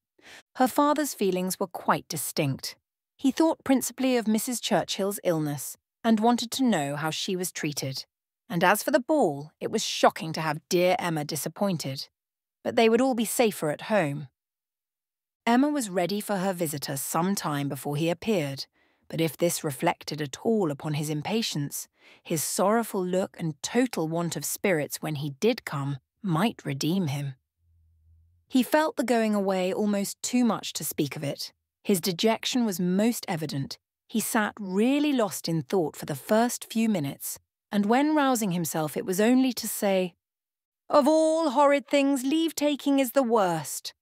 Her father's feelings were quite distinct. He thought principally of Mrs. Churchill's illness, and wanted to know how she was treated. And as for the ball, it was shocking to have dear Emma disappointed. But they would all be safer at home. Emma was ready for her visitor some time before he appeared, but if this reflected at all upon his impatience, his sorrowful look and total want of spirits when he did come might redeem him. He felt the going away almost too much to speak of it. His dejection was most evident. He sat really lost in thought for the first few minutes, and when rousing himself it was only to say, "Of all horrid things, leave-taking is the worst."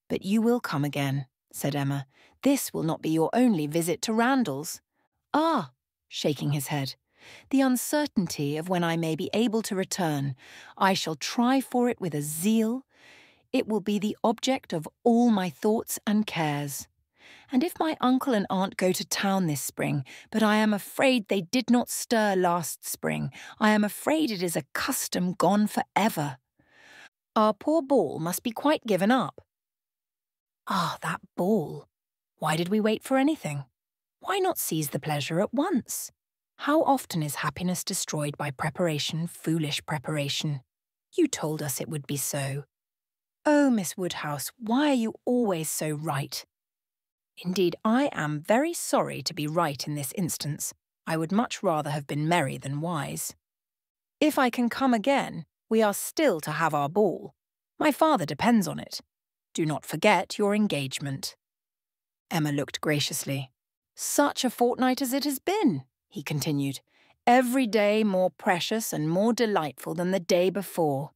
"But you will come again," said Emma. "This will not be your only visit to Randalls." "Ah," shaking his head, "the uncertainty of when I may be able to return. I shall try for it with a zeal. It will be the object of all my thoughts and cares. And if my uncle and aunt go to town this spring, but I am afraid they did not stir last spring, I am afraid it is a custom gone for ever. Our poor ball must be quite given up." Ah, that ball! Why did we wait for anything? Why not seize the pleasure at once? How often is happiness destroyed by preparation, foolish preparation? You told us it would be so. Oh, Miss Woodhouse, why are you always so right? Indeed, I am very sorry to be right in this instance. I would much rather have been merry than wise. If I can come again, we are still to have our ball. My father depends on it. Do not forget your engagement. Emma looked graciously. "Such a fortnight as it has been," he continued. "Every day more precious and more delightful than the day before.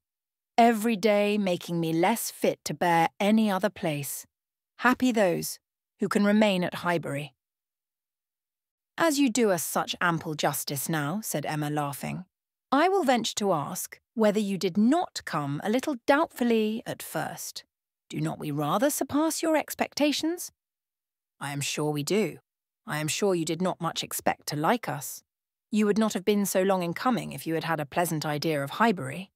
Every day making me less fit to bear any other place. Happy those who can remain at Highbury." "As you do us such ample justice now," said Emma, laughing, "I will venture to ask whether you did not come a little doubtfully at first. Do not we rather surpass your expectations?" "I am sure we do. I am sure you did not much expect to like us. You would not have been so long in coming if you had had a pleasant idea of Highbury."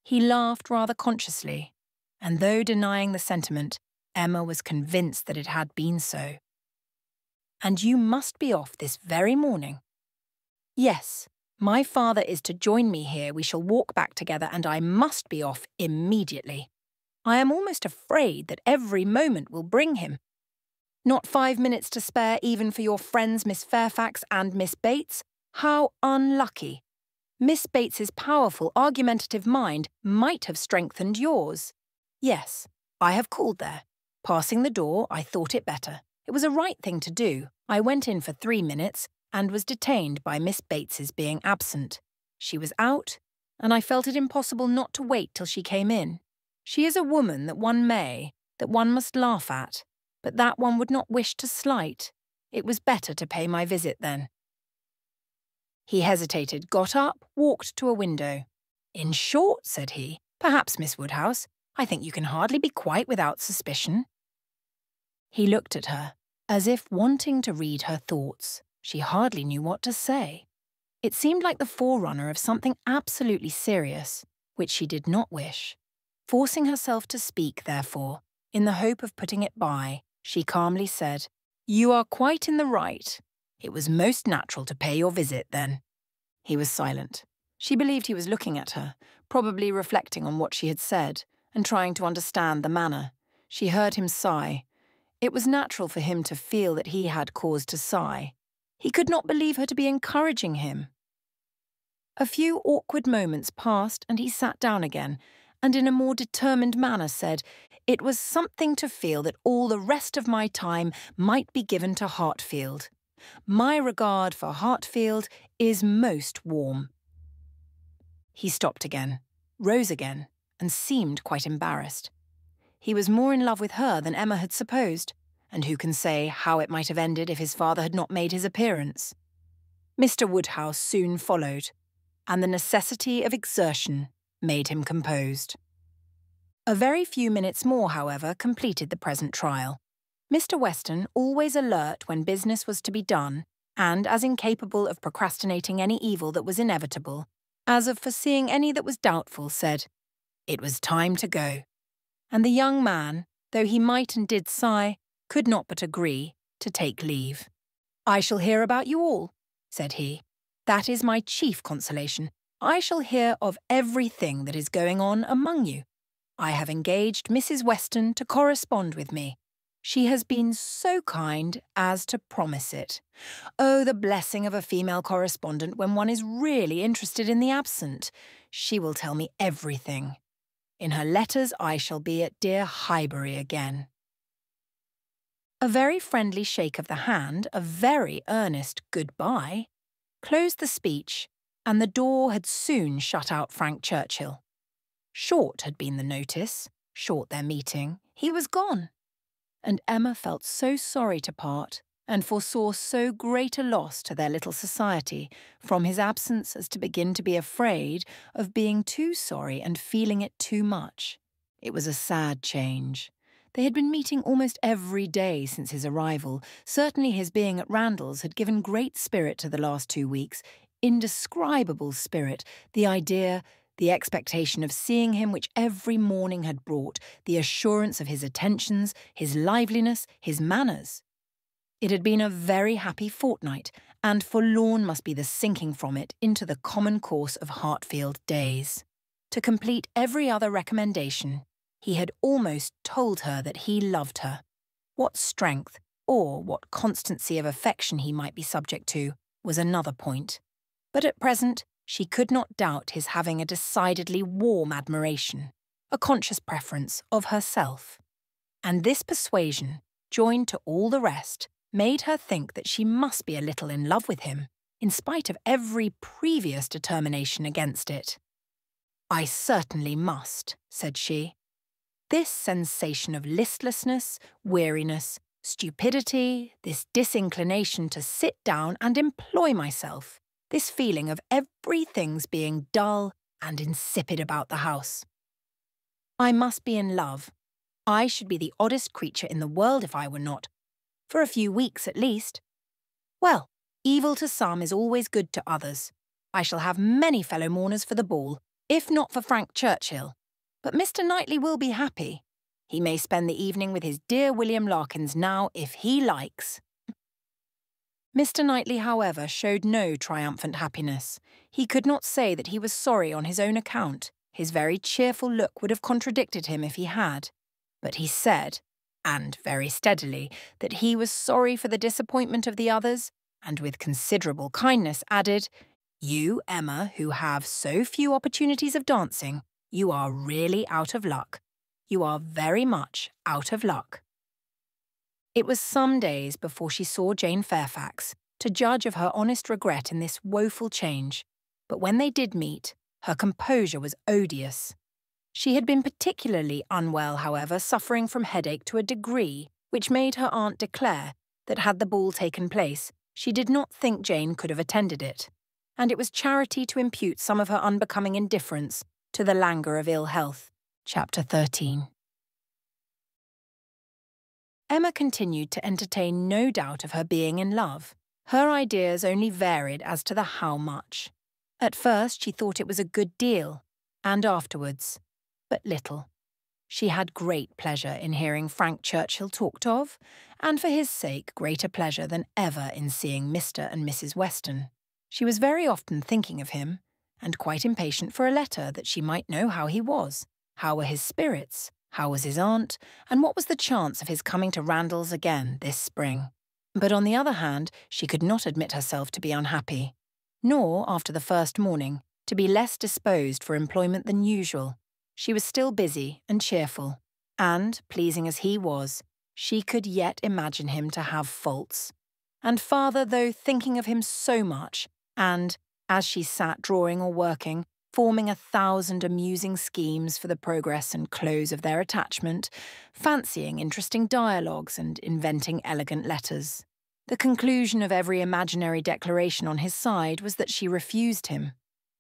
He laughed rather consciously, and though denying the sentiment, Emma was convinced that it had been so. "And you must be off this very morning?" "Yes, my father is to join me here. We shall walk back together, and I must be off immediately. I am almost afraid that every moment will bring him. Not 5 minutes to spare even for your friends Miss Fairfax and Miss Bates? How unlucky! Miss Bates's powerful, argumentative mind might have strengthened yours. Yes, I have called there. Passing the door, I thought it better. It was a right thing to do. I went in for 3 minutes and was detained by Miss Bates's being absent. She was out, and I felt it impossible not to wait till she came in. She is a woman that one must laugh at, but that one would not wish to slight. It was better to pay my visit then." He hesitated, got up, walked to a window. "In short," said he, "perhaps, Miss Woodhouse, I think you can hardly be quite without suspicion." He looked at her, as if wanting to read her thoughts. She hardly knew what to say. It seemed like the forerunner of something absolutely serious, which she did not wish. Forcing herself to speak, therefore, in the hope of putting it by, she calmly said, "You are quite in the right. It was most natural to pay your visit, then." He was silent. She believed he was looking at her, probably reflecting on what she had said, and trying to understand the manner. She heard him sigh. It was natural for him to feel that he had cause to sigh. He could not believe her to be encouraging him. A few awkward moments passed, and he sat down again, and in a more determined manner said, "It was something to feel that all the rest of my time might be given to Hartfield. My regard for Hartfield is most warm." He stopped again. rose again, and seemed quite embarrassed. He was more in love with her than Emma had supposed, and who can say how it might have ended if his father had not made his appearance? Mr. Woodhouse soon followed, and the necessity of exertion made him composed. A very few minutes more, however, completed the present trial. Mr. Weston, always alert when business was to be done, and as incapable of procrastinating any evil that was inevitable, as of foreseeing any that was doubtful, said, "It was time to go." And the young man, though he might and did sigh, could not but agree to take leave. "I shall hear about you all," said he. "That is my chief consolation. I shall hear of everything that is going on among you. I have engaged Mrs. Weston to correspond with me. She has been so kind as to promise it. Oh, the blessing of a female correspondent when one is really interested in the absent. She will tell me everything. In her letters I shall be at dear Highbury again." A very friendly shake of the hand, a very earnest goodbye, closed the speech, and the door had soon shut out Frank Churchill. Short had been the notice, short their meeting, he was gone. And Emma felt so sorry to part, and foresaw so great a loss to their little society from his absence as to begin to be afraid of being too sorry and feeling it too much. It was a sad change. They had been meeting almost every day since his arrival. Certainly his being at Randalls had given great spirit to the last 2 weeks, indescribable spirit, the idea, the expectation of seeing him which every morning had brought, the assurance of his attentions, his liveliness, his manners. It had been a very happy fortnight, and forlorn must be the sinking from it into the common course of Hartfield days. To complete every other recommendation, he had almost told her that he loved her. What strength, or what constancy of affection he might be subject to, was another point. But at present, she could not doubt his having a decidedly warm admiration, a conscious preference of herself. And this persuasion, joined to all the rest, made her think that she must be a little in love with him, in spite of every previous determination against it. "I certainly must," said she. This sensation of listlessness, weariness, stupidity, this disinclination to sit down and employ myself, this feeling of everything's being dull and insipid about the house. I must be in love. I should be the oddest creature in the world if I were not, for a few weeks at least. Well, evil to some is always good to others. I shall have many fellow mourners for the ball, if not for Frank Churchill. But Mr. Knightley will be happy. He may spend the evening with his dear William Larkins now, if he likes." Mr. Knightley, however, showed no triumphant happiness. He could not say that he was sorry on his own account. His very cheerful look would have contradicted him if he had. But he said, and very steadily, that he was sorry for the disappointment of the others, and with considerable kindness added, "You, Emma, who have so few opportunities of dancing, you are really out of luck. You are very much out of luck." It was some days before she saw Jane Fairfax, to judge of her honest regret in this woeful change, but when they did meet, her composure was odious. She had been particularly unwell, however, suffering from headache to a degree which made her aunt declare that had the ball taken place, she did not think Jane could have attended it, and it was charity to impute some of her unbecoming indifference to the languor of ill health. Chapter 13. Emma continued to entertain no doubt of her being in love. Her ideas only varied as to the how much. At first she thought it was a good deal, and afterwards, but little. She had great pleasure in hearing Frank Churchill talked of, and for his sake greater pleasure than ever in seeing Mr. and Mrs. Weston. She was very often thinking of him, and quite impatient for a letter that she might know how he was, how were his spirits, how was his aunt, and what was the chance of his coming to Randalls again this spring. But on the other hand, she could not admit herself to be unhappy, nor, after the first morning, to be less disposed for employment than usual. She was still busy and cheerful, and, pleasing as he was, she could yet imagine him to have faults. And father, though thinking of him so much, and, as she sat drawing or working, forming 1,000 amusing schemes for the progress and close of their attachment, fancying interesting dialogues and inventing elegant letters. The conclusion of every imaginary declaration on his side was that she refused him.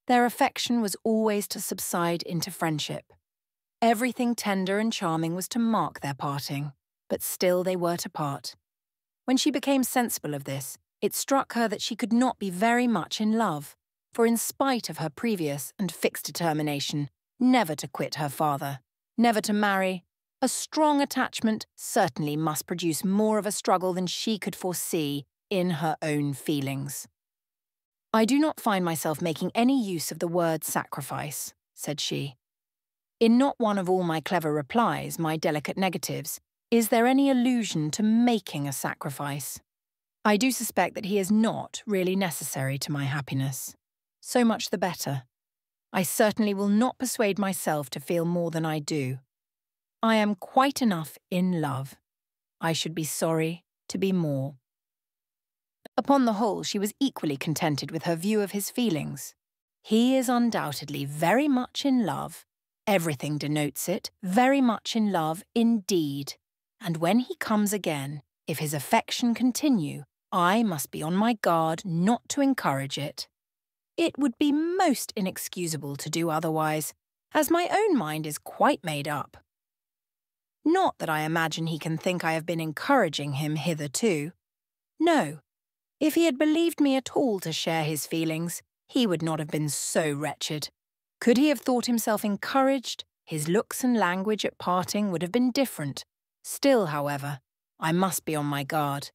Their affection was always to subside into friendship. Everything tender and charming was to mark their parting, but still they were to part. When she became sensible of this, it struck her that she could not be very much in love, for in spite of her previous and fixed determination never to quit her father, never to marry, a strong attachment certainly must produce more of a struggle than she could foresee in her own feelings. "I do not find myself making any use of the word sacrifice," said she. "In not one of all my clever replies, my delicate negatives, is there any allusion to making a sacrifice. I do suspect that he is not really necessary to my happiness. So much the better. I certainly will not persuade myself to feel more than I do. I am quite enough in love. I should be sorry to be more." Upon the whole, she was equally contented with her view of his feelings. He is undoubtedly very much in love. Everything denotes it, very much in love indeed. And when he comes again, if his affection continue, I must be on my guard not to encourage it. It would be most inexcusable to do otherwise, as my own mind is quite made up. Not that I imagine he can think I have been encouraging him hitherto. No, if he had believed me at all to share his feelings, he would not have been so wretched. Could he have thought himself encouraged, his looks and language at parting would have been different. Still, however, I must be on my guard.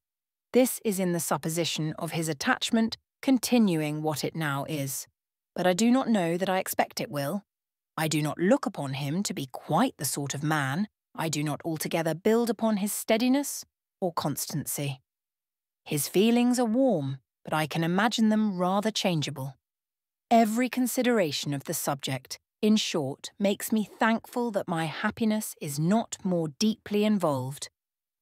This is in the supposition of his attachment continuing what it now is. But I do not know that I expect it will. I do not look upon him to be quite the sort of man. I do not altogether build upon his steadiness or constancy. His feelings are warm, but I can imagine them rather changeable. Every consideration of the subject, in short, makes me thankful that my happiness is not more deeply involved.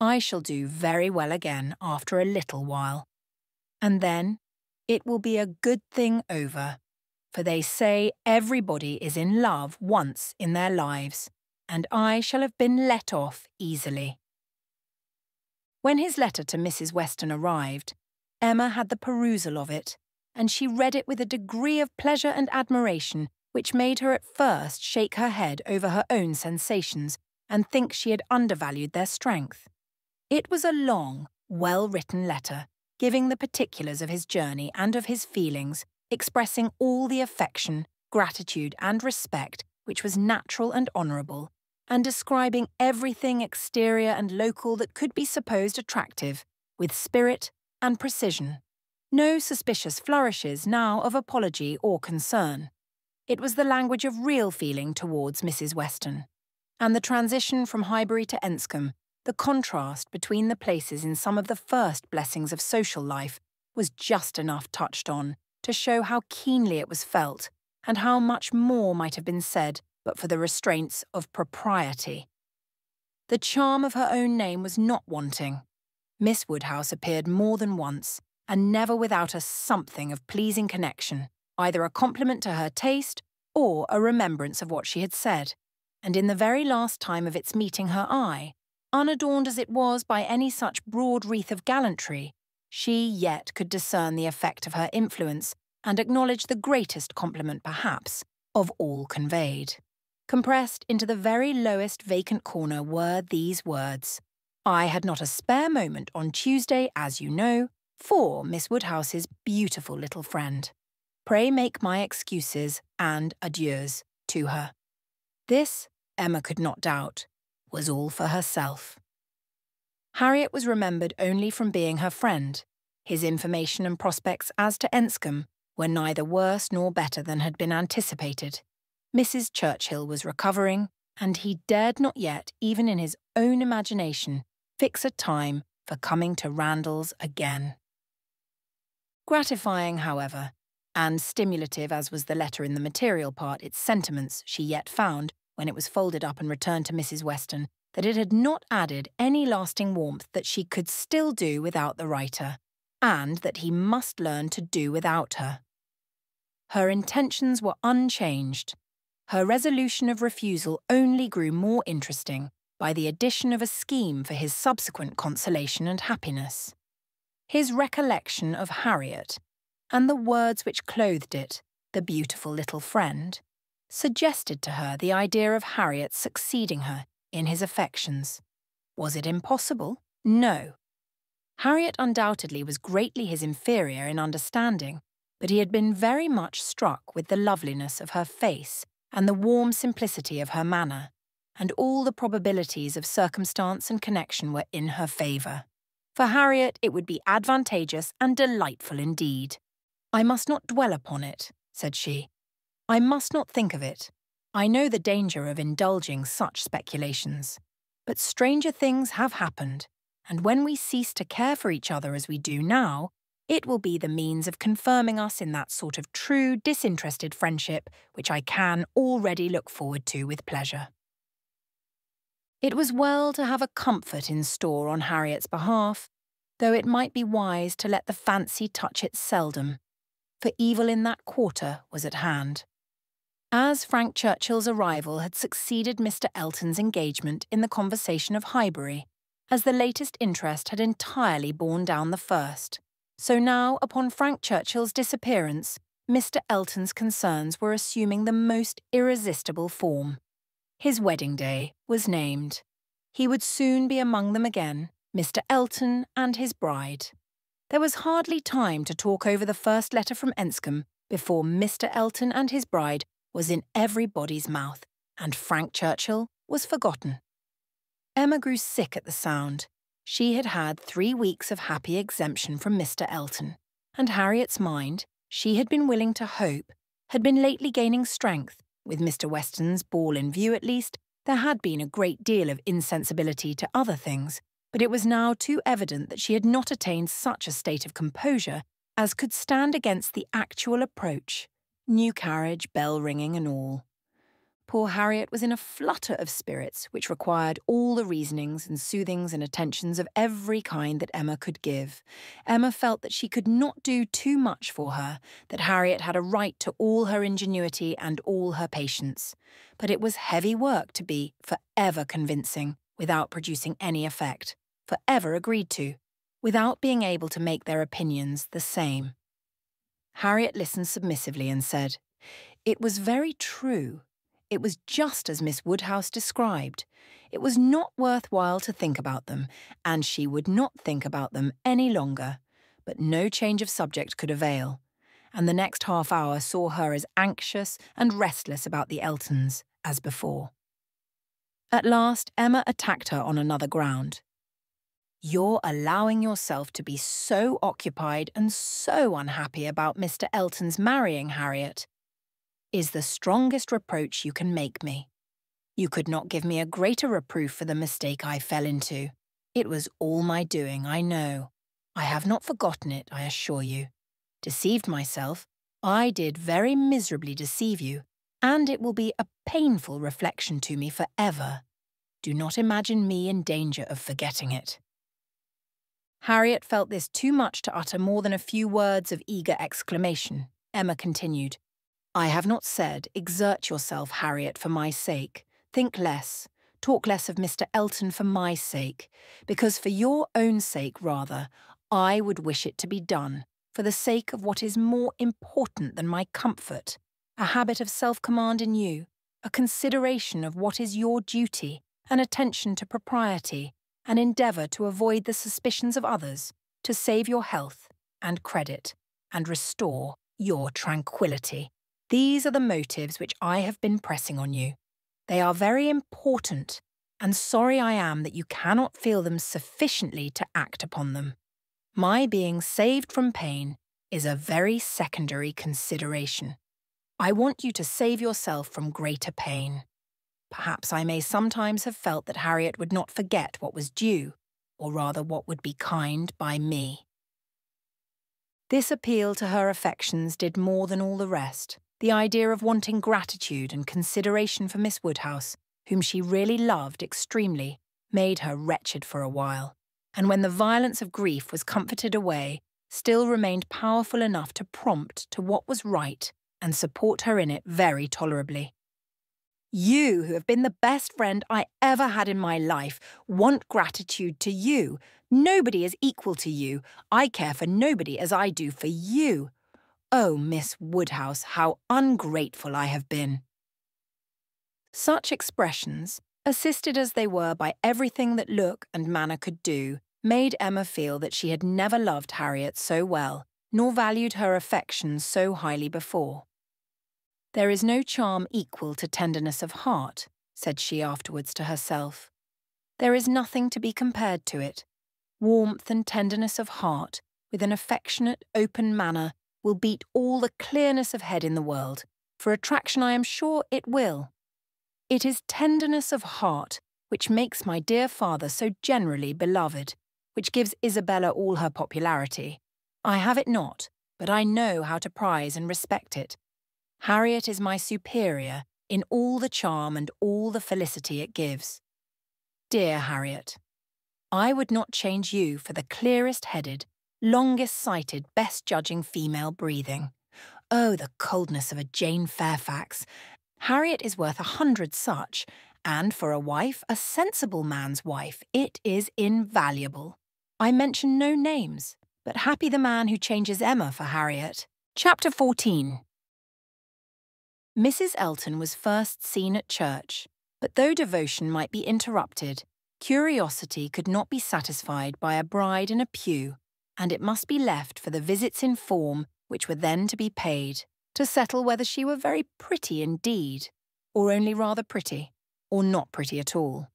I shall do very well again after a little while. And then it will be a good thing over, for they say everybody is in love once in their lives, and I shall have been let off easily. When his letter to Mrs. Weston arrived, Emma had the perusal of it, and she read it with a degree of pleasure and admiration which made her at first shake her head over her own sensations and think she had undervalued their strength. It was a long, well-written letter, giving the particulars of his journey and of his feelings, expressing all the affection, gratitude and respect which was natural and honourable, and describing everything exterior and local that could be supposed attractive, with spirit and precision. No suspicious flourishes now of apology or concern. It was the language of real feeling towards Mrs. Weston. And the transition from Highbury to Enscombe, the contrast between the places in some of the first blessings of social life, was just enough touched on to show how keenly it was felt, and how much more might have been said but for the restraints of propriety. The charm of her own name was not wanting. Miss Woodhouse appeared more than once, and never without a something of pleasing connection, either a compliment to her taste or a remembrance of what she had said, and in the very last time of its meeting her eye, unadorned as it was by any such broad wreath of gallantry, she yet could discern the effect of her influence and acknowledge the greatest compliment, perhaps, of all conveyed. Compressed into the very lowest vacant corner were these words: "I had not a spare moment on Tuesday, as you know, for Miss Woodhouse's beautiful little friend. Pray make my excuses and adieus to her." This, Emma could not doubt, was all for herself. Harriet was remembered only from being her friend. His information and prospects as to Enscombe were neither worse nor better than had been anticipated. Mrs. Churchill was recovering, and he dared not yet, even in his own imagination, fix a time for coming to Randalls again. Gratifying, however, and stimulative as was the letter in the material part, its sentiments she yet found, when it was folded up and returned to Mrs. Weston, that it had not added any lasting warmth that she could still do without the writer, and that he must learn to do without her. Her intentions were unchanged. Her resolution of refusal only grew more interesting by the addition of a scheme for his subsequent consolation and happiness. His recollection of Harriet, and the words which clothed it, the beautiful little friend, suggested to her the idea of Harriet succeeding her in his affections. Was it impossible? No. Harriet undoubtedly was greatly his inferior in understanding, but he had been very much struck with the loveliness of her face and the warm simplicity of her manner, and all the probabilities of circumstance and connection were in her favour. For Harriet it would be advantageous and delightful indeed. "I must not dwell upon it," said she. "I must not think of it. I know the danger of indulging such speculations. But stranger things have happened, and when we cease to care for each other as we do now, it will be the means of confirming us in that sort of true, disinterested friendship which I can already look forward to with pleasure." It was well to have a comfort in store on Harriet's behalf, though it might be wise to let the fancy touch it seldom, for evil in that quarter was at hand. As Frank Churchill's arrival had succeeded Mr. Elton's engagement in the conversation of Highbury, as the latest interest had entirely borne down the first, so now, upon Frank Churchill's disappearance, Mr. Elton's concerns were assuming the most irresistible form. His wedding day was named. He would soon be among them again, Mr. Elton and his bride. There was hardly time to talk over the first letter from Enscombe before Mr. Elton and his bride was in everybody's mouth, and Frank Churchill was forgotten. Emma grew sick at the sound. She had had 3 weeks of happy exemption from Mr. Elton, and Harriet's mind, she had been willing to hope, had been lately gaining strength. With Mr. Weston's ball in view at least, there had been a great deal of insensibility to other things, but it was now too evident that she had not attained such a state of composure as could stand against the actual approach, new carriage, bell ringing and all. Poor Harriet was in a flutter of spirits which required all the reasonings and soothings and attentions of every kind that Emma could give. Emma felt that she could not do too much for her, that Harriet had a right to all her ingenuity and all her patience. But it was heavy work to be for ever convincing, without producing any effect, for ever agreed to, without being able to make their opinions the same. Harriet listened submissively and said, "It was very true. It was just as Miss Woodhouse described. It was not worth while to think about them, and she would not think about them any longer. But no change of subject could avail, and the next half hour saw her as anxious and restless about the Eltons as before. At last, Emma attacked her on another ground. "You're allowing yourself to be so occupied and so unhappy about Mr. Elton's marrying Harriet is the strongest reproach you can make me. You could not give me a greater reproof for the mistake I fell into. It was all my doing, I know. I have not forgotten it, I assure you. Deceived myself, I did very miserably deceive you, and it will be a painful reflection to me for ever. Do not imagine me in danger of forgetting it." Harriet felt this too much to utter more than a few words of eager exclamation. Emma continued, "I have not said, exert yourself, Harriet, for my sake. Think less. Talk less of Mr. Elton for my sake, because for your own sake, rather, I would wish it to be done, for the sake of what is more important than my comfort, a habit of self-command in you, a consideration of what is your duty, an attention to propriety, an endeavour to avoid the suspicions of others, to save your health and credit, and restore your tranquillity. These are the motives which I have been pressing on you. They are very important, and sorry I am that you cannot feel them sufficiently to act upon them. My being saved from pain is a very secondary consideration. I want you to save yourself from greater pain. Perhaps I may sometimes have felt that Harriet would not forget what was due, or rather what would be kind by me." This appeal to her affections did more than all the rest. The idea of wanting gratitude and consideration for Miss Woodhouse, whom she really loved extremely, made her wretched for a while, and when the violence of grief was comforted away, still remained powerful enough to prompt to what was right and support her in it very tolerably. You, who have been the best friend I ever had in my life, want gratitude to you. Nobody is equal to you. I care for nobody as I do for you. Oh, Miss Woodhouse, how ungrateful I have been." Such expressions, assisted as they were by everything that look and manner could do, made Emma feel that she had never loved Harriet so well, nor valued her affections so highly before. "There is no charm equal to tenderness of heart," said she afterwards to herself. "There is nothing to be compared to it. Warmth and tenderness of heart, with an affectionate, open manner, will beat all the clearness of head in the world, for attraction I am sure it will. It is tenderness of heart which makes my dear father so generally beloved, which gives Isabella all her popularity. I have it not, but I know how to prize and respect it. Harriet is my superior in all the charm and all the felicity it gives. Dear Harriet, I would not change you for the clearest-headed, longest-sighted, best-judging female breathing. Oh, the coldness of a Jane Fairfax! Harriet is worth 100 such, and for a wife, a sensible man's wife, it is invaluable. I mention no names, but happy the man who changes Emma for Harriet. Chapter 14. Mrs. Elton was first seen at church, but though devotion might be interrupted, curiosity could not be satisfied by a bride in a pew, and it must be left for the visits in form which were then to be paid, to settle whether she were very pretty indeed, or only rather pretty, or not pretty at all.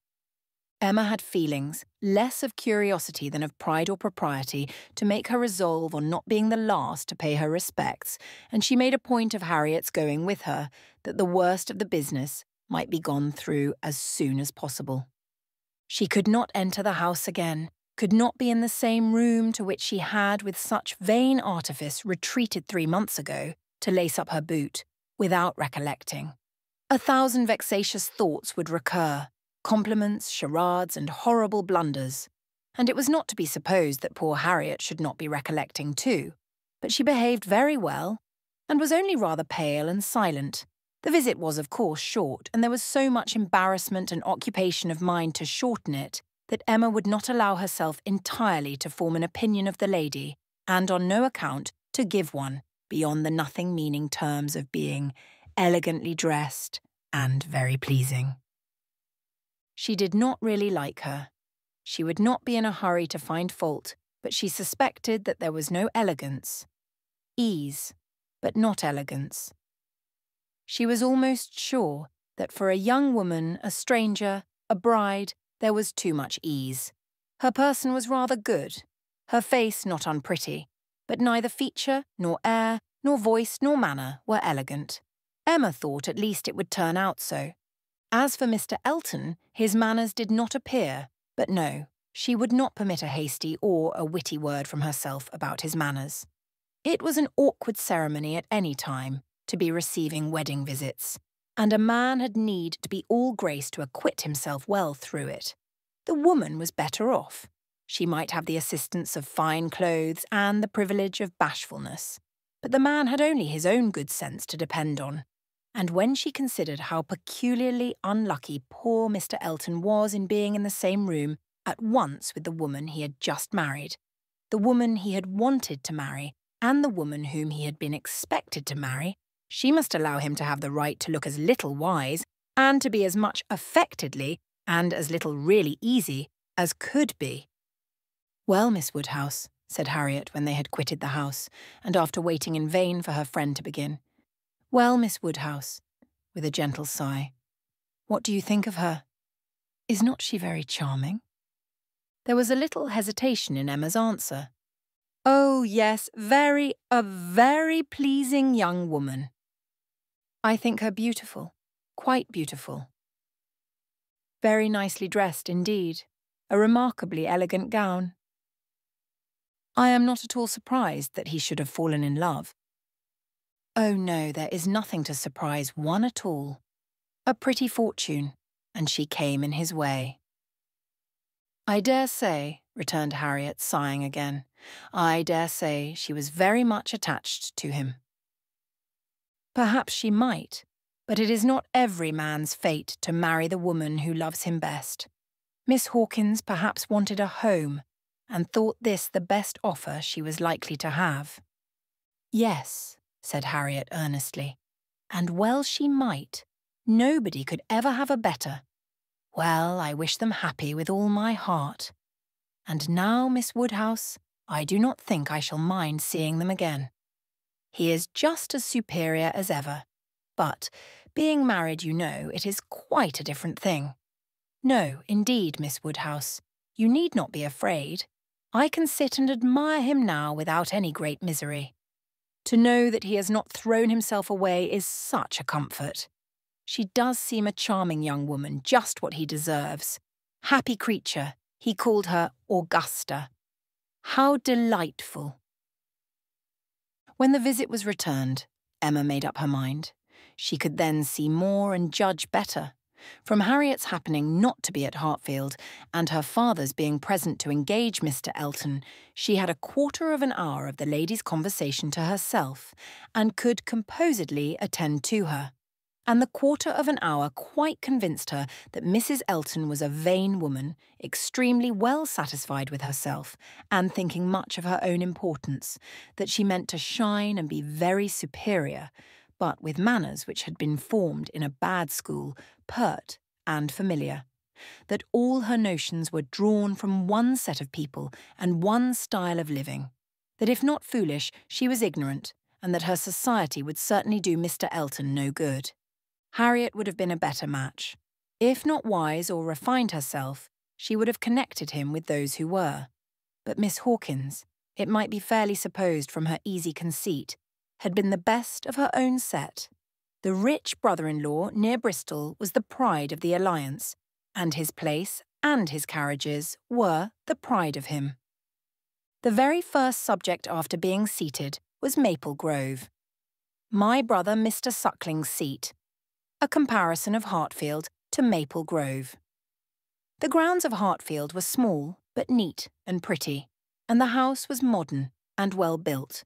Emma had feelings, less of curiosity than of pride or propriety, to make her resolve on not being the last to pay her respects, and she made a point of Harriet's going with her, that the worst of the business might be gone through as soon as possible. She could not enter the house again, could not be in the same room to which she had with such vain artifice retreated 3 months ago, to lace up her boot, without recollecting. 1,000 vexatious thoughts would recur, compliments, charades, and horrible blunders, and it was not to be supposed that poor Harriet should not be recollecting too, but she behaved very well, and was only rather pale and silent. The visit was of course short, and there was so much embarrassment and occupation of mind to shorten it, that Emma would not allow herself entirely to form an opinion of the lady, and on no account to give one, beyond the nothing-meaning terms of being elegantly dressed and very pleasing. She did not really like her. She would not be in a hurry to find fault, but she suspected that there was no elegance. Ease, but not elegance. She was almost sure that for a young woman, a stranger, a bride, there was too much ease. Her person was rather good, her face not unpretty, but neither feature, nor air, nor voice, nor manner were elegant. Emma thought at least it would turn out so. As for Mr. Elton, his manners did not appear, but no, she would not permit a hasty or a witty word from herself about his manners. It was an awkward ceremony at any time, to be receiving wedding visits, and a man had need to be all grace to acquit himself well through it. The woman was better off. She might have the assistance of fine clothes and the privilege of bashfulness, but the man had only his own good sense to depend on, and when she considered how peculiarly unlucky poor Mr. Elton was in being in the same room at once with the woman he had just married, the woman he had wanted to marry, and the woman whom he had been expected to marry, she must allow him to have the right to look as little wise, and to be as much affectedly, and as little really easy, as could be. "Well, Miss Woodhouse," said Harriet when they had quitted the house, and after waiting in vain for her friend to begin. "Well, Miss Woodhouse," with a gentle sigh, "what do you think of her? Is not she very charming?" There was a little hesitation in Emma's answer. "Oh, yes, a very pleasing young woman. I think her beautiful, quite beautiful. Very nicely dressed indeed, a remarkably elegant gown. I am not at all surprised that he should have fallen in love. Oh no, there is nothing to surprise one at all. A pretty fortune, and she came in his way." "I dare say," returned Harriet, sighing again, "I dare say she was very much attached to him." Perhaps she might, but it is not every man's fate to marry the woman who loves him best. Miss Hawkins perhaps wanted a home and thought this the best offer she was likely to have. Yes, said Harriet earnestly, and well she might. Nobody could ever have a better. Well, I wish them happy with all my heart. And now, Miss Woodhouse, I do not think I shall mind seeing them again. He is just as superior as ever, but, being married, you know, it is quite a different thing. No, indeed, Miss Woodhouse, you need not be afraid. I can sit and admire him now without any great misery. To know that he has not thrown himself away is such a comfort. She does seem a charming young woman, just what he deserves. Happy creature, he called her Augusta. How delightful. When the visit was returned, Emma made up her mind. She could then see more and judge better. From Harriet's happening not to be at Hartfield, and her father's being present to engage Mr. Elton, she had a quarter of an hour of the lady's conversation to herself, and could composedly attend to her. And the quarter of an hour quite convinced her that Mrs. Elton was a vain woman, extremely well satisfied with herself, and thinking much of her own importance, that she meant to shine and be very superior, but with manners which had been formed in a bad school, pert and familiar, that all her notions were drawn from one set of people and one style of living, that if not foolish, she was ignorant, and that her society would certainly do Mr. Elton no good. Harriet would have been a better match. If not wise or refined herself, she would have connected him with those who were. But Miss Hawkins, it might be fairly supposed from her easy conceit, had been the best of her own set. The rich brother-in-law near Bristol was the pride of the alliance, and his place and his carriages were the pride of him. The very first subject after being seated was Maple Grove. My brother Mr. Suckling's seat. A comparison of Hartfield to Maple Grove. The grounds of Hartfield were small, but neat and pretty, and the house was modern and well built.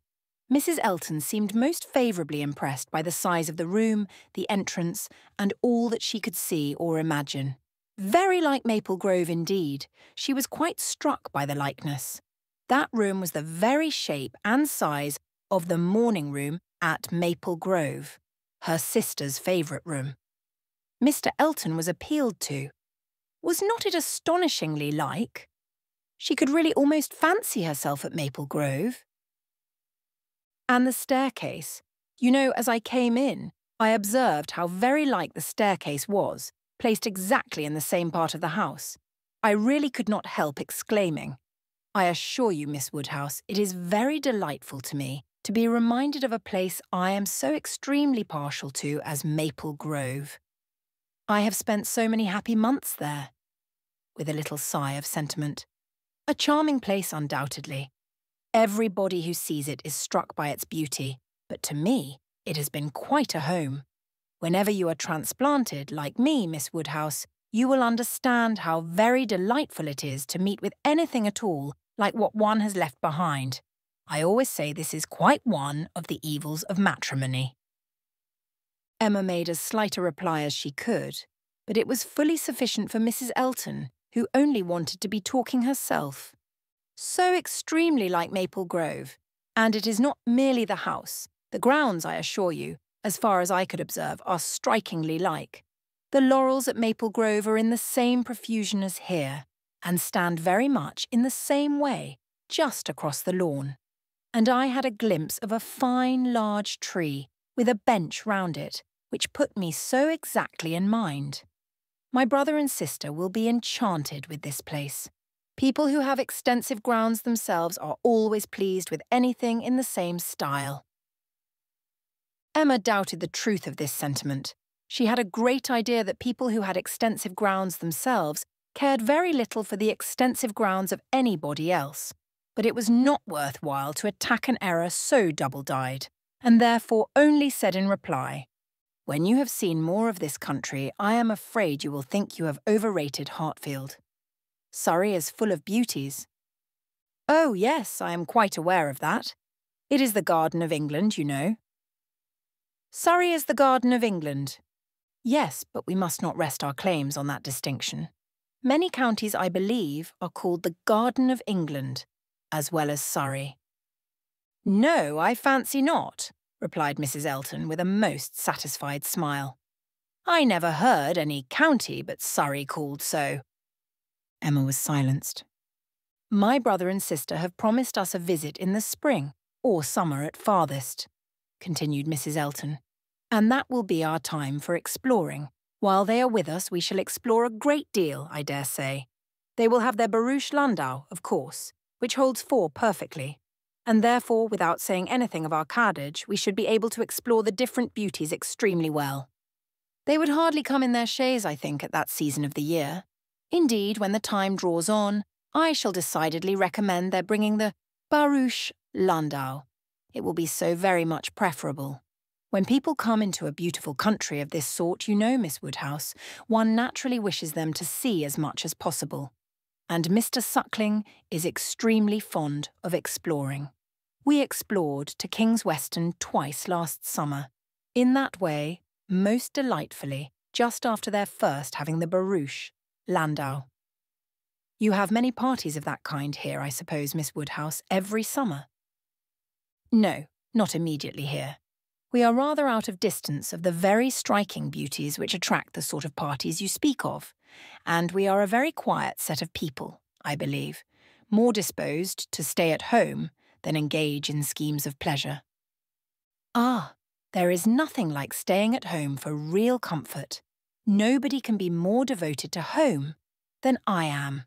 Mrs. Elton seemed most favourably impressed by the size of the room, the entrance, and all that she could see or imagine. Very like Maple Grove indeed. She was quite struck by the likeness. That room was the very shape and size of the morning room at Maple Grove, her sister's favourite room. Mr. Elton was appealed to. Was not it astonishingly like? She could really almost fancy herself at Maple Grove. And the staircase. You know, as I came in, I observed how very like the staircase was, placed exactly in the same part of the house. I really could not help exclaiming, I assure you, Miss Woodhouse, it is very delightful to me to be reminded of a place I am so extremely partial to as Maple Grove. I have spent so many happy months there. With a little sigh of sentiment. A charming place, undoubtedly. Everybody who sees it is struck by its beauty, but to me, it has been quite a home. Whenever you are transplanted, like me, Miss Woodhouse, you will understand how very delightful it is to meet with anything at all like what one has left behind. I always say this is quite one of the evils of matrimony. Emma made as slight a reply as she could, but it was fully sufficient for Mrs. Elton, who only wanted to be talking herself. So extremely like Maple Grove, and it is not merely the house. The grounds, I assure you, as far as I could observe, are strikingly like. The laurels at Maple Grove are in the same profusion as here, and stand very much in the same way, just across the lawn. And I had a glimpse of a fine large tree, with a bench round it, which put me so exactly in mind. My brother and sister will be enchanted with this place. People who have extensive grounds themselves are always pleased with anything in the same style. Emma doubted the truth of this sentiment. She had a great idea that people who had extensive grounds themselves cared very little for the extensive grounds of anybody else. But it was not worthwhile to attack an error so double-dyed, and therefore only said in reply, When you have seen more of this country, I am afraid you will think you have overrated Hartfield. Surrey is full of beauties. Oh, yes, I am quite aware of that. It is the Garden of England, you know. Surrey is the Garden of England. Yes, but we must not rest our claims on that distinction. Many counties, I believe, are called the Garden of England, as well as Surrey. No, I fancy not, replied Mrs. Elton with a most satisfied smile. I never heard any county but Surrey called so. Emma was silenced. My brother and sister have promised us a visit in the spring, or summer at farthest, continued Mrs. Elton, and that will be our time for exploring. While they are with us, we shall explore a great deal, I dare say. They will have their barouche landau, of course, which holds 4 perfectly, and therefore, without saying anything of our carriage, we should be able to explore the different beauties extremely well. They would hardly come in their chaise, I think, at that season of the year. Indeed, when the time draws on, I shall decidedly recommend their bringing the barouche landau. It will be so very much preferable. When people come into a beautiful country of this sort, you know, Miss Woodhouse, one naturally wishes them to see as much as possible. And Mr. Suckling is extremely fond of exploring. We explored to King's Weston twice last summer. In that way, most delightfully, just after their first having the barouche landau. You have many parties of that kind here, I suppose, Miss Woodhouse, every summer? No, not immediately here. We are rather out of distance of the very striking beauties which attract the sort of parties you speak of, and we are a very quiet set of people, I believe, more disposed to stay at home than engage in schemes of pleasure. Ah, there is nothing like staying at home for real comfort. Nobody can be more devoted to home than I am.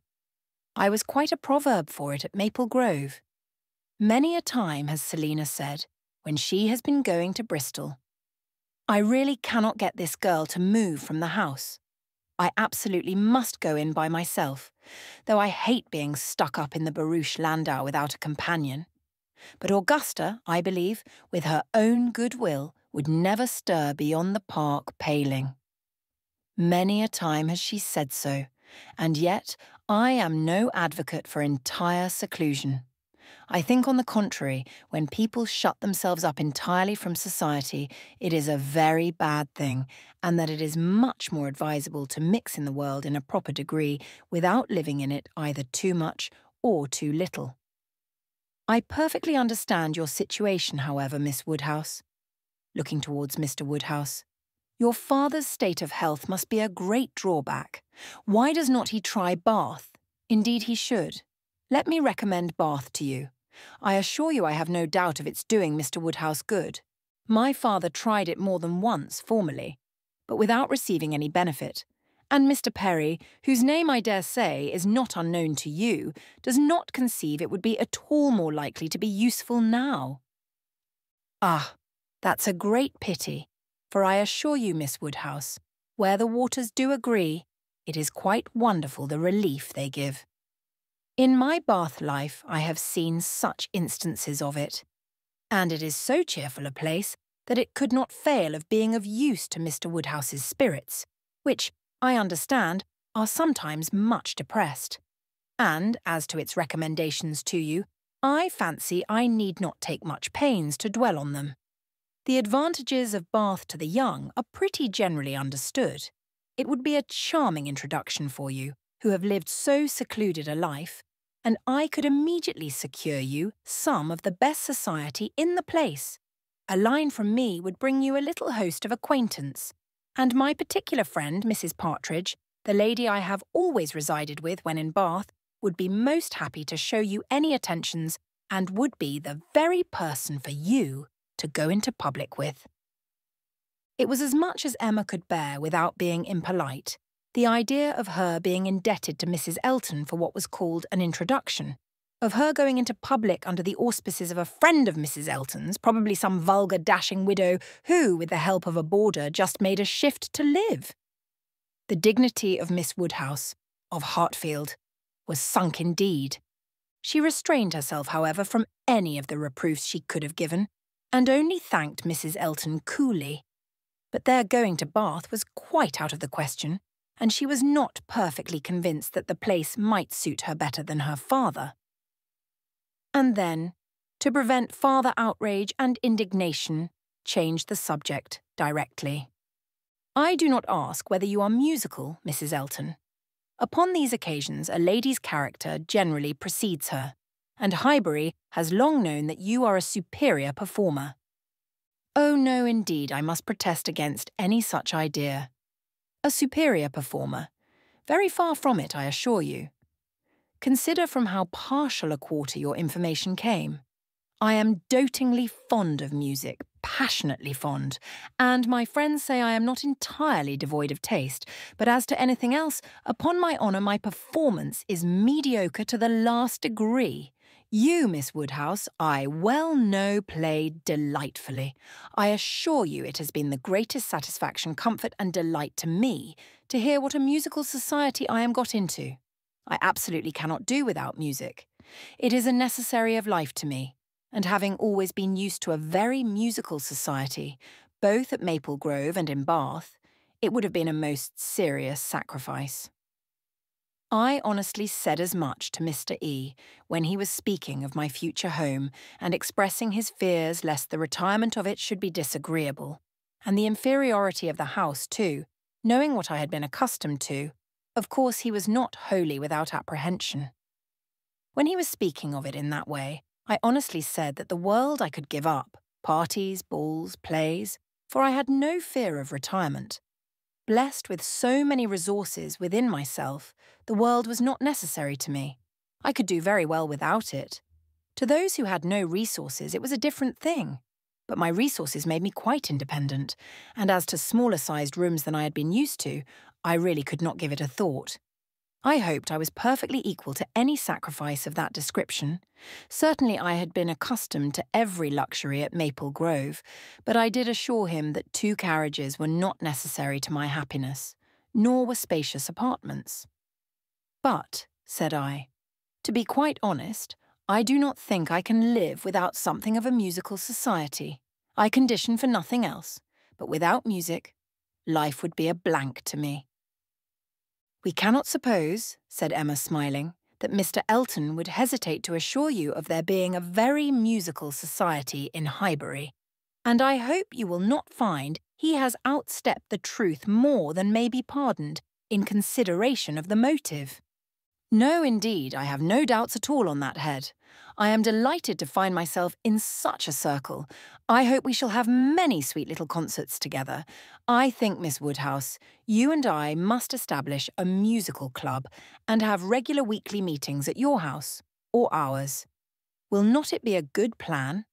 I was quite a proverb for it at Maple Grove. Many a time has Selina said, when she has been going to Bristol, I really cannot get this girl to move from the house. I absolutely must go in by myself, though I hate being stuck up in the barouche landau without a companion. But Augusta, I believe, with her own good will, would never stir beyond the park paling. Many a time has she said so, and yet I am no advocate for entire seclusion. I think, on the contrary, when people shut themselves up entirely from society, it is a very bad thing, and that it is much more advisable to mix in the world in a proper degree without living in it either too much or too little. I perfectly understand your situation, however, Miss Woodhouse. Looking towards Mr. Woodhouse. Your father's state of health must be a great drawback. Why does not he try Bath? Indeed he should. Let me recommend Bath to you. I assure you I have no doubt of its doing Mr. Woodhouse good. My father tried it more than once formerly, but without receiving any benefit. And Mr. Perry, whose name I dare say is not unknown to you, does not conceive it would be at all more likely to be useful now. Ah, that's a great pity, for I assure you, Miss Woodhouse, where the waters do agree, it is quite wonderful the relief they give. In my Bath life I have seen such instances of it, and it is so cheerful a place that it could not fail of being of use to Mr. Woodhouse's spirits, which, I understand, are sometimes much depressed. And as to its recommendations to you, I fancy I need not take much pains to dwell on them. The advantages of Bath to the young are pretty generally understood. It would be a charming introduction for you, who have lived so secluded a life, and I could immediately secure you some of the best society in the place. A line from me would bring you a little host of acquaintance, and my particular friend, Mrs. Partridge, the lady I have always resided with when in Bath, would be most happy to show you any attentions, and would be the very person for you to go into public with. It was as much as Emma could bear without being impolite, the idea of her being indebted to Mrs. Elton for what was called an introduction, of her going into public under the auspices of a friend of Mrs. Elton's, probably some vulgar dashing widow who, with the help of a boarder, just made a shift to live. The dignity of Miss Woodhouse, of Hartfield, was sunk indeed. She restrained herself, however, from any of the reproofs she could have given, and only thanked Mrs. Elton coolly. But their going to Bath was quite out of the question, and she was not perfectly convinced that the place might suit her better than her father. And then, to prevent farther outrage and indignation, changed the subject directly. "I do not ask whether you are musical, Mrs. Elton. Upon these occasions, a lady's character generally precedes her, and Highbury has long known that you are a superior performer." "Oh no, indeed, I must protest against any such idea. A superior performer? Very far from it, I assure you. Consider from how partial a quarter your information came. I am dotingly fond of music, passionately fond, and my friends say I am not entirely devoid of taste, but as to anything else, upon my honour, my performance is mediocre to the last degree. You, Miss Woodhouse, I well know played delightfully. I assure you it has been the greatest satisfaction, comfort and delight to me to hear what a musical society I am got into. I absolutely cannot do without music. It is a necessary of life to me, and having always been used to a very musical society, both at Maple Grove and in Bath, it would have been a most serious sacrifice." I honestly said as much to Mr. E. when he was speaking of my future home and expressing his fears lest the retirement of it should be disagreeable, and the inferiority of the house too, knowing what I had been accustomed to. Of course he was not wholly without apprehension. When he was speaking of it in that way, I honestly said that the world I could give up, parties, balls, plays, for I had no fear of retirement. Blessed with so many resources within myself, the world was not necessary to me. I could do very well without it. To those who had no resources, it was a different thing. But my resources made me quite independent, and as to smaller-sized rooms than I had been used to, I really could not give it a thought. I hoped I was perfectly equal to any sacrifice of that description. Certainly I had been accustomed to every luxury at Maple Grove, but I did assure him that 2 carriages were not necessary to my happiness, nor were spacious apartments. "But," said I, "to be quite honest, I do not think I can live without something of a musical society. I condition for nothing else, but without music, life would be a blank to me." "We cannot suppose," said Emma, smiling, "that Mr. Elton would hesitate to assure you of there being a very musical society in Highbury, and I hope you will not find he has outstepped the truth more than may be pardoned in consideration of the motive." "No, indeed, I have no doubts at all on that head. I am delighted to find myself in such a circle. I hope we shall have many sweet little concerts together. I think, Miss Woodhouse, you and I must establish a musical club and have regular weekly meetings at your house, or ours. Will not it be a good plan?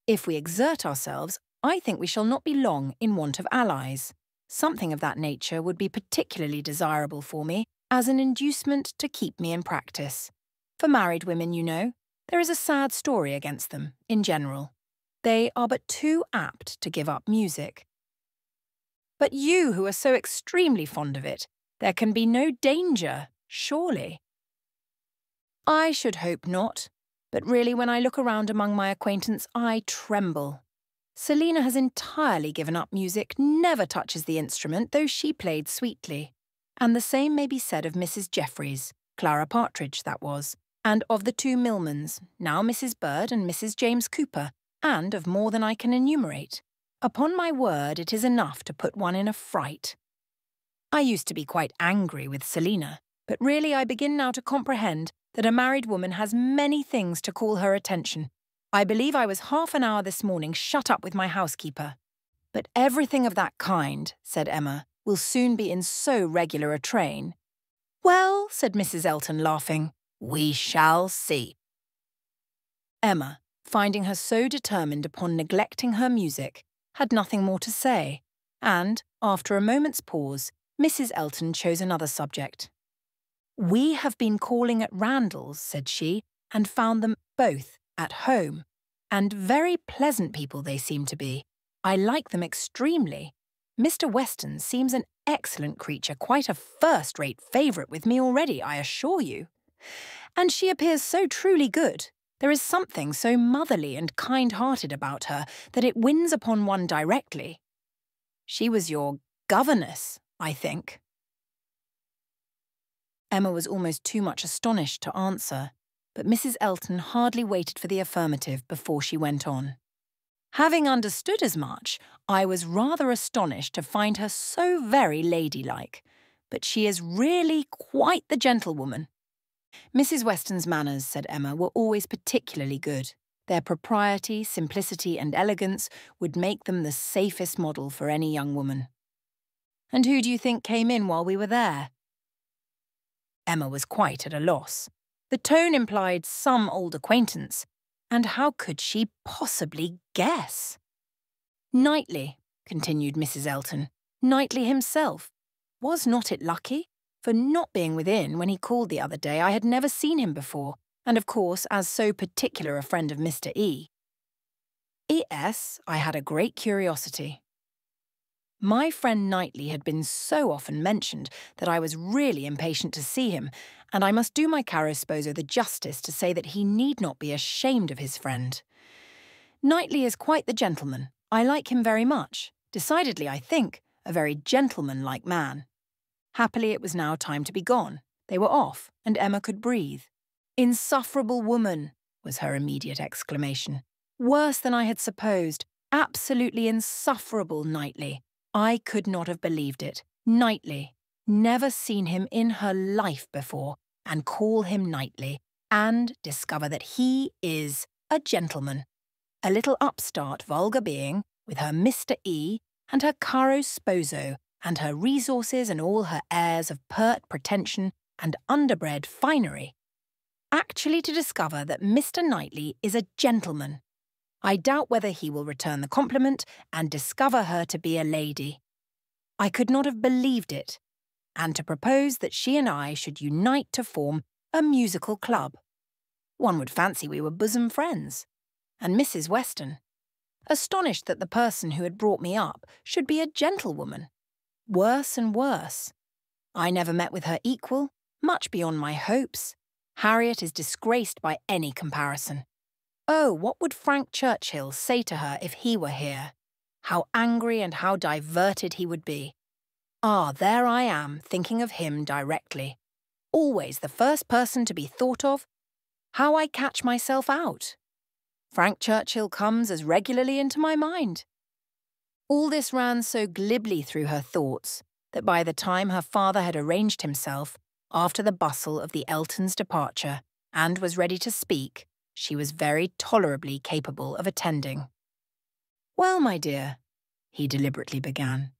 If we exert ourselves, I think we shall not be long in want of allies. Something of that nature would be particularly desirable for me, as an inducement to keep me in practice. For married women, you know, there is a sad story against them, in general. They are but too apt to give up music." "But you, who are so extremely fond of it, there can be no danger, surely?" "I should hope not, but really when I look around among my acquaintance, I tremble. Selina has entirely given up music, never touches the instrument, though she played sweetly. And the same may be said of Mrs. Jeffreys, Clara Partridge that was, and of the 2 Millmans, now Mrs. Bird and Mrs. James Cooper, and of more than I can enumerate. Upon my word, it is enough to put one in a fright. I used to be quite angry with Selina, but really I begin now to comprehend that a married woman has many things to call her attention. I believe I was half an hour this morning shut up with my housekeeper." "But everything of that kind," said Emma, "will soon be in so regular a train." "Well," said Mrs. Elton, laughing, "we shall see." Emma, finding her so determined upon neglecting her music, had nothing more to say, and, after a moment's pause, Mrs. Elton chose another subject. "We have been calling at Randall's," said she, "and found them both at home. And very pleasant people they seem to be. I like them extremely. Mr. Weston seems an excellent creature, quite a first-rate favourite with me already, I assure you. And she appears so truly good. There is something so motherly and kind-hearted about her that it wins upon one directly. She was your governess, I think." Emma was almost too much astonished to answer, but Mrs. Elton hardly waited for the affirmative before she went on. Having understood as much, I was rather astonished to find her so very ladylike. But she is really quite the gentlewoman. Mrs. Weston's manners, said Emma, were always particularly good. Their propriety, simplicity and elegance would make them the safest model for any young woman. And who do you think came in while we were there? Emma was quite at a loss. The tone implied some old acquaintance, and how could she possibly guess? Knightley, continued Mrs. Elton, Knightley himself. Was not it lucky? For not being within when he called the other day, I had never seen him before, and of course, as so particular a friend of Mr. E. E.S., I had a great curiosity. My friend Knightley had been so often mentioned that I was really impatient to see him, and I must do my caro sposo the justice to say that he need not be ashamed of his friend. Knightley is quite the gentleman. I like him very much. Decidedly, I think, a very gentleman-like man. Happily, it was now time to be gone. They were off, and Emma could breathe. Insufferable woman, was her immediate exclamation. Worse than I had supposed. Absolutely insufferable, Knightley. I could not have believed it. Knightley. Never seen him in her life before, and call him Knightley, and discover that he is a gentleman. A little upstart vulgar being, with her Mr. E, and her caro sposo, and her resources and all her airs of pert pretension and underbred finery. Actually to discover that Mr. Knightley is a gentleman. I doubt whether he will return the compliment and discover her to be a lady. I could not have believed it, and to propose that she and I should unite to form a musical club. One would fancy we were bosom friends. And Mrs. Weston, astonished that the person who had brought me up should be a gentlewoman. Worse and worse. I never met with her equal, much beyond my hopes. Harriet is disgraced by any comparison. Oh, what would Frank Churchill say to her if he were here? How angry and how diverted he would be. Ah, there I am, thinking of him directly. Always the first person to be thought of. How I catch myself out. Frank Churchill comes as regularly into my mind. All this ran so glibly through her thoughts that by the time her father had arranged himself, after the bustle of the Eltons' departure, and was ready to speak, she was very tolerably capable of attending. Well, my dear, he deliberately began,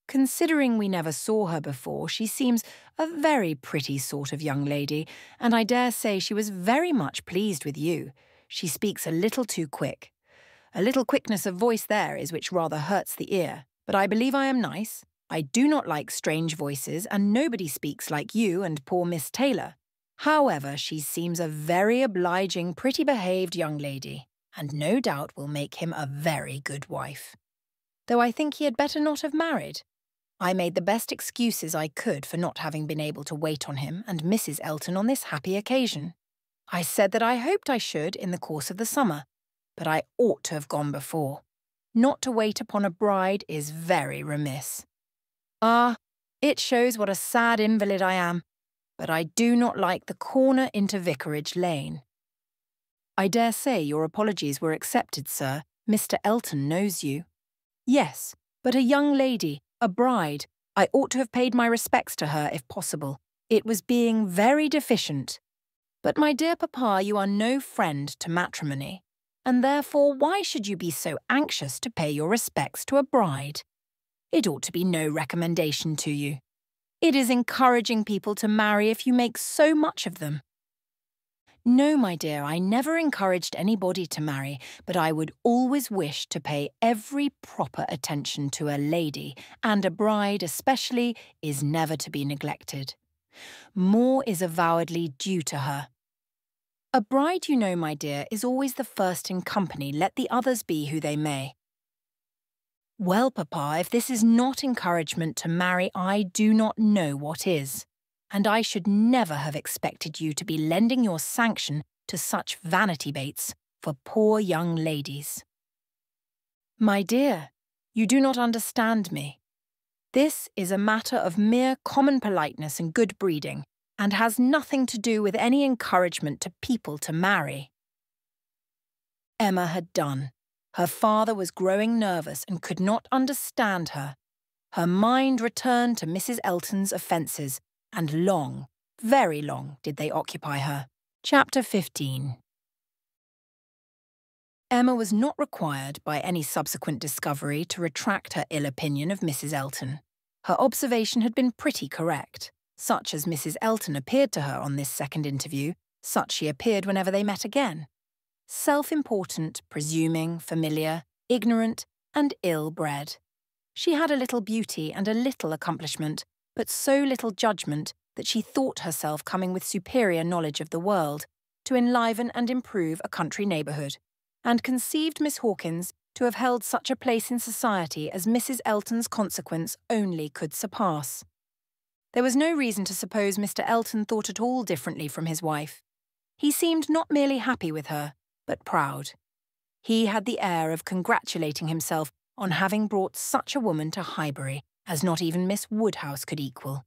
considering we never saw her before, she seems a very pretty sort of young lady, and I dare say she was very much pleased with you. She speaks a little too quick. A little quickness of voice there is which rather hurts the ear, but I believe I am nice. I do not like strange voices, and nobody speaks like you and poor Miss Taylor. However, she seems a very obliging, pretty-behaved young lady, and no doubt will make him a very good wife. Though I think he had better not have married. I made the best excuses I could for not having been able to wait on him and Mrs. Elton on this happy occasion. I said that I hoped I should in the course of the summer, but I ought to have gone before. Not to wait upon a bride is very remiss. Ah, it shows what a sad invalid I am, but I do not like the corner into Vicarage Lane. I dare say your apologies were accepted, sir. Mr. Elton knows you. Yes, but a young lady, a bride. I ought to have paid my respects to her if possible. It was being very deficient. But, my dear papa, you are no friend to matrimony, and therefore why should you be so anxious to pay your respects to a bride? It ought to be no recommendation to you. It is encouraging people to marry if you make so much of them. No, my dear, I never encouraged anybody to marry, but I would always wish to pay every proper attention to a lady, and a bride especially is never to be neglected. More is avowedly due to her. A bride, you know, my dear, is always the first in company, let the others be who they may. Well, papa, if this is not encouragement to marry, I do not know what is. And I should never have expected you to be lending your sanction to such vanity baits for poor young ladies. My dear, you do not understand me. This is a matter of mere common politeness and good breeding, and has nothing to do with any encouragement to people to marry. Emma had done. Her father was growing nervous and could not understand her. Her mind returned to Mrs. Elton's offences, and long, very long, did they occupy her. Chapter 15. Emma was not required by any subsequent discovery to retract her ill opinion of Mrs. Elton. Her observation had been pretty correct. Such as Mrs. Elton appeared to her on this second interview, such she appeared whenever they met again. Self-important, presuming, familiar, ignorant, and ill-bred. She had a little beauty and a little accomplishment, but so little judgment that she thought herself coming with superior knowledge of the world to enliven and improve a country neighbourhood, and conceived Miss Hawkins to have held such a place in society as Mrs. Elton's consequence only could surpass. There was no reason to suppose Mr. Elton thought at all differently from his wife. He seemed not merely happy with her, but proud. He had the air of congratulating himself on having brought such a woman to Highbury as not even Miss Woodhouse could equal.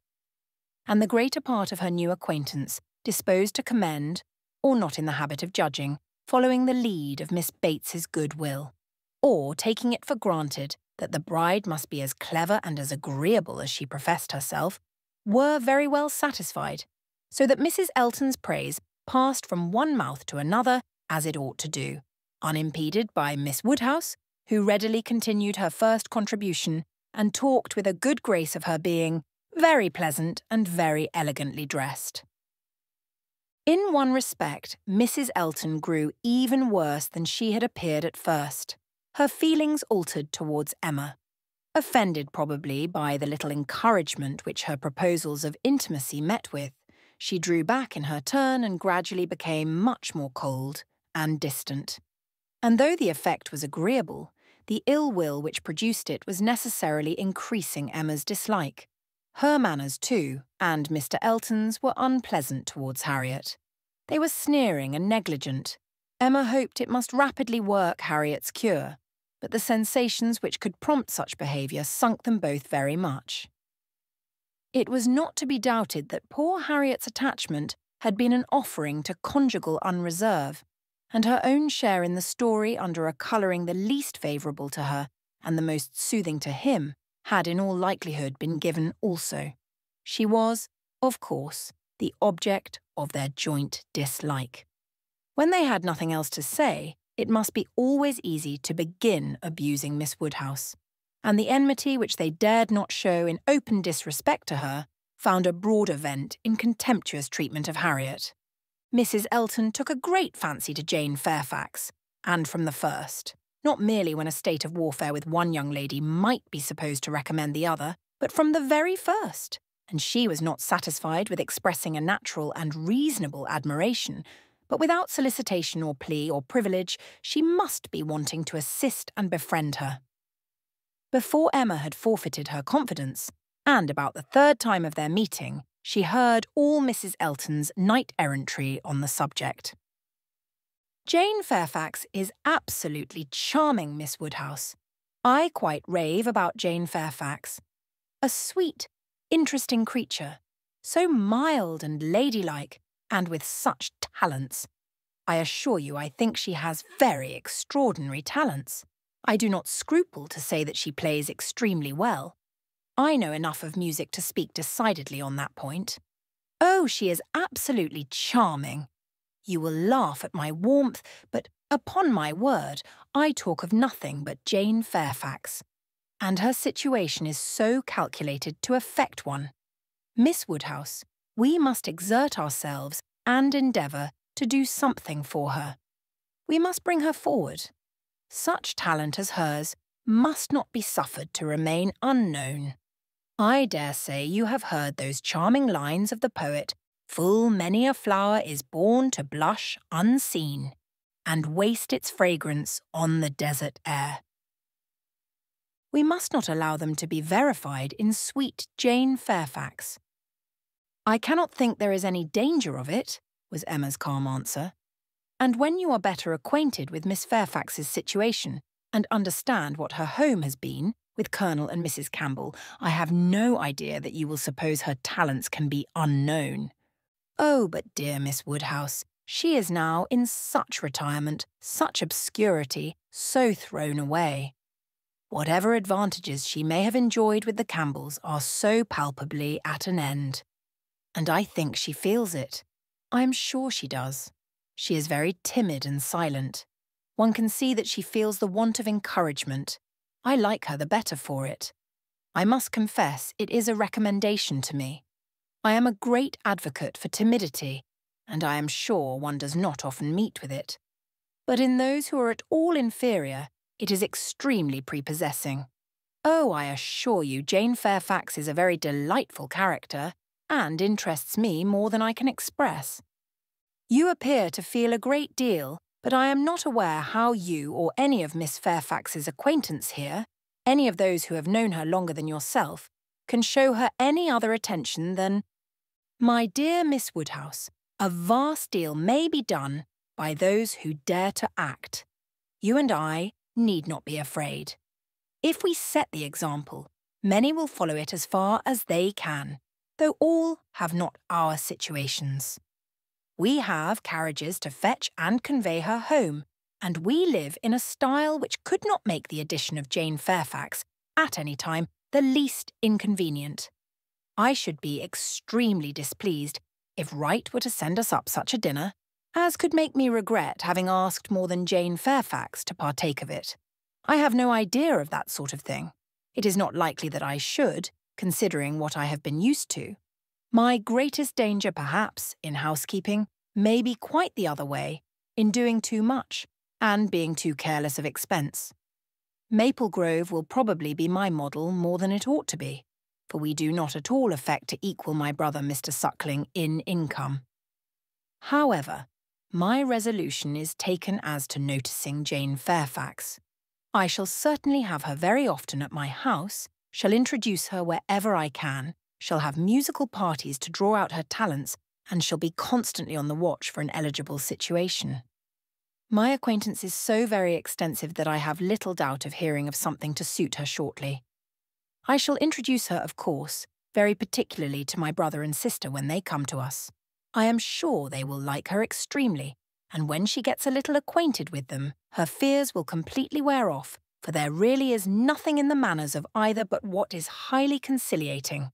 And the greater part of her new acquaintance disposed to commend, or not in the habit of judging, following the lead of Miss Bates's goodwill, or taking it for granted that the bride must be as clever and as agreeable as she professed herself, were very well satisfied, so that Mrs. Elton's praise passed from one mouth to another as it ought to do, unimpeded by Miss Woodhouse, who readily continued her first contribution and talked with a good grace of her being very pleasant and very elegantly dressed. In one respect, Mrs. Elton grew even worse than she had appeared at first. Her feelings altered towards Emma. Offended probably by the little encouragement which her proposals of intimacy met with, she drew back in her turn and gradually became much more cold and distant. And though the effect was agreeable, the ill will which produced it was necessarily increasing Emma's dislike. Her manners, too, and Mr. Elton's, were unpleasant towards Harriet. They were sneering and negligent. Emma hoped it must rapidly work Harriet's cure, but the sensations which could prompt such behaviour sunk them both very much. It was not to be doubted that poor Harriet's attachment had been an offering to conjugal unreserve, and her own share in the story under a colouring the least favourable to her and the most soothing to him had in all likelihood been given also. She was, of course, the object of their joint dislike. When they had nothing else to say, it must be always easy to begin abusing Miss Woodhouse, and the enmity which they dared not show in open disrespect to her found a broader vent in contemptuous treatment of Harriet. Mrs. Elton took a great fancy to Jane Fairfax, and from the first, not merely when a state of warfare with one young lady might be supposed to recommend the other, but from the very first, and she was not satisfied with expressing a natural and reasonable admiration, but without solicitation or plea or privilege, she must be wanting to assist and befriend her. Before Emma had forfeited her confidence, and about the third time of their meeting, she heard all Mrs. Elton's knight-errantry on the subject. Jane Fairfax is absolutely charming, Miss Woodhouse. I quite rave about Jane Fairfax. A sweet, interesting creature, so mild and ladylike, and with such talents. I assure you I think she has very extraordinary talents. I do not scruple to say that she plays extremely well. I know enough of music to speak decidedly on that point. Oh, she is absolutely charming. You will laugh at my warmth, but upon my word, I talk of nothing but Jane Fairfax. And her situation is so calculated to affect one. Miss Woodhouse, we must exert ourselves and endeavour to do something for her. We must bring her forward. Such talent as hers must not be suffered to remain unknown. I dare say you have heard those charming lines of the poet, "Full many a flower is born to blush unseen, and waste its fragrance on the desert air." We must not allow them to be verified in sweet Jane Fairfax. I cannot think there is any danger of it, was Emma's calm answer. And when you are better acquainted with Miss Fairfax's situation, and understand what her home has been, with Colonel and Mrs. Campbell, I have no idea that you will suppose her talents can be unknown. Oh, but dear Miss Woodhouse, She is now in such retirement, such obscurity, so thrown away. Whatever advantages she may have enjoyed with the Campbells are so palpably at an end. And I think she feels it. I am sure she does. She is very timid and silent. One can see that she feels the want of encouragement. I like her the better for it. I must confess it is a recommendation to me. I am a great advocate for timidity, and I am sure one does not often meet with it. But in those who are at all inferior, it is extremely prepossessing. Oh, I assure you, Jane Fairfax is a very delightful character, and interests me more than I can express. You appear to feel a great deal, but I am not aware how you or any of Miss Fairfax's acquaintance here, any of those who have known her longer than yourself, can show her any other attention than— My dear Miss Woodhouse, a vast deal may be done by those who dare to act. You and I need not be afraid. If we set the example, many will follow it as far as they can, though all have not our situations. We have carriages to fetch and convey her home, and we live in a style which could not make the addition of Jane Fairfax, at any time, the least inconvenient. I should be extremely displeased if Wright were to send us up such a dinner, as could make me regret having asked more than Jane Fairfax to partake of it. I have no idea of that sort of thing. It is not likely that I should, considering what I have been used to. My greatest danger, perhaps, in housekeeping, may be quite the other way, in doing too much, and being too careless of expense. Maple Grove will probably be my model more than it ought to be, for we do not at all affect to equal my brother Mr. Suckling in income. However, my resolution is taken as to noticing Jane Fairfax. I shall certainly have her very often at my house, shall introduce her wherever I can, shall have musical parties to draw out her talents, and shall be constantly on the watch for an eligible situation. My acquaintance is so very extensive that I have little doubt of hearing of something to suit her shortly. I shall introduce her, of course, very particularly to my brother and sister when they come to us. I am sure they will like her extremely, and when she gets a little acquainted with them, her fears will completely wear off, for there really is nothing in the manners of either but what is highly conciliating.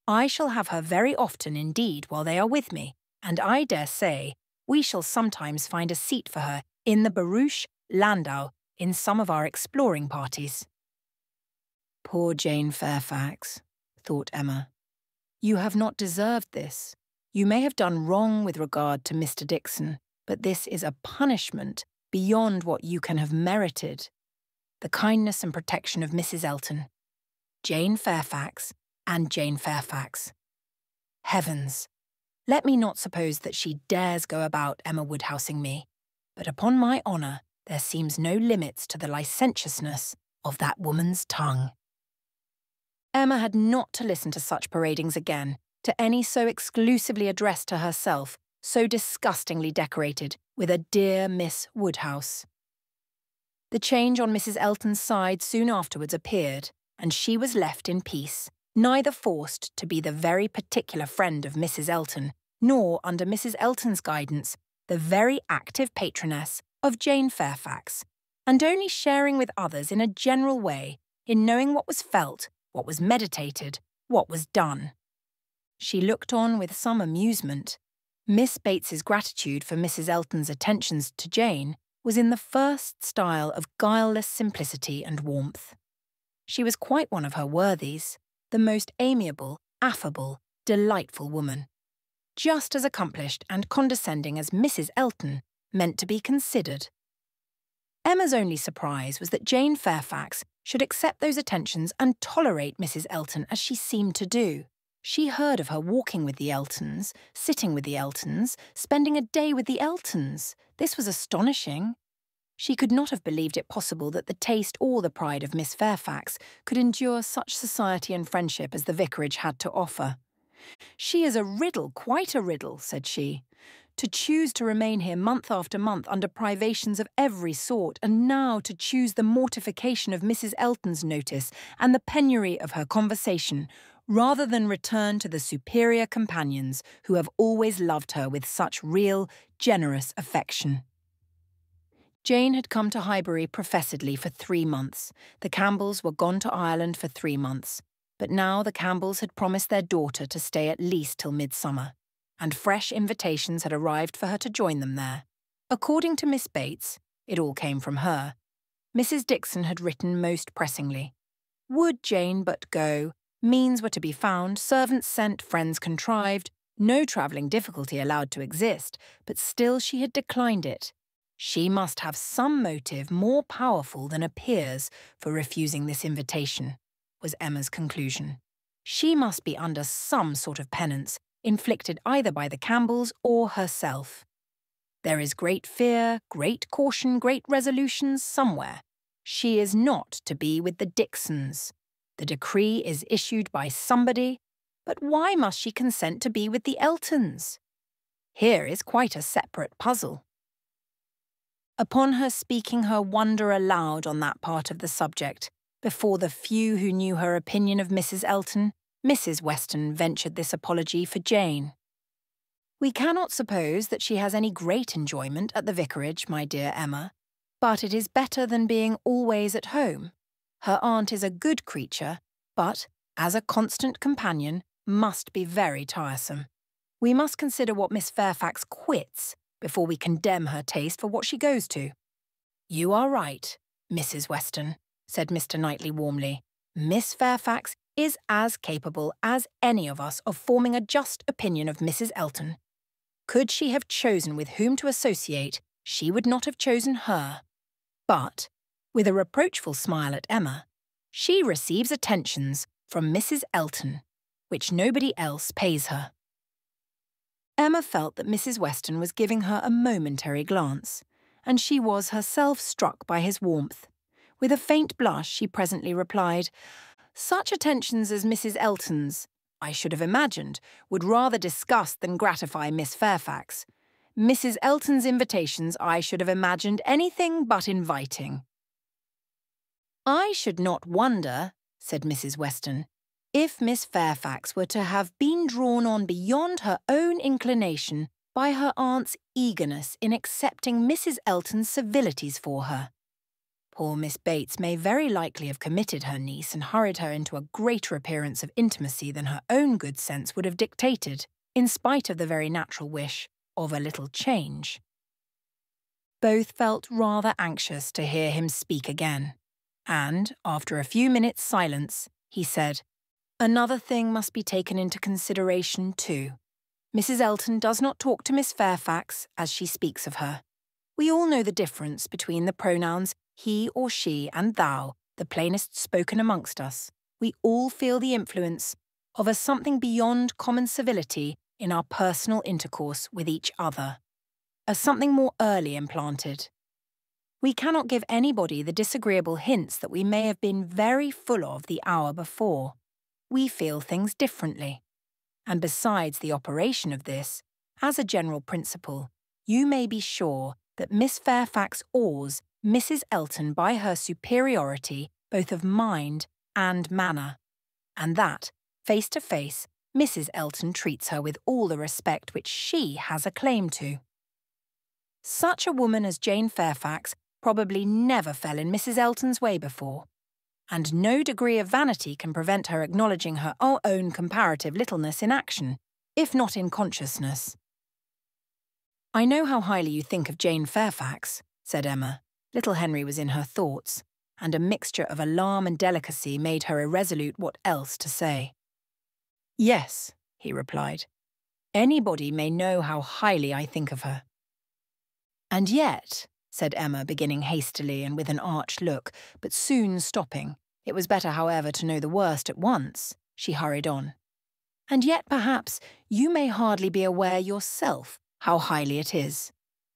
I shall have her very often indeed while they are with me, and I dare say we shall sometimes find a seat for her in the barouche landau in some of our exploring parties. Poor Jane Fairfax, thought Emma. You have not deserved this. You may have done wrong with regard to Mr. Dixon, but this is a punishment beyond what you can have merited. The kindness and protection of Mrs. Elton, Jane Fairfax, and Jane Fairfax. Heavens! Let me not suppose that she dares go about Emma Woodhousing me, but upon my honour there seems no limits to the licentiousness of that woman's tongue. Emma had not to listen to such paradings again, to any so exclusively addressed to herself, so disgustingly decorated with a dear Miss Woodhouse. The change on Mrs. Elton's side soon afterwards appeared, and she was left in peace, neither forced to be the very particular friend of Mrs. Elton, nor, under Mrs. Elton's guidance, the very active patroness of Jane Fairfax, and only sharing with others in a general way, in knowing what was felt, what was meditated, what was done. She looked on with some amusement. Miss Bates's gratitude for Mrs. Elton's attentions to Jane was in the first style of guileless simplicity and warmth. She was quite one of her worthies, the most amiable, affable, delightful woman, just as accomplished and condescending as Mrs. Elton meant to be considered. Emma's only surprise was that Jane Fairfax should accept those attentions and tolerate Mrs. Elton as she seemed to do. She heard of her walking with the Eltons, sitting with the Eltons, spending a day with the Eltons. This was astonishing. She could not have believed it possible that the taste or the pride of Miss Fairfax could endure such society and friendship as the vicarage had to offer. "She is a riddle, quite a riddle," said she. "To choose to remain here month after month under privations of every sort, and now to choose the mortification of Mrs. Elton's notice and the penury of her conversation. rather than return to the superior companions who have always loved her with such real, generous affection. Jane had come to Highbury professedly for 3 months. The Campbells were gone to Ireland for 3 months. But now the Campbells had promised their daughter to stay at least till midsummer, and fresh invitations had arrived for her to join them there. According to Miss Bates, it all came from her, Mrs. Dixon had written most pressingly. Would Jane but go? Means were to be found, servants sent, friends contrived, no travelling difficulty allowed to exist, but still she had declined it. She must have some motive more powerful than appears for refusing this invitation, was Emma's conclusion. She must be under some sort of penance, inflicted either by the Campbells or herself. There is great fear, great caution, great resolutions somewhere. She is not to be with the Dixons. The decree is issued by somebody, but why must she consent to be with the Eltons? Here is quite a separate puzzle. Upon her speaking her wonder aloud on that part of the subject, before the few who knew her opinion of Mrs. Elton, Mrs. Weston ventured this apology for Jane. We cannot suppose that she has any great enjoyment at the vicarage, my dear Emma, but it is better than being always at home. Her aunt is a good creature, but, as a constant companion, must be very tiresome. We must consider what Miss Fairfax quits before we condemn her taste for what she goes to. You are right, Mrs. Weston, said Mr. Knightley warmly. Miss Fairfax is as capable as any of us of forming a just opinion of Mrs. Elton. Could she have chosen with whom to associate, she would not have chosen her. But, with a reproachful smile at Emma, she receives attentions from Mrs. Elton, which nobody else pays her. Emma felt that Mrs. Weston was giving her a momentary glance, and she was herself struck by his warmth. With a faint blush, she presently replied, Such attentions as Mrs. Elton's, I should have imagined, would rather disgust than gratify Miss Fairfax. Mrs. Elton's invitations I should have imagined anything but inviting. I should not wonder, said Mrs. Weston, if Miss Fairfax were to have been drawn on beyond her own inclination by her aunt's eagerness in accepting Mrs. Elton's civilities for her. Poor Miss Bates may very likely have committed her niece and hurried her into a greater appearance of intimacy than her own good sense would have dictated, in spite of the very natural wish of a little change. Both felt rather anxious to hear him speak again, and, after a few minutes' silence, he said, Another thing must be taken into consideration too. Mrs. Elton does not talk to Miss Fairfax as she speaks of her. We all know the difference between the pronouns he or she and thou, the plainest spoken amongst us. We all feel the influence of a something beyond common civility in our personal intercourse with each other, a something more early implanted. We cannot give anybody the disagreeable hints that we may have been very full of the hour before. We feel things differently. And besides the operation of this, as a general principle, you may be sure that Miss Fairfax awes Mrs. Elton by her superiority both of mind and manner, and that, face to face, Mrs. Elton treats her with all the respect which she has a claim to. Such a woman as Jane Fairfax probably never fell in Mrs. Elton's way before, and no degree of vanity can prevent her acknowledging her own comparative littleness in action, if not in consciousness. I know how highly you think of Jane Fairfax, said Emma. Little Henry was in her thoughts, and a mixture of alarm and delicacy made her irresolute what else to say. Yes, he replied. Anybody may know how highly I think of her. And yet, said Emma, beginning hastily and with an arch look, but soon stopping. It was better, however, to know the worst at once. She hurried on. And yet, perhaps, you may hardly be aware yourself how highly it is.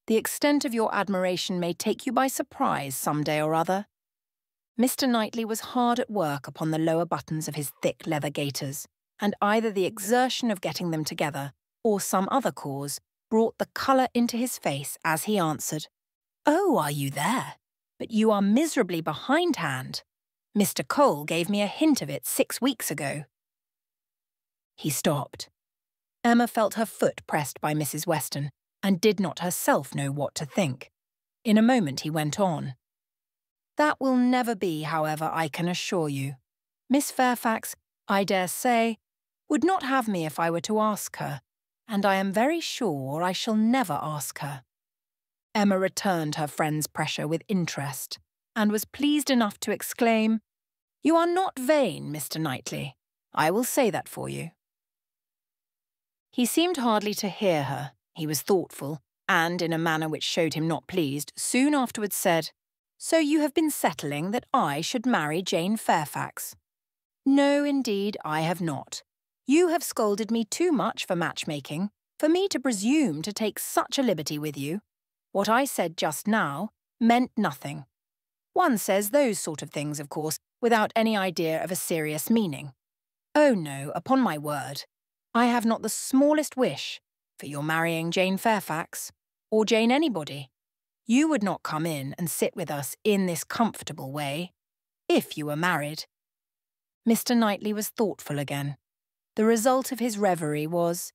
The extent of your admiration may take you by surprise some day or other. Mr. Knightley was hard at work upon the lower buttons of his thick leather gaiters, and either the exertion of getting them together, or some other cause, brought the colour into his face as he answered, Oh, are you there? But you are miserably behindhand. Mr. Cole gave me a hint of it 6 weeks ago. He stopped. Emma felt her foot pressed by Mrs. Weston and did not herself know what to think. In a moment he went on. That will never be, however, I can assure you. Miss Fairfax, I dare say, would not have me if I were to ask her, and I am very sure I shall never ask her. Emma returned her friend's pressure with interest, and was pleased enough to exclaim, You are not vain, Mr. Knightley. I will say that for you. He seemed hardly to hear her. He was thoughtful, and, in a manner which showed him not pleased, soon afterwards said, So you have been settling that I should marry Jane Fairfax? No, indeed, I have not. You have scolded me too much for matchmaking, for me to presume to take such a liberty with you. What I said just now meant nothing. One says those sort of things, of course, without any idea of a serious meaning. Oh no, upon my word, I have not the smallest wish for your marrying Jane Fairfax, or Jane anybody. You would not come in and sit with us in this comfortable way, if you were married. Mr. Knightley was thoughtful again. The result of his reverie was,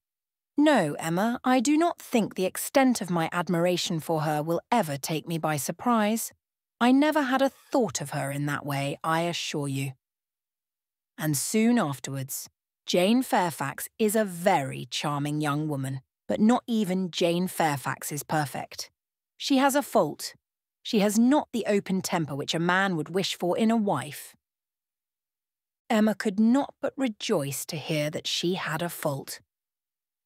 No, Emma, I do not think the extent of my admiration for her will ever take me by surprise. I never had a thought of her in that way, I assure you. And soon afterwards, Jane Fairfax is a very charming young woman, but not even Jane Fairfax is perfect. She has a fault. She has not the open temper which a man would wish for in a wife. Emma could not but rejoice to hear that she had a fault.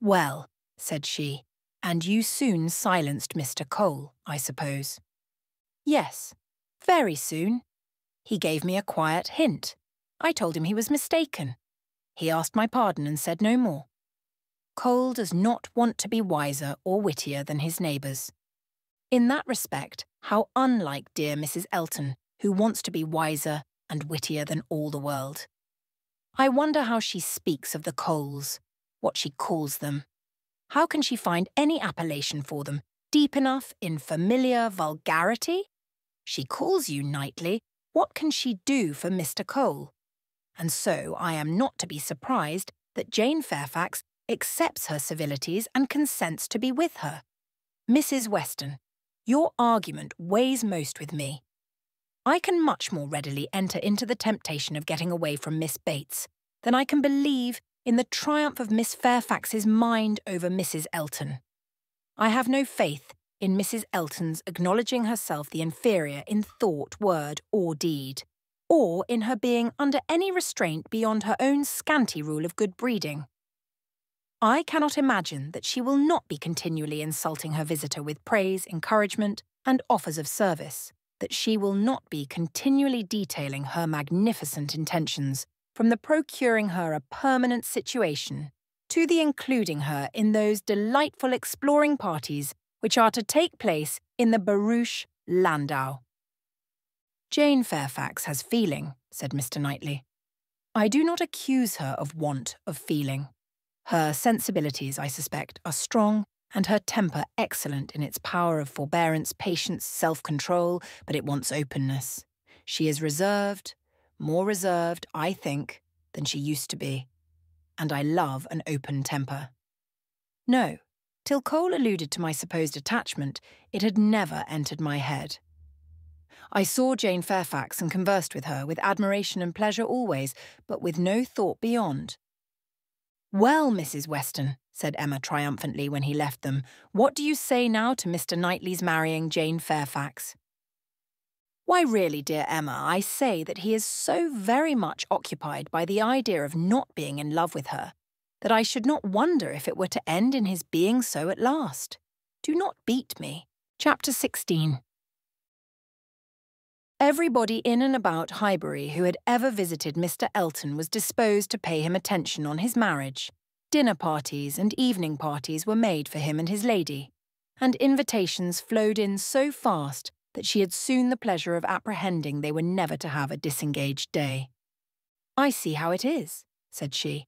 Well, said she, and you soon silenced Mr. Cole, I suppose. Yes, very soon. He gave me a quiet hint. I told him he was mistaken. He asked my pardon and said no more. Cole does not want to be wiser or wittier than his neighbours. In that respect, how unlike dear Mrs. Elton, who wants to be wiser and wittier than all the world. I wonder how she speaks of the Coles, what she calls them. How can she find any appellation for them, deep enough in familiar vulgarity? She calls you Knightley. What can she do for Mr. Cole? And so I am not to be surprised that Jane Fairfax accepts her civilities and consents to be with her. Mrs. Weston, your argument weighs most with me. I can much more readily enter into the temptation of getting away from Miss Bates than I can believe in the triumph of Miss Fairfax's mind over Mrs. Elton. I have no faith in Mrs. Elton's acknowledging herself the inferior in thought, word, or deed, or in her being under any restraint beyond her own scanty rule of good breeding. I cannot imagine that she will not be continually insulting her visitor with praise, encouragement, and offers of service, that she will not be continually detailing her magnificent intentions, from the procuring her a permanent situation to the including her in those delightful exploring parties which are to take place in the barouche landau. Jane Fairfax has feeling, said Mr. Knightley. I do not accuse her of want of feeling. Her sensibilities, I suspect, are strong, and her temper excellent in its power of forbearance, patience, self-control, but it wants openness. She is reserved, more reserved, I think, than she used to be, and I love an open temper. No, till Cole alluded to my supposed attachment, it had never entered my head. I saw Jane Fairfax and conversed with her with admiration and pleasure always, but with no thought beyond. Well, Mrs. Weston, said Emma triumphantly when he left them, what do you say now to Mr. Knightley's marrying Jane Fairfax? Why really, dear Emma, I say that he is so very much occupied by the idea of not being in love with her, that I should not wonder if it were to end in his being so at last. Do not beat me. Chapter 16. Everybody in and about Highbury who had ever visited Mr. Elton was disposed to pay him attention on his marriage. Dinner parties and evening parties were made for him and his lady, and invitations flowed in so fast that she had soon the pleasure of apprehending they were never to have a disengaged day. I see how it is, said she.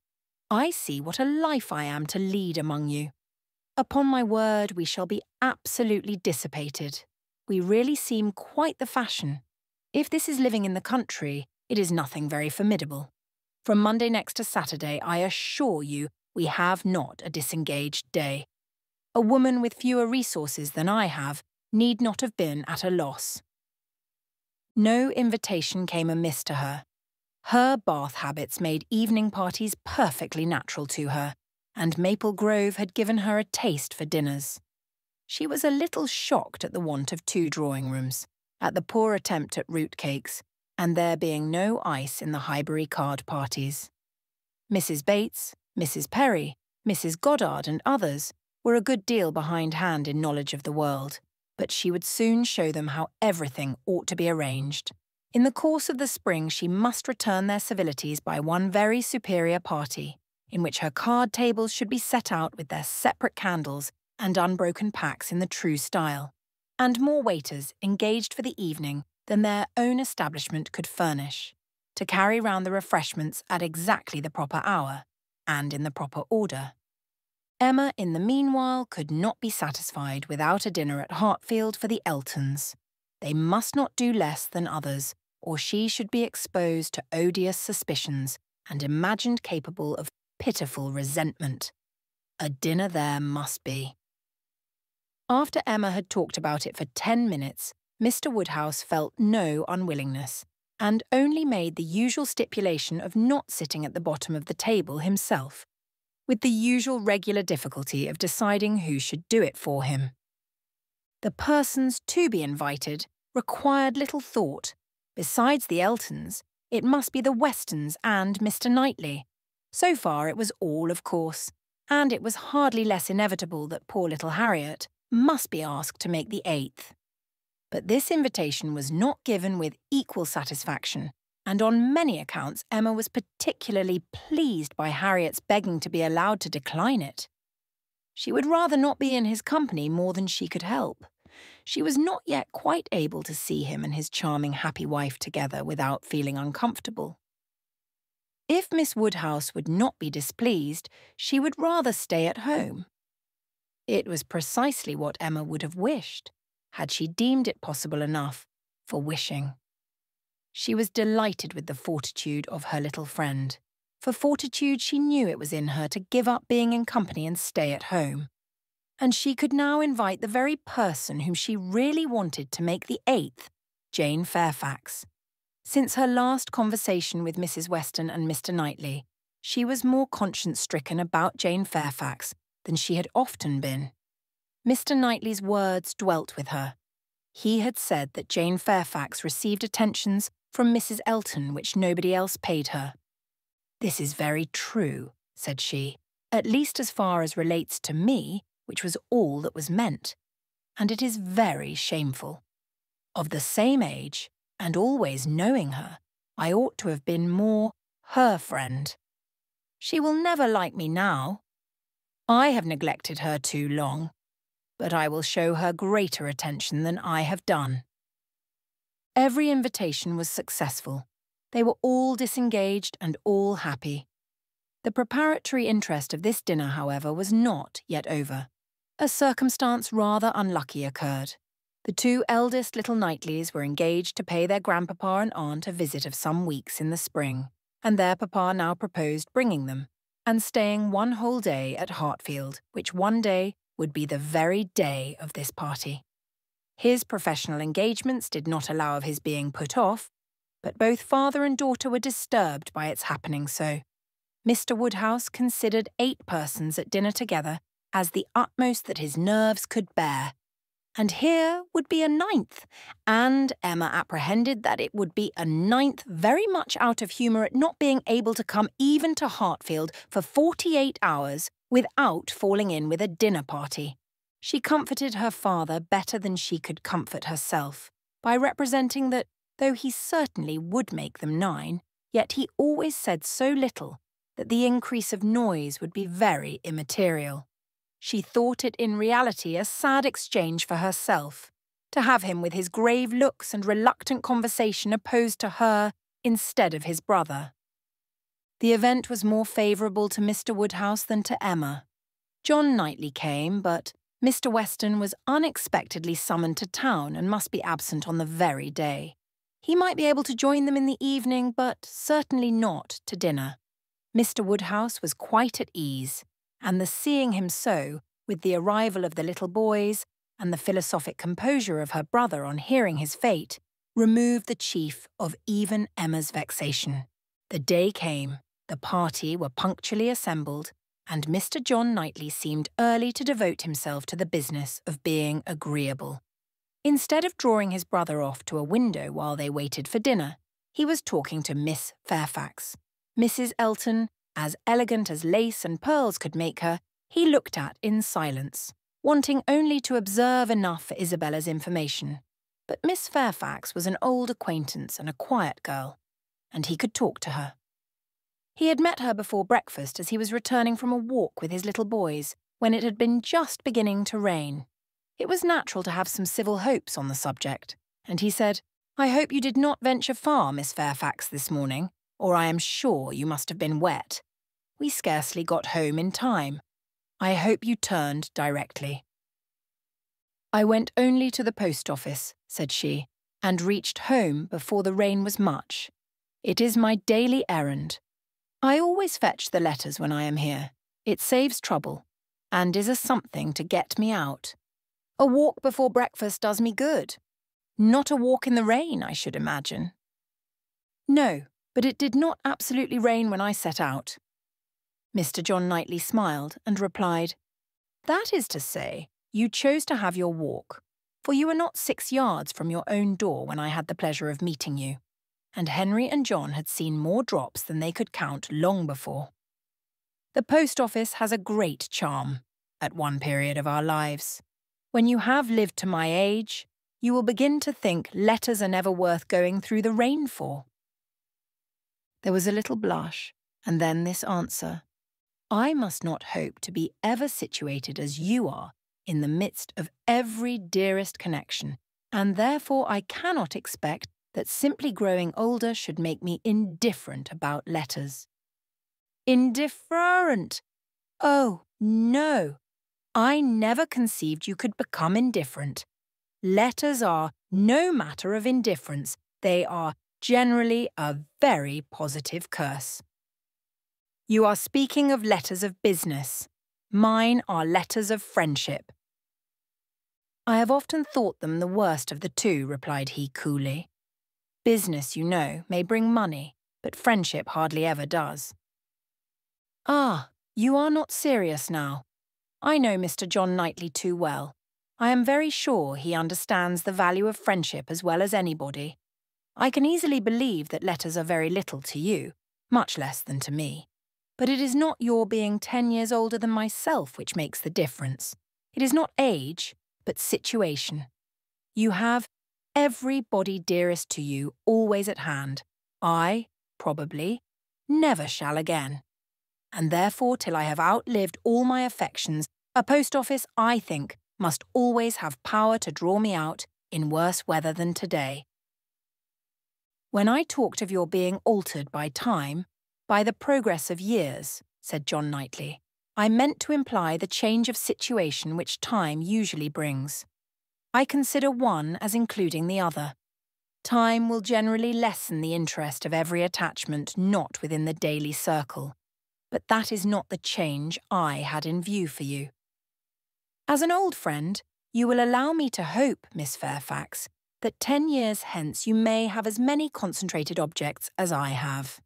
I see what a life I am to lead among you. Upon my word, we shall be absolutely dissipated. We really seem quite the fashion. If this is living in the country, it is nothing very formidable. From Monday next to Saturday, I assure you, we have not a disengaged day. A woman with fewer resources than I have need not have been at a loss. No invitation came amiss to her. Her bath habits made evening parties perfectly natural to her, and Maple Grove had given her a taste for dinners. She was a little shocked at the want of 2 drawing rooms, at the poor attempt at root cakes, and there being no ice in the Highbury card parties. Mrs. Bates, Mrs. Perry, Mrs. Goddard and others were a good deal behindhand in knowledge of the world, but she would soon show them how everything ought to be arranged. In the course of the spring she must return their civilities by one very superior party, in which her card tables should be set out with their separate candles and unbroken packs in the true style, and more waiters engaged for the evening than their own establishment could furnish, to carry round the refreshments at exactly the proper hour, and in the proper order. Emma, in the meanwhile, could not be satisfied without a dinner at Hartfield for the Eltons. They must not do less than others, or she should be exposed to odious suspicions and imagined capable of pitiful resentment. A dinner there must be. After Emma had talked about it for 10 minutes, Mr. Woodhouse felt no unwillingness, and only made the usual stipulation of not sitting at the bottom of the table himself, with the usual regular difficulty of deciding who should do it for him. The persons to be invited required little thought. Besides the Eltons, it must be the Westons and Mr. Knightley. So far it was all, of course, and it was hardly less inevitable that poor little Harriet must be asked to make the 8th. But this invitation was not given with equal satisfaction, and on many accounts Emma was particularly pleased by Harriet's begging to be allowed to decline it. She would rather not be in his company more than she could help. She was not yet quite able to see him and his charming happy wife together without feeling uncomfortable. If Miss Woodhouse would not be displeased, she would rather stay at home. It was precisely what Emma would have wished, had she deemed it possible enough for wishing. She was delighted with the fortitude of her little friend. For fortitude she knew it was in her to give up being in company and stay at home. And she could now invite the very person whom she really wanted to make the 8th, Jane Fairfax. Since her last conversation with Mrs. Weston and Mr. Knightley, she was more conscience-stricken about Jane Fairfax than she had often been. Mr. Knightley's words dwelt with her. He had said that Jane Fairfax received attentions from Mrs. Elton which nobody else paid her. "This is very true," said she, "at least as far as relates to me, which was all that was meant, and it is very shameful. Of the same age, and always knowing her, I ought to have been more her friend. She will never like me now. I have neglected her too long, but I will show her greater attention than I have done." Every invitation was successful. They were all disengaged and all happy. The preparatory interest of this dinner, however, was not yet over. A circumstance rather unlucky occurred. The 2 eldest little Knightleys were engaged to pay their grandpapa and aunt a visit of some weeks in the spring, and their papa now proposed bringing them, and staying one whole day at Hartfield, which one day would be the very day of this party. His professional engagements did not allow of his being put off, but both father and daughter were disturbed by its happening so. Mr. Woodhouse considered 8 persons at dinner together as the utmost that his nerves could bear. And here would be a 9th, and Emma apprehended that it would be a 9th very much out of humour at not being able to come even to Hartfield for 48 hours without falling in with a dinner party. She comforted her father better than she could comfort herself, by representing that, though he certainly would make them 9, yet he always said so little that the increase of noise would be very immaterial. She thought it in reality a sad exchange for herself, to have him with his grave looks and reluctant conversation opposed to her instead of his brother. The event was more favourable to Mr. Woodhouse than to Emma. John Knightley came, but Mr. Weston was unexpectedly summoned to town and must be absent on the very day. He might be able to join them in the evening, but certainly not to dinner. Mr. Woodhouse was quite at ease, and the seeing him so, with the arrival of the little boys and the philosophic composure of her brother on hearing his fate, removed the chief of even Emma's vexation. The day came, the party were punctually assembled, and Mr. John Knightley seemed early to devote himself to the business of being agreeable. Instead of drawing his brother off to a window while they waited for dinner, he was talking to Miss Fairfax. Mrs. Elton, as elegant as lace and pearls could make her, he looked at in silence, wanting only to observe enough for Isabella's information. But Miss Fairfax was an old acquaintance and a quiet girl, and he could talk to her. He had met her before breakfast as he was returning from a walk with his little boys, when it had been just beginning to rain. It was natural to have some civil hopes on the subject, and he said, "I hope you did not venture far, Miss Fairfax, this morning, or I am sure you must have been wet. We scarcely got home in time. I hope you turned directly." "I went only to the post office," said she, "and reached home before the rain was much. It is my daily errand. I always fetch the letters when I am here. It saves trouble, and is a something to get me out. A walk before breakfast does me good. Not a walk in the rain, I should imagine." "No, but it did not absolutely rain when I set out." Mr. John Knightley smiled and replied, "That is to say, you chose to have your walk, for you were not 6 yards from your own door when I had the pleasure of meeting you, and Henry and John had seen more drops than they could count long before. The post office has a great charm at one period of our lives. When you have lived to my age, you will begin to think letters are never worth going through the rain for." There was a little blush, and then this answer: "I must not hope to be ever situated as you are in the midst of every dearest connection, and therefore I cannot expect that simply growing older should make me indifferent about letters." "Indifferent? Oh, no. I never conceived you could become indifferent. Letters are no matter of indifference. They are generally a very positive curse." "You are speaking of letters of business. Mine are letters of friendship." "I have often thought them the worst of the two," replied he coolly. "Business, you know, may bring money, but friendship hardly ever does." "Ah, you are not serious now. I know Mr. John Knightley too well. I am very sure he understands the value of friendship as well as anybody. I can easily believe that letters are very little to you, much less than to me. But it is not your being 10 years older than myself which makes the difference. It is not age, but situation. You have everybody dearest to you always at hand. I, probably, never shall again. And therefore, till I have outlived all my affections, a post office, I think, must always have power to draw me out in worse weather than today." "When I talked of your being altered by time, by the progress of years," said John Knightley, "I meant to imply the change of situation which time usually brings. I consider one as including the other. Time will generally lessen the interest of every attachment not within the daily circle. But that is not the change I had in view for you. As an old friend, you will allow me to hope, Miss Fairfax, that 10 years hence you may have as many concentrated objects as I have."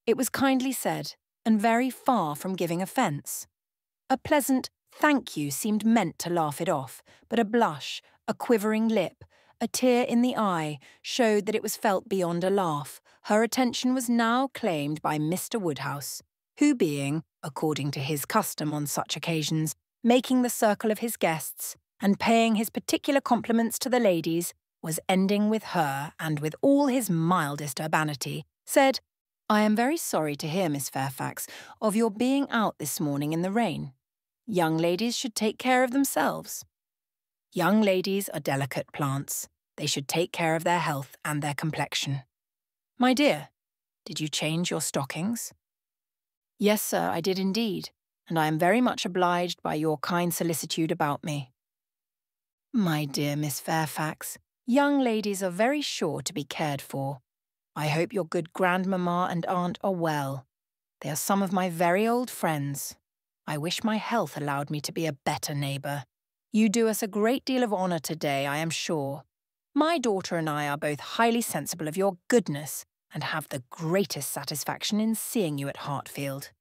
It was kindly said, and very far from giving offence. A pleasant "thank you" seemed meant to laugh it off, but a blush, a quivering lip, a tear in the eye showed that it was felt beyond a laugh. Her attention was now claimed by Mr. Woodhouse, who being, according to his custom on such occasions, making the circle of his guests, and paying his particular compliments to the ladies, was ending with her, and with all his mildest urbanity, said, "I am very sorry to hear, Miss Fairfax, of your being out this morning in the rain. Young ladies should take care of themselves. Young ladies are delicate plants. They should take care of their health and their complexion. My dear, did you change your stockings?" "Yes, sir, I did indeed, and I am very much obliged by your kind solicitude about me." "My dear Miss Fairfax, Young ladies are very sure to be cared for. I hope your good grandmamma and aunt are well. They are some of my very old friends. I wish my health allowed me to be a better neighbour. You do us a great deal of honour today, I am sure. My daughter and I are both highly sensible of your goodness and have the greatest satisfaction in seeing you at Hartfield."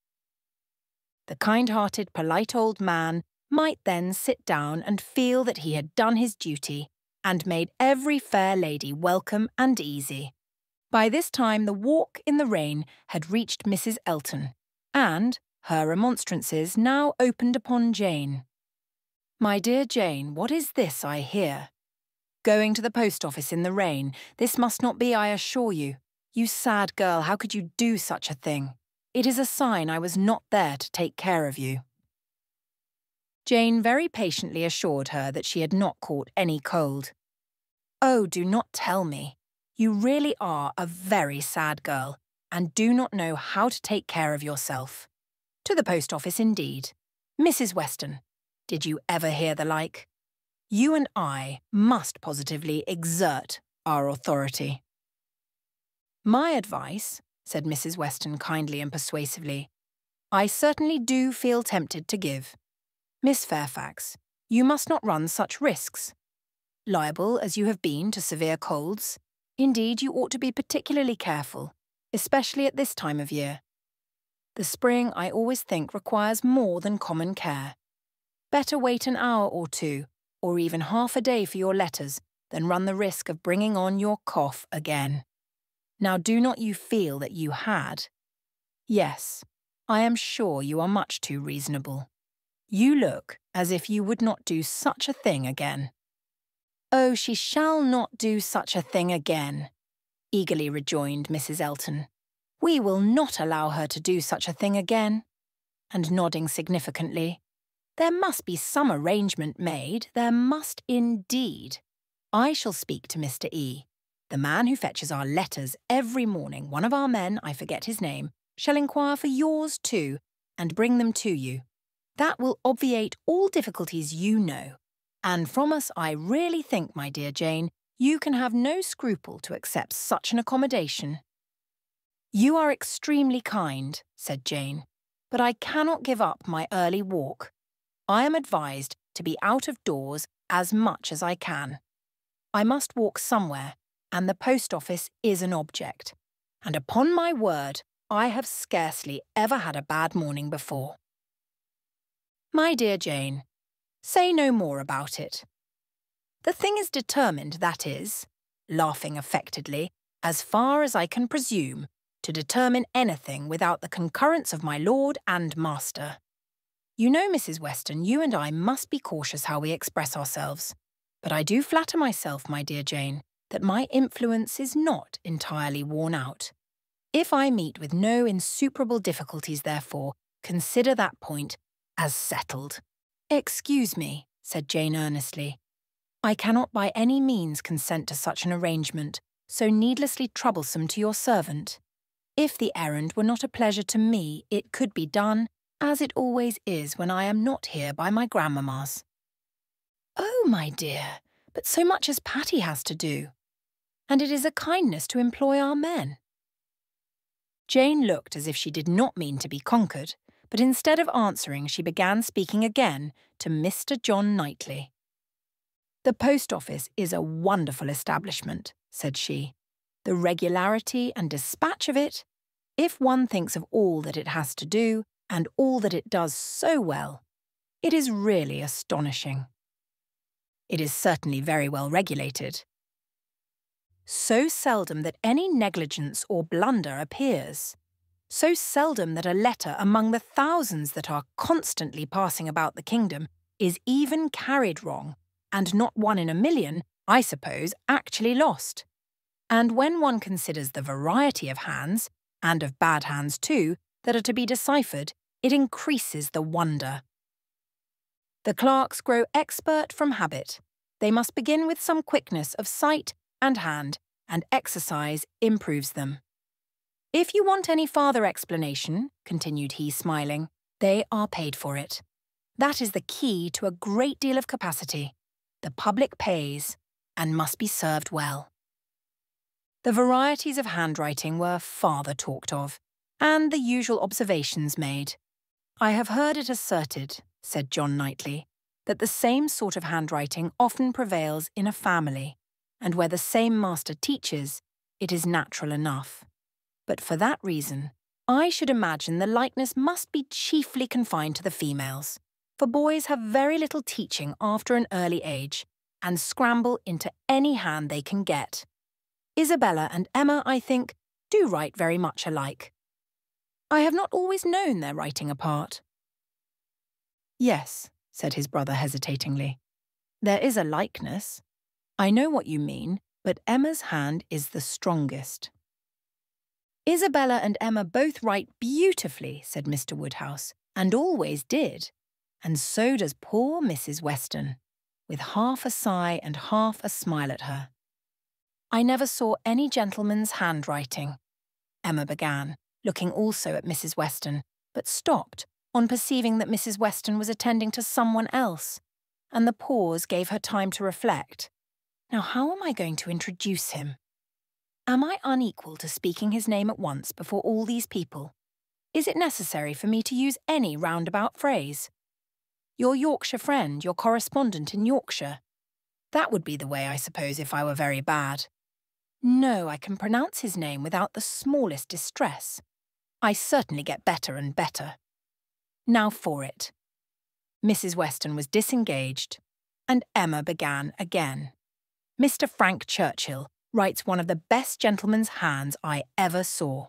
The kind-hearted, polite old man might then sit down and feel that he had done his duty and made every fair lady welcome and easy. By this time the walk in the rain had reached Mrs. Elton, and her remonstrances now opened upon Jane. "My dear Jane, what is this I hear? Going to the post office in the rain. This must not be, I assure you. You sad girl, how could you do such a thing? It is a sign I was not there to take care of you." Jane very patiently assured her that she had not caught any cold. "Oh, do not tell me. You really are a very sad girl, and do not know how to take care of yourself. To the post office indeed. Mrs. Weston, did you ever hear the like? You and I must positively exert our authority." "My advice," said Mrs. Weston kindly and persuasively, "I certainly do feel tempted to give. Miss Fairfax, you must not run such risks. Liable as you have been to severe colds, indeed you ought to be particularly careful, especially at this time of year. The spring, I always think, requires more than common care. Better wait an hour or two, or even half a day for your letters, than run the risk of bringing on your cough again. Now do not you feel that you had? Yes, I am sure you are much too reasonable. You look as if you would not do such a thing again." "Oh, she shall not do such a thing again," eagerly rejoined Mrs. Elton. "We will not allow her to do such a thing again." And nodding significantly, "There must be some arrangement made, there must indeed. I shall speak to Mr. E. The man who fetches our letters every morning, one of our men, I forget his name, shall inquire for yours too, and bring them to you. That will obviate all difficulties you know, and from us I really think, my dear Jane, you can have no scruple to accept such an accommodation." "You are extremely kind," said Jane, "but I cannot give up my early walk. I am advised to be out of doors as much as I can. I must walk somewhere, and the post office is an object, and upon my word, I have scarcely ever had a bad morning before." "My dear Jane, say no more about it. The thing is determined, that is," laughing affectedly, "as far as I can presume, to determine anything without the concurrence of my lord and master. You know, Mrs. Weston, you and I must be cautious how we express ourselves, but I do flatter myself, my dear Jane, that my influence is not entirely worn out. If I meet with no insuperable difficulties, therefore, consider that point as settled." "Excuse me," said Jane earnestly. "I cannot by any means consent to such an arrangement, so needlessly troublesome to your servant. If the errand were not a pleasure to me, it could be done, as it always is when I am not here by my grandmamma's." "Oh, my dear, but so much as Patty has to do. And it is a kindness to employ our men." Jane looked as if she did not mean to be conquered, but instead of answering she began speaking again to Mr. John Knightley. "The post office is a wonderful establishment," said she. "The regularity and dispatch of it, if one thinks of all that it has to do, and all that it does so well, it is really astonishing. It is certainly very well regulated. So seldom that any negligence or blunder appears. So seldom that a letter among the thousands that are constantly passing about the kingdom is even carried wrong, and not one in a million, I suppose, actually lost. And when one considers the variety of hands, and of bad hands too, that are to be deciphered, it increases the wonder. The clerks grow expert from habit. They must begin with some quickness of sight and hand, and exercise improves them. If you want any farther explanation," continued he, smiling, "they are paid for it. That is the key to a great deal of capacity. The public pays, and must be served well. The varieties of handwriting were farther talked of, and the usual observations made. "I have heard it asserted," said John Knightley, "that the same sort of handwriting often prevails in a family, and where the same master teaches, it is natural enough. But for that reason, I should imagine the likeness must be chiefly confined to the females, for boys have very little teaching after an early age, and scramble into any hand they can get. Isabella and Emma, I think, do write very much alike. I have not always known their writing apart." "Yes," said his brother hesitatingly. "There is a likeness. I know what you mean, but Emma's hand is the strongest." "Isabella and Emma both write beautifully," said Mr. Woodhouse, "and always did. And so does poor Mrs. Weston," with half a sigh and half a smile at her. "I never saw any gentleman's handwriting," Emma began, looking also at Mrs. Weston, but stopped on perceiving that Mrs. Weston was attending to someone else, and the pause gave her time to reflect. "Now how am I going to introduce him? Am I unequal to speaking his name at once before all these people? Is it necessary for me to use any roundabout phrase? Your Yorkshire friend, your correspondent in Yorkshire. That would be the way, I suppose, if I were very bad. No, I can pronounce his name without the smallest distress. I certainly get better and better. Now for it." Mrs. Weston was disengaged, and Emma began again. "Mr. Frank Churchill writes one of the best gentleman's hands I ever saw."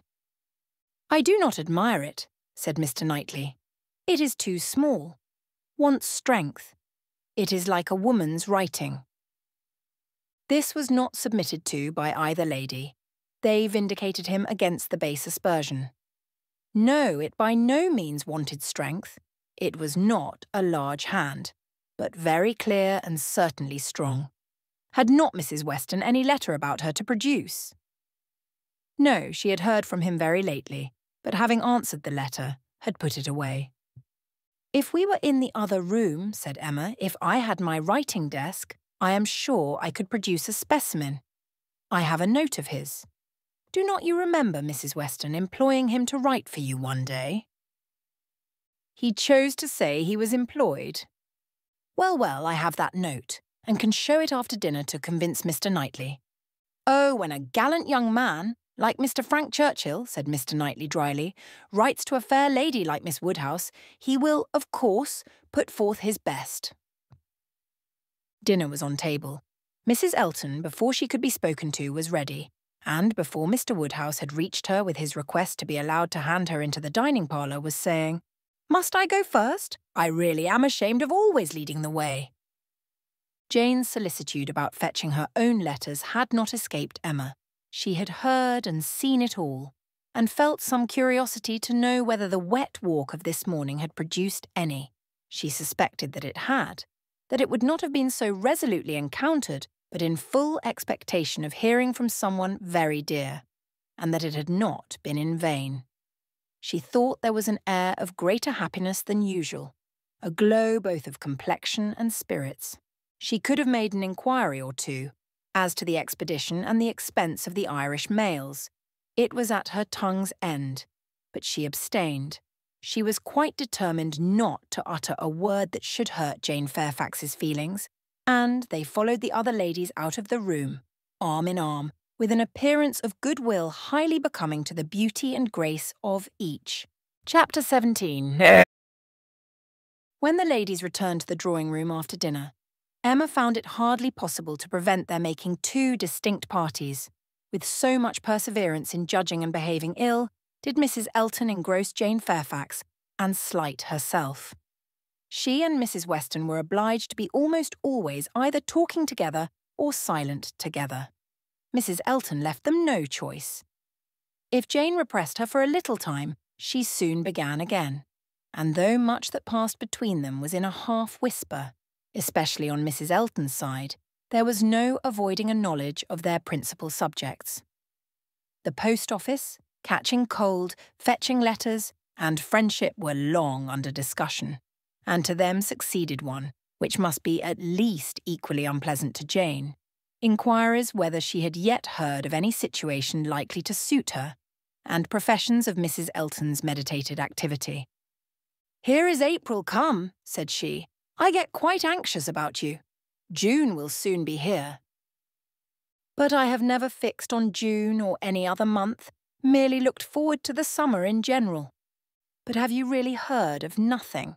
"I do not admire it," said Mr. Knightley. "It is too small. Wants strength. It is like a woman's writing." This was not submitted to by either lady. They vindicated him against the base aspersion. No, it by no means wanted strength. It was not a large hand, but very clear and certainly strong. Had not Mrs. Weston any letter about her to produce? No, she had heard from him very lately, but having answered the letter, had put it away. "If we were in the other room," said Emma, "if I had my writing desk, I am sure I could produce a specimen. I have a note of his. Do not you remember, Mrs. Weston, employing him to write for you one day?" "He chose to say he was employed. Well, I have that note, and can show it after dinner to convince Mr. Knightley." "Oh, when a gallant young man, like Mr. Frank Churchill," said Mr. Knightley dryly, "writes to a fair lady like Miss Woodhouse, he will, of course, put forth his best." Dinner was on table. Mrs. Elton, before she could be spoken to, was ready, and before Mr. Woodhouse had reached her with his request to be allowed to hand her into the dining parlour, was saying, "Must I go first? I really am ashamed of always leading the way." Jane's solicitude about fetching her own letters had not escaped Emma. She had heard and seen it all, and felt some curiosity to know whether the wet walk of this morning had produced any. She suspected that it had, that it would not have been so resolutely encountered, but in full expectation of hearing from someone very dear, and that it had not been in vain. She thought there was an air of greater happiness than usual, a glow both of complexion and spirits. She could have made an inquiry or two as to the expedition and the expense of the Irish mails. It was at her tongue's end, but she abstained. She was quite determined not to utter a word that should hurt Jane Fairfax's feelings, and they followed the other ladies out of the room, arm in arm, with an appearance of goodwill highly becoming to the beauty and grace of each. Chapter 17. When the ladies returned to the drawing-room after dinner, Emma found it hardly possible to prevent their making two distinct parties. With so much perseverance in judging and behaving ill, did Mrs. Elton engross Jane Fairfax and slight herself. She and Mrs. Weston were obliged to be almost always either talking together or silent together. Mrs. Elton left them no choice. If Jane repressed her for a little time, she soon began again, and though much that passed between them was in a half-whisper, especially on Mrs. Elton's side, there was no avoiding a knowledge of their principal subjects. The post office, catching cold, fetching letters, and friendship were long under discussion, and to them succeeded one, which must be at least equally unpleasant to Jane. inquiries whether she had yet heard of any situation likely to suit her, and professions of Mrs. Elton's meditated activity. "Here is April come," said she. "I get quite anxious about you. June will soon be here." But I have never fixed on June or any other month, merely looked forward to the summer in general. But have you really heard of nothing?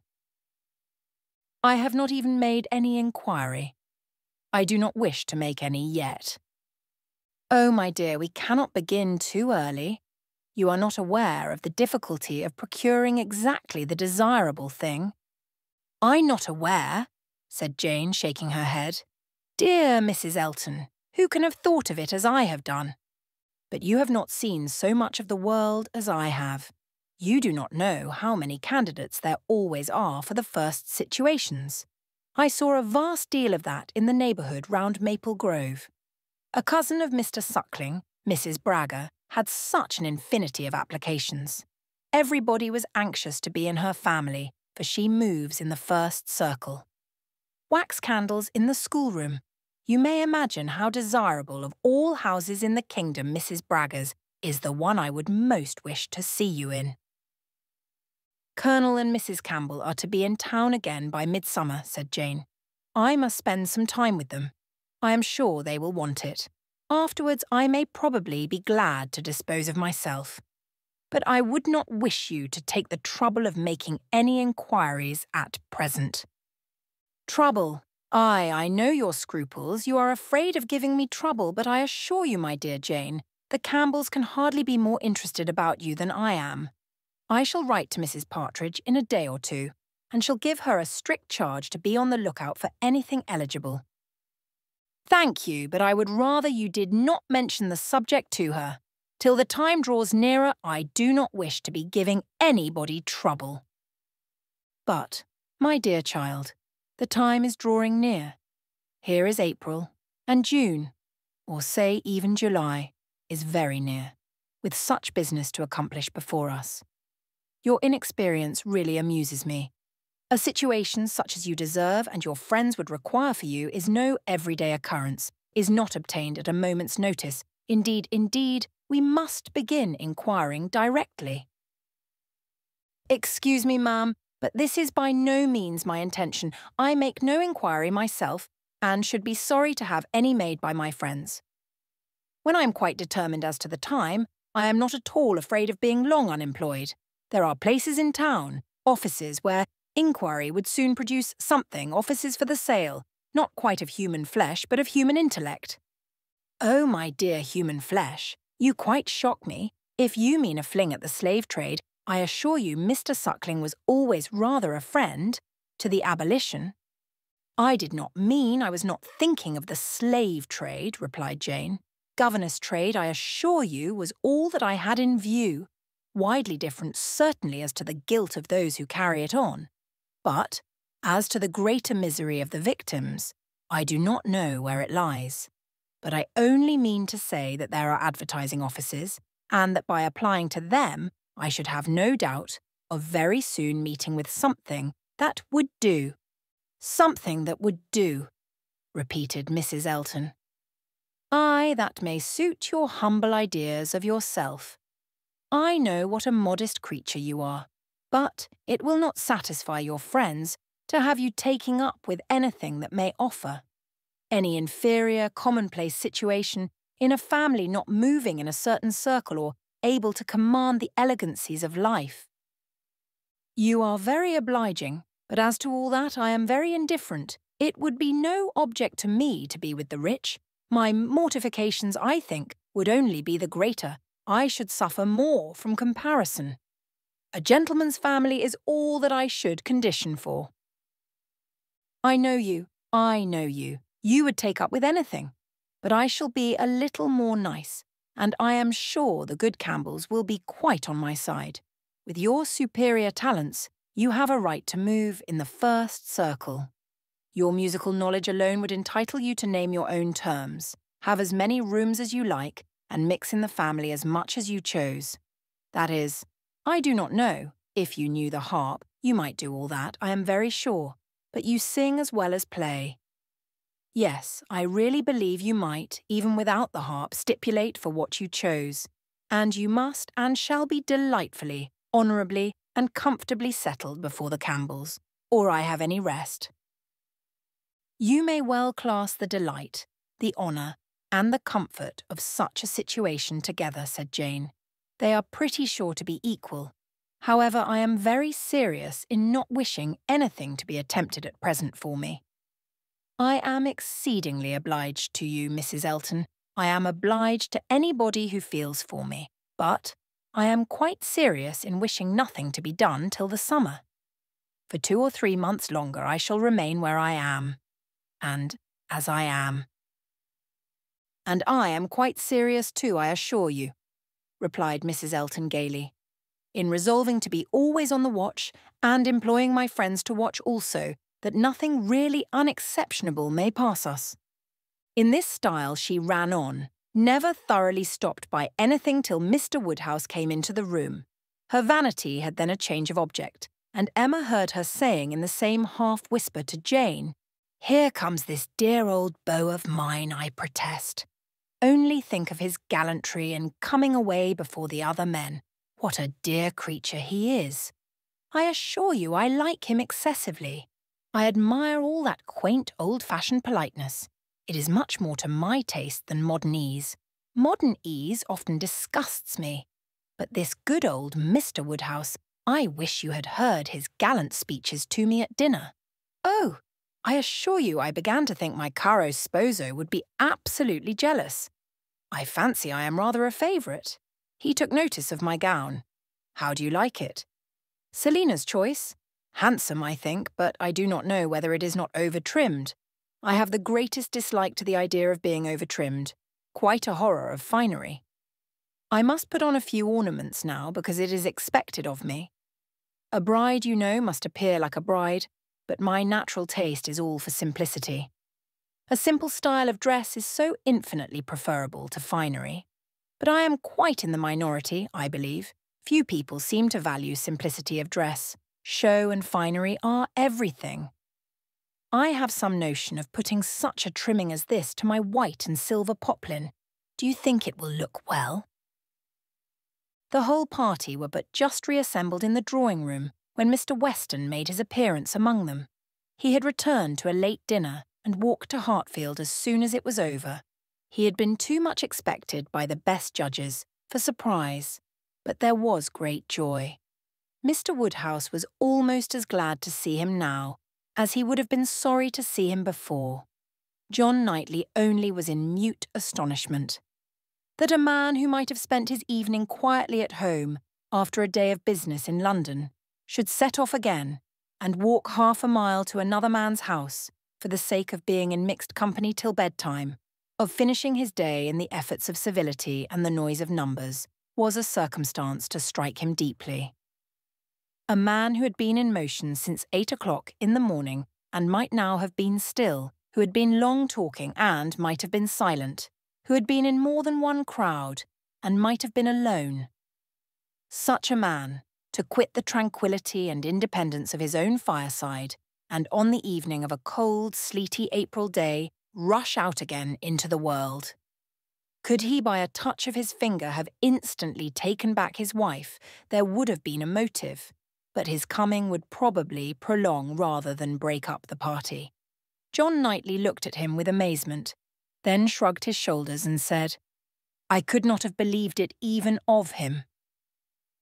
I have not even made any inquiry. I do not wish to make any yet. Oh, my dear, we cannot begin too early. You are not aware of the difficulty of procuring exactly the desirable thing. "I'm not aware," said Jane, shaking her head. "Dear Mrs. Elton, who can have thought of it as I have done? But you have not seen so much of the world as I have. You do not know how many candidates there always are for the first situations. I saw a vast deal of that in the neighbourhood round Maple Grove. A cousin of Mr. Suckling, Mrs. Bragger, had such an infinity of applications. Everybody was anxious to be in her family, for she moves in the first circle. Wax candles in the schoolroom. You may imagine how desirable of all houses in the kingdom Mrs. Bragger's is the one I would most wish to see you in." "Colonel and Mrs. Campbell are to be in town again by midsummer," said Jane. "I must spend some time with them. I am sure they will want it. Afterwards I may probably be glad to dispose of myself. But I would not wish you to take the trouble of making any inquiries at present." "Trouble? Aye, I know your scruples. You are afraid of giving me trouble, but I assure you, my dear Jane, the Campbells can hardly be more interested about you than I am. I shall write to Mrs. Partridge in a day or two, and shall give her a strict charge to be on the lookout for anything eligible." "Thank you, but I would rather you did not mention the subject to her. Till the time draws nearer, I do not wish to be giving anybody trouble." "But, my dear child, the time is drawing near. Here is April, and June, or say even July, is very near, with such business to accomplish before us. Your inexperience really amuses me. A situation such as you deserve and your friends would require for you is no everyday occurrence, is not obtained at a moment's notice. Indeed, we must begin inquiring directly." "Excuse me, ma'am, but this is by no means my intention. I make no inquiry myself, and should be sorry to have any made by my friends. When I am quite determined as to the time, I am not at all afraid of being long unemployed. There are places in town, offices, where inquiry would soon produce something, offices for the sale, not quite of human flesh, but of human intellect." "Oh, my dear human flesh, you quite shock me. If you mean a fling at the slave trade, I assure you Mr. Suckling was always rather a friend to the abolition." "I did not mean, I was not thinking of the slave trade," replied Jane. "Governess trade, I assure you, was all that I had in view. Widely different, certainly, as to the guilt of those who carry it on. But, as to the greater misery of the victims, I do not know where it lies. But I only mean to say that there are advertising offices, and that by applying to them, I should have no doubt of very soon meeting with something that would do." "Something that would do," repeated Mrs. Elton. "Aye, that may suit your humble ideas of yourself. I know what a modest creature you are, but it will not satisfy your friends to have you taking up with anything that may offer. Any inferior, commonplace situation in a family not moving in a certain circle or able to command the elegancies of life." "You are very obliging, but as to all that I am very indifferent. It would be no object to me to be with the rich. My mortifications, I think, would only be the greater. I should suffer more from comparison. A gentleman's family is all that I should condition for." I know you. You would take up with anything. But I shall be a little more nice, and I am sure the good Campbells will be quite on my side. With your superior talents, you have a right to move in the first circle. Your musical knowledge alone would entitle you to name your own terms, have as many rooms as you like, and mix in the family as much as you chose. That is, I do not know. If you knew the harp, you might do all that, I am very sure. But you sing as well as play. Yes, I really believe you might, even without the harp, stipulate for what you chose. And you must and shall be delightfully, honourably, and comfortably settled before the Campbells, or I have any rest. You may well class the delight, the honour, and the comfort of such a situation together, said Jane. They are pretty sure to be equal. However, I am very serious in not wishing anything to be attempted at present for me. I am exceedingly obliged to you, Mrs. Elton. I am obliged to anybody who feels for me. But I am quite serious in wishing nothing to be done till the summer. For 2 or 3 months longer I shall remain where I am, and as I am. And I am quite serious too, I assure you, replied Mrs. Elton gaily, in resolving to be always on the watch, and employing my friends to watch also, that nothing really unexceptionable may pass us. In this style she ran on, never thoroughly stopped by anything till Mr. Woodhouse came into the room. Her vanity had then a change of object, and Emma heard her saying in the same half-whisper to Jane, "Here comes this dear old beau of mine, I protest. Only think of his gallantry in coming away before the other men. What a dear creature he is. I assure you I like him excessively. I admire all that quaint old-fashioned politeness. It is much more to my taste than modern ease. Modern ease often disgusts me. But this good old Mr. Woodhouse, I wish you had heard his gallant speeches to me at dinner. Oh, I assure you I began to think my caro sposo would be absolutely jealous. I fancy I am rather a favourite. He took notice of my gown. How do you like it? Selina's choice. Handsome, I think, but I do not know whether it is not over-trimmed. I have the greatest dislike to the idea of being over-trimmed. Quite a horror of finery. I must put on a few ornaments now because it is expected of me. A bride, you know, must appear like a bride, but my natural taste is all for simplicity. A simple style of dress is so infinitely preferable to finery. But I am quite in the minority, I believe. Few people seem to value simplicity of dress. Show and finery are everything. I have some notion of putting such a trimming as this to my white and silver poplin. Do you think it will look well? The whole party were but just reassembled in the drawing-room when Mr. Weston made his appearance among them. He had returned to a late dinner and walked to Hartfield as soon as it was over. He had been too much expected by the best judges for surprise, but there was great joy. Mr. Woodhouse was almost as glad to see him now as he would have been sorry to see him before. John Knightley only was in mute astonishment. That a man who might have spent his evening quietly at home after a day of business in London should set off again and walk half a mile to another man's house for the sake of being in mixed company till bedtime, of finishing his day in the efforts of civility and the noise of numbers, was a circumstance to strike him deeply. A man who had been in motion since 8 o'clock in the morning and might now have been still, who had been long talking and might have been silent, who had been in more than one crowd and might have been alone. Such a man, to quit the tranquillity and independence of his own fireside, and on the evening of a cold, sleety April day, rush out again into the world. Could he by a touch of his finger have instantly taken back his wife, there would have been a motive, but his coming would probably prolong rather than break up the party. John Knightley looked at him with amazement, then shrugged his shoulders and said, "I could not have believed it even of him."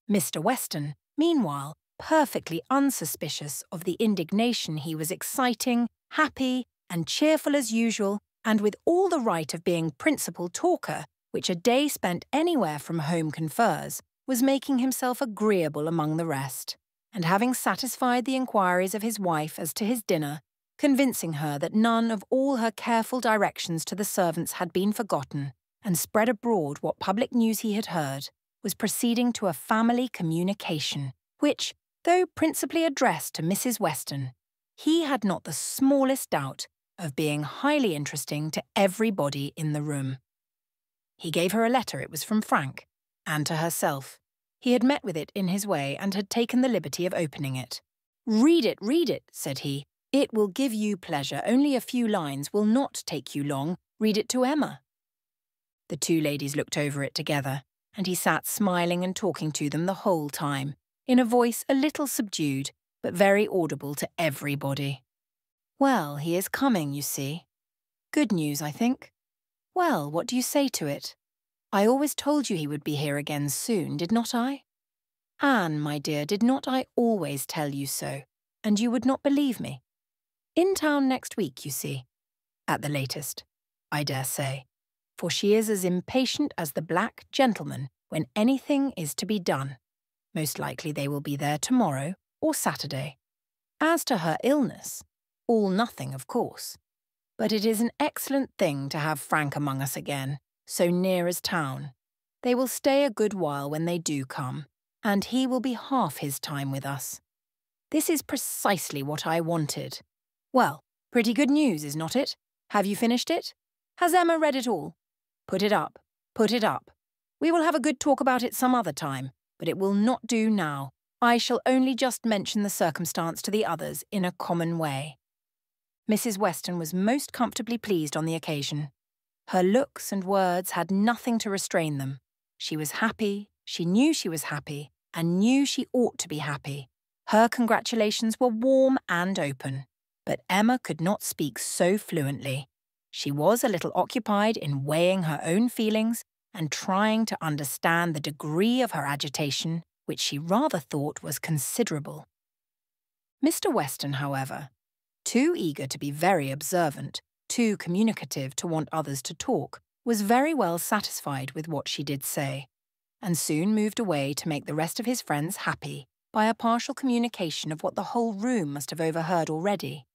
Mr. Weston, meanwhile, perfectly unsuspicious of the indignation he was exciting, happy and cheerful as usual, and with all the right of being principal talker, which a day spent anywhere from home confers, was making himself agreeable among the rest, and having satisfied the inquiries of his wife as to his dinner, convincing her that none of all her careful directions to the servants had been forgotten, and spread abroad what public news he had heard, was proceeding to a family communication, which, though principally addressed to Mrs. Weston, he had not the smallest doubt of being highly interesting to everybody in the room. He gave her a letter, it was from Frank, and to herself. He had met with it in his way and had taken the liberty of opening it. Read it, said he. It will give you pleasure. Only a few lines will not take you long. Read it to Emma." The two ladies looked over it together, and he sat smiling and talking to them the whole time, in a voice a little subdued, but very audible to everybody. "Well, he is coming, you see. Good news, I think. Well, what do you say to it? I always told you he would be here again soon, did not I? Anne, my dear, did not I always tell you so? And you would not believe me. In town next week, you see. At the latest, I dare say. For she is as impatient as the black gentleman when anything is to be done. Most likely they will be there tomorrow or Saturday. As to her illness, all nothing, of course. But it is an excellent thing to have Frank among us again, so near as town. They will stay a good while when they do come, and he will be half his time with us. This is precisely what I wanted. Well, pretty good news, is not it? Have you finished it? Has Emma read it all? Put it up, put it up. We will have a good talk about it some other time, but it will not do now. I shall only just mention the circumstance to the others in a common way." Mrs. Weston was most comfortably pleased on the occasion. Her looks and words had nothing to restrain them. She was happy, she knew she was happy, and knew she ought to be happy. Her congratulations were warm and open, but Emma could not speak so fluently. She was a little occupied in weighing her own feelings and trying to understand the degree of her agitation, which she rather thought was considerable. Mr. Weston, however, too eager to be very observant, too communicative to want others to talk, was very well satisfied with what she did say, and soon moved away to make the rest of his friends happy by a partial communication of what the whole room must have overheard already.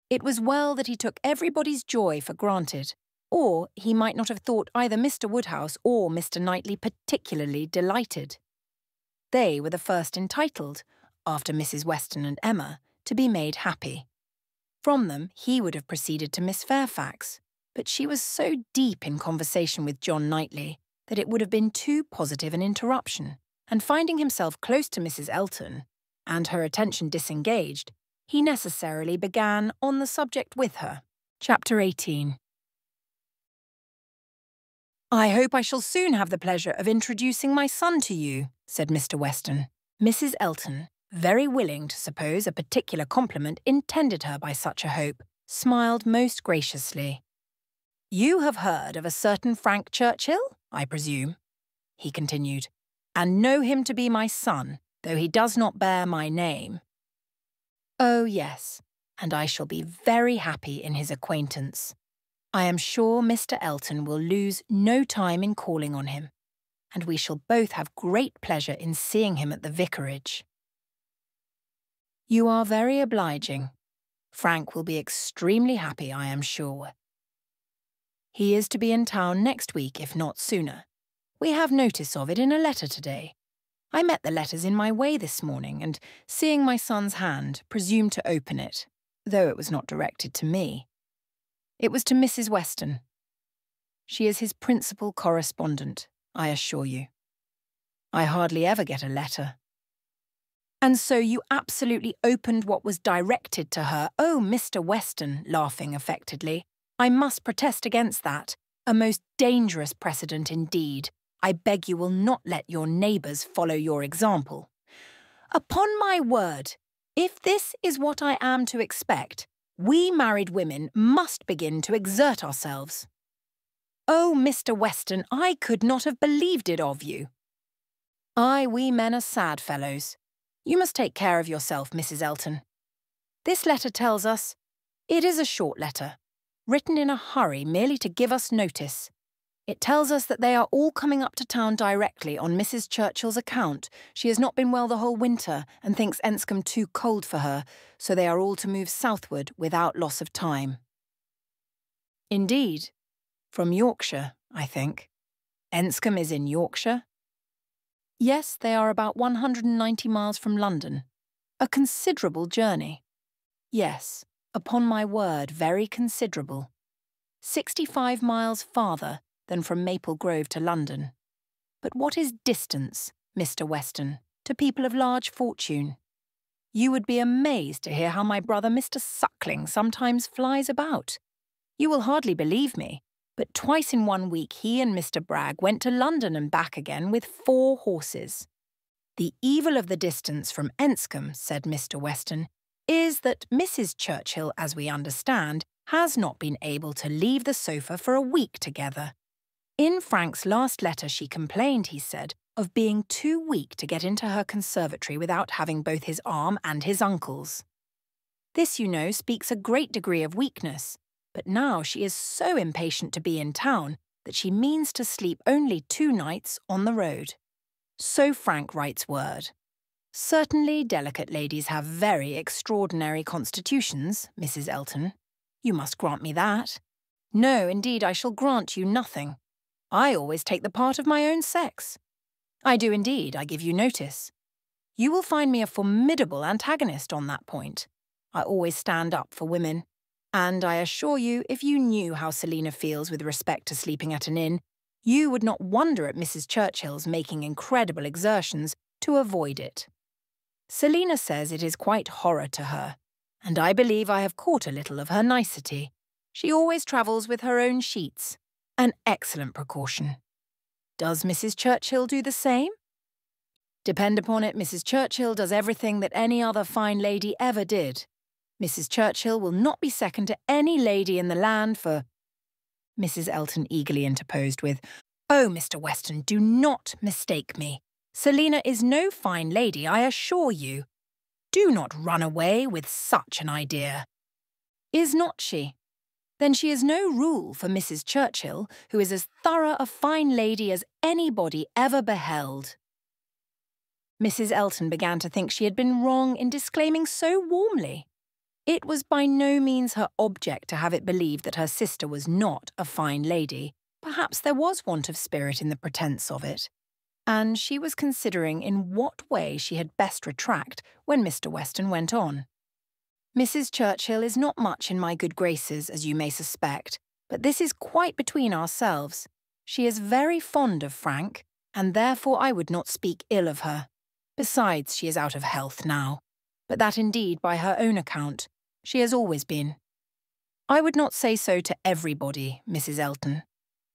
It was well that he took everybody's joy for granted, or he might not have thought either Mr. Woodhouse or Mr. Knightley particularly delighted. They were the first entitled, after Mrs. Weston and Emma, to be made happy. From them he would have proceeded to Miss Fairfax, but she was so deep in conversation with John Knightley that it would have been too positive an interruption, and finding himself close to Mrs. Elton, and her attention disengaged, he necessarily began on the subject with her. Chapter 18. "I hope I shall soon have the pleasure of introducing my son to you," said Mr. Weston. Mrs. Elton, very willing to suppose a particular compliment intended her by such a hope, smiled most graciously. "You have heard of a certain Frank Churchill, I presume," he continued, "and know him to be my son, though he does not bear my name." "Oh, yes, and I shall be very happy in his acquaintance. I am sure Mr. Elton will lose no time in calling on him, and we shall both have great pleasure in seeing him at the vicarage." "You are very obliging. Frank will be extremely happy, I am sure. He is to be in town next week, if not sooner. We have notice of it in a letter today. I met the letters in my way this morning, and, seeing my son's hand, presumed to open it, though it was not directed to me. It was to Mrs. Weston. She is his principal correspondent, I assure you. I hardly ever get a letter. And so you absolutely opened what was directed to her. Oh, Mr. Weston, laughing affectedly, I must protest against that. A most dangerous precedent indeed. I beg you will not let your neighbours follow your example. Upon my word, if this is what I am to expect, we married women must begin to exert ourselves. Oh, Mr. Weston, I could not have believed it of you. Aye, we men are sad fellows. You must take care of yourself, Mrs. Elton. This letter tells us, it is a short letter, written in a hurry merely to give us notice. It tells us that they are all coming up to town directly on Mrs. Churchill's account. She has not been well the whole winter and thinks Enscombe too cold for her, so they are all to move southward without loss of time. Indeed, from Yorkshire, I think. Enscombe is in Yorkshire? Yes, they are about 190 miles from London. A considerable journey. Yes, upon my word, very considerable. 65 miles farther than from Maple Grove to London. But what is distance, Mr. Weston, to people of large fortune? You would be amazed to hear how my brother Mr. Suckling sometimes flies about. You will hardly believe me, but twice in 1 week he and Mr. Bragg went to London and back again with 4 horses. The evil of the distance from Enscombe, said Mr. Weston, is that Mrs. Churchill, as we understand, has not been able to leave the sofa for a week together. In Frank's last letter she complained, he said, of being too weak to get into her conservatory without having both his arm and his uncle's. This, you know, speaks a great degree of weakness, but now she is so impatient to be in town that she means to sleep only 2 nights on the road. So Frank writes word. Certainly delicate ladies have very extraordinary constitutions, Mrs. Elton. You must grant me that. No, indeed, I shall grant you nothing. I always take the part of my own sex. I do indeed, I give you notice. You will find me a formidable antagonist on that point. I always stand up for women. And I assure you, if you knew how Selina feels with respect to sleeping at an inn, you would not wonder at Mrs. Churchill's making incredible exertions to avoid it. Selina says it is quite horror to her, and I believe I have caught a little of her nicety. She always travels with her own sheets. An excellent precaution. Does Mrs. Churchill do the same? Depend upon it, Mrs. Churchill does everything that any other fine lady ever did. Mrs. Churchill will not be second to any lady in the land for— Mrs. Elton eagerly interposed with, "Oh, Mr. Weston, do not mistake me. Selina is no fine lady, I assure you. Do not run away with such an idea." Is not she? Then she is no rule for Mrs. Churchill, who is as thorough a fine lady as anybody ever beheld. Mrs. Elton began to think she had been wrong in disclaiming so warmly. It was by no means her object to have it believed that her sister was not a fine lady. Perhaps there was want of spirit in the pretence of it. And she was considering in what way she had best retract when Mr. Weston went on. Mrs. Churchill is not much in my good graces, as you may suspect, but this is quite between ourselves. She is very fond of Frank, and therefore I would not speak ill of her. Besides, she is out of health now, but that indeed by her own account. She has always been. I would not say so to everybody, Mrs. Elton,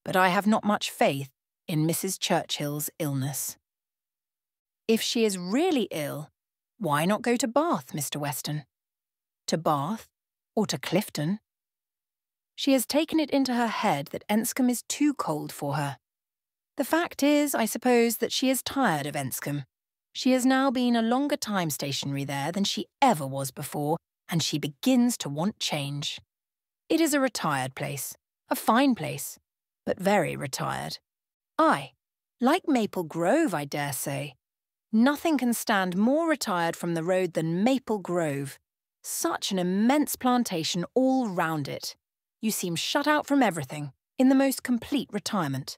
but I have not much faith in Mrs. Churchill's illness. If she is really ill, why not go to Bath, Mr. Weston? To Bath, or to Clifton? She has taken it into her head that Enscombe is too cold for her. The fact is, I suppose, that she is tired of Enscombe. She has now been a longer time stationary there than she ever was before, and she begins to want change. It is a retired place, a fine place, but very retired. Aye, like Maple Grove, I dare say. Nothing can stand more retired from the road than Maple Grove. Such an immense plantation all round it. You seem shut out from everything, in the most complete retirement.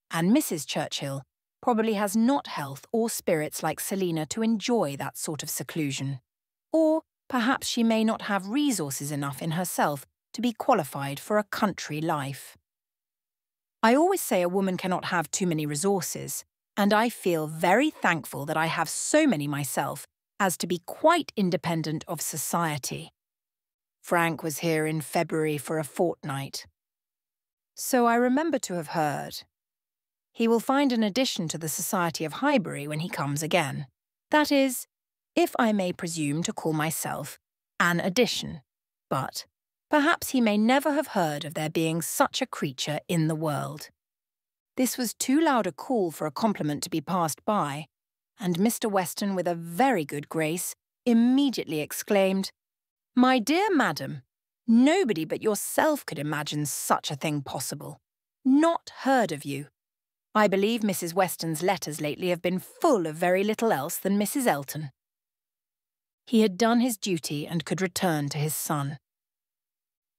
And Mrs. Churchill probably has not health or spirits like Selina to enjoy that sort of seclusion. Or perhaps she may not have resources enough in herself to be qualified for a country life. I always say a woman cannot have too many resources, and I feel very thankful that I have so many myself as to be quite independent of society. Frank was here in February for a fortnight. So I remember to have heard. He will find an addition to the Society of Highbury when he comes again. That is, if I may presume to call myself an addition, but perhaps he may never have heard of there being such a creature in the world. This was too loud a call for a compliment to be passed by, and Mr. Weston, with a very good grace, immediately exclaimed, "My dear madam, nobody but yourself could imagine such a thing possible. Not heard of you. I believe Mrs. Weston's letters lately have been full of very little else than Mrs. Elton." He had done his duty and could return to his son.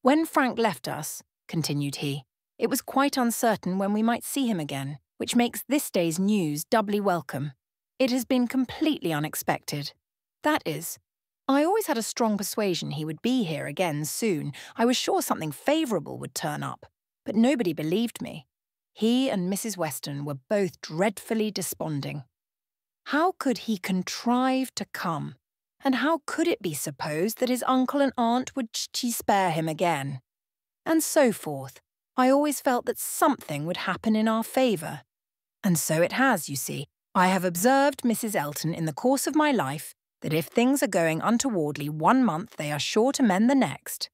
"When Frank left us," continued he, "it was quite uncertain when we might see him again, which makes this day's news doubly welcome. It has been completely unexpected. That is, I always had a strong persuasion he would be here again soon. I was sure something favourable would turn up, but nobody believed me. He and Mrs. Weston were both dreadfully desponding. How could he contrive to come? And how could it be supposed that his uncle and aunt would spare him again? And so forth. I always felt that something would happen in our favour. And so it has, you see. I have observed, Mrs. Elton, in the course of my life, that if things are going untowardly 1 month, they are sure to mend the next.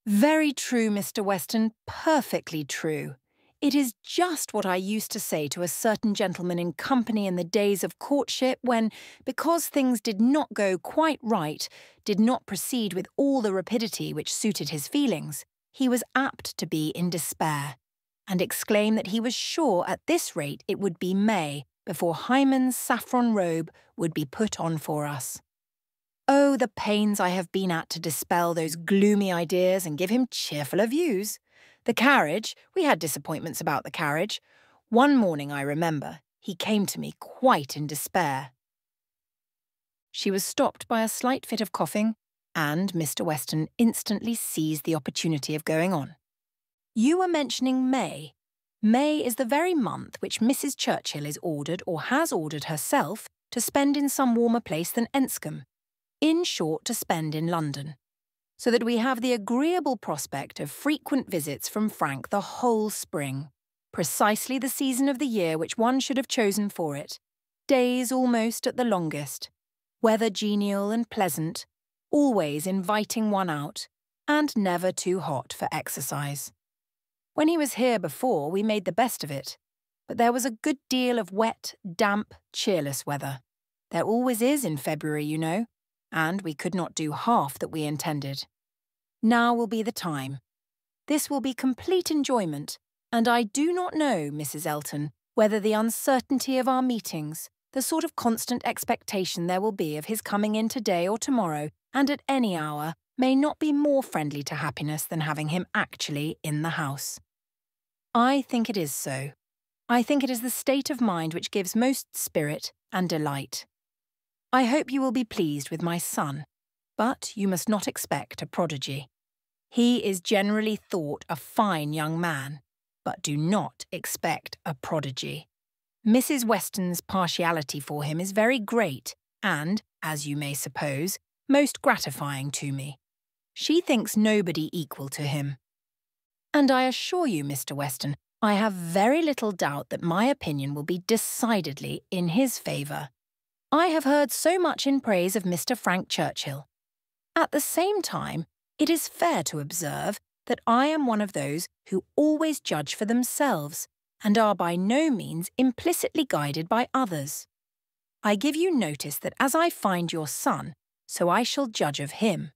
Very true, Mr. Weston, perfectly true. It is just what I used to say to a certain gentleman in company in the days of courtship when, because things did not go quite right, did not proceed with all the rapidity which suited his feelings, he was apt to be in despair, and exclaim that he was sure at this rate it would be May before Hymen's saffron robe would be put on for us. Oh, the pains I have been at to dispel those gloomy ideas and give him cheerfuller views. The carriage, we had disappointments about the carriage. One morning, I remember, he came to me quite in despair. She was stopped by a slight fit of coughing, and Mr. Weston instantly seized the opportunity of going on. You were mentioning May. May is the very month which Mrs. Churchill is ordered or has ordered herself to spend in some warmer place than Enscombe. In short, to spend in London, so that we have the agreeable prospect of frequent visits from Frank the whole spring, precisely the season of the year which one should have chosen for it, days almost at the longest, weather genial and pleasant, always inviting one out, and never too hot for exercise. When he was here before, we made the best of it, but there was a good deal of wet, damp, cheerless weather. There always is in February, you know, and we could not do half that we intended. Now will be the time. This will be complete enjoyment, and I do not know, Mrs. Elton, whether the uncertainty of our meetings, the sort of constant expectation there will be of his coming in today or tomorrow, and at any hour, may not be more friendly to happiness than having him actually in the house. I think it is so. I think it is the state of mind which gives most spirit and delight. I hope you will be pleased with my son, but you must not expect a prodigy. He is generally thought a fine young man, but do not expect a prodigy. Mrs. Weston's partiality for him is very great and, as you may suppose, most gratifying to me. She thinks nobody equal to him. And I assure you, Mr. Weston, I have very little doubt that my opinion will be decidedly in his favour. I have heard so much in praise of Mr. Frank Churchill. At the same time, it is fair to observe that I am one of those who always judge for themselves and are by no means implicitly guided by others. I give you notice that as I find your son, so I shall judge of him.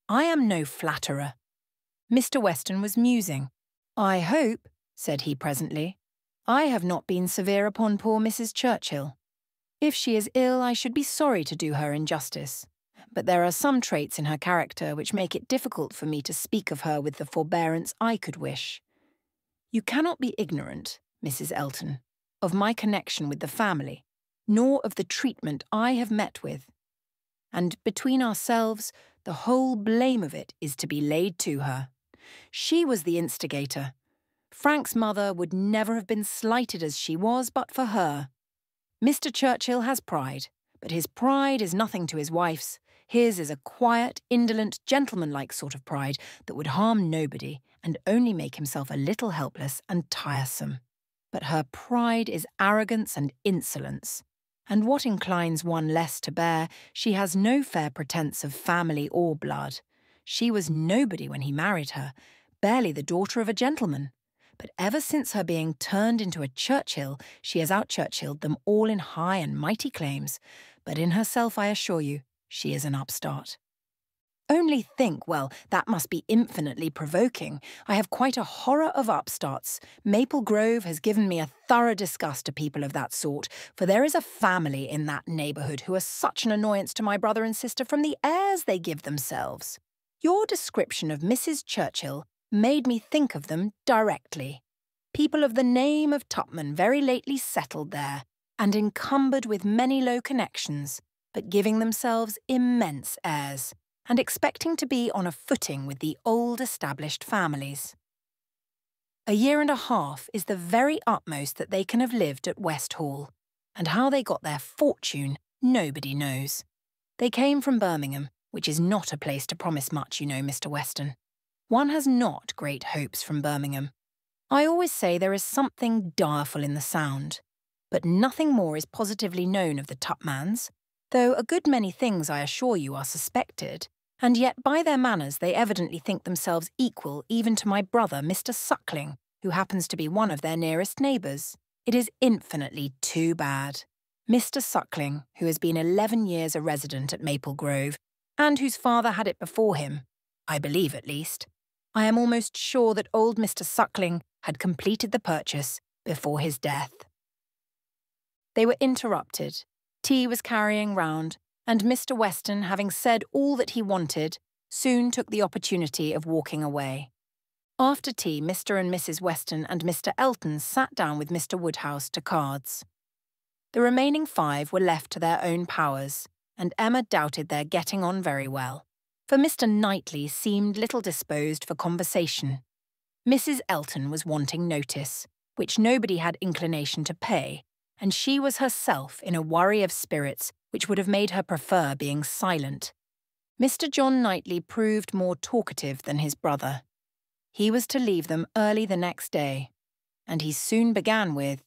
I am no flatterer. Mr. Weston was musing. I hope, said he presently, I have not been severe upon poor Mrs. Churchill. If she is ill, I should be sorry to do her injustice, but there are some traits in her character which make it difficult for me to speak of her with the forbearance I could wish. You cannot be ignorant, Mrs. Elton, of my connection with the family, nor of the treatment I have met with. And between ourselves, the whole blame of it is to be laid to her. She was the instigator. Frank's mother would never have been slighted as she was but for her. Mr. Churchill has pride, but his pride is nothing to his wife's. His is a quiet, indolent, gentlemanlike sort of pride that would harm nobody and only make himself a little helpless and tiresome. But her pride is arrogance and insolence, and what inclines one less to bear, she has no fair pretence of family or blood. She was nobody when he married her, barely the daughter of a gentleman. But ever since her being turned into a Churchill, she has out-Churchilled them all in high and mighty claims. But in herself, I assure you, she is an upstart. Only think, well, that must be infinitely provoking. I have quite a horror of upstarts. Maple Grove has given me a thorough disgust to people of that sort, for there is a family in that neighbourhood who are such an annoyance to my brother and sister from the airs they give themselves. Your description of Mrs. Churchill made me think of them directly. People of the name of Tupman very lately settled there, and encumbered with many low connections, but giving themselves immense airs, and expecting to be on a footing with the old established families. A year and a half is the very utmost that they can have lived at West Hall, and how they got their fortune nobody knows. They came from Birmingham, which is not a place to promise much, you know, Mr. Weston. One has not great hopes from Birmingham. I always say there is something direful in the sound, but nothing more is positively known of the Tupmans, though a good many things, I assure you, are suspected, and yet by their manners they evidently think themselves equal even to my brother, Mr. Suckling, who happens to be one of their nearest neighbours. It is infinitely too bad. Mr. Suckling, who has been 11 years a resident at Maple Grove, and whose father had it before him, I believe at least. I am almost sure that old Mr. Suckling had completed the purchase before his death. They were interrupted. Tea was carrying round, and Mr. Weston, having said all that he wanted, soon took the opportunity of walking away. After tea, Mr. and Mrs. Weston and Mr. Elton sat down with Mr. Woodhouse to cards. The remaining 5 were left to their own powers, and Emma doubted their getting on very well, for Mr. Knightley seemed little disposed for conversation. Mrs. Elton was wanting notice, which nobody had inclination to pay, and she was herself in a worry of spirits which would have made her prefer being silent. Mr. John Knightley proved more talkative than his brother. He was to leave them early the next day, and he soon began with,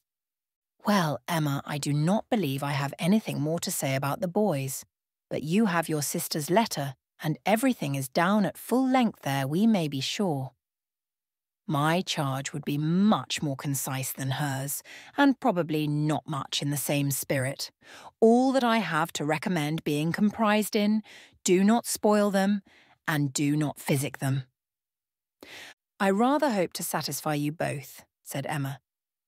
"Well, Emma, I do not believe I have anything more to say about the boys, but you have your sister's letter, and everything is down at full length there, we may be sure. My charge would be much more concise than hers, and probably not much in the same spirit. All that I have to recommend being comprised in, do not spoil them, and do not physic them." "I rather hope to satisfy you both," said Emma,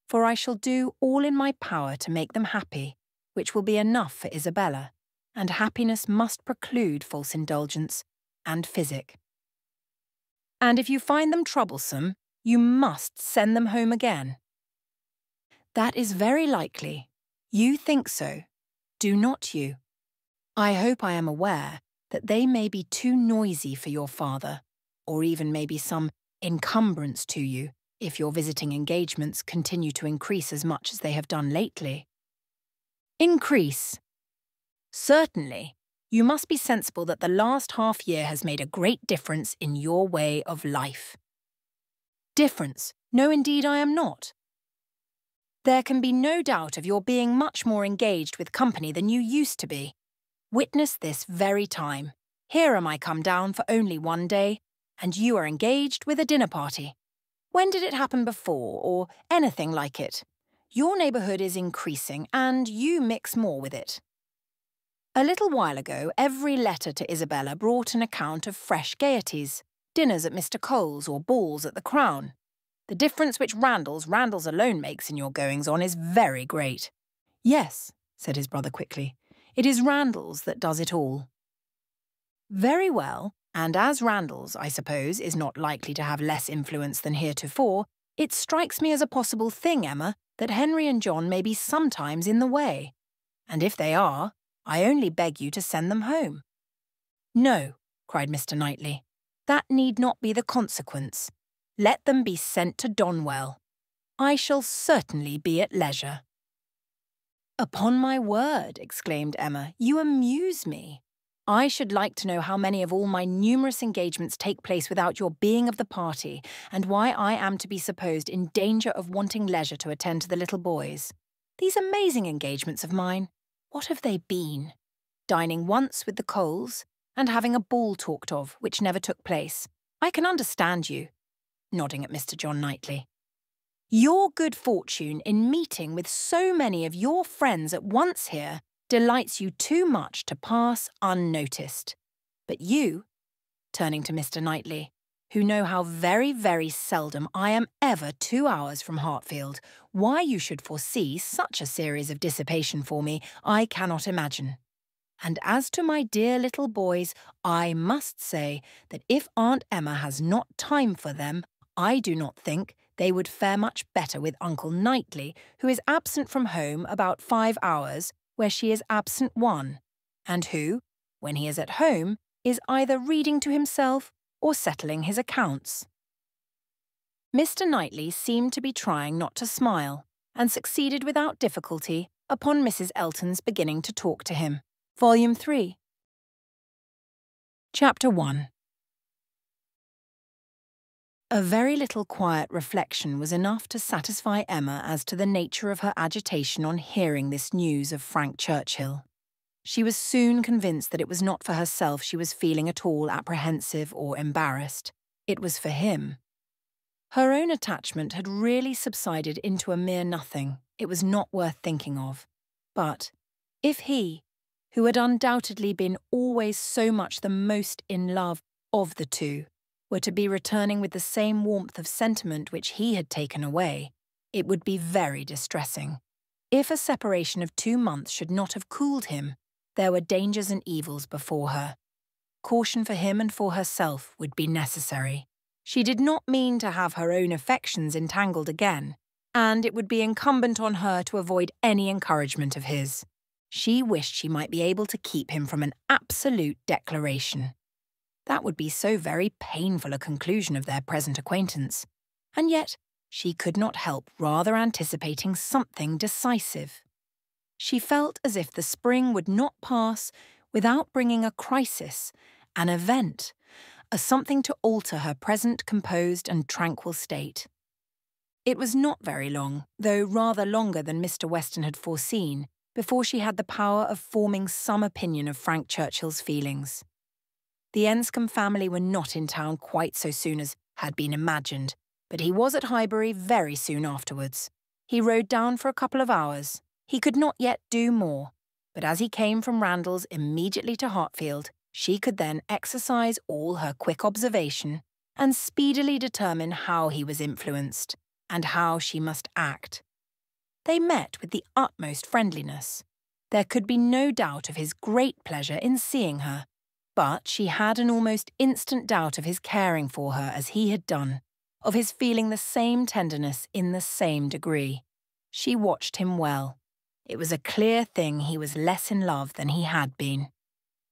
"for I shall do all in my power to make them happy, which will be enough for Isabella, and happiness must preclude false indulgence and physic. And if you find them troublesome, you must send them home again." "That is very likely. You think so, do not you? I hope I am aware that they may be too noisy for your father, or even may be some encumbrance to you, if your visiting engagements continue to increase as much as they have done lately." "Increase? Certainly. You must be sensible that the last half-year has made a great difference in your way of life." "Difference? No, indeed I am not. There can be no doubt of your being much more engaged with company than you used to be. Witness this very time. Here am I come down for only one day, and you are engaged with a dinner party. When did it happen before, or anything like it? Your neighbourhood is increasing, and you mix more with it. A little while ago, every letter to Isabella brought an account of fresh gaieties, dinners at Mr. Cole's or balls at the Crown. The difference which Randalls alone makes in your goings-on is very great." "Yes," said his brother quickly, "it is Randalls that does it all." "Very well, and as Randalls, I suppose, is not likely to have less influence than heretofore, it strikes me as a possible thing, Emma, that Henry and John may be sometimes in the way. And if they are, I only beg you to send them home." "No," cried Mr. Knightley, "that need not be the consequence. Let them be sent to Donwell. I shall certainly be at leisure." "Upon my word," exclaimed Emma, "you amuse me. I should like to know how many of all my numerous engagements take place without your being of the party, and why I am to be supposed in danger of wanting leisure to attend to the little boys. These amazing engagements of mine, what have they been? Dining once with the Coles, and having a ball talked of, which never took place. I can understand you," nodding at Mr. John Knightley. "Your good fortune in meeting with so many of your friends at once here delights you too much to pass unnoticed. But you," turning to Mr. Knightley, "who know how very, very seldom I am ever 2 hours from Hartfield, why you should foresee such a series of dissipation for me, I cannot imagine. And as to my dear little boys, I must say that if Aunt Emma has not time for them, I do not think they would fare much better with Uncle Knightley, who is absent from home about 5 hours, where she is absent 1, and who, when he is at home, is either reading to himself or settling his accounts." Mr. Knightley seemed to be trying not to smile, and succeeded without difficulty upon Mrs. Elton's beginning to talk to him. Volume 3. Chapter 1. A very little quiet reflection was enough to satisfy Emma as to the nature of her agitation on hearing this news of Frank Churchill. She was soon convinced that it was not for herself she was feeling at all apprehensive or embarrassed. It was for him. Her own attachment had really subsided into a mere nothing. It was not worth thinking of. But if he, who had undoubtedly been always so much the most in love of the two, were to be returning with the same warmth of sentiment which he had taken away, it would be very distressing. If a separation of 2 months should not have cooled him, there were dangers and evils before her. Caution for him and for herself would be necessary. She did not mean to have her own affections entangled again, and it would be incumbent on her to avoid any encouragement of his. She wished she might be able to keep him from an absolute declaration. That would be so very painful a conclusion of their present acquaintance, and yet she could not help rather anticipating something decisive. She felt as if the spring would not pass without bringing a crisis, an event, a something to alter her present composed and tranquil state. It was not very long, though rather longer than Mr. Weston had foreseen, before she had the power of forming some opinion of Frank Churchill's feelings. The Enscombe family were not in town quite so soon as had been imagined, but he was at Highbury very soon afterwards. He rode down for a couple of hours. He could not yet do more, but as he came from Randalls immediately to Hartfield, she could then exercise all her quick observation and speedily determine how he was influenced and how she must act. They met with the utmost friendliness. There could be no doubt of his great pleasure in seeing her, but she had an almost instant doubt of his caring for her as he had done, of his feeling the same tenderness in the same degree. She watched him well. It was a clear thing he was less in love than he had been.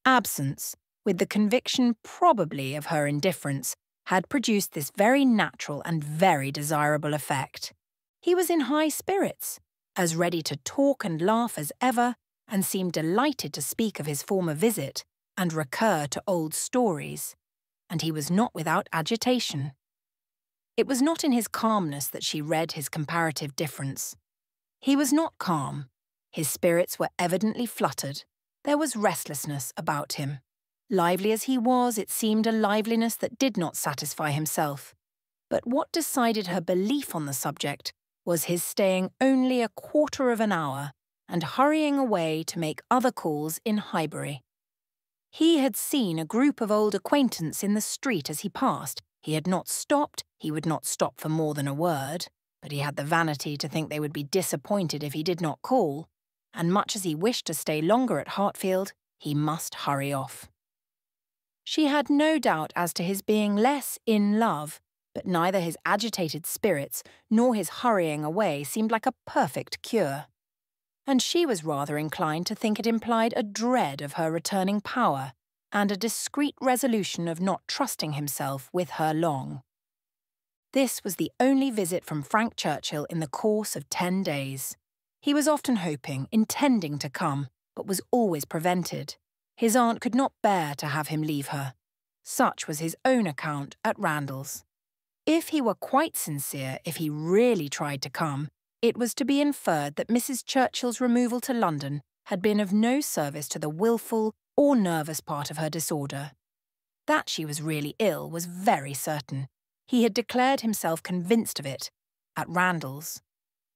Absence, with the conviction probably of her indifference, had produced this very natural and very desirable effect. He was in high spirits, as ready to talk and laugh as ever, and seemed delighted to speak of his former visit and recur to old stories, and he was not without agitation. It was not in his calmness that she read his comparative difference. He was not calm. His spirits were evidently fluttered. There was restlessness about him. Lively as he was, it seemed a liveliness that did not satisfy himself. But what decided her belief on the subject was his staying only a quarter of an hour and hurrying away to make other calls in Highbury. He had seen a group of old acquaintance in the street as he passed. He had not stopped, he would not stop for more than a word, but he had the vanity to think they would be disappointed if he did not call, and much as he wished to stay longer at Hartfield, he must hurry off. She had no doubt as to his being less in love, but neither his agitated spirits nor his hurrying away seemed like a perfect cure. And she was rather inclined to think it implied a dread of her returning power and a discreet resolution of not trusting himself with her long. This was the only visit from Frank Churchill in the course of 10 days. He was often hoping, intending to come, but was always prevented. His aunt could not bear to have him leave her. Such was his own account at Randalls. If he were quite sincere, if he really tried to come, it was to be inferred that Mrs. Churchill's removal to London had been of no service to the wilful or nervous part of her disorder. That she was really ill was very certain. He had declared himself convinced of it, at Randalls.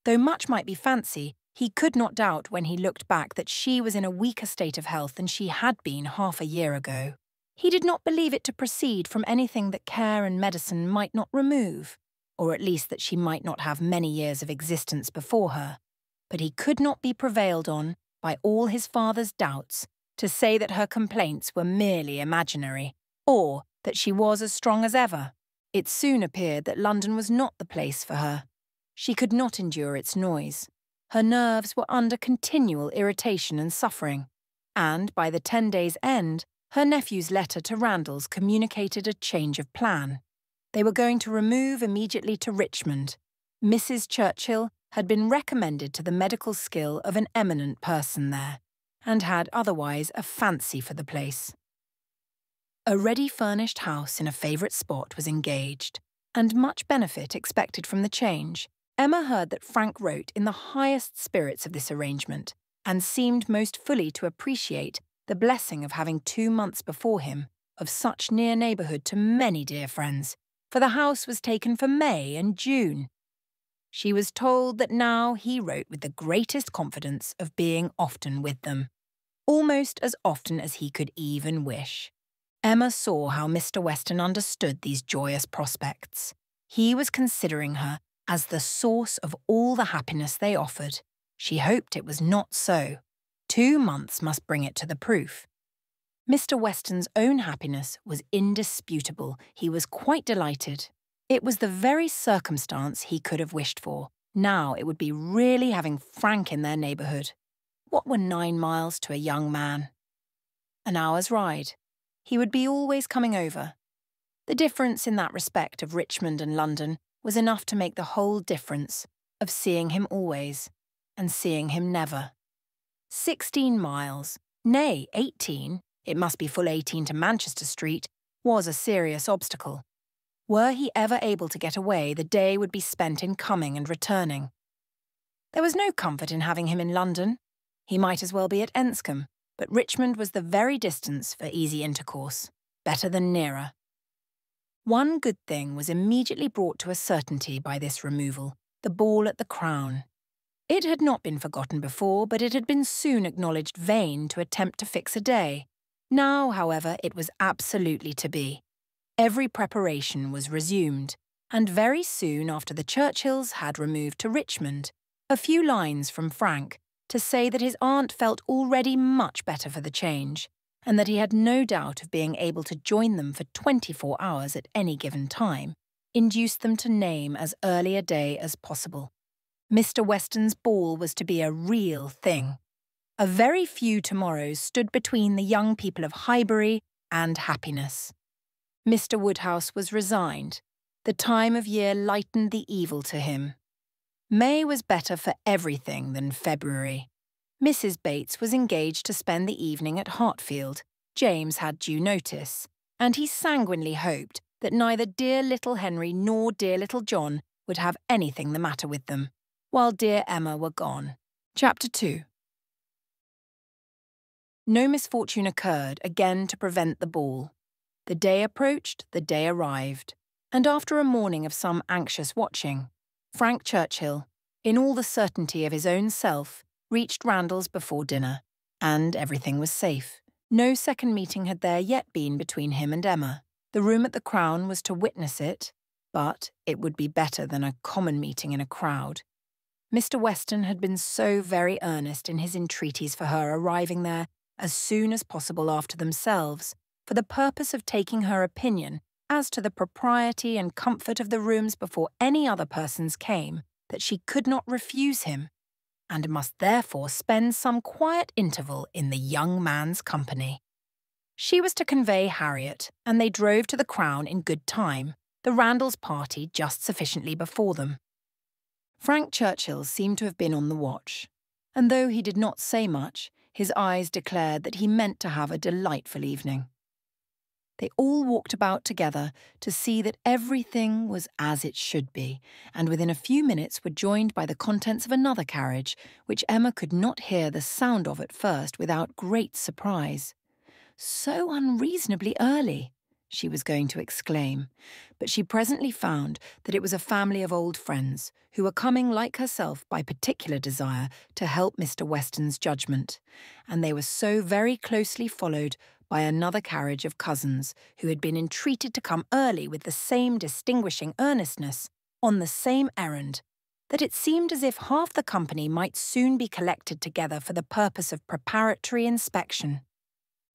Though much might be fancy, he could not doubt when he looked back that she was in a weaker state of health than she had been half a year ago. He did not believe it to proceed from anything that care and medicine might not remove, or at least that she might not have many years of existence before her. But he could not be prevailed on, by all his father's doubts, to say that her complaints were merely imaginary, or that she was as strong as ever. It soon appeared that London was not the place for her. She could not endure its noise. Her nerves were under continual irritation and suffering, and by the 10 days' end, her nephew's letter to Randalls communicated a change of plan. They were going to remove immediately to Richmond. Mrs. Churchill had been recommended to the medical skill of an eminent person there, and had otherwise a fancy for the place. A ready-furnished house in a favourite spot was engaged, and much benefit expected from the change. Emma heard that Frank wrote in the highest spirits of this arrangement, and seemed most fully to appreciate the blessing of having 2 months before him of such near neighbourhood to many dear friends, for the house was taken for May and June. She was told that now he wrote with the greatest confidence of being often with them, almost as often as he could even wish. Emma saw how Mr. Weston understood these joyous prospects. He was considering her as the source of all the happiness they offered. She hoped it was not so. 2 months must bring it to the proof. Mr. Weston's own happiness was indisputable. He was quite delighted. It was the very circumstance he could have wished for. Now it would be really having Frank in their neighbourhood. What were 9 miles to a young man? An hour's ride. He would be always coming over. The difference in that respect of Richmond and London was enough to make the whole difference of seeing him always and seeing him never. 16 miles, nay, 18, it must be full 18 to Manchester Street, was a serious obstacle. Were he ever able to get away, the day would be spent in coming and returning. There was no comfort in having him in London. He might as well be at Enscombe, but Richmond was the very distance for easy intercourse, better than nearer. One good thing was immediately brought to a certainty by this removal, the ball at the Crown. It had not been forgotten before, but it had been soon acknowledged vain to attempt to fix a day. Now, however, it was absolutely to be. Every preparation was resumed, and very soon after the Churchills had removed to Richmond, a few lines from Frank to say that his aunt felt already much better for the change, and that he had no doubt of being able to join them for 24 hours at any given time, induced them to name as early a day as possible. Mr. Weston's ball was to be a real thing. A very few tomorrows stood between the young people of Highbury and happiness. Mr. Woodhouse was resigned. The time of year lightened the evil to him. May was better for everything than February. Mrs. Bates was engaged to spend the evening at Hartfield. James had due notice, and he sanguinely hoped that neither dear little Henry nor dear little John would have anything the matter with them, while dear Emma were gone. Chapter 2. No misfortune occurred again to prevent the ball. The day approached, the day arrived, and after a morning of some anxious watching, Frank Churchill, in all the certainty of his own self, reached Randalls before dinner, and everything was safe. No second meeting had there yet been between him and Emma. The room at the Crown was to witness it, but it would be better than a common meeting in a crowd. Mr. Weston had been so very earnest in his entreaties for her arriving there as soon as possible after themselves, for the purpose of taking her opinion as to the propriety and comfort of the rooms before any other persons came, that she could not refuse him, and must therefore spend some quiet interval in the young man's company. She was to convey Harriet, and they drove to the Crown in good time, the Randalls party just sufficiently before them. Frank Churchill seemed to have been on the watch, and though he did not say much, his eyes declared that he meant to have a delightful evening. They all walked about together to see that everything was as it should be, and within a few minutes were joined by the contents of another carriage, which Emma could not hear the sound of at first without great surprise. "So unreasonably early," she was going to exclaim, but she presently found that it was a family of old friends who were coming like herself by particular desire to help Mr. Weston's judgment, and they were so very closely followed by another carriage of cousins who had been entreated to come early with the same distinguishing earnestness, on the same errand, that it seemed as if half the company might soon be collected together for the purpose of preparatory inspection.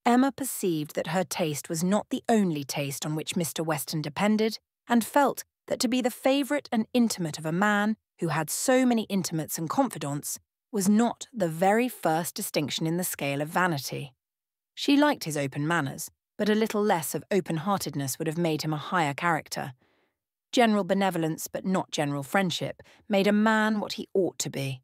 Emma perceived that her taste was not the only taste on which Mr. Weston depended, and felt that to be the favourite and intimate of a man who had so many intimates and confidants was not the very first distinction in the scale of vanity. She liked his open manners, but a little less of open-heartedness would have made him a higher character. General benevolence, but not general friendship, made a man what he ought to be.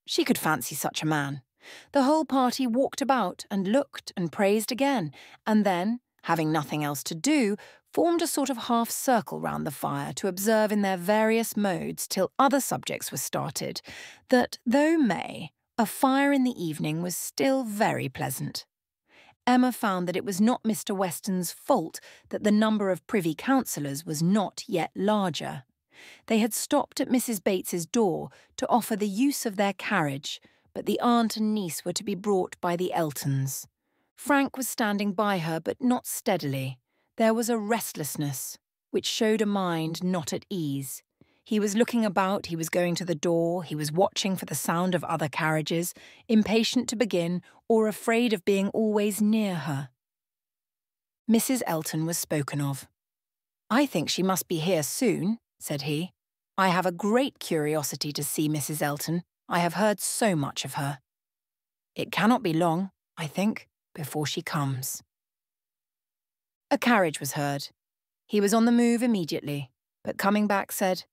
She could fancy such a man. The whole party walked about and looked and praised again, and then, having nothing else to do, formed a sort of half-circle round the fire to observe in their various modes till other subjects were started, that, though May, a fire in the evening was still very pleasant. Emma found that it was not Mr. Weston's fault that the number of privy councillors was not yet larger. They had stopped at Mrs. Bates's door to offer the use of their carriage, but the aunt and niece were to be brought by the Eltons. Frank was standing by her, but not steadily. There was a restlessness, which showed a mind not at ease. He was looking about, he was going to the door, he was watching for the sound of other carriages, impatient to begin, or afraid of being always near her. Mrs. Elton was spoken of. "I think she must be here soon," said he. "I have a great curiosity to see Mrs. Elton. I have heard so much of her. It cannot be long, I think, before she comes." A carriage was heard. He was on the move immediately, but coming back said,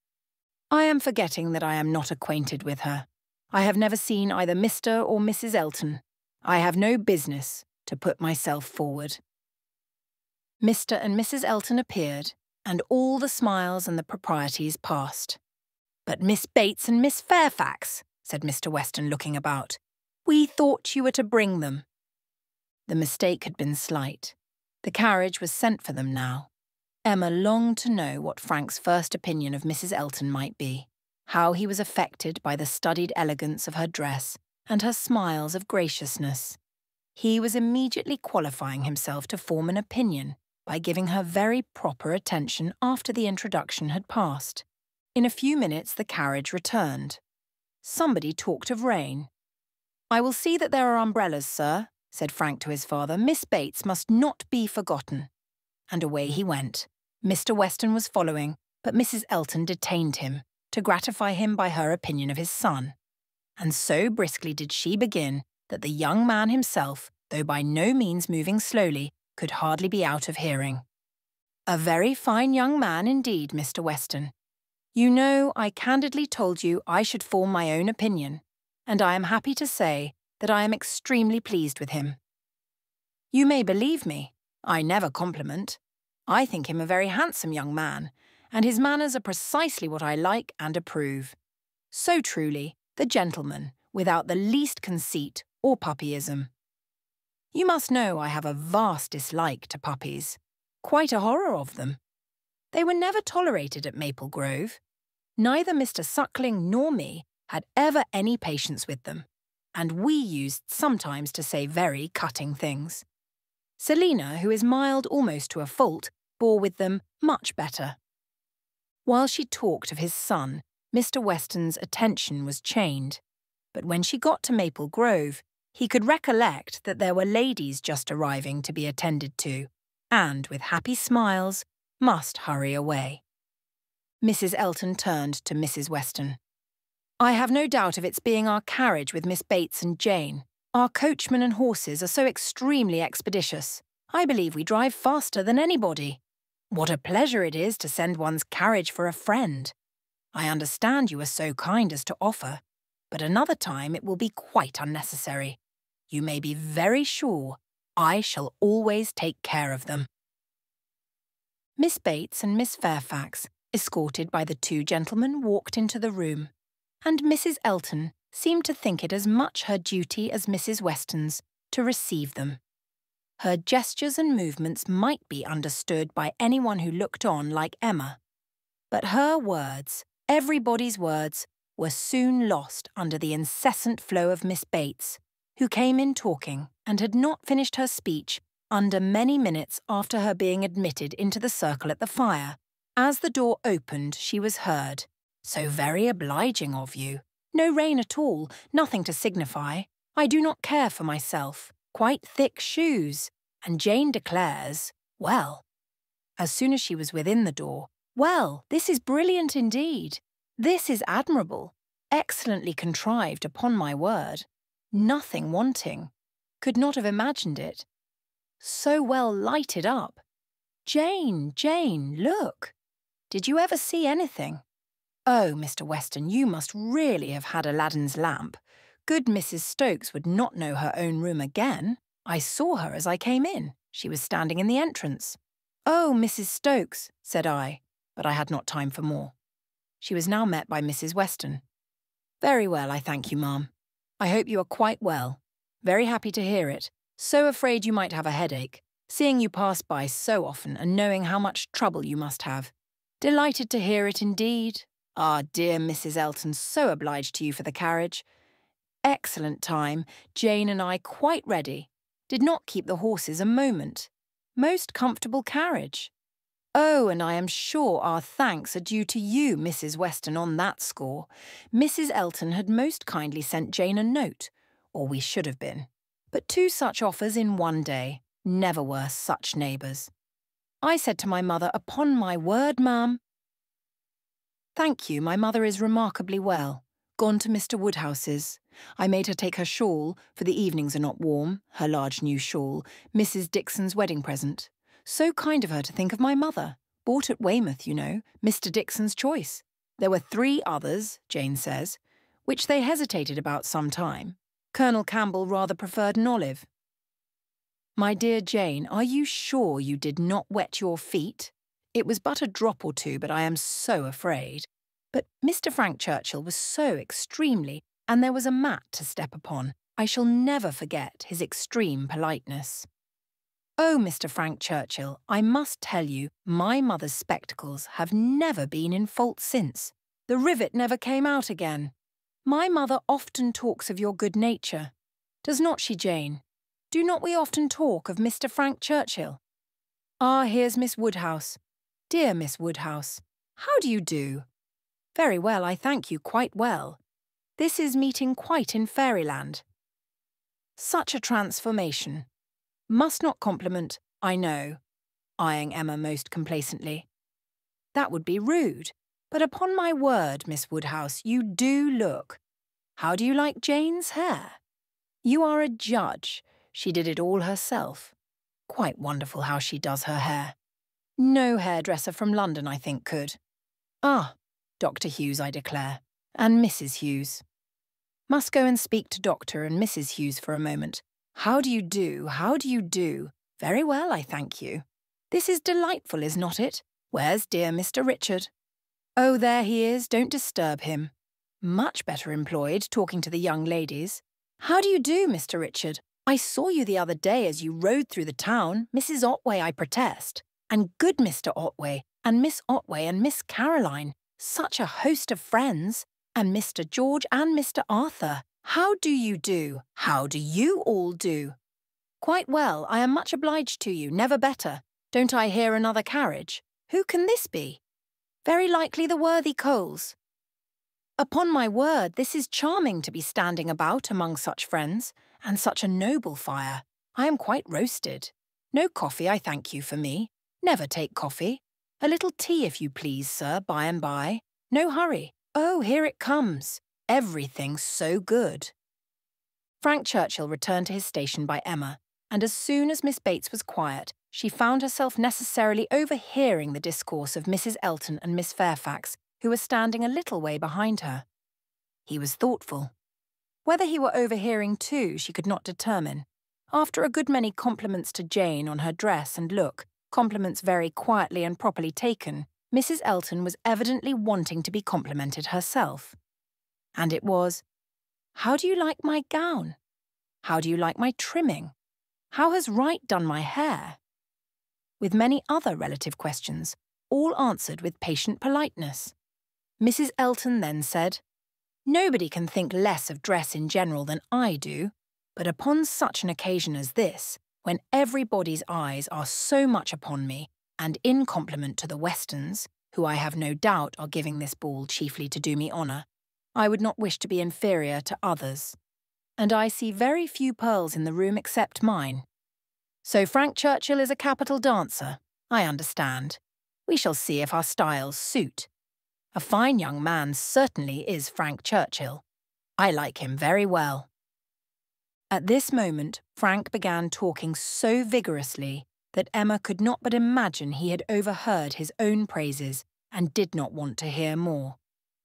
"I am forgetting that I am not acquainted with her. I have never seen either Mr. or Mrs. Elton. I have no business to put myself forward." Mr. and Mrs. Elton appeared, and all the smiles and the proprieties passed. "But Miss Bates and Miss Fairfax," said Mr. Weston, looking about. "We thought you were to bring them." The mistake had been slight. The carriage was sent for them now. Emma longed to know what Frank's first opinion of Mrs. Elton might be, how he was affected by the studied elegance of her dress and her smiles of graciousness. He was immediately qualifying himself to form an opinion by giving her very proper attention after the introduction had passed. In a few minutes the carriage returned. Somebody talked of rain. "I will see that there are umbrellas, sir," said Frank to his father. "Miss Bates must not be forgotten." And away he went. Mr. Weston was following, but Mrs. Elton detained him, to gratify him by her opinion of his son. And so briskly did she begin that the young man himself, though by no means moving slowly, could hardly be out of hearing. "A very fine young man indeed, Mr. Weston. You know, I candidly told you I should form my own opinion, and I am happy to say that I am extremely pleased with him. You may believe me, I never compliment. I think him a very handsome young man, and his manners are precisely what I like and approve. So truly, the gentleman, without the least conceit or puppyism. You must know I have a vast dislike to puppies, quite a horror of them. They were never tolerated at Maple Grove. Neither Mr. Suckling nor me had ever any patience with them, and we used sometimes to say very cutting things. Selina, who is mild almost to a fault, bore with them much better." While she talked of his son, Mr. Weston's attention was chained, but when she got to Maple Grove, he could recollect that there were ladies just arriving to be attended to, and, with happy smiles, must hurry away. Mrs. Elton turned to Mrs. Weston. "I have no doubt of its being our carriage with Miss Bates and Jane. Our coachman and horses are so extremely expeditious. I believe we drive faster than anybody. What a pleasure it is to send one's carriage for a friend. I understand you are so kind as to offer, but another time it will be quite unnecessary. You may be very sure I shall always take care of them." Miss Bates and Miss Fairfax, escorted by the two gentlemen, walked into the room, and Mrs. Elton seemed to think it as much her duty as Mrs. Weston's to receive them. Her gestures and movements might be understood by anyone who looked on like Emma, but her words, everybody's words, were soon lost under the incessant flow of Miss Bates, who came in talking and had not finished her speech under many minutes after her being admitted into the circle at the fire. As the door opened, she was heard. "So very obliging of you. No rain at all, nothing to signify. I do not care for myself. Quite thick shoes. And Jane declares, well." As soon as she was within the door, "Well, this is brilliant indeed. This is admirable. Excellently contrived, upon my word. Nothing wanting. Could not have imagined it. So well lighted up. Jane, Jane, look. Did you ever see anything? Oh, Mr. Weston, you must really have had Aladdin's lamp. Good Mrs. Stokes would not know her own room again. I saw her as I came in. She was standing in the entrance. "Oh, Mrs. Stokes," said I, but I had not time for more. She was now met by Mrs. Weston. "Very well, I thank you, ma'am. I hope you are quite well. Very happy to hear it. So afraid you might have a headache, seeing you pass by so often and knowing how much trouble you must have. Delighted to hear it indeed. Ah, dear Mrs. Elton, so obliged to you for the carriage. Excellent time, Jane and I quite ready. Did not keep the horses a moment. Most comfortable carriage. Oh, and I am sure our thanks are due to you, Mrs. Weston, on that score. Mrs. Elton had most kindly sent Jane a note, or we should have been. But 2 such offers in one day, never were such neighbours. I said to my mother, upon my word, ma'am. Thank you, my mother is remarkably well. Gone to Mr. Woodhouse's. I made her take her shawl, for the evenings are not warm, her large new shawl, Mrs. Dixon's wedding present. So kind of her to think of my mother. Bought at Weymouth, you know, Mr. Dixon's choice. There were 3 others, Jane says, which they hesitated about some time. Colonel Campbell rather preferred an olive. My dear Jane, are you sure you did not wet your feet? It was but a drop or 2, but I am so afraid. But Mr. Frank Churchill was so extremely, and there was a mat to step upon. I shall never forget his extreme politeness. Oh, Mr. Frank Churchill, I must tell you, my mother's spectacles have never been in fault since. The rivet never came out again. My mother often talks of your good nature. Does not she, Jane? Do not we often talk of Mr. Frank Churchill? Ah, here's Miss Woodhouse. Dear Miss Woodhouse, how do you do? Very well, I thank you, quite well. This is meeting quite in fairyland. Such a transformation. Must not compliment, I know, eyeing Emma most complacently. That would be rude, but upon my word, Miss Woodhouse, you do look. How do you like Jane's hair? You are a judge. She did it all herself. Quite wonderful how she does her hair. No hairdresser from London, I think, could. Ah, Dr. Hughes, I declare, and Mrs. Hughes. Must go and speak to Dr. and Mrs. Hughes for a moment. How do you do? How do you do? Very well, I thank you. This is delightful, is not it? Where's dear Mr. Richard? Oh, there he is, don't disturb him. Much better employed, talking to the young ladies. How do you do, Mr. Richard? I saw you the other day as you rode through the town, Mrs. Otway, I protest. And good Mr. Otway, and Miss Otway and Miss Caroline. Such a host of friends. And Mr. George and Mr. Arthur. How do you do? How do you all do? Quite well, I am much obliged to you, never better. Don't I hear another carriage? Who can this be? Very likely the worthy Coles. Upon my word, this is charming to be standing about among such friends, and such a noble fire. I am quite roasted. No coffee, I thank you, for me. Never take coffee. A little tea, if you please, sir, by and by. No hurry. Oh, here it comes. Everything so good. Frank Churchill returned to his station by Emma, and as soon as Miss Bates was quiet, she found herself necessarily overhearing the discourse of Mrs. Elton and Miss Fairfax, who were standing a little way behind her. He was thoughtful. Whether he were overhearing too, she could not determine. After a good many compliments to Jane on her dress and look, compliments very quietly and properly taken, Mrs. Elton was evidently wanting to be complimented herself. And it was, "How do you like my gown? How do you like my trimming? How has Wright done my hair?" With many other relative questions, all answered with patient politeness. Mrs. Elton then said, "Nobody can think less of dress in general than I do, but upon such an occasion as this, when everybody's eyes are so much upon me, and in compliment to the Westons, who I have no doubt are giving this ball chiefly to do me honour, I would not wish to be inferior to others. And I see very few pearls in the room except mine. So Frank Churchill is a capital dancer, I understand. We shall see if our styles suit. A fine young man certainly is Frank Churchill. I like him very well." At this moment, Frank began talking so vigorously that Emma could not but imagine he had overheard his own praises and did not want to hear more.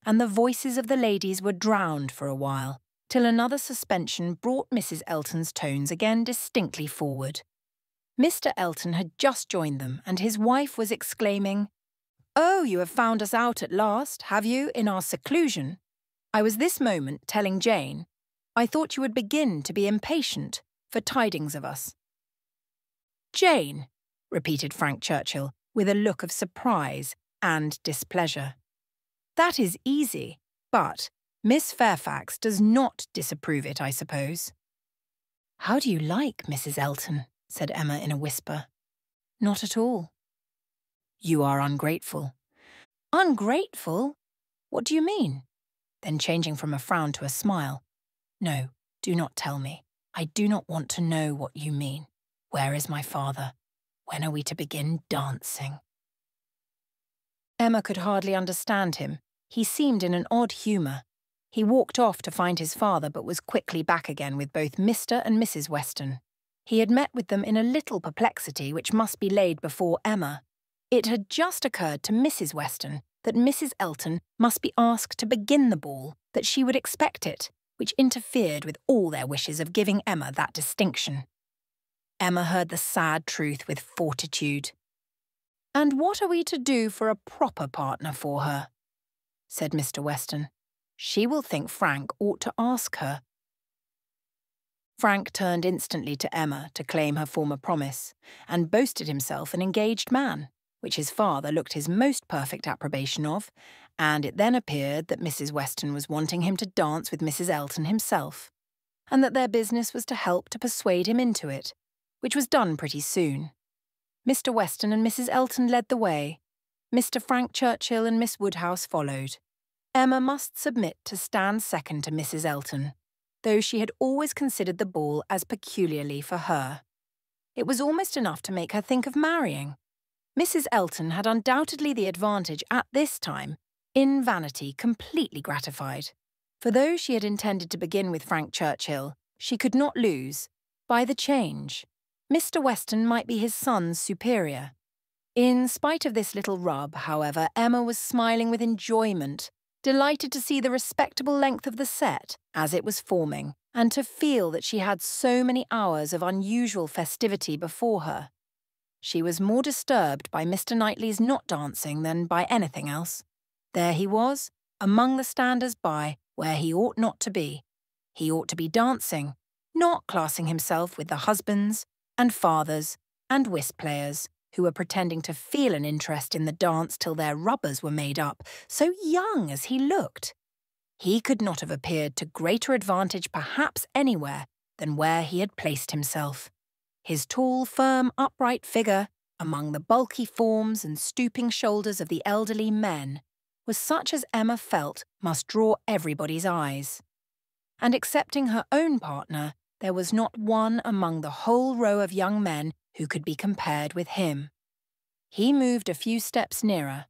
And the voices of the ladies were drowned for a while, till another suspension brought Mrs. Elton's tones again distinctly forward. Mr. Elton had just joined them, and his wife was exclaiming, "Oh, you have found us out at last, have you, in our seclusion? I was this moment telling Jane, I thought you would begin to be impatient for tidings of us." "Jane," repeated Frank Churchill, with a look of surprise and displeasure. "That is easy, but Miss Fairfax does not disapprove it, I suppose." "How do you like Mrs. Elton?" said Emma in a whisper. "Not at all." "You are ungrateful." "Ungrateful? What do you mean?" Then changing from a frown to a smile. "No, do not tell me. I do not want to know what you mean. Where is my father? When are we to begin dancing?" Emma could hardly understand him. He seemed in an odd humour. He walked off to find his father, but was quickly back again with both Mr. and Mrs. Weston. He had met with them in a little perplexity which must be laid before Emma. It had just occurred to Mrs. Weston that Mrs. Elton must be asked to begin the ball, that she would expect it, which interfered with all their wishes of giving Emma that distinction. Emma heard the sad truth with fortitude. "And what are we to do for a proper partner for her?" said Mr. Weston. "She will think Frank ought to ask her." Frank turned instantly to Emma to claim her former promise, and boasted himself an engaged man, which his father looked his most perfect approbation of, and it then appeared that Mrs. Weston was wanting him to dance with Mrs. Elton himself, and that their business was to help to persuade him into it, which was done pretty soon. Mr. Weston and Mrs. Elton led the way. Mr. Frank Churchill and Miss Woodhouse followed. Emma must submit to stand second to Mrs. Elton, though she had always considered the ball as peculiarly for her. It was almost enough to make her think of marrying. Mrs. Elton had undoubtedly the advantage at this time, in vanity completely gratified. For though she had intended to begin with Frank Churchill, she could not lose, by the change. Mr. Weston might be his son's superior. In spite of this little rub, however, Emma was smiling with enjoyment, delighted to see the respectable length of the set as it was forming, and to feel that she had so many hours of unusual festivity before her. She was more disturbed by Mr. Knightley's not dancing than by anything else. There he was, among the standers-by, where he ought not to be. He ought to be dancing, not classing himself with the husbands and fathers and whist-players who were pretending to feel an interest in the dance till their rubbers were made up, so young as he looked. He could not have appeared to greater advantage perhaps anywhere than where he had placed himself. His tall, firm, upright figure, among the bulky forms and stooping shoulders of the elderly men, was such as Emma felt must draw everybody's eyes. And excepting her own partner, there was not one among the whole row of young men who could be compared with him. He moved a few steps nearer,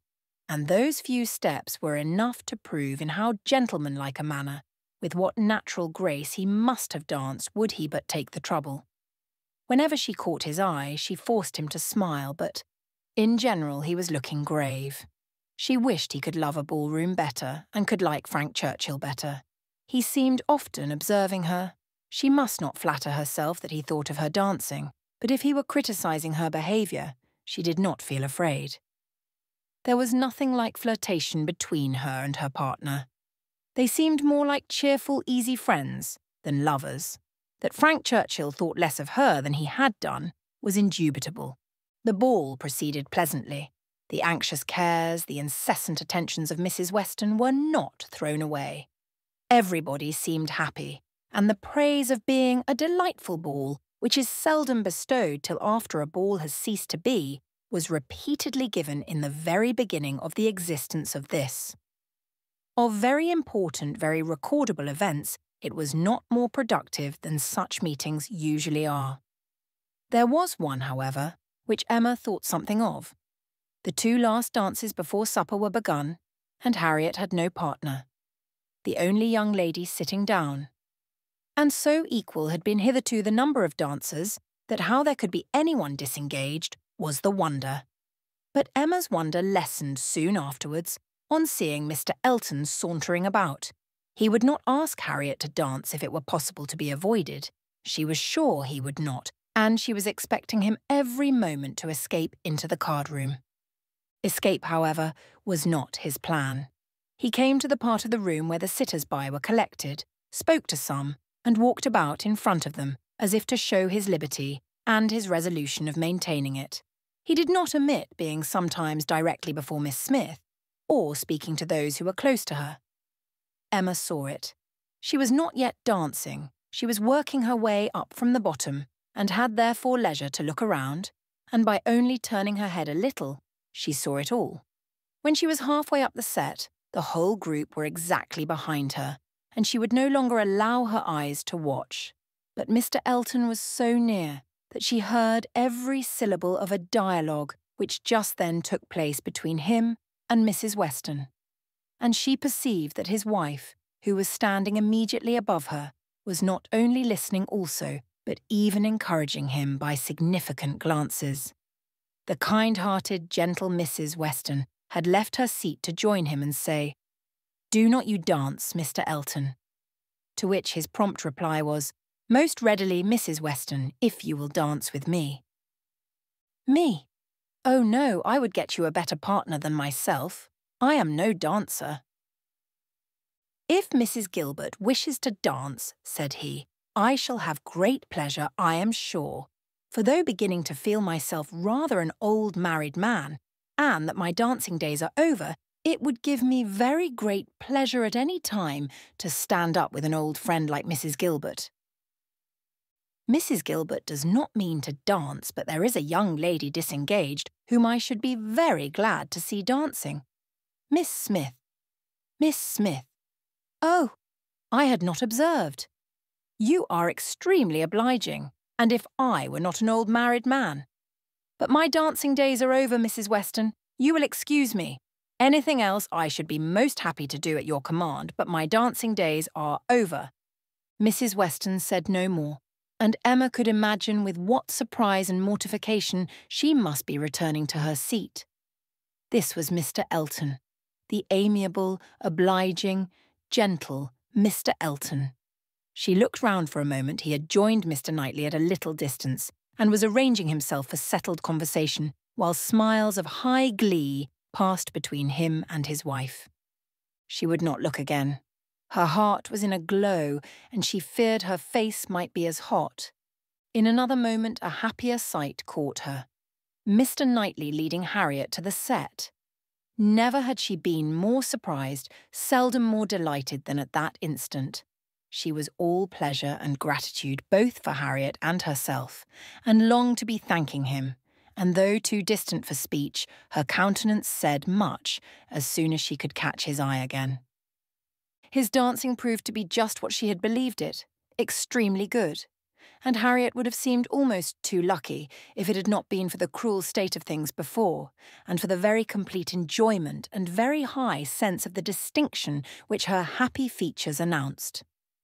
and those few steps were enough to prove in how gentlemanlike a manner, with what natural grace he must have danced would he but take the trouble. Whenever she caught his eye, she forced him to smile, but in general he was looking grave. She wished he could love a ballroom better and could like Frank Churchill better. He seemed often observing her. She must not flatter herself that he thought of her dancing, but if he were criticising her behaviour, she did not feel afraid. There was nothing like flirtation between her and her partner. They seemed more like cheerful, easy friends than lovers. That Frank Churchill thought less of her than he had done was indubitable. The ball proceeded pleasantly. The anxious cares, the incessant attentions of Mrs. Weston were not thrown away. Everybody seemed happy, and the praise of being a delightful ball, which is seldom bestowed till after a ball has ceased to be, was repeatedly given in the very beginning of the existence of this. Of very important, very recordable events, it was not more productive than such meetings usually are. There was one, however, which Emma thought something of. The 2 last dances before supper were begun, and Harriet had no partner, the only young lady sitting down. And so equal had been hitherto the number of dancers that how there could be anyone disengaged was the wonder. But Emma's wonder lessened soon afterwards on seeing Mr. Elton sauntering about. He would not ask Harriet to dance if it were possible to be avoided. She was sure he would not, and she was expecting him every moment to escape into the card room. Escape, however, was not his plan. He came to the part of the room where the sitters-by were collected, spoke to some, and walked about in front of them, as if to show his liberty and his resolution of maintaining it. He did not omit being sometimes directly before Miss Smith, or speaking to those who were close to her. Emma saw it. She was not yet dancing. She was working her way up from the bottom, and had therefore leisure to look around, and by only turning her head a little, she saw it all. When she was halfway up the set, the whole group were exactly behind her, and she would no longer allow her eyes to watch. But Mr. Elton was so near that she heard every syllable of a dialogue which just then took place between him and Mrs. Weston. And she perceived that his wife, who was standing immediately above her, was not only listening also, but even encouraging him by significant glances. The kind-hearted, gentle Mrs. Weston had left her seat to join him and say, "Do not you dance, Mr. Elton?" To which his prompt reply was, "Most readily, Mrs. Weston, if you will dance with me." "Me? Oh no, I would get you a better partner than myself. I am no dancer." "If Mrs. Gilbert wishes to dance," said he, "I shall have great pleasure, I am sure. For though beginning to feel myself rather an old married man, and that my dancing days are over, it would give me very great pleasure at any time to stand up with an old friend like Mrs. Gilbert." "Mrs. Gilbert does not mean to dance, but there is a young lady disengaged whom I should be very glad to see dancing. Miss Smith." "Miss Smith. Oh, I had not observed. You are extremely obliging, and if I were not an old married man. But my dancing days are over, Mrs. Weston. You will excuse me. Anything else I should be most happy to do at your command, but my dancing days are over." Mrs. Weston said no more, and Emma could imagine with what surprise and mortification she must be returning to her seat. This was Mr. Elton, the amiable, obliging, gentle Mr. Elton. She looked round for a moment. He had joined Mr. Knightley at a little distance, and was arranging himself for settled conversation, while smiles of high glee passed between him and his wife. She would not look again. Her heart was in a glow, and she feared her face might be as hot. In another moment a happier sight caught her. Mr. Knightley leading Harriet to the set. Never had she been more surprised, seldom more delighted than at that instant. She was all pleasure and gratitude both for Harriet and herself, and longed to be thanking him, and though too distant for speech, her countenance said much as soon as she could catch his eye again. His dancing proved to be just what she had believed it, extremely good, and Harriet would have seemed almost too lucky if it had not been for the cruel state of things before, and for the very complete enjoyment and very high sense of the distinction which her happy features announced.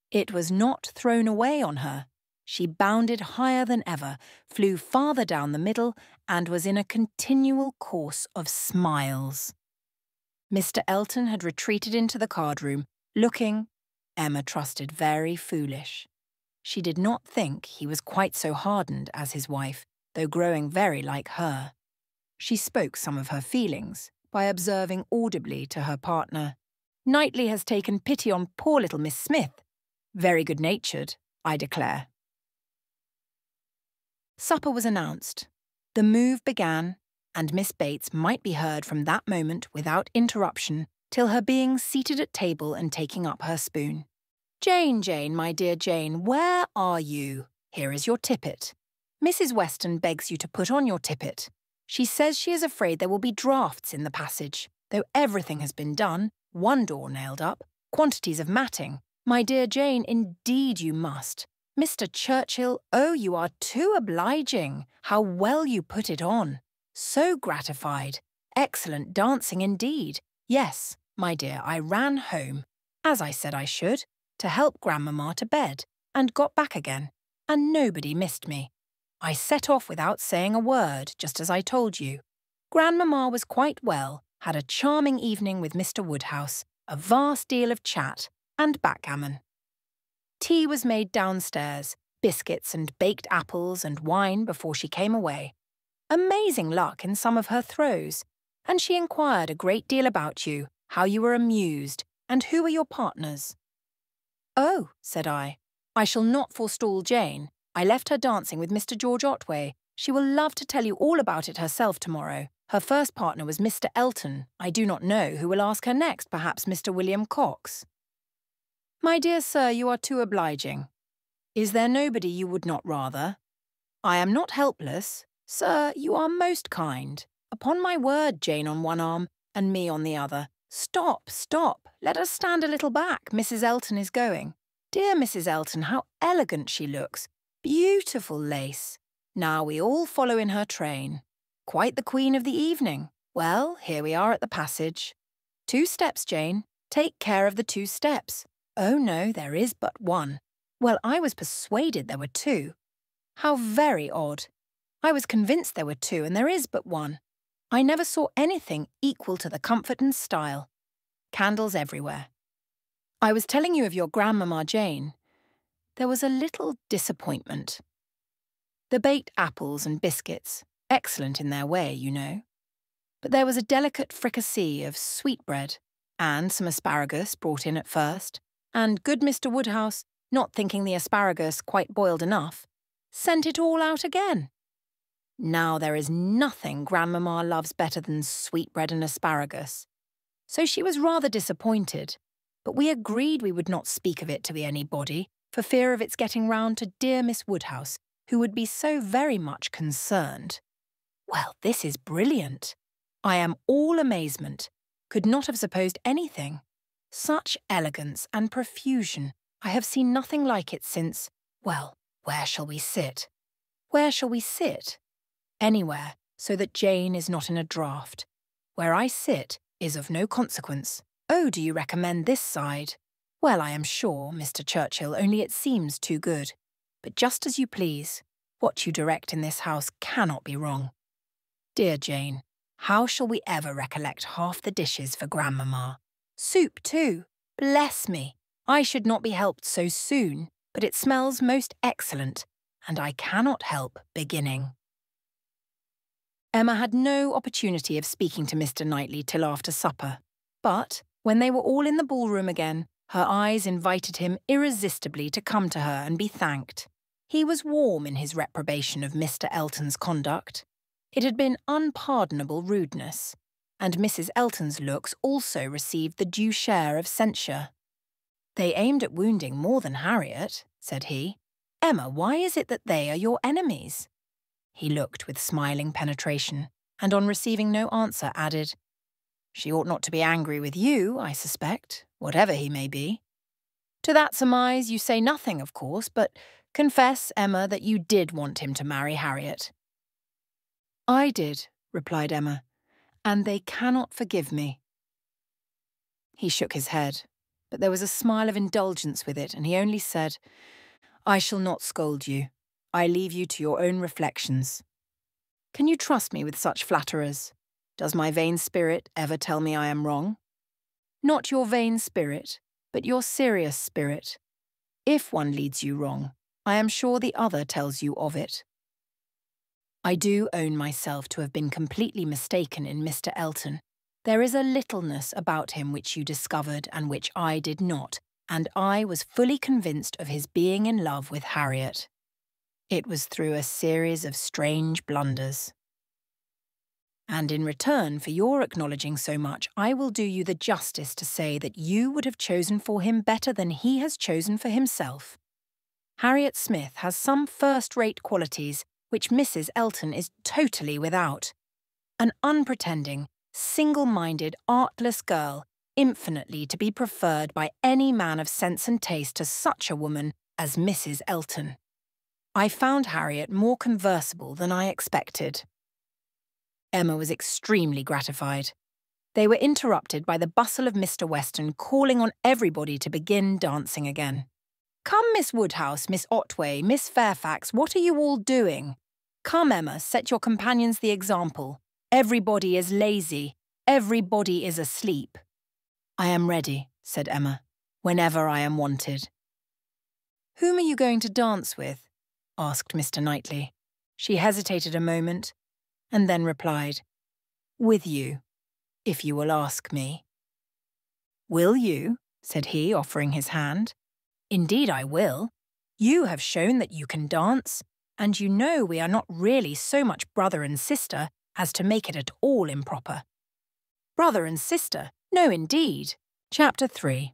It was not thrown away on her. She bounded higher than ever, flew farther down the middle, and was in a continual course of smiles. Mr. Elton had retreated into the card-room, looking, Emma trusted, very foolish. She did not think he was quite so hardened as his wife, though growing very like her. She spoke some of her feelings by observing audibly to her partner, "Knightley has taken pity on poor little Miss Smith. Very good-natured, I declare." Supper was announced. The move began, and Miss Bates might be heard from that moment without interruption till her being seated at table and taking up her spoon. "Jane, Jane, my dear Jane, where are you? Here is your tippet. Mrs. Weston begs you to put on your tippet. She says she is afraid there will be draughts in the passage, though everything has been done, one door nailed up, quantities of matting. My dear Jane, indeed you must. Mr. Churchill, oh, you are too obliging. How well you put it on. So gratified. Excellent dancing indeed. Yes, my dear, I ran home, as I said I should, to help Grandmamma to bed, and got back again, and nobody missed me. I set off without saying a word, just as I told you. Grandmamma was quite well, had a charming evening with Mr. Woodhouse, a vast deal of chat, and backgammon. Tea was made downstairs, biscuits and baked apples and wine before she came away. Amazing luck in some of her throws, and she inquired a great deal about you, how you were amused, and who were your partners. "Oh," said I shall not forestall Jane. I left her dancing with Mr. George Otway. She will love to tell you all about it herself tomorrow. Her first partner was Mr. Elton. I do not know who will ask her next, perhaps Mr. William Cox." "My dear sir, you are too obliging. Is there nobody you would not rather? I am not helpless. Sir, you are most kind. Upon my word, Jane on one arm and me on the other. Stop, stop. Let us stand a little back. Mrs. Elton is going. Dear Mrs. Elton, how elegant she looks. Beautiful lace. Now we all follow in her train. Quite the queen of the evening. Well, here we are at the passage. 2 steps, Jane. Take care of the 2 steps. Oh no, there is but 1. Well, I was persuaded there were 2. How very odd. I was convinced there were 2 and there is but 1. I never saw anything equal to the comfort and style. Candles everywhere. I was telling you of your grandmamma Jane. There was a little disappointment. The baked apples and biscuits, excellent in their way, you know. But there was a delicate fricassee of sweetbread, and some asparagus brought in at first, and good Mr. Woodhouse, not thinking the asparagus quite boiled enough, sent it all out again. Now there is nothing grandmamma loves better than sweetbread and asparagus. So she was rather disappointed, but we agreed we would not speak of it to anybody, for fear of its getting round to dear Miss Woodhouse, who would be so very much concerned. Well, this is brilliant. I am all amazement. Could not have supposed anything. Such elegance and profusion. I have seen nothing like it since, well, where shall we sit? Where shall we sit? Anywhere, so that Jane is not in a draught. Where I sit is of no consequence. Oh, do you recommend this side? Well, I am sure, Mr. Churchill, only it seems too good. But just as you please. What you direct in this house cannot be wrong. Dear Jane, how shall we ever recollect half the dishes for grandmamma? Soup, too. Bless me. I should not be helped so soon, but it smells most excellent, and I cannot help beginning. Emma had no opportunity of speaking to Mr. Knightley till after supper, but when they were all in the ballroom again, her eyes invited him irresistibly to come to her and be thanked. He was warm in his reprobation of Mr. Elton's conduct. It had been unpardonable rudeness, and Mrs. Elton's looks also received the due share of censure. "They aimed at wounding more than Harriet," said he. "Emma, why is it that they are your enemies?" He looked with smiling penetration, and on receiving no answer added, "She ought not to be angry with you, I suspect, whatever he may be. To that surmise you say nothing, of course, but confess, Emma, that you did want him to marry Harriet." "I did," replied Emma, "and they cannot forgive me." He shook his head, but there was a smile of indulgence with it, and he only said, "I shall not scold you. I leave you to your own reflections. Can you trust me with such flatterers? Does my vain spirit ever tell me I am wrong? Not your vain spirit, but your serious spirit. If one leads you wrong, I am sure the other tells you of it. I do own myself to have been completely mistaken in Mr. Elton. There is a littleness about him which you discovered and which I did not, and I was fully convinced of his being in love with Harriet. It was through a series of strange blunders. And in return for your acknowledging so much, I will do you the justice to say that you would have chosen for him better than he has chosen for himself. Harriet Smith has some first-rate qualities which Mrs. Elton is totally without. An unpretending, single-minded, artless girl, infinitely to be preferred by any man of sense and taste to such a woman as Mrs. Elton. I found Harriet more conversable than I expected." Emma was extremely gratified. They were interrupted by the bustle of Mr. Weston calling on everybody to begin dancing again. "Come, Miss Woodhouse, Miss Otway, Miss Fairfax, what are you all doing? Come, Emma, set your companions the example. Everybody is lazy. Everybody is asleep." "I am ready," said Emma, "whenever I am wanted." "Whom are you going to dance with?" asked Mr. Knightley. She hesitated a moment, and then replied, "With you, if you will ask me." "Will you?" said he, offering his hand. "Indeed I will. You have shown that you can dance, and you know we are not really so much brother and sister as to make it at all improper." "Brother and sister? No, indeed." Chapter 3.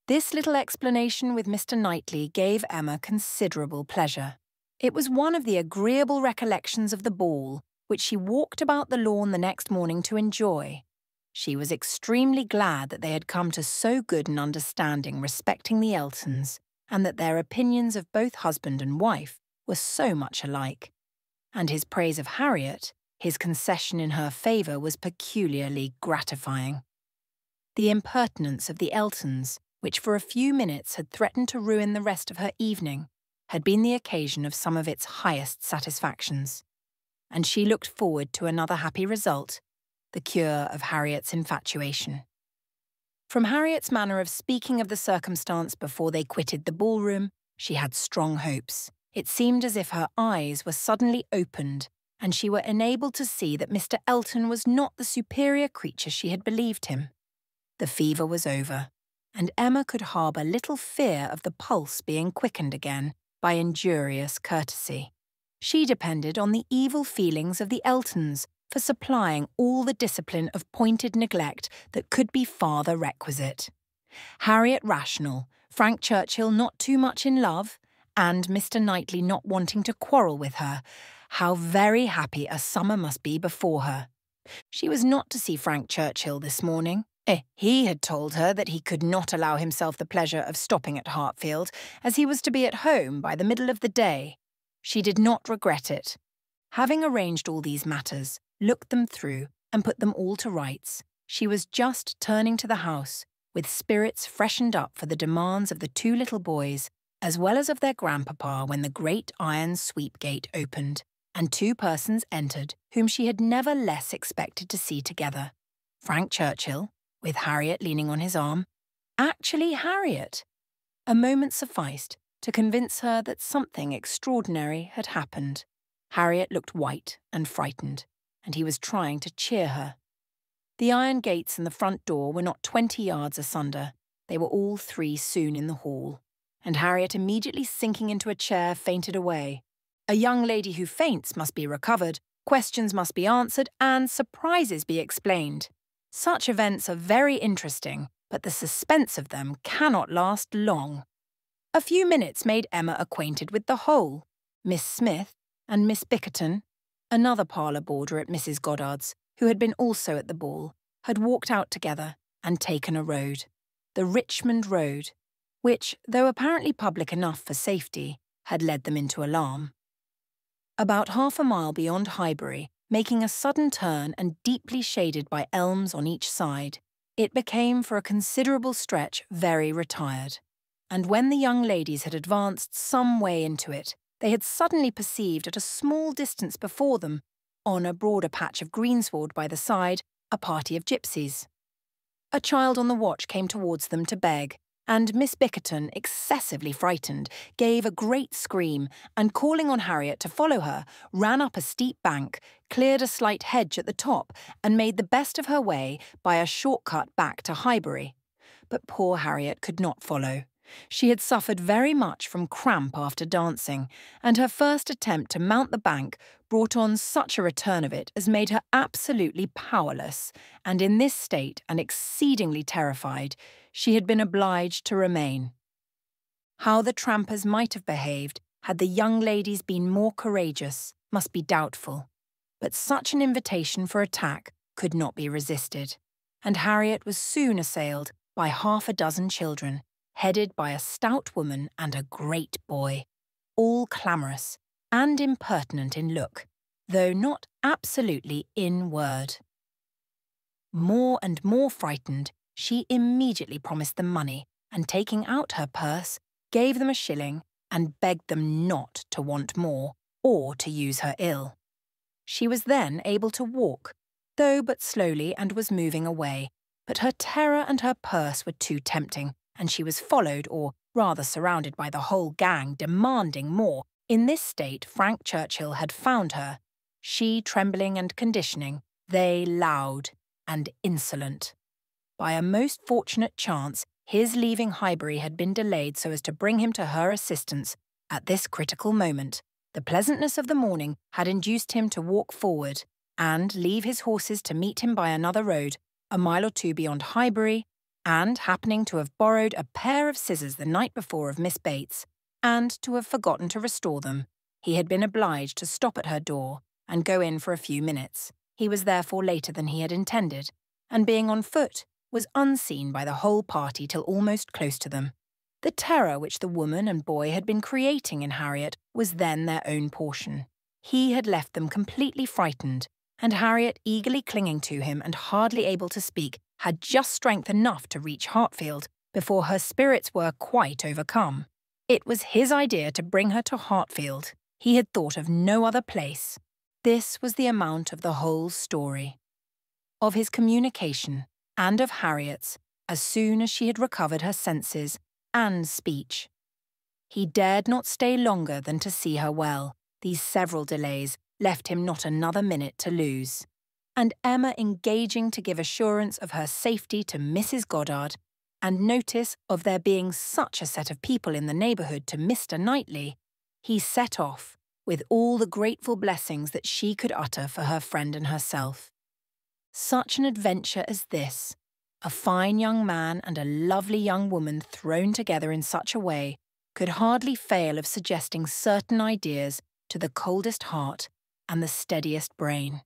This little explanation with Mr. Knightley gave Emma considerable pleasure. It was one of the agreeable recollections of the ball, which she walked about the lawn the next morning to enjoy. She was extremely glad that they had come to so good an understanding respecting the Eltons, and that their opinions of both husband and wife were so much alike. And his praise of Harriet, his concession in her favour, was peculiarly gratifying. The impertinence of the Eltons, which for a few minutes had threatened to ruin the rest of her evening, had been the occasion of some of its highest satisfactions. And she looked forward to another happy result, the cure of Harriet's infatuation. From Harriet's manner of speaking of the circumstance before they quitted the ballroom, she had strong hopes. It seemed as if her eyes were suddenly opened, and she were enabled to see that Mr. Elton was not the superior creature she had believed him. The fever was over, and Emma could harbour little fear of the pulse being quickened again by injurious courtesy. She depended on the evil feelings of the Eltons for supplying all the discipline of pointed neglect that could be farther requisite. Harriet rational, Frank Churchill not too much in love, and Mr. Knightley not wanting to quarrel with her, how very happy a summer must be before her. She was not to see Frank Churchill this morning. He had told her that he could not allow himself the pleasure of stopping at Hartfield, as he was to be at home by the middle of the day. She did not regret it. Having arranged all these matters, looked them through, and put them all to rights, she was just turning to the house, with spirits freshened up for the demands of the two little boys, as well as of their grandpapa, when the great iron sweep-gate opened, and two persons entered whom she had never less expected to see together. Frank Churchill, with Harriet leaning on his arm. Actually Harriet! A moment sufficed to convince her that something extraordinary had happened. Harriet looked white and frightened, and he was trying to cheer her. The iron gates and the front door were not 20 yards asunder. They were all three soon in the hall, and Harriet, immediately sinking into a chair, fainted away. A young lady who faints must be recovered, questions must be answered, and surprises be explained. Such events are very interesting, but the suspense of them cannot last long. A few minutes made Emma acquainted with the whole. Miss Smith and Miss Bickerton, another parlour boarder at Mrs. Goddard's, who had been also at the ball, had walked out together and taken a road, the Richmond Road, which, though apparently public enough for safety, had led them into alarm. About half a mile beyond Highbury, making a sudden turn and deeply shaded by elms on each side, it became for a considerable stretch very retired, and when the young ladies had advanced some way into it, they had suddenly perceived at a small distance before them, on a broader patch of greensward by the side, a party of gipsies. A child on the watch came towards them to beg, and Miss Bickerton, excessively frightened, gave a great scream, and calling on Harriet to follow her, ran up a steep bank, cleared a slight hedge at the top, and made the best of her way by a short cut back to Highbury. But poor Harriet could not follow. She had suffered very much from cramp after dancing, and her first attempt to mount the bank brought on such a return of it as made her absolutely powerless, and in this state, and exceedingly terrified, she had been obliged to remain. How the trampers might have behaved had the young ladies been more courageous must be doubtful, but such an invitation for attack could not be resisted, and Harriet was soon assailed by half a dozen children, headed by a stout woman and a great boy, all clamorous and impertinent in look, though not absolutely in word. More and more frightened, she immediately promised them money, and taking out her purse, gave them a shilling, and begged them not to want more, or to use her ill. She was then able to walk, though but slowly, and was moving away, but her terror and her purse were too tempting, and she was followed, or rather surrounded by the whole gang demanding more. In this state, Frank Churchill had found her, she trembling and conditioning, they loud and insolent. By a most fortunate chance, his leaving Highbury had been delayed so as to bring him to her assistance at this critical moment. The pleasantness of the morning had induced him to walk forward and leave his horses to meet him by another road, a mile or two beyond Highbury, and happening to have borrowed a pair of scissors the night before of Miss Bates, and to have forgotten to restore them, he had been obliged to stop at her door and go in for a few minutes. He was therefore later than he had intended, and being on foot, was unseen by the whole party till almost close to them. The terror which the woman and boy had been creating in Harriet was then their own portion. He had left them completely frightened, and Harriet, eagerly clinging to him and hardly able to speak, had just strength enough to reach Hartfield before her spirits were quite overcome. It was his idea to bring her to Hartfield. He had thought of no other place. This was the amount of the whole story. Of his communication, and of Harriet's, as soon as she had recovered her senses and speech. He dared not stay longer than to see her well. These several delays left him not another minute to lose. And Emma engaging to give assurance of her safety to Mrs. Goddard, and notice of there being such a set of people in the neighbourhood to Mr. Knightley, he set off, with all the grateful blessings that she could utter for her friend and herself. Such an adventure as this, a fine young man and a lovely young woman thrown together in such a way, could hardly fail of suggesting certain ideas to the coldest heart and the steadiest brain.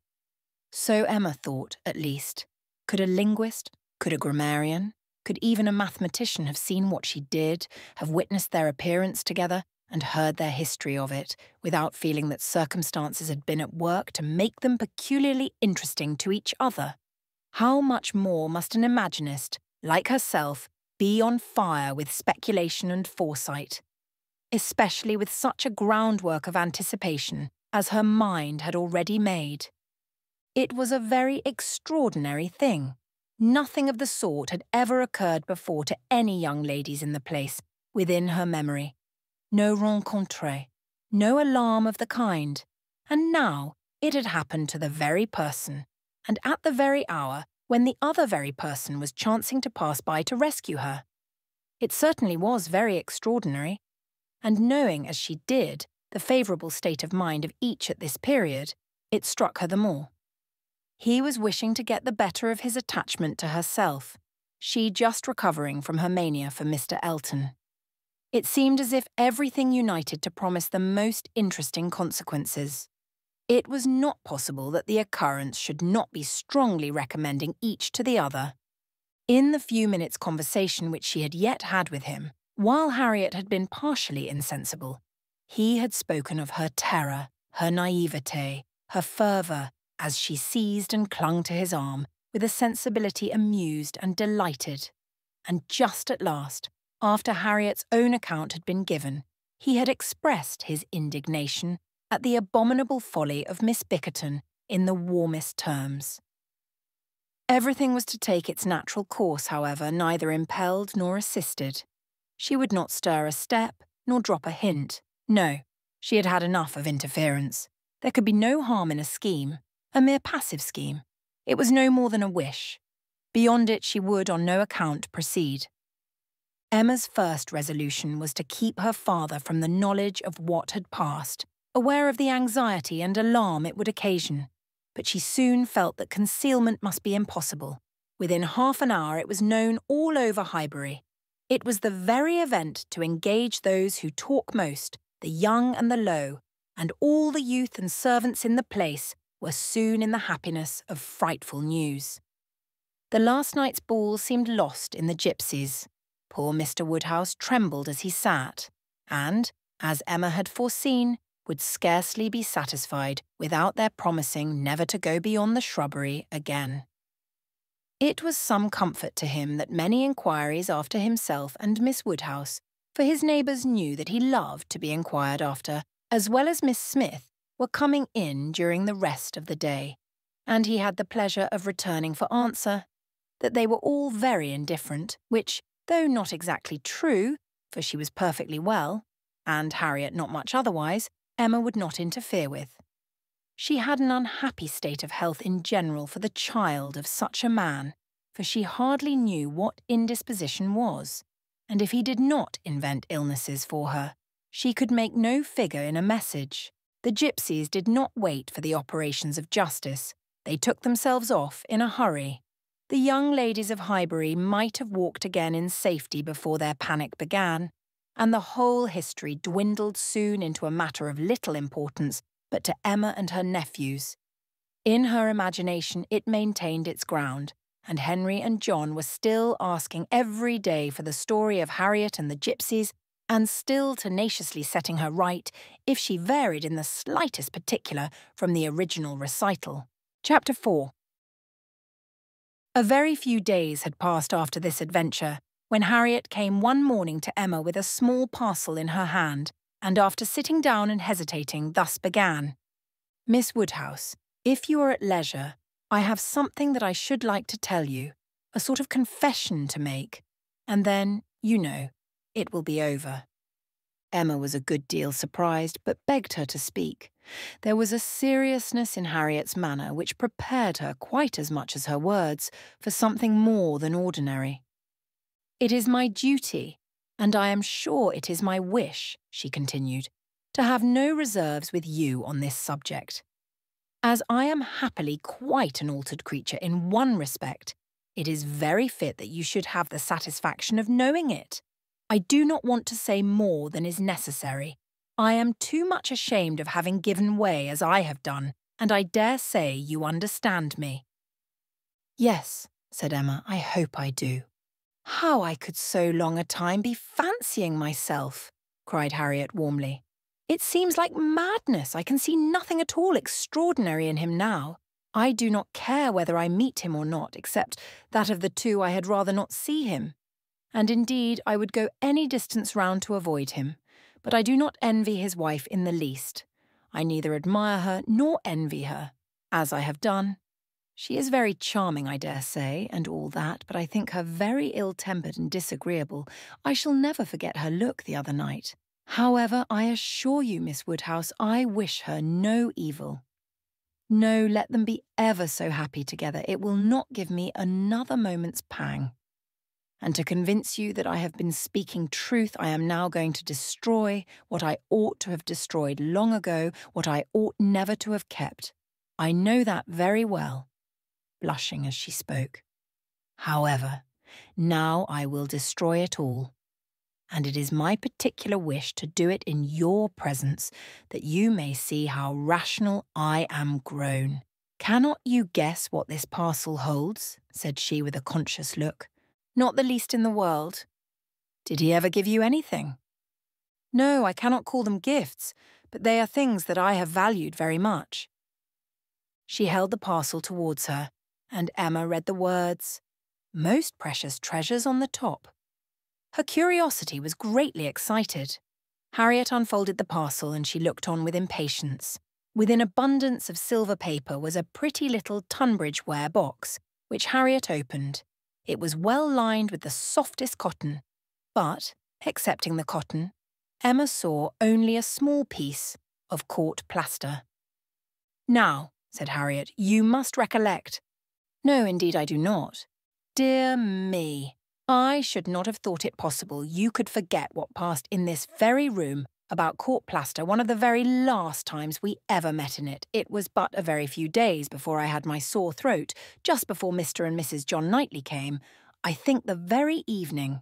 So Emma thought, at least. Could a linguist, could a grammarian, could even a mathematician have seen what she did, have witnessed their appearance together, and heard their history of it, without feeling that circumstances had been at work to make them peculiarly interesting to each other? How much more must an imaginist, like herself, be on fire with speculation and foresight, especially with such a groundwork of anticipation as her mind had already made? It was a very extraordinary thing. Nothing of the sort had ever occurred before to any young ladies in the place, within her memory. No rencontre, no alarm of the kind, and now it had happened to the very person, and at the very hour when the other very person was chancing to pass by to rescue her. It certainly was very extraordinary, and knowing as she did the favourable state of mind of each at this period, it struck her the more. He was wishing to get the better of his attachment to herself, she just recovering from her mania for Mr. Elton. It seemed as if everything united to promise the most interesting consequences. It was not possible that the occurrence should not be strongly recommending each to the other. In the few minutes' conversation which she had yet had with him, while Harriet had been partially insensible, he had spoken of her terror, her naivete, her fervour, as she seized and clung to his arm with a sensibility amused and delighted. And just at last, after Harriet's own account had been given, he had expressed his indignation at the abominable folly of Miss Bickerton in the warmest terms. Everything was to take its natural course, however, neither impelled nor assisted. She would not stir a step, nor drop a hint. No, she had had enough of interference. There could be no harm in a scheme, a mere passive scheme. It was no more than a wish. Beyond it she would on no account proceed. Emma's first resolution was to keep her father from the knowledge of what had passed, aware of the anxiety and alarm it would occasion. But she soon felt that concealment must be impossible. Within half an hour it was known all over Highbury. It was the very event to engage those who talk most, the young and the low, and all the youth and servants in the place were soon in the happiness of frightful news. The last night's ball seemed lost in the gipsies. Poor Mr. Woodhouse trembled as he sat, and, as Emma had foreseen, would scarcely be satisfied without their promising never to go beyond the shrubbery again. It was some comfort to him that many inquiries after himself and Miss Woodhouse, for his neighbours knew that he loved to be inquired after, as well as Miss Smith, were coming in during the rest of the day, and he had the pleasure of returning for answer that they were all very indifferent, which, though not exactly true, for she was perfectly well, and Harriet not much otherwise, Emma would not interfere with. She had an unhappy state of health in general for the child of such a man, for she hardly knew what indisposition was, and if he did not invent illnesses for her, she could make no figure in a message. The gypsies did not wait for the operations of justice. They took themselves off in a hurry. The young ladies of Highbury might have walked again in safety before their panic began, and the whole history dwindled soon into a matter of little importance but to Emma and her nephews. In her imagination it maintained its ground, and Henry and John were still asking every day for the story of Harriet and the gypsies, and still tenaciously setting her right if she varied in the slightest particular from the original recital. Chapter 4. A very few days had passed after this adventure, when Harriet came one morning to Emma with a small parcel in her hand, and after sitting down and hesitating, thus began. "Miss Woodhouse, if you are at leisure, I have something that I should like to tell you, a sort of confession to make, and then, you know, it will be over." Emma was a good deal surprised, but begged her to speak. There was a seriousness in Harriet's manner which prepared her quite as much as her words for something more than ordinary. "It is my duty, and I am sure it is my wish," she continued, "to have no reserves with you on this subject. As I am happily quite an altered creature in one respect, it is very fit that you should have the satisfaction of knowing it. I do not want to say more than is necessary. I am too much ashamed of having given way as I have done, and I dare say you understand me." "Yes," said Emma, "I hope I do." "How I could so long a time be fancying myself," cried Harriet warmly. "It seems like madness. I can see nothing at all extraordinary in him now. I do not care whether I meet him or not, except that of the two I had rather not see him. And indeed I would go any distance round to avoid him, but I do not envy his wife in the least. I neither admire her nor envy her, as I have done. She is very charming, I dare say, and all that, but I think her very ill-tempered and disagreeable. I shall never forget her look the other night. However, I assure you, Miss Woodhouse, I wish her no evil. No, let them be ever so happy together. It will not give me another moment's pang. And to convince you that I have been speaking truth, I am now going to destroy what I ought to have destroyed long ago, what I ought never to have kept. I know that very well," blushing as she spoke. "However, now I will destroy it all. And it is my particular wish to do it in your presence, that you may see how rational I am grown. Cannot you guess what this parcel holds?" said she with a conscious look. "Not the least in the world." "Did he ever give you anything?" "No, I cannot call them gifts, but they are things that I have valued very much." She held the parcel towards her, and Emma read the words, "Most precious treasures" on the top. Her curiosity was greatly excited. Harriet unfolded the parcel and she looked on with impatience. Within abundance of silver paper was a pretty little Tunbridge ware box, which Harriet opened. It was well lined with the softest cotton, but, excepting the cotton, Emma saw only a small piece of court plaster. "Now," said Harriet, "you must recollect." "No, indeed I do not." "Dear me, I should not have thought it possible you could forget what passed in this very room about court plaster one of the very last times we ever met in it. It was but a very few days before I had my sore throat, just before Mr. and Mrs. John Knightley came. I think the very evening.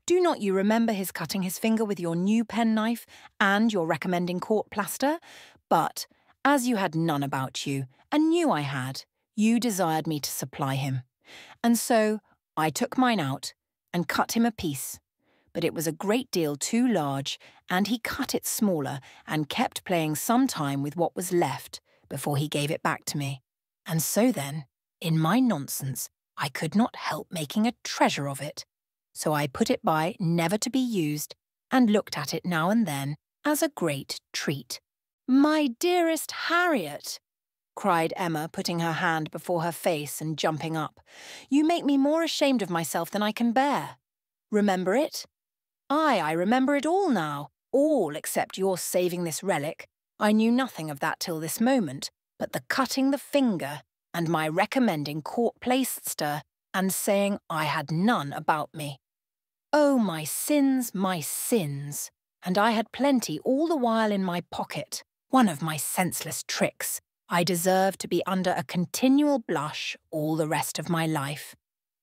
Do not you remember his cutting his finger with your new penknife and your recommending court plaster? But, as you had none about you, and knew I had, you desired me to supply him. And so I took mine out and cut him a piece. But it was a great deal too large, and he cut it smaller and kept playing some time with what was left before he gave it back to me. And so then, in my nonsense, I could not help making a treasure of it. So I put it by never to be used, and looked at it now and then as a great treat." "My dearest Harriet," cried Emma, putting her hand before her face and jumping up, "you make me more ashamed of myself than I can bear. Remember it. I remember it all now. All except your saving this relic. I knew nothing of that till this moment, but the cutting the finger and my recommending court plaister and saying I had none about me. Oh, my sins, my sins! And I had plenty all the while in my pocket. One of my senseless tricks. I deserve to be under a continual blush all the rest of my life.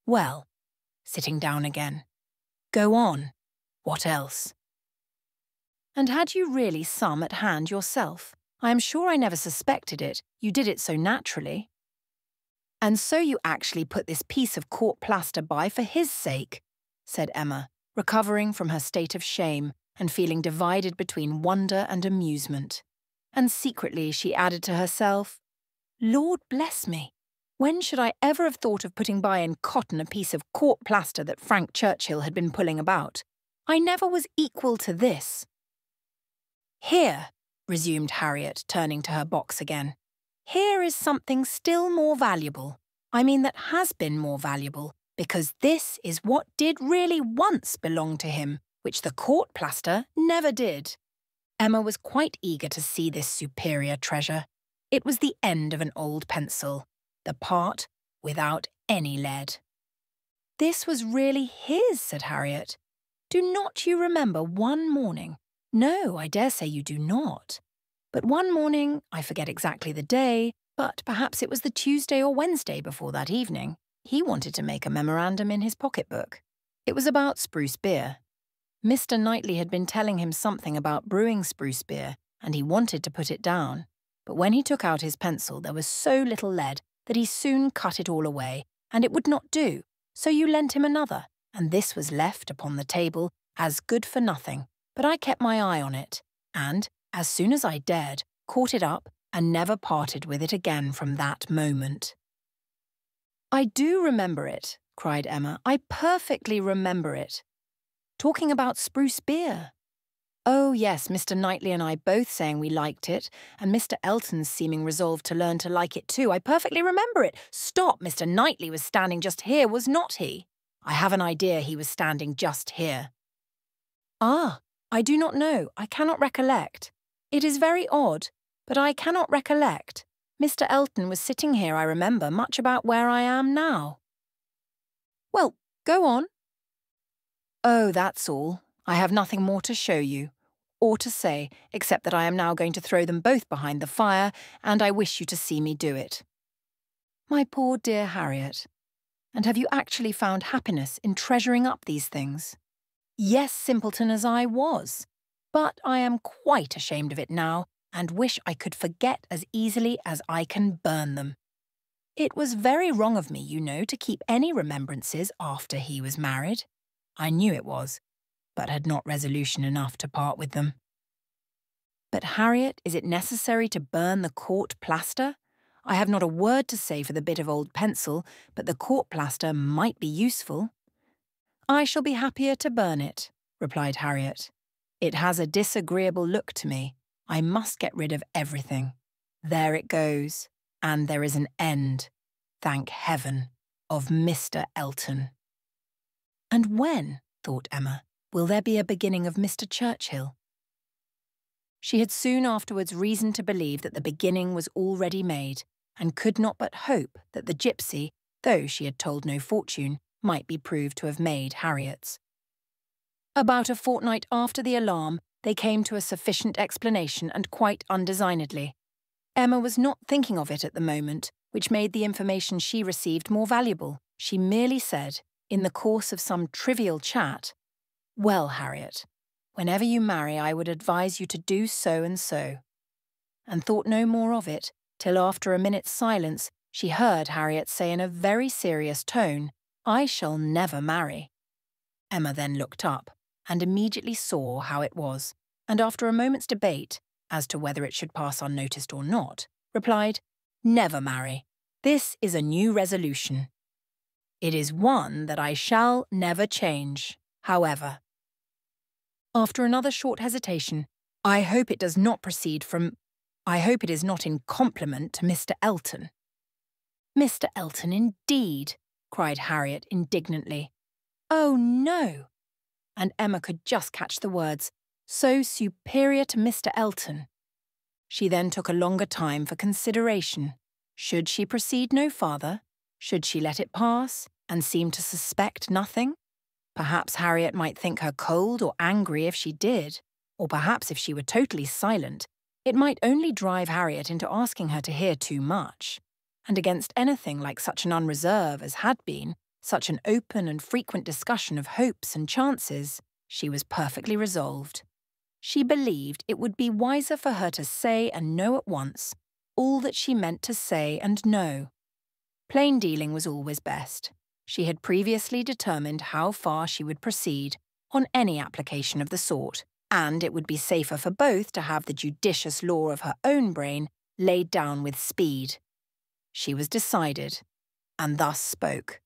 Well, sitting down again. Go on. What else? And had you really some at hand yourself? I am sure I never suspected it. You did it so naturally. And so you actually put this piece of court plaster by for his sake, said Emma, recovering from her state of shame and feeling divided between wonder and amusement. And secretly she added to herself, Lord bless me, when should I ever have thought of putting by in cotton a piece of court plaster that Frank Churchill had been pulling about? I never was equal to this. Here, resumed Harriet, turning to her box again, here is something still more valuable. I mean that has been more valuable, because this is what did really once belong to him, which the court plaster never did. Emma was quite eager to see this superior treasure. It was the end of an old pencil, the part without any lead. This was really his, said Harriet. Do not you remember one morning? No, I dare say you do not. But one morning, I forget exactly the day, but perhaps it was the Tuesday or Wednesday before that evening, he wanted to make a memorandum in his pocketbook. It was about spruce beer. Mr. Knightley had been telling him something about brewing spruce beer, and he wanted to put it down. But when he took out his pencil, there was so little lead that he soon cut it all away, and it would not do, so you lent him another, and this was left upon the table as good for nothing. But I kept my eye on it, and, as soon as I dared, caught it up and never parted with it again from that moment. I do remember it, cried Emma. I perfectly remember it. Talking about spruce beer. Oh, yes, Mr. Knightley and I both saying we liked it, and Mr. Elton's seeming resolved to learn to like it too. I perfectly remember it. Stop, Mr. Knightley was standing just here, was not he? I have an idea he was standing just here. Ah, I do not know. I cannot recollect. It is very odd, but I cannot recollect. Mr. Elton was sitting here, I remember, much about where I am now. Well, go on. Oh, that's all. I have nothing more to show you, or to say, except that I am now going to throw them both behind the fire, and I wish you to see me do it. My poor dear Harriet. And have you actually found happiness in treasuring up these things? Yes, simpleton as I was. But I am quite ashamed of it now, and wish I could forget as easily as I can burn them. It was very wrong of me, you know, to keep any remembrances after he was married. I knew it was, but had not resolution enough to part with them. But, Harriet, is it necessary to burn the court plaster? I have not a word to say for the bit of old pencil, but the court plaster might be useful. I shall be happier to burn it, replied Harriet. It has a disagreeable look to me. I must get rid of everything. There it goes, and there is an end, thank heaven, of Mr. Elton. And when, thought Emma, will there be a beginning of Mr. Churchill? She had soon afterwards reason to believe that the beginning was already made, and could not but hope that the gipsy, though she had told no fortune, might be proved to have made Harriet's. About a fortnight after the alarm, they came to a sufficient explanation, and quite undesignedly. Emma was not thinking of it at the moment, which made the information she received more valuable. She merely said, in the course of some trivial chat, Well, Harriet, whenever you marry I would advise you to do so and so, and thought no more of it, till after a minute's silence she heard Harriet say in a very serious tone, I shall never marry. Emma then looked up, and immediately saw how it was, and after a moment's debate, as to whether it should pass unnoticed or not, replied, Never marry. This is a new resolution. It is one that I shall never change, however. After another short hesitation, I hope it does not proceed from... I hope it is not in compliment to Mr. Elton. Mr. Elton, indeed, cried Harriet indignantly. Oh, no. and Emma could just catch the words, "so superior to Mr. Elton." She then took a longer time for consideration. Should she proceed no farther? Should she let it pass and seem to suspect nothing? Perhaps Harriet might think her cold or angry if she did, or perhaps if she were totally silent, it might only drive Harriet into asking her to hear too much. And against anything like such an unreserve as had been, such an open and frequent discussion of hopes and chances, she was perfectly resolved. She believed it would be wiser for her to say and know at once all that she meant to say and know. Plain dealing was always best. She had previously determined how far she would proceed on any application of the sort, and it would be safer for both to have the judicious law of her own brain laid down with speed. She was decided, and thus spoke.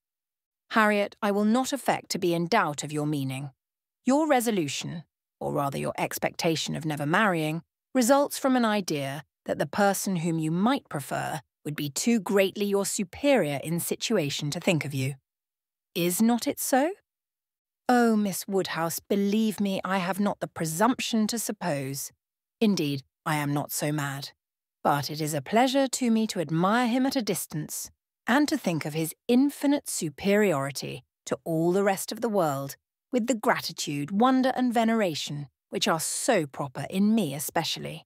"Harriet, I will not affect to be in doubt of your meaning. Your resolution, or rather your expectation of never marrying, results from an idea that the person whom you might prefer would be too greatly your superior in situation to think of you. Is not it so? Oh, Miss Woodhouse, believe me, I have not the presumption to suppose. Indeed, I am not so mad. But it is a pleasure to me to admire him at a distance, and to think of his infinite superiority to all the rest of the world, with the gratitude, wonder, and veneration which are so proper in me especially.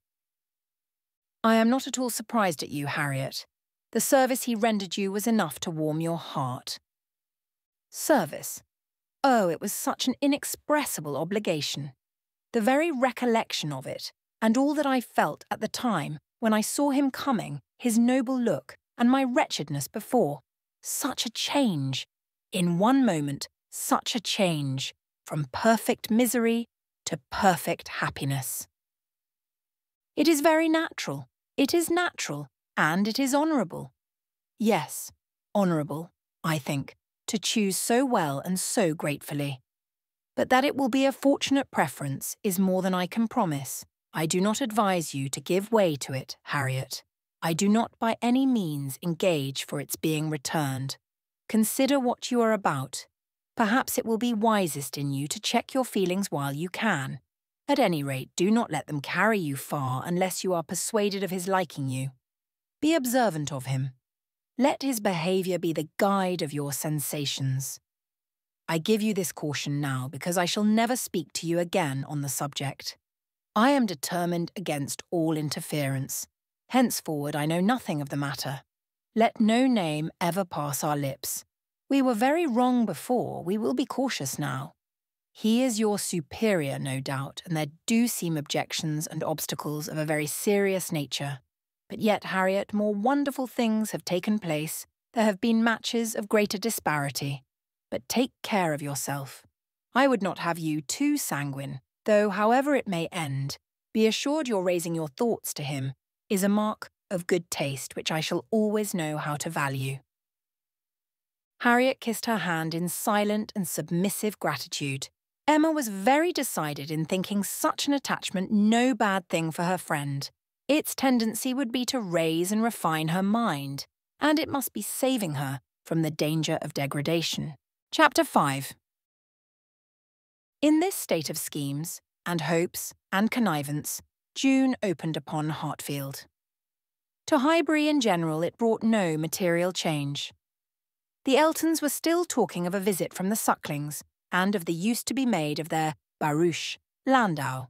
I am not at all surprised at you, Harriet. The service he rendered you was enough to warm your heart." Service? Oh, it was such an inexpressible obligation. The very recollection of it, and all that I felt at the time when I saw him coming, his noble look, and my wretchedness before. Such a change! In one moment, such a change, from perfect misery to perfect happiness. It is very natural. It is natural, and it is honourable. Yes, honourable, I think, to choose so well and so gratefully. But that it will be a fortunate preference is more than I can promise. I do not advise you to give way to it, Harriet. I do not by any means engage for its being returned. Consider what you are about. Perhaps it will be wisest in you to check your feelings while you can. At any rate, do not let them carry you far unless you are persuaded of his liking you. Be observant of him. Let his behaviour be the guide of your sensations. I give you this caution now because I shall never speak to you again on the subject. I am determined against all interference. Henceforward I know nothing of the matter. Let no name ever pass our lips. We were very wrong before, we will be cautious now. He is your superior, no doubt, and there do seem objections and obstacles of a very serious nature. But yet, Harriet, more wonderful things have taken place. There have been matches of greater disparity. But take care of yourself. I would not have you too sanguine, though, however it may end, be assured your raising your thoughts to him is a mark of good taste which I shall always know how to value." Harriet kissed her hand in silent and submissive gratitude. Emma was very decided in thinking such an attachment no bad thing for her friend. Its tendency would be to raise and refine her mind, and it must be saving her from the danger of degradation. Chapter 5. In this state of schemes, and hopes, and connivance, June opened upon Hartfield. To Highbury in general it brought no material change. The Eltons were still talking of a visit from the Sucklings, and of the use to be made of their barouche, landau.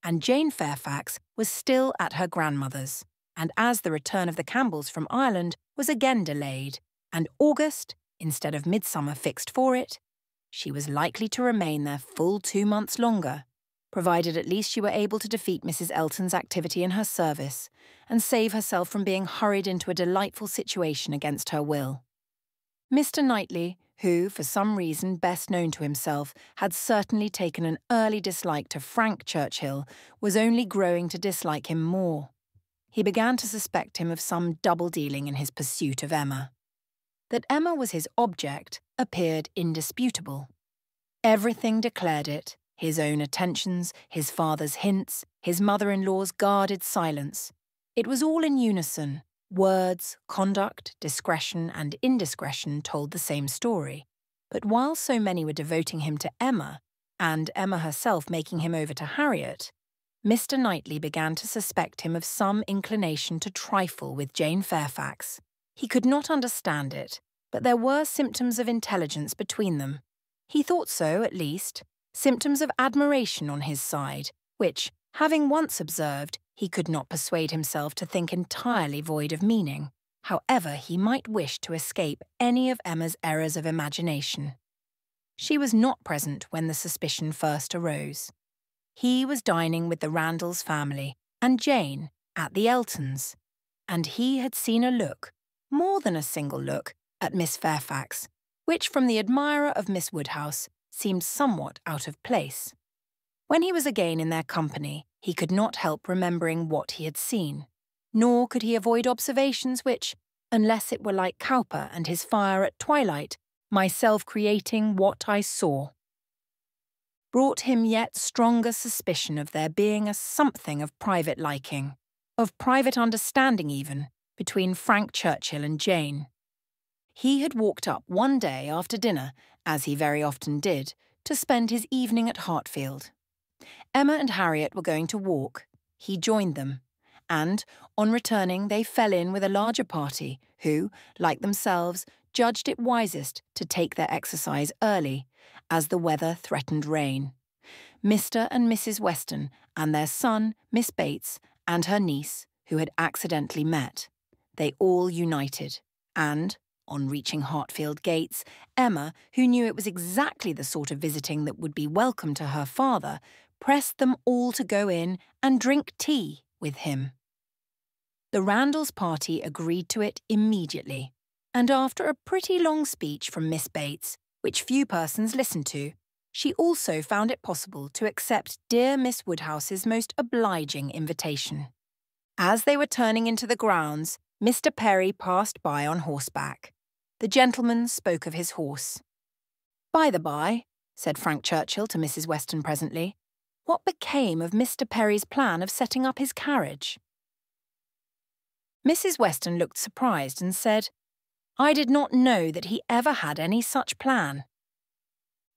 And Jane Fairfax was still at her grandmother's, and as the return of the Campbells from Ireland was again delayed, and August, instead of midsummer fixed for it, she was likely to remain there full 2 months longer, provided at least she were able to defeat Mrs. Elton's activity in her service, and save herself from being hurried into a delightful situation against her will. Mr. Knightley, who, for some reason best known to himself, had certainly taken an early dislike to Frank Churchill, was only growing to dislike him more. He began to suspect him of some double-dealing in his pursuit of Emma. That Emma was his object appeared indisputable. Everything declared it, his own attentions, his father's hints, his mother-in-law's guarded silence. It was all in unison. Words, conduct, discretion, and indiscretion told the same story. But while so many were devoting him to Emma, and Emma herself making him over to Harriet, Mr. Knightley began to suspect him of some inclination to trifle with Jane Fairfax. He could not understand it, but there were symptoms of intelligence between them. He thought so, at least, symptoms of admiration on his side, which, having once observed, he could not persuade himself to think entirely void of meaning, however he might wish to escape any of Emma's errors of imagination. She was not present when the suspicion first arose. He was dining with the Randalls family and Jane at the Eltons, and he had seen a look, more than a single look, at Miss Fairfax, which from the admirer of Miss Woodhouse seemed somewhat out of place. When he was again in their company, he could not help remembering what he had seen, nor could he avoid observations which, unless it were like Cowper and his fire at twilight, myself creating what I saw, brought him yet stronger suspicion of there being a something of private liking, of private understanding even, between Frank Churchill and Jane. He had walked up one day after dinner, as he very often did, to spend his evening at Hartfield. Emma and Harriet were going to walk. He joined them, and, on returning, they fell in with a larger party who, like themselves, judged it wisest to take their exercise early, as the weather threatened rain. Mr. and Mrs. Weston and their son, Miss Bates, and her niece, who had accidentally met. They all united, and, on reaching Hartfield gates, Emma, who knew it was exactly the sort of visiting that would be welcome to her father, pressed them all to go in and drink tea with him. The Randalls party agreed to it immediately, and after a pretty long speech from Miss Bates, which few persons listened to, she also found it possible to accept dear Miss Woodhouse's most obliging invitation. As they were turning into the grounds, Mr. Perry passed by on horseback. The gentleman spoke of his horse. "By the by," said Frank Churchill to Mrs. Weston presently, "what became of Mr. Perry's plan of setting up his carriage?" Mrs. Weston looked surprised and said, "I did not know that he ever had any such plan."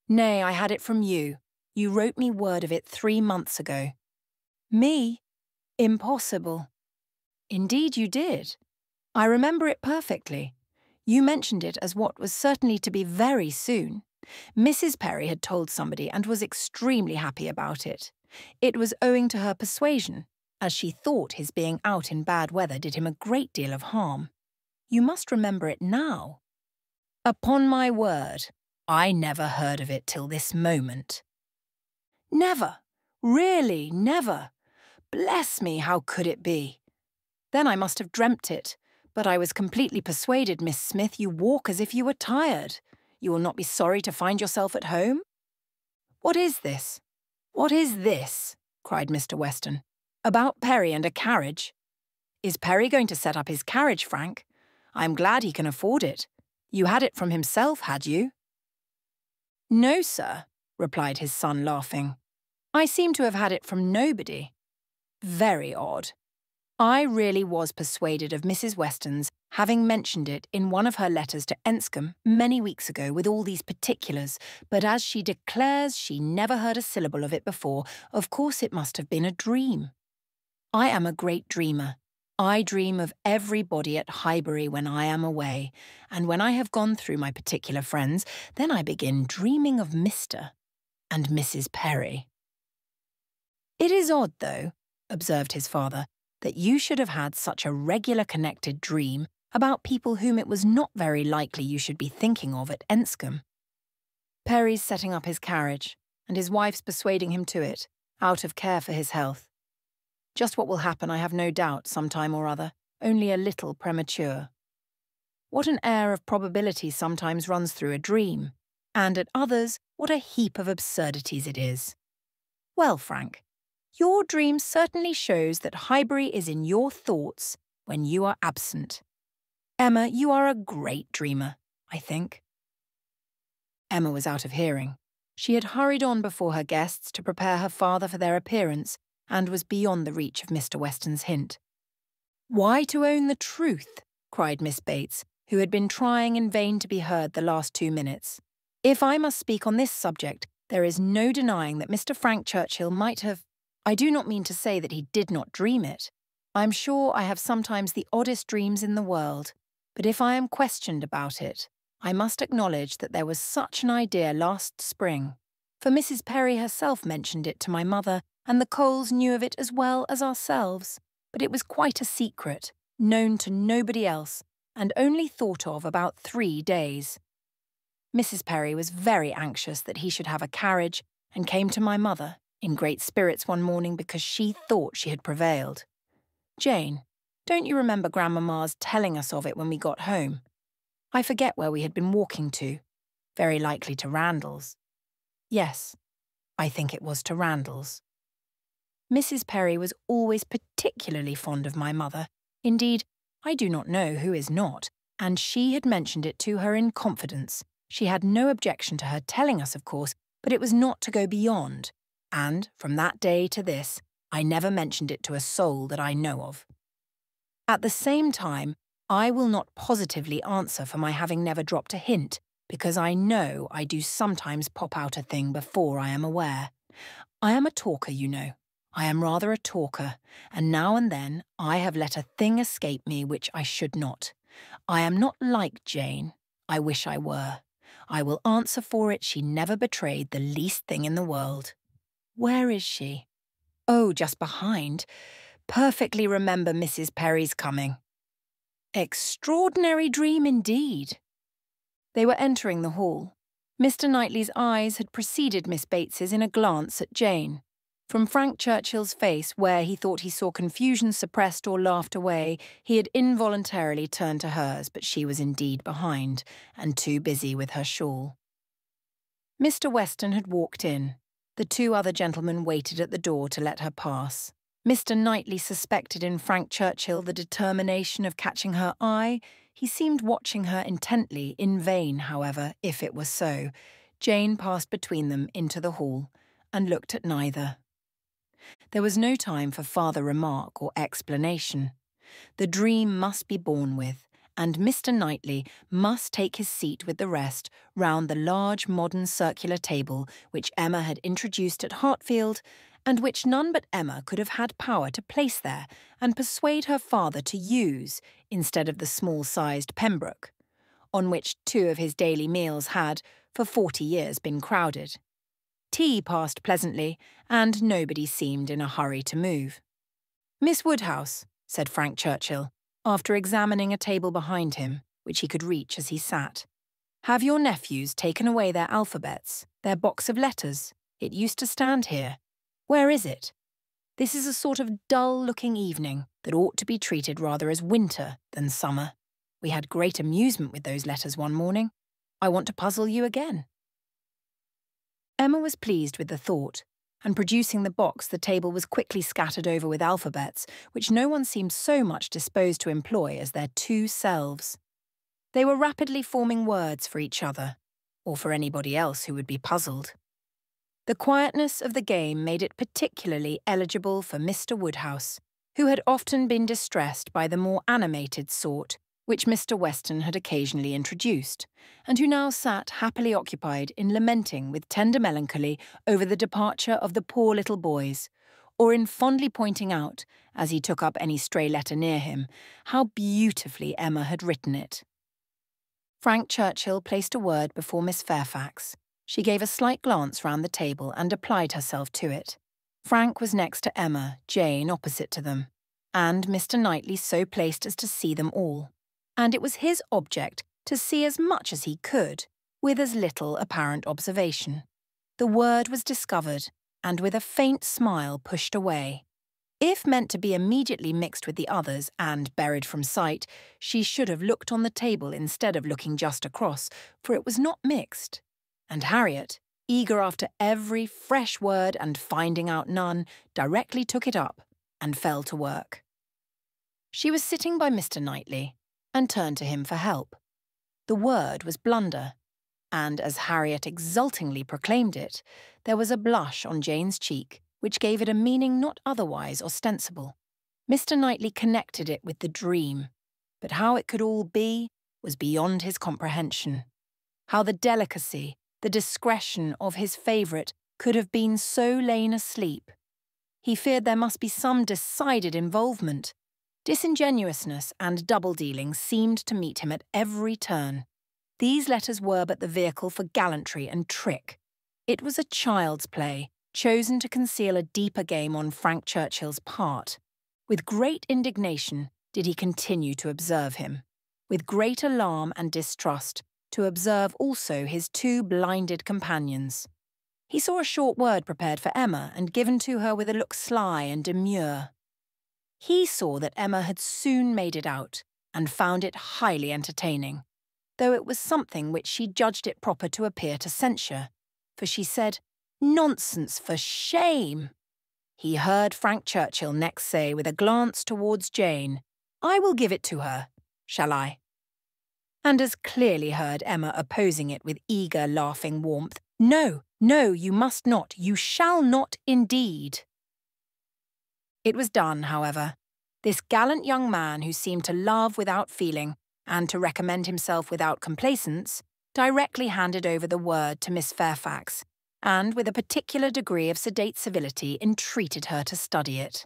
"Nay, I had it from you. You wrote me word of it 3 months ago." "Me? Impossible." "Indeed you did. I remember it perfectly. You mentioned it as what was certainly to be very soon. Mrs. Perry had told somebody and was extremely happy about it. It was owing to her persuasion, as she thought his being out in bad weather did him a great deal of harm. You must remember it now." "Upon my word, I never heard of it till this moment." "Never? Really, never? Bless me, how could it be? Then I must have dreamt it, but I was completely persuaded, Miss Smith, you walk as if you were tired. You will not be sorry to find yourself at home?" "What is this? What is this?" cried Mr. Weston. "About Perry and a carriage? Is Perry going to set up his carriage, Frank? I am glad he can afford it. You had it from himself, had you?" "No, sir," replied his son, laughing. "I seem to have had it from nobody. Very odd. I really was persuaded of Mrs. Weston's having mentioned it in one of her letters to Enscombe many weeks ago with all these particulars, but as she declares she never heard a syllable of it before, of course it must have been a dream. I am a great dreamer. I dream of everybody at Highbury when I am away, and when I have gone through my particular friends, then I begin dreaming of Mr. and Mrs. Perry." "It is odd, though," observed his father, "that you should have had such a regular connected dream about people whom it was not very likely you should be thinking of at Enscombe. Perry's setting up his carriage, and his wife's persuading him to it, out of care for his health. Just what will happen, I have no doubt, some time or other, only a little premature. What an air of probability sometimes runs through a dream, and at others, what a heap of absurdities it is. Well, Frank, your dream certainly shows that Highbury is in your thoughts when you are absent. Emma, you are a great dreamer, I think." Emma was out of hearing. She had hurried on before her guests to prepare her father for their appearance, and was beyond the reach of Mr. Weston's hint. "Why, to own the truth," cried Miss Bates, who had been trying in vain to be heard the last 2 minutes. "If I must speak on this subject, There is no denying that Mr. Frank Churchill might have— I do not mean to say that he did not dream it. I am sure I have sometimes the oddest dreams in the world, but if I am questioned about it, I must acknowledge that there was such an idea last spring, for Mrs. Perry herself mentioned it to my mother, and the Coles knew of it as well as ourselves, but it was quite a secret, known to nobody else, and only thought of about 3 days. Mrs. Perry was very anxious that he should have a carriage, and came to my mother, in great spirits one morning because she thought she had prevailed. "Jane, don't you remember Grandmamma's telling us of it when we got home? I forget where we had been walking to. Very likely to Randall's." Yes, I think it was to Randall's. Mrs. Perry was always particularly fond of my mother. Indeed, I do not know who is not, and she had mentioned it to her in confidence. She had no objection to her telling us, of course, but it was not to go beyond, and from that day to this, I never mentioned it to a soul that I know of. At the same time, I will not positively answer for my having never dropped a hint, because I know I do sometimes pop out a thing before I am aware. I am a talker, you know. I am rather a talker, and now and then I have let a thing escape me which I should not. I am not like Jane. I wish I were. I will answer for it she never betrayed the least thing in the world. Where is she? Oh, just behind. Perfectly remember Mrs. Perry's coming. Extraordinary dream indeed. They were entering the hall. Mr. Knightley's eyes had preceded Miss Bates's in a glance at Jane. From Frank Churchill's face, where he thought he saw confusion suppressed or laughed away, he had involuntarily turned to hers, but she was indeed behind, and too busy with her shawl. Mr. Weston had walked in. The 2 other gentlemen waited at the door to let her pass. Mr. Knightley suspected in Frank Churchill the determination of catching her eye. He seemed watching her intently, in vain, however, if it was so. Jane passed between them into the hall, and looked at neither. There was no time for farther remark or explanation. The dream must be borne with, and Mr. Knightley must take his seat with the rest round the large modern circular table which Emma had introduced at Hartfield, and which none but Emma could have had power to place there and persuade her father to use instead of the small-sized Pembroke, on which 2 of his daily meals had, for 40 years, been crowded. Tea passed pleasantly, and nobody seemed in a hurry to move. "Miss Woodhouse," said Frank Churchill, after examining a table behind him, which he could reach as he sat, "have your nephews taken away their alphabets, their box of letters? It used to stand here. Where is it? This is a sort of dull-looking evening that ought to be treated rather as winter than summer. We had great amusement with those letters one morning. I want to puzzle you again." Emma was pleased with the thought, and producing the box, the table was quickly scattered over with alphabets, which no one seemed so much disposed to employ as their 2 selves. They were rapidly forming words for each other, or for anybody else who would be puzzled. The quietness of the game made it particularly eligible for Mr. Woodhouse, who had often been distressed by the more animated sort which Mr. Weston had occasionally introduced, and who now sat happily occupied in lamenting with tender melancholy over the departure of the poor little boys, or in fondly pointing out, as he took up any stray letter near him, how beautifully Emma had written it. Frank Churchill placed a word before Miss Fairfax. She gave a slight glance round the table and applied herself to it. Frank was next to Emma, Jane opposite to them, and Mr. Knightley so placed as to see them all. And it was his object to see as much as he could, with as little apparent observation. The word was discovered, and with a faint smile pushed away. If meant to be immediately mixed with the others and buried from sight, she should have looked on the table instead of looking just across, for it was not mixed. And Harriet, eager after every fresh word and finding out none, directly took it up and fell to work. She was sitting by Mr. Knightley, and turned to him for help. The word was blunder, and as Harriet exultingly proclaimed it, there was a blush on Jane's cheek which gave it a meaning not otherwise ostensible. Mr. Knightley connected it with the dream, but how it could all be was beyond his comprehension. How the delicacy, the discretion of his favourite could have been so lain asleep. He feared there must be some decided involvement. Disingenuousness and double-dealing seemed to meet him at every turn. These letters were but the vehicle for gallantry and trick. It was a child's play, chosen to conceal a deeper game on Frank Churchill's part. With great indignation did he continue to observe him. With great alarm and distrust, to observe also his two blinded companions. He saw a short word prepared for Emma and given to her with a look sly and demure. He saw that Emma had soon made it out and found it highly entertaining, though it was something which she judged it proper to appear to censure, for she said, "Nonsense, for shame!" He heard Frank Churchill next say with a glance towards Jane, "I will give it to her, shall I?" And as clearly heard Emma opposing it with eager, laughing warmth, "No, no, you must not, you shall not indeed." It was done, however. This gallant young man who seemed to love without feeling and to recommend himself without complacence, directly handed over the word to Miss Fairfax, and with a particular degree of sedate civility entreated her to study it.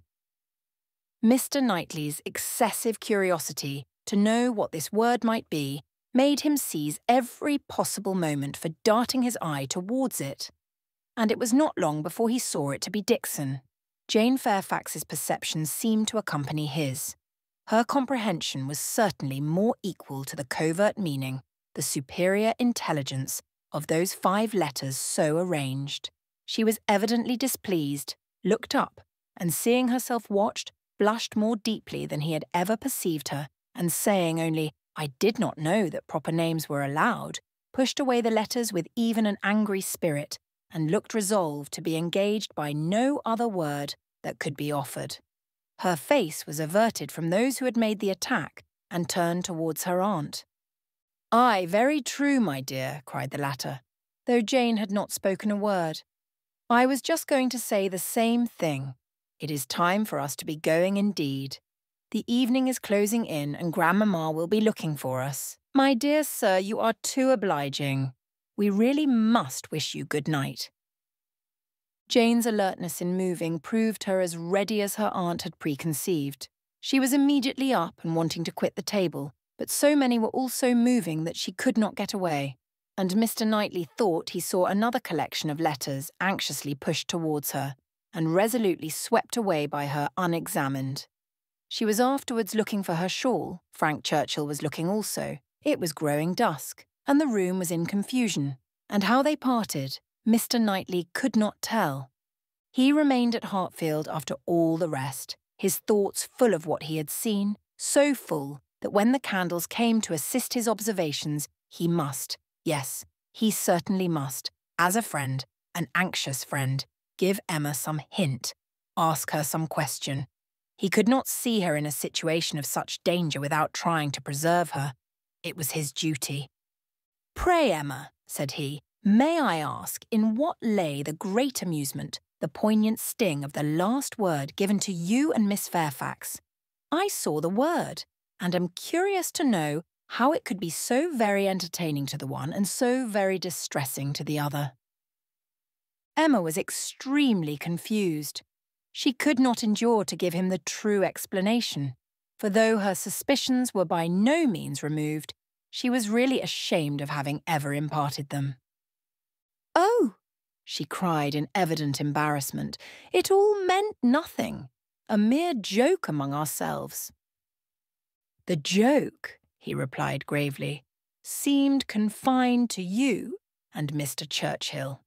Mr. Knightley's excessive curiosity to know what this word might be made him seize every possible moment for darting his eye towards it, and it was not long before he saw it to be Dixon. Jane Fairfax's perception seemed to accompany his. Her comprehension was certainly more equal to the covert meaning, the superior intelligence, of those 5 letters so arranged. She was evidently displeased, looked up, and seeing herself watched, blushed more deeply than he had ever perceived her, and saying only, "I did not know that proper names were allowed," pushed away the letters with even an angry spirit, and looked resolved to be engaged by no other word that could be offered. Her face was averted from those who had made the attack, and turned towards her aunt. "Aye, very true, my dear," cried the latter, though Jane had not spoken a word. "I was just going to say the same thing. It is time for us to be going indeed. The evening is closing in and Grandmamma will be looking for us. My dear sir, you are too obliging. We really must wish you good night." Jane's alertness in moving proved her as ready as her aunt had preconceived. She was immediately up and wanting to quit the table, but so many were also moving that she could not get away, and Mr. Knightley thought he saw another collection of letters anxiously pushed towards her, and resolutely swept away by her unexamined. She was afterwards looking for her shawl. Frank Churchill was looking also. It was growing dusk, and the room was in confusion, and how they parted, Mr. Knightley could not tell. He remained at Hartfield after all the rest, his thoughts full of what he had seen, so full that when the candles came to assist his observations, he must, yes, he certainly must, as a friend, an anxious friend, give Emma some hint, ask her some question. He could not see her in a situation of such danger without trying to preserve her. It was his duty. "Pray, Emma," said he, "may I ask in what lay the great amusement, the poignant sting of the last word given to you and Miss Fairfax? I saw the word, and am curious to know how it could be so very entertaining to the one and so very distressing to the other." Emma was extremely confused. She could not endure to give him the true explanation, for though her suspicions were by no means removed, she was really ashamed of having ever imparted them. "Oh!" she cried in evident embarrassment, "it all meant nothing. A mere joke among ourselves." "The joke," he replied gravely, "seemed confined to you and Mr. Churchill."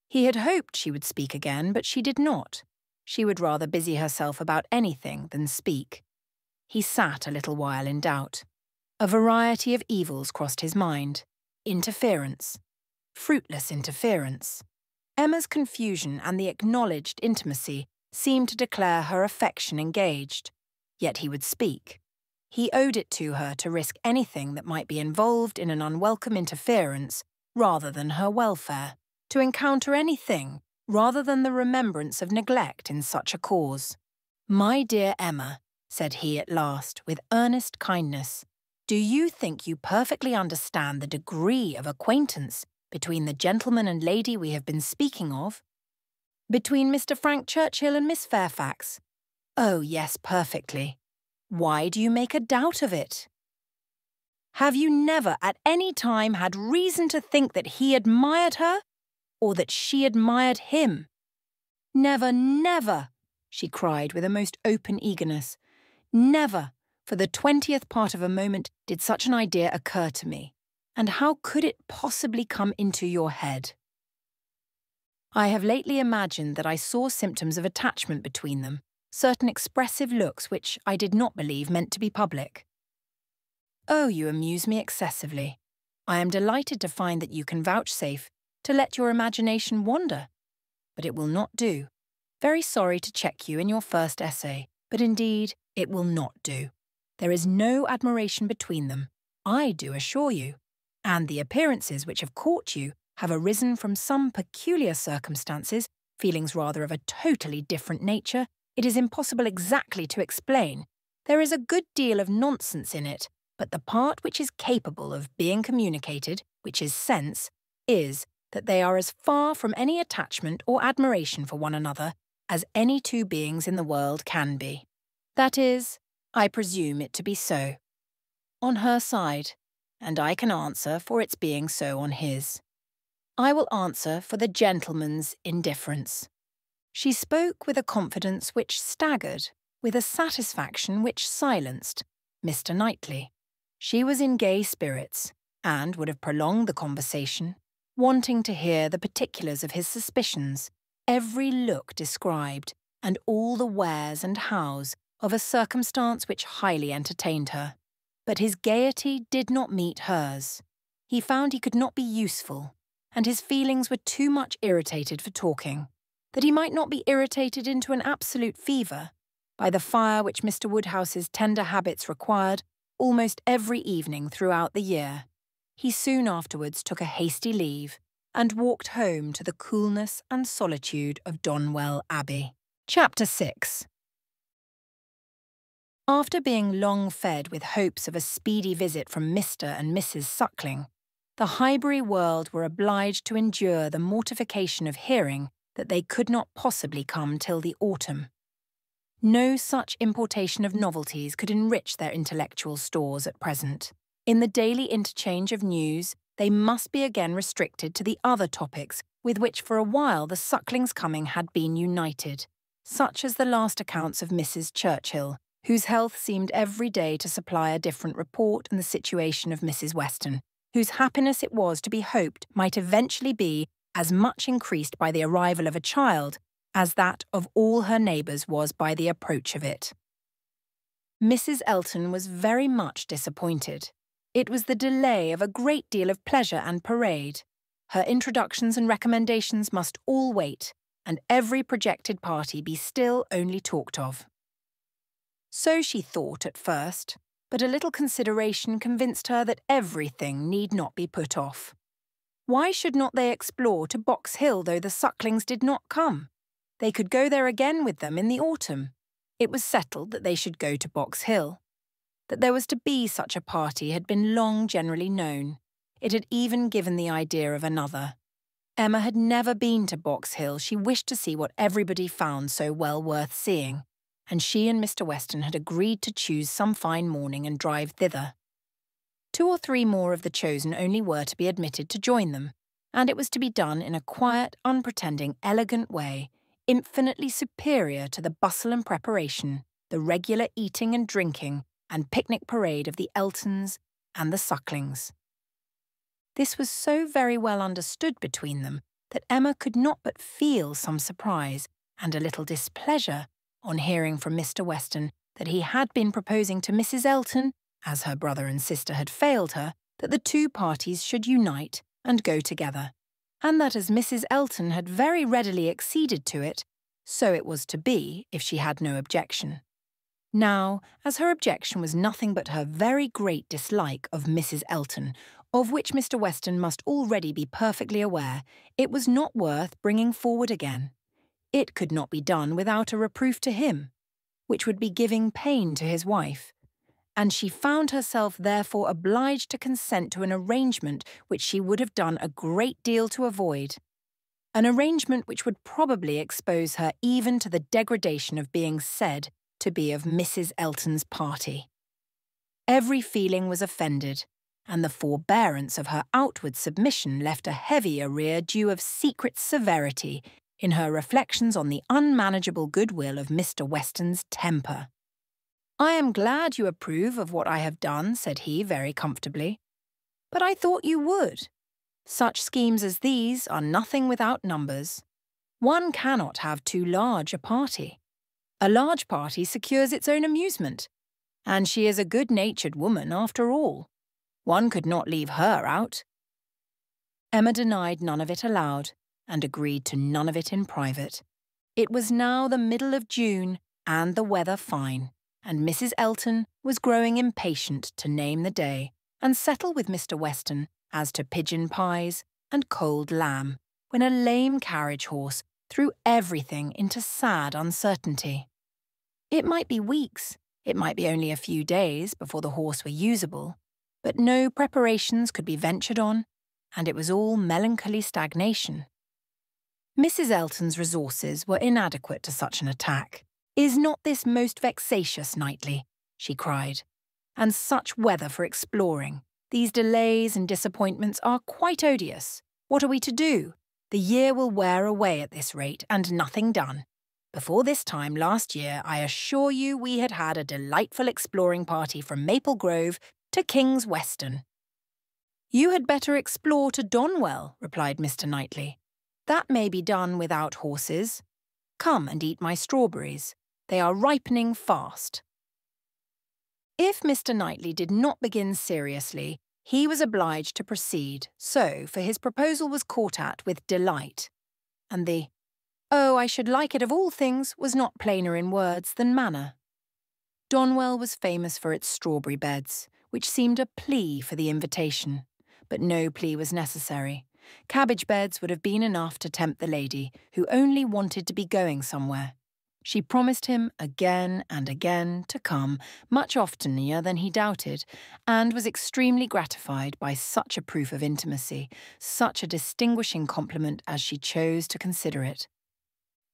He had hoped she would speak again, but she did not. She would rather busy herself about anything than speak. He sat a little while in doubt. A variety of evils crossed his mind. Interference. Fruitless interference. Emma's confusion and the acknowledged intimacy seemed to declare her affection engaged. Yet he would speak. He owed it to her to risk anything that might be involved in an unwelcome interference rather than her welfare, to encounter anything rather than the remembrance of neglect in such a cause. "My dear Emma," said he at last, with earnest kindness, "do you think you perfectly understand the degree of acquaintance between the gentleman and lady we have been speaking of? Between Mr. Frank Churchill and Miss Fairfax? Oh, yes, perfectly. Why do you make a doubt of it? Have you never at any time had reason to think that he admired her, or that she admired him? Never, never, she cried with a most open eagerness. Never, for the 20th part of a moment, did such an idea occur to me. And how could it possibly come into your head? I have lately imagined that I saw symptoms of attachment between them, certain expressive looks which I did not believe meant to be public. Oh, you amuse me excessively. I am delighted to find that you can vouchsafe to let your imagination wander. But it will not do. Very sorry to check you in your first essay, but indeed it will not do. There is no admiration between them, I do assure you, and the appearances which have caught you have arisen from some peculiar circumstances, feelings rather of a totally different nature. It is impossible exactly to explain. There is a good deal of nonsense in it, but the part which is capable of being communicated, which is sense, is that they are as far from any attachment or admiration for one another as any two beings in the world can be. That is, I presume it to be so, on her side, and I can answer for its being so on his. I will answer for the gentleman's indifference. She spoke with a confidence which staggered, with a satisfaction which silenced, Mr. Knightley. She was in gay spirits, and would have prolonged the conversation, wanting to hear the particulars of his suspicions, every look described, and all the wheres and hows of a circumstance which highly entertained her. But his gaiety did not meet hers. He found he could not be useful, and his feelings were too much irritated for talking, that he might not be irritated into an absolute fever by the fire which Mr. Woodhouse's tender habits required almost every evening throughout the year. He soon afterwards took a hasty leave and walked home to the coolness and solitude of Donwell Abbey. Chapter 6. After being long fed with hopes of a speedy visit from Mr. and Mrs. Suckling, the Highbury world were obliged to endure the mortification of hearing that they could not possibly come till the autumn. No such importation of novelties could enrich their intellectual stores at present. In the daily interchange of news, they must be again restricted to the other topics with which for a while the Sucklings' coming had been united, such as the last accounts of Mrs. Churchill, whose health seemed every day to supply a different report, and the situation of Mrs. Weston, whose happiness it was to be hoped might eventually be as much increased by the arrival of a child as that of all her neighbours was by the approach of it. Mrs. Elton was very much disappointed. It was the delay of a great deal of pleasure and parade. Her introductions and recommendations must all wait, and every projected party be still only talked of. So she thought at first, but a little consideration convinced her that everything need not be put off. Why should not they explore to Box Hill though the Sucklings did not come? They could go there again with them in the autumn. It was settled that they should go to Box Hill. That there was to be such a party had been long generally known. It had even given the idea of another. Emma had never been to Box Hill. She wished to see what everybody found so well worth seeing, and she and Mr. Weston had agreed to choose some fine morning and drive thither. 2 or 3 more of the chosen only were to be admitted to join them, and it was to be done in a quiet, unpretending, elegant way, infinitely superior to the bustle and preparation, the regular eating and drinking and picnic parade of the Eltons and the Sucklings. This was so very well understood between them that Emma could not but feel some surprise and a little displeasure on hearing from Mr. Weston that he had been proposing to Mrs. Elton, as her brother and sister had failed her, that the 2 parties should unite and go together, and that as Mrs. Elton had very readily acceded to it, so it was to be if she had no objection. Now, as her objection was nothing but her very great dislike of Mrs. Elton, of which Mr. Weston must already be perfectly aware, it was not worth bringing forward again. It could not be done without a reproof to him, which would be giving pain to his wife, and she found herself therefore obliged to consent to an arrangement which she would have done a great deal to avoid. An arrangement which would probably expose her even to the degradation of being said to be of Mrs. Elton's party. Every feeling was offended, and the forbearance of her outward submission left a heavy arrear due of secret severity in her reflections on the unmanageable goodwill of Mr. Weston's temper. "I am glad you approve of what I have done," said he very comfortably. "But I thought you would. Such schemes as these are nothing without numbers. One cannot have too large a party. A large party secures its own amusement, and she is a good-natured woman after all. One could not leave her out." Emma denied none of it aloud, and agreed to none of it in private. It was now the middle of June, and the weather fine, and Mrs. Elton was growing impatient to name the day and settle with Mr. Weston as to pigeon pies and cold lamb, when a lame carriage horse threw everything into sad uncertainty. It might be weeks, it might be only a few days before the horse were usable, but no preparations could be ventured on, and it was all melancholy stagnation. Mrs. Elton's resources were inadequate to such an attack. "Is not this most vexatious, Knightley?" she cried. "And such weather for exploring. These delays and disappointments are quite odious. What are we to do? The year will wear away at this rate, and nothing done. Before this time last year, I assure you we had had a delightful exploring party from Maple Grove to King's Weston." "You had better explore to Donwell," replied Mr. Knightley. "That may be done without horses. Come and eat my strawberries. They are ripening fast." If Mr. Knightley did not begin seriously, he was obliged to proceed, for his proposal was caught at with delight, and the "Oh, I should like it of all things" was not plainer in words than manner. Donwell was famous for its strawberry beds, which seemed a plea for the invitation, but no plea was necessary. Cabbage beds would have been enough to tempt the lady, who only wanted to be going somewhere. She promised him again and again to come, much oftener than he doubted, and was extremely gratified by such a proof of intimacy, such a distinguishing compliment as she chose to consider it.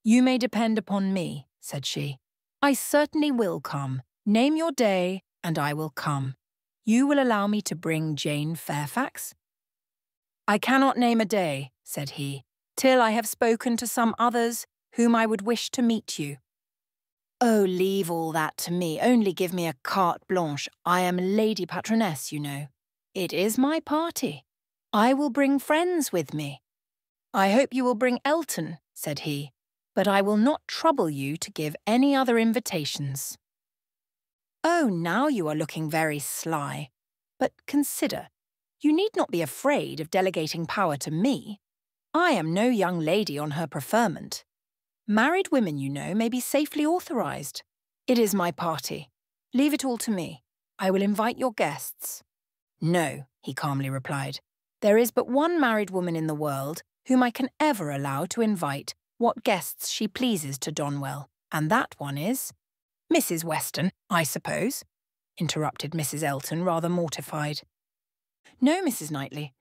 "You may depend upon me," said she. "I certainly will come. Name your day, and I will come. You will allow me to bring Jane Fairfax?" "I cannot name a day," said he, "till I have spoken to some others whom I would wish to meet you." "Oh, leave all that to me. Only give me a carte blanche. I am Lady Patroness, you know. It is my party. I will bring friends with me." "I hope you will bring Elton," said he, "but I will not trouble you to give any other invitations." "Oh, now you are looking very sly. But consider, you need not be afraid of delegating power to me. I am no young lady on her preferment. Married women, you know, may be safely authorised. It is my party. Leave it all to me. I will invite your guests." "No," he calmly replied. "There is but one married woman in the world whom I can ever allow to invite what guests she pleases to Donwell, and that one is—" "Mrs. Weston, I suppose," interrupted Mrs. Elton, rather mortified. "No, Mrs. Knightley.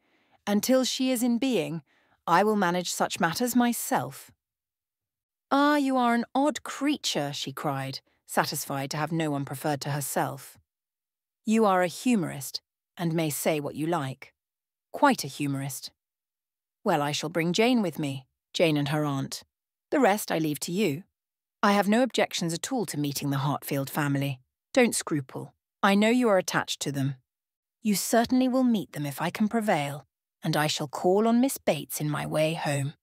Until she is in being, I will manage such matters myself." "Ah, you are an odd creature," she cried, satisfied to have no one preferred to herself. "You are a humorist, and may say what you like. Quite a humorist. Well, I shall bring Jane with me, Jane and her aunt. The rest I leave to you. I have no objections at all to meeting the Hartfield family. Don't scruple. I know you are attached to them. You certainly will meet them if I can prevail, and I shall call on Miss Bates in my way home."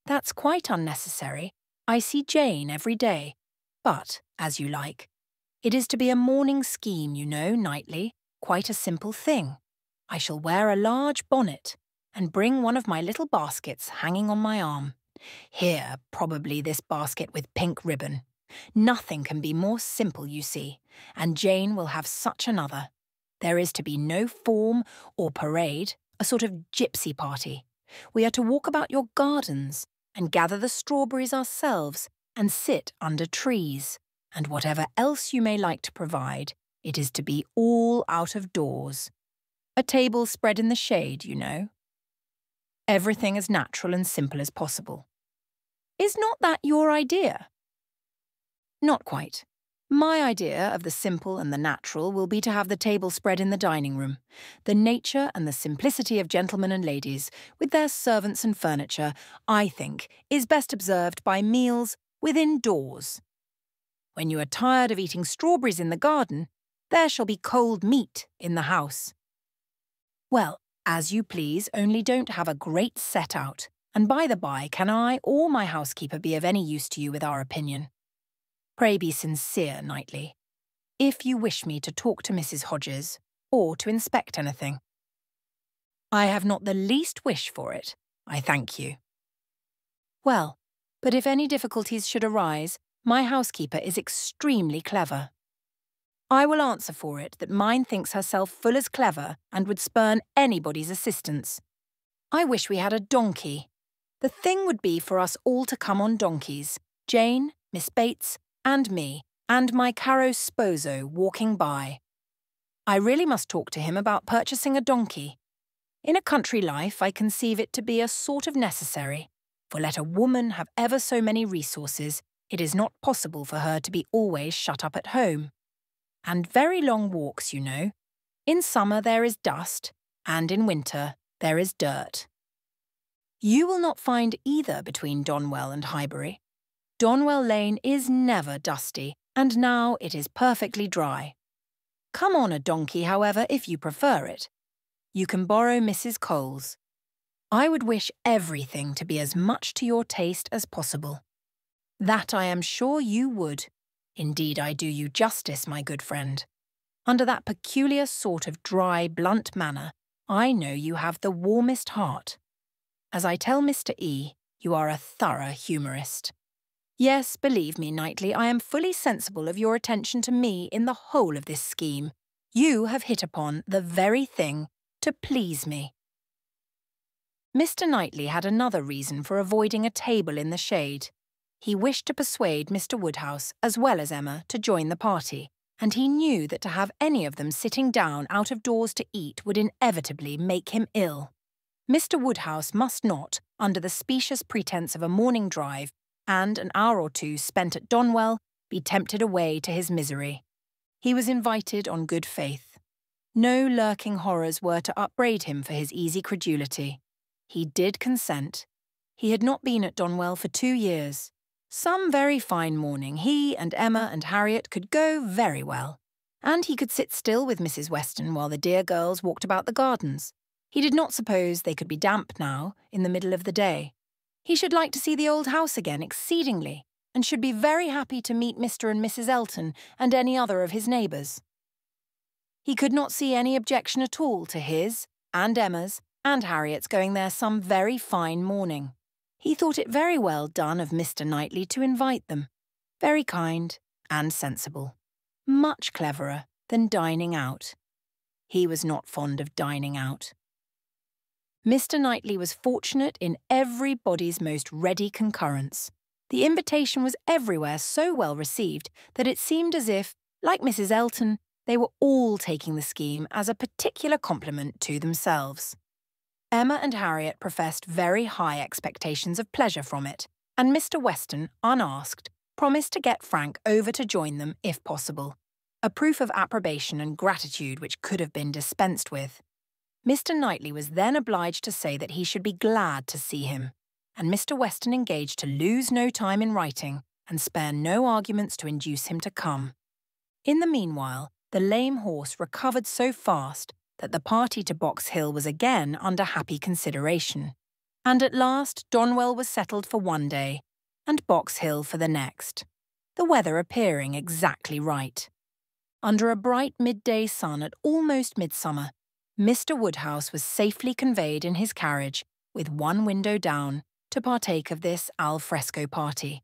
"That's quite unnecessary. I see Jane every day. But, as you like. It is to be a morning scheme, you know, Knightley. Quite a simple thing. I shall wear a large bonnet, and bring one of my little baskets hanging on my arm. Here, probably this basket with pink ribbon. Nothing can be more simple, you see, and Jane will have such another. There is to be no form or parade, a sort of gypsy party. We are to walk about your gardens, and gather the strawberries ourselves, and sit under trees, and whatever else you may like to provide, It is to be all out of doors. A table spread in the shade, you know. Everything as natural and simple as possible. Is not that your idea? Not quite. My idea of the simple and the natural will be to have the table spread in the dining room. The nature and the simplicity of gentlemen and ladies, with their servants and furniture, I think, is best observed by meals within doors. When you are tired of eating strawberries in the garden, there shall be cold meat in the house. Well, as you please, only don't have a great set out. And by the by, can I or my housekeeper be of any use to you with our opinion? Pray be sincere, Knightley, if you wish me to talk to Mrs. Hodges, or to inspect anything. I have not the least wish for it, I thank you. Well, but if any difficulties should arise, my housekeeper is extremely clever. I will answer for it that mine thinks herself full as clever and would spurn anybody's assistance. I wish we had a donkey. The thing would be for us all to come on donkeys, Jane, Miss Bates, and me, and my caro sposo walking by. I really must talk to him about purchasing a donkey. In a country life, I conceive it to be a sort of necessary, for let a woman have ever so many resources, it is not possible for her to be always shut up at home. And very long walks, you know. In summer there is dust, and in winter there is dirt. You will not find either between Donwell and Highbury. Donwell Lane is never dusty, and now it is perfectly dry. Come on a donkey, however, if you prefer it. You can borrow Mrs. Cole's. I would wish everything to be as much to your taste as possible. That I am sure you would. Indeed, I do you justice, my good friend. Under that peculiar sort of dry, blunt manner, I know you have the warmest heart. As I tell Mr. E., you are a thorough humourist. Yes, believe me, Knightley, I am fully sensible of your attention to me in the whole of this scheme. You have hit upon the very thing to please me. Mr. Knightley had another reason for avoiding a table in the shade. He wished to persuade Mr. Woodhouse as well as Emma to join the party, and he knew that to have any of them sitting down out of doors to eat would inevitably make him ill. Mr. Woodhouse must not, under the specious pretence of a morning drive, and an hour or two spent at Donwell, be tempted away to his misery. He was invited on good faith. No lurking horrors were to upbraid him for his easy credulity. He did consent. He had not been at Donwell for 2 years. Some very fine morning he and Emma and Harriet could go very well, and he could sit still with Mrs. Weston while the dear girls walked about the gardens. He did not suppose they could be damp now, in the middle of the day. He should like to see the old house again exceedingly, and should be very happy to meet Mr. and Mrs. Elton and any other of his neighbours. He could not see any objection at all to his, and Emma's, and Harriet's going there some very fine morning. He thought it very well done of Mr. Knightley to invite them. Very kind and sensible. Much cleverer than dining out. He was not fond of dining out. Mr. Knightley was fortunate in everybody's most ready concurrence. The invitation was everywhere so well received that it seemed as if, like Mrs. Elton, they were all taking the scheme as a particular compliment to themselves. Emma and Harriet professed very high expectations of pleasure from it, and Mr. Weston, unasked, promised to get Frank over to join them if possible, a proof of approbation and gratitude which could have been dispensed with. Mr. Knightley was then obliged to say that he should be glad to see him, and Mr. Weston engaged to lose no time in writing and spare no arguments to induce him to come. In the meanwhile, the lame horse recovered so fast that the party to Box Hill was again under happy consideration, and at last Donwell was settled for one day, and Box Hill for the next, the weather appearing exactly right. Under a bright midday sun at almost midsummer, Mr. Woodhouse was safely conveyed in his carriage, with one window down, to partake of this al fresco party,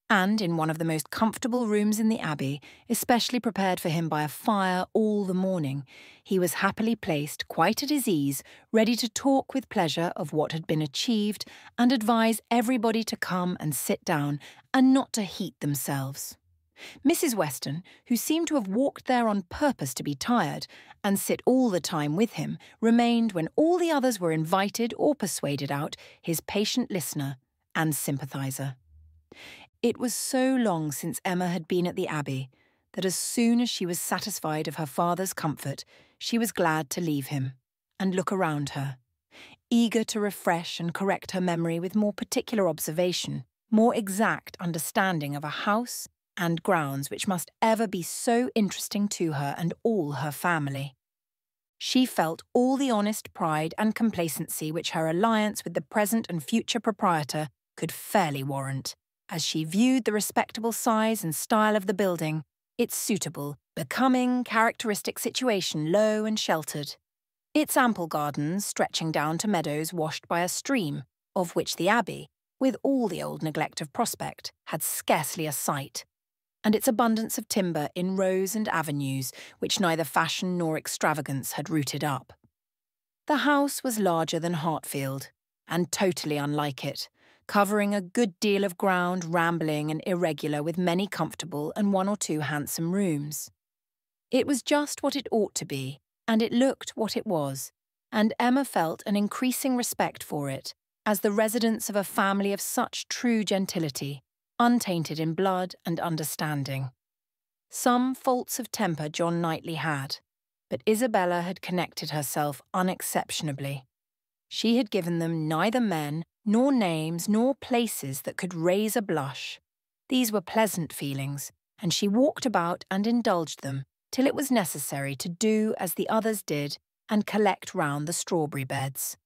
and in one of the most comfortable rooms in the Abbey, especially prepared for him by a fire all the morning, he was happily placed quite at his ease, ready to talk with pleasure of what had been achieved, and advise everybody to come and sit down, and not to heat themselves. Mrs. Weston, who seemed to have walked there on purpose to be tired and sit all the time with him, remained when all the others were invited or persuaded out, his patient listener and sympathiser. It was so long since Emma had been at the Abbey that as soon as she was satisfied of her father's comfort, she was glad to leave him and look around her, eager to refresh and correct her memory with more particular observation, more exact understanding of a house and grounds which must ever be so interesting to her and all her family. She felt all the honest pride and complacency which her alliance with the present and future proprietor could fairly warrant, as she viewed the respectable size and style of the building, its suitable, becoming, characteristic situation low and sheltered, its ample gardens stretching down to meadows washed by a stream, of which the Abbey, with all the old neglect of prospect, had scarcely a sight, and its abundance of timber in rows and avenues which neither fashion nor extravagance had rooted up. The house was larger than Hartfield, and totally unlike it, covering a good deal of ground, rambling and irregular, with many comfortable and one or two handsome rooms. It was just what it ought to be, and it looked what it was, and Emma felt an increasing respect for it, as the residence of a family of such true gentility, untainted in blood and understanding. Some faults of temper John Knightley had, but Isabella had connected herself unexceptionably. She had given them neither men, nor names, nor places that could raise a blush. These were pleasant feelings, and she walked about and indulged them till it was necessary to do as the others did and collect round the strawberry beds.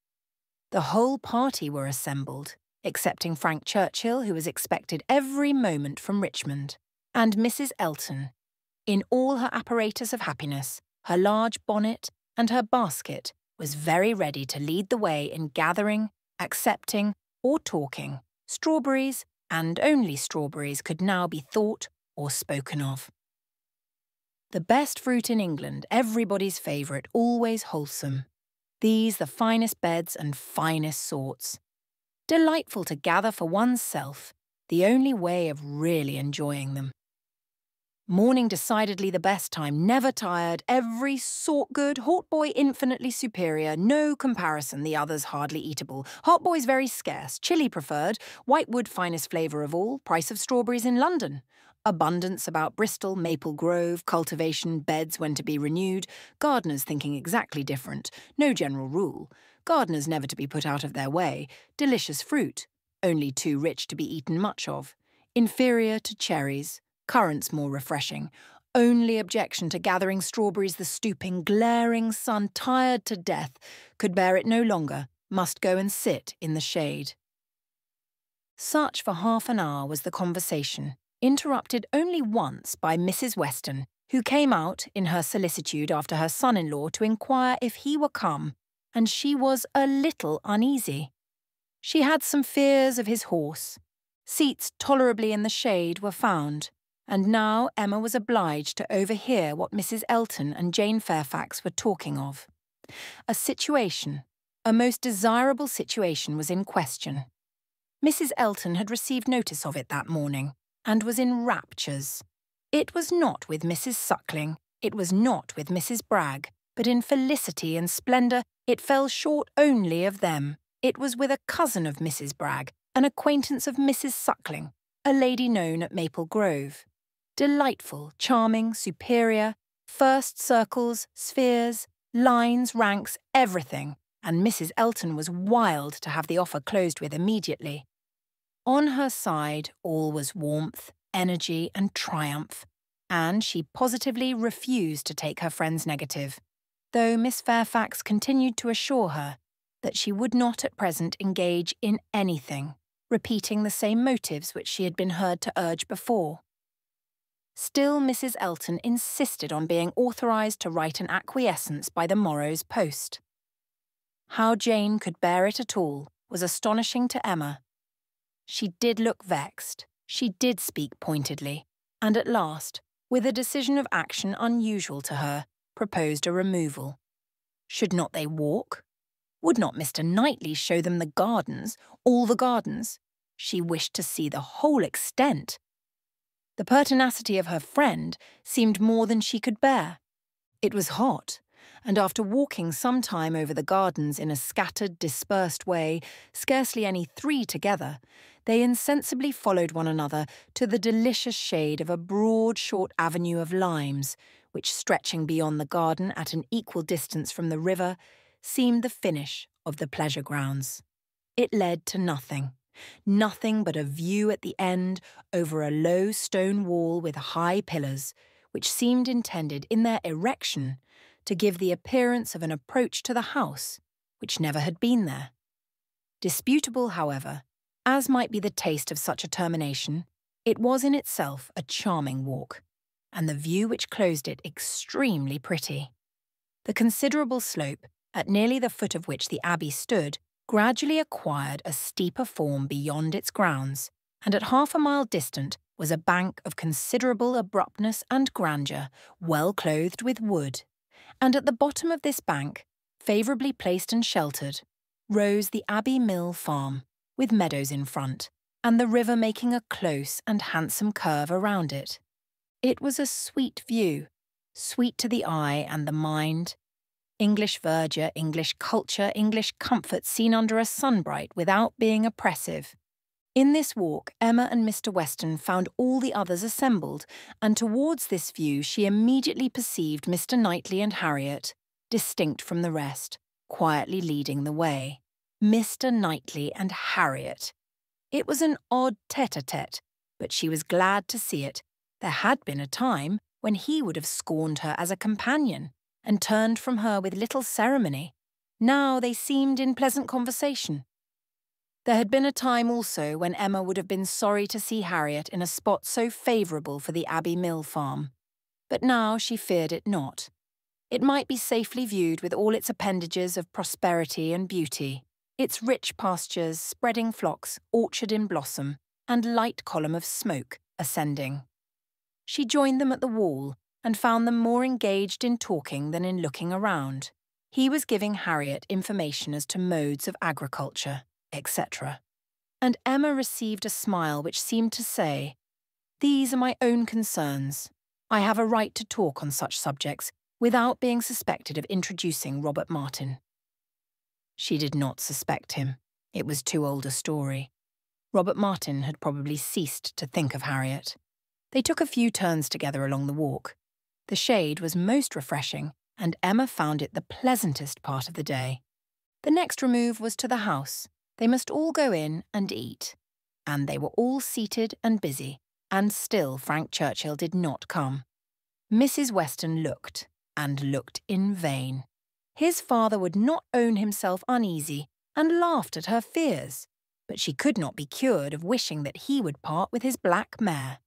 The whole party were assembled, excepting Frank Churchill, who was expected every moment from Richmond, and Mrs. Elton, in all her apparatus of happiness, her large bonnet and her basket, was very ready to lead the way in gathering, accepting, or talking. Strawberries, and only strawberries, could now be thought or spoken of. The best fruit in England, everybody's favourite, always wholesome. These the finest beds and finest sorts. Delightful to gather for one's self, the only way of really enjoying them. Morning decidedly the best time, never tired, every sort good, hot boy infinitely superior, no comparison, the others hardly eatable, hot boys very scarce, chili preferred, white wood finest flavour of all, price of strawberries in London. Abundance about Bristol, Maple Grove, cultivation, beds when to be renewed, gardeners thinking exactly different, no general rule, gardeners never to be put out of their way, delicious fruit, only too rich to be eaten much of, inferior to cherries, currants more refreshing, only objection to gathering strawberries the stooping, glaring sun, tired to death, could bear it no longer, must go and sit in the shade. Such for half an hour was the conversation, interrupted only once by Mrs. Weston, who came out in her solicitude after her son-in-law to inquire if he were come, and she was a little uneasy. She had some fears of his horse. Seats tolerably in the shade were found, and now Emma was obliged to overhear what Mrs. Elton and Jane Fairfax were talking of. A situation, a most desirable situation, was in question. Mrs. Elton had received notice of it that morning, and was in raptures. It was not with Mrs. Suckling, it was not with Mrs. Bragg, but in felicity and splendour it fell short only of them. It was with a cousin of Mrs. Bragg, an acquaintance of Mrs. Suckling, a lady known at Maple Grove. Delightful, charming, superior, first circles, spheres, lines, ranks, everything, and Mrs. Elton was wild to have the offer closed with immediately. On her side all was warmth, energy and triumph, and she positively refused to take her friend's negative, though Miss Fairfax continued to assure her that she would not at present engage in anything, repeating the same motives which she had been heard to urge before. Still Mrs. Elton insisted on being authorised to write an acquiescence by the morrow's post. How Jane could bear it at all was astonishing to Emma. She did look vexed, she did speak pointedly, and at last, with a decision of action unusual to her, proposed a removal. Should not they walk? Would not Mr. Knightley show them the gardens, all the gardens? She wished to see the whole extent. The pertinacity of her friend seemed more than she could bear. It was hot, and after walking some time over the gardens in a scattered, dispersed way, scarcely any three together, they insensibly followed one another to the delicious shade of a broad, short avenue of limes, which, stretching beyond the garden at an equal distance from the river, seemed the finish of the pleasure grounds. It led to nothing. Nothing but a view at the end over a low stone wall with high pillars, which seemed intended in their erection to give the appearance of an approach to the house, which never had been there. Disputable, however, as might be the taste of such a termination, it was in itself a charming walk, and the view which closed it extremely pretty. The considerable slope, at nearly the foot of which the abbey stood, gradually acquired a steeper form beyond its grounds, and at half a mile distant was a bank of considerable abruptness and grandeur, well clothed with wood. And at the bottom of this bank, favourably placed and sheltered, rose the Abbey Mill farm, with meadows in front, and the river making a close and handsome curve around it. It was a sweet view, sweet to the eye and the mind. English verdure, English culture, English comfort seen under a sunbright without being oppressive. In this walk, Emma and Mr. Weston found all the others assembled, and towards this view she immediately perceived Mr. Knightley and Harriet, distinct from the rest, quietly leading the way. Mr. Knightley and Harriet. It was an odd tête-à-tête, but she was glad to see it. There had been a time when he would have scorned her as a companion, and turned from her with little ceremony. Now they seemed in pleasant conversation. There had been a time also when Emma would have been sorry to see Harriet in a spot so favourable for the Abbey Mill farm, but now she feared it not. It might be safely viewed with all its appendages of prosperity and beauty, its rich pastures, spreading flocks, orchard in blossom, and light column of smoke ascending. She joined them at the wall, and found them more engaged in talking than in looking around. He was giving Harriet information as to modes of agriculture, etc. And Emma received a smile which seemed to say, "These are my own concerns. I have a right to talk on such subjects without being suspected of introducing Robert Martin." She did not suspect him. It was too old a story. Robert Martin had probably ceased to think of Harriet. They took a few turns together along the walk. The shade was most refreshing, and Emma found it the pleasantest part of the day. The next remove was to the house. They must all go in and eat. And they were all seated and busy, and still Frank Churchill did not come. Mrs. Weston looked, and looked in vain. His father would not own himself uneasy, and laughed at her fears, but she could not be cured of wishing that he would part with his black mare.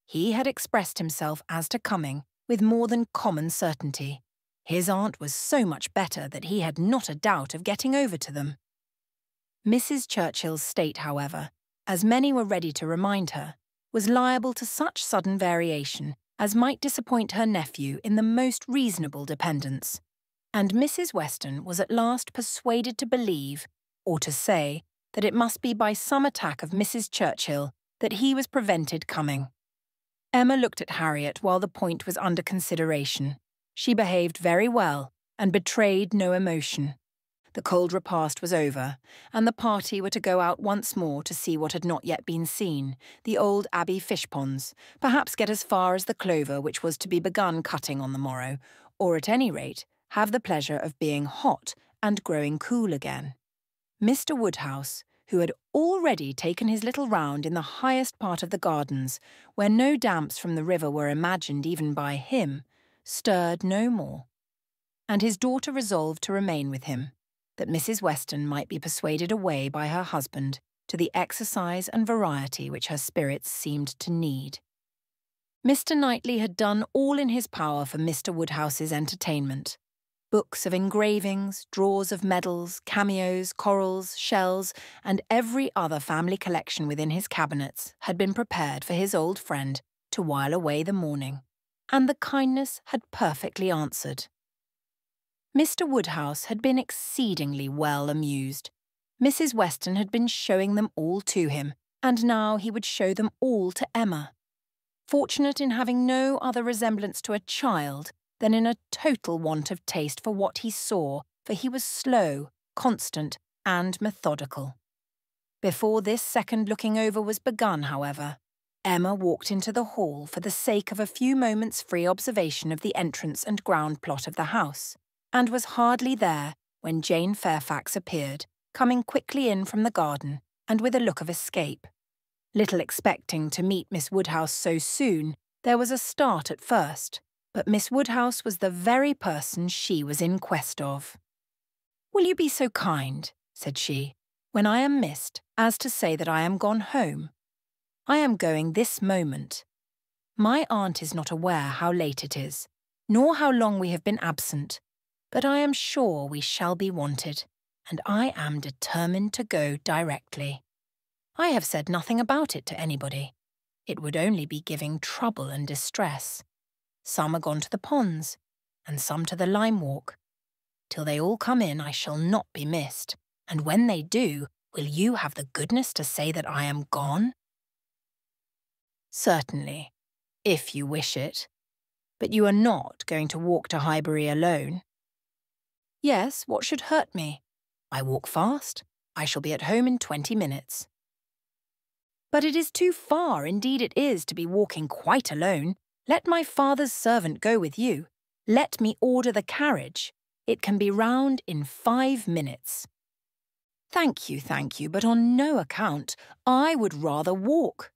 He had expressed himself as to coming, with more than common certainty. His aunt was so much better that he had not a doubt of getting over to them. Mrs. Churchill's state, however, as many were ready to remind her, was liable to such sudden variation as might disappoint her nephew in the most reasonable dependence, and Mrs. Weston was at last persuaded to believe, or to say, that it must be by some attack of Mrs. Churchill that he was prevented coming. Emma looked at Harriet while the point was under consideration. She behaved very well, and betrayed no emotion. The cold repast was over, and the party were to go out once more to see what had not yet been seen, the old Abbey fish ponds, perhaps get as far as the clover which was to be begun cutting on the morrow, or at any rate have the pleasure of being hot and growing cool again. Mr. Woodhouse, who had already taken his little round in the highest part of the gardens, where no damps from the river were imagined even by him, stirred no more, and his daughter resolved to remain with him, that Mrs. Weston might be persuaded away by her husband to the exercise and variety which her spirits seemed to need. Mr. Knightley had done all in his power for Mr. Woodhouse's entertainment. Books of engravings, drawers of medals, cameos, corals, shells, and every other family collection within his cabinets had been prepared for his old friend to while away the morning, and the kindness had perfectly answered. Mr. Woodhouse had been exceedingly well amused. Mrs. Weston had been showing them all to him, and now he would show them all to Emma. fortunate in having no other resemblance to a child than in a total want of taste for what he saw, for he was slow, constant, and methodical. Before this second looking over was begun, however, Emma walked into the hall for the sake of a few moments' free observation of the entrance and ground plot of the house, and was hardly there when Jane Fairfax appeared, coming quickly in from the garden and with a look of escape. Little expecting to meet Miss Woodhouse so soon, there was a start at first, but Miss Woodhouse was the very person she was in quest of. "Will you be so kind," said she, "when I am missed, as to say that I am gone home? I am going this moment. My aunt is not aware how late it is, nor how long we have been absent, but I am sure we shall be wanted, and I am determined to go directly. I have said nothing about it to anybody. It would only be giving trouble and distress. Some are gone to the ponds, and some to the lime walk. Till they all come in, I shall not be missed, and when they do, will you have the goodness to say that I am gone?" "Certainly, if you wish it. But you are not going to walk to Highbury alone?" "Yes, what should hurt me? I walk fast. I shall be at home in 20 minutes. "But it is too far, indeed it is, to be walking quite alone. Let my father's servant go with you. Let me order the carriage. It can be round in 5 minutes. Thank you, but on no account. I would rather walk.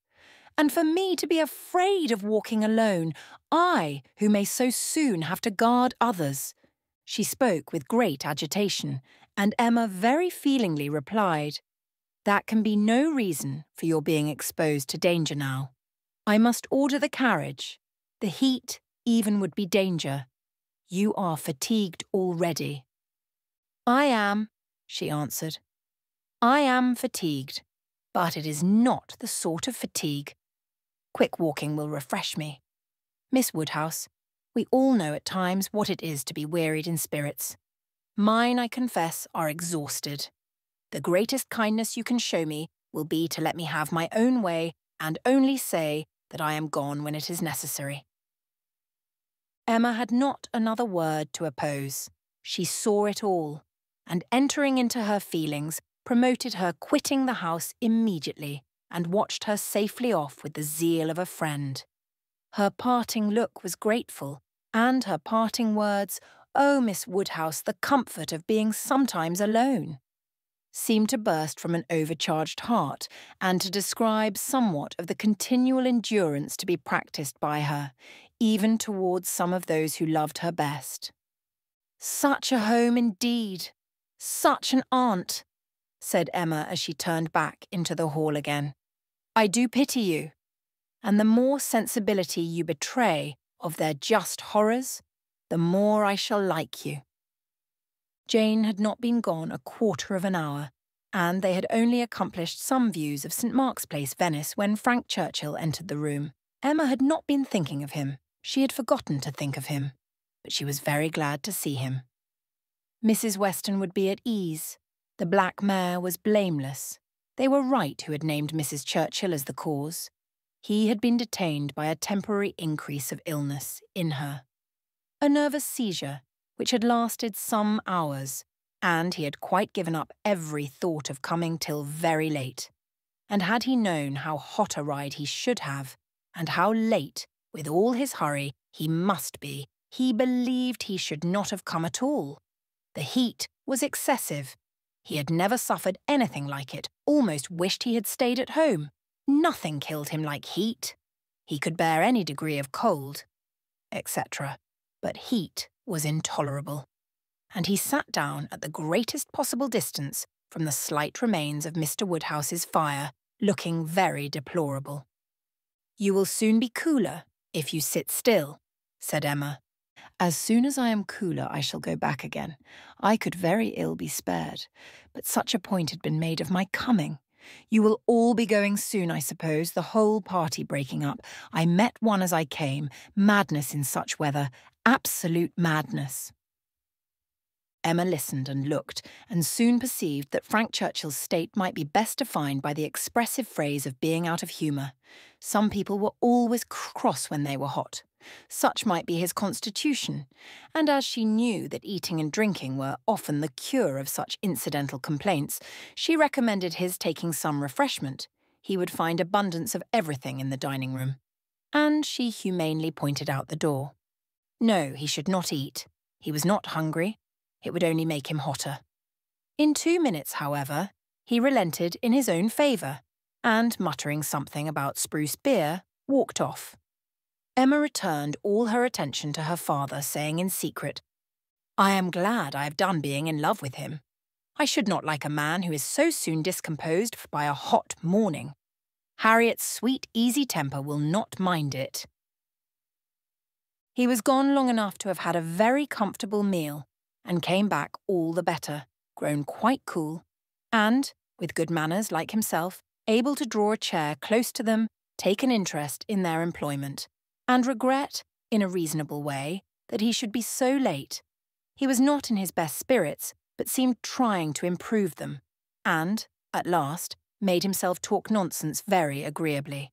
And for me to be afraid of walking alone, I, who may so soon have to guard others." She spoke with great agitation, and Emma very feelingly replied, "That can be no reason for your being exposed to danger now. I must order the carriage. The heat even would be danger. You are fatigued already." "I am," she answered. "I am fatigued, but it is not the sort of fatigue. Quick walking will refresh me. Miss Woodhouse, we all know at times what it is to be wearied in spirits. Mine, I confess, are exhausted. The greatest kindness you can show me will be to let me have my own way and only say that I am gone when it is necessary." Emma had not another word to oppose. She saw it all, and entering into her feelings, promoted her quitting the house immediately and watched her safely off with the zeal of a friend. Her parting look was grateful, and her parting words, "Oh, Miss Woodhouse, the comfort of being sometimes alone," seemed to burst from an overcharged heart and to describe somewhat of the continual endurance to be practised by her, even towards some of those who loved her best. "Such a home indeed! Such an aunt!" said Emma as she turned back into the hall again. "I do pity you, and the more sensibility you betray of their just horrors, the more I shall like you." Jane had not been gone a quarter of an hour, and they had only accomplished some views of St. Mark's Place, Venice, when Frank Churchill entered the room. Emma had not been thinking of him. She had forgotten to think of him, but she was very glad to see him. Mrs. Weston would be at ease. The black mare was blameless. They were right who had named Mrs. Churchill as the cause. He had been detained by a temporary increase of illness in her. A nervous seizure, which had lasted some hours, and he had quite given up every thought of coming till very late. And had he known how hot a ride he should have, and how late, with all his hurry, he must be, he believed he should not have come at all. The heat was excessive. He had never suffered anything like it, almost wished he had stayed at home. Nothing killed him like heat. He could bear any degree of cold, etc. But heat was intolerable, and he sat down at the greatest possible distance from the slight remains of Mr. Woodhouse's fire, looking very deplorable. "You will soon be cooler if you sit still," said Emma. "As soon as I am cooler I shall go back again. I could very ill be spared, but such a point had been made of my coming. You will all be going soon, I suppose, the whole party breaking up. I met one as I came. Madness in such weather. Absolute madness." Emma listened and looked, and soon perceived that Frank Churchill's state might be best defined by the expressive phrase of being out of humour. Some people were always cross when they were hot. Such might be his constitution, and as she knew that eating and drinking were often the cure of such incidental complaints, she recommended his taking some refreshment. He would find abundance of everything in the dining room. And she humanely pointed out the door. No, he should not eat. He was not hungry. It would only make him hotter. In 2 minutes, however, he relented in his own favour, and, muttering something about spruce beer, walked off. Emma returned all her attention to her father, saying in secret, "I am glad I have done being in love with him. I should not like a man who is so soon discomposed by a hot morning. Harriet's sweet, easy temper will not mind it." He was gone long enough to have had a very comfortable meal, and came back all the better, grown quite cool, and, with good manners like himself, able to draw a chair close to them, take an interest in their employment, and regret, in a reasonable way, that he should be so late. He was not in his best spirits, but seemed trying to improve them, and, at last, made himself talk nonsense very agreeably.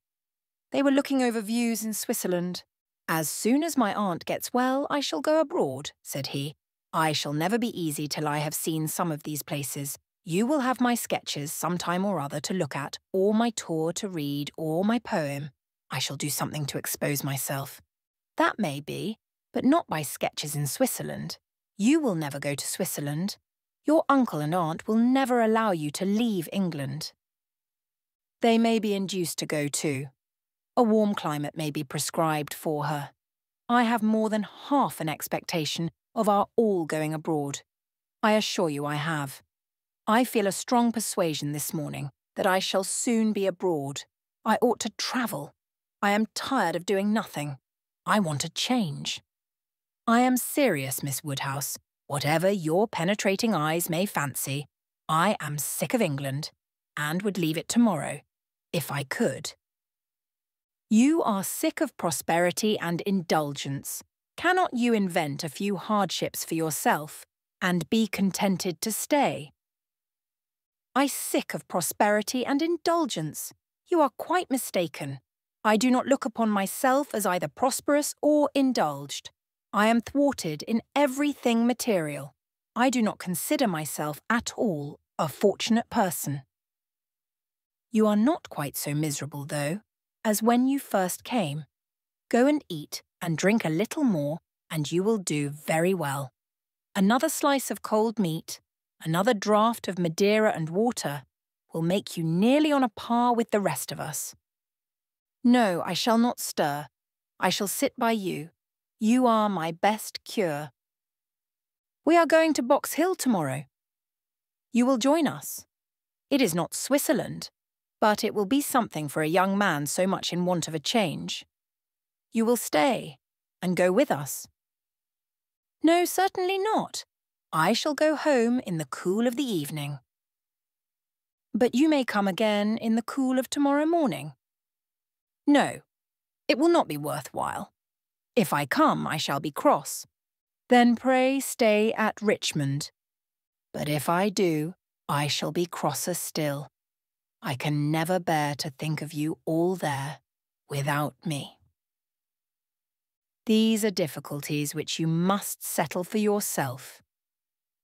They were looking over views in Switzerland. "As soon as my aunt gets well, I shall go abroad," said he. "I shall never be easy till I have seen some of these places. You will have my sketches some time or other to look at, or my tour to read, or my poem. I shall do something to expose myself." "That may be, but not by sketches in Switzerland. You will never go to Switzerland. Your uncle and aunt will never allow you to leave England." "They may be induced to go too. A warm climate may be prescribed for her. I have more than half an expectation of our all going abroad. I assure you I have. I feel a strong persuasion this morning that I shall soon be abroad. I ought to travel. I am tired of doing nothing. I want a change. I am serious, Miss Woodhouse. Whatever your penetrating eyes may fancy, I am sick of England, and would leave it tomorrow, if I could." "You are sick of prosperity and indulgence. Cannot you invent a few hardships for yourself, and be contented to stay?" "I sick of prosperity and indulgence. You are quite mistaken. I do not look upon myself as either prosperous or indulged. I am thwarted in everything material. I do not consider myself at all a fortunate person." "You are not quite so miserable, though, as when you first came. Go and eat and drink a little more, and you will do very well. Another slice of cold meat, another draught of Madeira and water, will make you nearly on a par with the rest of us." "No, I shall not stir. I shall sit by you. You are my best cure." "We are going to Box Hill tomorrow." "You will join us. It is not Switzerland, but it will be something for a young man so much in want of a change. You will stay, and go with us." "No, certainly not. I shall go home in the cool of the evening." "But you may come again in the cool of tomorrow morning." "No, it will not be worthwhile. If I come, I shall be cross." "Then pray stay at Richmond." "But if I do, I shall be crosser still. I can never bear to think of you all there without me." These are difficulties which you must settle for yourself.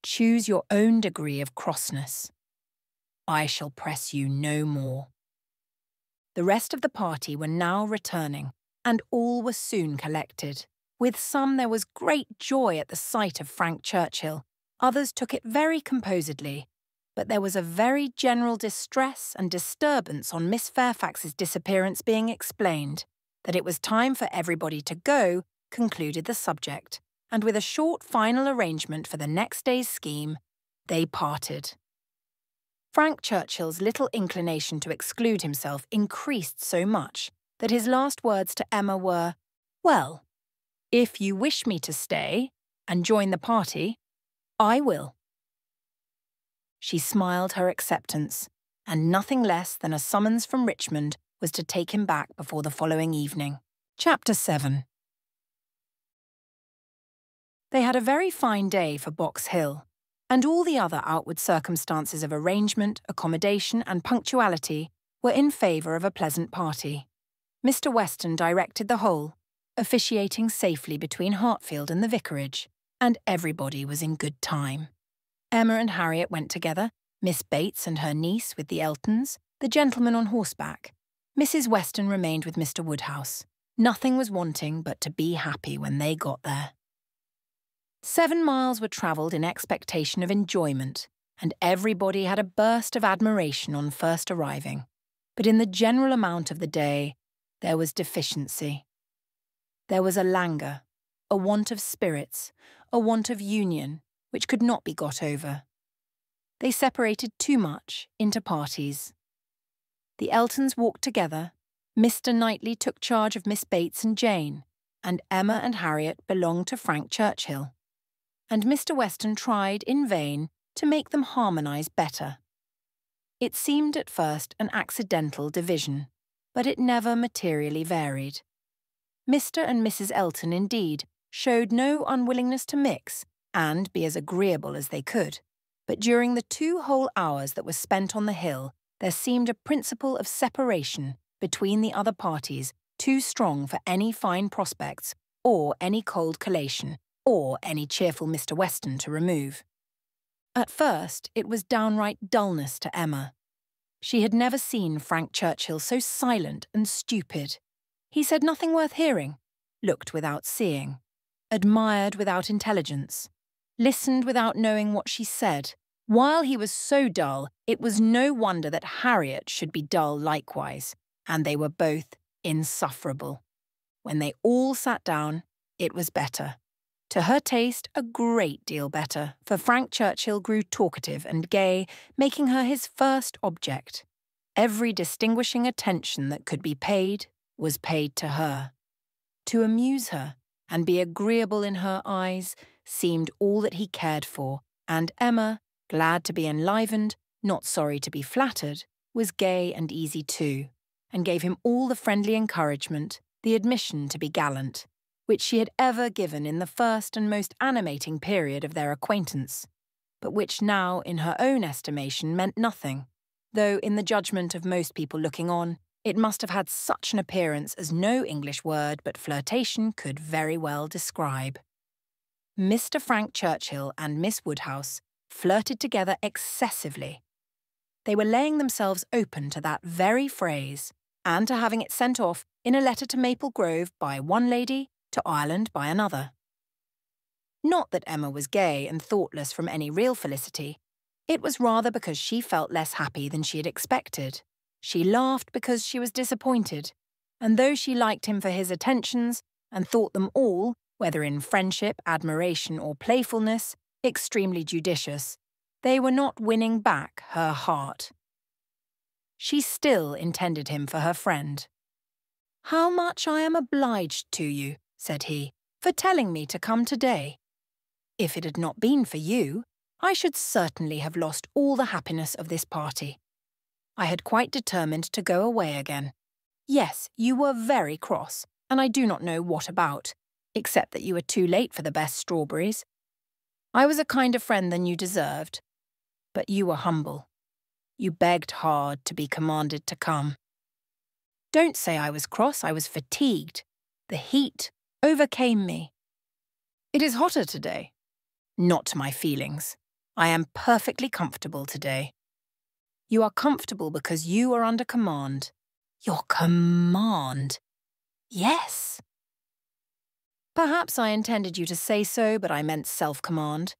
Choose your own degree of crossness. I shall press you no more. The rest of the party were now returning, and all were soon collected. With some there was great joy at the sight of Frank Churchill. Others took it very composedly, but there was a very general distress and disturbance on Miss Fairfax's disappearance being explained. That it was time for everybody to go concluded the subject, and with a short final arrangement for the next day's scheme, they parted. Frank Churchill's little inclination to exclude himself increased so much that his last words to Emma were, "Well, if you wish me to stay and join the party, I will." She smiled her acceptance, and nothing less than a summons from Richmond was to take him back before the following evening. Chapter 7. They had a very fine day for Box Hill. and all the other outward circumstances of arrangement, accommodation, and punctuality were in favour of a pleasant party. Mr. Weston directed the whole, officiating safely between Hartfield and the vicarage, and everybody was in good time. Emma and Harriet went together, Miss Bates and her niece with the Eltons, the gentleman on horseback. Mrs. Weston remained with Mr. Woodhouse. Nothing was wanting but to be happy when they got there. 7 miles were travelled in expectation of enjoyment, and everybody had a burst of admiration on first arriving. But in the general amount of the day, there was deficiency. There was a languor, a want of spirits, a want of union, which could not be got over. They separated too much into parties. The Eltons walked together, Mr. Knightley took charge of Miss Bates and Jane, and Emma and Harriet belonged to Frank Churchill. And Mr. Weston tried in vain to make them harmonise better. It seemed at first an accidental division, but it never materially varied. Mr. and Mrs. Elton, indeed, showed no unwillingness to mix and be as agreeable as they could, but during the 2 whole hours that were spent on the hill, there seemed a principle of separation between the other parties too strong for any fine prospects, or any cold collation, or any cheerful Mr. Weston to remove. At first, it was downright dullness to Emma. She had never seen Frank Churchill so silent and stupid. He said nothing worth hearing, looked without seeing, admired without intelligence, listened without knowing what she said. While he was so dull, it was no wonder that Harriet should be dull likewise, and they were both insufferable. When they all sat down, it was better. To her taste, a great deal better, for Frank Churchill grew talkative and gay, making her his first object. Every distinguishing attention that could be paid was paid to her. To amuse her and be agreeable in her eyes seemed all that he cared for, and Emma, glad to be enlivened, not sorry to be flattered, was gay and easy too, and gave him all the friendly encouragement, the admission to be gallant, which she had ever given in the first and most animating period of their acquaintance, but which now, in her own estimation, meant nothing, though, in the judgment of most people looking on, it must have had such an appearance as no English word but flirtation could very well describe. Mr. Frank Churchill and Miss Woodhouse flirted together excessively. They were laying themselves open to that very phrase, and to having it sent off in a letter to Maple Grove by one lady, to Ireland by another. Not that Emma was gay and thoughtless from any real felicity. It was rather because she felt less happy than she had expected. She laughed because she was disappointed, and though she liked him for his attentions, and thought them all, whether in friendship, admiration, or playfulness, extremely judicious, they were not winning back her heart. She still intended him for her friend. "How much I am obliged to you," said he, "for telling me to come today. If it had not been for you, I should certainly have lost all the happiness of this party. I had quite determined to go away again. Yes, you were very cross, and I do not know what about, except that you were too late for the best strawberries. I was a kinder friend than you deserved, but you were humble. You begged hard to be commanded to come. Don't say I was cross, I was fatigued. The heat overcame me. It is hotter today. Not to my feelings. I am perfectly comfortable today. You are comfortable because you are under command. Your command? Yes. Perhaps I intended you to say so, but I meant self-command.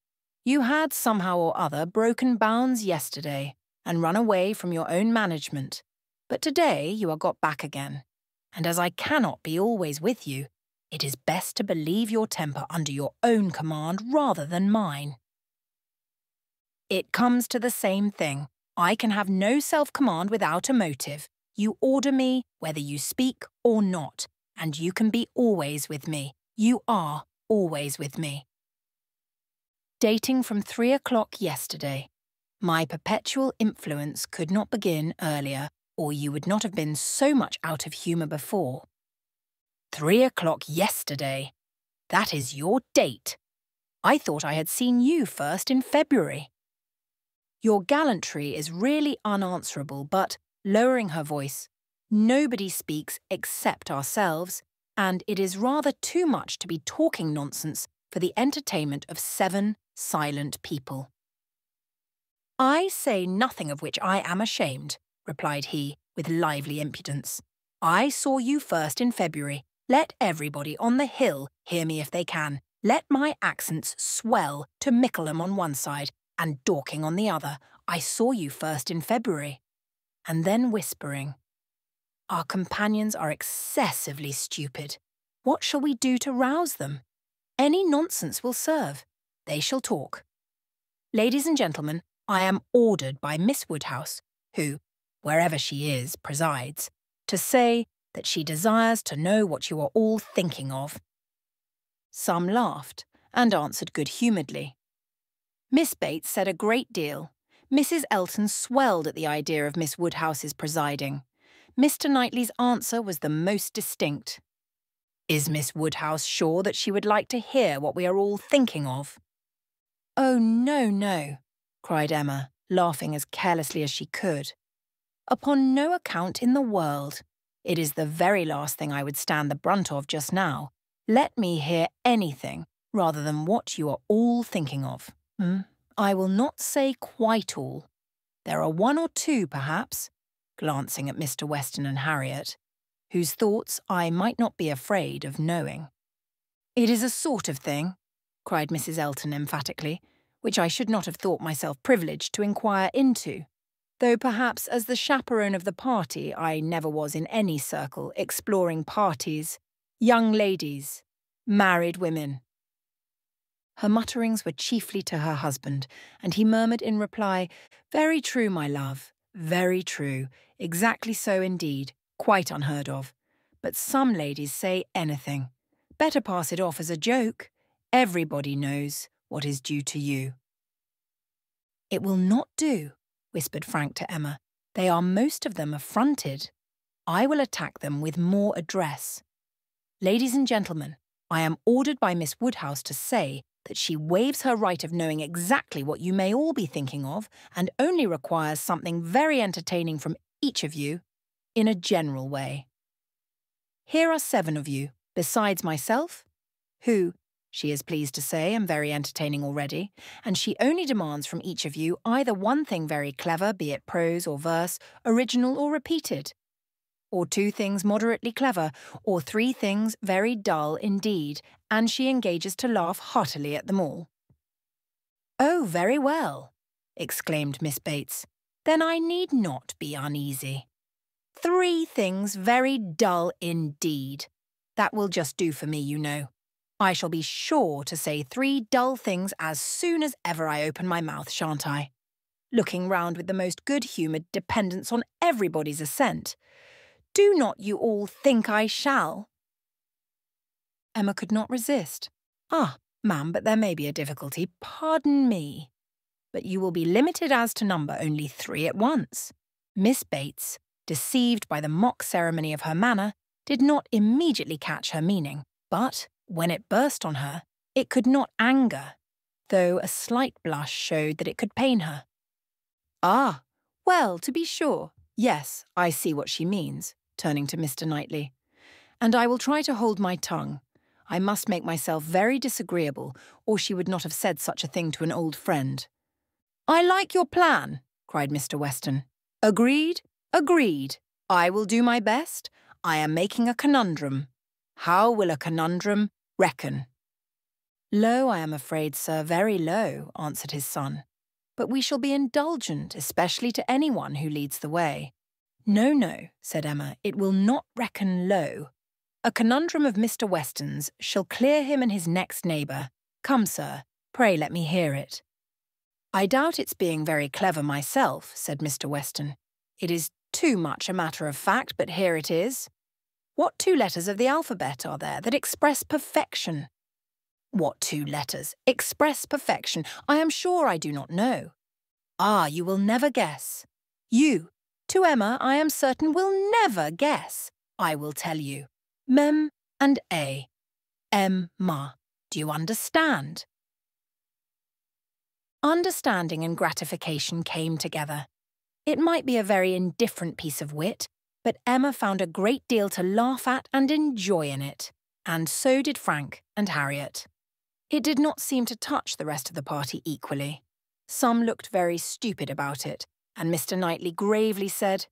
You had somehow or other broken bounds yesterday and run away from your own management, but today you are got back again, and as I cannot be always with you, it is best to believe your temper under your own command rather than mine. It comes to the same thing. I can have no self-command without a motive. You order me whether you speak or not, and you can be always with me. You are always with me. Dating from 3 o'clock yesterday. My perpetual influence could not begin earlier, or you would not have been so much out of humour before. 3 o'clock yesterday. That is your date. I thought I had seen you first in February. Your gallantry is really unanswerable, but, lowering her voice, nobody speaks except ourselves, and it is rather too much to be talking nonsense for the entertainment of 7 silent people. I say nothing of which I am ashamed, replied he, with lively impudence. I saw you first in February. Let everybody on the hill hear me if they can. Let my accents swell to Mickleham on one side and Dorking on the other. I saw you first in February. And then whispering, our companions are excessively stupid. What shall we do to rouse them? Any nonsense will serve. They shall talk. Ladies and gentlemen, I am ordered by Miss Woodhouse, who, wherever she is, presides, to say that she desires to know what you are all thinking of. Some laughed and answered good-humouredly. Miss Bates said a great deal. Mrs. Elton swelled at the idea of Miss Woodhouse's presiding. Mr. Knightley's answer was the most distinct. Is Miss Woodhouse sure that she would like to hear what we are all thinking of? Oh, no, no, cried Emma, laughing as carelessly as she could. Upon no account in the world. It is the very last thing I would stand the brunt of just now. Let me hear anything rather than what you are all thinking of. I will not say quite all. There are 1 or 2, perhaps, glancing at Mr. Weston and Harriet, whose thoughts I might not be afraid of knowing. It is a sort of thing, cried Mrs. Elton emphatically, which I should not have thought myself privileged to inquire into, though perhaps as the chaperone of the party I never was in any circle exploring parties, young ladies, married women. Her mutterings were chiefly to her husband, and he murmured in reply, very true, my love, very true, exactly so indeed, quite unheard of. But some ladies say anything. Better pass it off as a joke. Everybody knows what is due to you. It will not do, whispered Frank to Emma. They are most of them affronted. I will attack them with more address. Ladies and gentlemen, I am ordered by Miss Woodhouse to say that she waives her right of knowing exactly what you may all be thinking of and only requires something very entertaining from each of you in a general way. Here are 7 of you, besides myself, who, she is pleased to say, am very entertaining already, and she only demands from each of you either one thing very clever, be it prose or verse, original or repeated, or 2 things moderately clever, or 3 things very dull indeed, and she engages to laugh heartily at them all. Oh, very well, exclaimed Miss Bates. Then I need not be uneasy. 3 things very dull indeed. That will just do for me, you know. I shall be sure to say 3 dull things as soon as ever I open my mouth, shan't I? Looking round with the most good-humoured dependence on everybody's assent. Do not you all think I shall? Emma could not resist. Ah, ma'am, but there may be a difficulty. Pardon me. But you will be limited as to number, only 3 at once. Miss Bates, deceived by the mock ceremony of her manner, did not immediately catch her meaning, but, when it burst on her, it could not anger, though a slight blush showed that it could pain her. Ah, well, to be sure, yes, I see what she means, turning to Mr. Knightley. And I will try to hold my tongue. I must make myself very disagreeable, or she would not have said such a thing to an old friend. I like your plan, cried Mr. Weston. Agreed, agreed. I will do my best. I am making a conundrum. How will a conundrum reckon? Low, I am afraid, sir, very low, answered his son. But we shall be indulgent, especially to anyone who leads the way. No, no, said Emma, it will not reckon low. A conundrum of Mr. Weston's shall clear him and his next neighbour. Come, sir, pray let me hear it. I doubt its being very clever myself, said Mr. Weston. It is too much a matter of fact, but here it is. What 2 letters of the alphabet are there that express perfection? What 2 letters express perfection? I am sure I do not know. Ah, you will never guess. You, to Emma, I am certain, will never guess. I will tell you. Mem and A. Emma. Do you understand? Understanding and gratification came together. It might be a very indifferent piece of wit, but Emma found a great deal to laugh at and enjoy in it, and so did Frank and Harriet. It did not seem to touch the rest of the party equally. Some looked very stupid about it, and Mr. Knightley gravely said,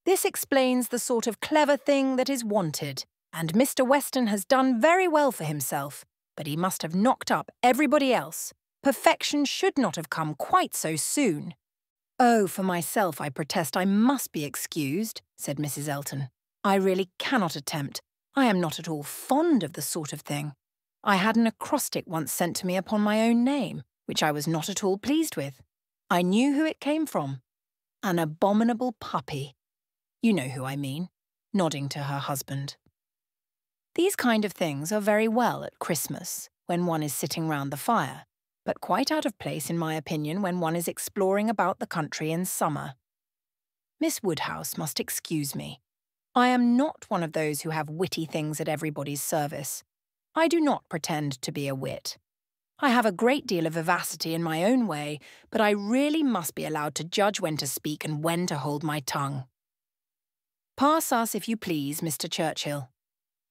"This explains the sort of clever thing that is wanted, and Mr. Weston has done very well for himself, but he must have knocked up everybody else. Perfection should not have come quite so soon." "Oh, for myself, I protest I must be excused," said Mrs. Elton. "I really cannot attempt. I am not at all fond of the sort of thing. I had an acrostic once sent to me upon my own name, which I was not at all pleased with. I knew who it came from. An abominable puppy. You know who I mean," nodding to her husband. These kind of things are very well at Christmas, when one is sitting round the fire, but quite out of place, in my opinion, when one is exploring about the country in summer. Miss Woodhouse must excuse me. I am not one of those who have witty things at everybody's service. I do not pretend to be a wit. I have a great deal of vivacity in my own way, but I really must be allowed to judge when to speak and when to hold my tongue. Pass us, if you please, Mr. Churchill.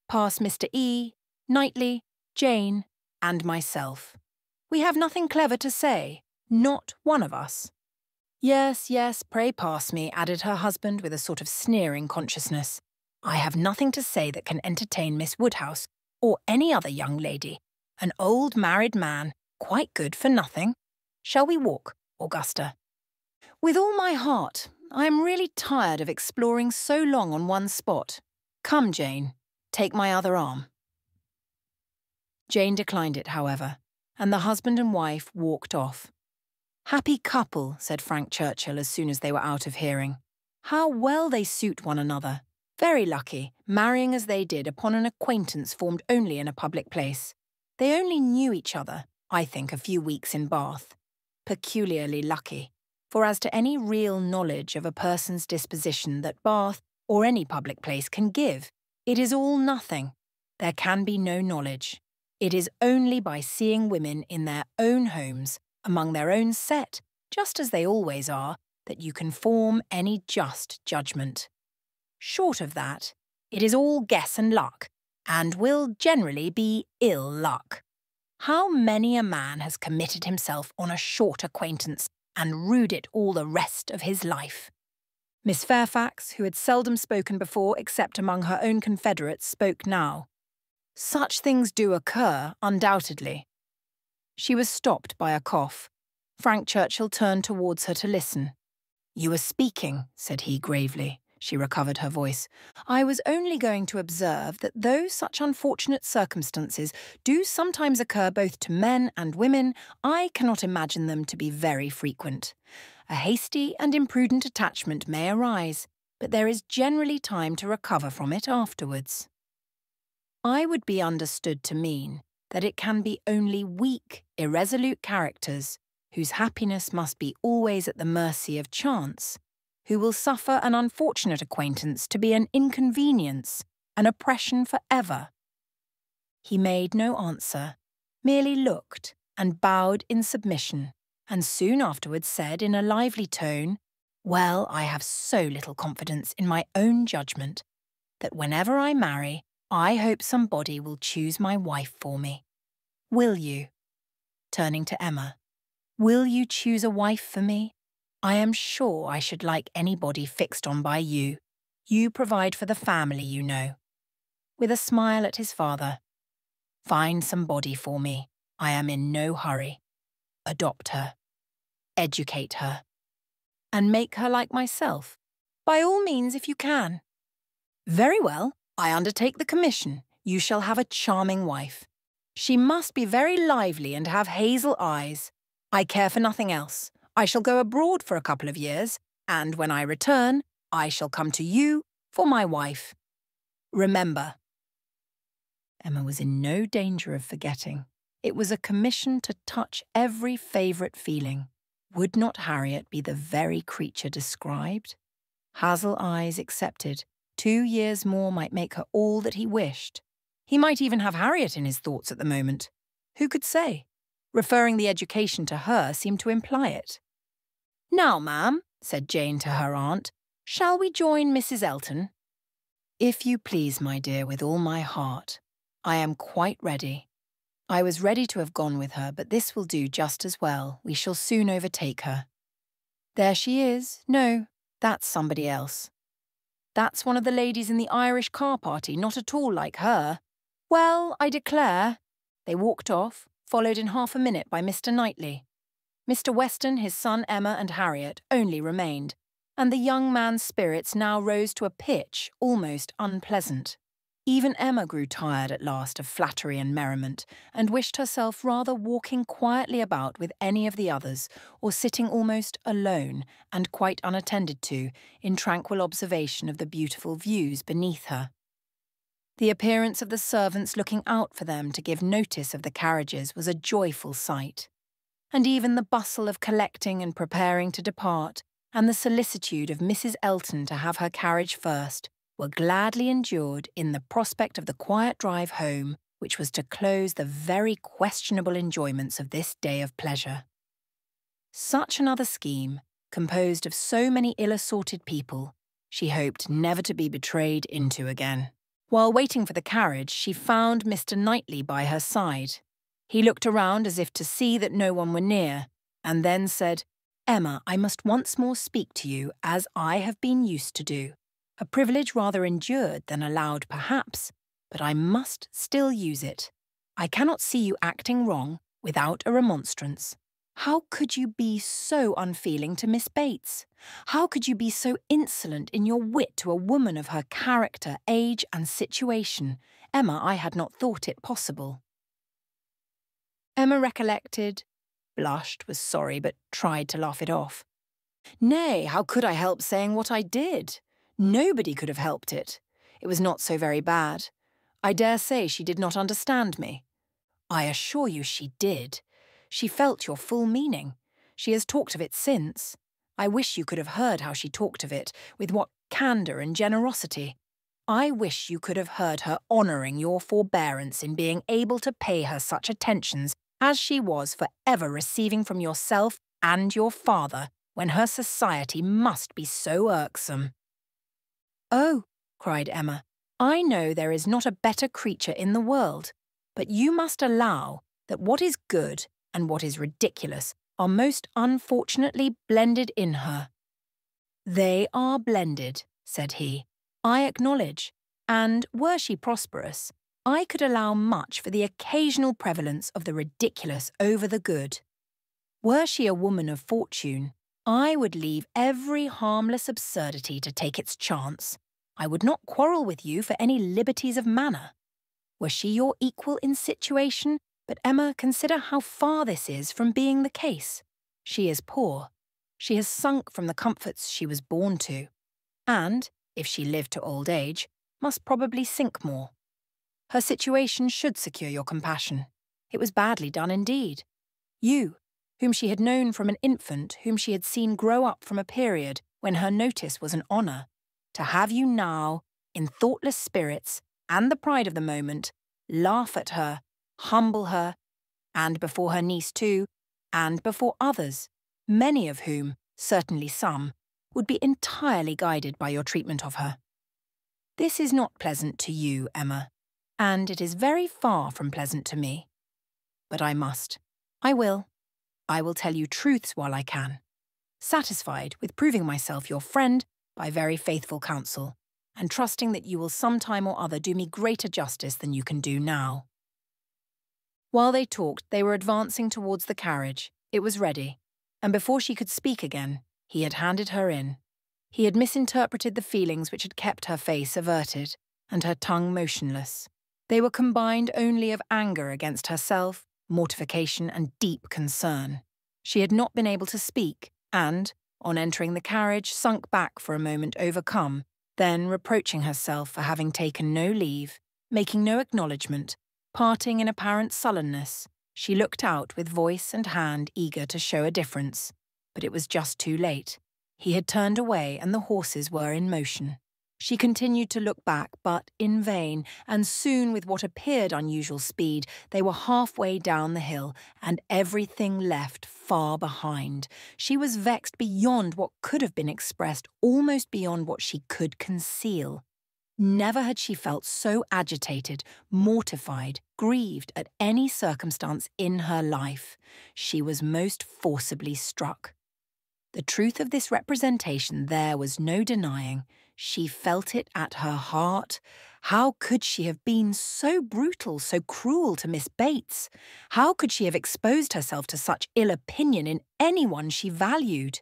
Pass Mr. E., Knightley, Jane, and myself. We have nothing clever to say, not one of us. Yes, yes, pray pass me, added her husband with a sort of sneering consciousness. I have nothing to say that can entertain Miss Woodhouse, or any other young lady. An old married man, quite good for nothing. Shall we walk, Augusta? With all my heart. I am really tired of exploring so long on one spot. Come, Jane, take my other arm. Jane declined it, however, and the husband and wife walked off. Happy couple, said Frank Churchill as soon as they were out of hearing. How well they suit one another. Very lucky, marrying as they did upon an acquaintance formed only in a public place. They only knew each other, I think, a few weeks in Bath. Peculiarly lucky, for as to any real knowledge of a person's disposition that Bath, or any public place, can give, it is all nothing. There can be no knowledge. It is only by seeing women in their own homes, among their own set, just as they always are, that you can form any just judgment. Short of that, it is all guess and luck, and will generally be ill luck. How many a man has committed himself on a short acquaintance and rued it all the rest of his life? Miss Fairfax, who had seldom spoken before except among her own confederates, spoke now. Such things do occur, undoubtedly. She was stopped by a cough. Frank Churchill turned towards her to listen. You were speaking, said he gravely. She recovered her voice. I was only going to observe that though such unfortunate circumstances do sometimes occur both to men and women, I cannot imagine them to be very frequent. A hasty and imprudent attachment may arise, but there is generally time to recover from it afterwards. I would be understood to mean that it can be only weak, irresolute characters, whose happiness must be always at the mercy of chance, who will suffer an unfortunate acquaintance to be an inconvenience, an oppression for ever. He made no answer, merely looked and bowed in submission, and soon afterwards said in a lively tone, Well, I have so little confidence in my own judgment that whenever I marry, I hope somebody will choose my wife for me. Will you? Turning to Emma, will you choose a wife for me? I am sure I should like anybody fixed on by you. You provide for the family, you know. With a smile at his father, find somebody for me. I am in no hurry. Adopt her. Educate her. And make her like myself. By all means, if you can. Very well, I undertake the commission. You shall have a charming wife. She must be very lively and have hazel eyes. I care for nothing else. I shall go abroad for a couple of years, and when I return, I shall come to you for my wife. Remember. Emma was in no danger of forgetting. It was a commission to touch every favourite feeling. Would not Harriet be the very creature described? Hazel eyes accepted. 2 years more might make her all that he wished. He might even have Harriet in his thoughts at the moment. Who could say? Referring the education to her seemed to imply it. "Now, ma'am," said Jane to her aunt, "shall we join Mrs. Elton?" "If you please, my dear, with all my heart. I am quite ready. I was ready to have gone with her, but this will do just as well. We shall soon overtake her. There she is. No, that's somebody else. That's one of the ladies in the Irish car party, not at all like her. Well, I declare." They walked off, followed in half a minute by Mr. Knightley. Mr. Weston, his son Emma and Harriet only remained, and the young man's spirits now rose to a pitch almost unpleasant. Even Emma grew tired at last of flattery and merriment, and wished herself rather walking quietly about with any of the others, or sitting almost alone and quite unattended to, in tranquil observation of the beautiful views beneath her. The appearance of the servants looking out for them to give notice of the carriages was a joyful sight, and even the bustle of collecting and preparing to depart, and the solicitude of Mrs. Elton to have her carriage first, were gladly endured in the prospect of the quiet drive home which was to close the very questionable enjoyments of this day of pleasure. Such another scheme, composed of so many ill-assorted people, she hoped never to be betrayed into again. While waiting for the carriage, she found Mr. Knightley by her side. He looked around as if to see that no one were near, and then said, "Emma, I must once more speak to you as I have been used to do. A privilege rather endured than allowed, perhaps, but I must still use it. I cannot see you acting wrong without a remonstrance. How could you be so unfeeling to Miss Bates? How could you be so insolent in your wit to a woman of her character, age, and situation? Emma, I had not thought it possible." Emma recollected, blushed, was sorry, but tried to laugh it off. "Nay, how could I help saying what I did? Nobody could have helped it. It was not so very bad. I dare say she did not understand me." "I assure you she did. She felt your full meaning. She has talked of it since. I wish you could have heard how she talked of it, with what candour and generosity. I wish you could have heard her honouring your forbearance in being able to pay her such attentions as she was for ever receiving from yourself and your father, when her society must be so irksome." "Oh," cried Emma, "I know there is not a better creature in the world, but you must allow that what is good and what is ridiculous are most unfortunately blended in her." "They are blended," said he, "I acknowledge, and, were she prosperous, I could allow much for the occasional prevalence of the ridiculous over the good. Were she a woman of fortune, I would leave every harmless absurdity to take its chance. I would not quarrel with you for any liberties of manner. Were she your equal in situation? But, Emma, consider how far this is from being the case. She is poor. She has sunk from the comforts she was born to, and, if she lived to old age, must probably sink more. Her situation should secure your compassion. It was badly done indeed. You, whom she had known from an infant, whom she had seen grow up from a period when her notice was an honour, to have you now, in thoughtless spirits and the pride of the moment, laugh at her, humble her, and before her niece too, and before others, many of whom, certainly some, would be entirely guided by your treatment of her. This is not pleasant to you, Emma, and it is very far from pleasant to me. But I must. I will tell you truths while I can, satisfied with proving myself your friend by very faithful counsel, and trusting that you will some time or other do me greater justice than you can do now." While they talked, they were advancing towards the carriage. It was ready, and before she could speak again, he had handed her in. He had misinterpreted the feelings which had kept her face averted and her tongue motionless. They were combined only of anger against herself, mortification, and deep concern. She had not been able to speak, and, on entering the carriage, sunk back for a moment overcome, then, reproaching herself for having taken no leave, making no acknowledgment, parting in apparent sullenness, she looked out with voice and hand eager to show a difference. But it was just too late. He had turned away and the horses were in motion. She continued to look back, but in vain, and soon, with what appeared unusual speed, they were halfway down the hill, and everything left far behind. She was vexed beyond what could have been expressed, almost beyond what she could conceal. Never had she felt so agitated, mortified, grieved at any circumstance in her life. She was most forcibly struck. The truth of this representation there was no denying. She felt it at her heart. How could she have been so brutal, so cruel to Miss Bates? How could she have exposed herself to such ill opinion in anyone she valued?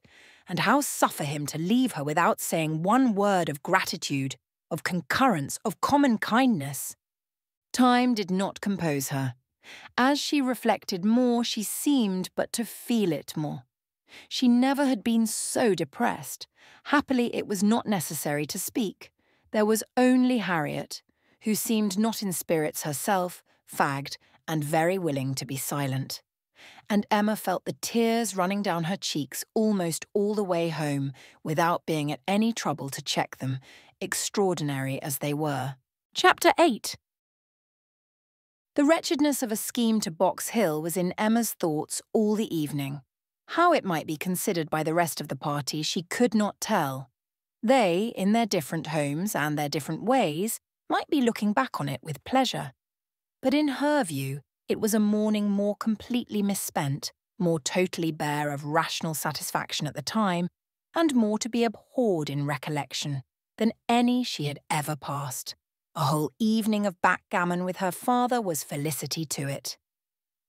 And how suffer him to leave her without saying one word of gratitude, of concurrence, of common kindness? Time did not compose her. As she reflected more, she seemed but to feel it more. She never had been so depressed. Happily, it was not necessary to speak. There was only Harriet, who seemed not in spirits herself, fagged, and very willing to be silent. And Emma felt the tears running down her cheeks almost all the way home, without being at any trouble to check them, extraordinary as they were. Chapter 8. The wretchedness of a scheme to Box Hill was in Emma's thoughts all the evening. How it might be considered by the rest of the party she could not tell. They, in their different homes and their different ways, might be looking back on it with pleasure. But in her view, it was a morning more completely misspent, more totally bare of rational satisfaction at the time, and more to be abhorred in recollection than any she had ever passed. A whole evening of backgammon with her father was felicity to it.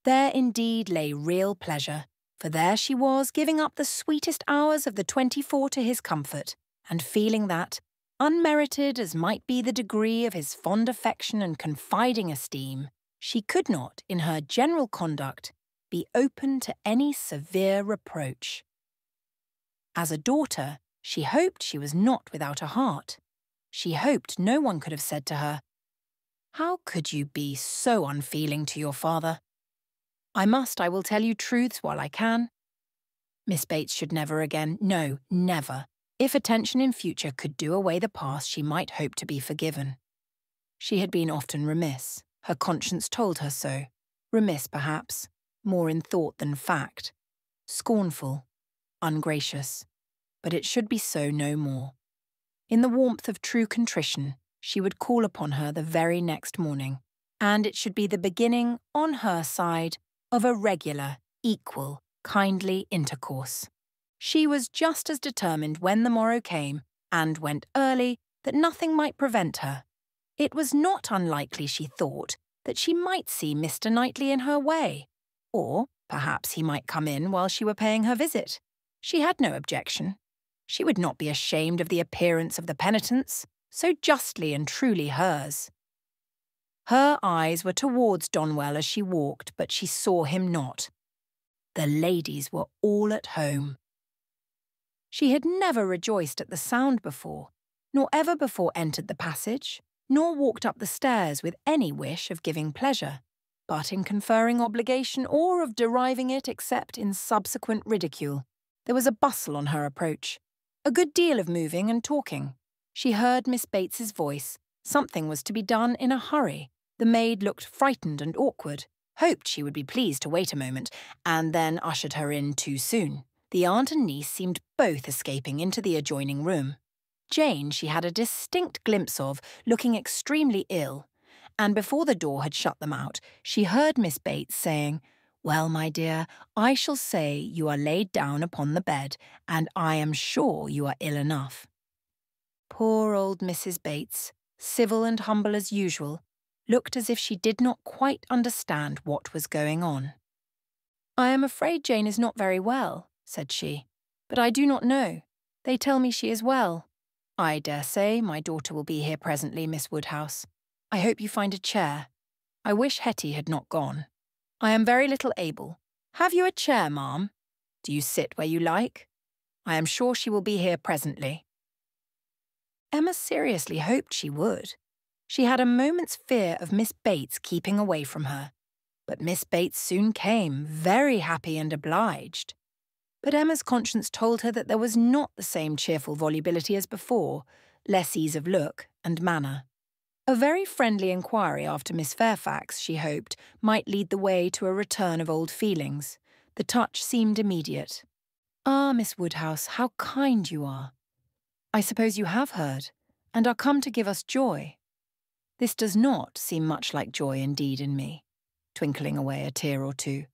There indeed lay real pleasure, for there she was giving up the sweetest hours of the 24 to his comfort, and feeling that, unmerited as might be the degree of his fond affection and confiding esteem, she could not, in her general conduct, be open to any severe reproach. As a daughter, she hoped she was not without a heart. She hoped no one could have said to her, "How could you be so unfeeling to your father? I will tell you truths while I can." Miss Bates should never again, no, never. If attention in future could do away the past, she might hope to be forgiven. She had been often remiss. Her conscience told her so. Remiss, perhaps, more in thought than fact. Scornful, ungracious. But it should be so no more. In the warmth of true contrition, she would call upon her the very next morning, and it should be the beginning, on her side, of a regular, equal, kindly intercourse. She was just as determined when the morrow came, and went early, that nothing might prevent her. It was not unlikely, she thought, that she might see Mr. Knightley in her way, or perhaps he might come in while she were paying her visit. She had no objection. She would not be ashamed of the appearance of the penitents, so justly and truly hers. Her eyes were towards Donwell as she walked, but she saw him not. The ladies were all at home. She had never rejoiced at the sound before, nor ever before entered the passage, nor walked up the stairs with any wish of giving pleasure, but in conferring obligation or of deriving it except in subsequent ridicule. There was a bustle on her approach, a good deal of moving and talking. She heard Miss Bates's voice. Something was to be done in a hurry. The maid looked frightened and awkward, hoped she would be pleased to wait a moment, and then ushered her in too soon. The aunt and niece seemed both escaping into the adjoining room. Jane she had a distinct glimpse of, looking extremely ill, and before the door had shut them out, she heard Miss Bates saying, "Well, my dear, I shall say you are laid down upon the bed, and I am sure you are ill enough." Poor old Mrs. Bates, civil and humble as usual, looked as if she did not quite understand what was going on. "I am afraid Jane is not very well," said she, "but I do not know. They tell me she is well. I dare say my daughter will be here presently, Miss Woodhouse. I hope you find a chair. I wish Hetty had not gone. I am very little able. Have you a chair, ma'am? Do you sit where you like? I am sure she will be here presently." Emma seriously hoped she would. She had a moment's fear of Miss Bates keeping away from her. But Miss Bates soon came, very happy and obliged. But Emma's conscience told her that there was not the same cheerful volubility as before, less ease of look and manner. A very friendly inquiry after Miss Fairfax, she hoped, might lead the way to a return of old feelings. The touch seemed immediate. "Ah, Miss Woodhouse, how kind you are. I suppose you have heard, and are come to give us joy." This does not seem much like joy indeed in me, twinkling away a tear or two,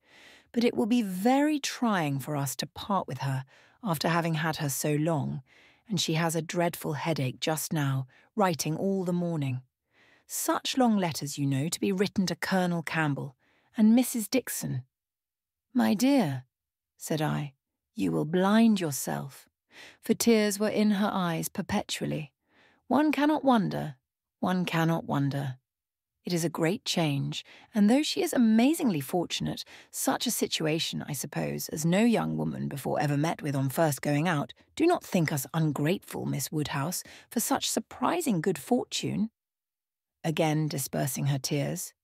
but it will be very trying for us to part with her after having had her so long, and she has a dreadful headache just now, writing all the morning. Such long letters, you know, to be written to Colonel Campbell and Mrs. Dixon. "My dear," said I, "you will blind yourself," for tears were in her eyes perpetually. One cannot wonder. It is a great change, and though she is amazingly fortunate, such a situation, I suppose, as no young woman before ever met with on first going out, do not think us ungrateful, Miss Woodhouse, for such surprising good fortune. Again dispersing her tears.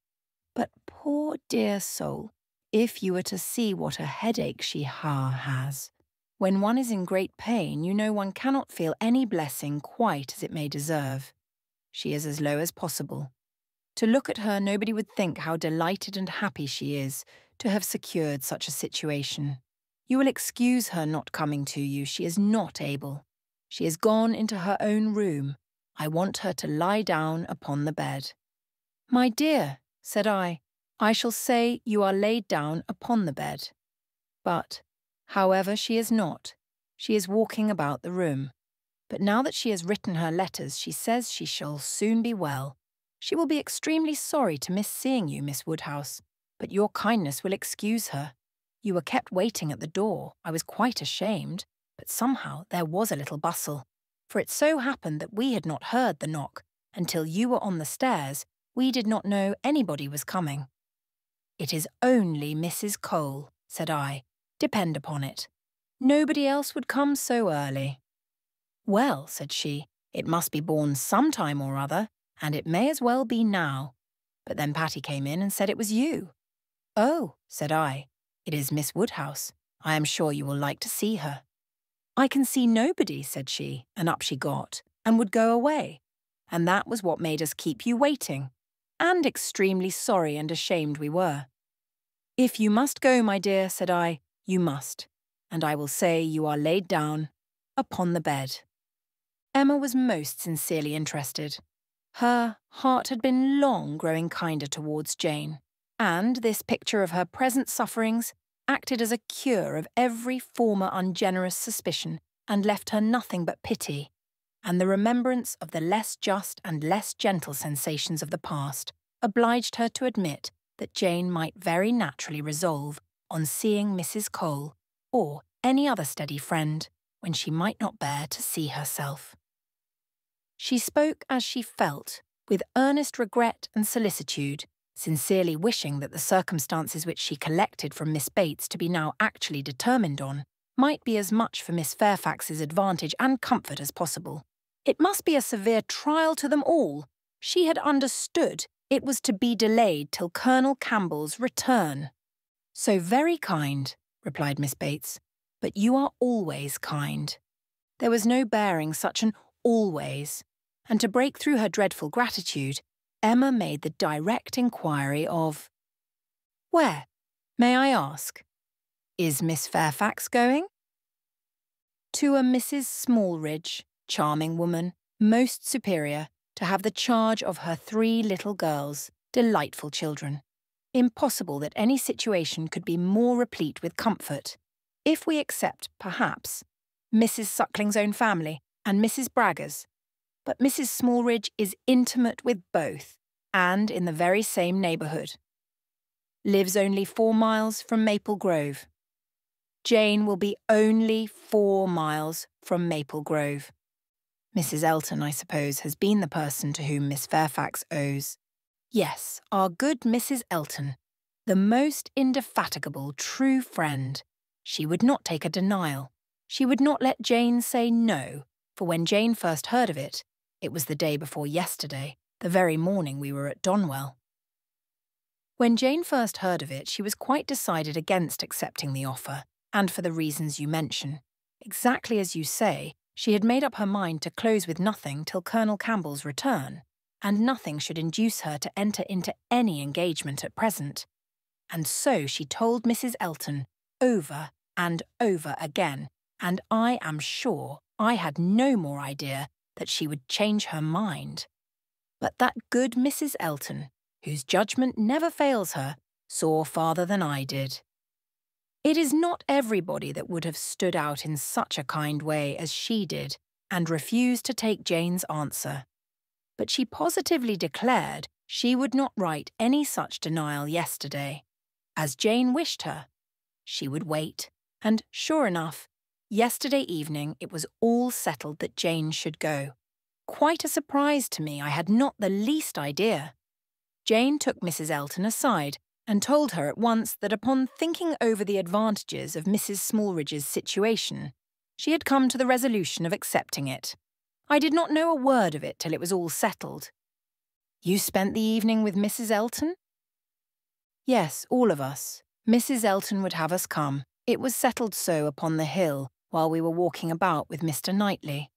But poor dear soul, if you were to see what a headache she has. When one is in great pain, you know one cannot feel any blessing quite as it may deserve. She is as low as possible. To look at her, nobody would think how delighted and happy she is to have secured such a situation. You will excuse her not coming to you. She is not able. She has gone into her own room. I want her to lie down upon the bed. "My dear," said I shall say you are laid down upon the bed. But, however, she is not. She is walking about the room. But now that she has written her letters, she says she shall soon be well. She will be extremely sorry to miss seeing you, Miss Woodhouse, but your kindness will excuse her. You were kept waiting at the door. I was quite ashamed, but somehow there was a little bustle, for it so happened that we had not heard the knock. Until you were on the stairs, we did not know anybody was coming. "It is only Mrs. Cole," said I. "Depend upon it. Nobody else would come so early." "Well," said she, "it must be born some time or other, and it may as well be now." But then Patty came in and said it was you. "Oh," said I, "it is Miss Woodhouse. I am sure you will like to see her." "I can see nobody," said she, and up she got, and would go away. And that was what made us keep you waiting. And extremely sorry and ashamed we were. "If you must go, my dear," said I, "you must. And I will say you are laid down upon the bed." Emma was most sincerely interested. Her heart had been long growing kinder towards Jane, and this picture of her present sufferings acted as a cure of every former ungenerous suspicion and left her nothing but pity, and the remembrance of the less just and less gentle sensations of the past obliged her to admit that Jane might very naturally resolve on seeing Mrs. Cole or any other steady friend when she might not bear to see herself. She spoke as she felt, with earnest regret and solicitude, sincerely wishing that the circumstances which she collected from Miss Bates to be now actually determined on might be as much for Miss Fairfax's advantage and comfort as possible. It must be a severe trial to them all. She had understood it was to be delayed till Colonel Campbell's return. "So very kind," replied Miss Bates, "but you are always kind." There was no bearing such an always, and to break through her dreadful gratitude, Emma made the direct inquiry of, "Where, may I ask? Is Miss Fairfax going?" "To a Mrs. Smallridge, charming woman, most superior, to have the charge of her 3 little girls, delightful children. Impossible that any situation could be more replete with comfort, if we except, perhaps, Mrs. Suckling's own family and Mrs. Bragger's. But Mrs. Smallridge is intimate with both, and in the very same neighbourhood. Lives only 4 miles from Maple Grove. Jane will be only 4 miles from Maple Grove. Mrs. Elton, I suppose, has been the person to whom Miss Fairfax owes. Yes, our good Mrs. Elton, the most indefatigable, true friend. She would not take a denial. She would not let Jane say no, for when Jane first heard of it, it was the day before yesterday, the very morning we were at Donwell. When Jane first heard of it, she was quite decided against accepting the offer, and for the reasons you mention. Exactly as you say, She had made up her mind to close with nothing till Colonel Campbell's return, and nothing should induce her to enter into any engagement at present. And so she told Mrs. Elton over and over again, and I am sure I had no more idea that she would change her mind. But that good Mrs. Elton, whose judgment never fails her, saw farther than I did. It is not everybody that would have stood out in such a kind way as she did and refused to take Jane's answer. But she positively declared she would not write any such denial yesterday. As Jane wished her, she would wait, and sure enough, yesterday evening it was all settled that Jane should go. Quite a surprise to me, I had not the least idea. Jane took Mrs. Elton aside and told her at once that upon thinking over the advantages of Mrs. Smallridge's situation, she had come to the resolution of accepting it. I did not know a word of it till it was all settled. You spent the evening with Mrs. Elton? Yes, all of us. Mrs. Elton would have us come. It was settled so upon the hill while we were walking about with Mr. Knightley.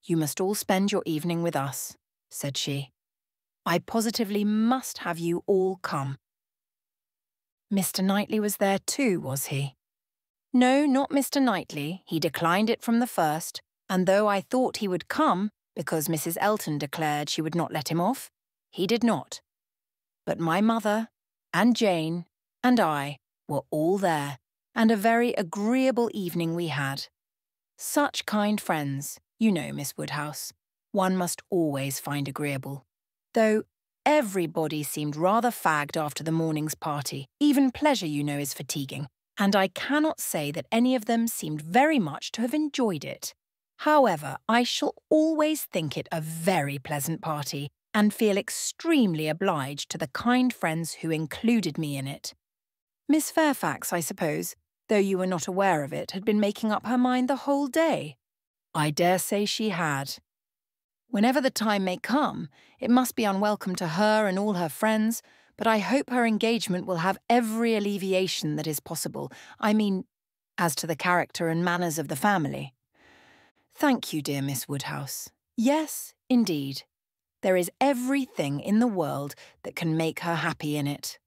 You must all spend your evening with us, said she. I positively must have you all come. Mr. Knightley was there too, was he? No, not Mr. Knightley. He declined it from the first, and though I thought he would come, because Mrs. Elton declared she would not let him off, he did not. But my mother, and Jane, and I were all there, and a very agreeable evening we had. Such kind friends, you know, Miss Woodhouse, one must always find agreeable. Though everybody seemed rather fagged after the morning's party. Even pleasure, you know, is fatiguing, and I cannot say that any of them seemed very much to have enjoyed it. However, I shall always think it a very pleasant party, and feel extremely obliged to the kind friends who included me in it. Miss Fairfax, I suppose, though you were not aware of it, had been making up her mind the whole day. I dare say she had. Whenever the time may come, it must be unwelcome to her and all her friends, but I hope her engagement will have every alleviation that is possible. I mean, as to the character and manners of the family. Thank you, dear Miss Woodhouse. Yes, indeed. There is everything in the world that can make her happy in it.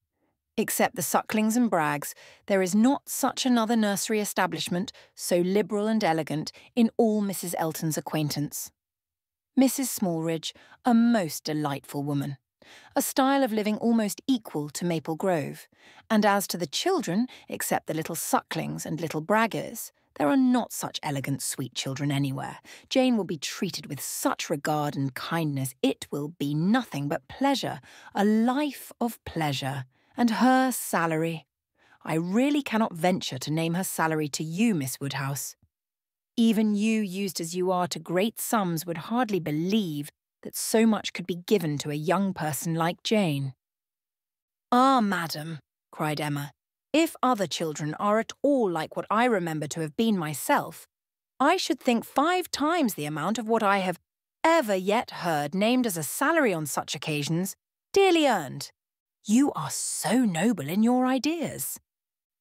Except the Sucklings and Braggs, there is not such another nursery establishment, so liberal and elegant, in all Mrs. Elton's acquaintance. Mrs. Smallridge, a most delightful woman, a style of living almost equal to Maple Grove, and as to the children, except the little Sucklings and little Braggers, there are not such elegant, sweet children anywhere. Jane will be treated with such regard and kindness, it will be nothing but pleasure, a life of pleasure. And her salary. I really cannot venture to name her salary to you, Miss Woodhouse. Even you, used as you are to great sums, would hardly believe that so much could be given to a young person like Jane. Ah, madam, cried Emma, if other children are at all like what I remember to have been myself, I should think 5 times the amount of what I have ever yet heard named as a salary on such occasions, dearly earned. You are so noble in your ideas.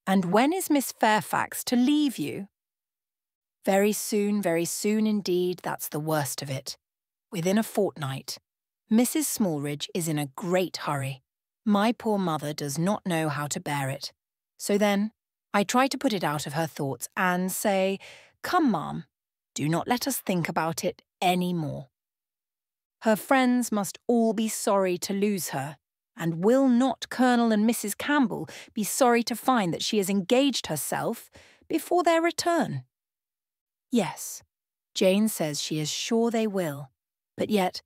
And when is Miss Fairfax to leave you? Very soon indeed, that's the worst of it. Within a fortnight. Mrs. Smallridge is in a great hurry. My poor mother does not know how to bear it. So then, I try to put it out of her thoughts and say, come, ma'am, do not let us think about it any more. Her friends must all be sorry to lose her. And will not Colonel and Mrs. Campbell be sorry to find that she has engaged herself before their return? Yes, Jane says she is sure they will, but yet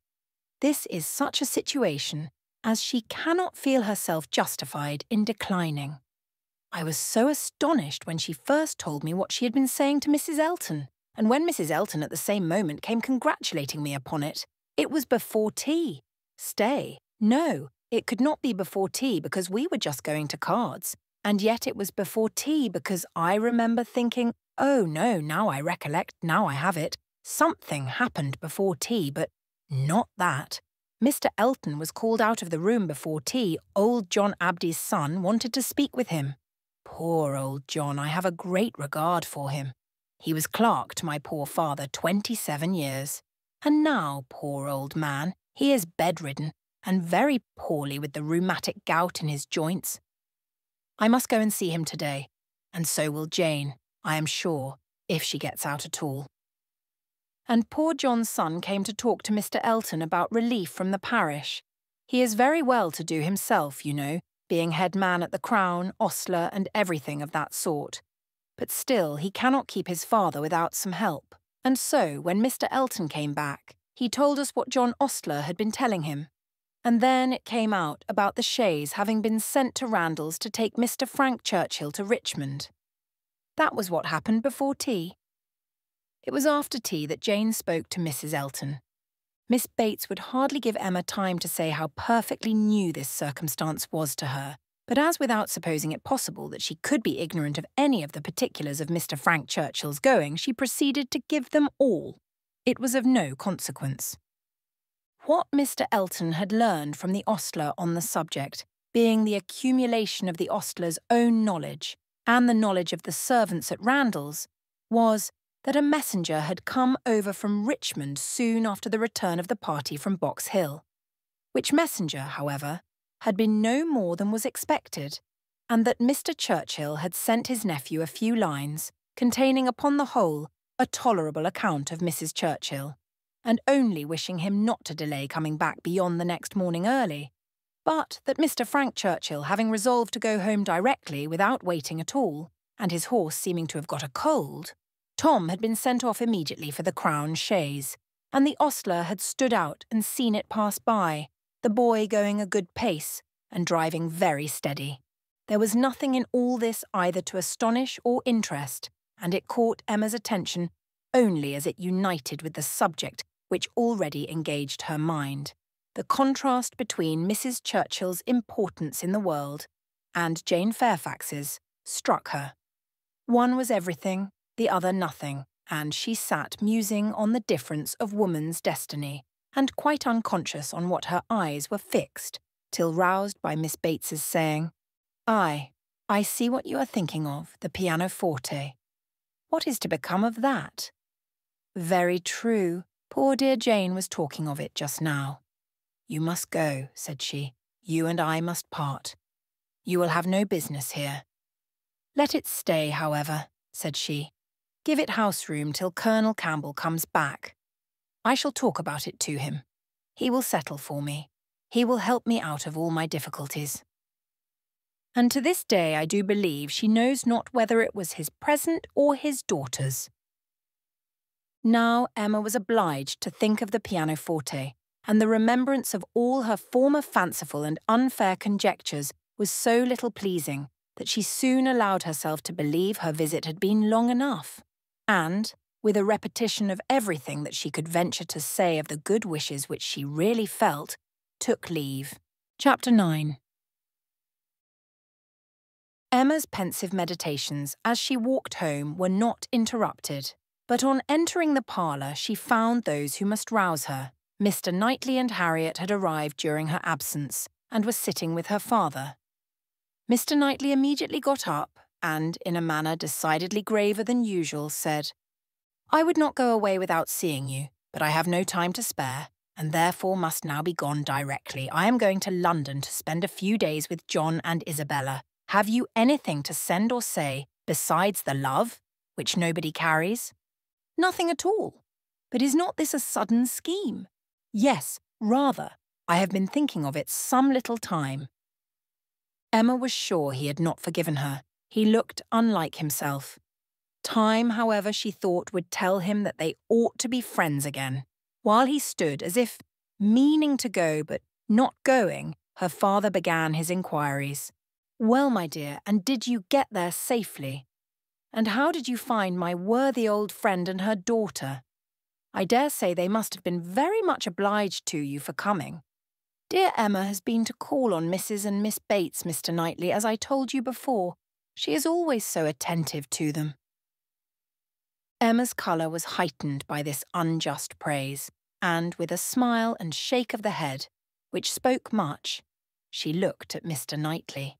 this is such a situation as she cannot feel herself justified in declining. I was so astonished when she first told me what she had been saying to Mrs. Elton, and when Mrs. Elton at the same moment came congratulating me upon it. It was before tea. Stay, no. It could not be before tea because we were just going to cards, and yet it was before tea because I remember thinking, oh no, now I recollect, now I have it. Something happened before tea, but not that. Mr. Elton was called out of the room before tea. Old John Abdy's son wanted to speak with him. Poor old John, I have a great regard for him. He was clerk to my poor father 27 years. And now, poor old man, he is bedridden and very poorly with the rheumatic gout in his joints. I must go and see him today, and so will Jane, I am sure, if she gets out at all. And poor John's son came to talk to Mr. Elton about relief from the parish. He is very well to do himself, you know, being head man at the Crown, ostler, and everything of that sort. But still he cannot keep his father without some help. And so, when Mr. Elton came back, he told us what John Ostler had been telling him. And then it came out about the chaise having been sent to Randalls to take Mr. Frank Churchill to Richmond. That was what happened before tea. It was after tea that Jane spoke to Mrs. Elton. Miss Bates would hardly give Emma time to say how perfectly new this circumstance was to her, but as without supposing it possible that she could be ignorant of any of the particulars of Mr. Frank Churchill's going, she proceeded to give them all. It was of no consequence. What Mr. Elton had learned from the ostler on the subject, being the accumulation of the ostler's own knowledge and the knowledge of the servants at Randalls, was that a messenger had come over from Richmond soon after the return of the party from Box Hill, which messenger, however, had been no more than was expected, and that Mr. Churchill had sent his nephew a few lines, containing upon the whole a tolerable account of Mrs. Churchill, and only wishing him not to delay coming back beyond the next morning early, but that Mr. Frank Churchill, having resolved to go home directly without waiting at all, and his horse seeming to have got a cold, Tom had been sent off immediately for the Crown chaise, and the ostler had stood out and seen it pass by, the boy going a good pace and driving very steady. There was nothing in all this either to astonish or interest, and it caught Emma's attention only as it united with the subject which already engaged her mind, the contrast between Mrs. Churchill's importance in the world and Jane Fairfax's struck her. One was everything, the other nothing, and she sat musing on the difference of woman's destiny, and quite unconscious on what her eyes were fixed, till roused by Miss Bates's saying, "Ay, I see what you are thinking of, the pianoforte. What is to become of that?" "Very true. Poor dear Jane was talking of it just now." "You must go," said she. "You and I must part. You will have no business here." "Let it stay, however," said she. "Give it house room till Colonel Campbell comes back. I shall talk about it to him. He will settle for me. He will help me out of all my difficulties." And to this day I do believe she knows not whether it was his present or his daughter's. Now Emma was obliged to think of the pianoforte, and the remembrance of all her former fanciful and unfair conjectures was so little pleasing that she soon allowed herself to believe her visit had been long enough, and, with a repetition of everything that she could venture to say of the good wishes which she really felt, took leave. Chapter 9. Emma's pensive meditations as she walked home were not interrupted, but on entering the parlour she found those who must rouse her. Mr. Knightley and Harriet had arrived during her absence, and were sitting with her father. Mr. Knightley immediately got up, and, in a manner decidedly graver than usual, said, "I would not go away without seeing you, but I have no time to spare, and therefore must now be gone directly. I am going to London to spend a few days with John and Isabella. Have you anything to send or say, besides the love, which nobody carries?" "Nothing at all. But is not this a sudden scheme?" "Yes, rather. I have been thinking of it some little time." Emma was sure he had not forgiven her. He looked unlike himself. Time, however, she thought would tell him that they ought to be friends again. While he stood as if meaning to go but not going, her father began his inquiries. "Well, my dear, and did you get there safely? And how did you find my worthy old friend and her daughter? I dare say they must have been very much obliged to you for coming. Dear Emma has been to call on Mrs. and Miss Bates, Mr. Knightley, as I told you before. She is always so attentive to them." Emma's colour was heightened by this unjust praise, and with a smile and shake of the head, which spoke much, she looked at Mr. Knightley.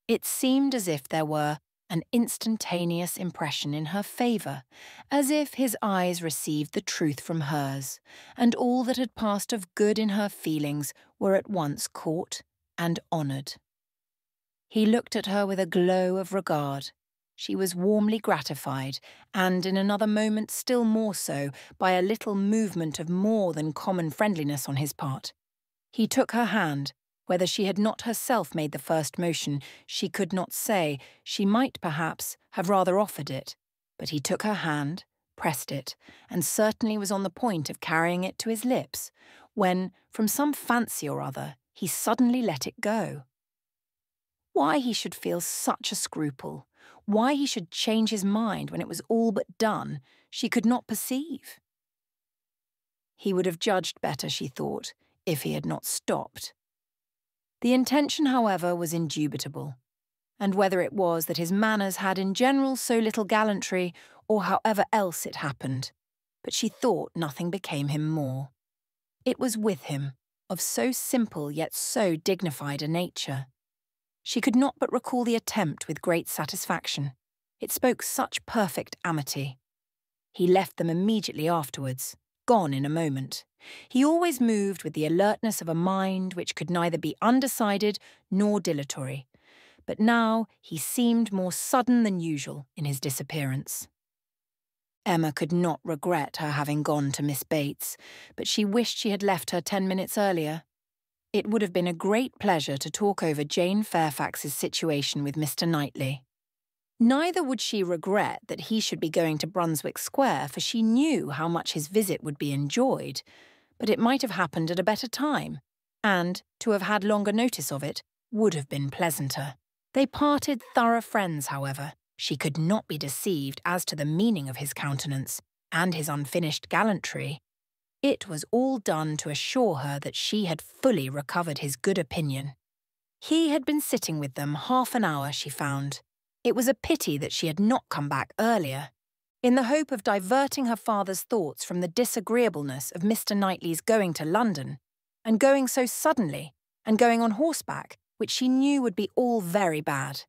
It seemed as if there were an instantaneous impression in her favour, as if his eyes received the truth from hers, and all that had passed of good in her feelings were at once caught and honoured. He looked at her with a glow of regard. She was warmly gratified, and in another moment still more so, by a little movement of more than common friendliness on his part. He took her hand. Whether she had not herself made the first motion, she could not say. She might, perhaps, have rather offered it. But he took her hand, pressed it, and certainly was on the point of carrying it to his lips, when, from some fancy or other, he suddenly let it go. Why he should feel such a scruple, why he should change his mind when it was all but done, she could not perceive. He would have judged better, she thought, if he had not stopped. The intention, however, was indubitable, and whether it was that his manners had in general so little gallantry, or however else it happened, but she thought nothing became him more. It was with him, of so simple yet so dignified a nature. She could not but recall the attempt with great satisfaction. It spoke such perfect amity. He left them immediately afterwards, gone in a moment. He always moved with the alertness of a mind which could neither be undecided nor dilatory, but now he seemed more sudden than usual in his disappearance. Emma could not regret her having gone to Miss Bates, but she wished she had left her 10 minutes earlier. It would have been a great pleasure to talk over Jane Fairfax's situation with Mr. Knightley. Neither would she regret that he should be going to Brunswick Square, for she knew how much his visit would be enjoyed, but it might have happened at a better time, and, to have had longer notice of it, would have been pleasanter. They parted thorough friends, however. She could not be deceived as to the meaning of his countenance, and his unfinished gallantry. It was all done to assure her that she had fully recovered his good opinion. He had been sitting with them half an hour, she found. It was a pity that she had not come back earlier. In the hope of diverting her father's thoughts from the disagreeableness of Mr. Knightley's going to London, and going so suddenly, and going on horseback, which she knew would be all very bad.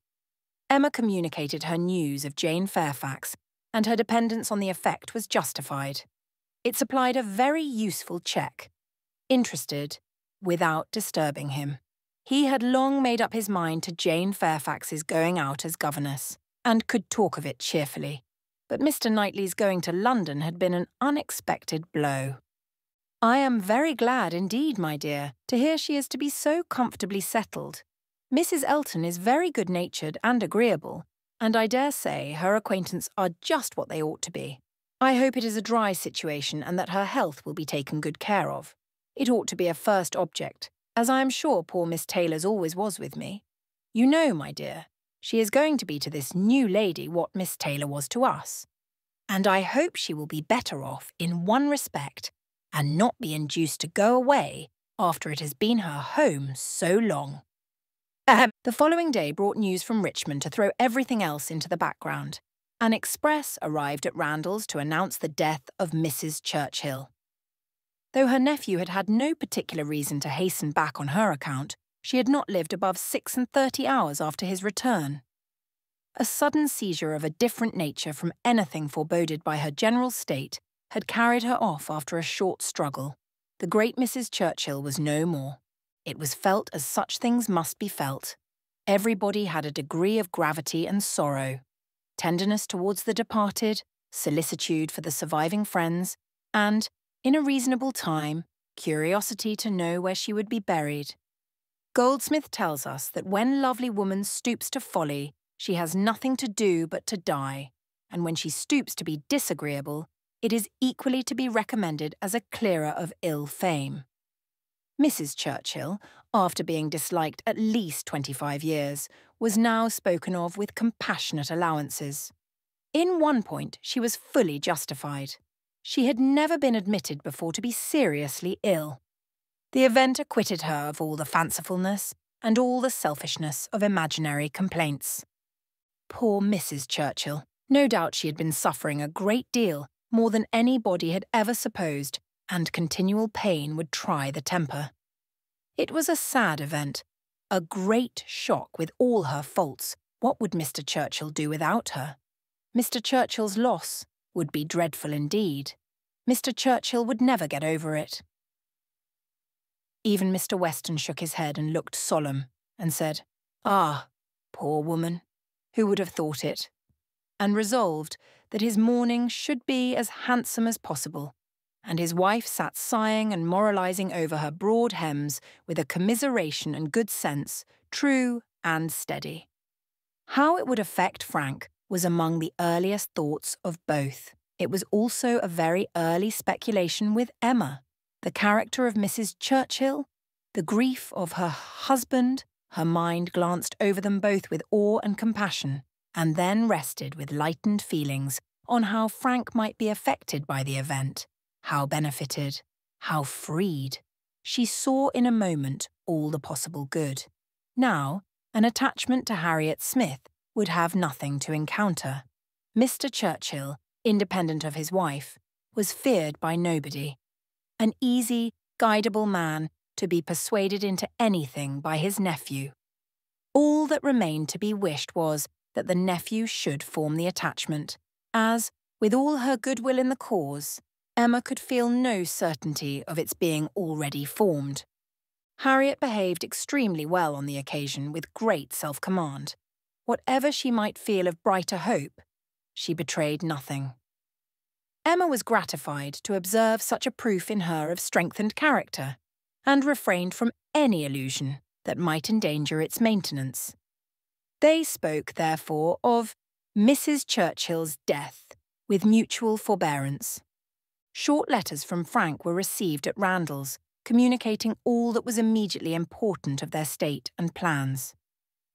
Emma communicated her news of Jane Fairfax, and her dependence on the effect was justified. It supplied a very useful check. Interested, without disturbing him. He had long made up his mind to Jane Fairfax's going out as governess, and could talk of it cheerfully. But Mr. Knightley's going to London had been an unexpected blow. "I am very glad indeed, my dear, to hear she is to be so comfortably settled. Mrs. Elton is very good-natured and agreeable, and I dare say her acquaintance are just what they ought to be. I hope it is a dry situation and that her health will be taken good care of. It ought to be a first object, as I am sure poor Miss Taylor's always was with me. You know, my dear, she is going to be to this new lady what Miss Taylor was to us, and I hope she will be better off in one respect, and not be induced to go away after it has been her home so long." The following day brought news from Richmond to throw everything else into the background. An express arrived at Randalls to announce the death of Mrs. Churchill. Though her nephew had had no particular reason to hasten back on her account, she had not lived above 36 hours after his return. A sudden seizure of a different nature from anything foreboded by her general state had carried her off after a short struggle. The great Mrs. Churchill was no more. It was felt as such things must be felt. Everybody had a degree of gravity and sorrow, tenderness towards the departed, solicitude for the surviving friends, and, in a reasonable time, curiosity to know where she would be buried. Goldsmith tells us that when lovely woman stoops to folly, she has nothing to do but to die, and when she stoops to be disagreeable, it is equally to be recommended as a clearer of ill fame. Mrs. Churchill, after being disliked at least 25 years, was now spoken of with compassionate allowances. In one point she was fully justified. She had never been admitted before to be seriously ill. The event acquitted her of all the fancifulness and all the selfishness of imaginary complaints. Poor Mrs. Churchill! No doubt she had been suffering a great deal, more than anybody had ever supposed, and continual pain would try the temper. It was a sad event, a great shock with all her faults, What would Mr. Churchill do without her? Mr. Churchill's loss would be dreadful indeed. Mr. Churchill would never get over it. Even Mr. Weston shook his head and looked solemn and said, "Ah, poor woman, who would have thought it?" and resolved that his mourning should be as handsome as possible, and his wife sat sighing and moralising over her broad hems with a commiseration and good sense, true and steady. How it would affect Frank was among the earliest thoughts of both. It was also a very early speculation with Emma. The character of Mrs. Churchill, the grief of her husband, her mind glanced over them both with awe and compassion, and then rested with lightened feelings on how Frank might be affected by the event, how benefited, how freed. She saw in a moment all the possible good. Now, an attachment to Harriet Smith would have nothing to encounter. Mr. Churchill, independent of his wife, was feared by nobody. An easy, guidable man to be persuaded into anything by his nephew. All that remained to be wished was that the nephew should form the attachment, as, with all her goodwill in the cause, Emma could feel no certainty of its being already formed. Harriet behaved extremely well on the occasion with great self-command. Whatever she might feel of brighter hope, she betrayed nothing. Emma was gratified to observe such a proof in her of strengthened character, and refrained from any allusion that might endanger its maintenance. They spoke, therefore, of Mrs. Churchill's death with mutual forbearance. Short letters from Frank were received at Randalls, communicating all that was immediately important of their state and plans.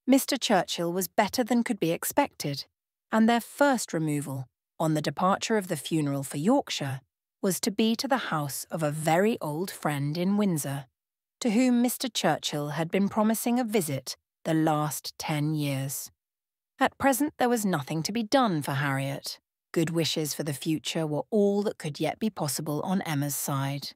Mr. Churchill was better than could be expected, and their first removal, on the departure of the funeral for Yorkshire, was to be to the house of a very old friend in Windsor, to whom Mr. Churchill had been promising a visit the last 10 years. At present there was nothing to be done for Harriet. Good wishes for the future were all that could yet be possible on Emma's side.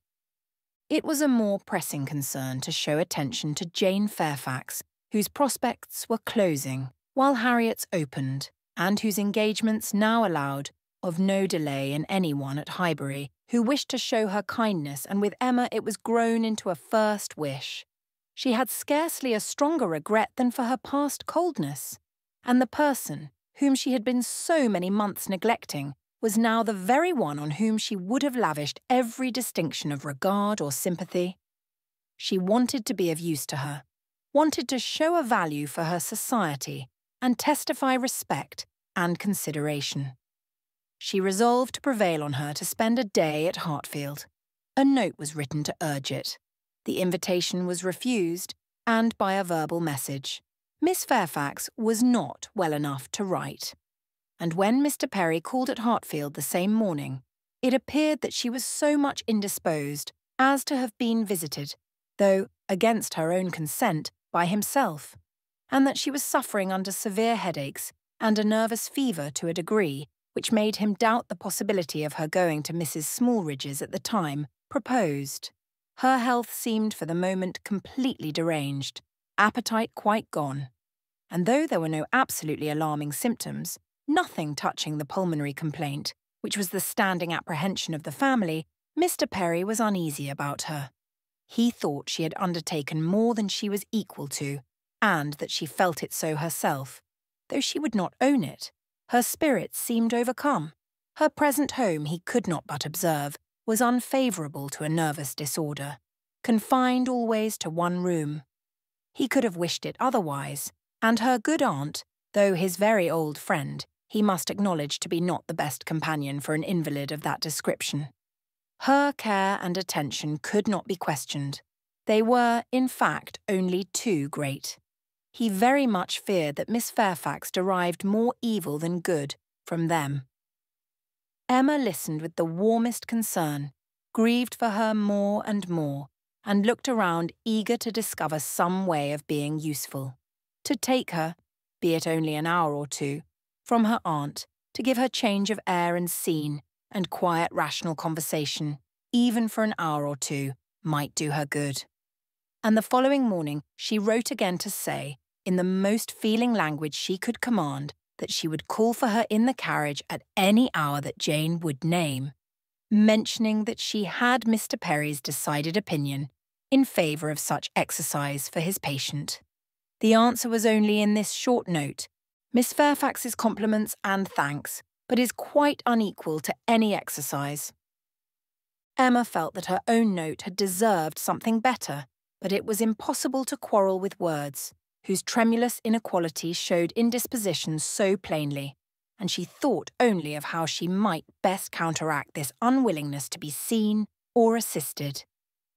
It was a more pressing concern to show attention to Jane Fairfax, whose prospects were closing, while Harriet's opened, and whose engagements now allowed of no delay in anyone at Highbury who wished to show her kindness, and with Emma it was grown into a first wish. She had scarcely a stronger regret than for her past coldness, and the person whom she had been so many months neglecting was now the very one on whom she would have lavished every distinction of regard or sympathy. She wanted to be of use to her, wanted to show a value for her society, and testify respect and consideration. She resolved to prevail on her to spend a day at Hartfield. A note was written to urge it. The invitation was refused, and by a verbal message. Miss Fairfax was not well enough to write. And when Mr. Perry called at Hartfield the same morning, it appeared that she was so much indisposed as to have been visited, though against her own consent, by himself, and that she was suffering under severe headaches and a nervous fever to a degree which made him doubt the possibility of her going to Mrs. Smallridge's at the time proposed. Her health seemed for the moment completely deranged, appetite quite gone, and though there were no absolutely alarming symptoms, nothing touching the pulmonary complaint, which was the standing apprehension of the family, Mr. Perry was uneasy about her. He thought she had undertaken more than she was equal to, and that she felt it so herself. Though she would not own it, her spirits seemed overcome. Her present home, he could not but observe, was unfavourable to a nervous disorder, confined always to one room. He could have wished it otherwise, and her good aunt, though his very old friend, he must acknowledge to be not the best companion for an invalid of that description. Her care and attention could not be questioned. They were, in fact, only too great. He very much feared that Miss Fairfax derived more evil than good from them. Emma listened with the warmest concern, grieved for her more and more, and looked around eager to discover some way of being useful, to take her, be it only an hour or two, from her aunt, to give her change of air and scene, and quiet rational conversation, even for an hour or two, might do her good. And the following morning she wrote again to say, in the most feeling language she could command, that she would call for her in the carriage at any hour that Jane would name, mentioning that she had Mr. Perry's decided opinion in favour of such exercise for his patient. The answer was only in this short note: Miss Fairfax's compliments and thanks, but is quite unequal to any exercise. Emma felt that her own note had deserved something better, but it was impossible to quarrel with words, whose tremulous inequality showed indisposition so plainly, and she thought only of how she might best counteract this unwillingness to be seen or assisted.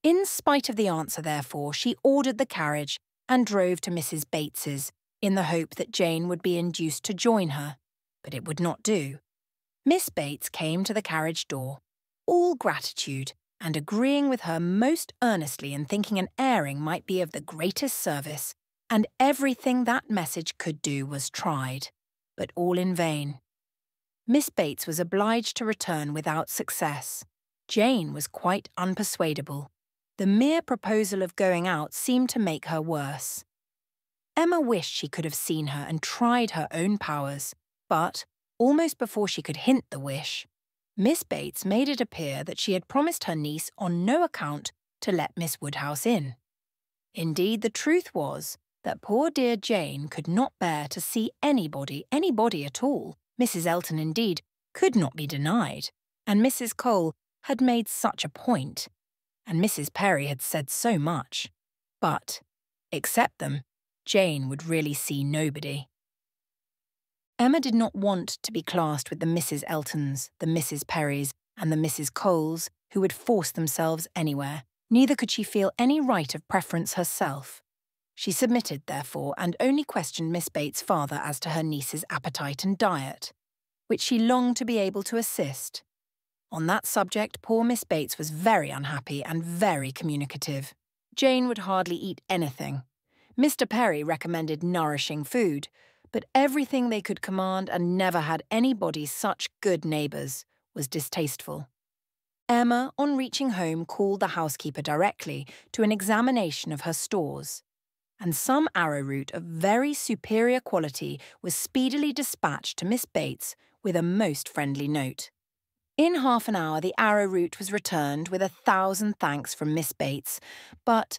In spite of the answer, therefore, she ordered the carriage and drove to Mrs. Bates's, in the hope that Jane would be induced to join her, but it would not do. Miss Bates came to the carriage door, all gratitude, and agreeing with her most earnestly in thinking an airing might be of the greatest service, and everything that message could do was tried, but all in vain. Miss Bates was obliged to return without success. Jane was quite unpersuadable. The mere proposal of going out seemed to make her worse. Emma wished she could have seen her and tried her own powers, but, almost before she could hint the wish, Miss Bates made it appear that she had promised her niece on no account to let Miss Woodhouse in. Indeed, the truth was that poor dear Jane could not bear to see anybody at all. Mrs. Elton, indeed, could not be denied, and Mrs. Cole had made such a point, and Mrs. Perry had said so much. But, except them, Jane would really see nobody. Emma did not want to be classed with the Mrs. Eltons, the Mrs. Perrys, and the Mrs. Coles, who would force themselves anywhere. Neither could she feel any right of preference herself. She submitted, therefore, and only questioned Miss Bates' father as to her niece's appetite and diet, which she longed to be able to assist. On that subject, poor Miss Bates was very unhappy and very communicative. Jane would hardly eat anything. Mr. Perry recommended nourishing food, but everything they could command, and never had anybody such good neighbours, was distasteful. Emma, on reaching home, called the housekeeper directly to an examination of her stores, and some arrowroot of very superior quality was speedily dispatched to Miss Bates with a most friendly note. In half an hour the arrowroot was returned with 1,000 thanks from Miss Bates, but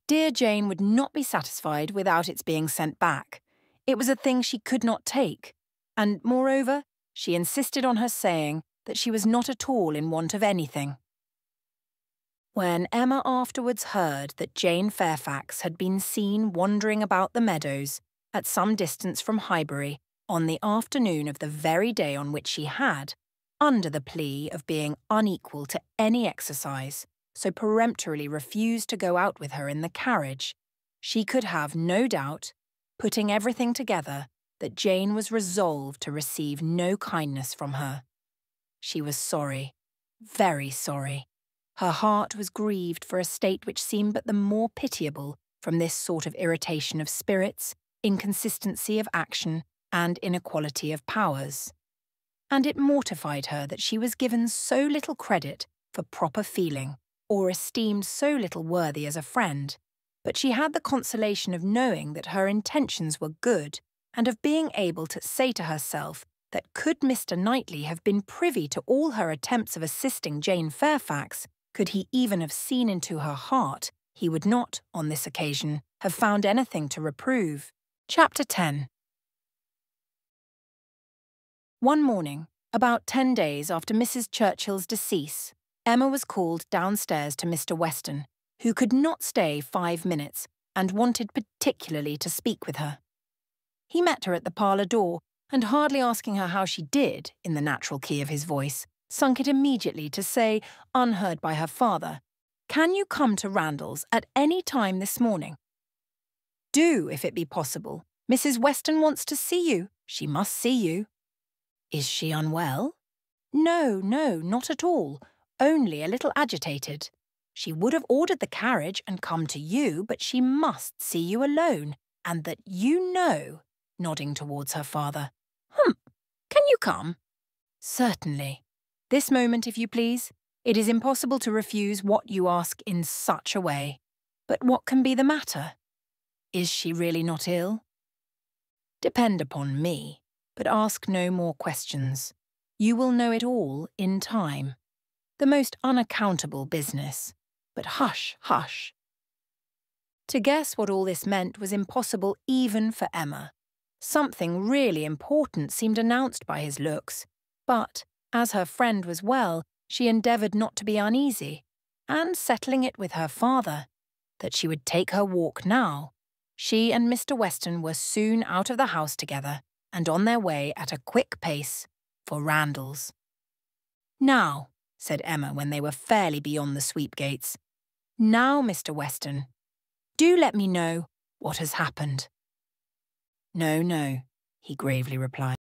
dear Jane would not be satisfied without its being sent back. It was a thing she could not take, and, moreover, she insisted on her saying that she was not at all in want of anything. When Emma afterwards heard that Jane Fairfax had been seen wandering about the meadows, at some distance from Highbury, on the afternoon of the very day on which she had, under the plea of being unequal to any exercise, so peremptorily refused to go out with her in the carriage, she could have no doubt, putting everything together, that Jane was resolved to receive no kindness from her. She was sorry, very sorry. Her heart was grieved for a state which seemed but the more pitiable from this sort of irritation of spirits, inconsistency of action, and inequality of powers. And it mortified her that she was given so little credit for proper feeling, or esteemed so little worthy as a friend, but she had the consolation of knowing that her intentions were good, and of being able to say to herself that could Mr. Knightley have been privy to all her attempts of assisting Jane Fairfax, could he even have seen into her heart, he would not, on this occasion, have found anything to reprove. Chapter 10. One morning, about 10 days after Mrs. Churchill's decease, Emma was called downstairs to Mr. Weston, who could not stay 5 minutes and wanted particularly to speak with her. He met her at the parlour door, and hardly asking her how she did, in the natural key of his voice, sunk it immediately to say, unheard by her father, "Can you come to Randalls at any time this morning?" "Do, if it be possible. Mrs. Weston wants to see you. She must see you." "Is she unwell?" "No, not at all. Only a little agitated. She would have ordered the carriage and come to you, but she must see you alone, and that you know," nodding towards her father. Can you come?" "Certainly. This moment, if you please. It is impossible to refuse what you ask in such a way. But what can be the matter?" Is she really not ill? Depend upon me, but ask no more questions. You will know it all in time. The most unaccountable business. But hush, hush. To guess what all this meant was impossible even for Emma. Something really important seemed announced by his looks, but, as her friend was well, she endeavoured not to be uneasy, and settling it with her father, that she would take her walk now. She and Mr. Weston were soon out of the house together and on their way at a quick pace for Randalls. "Now," said Emma when they were fairly beyond the sweep gates. "Now, Mr. Weston, do let me know what has happened." "No, no," he gravely replied.